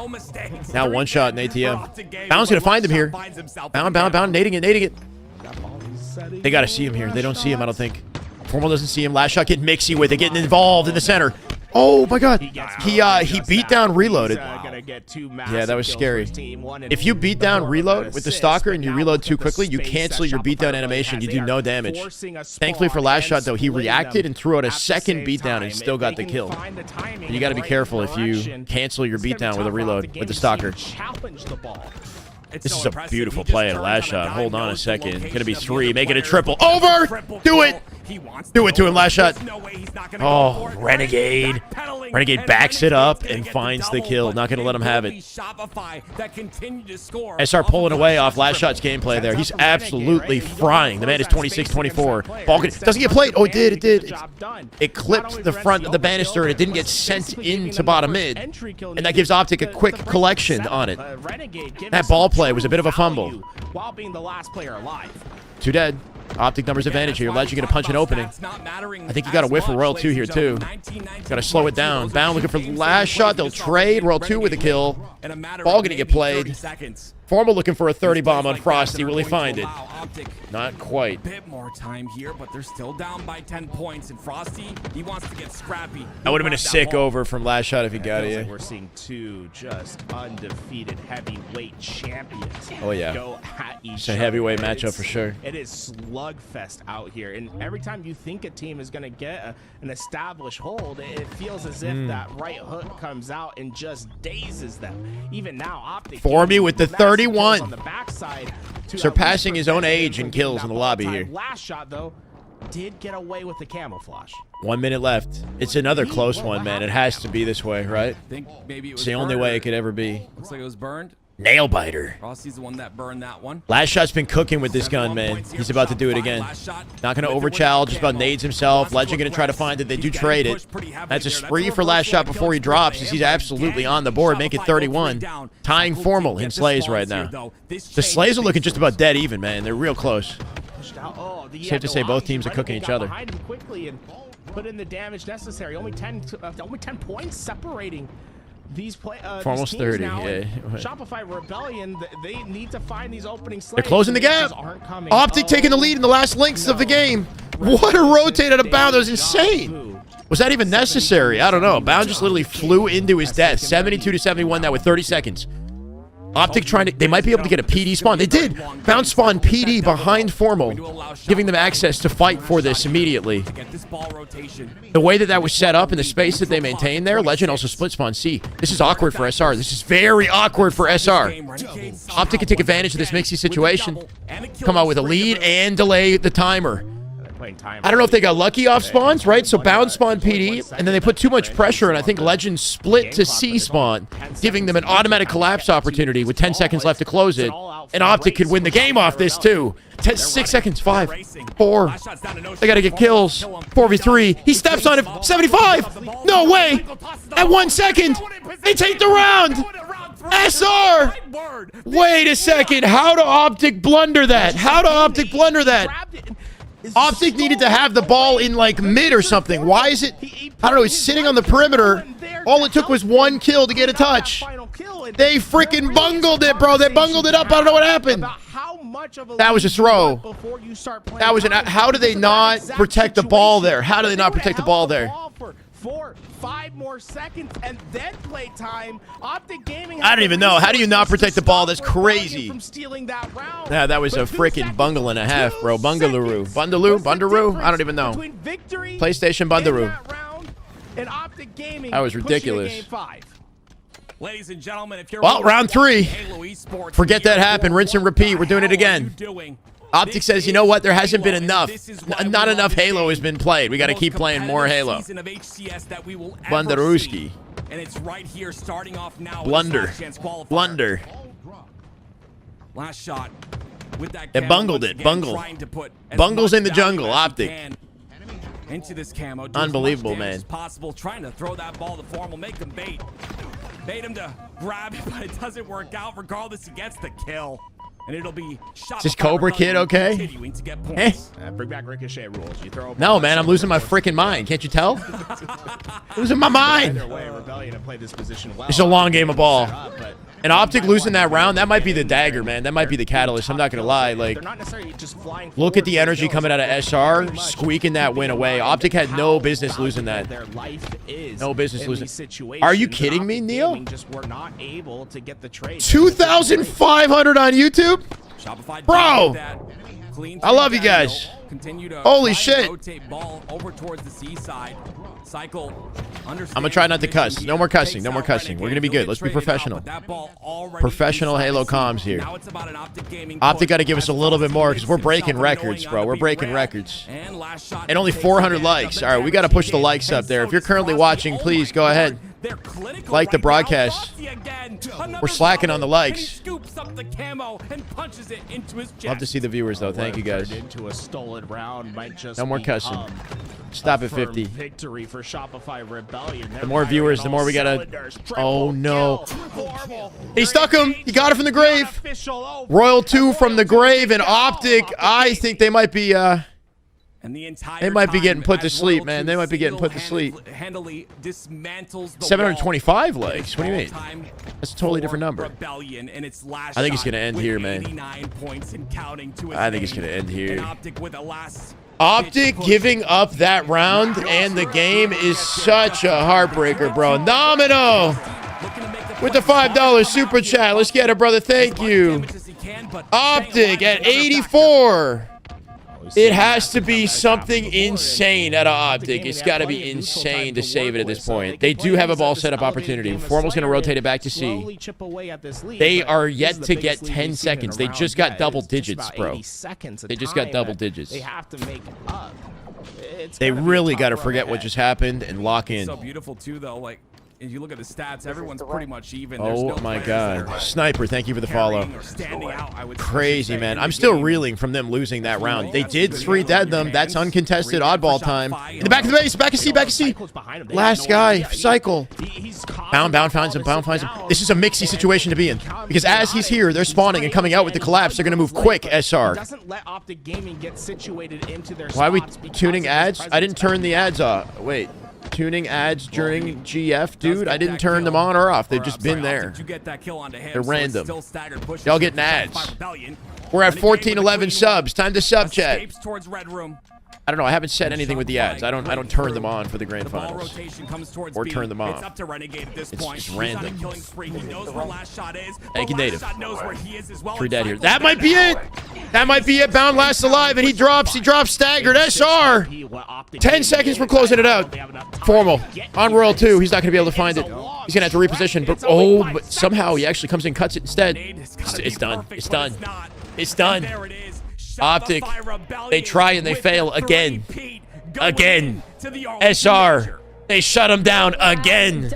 Now one shot in ATM. Bound's going to find him here. Bound. Nading it. They got to see him here. They don't see him, I don't think. Formal doesn't see him. Last shot getting mixy with it, getting involved in the center. Oh my God! He beat down reloaded. Yeah, that was scary. If you beat down reload with the stalker and you reload too quickly, you cancel your beatdown animation. You do no damage. Thankfully for last shot though, he reacted and threw out a second beatdown and still got the kill. You got to be careful if you cancel your beatdown with a reload with the stalker. This is a beautiful play at last shot. Hold on a second. Gonna be 3. Make it a triple. Over! Do it! Do it to him. Last shot. Oh, Renegade. Renegade backs it up and finds the kill. Not gonna let him have it. SR pulling away off last shot's gameplay there. He's absolutely frying. The man is 26-24. Ball doesn't get played. Oh, it did. It clipped the front of the banister and it didn't get sent into bottom mid. And that gives Optic a quick collection on it. That ball play was a bit of a fumble. While being the last player alive. 2 dead. Optic numbers advantage here. Legend gonna punch an opening. I think you got a whiff of Royal 2 here too. Got to slow it down. Bound looking for the last shot. They'll trade. Royal 2 with a kill. Ball gonna get played. Formal looking for a 30 bomb on Frosty. Will he find it? Not quite. Bit more time here, but they're still down by 10 points. And Frosty, he wants to get scrappy. That would have been a sick over from last shot if he got it. We're seeing 2 just undefeated heavyweight champions. Oh yeah. Go at each It's a heavyweight matchup for sure. It is slugfest out here, and every time you think a team is going to get an established hold, it feels as if that right hook comes out and just dazes them. Even now, Optic Formy with the 31. on the backside, Surpassing his own age in kills in the lobby here. Last shot though did get away with the camouflage. 1 minute left. It's another close one, man. It has to be this way, right? I think maybe it was It's the only way it could ever be. Looks like it was burned. Nail biter. Frosty's the one that burned that one. Last shot's been cooking with this gun, man. He's about to do it again. Not going to overchow, just about nades himself. Legend going to try to find it. They do trade it. That's a spree for last shot before he drops, as he's absolutely on the board. Make it 31. Tying Formal in Slays right now. The Slays are looking just about dead even, man. They're real close. Safe to say both teams are cooking each other. Put in the damage necessary. Only 10 points separating these almost 30. now. Yeah. Shopify Rebellion, they need to find these opening slays. They're closing the gap. Optic taking the lead in the last links of the game. What a rotate out of Bound. That was insane. Was that even necessary? I don't know. Bound just literally flew into his death. 72-71 now with 30 seconds. Optic trying to... They might be able to get a PD spawn. They did. Bound spawn PD behind Formal, giving them access to fight for this immediately. The way that was set up and the space that they maintained there, Legend also split spawn C. This is awkward for SR. This is very awkward for SR. Optic can take advantage of this mixy situation. Come out with a lead and delay the timer. I don't know if they got lucky off spawns, right? So Bound spawn PD, and then they put too much pressure, and I think Legend split to C spawn, giving them an automatic collapse opportunity with 10 seconds left to close it. And Optic could win the game off this, too. 6 seconds. 5, 4. They got to get kills. 4v3. He steps on it. 75. No way. At 1 second. They take the round. SR. Wait a second. How do Optic blunder that? Optic needed to have the ball in like mid or something. Why is it? I don't know. He's sitting on the perimeter. All it took was 1 kill to get a touch. They freaking bungled it, bro. They bungled it up. I don't know what happened. That was a throw. That was an. How do they not protect the ball there? How do they not protect the ball there? 4, 5 more seconds and then play time. Optic Gaming. I don't even know. How do you not protect the ball? That's crazy. Yeah, that was a freaking bungle and a half, bro. Bungaloo. Bundaroo? I don't even know. PlayStation Bundaroo. That was ridiculous. Ladies and gentlemen, if you're round 3. Forget that happened. Rinse and repeat. We're doing it again. Optic says, you know what? There hasn't been enough. Not enough Halo has been played. We got to keep playing more Halo. Bundaruski. And it's right here starting off now. Blunder. Last shot. With that they bungled it. Bungles in the jungle. Optic. Into this camo. Unbelievable, man. Possible. Trying to throw that ball to Formal. Make him bait him to grab it, but it doesn't work out. Regardless, he gets the kill. And it'll be Is this Cobra Kid okay? Bring back Ricochet rules. You throw No, man, I'm losing my freaking mind. Can't you tell? Losing my mind. Either way, Rebellion have played this position well. It's a long game of ball. And Optic losing that round, that might be the dagger, man. That might be the catalyst. I'm not going to lie. Like, They're not necessarily just flying look at the forward energy for coming out of kills. SR, squeaking that win away. Optic had no business losing that. Their life is No business in losing. these situations. Are you kidding me, Optic Neil? Gaming just were not able to get the trade. 2,500 on YouTube? Shopify Bro! that. Clean I love you down, guys. Continue to Holy try and shit. rotate ball over towards the seaside. Cycle. I'm going to try not to cuss. No more cussing. No more cussing. We're going to be good. Let's be professional. Professional Halo comms here. Optic got to give us a little bit more because we're breaking records, bro. We're breaking records. And only 400 likes. All right, we got to push the likes up there. If you're currently watching, please go ahead. Like the broadcast. We're slacking on the likes. Love to see the viewers, though. Thank you, guys. Into a stolen round might just No more cussing. Stop at 50. Victory for Shopify Rebellion. The more viewers, the more we gotta... Oh, no. He stuck him. He got it from the grave. Royal 2 from the grave. And Optic, I think they might be... They might be getting put to sleep, man. They might be getting put to sleep. 725 likes? What do you mean? That's a totally different number. I think it's going to end here, man. I think it's going to end here. Optic giving up that round and the game is such a heartbreaker, bro. Nomino with the $5 super chat. Let's get it, brother. Thank you. Optic at 84. It has to be something insane out of Optic. It's got to be insane to save it at this point. They do have a ball setup opportunity. Formal's going to rotate it back to C. They are yet to get 10 seconds. They just got double digits, bro. They just got double digits. They have to make up. They really got to forget what just happened and lock in. So beautiful too, though. Like, if you look at the stats, everyone's pretty much even. Oh my God, Sniper! Thank you for the follow. Crazy, man. I'm still reeling from them losing that round. They did 3-dead them. That's uncontested oddball time. In the back of the base, back of C, back of C. Last guy, cycle. Bound finds him. Bound finds him. This is a mixy situation to be in because as he's here, they're spawning and coming out with the collapse. They're gonna move quick. SR. Why are we tuning ads? I didn't turn the ads off. Wait. Tuning ads during GF, dude. I didn't turn them on or off. They've just been there. They're random. Y'all getting ads. We're at 1411 subs. Time to sub chat. I don't know. I haven't said anything with the ads. I don't turn them on for the grand finals or turn them off. It's just random. Thank you, Native. 3 dead here. That might be it. That might be it. Bound last alive, and he drops staggered. SR. 10 seconds for closing it out. Formal on Royal 2. He's not going to be able to find it. He's going to have to reposition. But but somehow he actually comes in, cuts it instead. It's done. It's done. It's done. Optic, they try and they fail again. Again. SR, they shut him down again.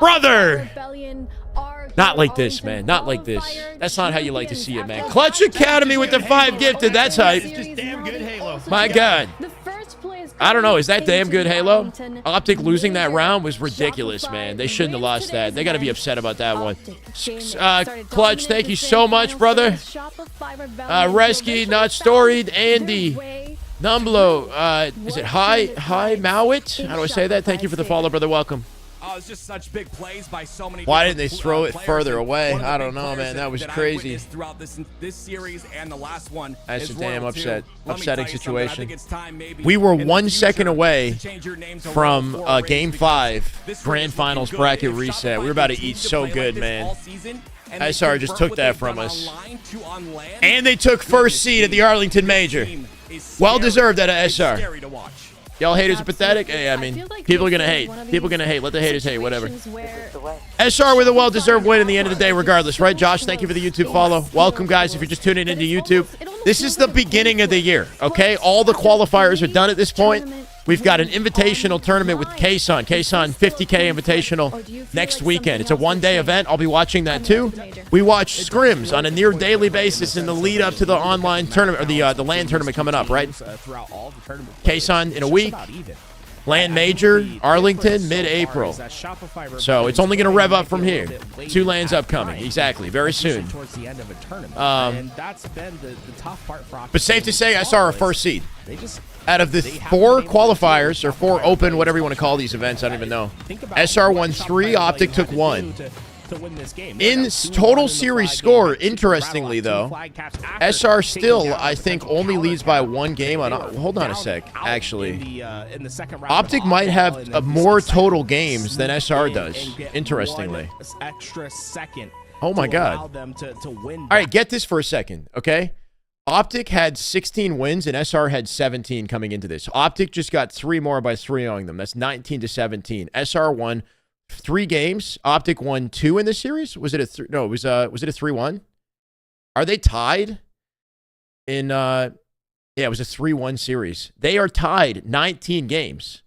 Brother! Not like this, man. Not like this. That's not how you like to see it, man. Clutch Academy with the 5 gifted. That's hype. My God. I don't know. Is that damn good, Halo? Optic losing that round was ridiculous, man. They shouldn't have lost that. They got to be upset about that one. Clutch, thank you so much, brother. Resky, Not Storied, Andy. Numblo, is it Hi Mowit? How do I say that? Thank you for the follow, brother. Welcome. Oh, it's just such big plays by so many. Why didn't they throw it further away? I don't know, man. That was crazy. Throughout this series and the last one. That's a damn upsetting situation. We were 1 second away from Game 5 Grand Finals bracket reset. We were about to eat so good, man. SR just took that from us. And they took first seed at the Arlington Major. Well deserved out of SR. Y'all haters are pathetic. Hey, I mean, people are going to hate. People are going to hate. Let the haters hate, whatever. SR with a well-deserved win in the end of the day regardless, right? Josh, thank you for the YouTube follow. Welcome, guys, if you're just tuning into YouTube. This is the beginning of the year, okay? All the qualifiers are done at this point. We've got an invitational tournament with K-Sun. K-Sun 50K Invitational next weekend. It's a one-day event. I'll be watching that too. We watch scrims on a near daily basis in the lead up to the online tournament, or the LAN tournament coming up, right? K-Sun in a week. Land major, Arlington, mid-April. So it's only going to rev up from here. 2 lands upcoming. Exactly. Very soon. Towards the end of a tournament. And that's been the tough part for Optic. But safe to say, I saw our first seed. Out of the 4 qualifiers, or 4 open, whatever you want to call these events, I don't even know. SR won 3, Optic took 1. In total series score, interestingly, though, SR still, I think, only leads by 1 game. Hold on a sec, actually. Optic might have more total games than SR does, interestingly. Oh, my God. All right, get this for a second, okay? Optic had 16 wins, and SR had 17 coming into this. Optic just got 3 more by 3-0ing them. That's 19-17. SR won 3 games. Optic won 2 in this series. Was it a no? Was it a 3-1? Are they tied? In yeah, it was a 3-1 series. They are tied 19 games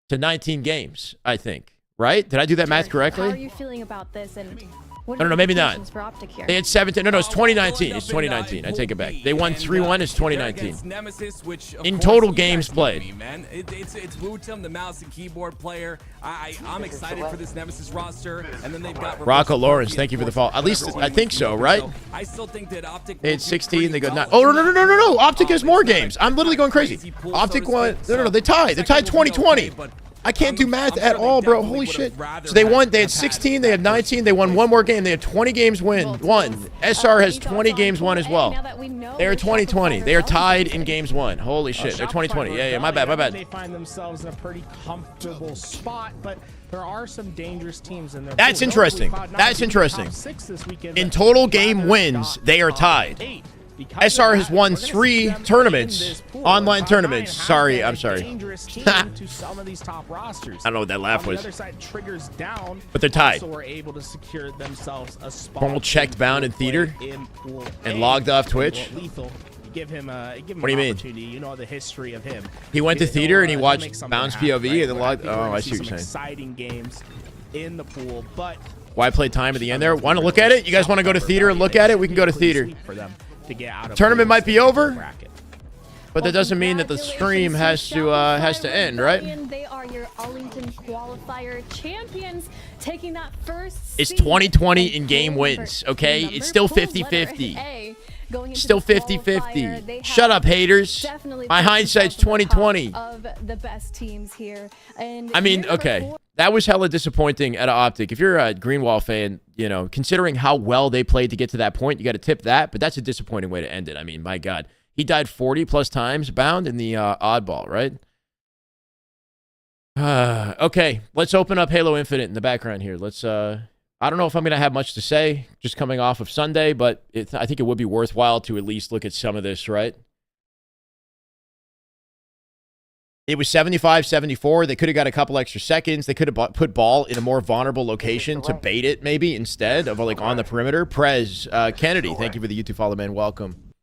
to 19 games. I think. Right? Did I do that math correctly? How are you feeling about this? And what I don't know. Maybe not. for Optic here? They had 17. No, it's 2019. It's 2019. I take it back. They won 3-1. It's 2019. In total games played. It's Wootum, the mouse and keyboard player. I'm excited for this Nemesis roster. And then they've got Rocco Lawrence. Thank you for the follow. At least I think so, right? I still think that Optic. They had 16. They got 9. Oh no! Optic has more games. I'm literally going crazy. Optic won. No. They tied. They tied 2020. I can't do math at all, bro. Holy shit. So they won. They had 16. They had 19. They won 1 more game. They had 20 games won. SR has 20 games won as well. They are 2020. They are tied in games won. Holy shit. They're 2020. Yeah. My bad. They find themselves in a pretty comfortable spot, but there are some dangerous teams in there. That's interesting. That's interesting. In total game wins, they are tied. SR has won 3 tournaments, online tournaments. Sorry, I'm sorry. I don't know what that laugh was. But they're tied. Formal checked bound in theater and logged off Twitch. Give him what do you mean? You know the history of him. He went to theater and he watched Bounce POV and then logged. Oh, I see what you're saying. Exciting games in the pool, but why play time at the end there? Want to look at it? You guys want to go to theater and look at it? We can go to theater. For them to get out of tournament might be over, but that doesn't mean that the stream has to end, right? They are your Arlington qualifier champions, taking that first. It's 2020 in game wins, okay? It's still 50-50. Still 50-50. Shut up, haters. My hindsight's 2020. Of the best teams here. And I mean, okay. That was hella disappointing at Optic. If you're a Greenwall fan, you know, considering how well they played to get to that point, you got to tip that. But that's a disappointing way to end it. I mean, my God. He died 40+ times bound in the oddball, right? Okay, let's open up Halo Infinite in the background here. Let's, I don't know if I'm going to have much to say just coming off of Sunday, but I think it would be worthwhile to at least look at some of this, right? It was 75-74. They could have got a couple extra seconds. They could have put ball in a more vulnerable location to bait it maybe instead of like on the perimeter. Prez, Kennedy, thank you for the YouTube follow, man. Welcome.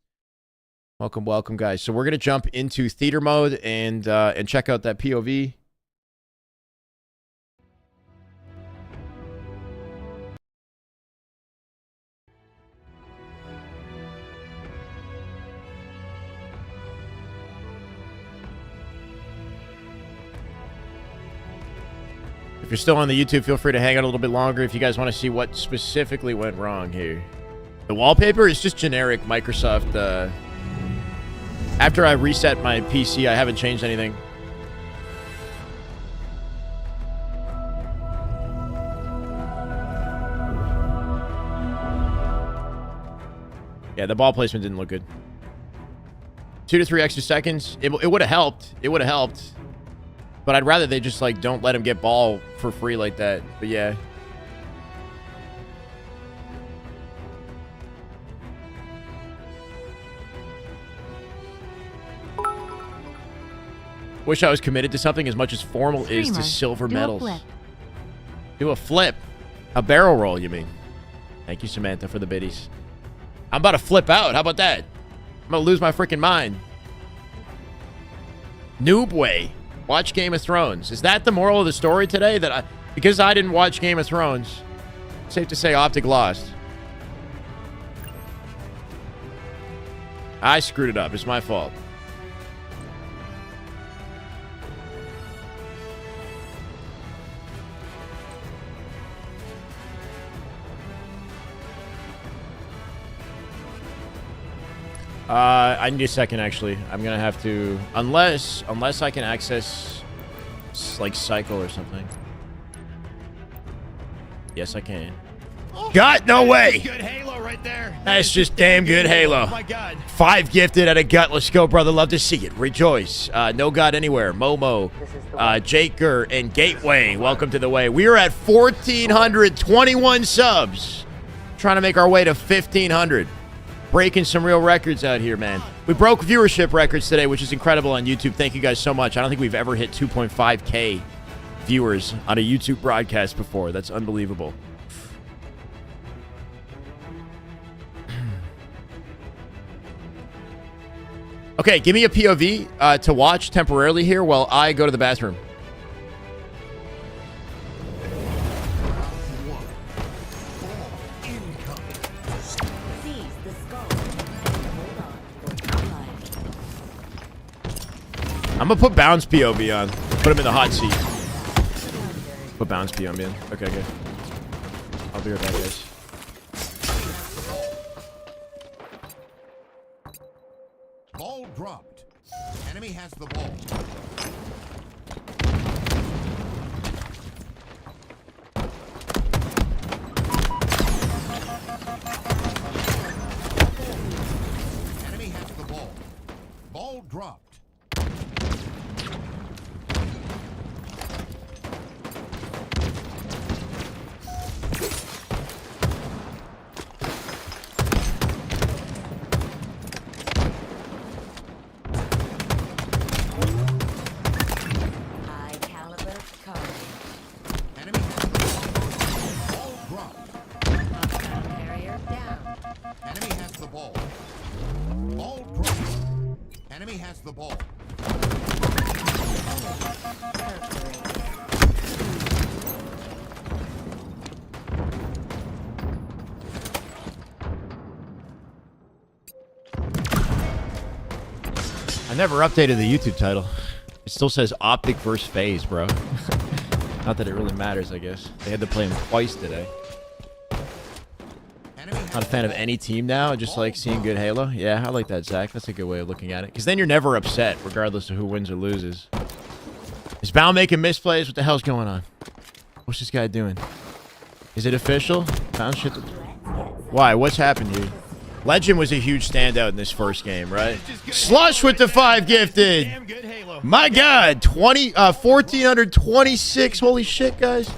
Welcome, guys. So we're going to jump into theater mode and check out that POV. If you're still on the YouTube, feel free to hang out a little bit longer if you guys want to see what specifically went wrong here. The wallpaper is just generic Microsoft. After I reset my PC, I haven't changed anything. Yeah, the ball placement didn't look good. 2 to 3 extra seconds. It would have helped. It would have helped. But I'd rather they just, like, don't let him get ball for free like that. But, yeah. Wish I was committed to something as much as Formal is to silver medals. Do a flip. A barrel roll, you mean? Thank you, Samantha, for the biddies. I'm about to flip out. How about that? I'm going to lose my freaking mind. Noobway. Watch Game of Thrones. Is that the moral of the story today? That because I didn't watch Game of Thrones, safe to say Optic lost. I screwed it up. It's my fault. I need a second, actually. I'm gonna have to, unless I can access like cycle or something. Yes, I can. God, no way. Good Halo right there. That's just damn good Halo. Oh my God. 5 gifted at a gut. Let's go, brother. Love to see it. Rejoice. No God Anywhere. Momo. Jaker and Gateway. Welcome to the way. We are at 1,421 subs. Trying to make our way to 1,500. Breaking some real records out here, man. We broke viewership records today, which is incredible on YouTube. Thank you guys so much. I don't think we've ever hit 2.5K viewers on a YouTube broadcast before. That's unbelievable. Okay, give me a POV to watch temporarily here while I go to the bathroom. I'm gonna put Bounce POV on. Put him in the hot seat. Put Bounce POV in. Okay, good. I'll be right back, guys. Ball dropped. Enemy has the ball. Enemy has the ball. Ball dropped. The ball. I never updated the YouTube title. It still says Optic versus FAZE, bro. Not that it really matters, I guess. They had to play him twice today. Not a fan of any team now. I just like seeing good Halo. Yeah, I like that, Zach. That's a good way of looking at it. Because then you're never upset, regardless of who wins or loses. Is Bound making misplays? What the hell's going on? What's this guy doing? Is it official? Bound shit. Why? What's happened here? Legend was a huge standout in this first game, right? Slush with the 5 gifted. My God, 1,426. Holy shit, guys.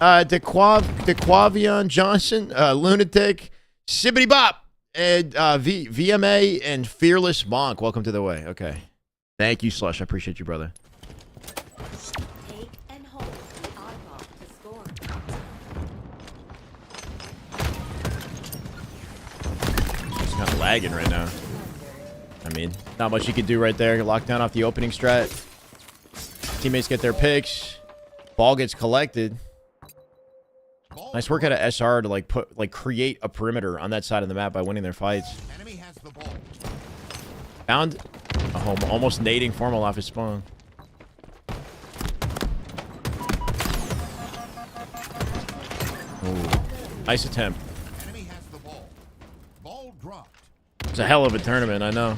DeQuavion Johnson, Lunatic, Sibbity Bop, and VMA, and Fearless Monk. Welcome to the way. Okay. Thank you, Slush. I appreciate you, brother. Take and hold the oddball to score. It's kind of lagging right now. I mean, not much you can do right there. Lock down off the opening strat. Teammates get their picks. Ball gets collected. Nice work out of SR to create a perimeter on that side of the map by winning their fights. Enemy has the ball. Found a home, almost nading Formal off his spawn. Ooh. Nice attempt. Enemy has the ball. Ball dropped. It's a hell of a tournament, I know.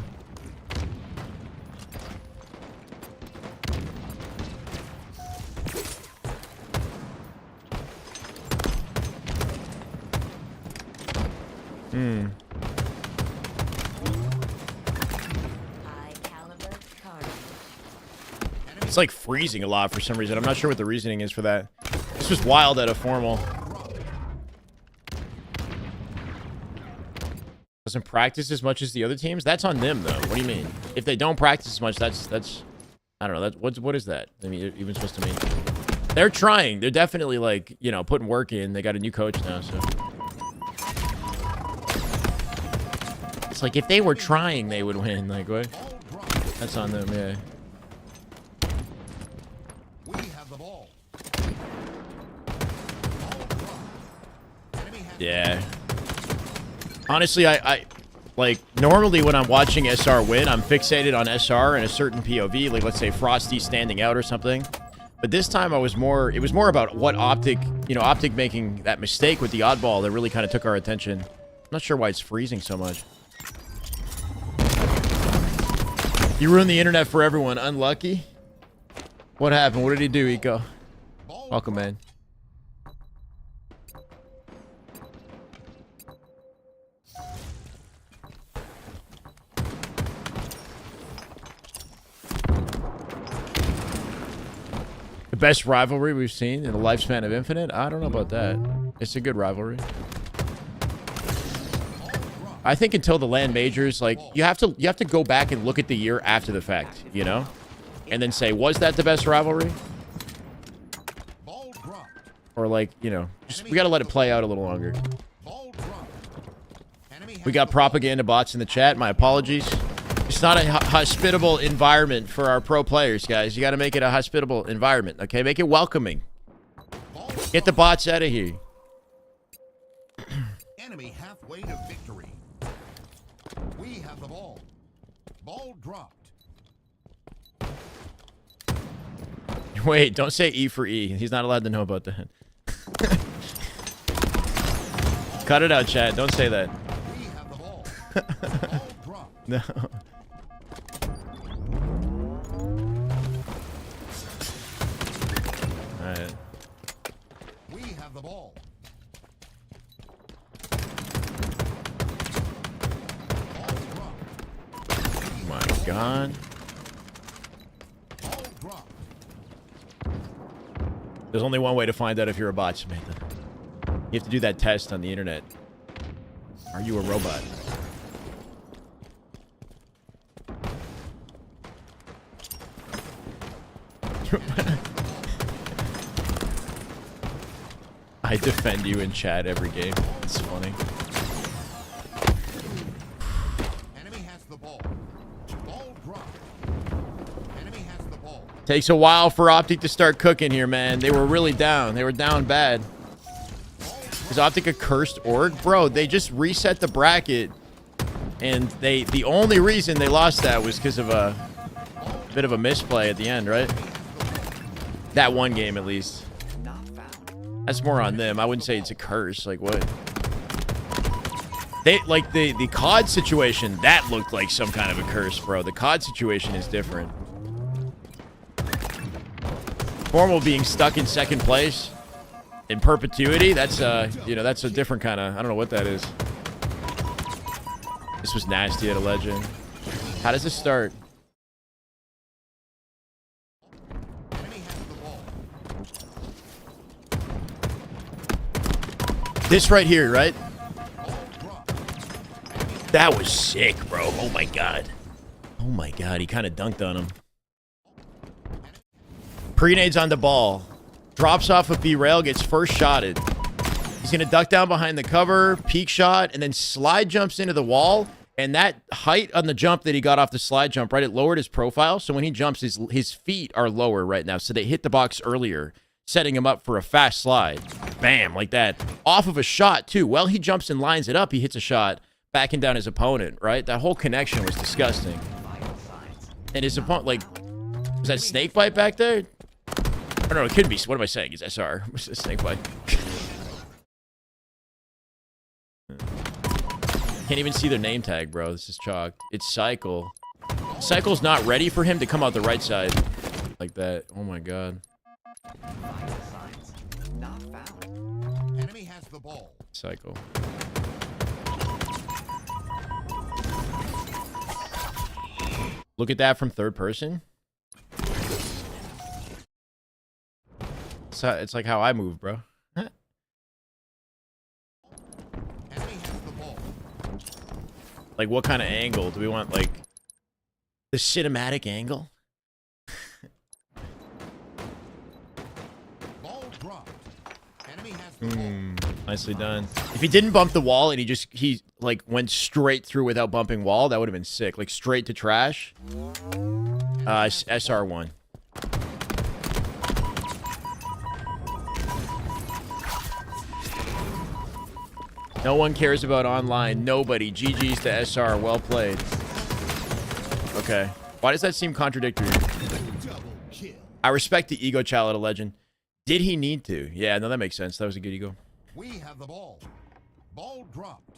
It's like freezing a lot for some reason. I'm not sure what the reasoning is for that. This was wild at a Formal. Doesn't practice as much as the other teams? That's on them, though. What do you mean? If they don't practice as much, that's I don't know. What is that? I mean, even supposed to mean? They're trying. They're definitely, like, you know, putting work in. They got a new coach now, so. It's like, if they were trying, they would win. Like, what? That's on them, yeah. We have the ball. Yeah. Honestly, I like, normally when I'm watching SR win, I'm fixated on SR and a certain POV, like let's say Frosty standing out or something. But this time it was more about what Optic, you know, Optic making that mistake with the oddball that really kind of took our attention. I'm not sure why it's freezing so much. You ruined the internet for everyone. Unlucky. What happened? What did he do, Eco? Welcome, man. The best rivalry we've seen in the lifespan of Infinite? I don't know about that. It's a good rivalry. I think until the LAN majors, like you have to go back and look at the year after the fact, you know, and then say, was that the best rivalry? Or like, you know, just, we got to let it play out a little longer. We got propaganda bots in the chat. My apologies. It's not a hospitable environment for our pro players, guys. You got to make it a hospitable environment, okay? Make it welcoming. Get the bots out of here. Enemy halfway to victory. We have the ball. Ball dropped. Wait, don't say E for E. He's not allowed to know about that. Cut it out, chat. Don't say that. We have the ball. Ball dropped. No. All right. We have the ball. Ball dropped. Oh my God. Ball dropped. There's only one way to find out if you're a bot, Samantha. You have to do that test on the internet. Are you a robot? I defend you in chat every game. It's funny. Enemy has the ball. Ball dropped. Enemy has the ball. Takes a while for OPTIC to start cooking here, man. They were really down. They were down bad. Is OPTIC a cursed org? Bro, they just reset the bracket. And the only reason they lost that was because of a bit of a misplay at the end, right? That one game, at least. That's more on them. I wouldn't say it's a curse. Like, what? They, like, the COD situation, that looked like some kind of a curse, bro. The COD situation is different. Formal being stuck in second place in perpetuity, that's, you know, that's a different kind of... I don't know what that is. This was nasty at a legend. How does this start? This right here, right? That was sick, bro. Oh my God. Oh my God. He kind of dunked on him. Pre-nades on the ball. Drops off a B-rail, gets first shotted. He's going to duck down behind the cover, peek shot, and then slide jumps into the wall. And that height on the jump that he got off the slide jump, right, it lowered his profile. So when he jumps, his feet are lower right now. So they hit the box earlier, setting him up for a fast slide. Bam, like that. Off of a shot, too. Well, he jumps and lines it up. He hits a shot, backing down his opponent, right? That whole connection was disgusting. And his opponent, like, was that snake bite back there? I don't know, it could be. What am I saying? It's SR. What's a snake bite? Can't even see their name tag, bro. This is chalked. It's Cycle. Cycle's not ready for him to come out the right side like that. Oh my God. Enemy has the ball. Cycle. Look at that from third person. It's like how I move, bro. Enemy has the ball. Like, what kind of angle do we want? Like, the cinematic angle? Ball dropped. Enemy has the ball. Nicely done. If he didn't bump the wall and he like went straight through without bumping wall, that would have been sick. Like straight to trash. SR1. No one cares about online. Nobody. GG's to SR. Well played. Okay. Why does that seem contradictory? I respect the ego child at a legend. Did he need to? Yeah, no, that makes sense. That was a good ego. We have the ball. Ball dropped.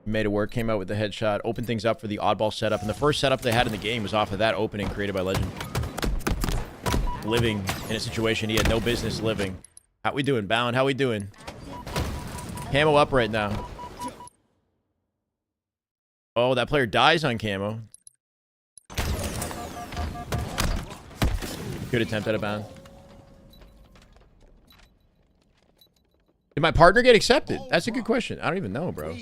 Made it work, came out with the headshot, opened things up for the oddball setup, and the first setup they had in the game was off of that opening created by Legend. Living in a situation he had no business living. How we doing, Bound? How we doing? Camo up right now. Oh, that player dies on camo. Good attempt at a Bound. Did my partner get accepted? That's a good question. I don't even know, bro.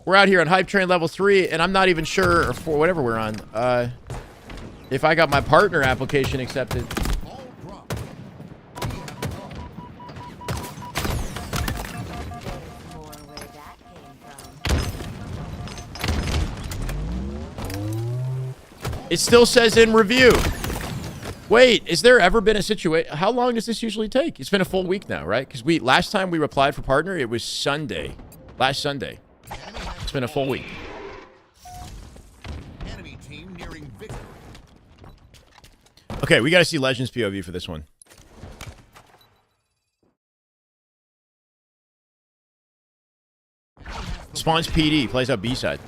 We're out here on Hype Train level 3, and I'm not even sure, or 4, whatever we're on, if I got my partner application accepted. It still says in review. Wait, is there ever been a situation? How long does this usually take? It's been a full week now, right? Because last time we applied for partner, it was Sunday. Last Sunday. It's been a full week. Enemy team nearing victory. Okay, we got to see Legends POV for this one. Spawns PD, plays out B-side.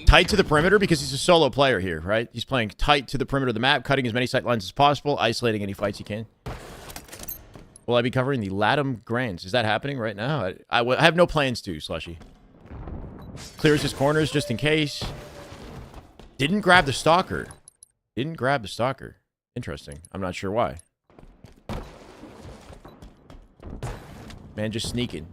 Tight to the perimeter because he's a solo player here, right? He's playing tight to the perimeter of the map, cutting as many sight lines as possible, isolating any fights he can. Will I be covering the Latam Grands? Is that happening right now? I have no plans to, Slushy. Clears his corners just in case. Didn't grab the stalker. Didn't grab the stalker. Interesting. I'm not sure why. Man, just sneaking.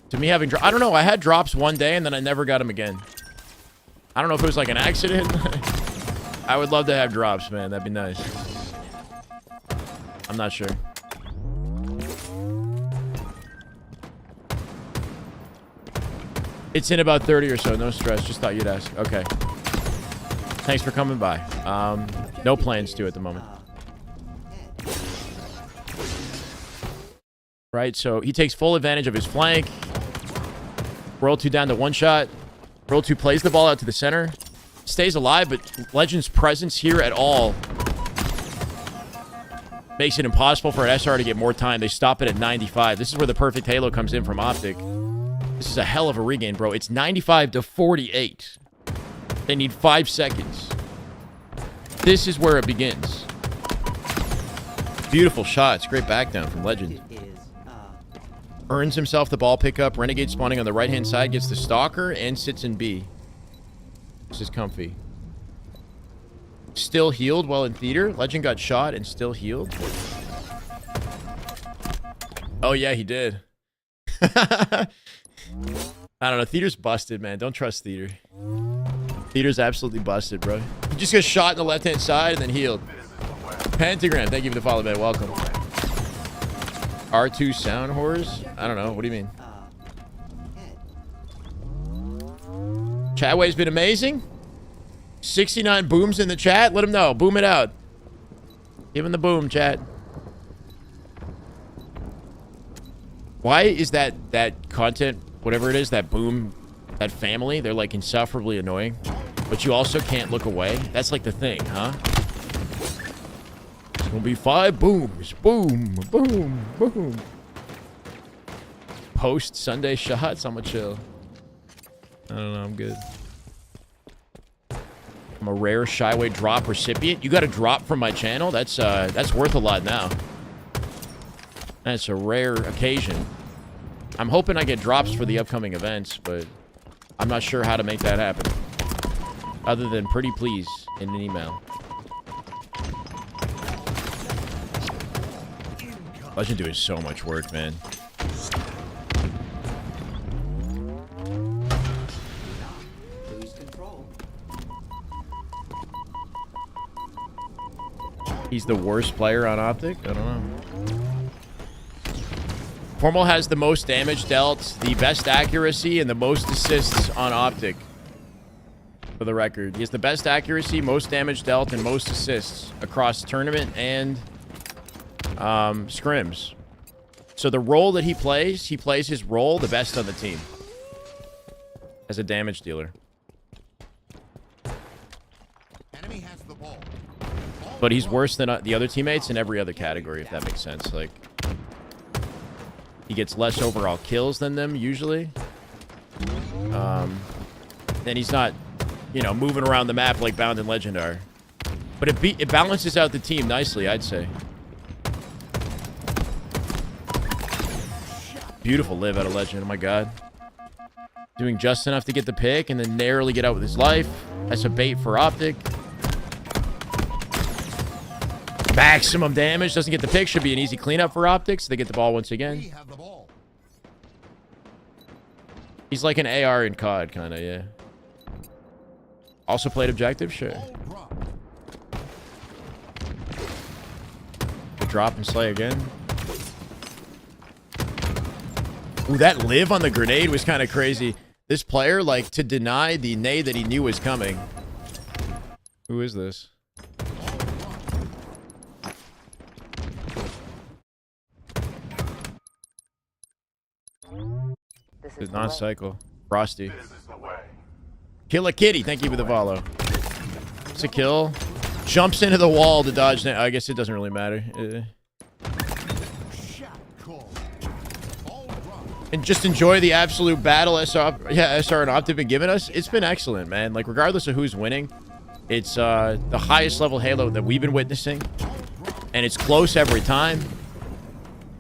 To me, having I don't know. I had drops one day and then I never got them again. I don't know if it was like an accident. I would love to have drops, man. That'd be nice. I'm not sure. It's in about 30 or so. No stress. Just thought you'd ask. Okay. Thanks for coming by. No plans to at the moment. Right, so he takes full advantage of his flank. Roll 2 down to 1 shot. Roll 2 plays the ball out to the center. Stays alive, but Legend's presence here at all makes it impossible for an SR to get more time. They stop it at 95. This is where the perfect Halo comes in from Optic. This is a hell of a regain, bro. It's 95 to 48. They need 5 seconds. This is where it begins. Beautiful shots. Great back down from Legend. Earns himself the ball pickup. Renegade spawning on the right-hand side. Gets the stalker and sits in B. This is comfy. Still healed while in theater. Legend got shot and still healed. Oh, yeah, he did. I don't know. Theater's busted, man. Don't trust theater. Theater's absolutely busted, bro. He just got shot in the left-hand side and then healed. Pentagram, thank you for the follow, man. Welcome. R2 sound whores? I don't know. What do you mean? Chatway's been amazing. 69 booms in the chat. Let him know. Boom it out. Give him the boom, chat. Why is that content, whatever it is, that boom, that family, they're like insufferably annoying, but you also can't look away? That's like the thing, huh? It's gonna be 5 booms. Boom, boom, boom. Post Sunday shots. I'm a chill. I don't know. I'm good. I'm a rare Shyway drop recipient. You got a drop from my channel? That's worth a lot now. That's a rare occasion. I'm hoping I get drops for the upcoming events, but I'm not sure how to make that happen. Other than pretty please in an email. Legend doing so much work, man. He's the worst player on Optic? I don't know. Formal has the most damage dealt, the best accuracy, and the most assists on Optic. For the record. He has the best accuracy, most damage dealt, and most assists across tournament and scrims. So the role that he plays his role the best on the team. As a damage dealer. Enemy has the ball. Ball But he's worse than the other teammates in every other category, if that makes sense. Like, he gets less overall kills than them, usually. And he's not, you know, moving around the map like Bound and Legend are. But it balances out the team nicely, I'd say. Beautiful live out of Legend, oh my god. Doing just enough to get the pick and then narrowly get out with his life. That's a bait for Optic. Maximum damage, doesn't get the pick. Should be an easy cleanup for Optics. They get the ball once again. He's like an AR in COD, kind of, yeah. Also played objective, sure. The drop and slay again. Ooh, that live on the grenade was kind of crazy. This player, like, to deny the nade that he knew was coming. Who is this? It's non-cycle. Frosty. Kill a kitty. Thank you for the follow. It's a kill. Jumps into the wall to dodge. I guess it doesn't really matter. And just enjoy the absolute battle SR and Opt have been giving us. It's been excellent, man. Like, regardless of who's winning, it's the highest level Halo that we've been witnessing. And it's close every time.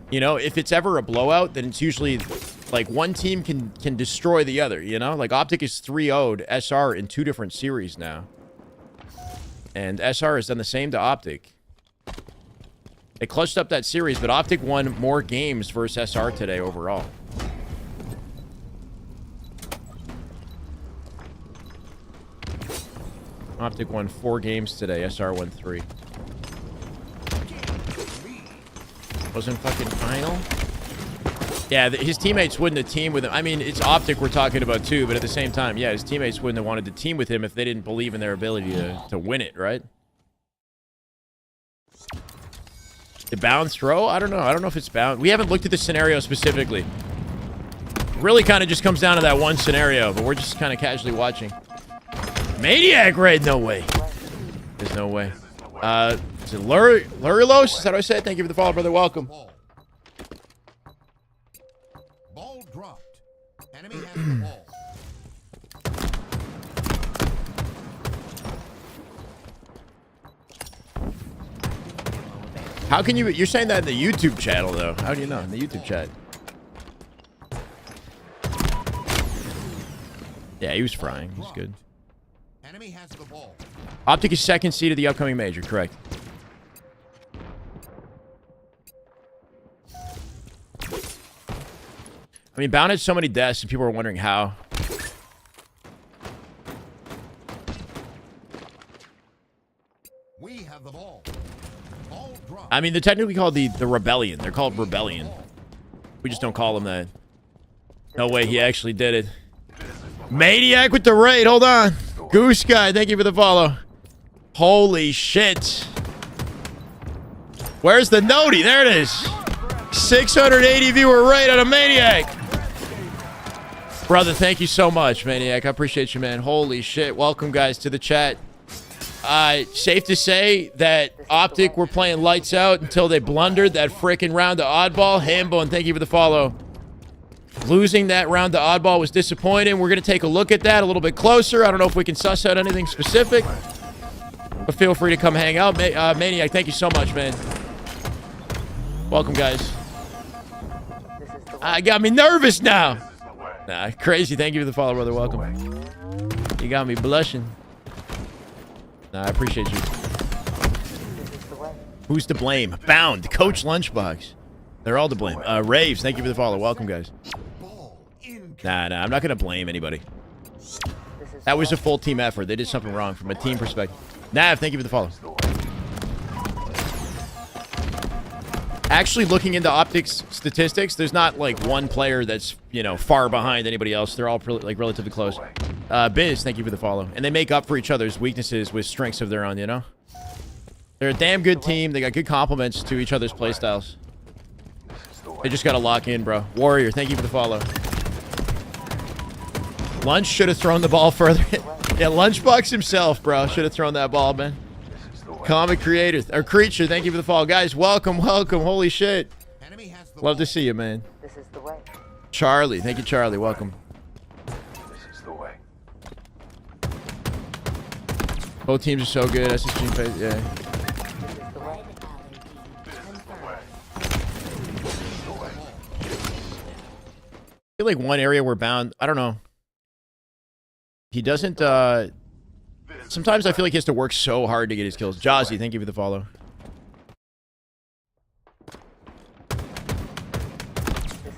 You know, if it's ever a blowout, then it's usually like one team can destroy the other, you know? Like Optic is 3-0'd SR in 2 different series now. And SR has done the same to Optic. They clutched up that series, but Optic won more games versus SR today overall. Optic won 4 games today. SR won 3. Wasn't fucking final? Yeah, his teammates wouldn't have teamed with him. I mean, it's Optic we're talking about too, but at the same time, yeah, his teammates wouldn't have wanted to team with him if they didn't believe in their ability to win it, right? The bound throw? I don't know. I don't know if it's bound. We haven't looked at the scenario specifically. Really kind of just comes down to that one scenario, but we're just kind of casually watching. Maniac raid? No way. There's no way. Is it Lurilos? Is that what I said? Thank you for the follow, brother. Welcome. Ball dropped. Enemy has the ball. How can you're saying that in the YouTube channel, though? How do you know? In the YouTube chat. Yeah, he was frying. He's good. Enemy has the ball. Optic is 2nd seed of the upcoming major, correct. I mean, Bound had so many deaths, and people were wondering how. We have the ball. I mean, they're technically called the Rebellion. They're called Rebellion. We just don't call them that. No way, he actually did it. Maniac with the raid. Hold on. Goose Guy, thank you for the follow. Holy shit. Where's the noti? There it is. 680 viewer raid on a Maniac. Brother, thank you so much, Maniac. I appreciate you, man. Holy shit. Welcome, guys, to the chat. Safe to say that Optic were playing lights out until they blundered that freaking round of oddball. Hambone, thank you for the follow. Losing that round to oddball was disappointing. We're going to take a look at that a little bit closer. I don't know if we can suss out anything specific, but feel free to come hang out. Maniac, thank you so much, man. Welcome, guys. I got me nervous now. Nah, crazy. Thank you for the follow, brother. Welcome. You got me blushing. Nah, I appreciate you. Who's to blame? Bound. Coach Lunchbox. They're all to blame. Raves, thank you for the follow. Welcome, guys. Nah, I'm not going to blame anybody. That was a full team effort. They did something wrong from a team perspective. Nav, thank you for the follow. Actually, looking into Optics statistics, there's not, like, one player that's, you know, far behind anybody else. They're all, like, relatively close. Biz, thank you for the follow. And they make up for each other's weaknesses with strengths of their own, you know? They're a damn good team. They got good compliments to each other's playstyles. They just got to lock in, bro. Warrior, thank you for the follow. Lunch should have thrown the ball further. Yeah, Lunchbox himself, bro. Should have thrown that ball, man. Comic creator or creature, thank you for the follow. Guys, welcome. Holy shit. Love to see you, man. This is the way. Charlie, thank you, Charlie. Welcome. This is the way. Both teams are so good. SSG phase, yeah. This is the way. I feel like one area we're bound. I don't know. He doesn't. Sometimes I feel like he has to work so hard to get his kills. Jazzy, thank you for the follow.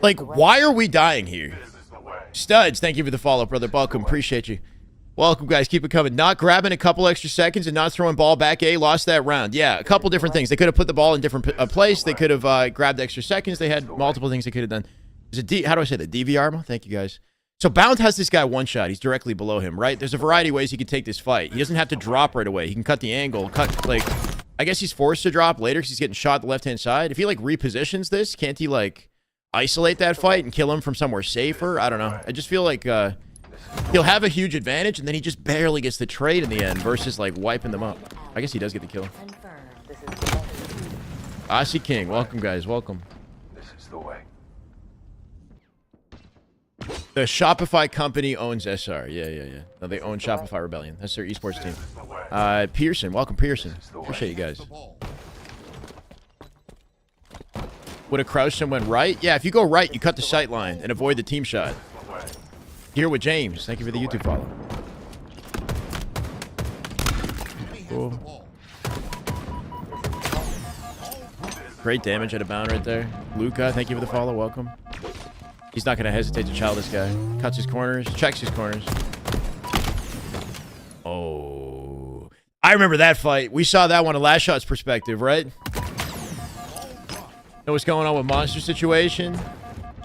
Like, why are we dying here? Studs, thank you for the follow, brother. Welcome, appreciate you. Welcome, guys. Keep it coming. Not grabbing a couple extra seconds and not throwing ball back A. Lost that round. Yeah, a couple different things. They could have put the ball in different place. They could have grabbed extra seconds. They had multiple things they could have done. Is it how do I say that? DVR? Thank you, guys. So Bound has this guy one shot. He's directly below him, right? There's a variety of ways he can take this fight. He doesn't have to drop right away. He can cut the angle. I guess he's forced to drop later because he's getting shot the left-hand side. If he, like, repositions this, can't he, like, isolate that fight and kill him from somewhere safer? I don't know. I just feel like he'll have a huge advantage, and then he just barely gets the trade in the end versus, like, wiping them up. I guess he does get the kill. Aussie King, welcome, guys. Welcome. This is the way. The Shopify company owns SR. Yeah. No, they own Shopify Rebellion. That's their esports team. Pearson, welcome, Pearson. Appreciate you guys. Would have crouched and went right? Yeah, if you go right, you cut the sight line and avoid the team shot. Here with James. Thank you for the YouTube follow. Cool. Great damage at a bound right there. Luca, thank you for the follow. Welcome. He's not going to hesitate to chow this guy. Cuts his corners. Checks his corners. Oh. I remember that fight. We saw that one in Last Shot's perspective, right? Know what's going on with Monster situation?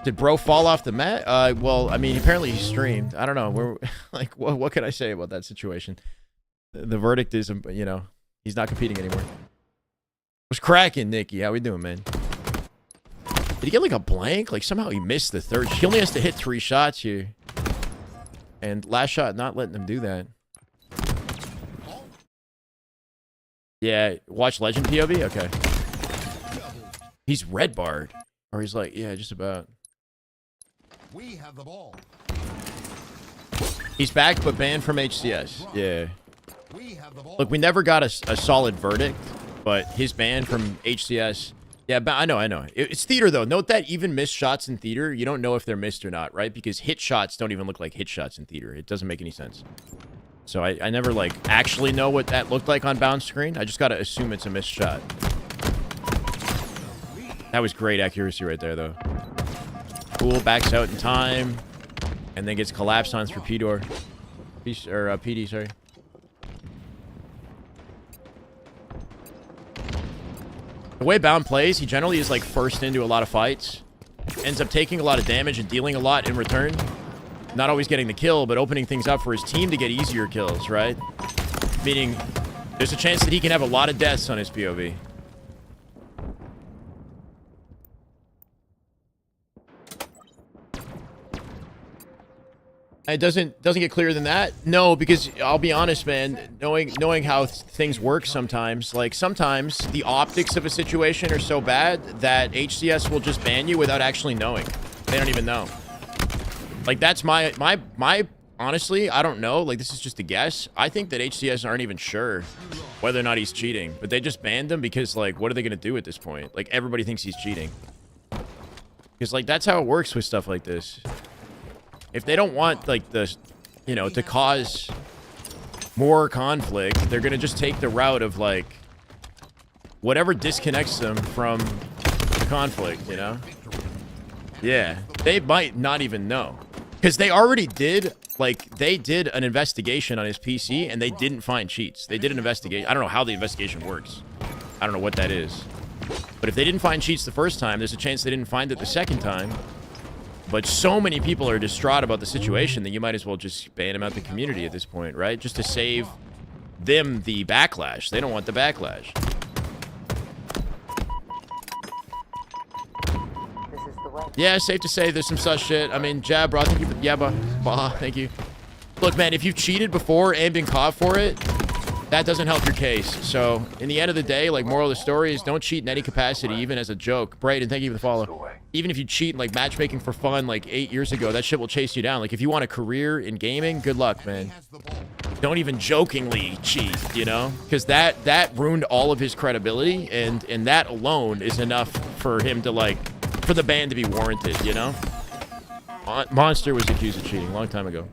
Did bro fall off the mat? Well, I mean, apparently he streamed. I don't know. We're like, what can I say about that situation? The verdict is, you know, he's not competing anymore. What's cracking, Nikki? How we doing, man? Did he get like a blank? Like somehow he missed the third. He only has to hit 3 shots here. And Last Shot not letting him do that. Yeah, watch Legend POV? Okay. He's red barred. Or he's like, yeah, just about. We have the ball. He's back, but banned from HCS. Yeah. We have the ball. Look, we never got a solid verdict, but his ban from HCS. Yeah, but I know. It's theater, though. Note that even missed shots in theater, you don't know if they're missed or not, right? Because hit shots don't even look like hit shots in theater. It doesn't make any sense. So I never, like, actually know what that looked like on bound screen. I just got to assume it's a missed shot. That was great accuracy right there, though. Cool, backs out in time. And then gets collapsed on through P-door. PD, sorry. The way Bound plays, he generally is like first into a lot of fights. Ends up taking a lot of damage and dealing a lot in return. Not always getting the kill, but opening things up for his team to get easier kills, right? Meaning, there's a chance that he can have a lot of deaths on his POV. It doesn't get clearer than that. No, because I'll be honest, man. Knowing how things work sometimes, like sometimes the optics of a situation are so bad that HCS will just ban you without actually knowing. They don't even know. Like that's my honestly, I don't know. Like this is just a guess. I think that HCS aren't even sure whether or not he's cheating, but they just banned him because like what are they gonna do at this point? Like everybody thinks he's cheating. Because like that's how it works with stuff like this. If they don't want, like, the, you know, to cause more conflict, they're going to just take the route of, like, whatever disconnects them from the conflict, you know? Yeah. They might not even know. Because they already did, like, they did an investigation on his PC, and they didn't find cheats. They did an investigation. I don't know how the investigation works. I don't know what that is. But if they didn't find cheats the first time, there's a chance they didn't find it the second time. But so many people are distraught about the situation that you might as well just ban them out the community at this point, right? Just to save them the backlash. They don't want the backlash. This is the way. Yeah, safe to say there's some sus shit. I mean, Jab, bro, thank you. Bah, thank you. Look, man, if you've cheated before and been caught for it, that doesn't help your case. So in the end of the day, like, moral of the story is don't cheat in any capacity, even as a joke. Braden, thank you for the follow. Even if you cheat like matchmaking for fun like 8 years ago, that shit will chase you down. Like, if you want a career in gaming, good luck, man. Don't even jokingly cheat, you know, because that ruined all of his credibility, and that alone is enough for him to, like, for the ban to be warranted, you know. Monster was accused of cheating a long time ago,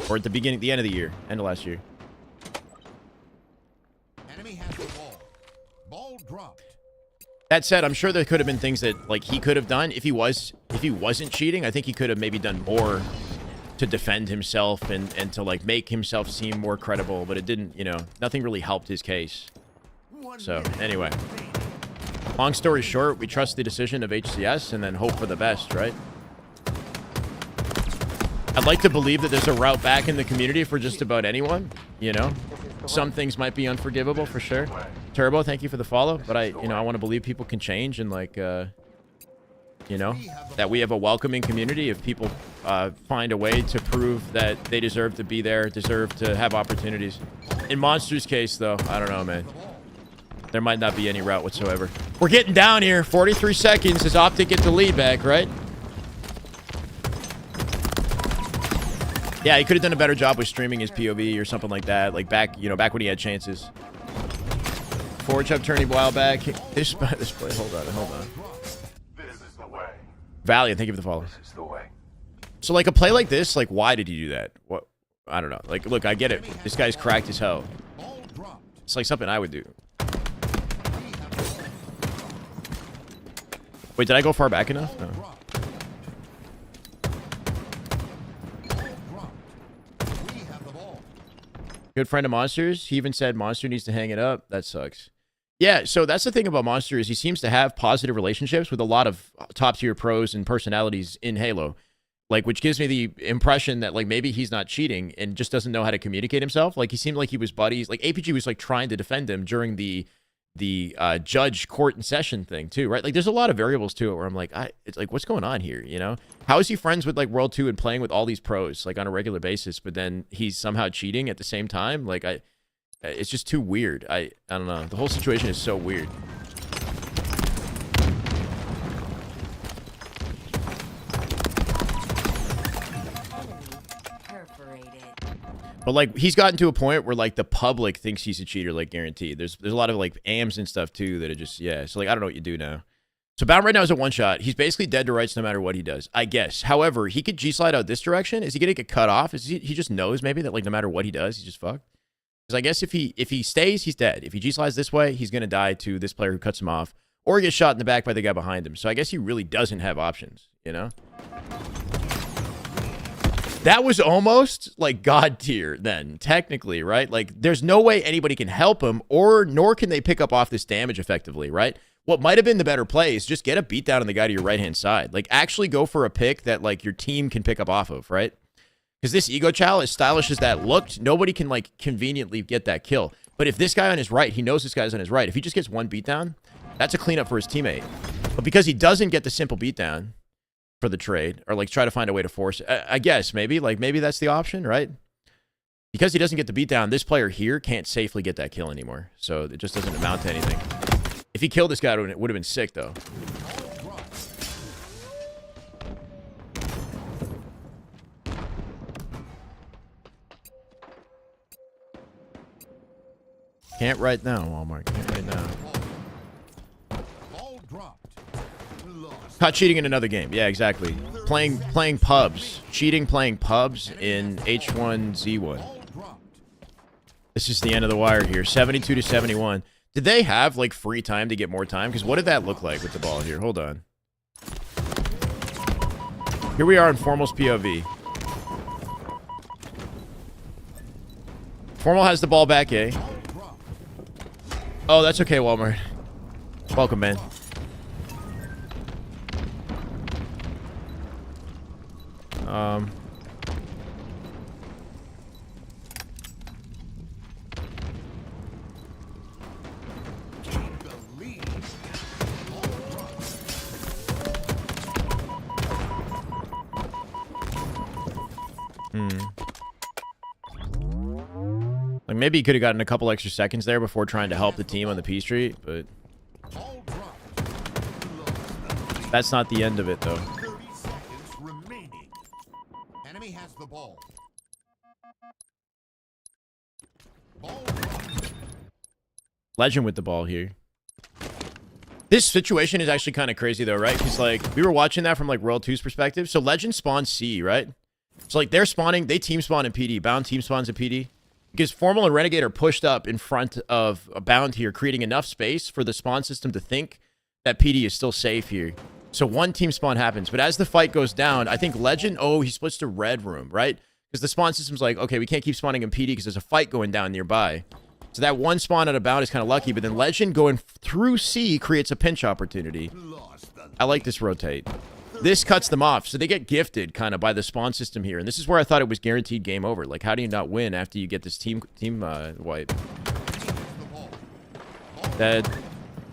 or at the end of the year, end of last year. Enemy has the ball. Ball dropped. That said, I'm sure there could have been things that, like, he could have done if he wasn't cheating. I think he could have maybe done more to defend himself and to, like, make himself seem more credible, but it didn't, you know, nothing really helped his case. So anyway, long story short, we trust the decision of HCS and then hope for the best, right? I'd like to believe that there's a route back in the community for just about anyone, you know. Some things might be unforgivable for sure. Turbo, thank you for the follow, but I want to believe people can change, and, like, you know, that we have a welcoming community if people find a way to prove that they deserve to be there, deserve to have opportunities. In Monster's case, though, I don't know, man. There might not be any route whatsoever. We're getting down here. 43 seconds. Does OPTIC get the lead back, right? Yeah, he could have done a better job with streaming his POV or something like that. Like, back, you know, back when he had chances. Forge up turning a while back. This play, hold on. Valiant, thank you for the follow. So, like, a play like this, like, why did he do that? What? I don't know. Like, look, I get it. This guy's cracked as hell. It's like something I would do. Wait, did I go far back enough? No. Good friend of Monster's. He even said Monster needs to hang it up. That sucks. Yeah, so that's the thing about Monster is he seems to have positive relationships with a lot of top-tier pros and personalities in Halo. Like, which gives me the impression that, like, maybe he's not cheating and just doesn't know how to communicate himself. Like, he seemed like he was buddies. Like, APG was, like, trying to defend him during the judge court and session thing, too, right? Like, there's a lot of variables to it where I'm like, it's like, what's going on here, you know? How is he friends with, like, World 2 and playing with all these pros, like, on a regular basis, but then he's somehow cheating at the same time? Like, it's just too weird. I don't know. The whole situation is so weird. But, like, he's gotten to a point where, like, the public thinks he's a cheater, like, guaranteed. There's a lot of, like, AMs and stuff, too, that are just, yeah. So, like, I don't know what you do now. So, Bound right now is a one-shot. He's basically dead to rights no matter what he does, I guess. However, he could G-slide out this direction. Is he going to get cut off? He just knows, maybe, that, like, no matter what he does, he's just fucked? Because I guess if he stays, he's dead. If he G-slides this way, he's going to die to this player who cuts him off. Or he gets shot in the back by the guy behind him. So, I guess he really doesn't have options, you know? That was almost like God tier then, technically, right? Like, there's no way anybody can help him, nor can they pick up off this damage effectively, right? What might have been the better play is just get a beatdown on the guy to your right-hand side. Like, actually go for a pick that, like, your team can pick up off of, right? Because this Ego Chow, as stylish as that looked, nobody can, like, conveniently get that kill. But if this guy on his right, he knows this guy's on his right. If he just gets one beatdown, that's a cleanup for his teammate. But because he doesn't get the simple beatdown for the trade, or, like, try to find a way to force it, I guess maybe that's the option, right? Because he doesn't get the beatdown, this player here can't safely get that kill anymore, so it just doesn't amount to anything. If he killed this guy, it would have been sick, though. Can't right now, Walmart. Can't right now. Caught cheating in another game. Yeah, exactly. Playing pubs. Cheating playing pubs in H1Z1. This is the end of the wire here. 72 to 71. Did they have, like, free time to get more time? Because what did that look like with the ball here? Hold on. Here we are in Formal's POV. Formal has the ball back, eh? Oh, that's okay, Walmart. Welcome, man. Like, Like maybe he could have gotten a couple extra seconds there before trying to help the team on the P Street, but that's not the end of it, though. 30 seconds remaining. Enemy has the ball. Ball dropped. Legend with the ball here. This situation is actually kind of crazy, though, right? Because, like, we were watching that from, like, World 2's perspective. So Legend spawns C, right? So, like, they're spawning. They team spawn in PD. Bound team spawns in PD. Because Formal and Renegade are pushed up in front of a Bound here, creating enough space for the spawn system to think that PD is still safe here. So one team spawn happens. But as the fight goes down, I think Legend, he splits to red room, right? Because the spawn system's like, okay, we can't keep spawning in PD because there's a fight going down nearby. So that one spawn out of Bound is kind of lucky. But then Legend going through C creates a pinch opportunity. I like this rotate. This cuts them off. So they get gifted kind of by the spawn system here. And this is where I thought it was guaranteed game over. Like, how do you not win after you get this team wipe? Dead.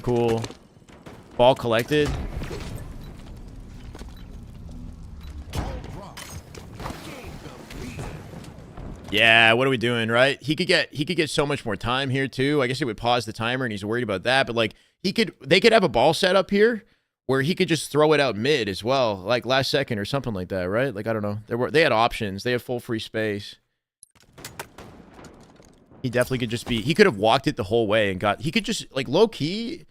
Cool. Ball collected. Yeah, what are we doing, right? He could get so much more time here too. I guess it would pause the timer and he's worried about that, but like they could have a ball set up here where he could just throw it out mid as well, like last second or something like that, right? Like I don't know. They had options. They had full free space. He definitely could just be, he could have walked it the whole way and he could just like low key,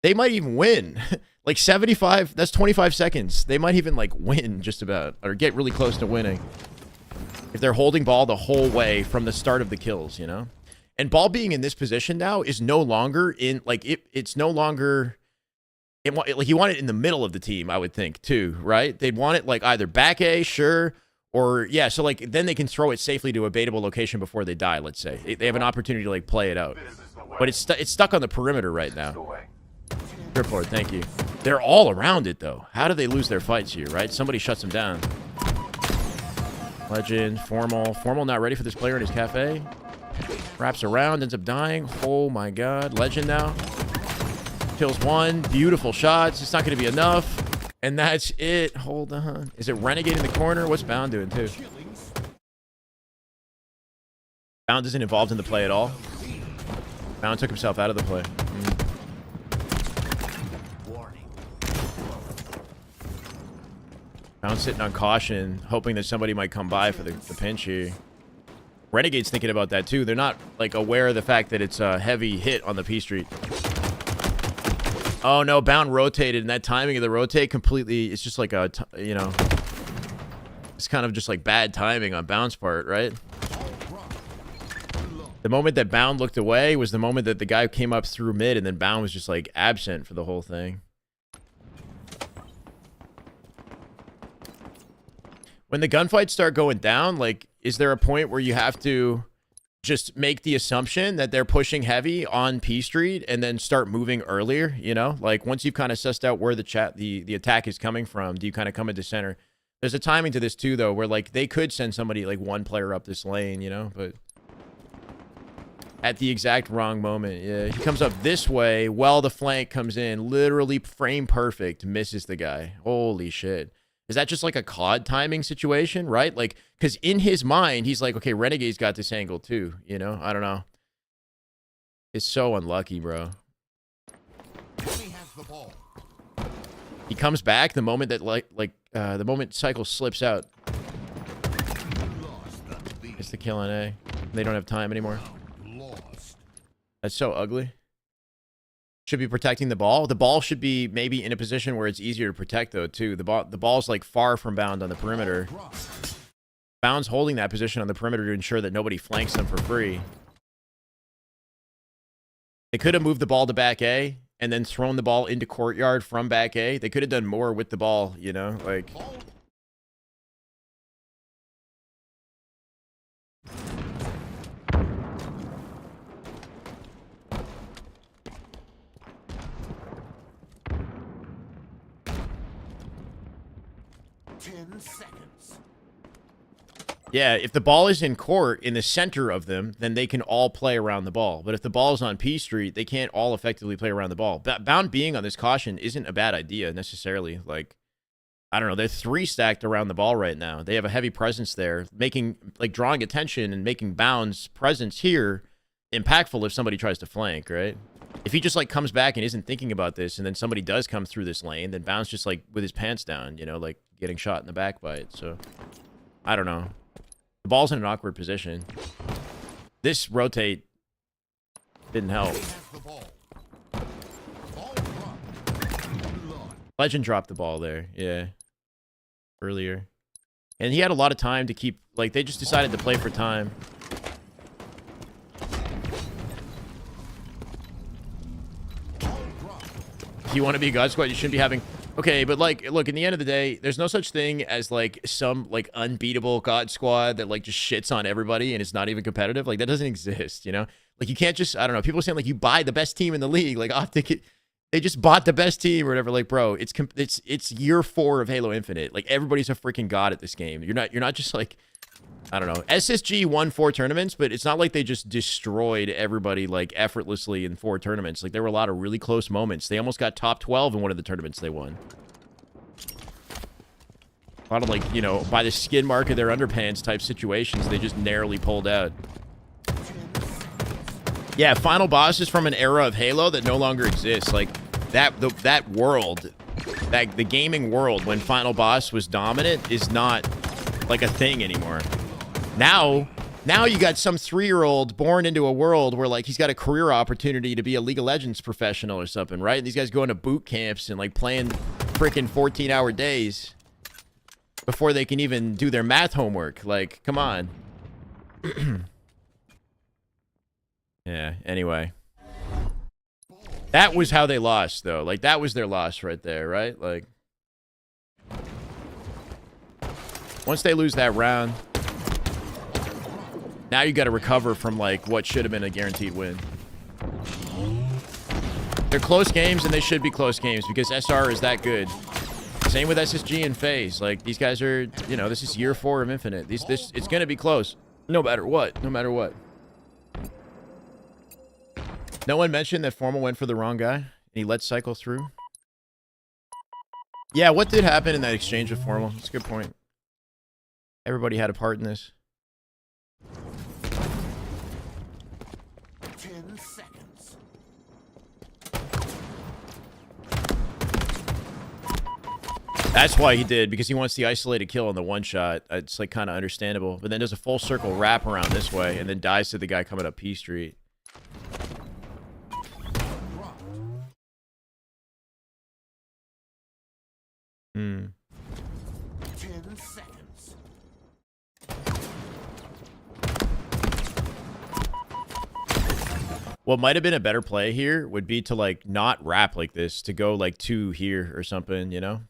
they might even win. Like 75, that's 25 seconds. They might even like win just about or get really close to winning. If they're holding ball the whole way from the start of the kills, you know? And ball being in this position now is no longer in, like, it's no longer, like, you want it in the middle of the team, I would think, too, right? They'd want it, like, either back A, sure, or, yeah, so, like, then they can throw it safely to a baitable location before they die, let's say. They have an opportunity to, like, play it out. But it's stuck on the perimeter right now. Tripboard, thank you. They're all around it, though. How do they lose their fights here, right? Somebody shuts them down. Legend, Formal not ready for this player in his cafe. Wraps around, ends up dying. Oh my god. Legend now. Kills one. Beautiful shots. It's not going to be enough. And that's it. Hold on. Is it Renegade in the corner? What's Bound doing too? Bound isn't involved in the play at all. Bound took himself out of the play. Bound sitting on caution, hoping that somebody might come by for the pinch here. Renegade's thinking about that too. They're not like aware of the fact that it's a heavy hit on the P Street. Oh no, Bound rotated, and that timing of the rotate completely, it's just like a, you know, it's kind of just like bad timing on Bound's part, right? The moment that Bound looked away was the moment that the guy came up through mid, and then Bound was just like absent for the whole thing. When the gunfights start going down, like, is there a point where you have to just make the assumption that they're pushing heavy on P Street and then start moving earlier, you know? Like, once you've kind of sussed out where the attack is coming from, do you kind of come into center? There's a timing to this, too, though, where, like, they could send somebody, like, one player up this lane, you know? But at the exact wrong moment, yeah. He comes up this way while the flank comes in. Literally frame perfect. Misses the guy. Holy shit. Is that just like a COD timing situation, right? Like, because in his mind, he's like, okay, Renegade's got this angle too, you know? I don't know. It's so unlucky, bro. He comes back the moment that, the moment Cycle slips out. It's the kill on A. They don't have time anymore. That's so ugly. Should be protecting the ball. The ball should be maybe in a position where it's easier to protect, though, too. The ball's, like, far from Bound on the perimeter. Bound's holding that position on the perimeter to ensure that nobody flanks them for free. They could have moved the ball to back A and then thrown the ball into courtyard from back A. They could have done more with the ball, you know? Like... seconds. Yeah, if the ball is in court in the center of them, then they can all play around the ball. But if the ball is on P Street, they can't all effectively play around the ball. Bound being on this caution isn't a bad idea necessarily. Like, I don't know, they're 3 stacked around the ball right now. They have a heavy presence there, making, like, drawing attention and making Bound's presence here impactful if somebody tries to flank, right? If he just like comes back and isn't thinking about this, and then somebody does come through this lane, then Bounce just like with his pants down, you know, like getting shot in the back by it. So I don't know. The ball's in an awkward position. This rotate didn't help. Legend dropped the ball there, yeah, earlier. And he had a lot of time to keep, like, they just decided to play for time. If you want to be a God Squad, you shouldn't be having... Okay, but, like, look, in the end of the day, there's no such thing as, like, some, like, unbeatable God Squad that, like, just shits on everybody and it's not even competitive. Like, that doesn't exist, you know? Like, you can't just... I don't know. People are saying, like, you buy the best team in the league. Like, OPTIC... They just bought the best team or whatever. Like, bro, it's year 4 of Halo Infinite. Like, everybody's a freaking god at this game. You're not just like, I don't know. SSG won 4 tournaments, but it's not like they just destroyed everybody like effortlessly in 4 tournaments. Like, there were a lot of really close moments. They almost got top 12 in one of the tournaments they won. A lot of, like, you know, by the skin mark of their underpants type situations, they just narrowly pulled out. Yeah, Final Boss is from an era of Halo that no longer exists. Like, that world, the gaming world when Final Boss was dominant is not, like, a thing anymore. Now you got some 3-year-old born into a world where, like, he's got a career opportunity to be a League of Legends professional or something, right? And these guys going to boot camps and, like, playing freaking 14-hour days before they can even do their math homework. Like, come on. Yeah, anyway. That was how they lost, though. Like, that was their loss right there, right? Like, once they lose that round, now you got to recover from, like, what should have been a guaranteed win. They're close games, and they should be close games because SR is that good. Same with SSG and FAZE. Like, these guys are, you know, this is year 4 of Infinite. It's going to be close. No matter what. No matter what. No one mentioned that Formal went for the wrong guy and he let Cycle through. Yeah, what did happen in that exchange with Formal? That's a good point. Everybody had a part in this. 10 seconds. That's why he did, because he wants the isolated kill on the one shot. It's like kind of understandable. But then does a full circle wrap around this way and then dies to the guy coming up P Street. Hmm. 10 seconds. What might have been a better play here would be to, like, not wrap like this, to go like 2 here or something, you know?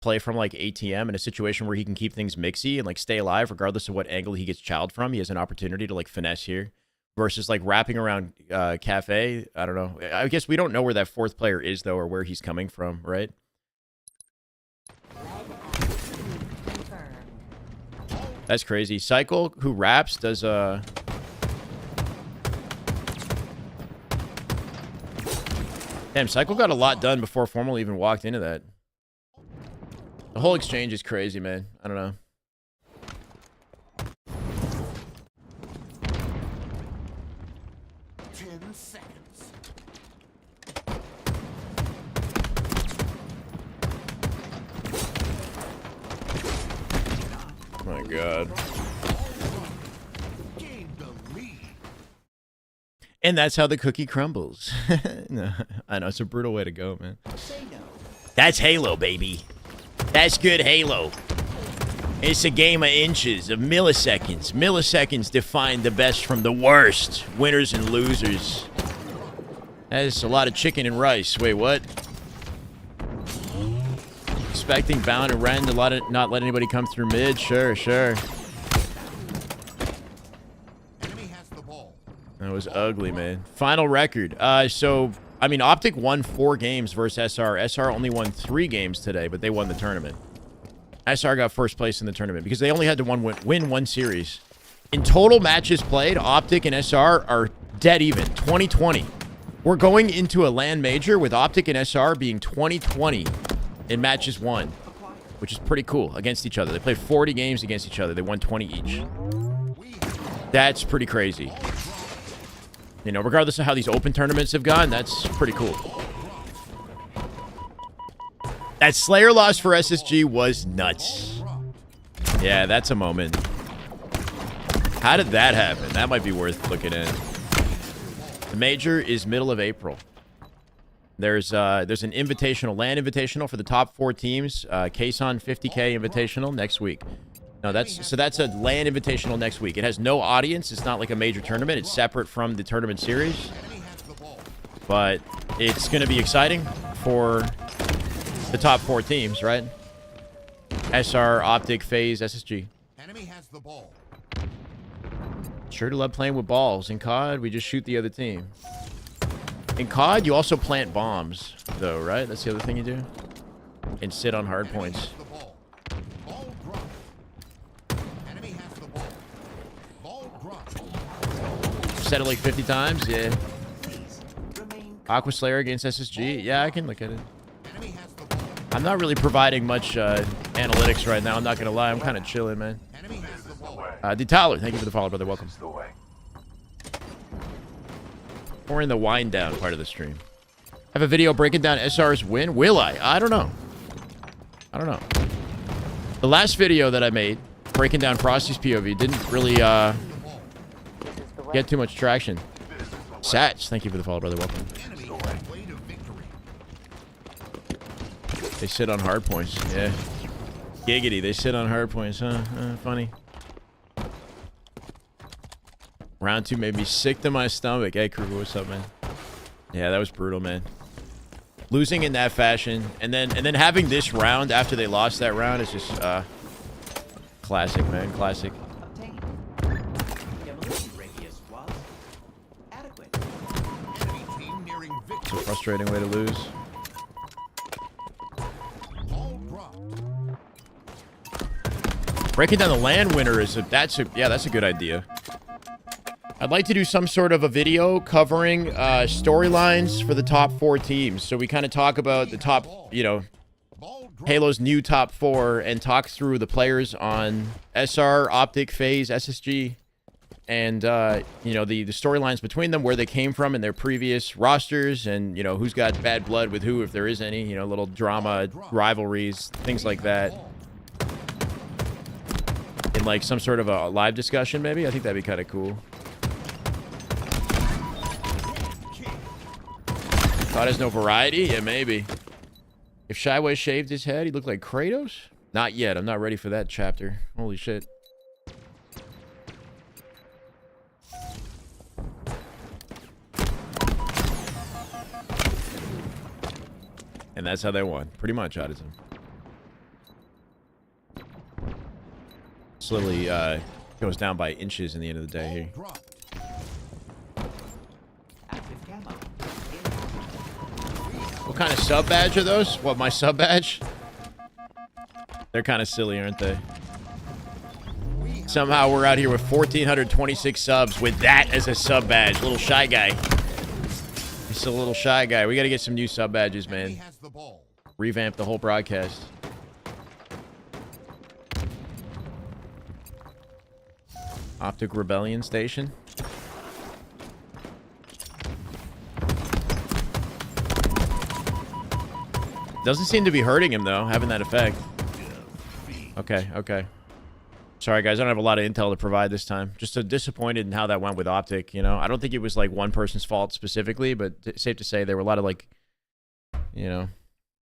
Play from like ATM in a situation where he can keep things mixy and like stay alive regardless of what angle he gets chowed from. He has an opportunity to like finesse here versus like wrapping around Cafe. I don't know. I guess we don't know where that 4th player is though, or where he's coming from, right? That's crazy. Cycle, who raps, does Damn, Cycle got a lot done before Formal even walked into that. The whole exchange is crazy, man. I don't know. Oh my god. And that's how the cookie crumbles. No, I know, it's a brutal way to go, man. That's Halo, baby. That's good Halo. It's a game of inches, of milliseconds. Milliseconds define the best from the worst. Winners and losers. That's a lot of chicken and rice. Wait, what? Expecting Bound and Ren to not let anybody come through mid? Sure, sure. That was ugly, man. Final record. So, I mean, OPTIC won 4 games versus SR. SR only won 3 games today, but they won the tournament. SR got first place in the tournament because they only had to win 1 series. In total matches played, OPTIC and SR are dead even. 20-20. We're going into a LAN major with OPTIC and SR being 20-20 in matches won, which is pretty cool against each other. They played 40 games against each other. They won 20 each. That's pretty crazy. You know, regardless of how these open tournaments have gone, that's pretty cool. That Slayer loss for SSG was nuts. Yeah, that's a moment. How did that happen? That might be worth looking at. The major is middle of April. There's an invitational, LAN invitational for the top 4 teams. Kason 50K invitational next week. No, that's a LAN invitational next week. It has no audience. It's not like a major tournament. It's separate from the tournament series. But it's going to be exciting for the top 4 teams, right? SR, OPTIC, FAZE, SSG. Enemy has the ball. Sure to love playing with balls. In COD, we just shoot the other team. In COD, you also plant bombs, though, right? That's the other thing you do. And sit on hard points. Said it like 50 times, yeah. Aqua Slayer against SSG. Yeah, I can look at it. I'm not really providing much analytics right now. I'm not going to lie. I'm kind of chilling, man. D-Tyler, thank you for the follow, brother. Welcome. We're in the wind down part of the stream. Have a video breaking down SR's win? Will I? I don't know. I don't know. The last video that I made, breaking down Frosty's POV, didn't really get too much traction. Sats, thank you for the follow, brother. Welcome. They sit on hard points. Yeah. Giggity, they sit on hard points, huh? Funny. Round 2 made me sick to my stomach. Hey, Kruger, what's up, man? Yeah, that was brutal, man. Losing in that fashion, and then having this round after they lost that round is just classic, man. Classic. It's a frustrating way to lose. Breaking down the LAN winner is that's a good idea. I'd like to do some sort of a video covering storylines for the top 4 teams. So we kind of talk about the top, you know, Halo's new top 4 and talk through the players on SR, OPTIC, FAZE, SSG, and, you know, the storylines between them, where they came from in their previous rosters, and, you know, who's got bad blood with who, if there is any, you know, little drama, rivalries, things like that. In, like, some sort of a live discussion, maybe? I think that'd be kind of cool. Thought has no variety? Yeah, maybe. If Shyway shaved his head, he'd look like Kratos? Not yet. I'm not ready for that chapter. Holy shit. And that's how they won. Pretty much, Addison. Slowly goes down by inches in the end of the day here. What kind of sub badge are those? What, my sub badge? They're kind of silly, aren't they? Somehow we're out here with 1,426 subs with that as a sub badge. Little shy guy. He's a little shy guy. We got to get some new sub badges, man. Revamp the whole broadcast. Optic Rebellion Station. Doesn't seem to be hurting him, though, having that effect. Okay, okay. Sorry, guys, I don't have a lot of intel to provide this time. Just so disappointed in how that went with OPTIC, you know? I don't think it was, like, one person's fault specifically, but safe to say there were a lot of, like, you know...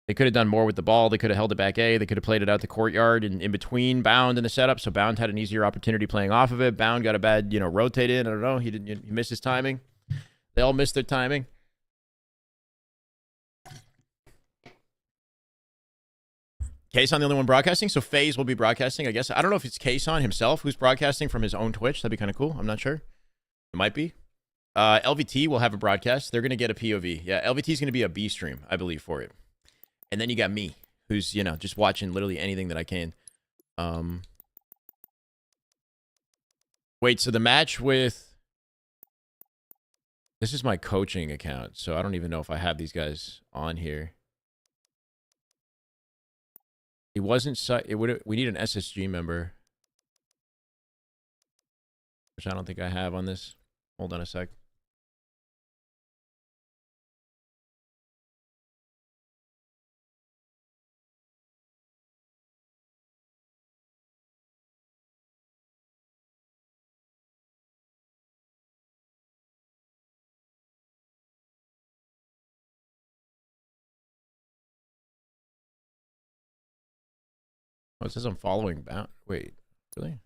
They could have done more with the ball. They could have held it back A. They could have played it out the courtyard and in between Bound and the setup, so Bound had an easier opportunity playing off of it. Bound got a bad, you know, rotate in. I don't know. He missed his timing. They all missed their timing. Kason the only one broadcasting, so FaZe will be broadcasting, I guess. I don't know if it's Kason himself who's broadcasting from his own Twitch. That'd be kind of cool. I'm not sure. It might be. LVT will have a broadcast. They're going to get a POV. Yeah, LVT is going to be a B stream, I believe, for it. And then you got me, who's, you know, just watching literally anything that I can. Wait, so the match with... This is my coaching account, so I don't even know if I have these guys on here. He wasn't... We need an SSG member. Which I don't think I have on this. Hold on a sec. Oh, it says I'm following bound. Wait, really?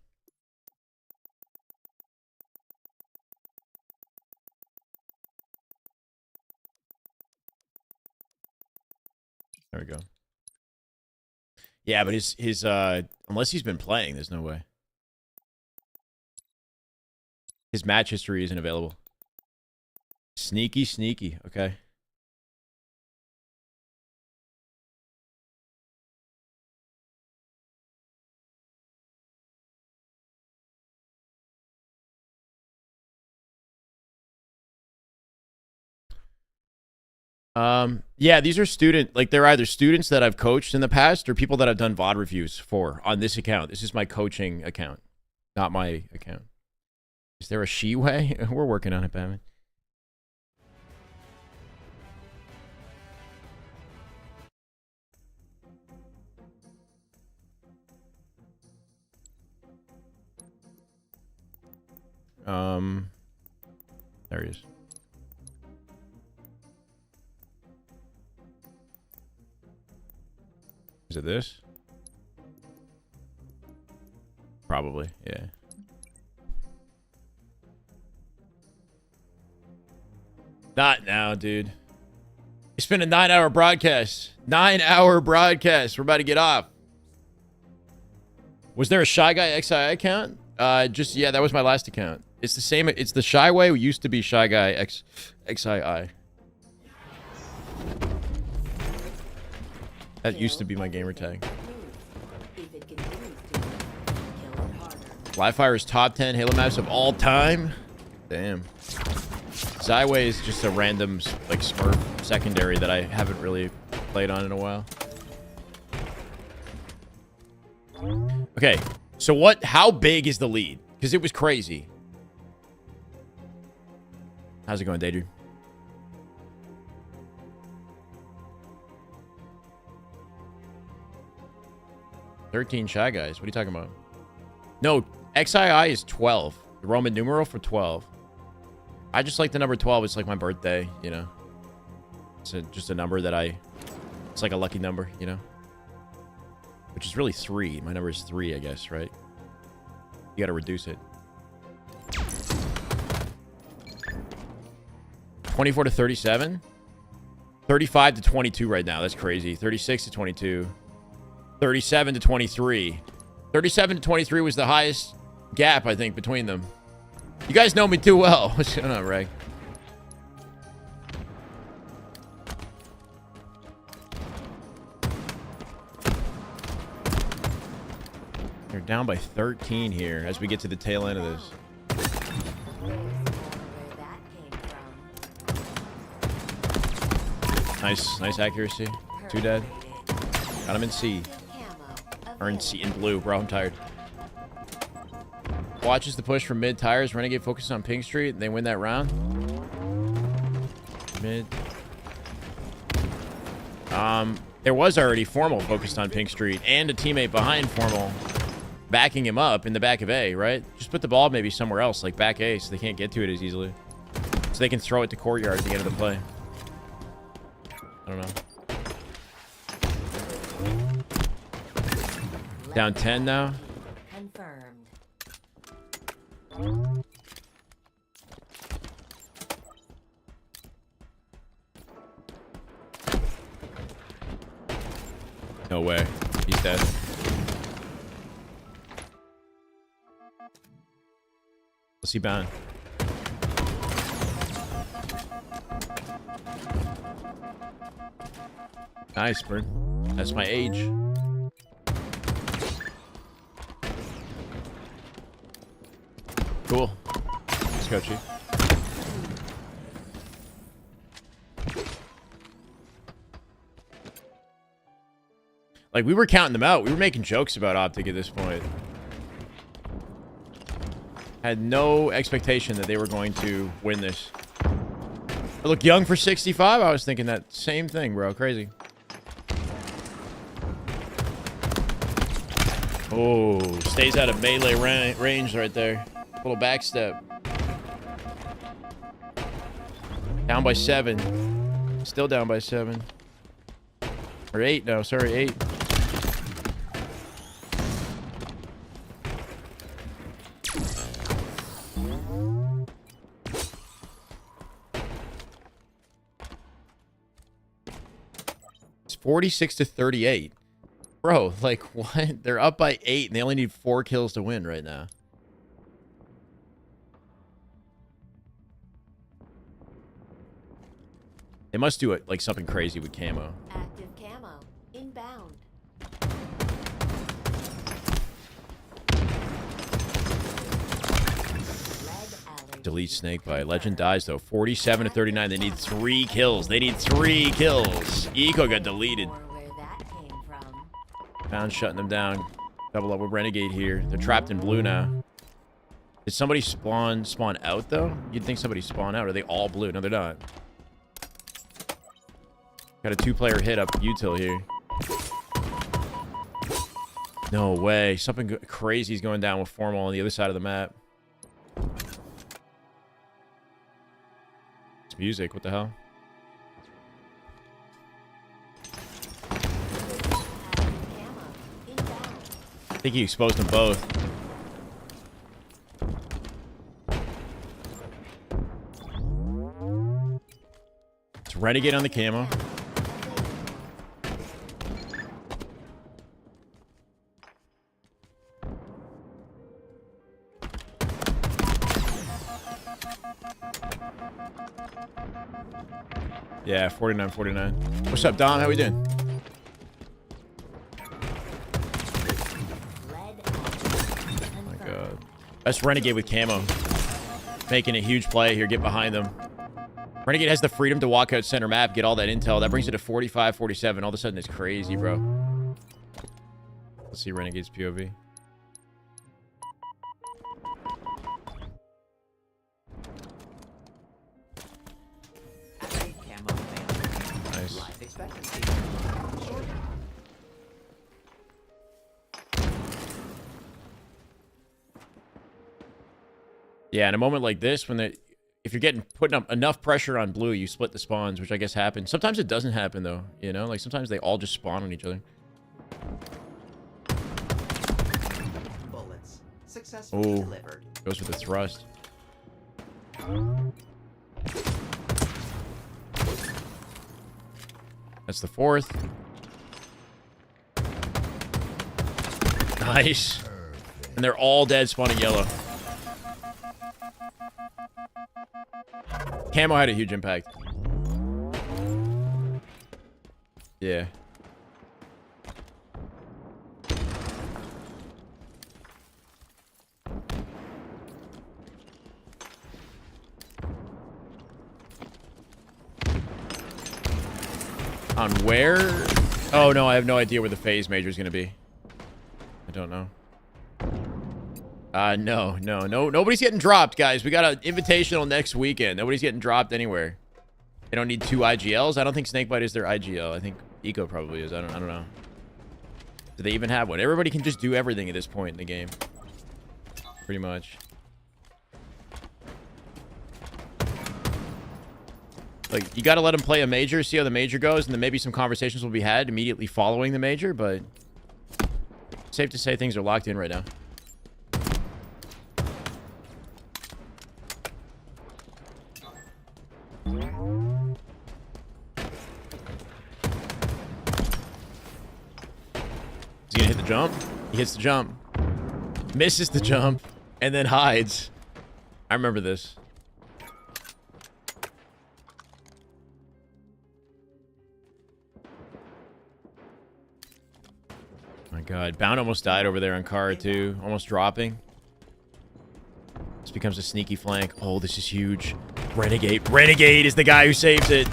There we go. Yeah, but his unless he's been playing, there's no way. His match history isn't available. Sneaky, sneaky. Okay. Yeah, these are they're either students that I've coached in the past or people that I've done VOD reviews for on this account. This is my coaching account, not my account. Is there a Shyway? We're working on it, Batman. There he is. Is it this? Probably, yeah. Not now, dude. It's been a 9-hour broadcast. 9-hour broadcast. We're about to get off. Was there a Shy Guy XI account? Yeah, that was my last account. It's the same. It's the Shyway. We used to be Shy Guy XII. That used to be my gamer tag. QUALIFIER top 10 Halo maps of all time. Damn. Shyway is just a random like Smurf secondary that I haven't really played on in a while. Okay, so how big is the lead? Because it was crazy. How's it going, Daydream? $13 Shy Guys. What are you talking about? No, XII is 12. The Roman numeral for 12. I just like the number 12. It's like my birthday, you know. It's just a number that it's like a lucky number, you know. Which is really 3. My number is 3, I guess, right? You got to reduce it. 24 to 37. 35 to 22 right now. That's crazy. 36 to 22. 37 to 23. 37 to 23 was the highest gap, I think, between them. You guys know me too well. What's going on, Ray? They're down by 13 here as we get to the tail end of this. Nice accuracy. 2 dead. Got him in C. Or in C, in blue, bro. I'm tired. Watches the push from mid tires. Renegade focuses on Pink Street. And they win that round. Mid. There was already Formal focused on Pink Street and a teammate behind Formal backing him up in the back of A, right? Just put the ball maybe somewhere else, like back A, so they can't get to it as easily. So they can throw it to courtyard at the end of the play. I don't know. Down 10 now. Confirmed. No way. He's dead. What's he bound? Nice, bird. That's my age. Cool. Let's go, Chief. Like, we were counting them out. We were making jokes about Optic at this point. Had no expectation that they were going to win this. I look young for 65. I was thinking that same thing, bro. Crazy. Oh, stays out of melee range right there. Little backstep. Down by 7. Still down by 7. Or 8. No, sorry, 8. 46-38. Bro, like, what? They're up by 8, and they only need 4 kills to win right now. They must do it like something crazy with camo. Active camo. Inbound. Delete Snakebite. Legend dies, though. 47-39. They need 3 kills. They need 3 kills. Eco got deleted. Found shutting them down. Double up with Renegade here. They're trapped in blue now. Did somebody spawn out, though? You'd think somebody spawned out. Are they all blue? No, they're not. Got a 2-player hit up util here. No way. Something crazy is going down with Formal on the other side of the map. It's music. What the hell? I think he exposed them both. It's Renegade on the camo. Yeah, 49-49. What's up, Dom? How we doing? Oh my god. That's Renegade with camo. Making a huge play here. Get behind them. Renegade has the freedom to walk out center map, get all that intel. That brings it to 45-47. All of a sudden, it's crazy, bro. Let's see Renegade's POV. Nice. Yeah, in a moment like this, when if you're putting up enough pressure on blue, you split the spawns, which I guess happens. Sometimes it doesn't happen though, you know? Like sometimes they all just spawn on each other. Bullets successfully delivered. Goes for the thrust. That's the 4th. Nice. And they're all dead spawning yellow. Camo had a huge impact. Yeah. On where? Oh, no, I have no idea where the phase major is going to be. I don't know. No. Nobody's getting dropped, guys. We got an invitational next weekend. Nobody's getting dropped anywhere. They don't need 2 IGLs. I don't think Snakebite is their IGL. I think Eco probably is. I don't know. Do they even have one? Everybody can just do everything at this point in the game. Pretty much. Like, you got to let them play a major, see how the major goes, and then maybe some conversations will be had immediately following the major, but safe to say things are locked in right now. Is he gonna hit the jump? He hits the jump. Misses the jump. And then hides. I remember this. My god. Bound almost died over there on car too. Almost dropping. This becomes a sneaky flank. Oh, this is huge. Renegade. Renegade is the guy who saves it.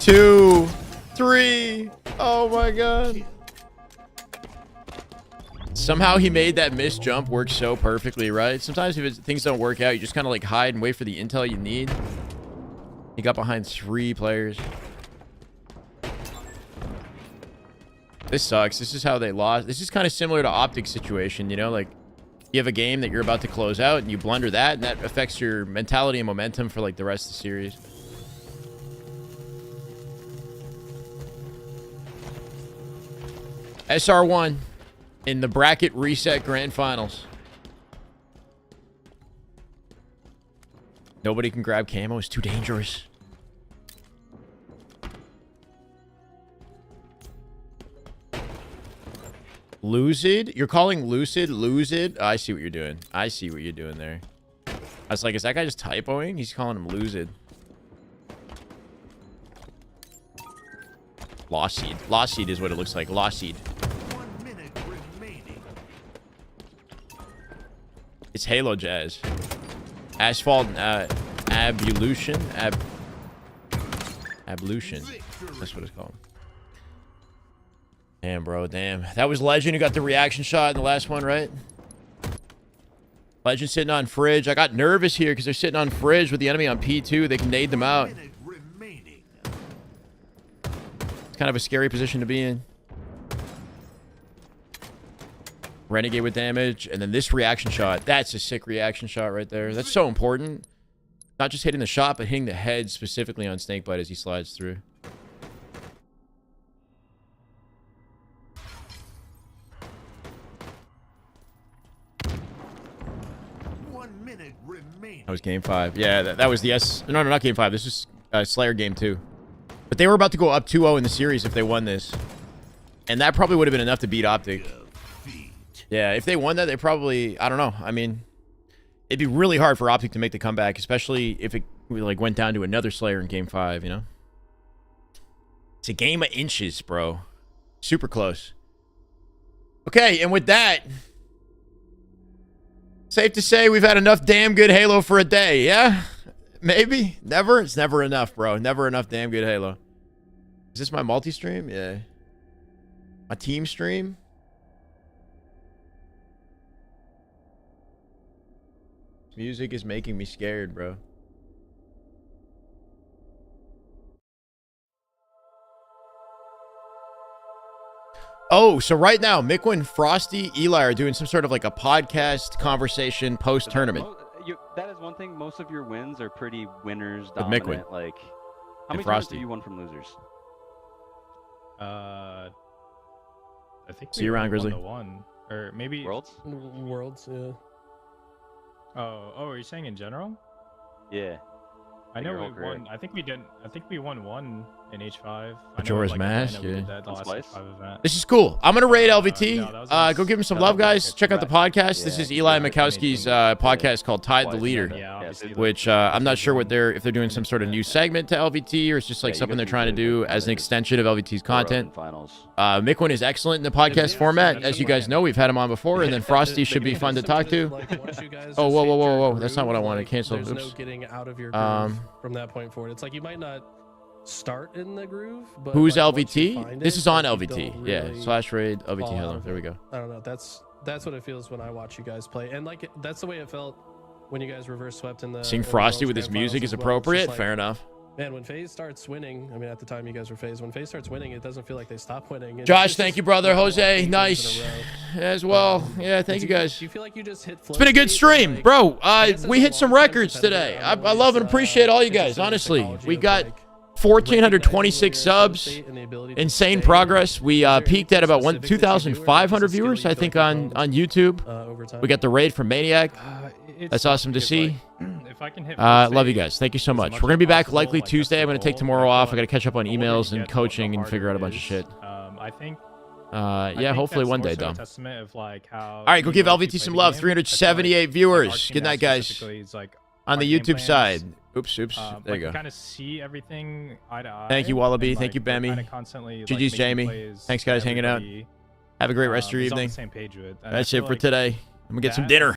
2, 3. Oh my god. Somehow he made that missed jump work so perfectly, right? Sometimes if things don't work out, you just kind of like hide and wait for the intel you need. He got behind 3 players. This sucks. This is how they lost. This is kind of similar to OPTIC situation, you know? Like, you have a game that you're about to close out, and you blunder that, and that affects your mentality and momentum for, like, the rest of the series. SR1 in the bracket reset grand finals. Nobody can grab camo. It's too dangerous. Lucid? You're calling Lucid? Lucid? Oh, I see what you're doing. I see what you're doing there. I was like, is that guy just typoing? He's calling him Lucid. Lost Seed. Lost Seed is what it looks like. Lost Seed. 1 minute remaining. It's Halo Jazz. Asphalt Ablution. Ablution. That's what it's called. Damn, bro. Damn. That was Legend who got the reaction shot in the last one, right? Legend sitting on Fridge. I got nervous here because they're sitting on Fridge with the enemy on P2. They can nade them out. It's kind of a scary position to be in. Renegade with damage. And then this reaction shot. That's a sick reaction shot right there. That's so important. Not just hitting the shot, but hitting the head specifically on Snakebite as he slides through. That was game 5. Yeah, that was the S. No, not game 5. This was Slayer game 2. But they were about to go up 2-0 in the series if they won this. And that probably would have been enough to beat OPTIC. Yeah, if they won that, they probably... I don't know. I mean, it'd be really hard for OPTIC to make the comeback, especially if it like went down to another Slayer in game 5, you know? It's a game of inches, bro. Super close. Okay, and with that... Safe to say we've had enough damn good Halo for a day, yeah? Maybe? Never? It's never enough, bro. Never enough damn good Halo. Is this my multi-stream? Yeah. My team stream? Music is making me scared, bro. Oh, so right now, Miquin, Frosty, Eli are doing some sort of like a podcast conversation post-tournament. That is one thing. Most of your wins are pretty winners With dominant. Miquin. Like, how many times Frosty. have you won from losers? I think See you around, Grizzly. One or maybe Worlds, yeah. Oh, are you saying in general? Yeah. I know your we whole career. won. I think we did. I think we won one in H5. Majora's Mask, yeah. Event. This is cool. I'm going to raid LVT. no, that was Go give him some love, guys. Check out the podcast. This is Eli Mikowski's podcast called Tide the Leader, which I'm not sure what if they're doing some sort of new segment to LVT or it's just like something they're trying to do as an extension of LVT's content. Miquin is excellent in the podcast format. As you guys know, we've had him on before, and then Frosty should be fun to talk to. Oh, whoa. That's not what I want to cancel. There's Oops. no getting out of your groove from that point forward. It's like you might not start in the groove, but Who's like, once you LVT? find This it, is on like, you LVT. don't Yeah, really /raid LVT fall out Hello. of There we it. go. I don't know. That's what it feels when I watch you guys play, and like that's the way it felt when you guys reverse swept in the. Seeing in the Frosty Worlds with his Grand Finals music as is well. It's appropriate. just like, Fair enough. Man, when FaZe starts winning, I mean, at the time you guys were FaZe, when FaZe starts winning, it doesn't feel like they stop winning. Josh, thank you, brother. Jose, nice as well. Yeah, thank you guys. Do you feel like you just hit It's been a good stream, bro. We hit some records today. I love and appreciate all you guys. Honestly, we got 1,426 subs. Insane progress. We peaked at about 2,500 viewers, I think, on YouTube. We got the raid from Maniac. That's awesome to see. If I can hit love you guys. Thank you so much. We're going to be back likely Tuesday. I'm going to take tomorrow off. I got to catch up on emails and coaching and figure out a bunch of shit. I think. Yeah, hopefully one day, Dom. Of like how all right, go give LVT some love. 378 viewers. Good night, guys. On the YouTube side. Oops. There you go. Kind of see everything eye to eye. Thank you, Wallaby. Thank you, Bammy. GG's, Jamie. Thanks, guys, hanging out. Have a great rest of your evening. That's it for today. I'm going to get some dinner.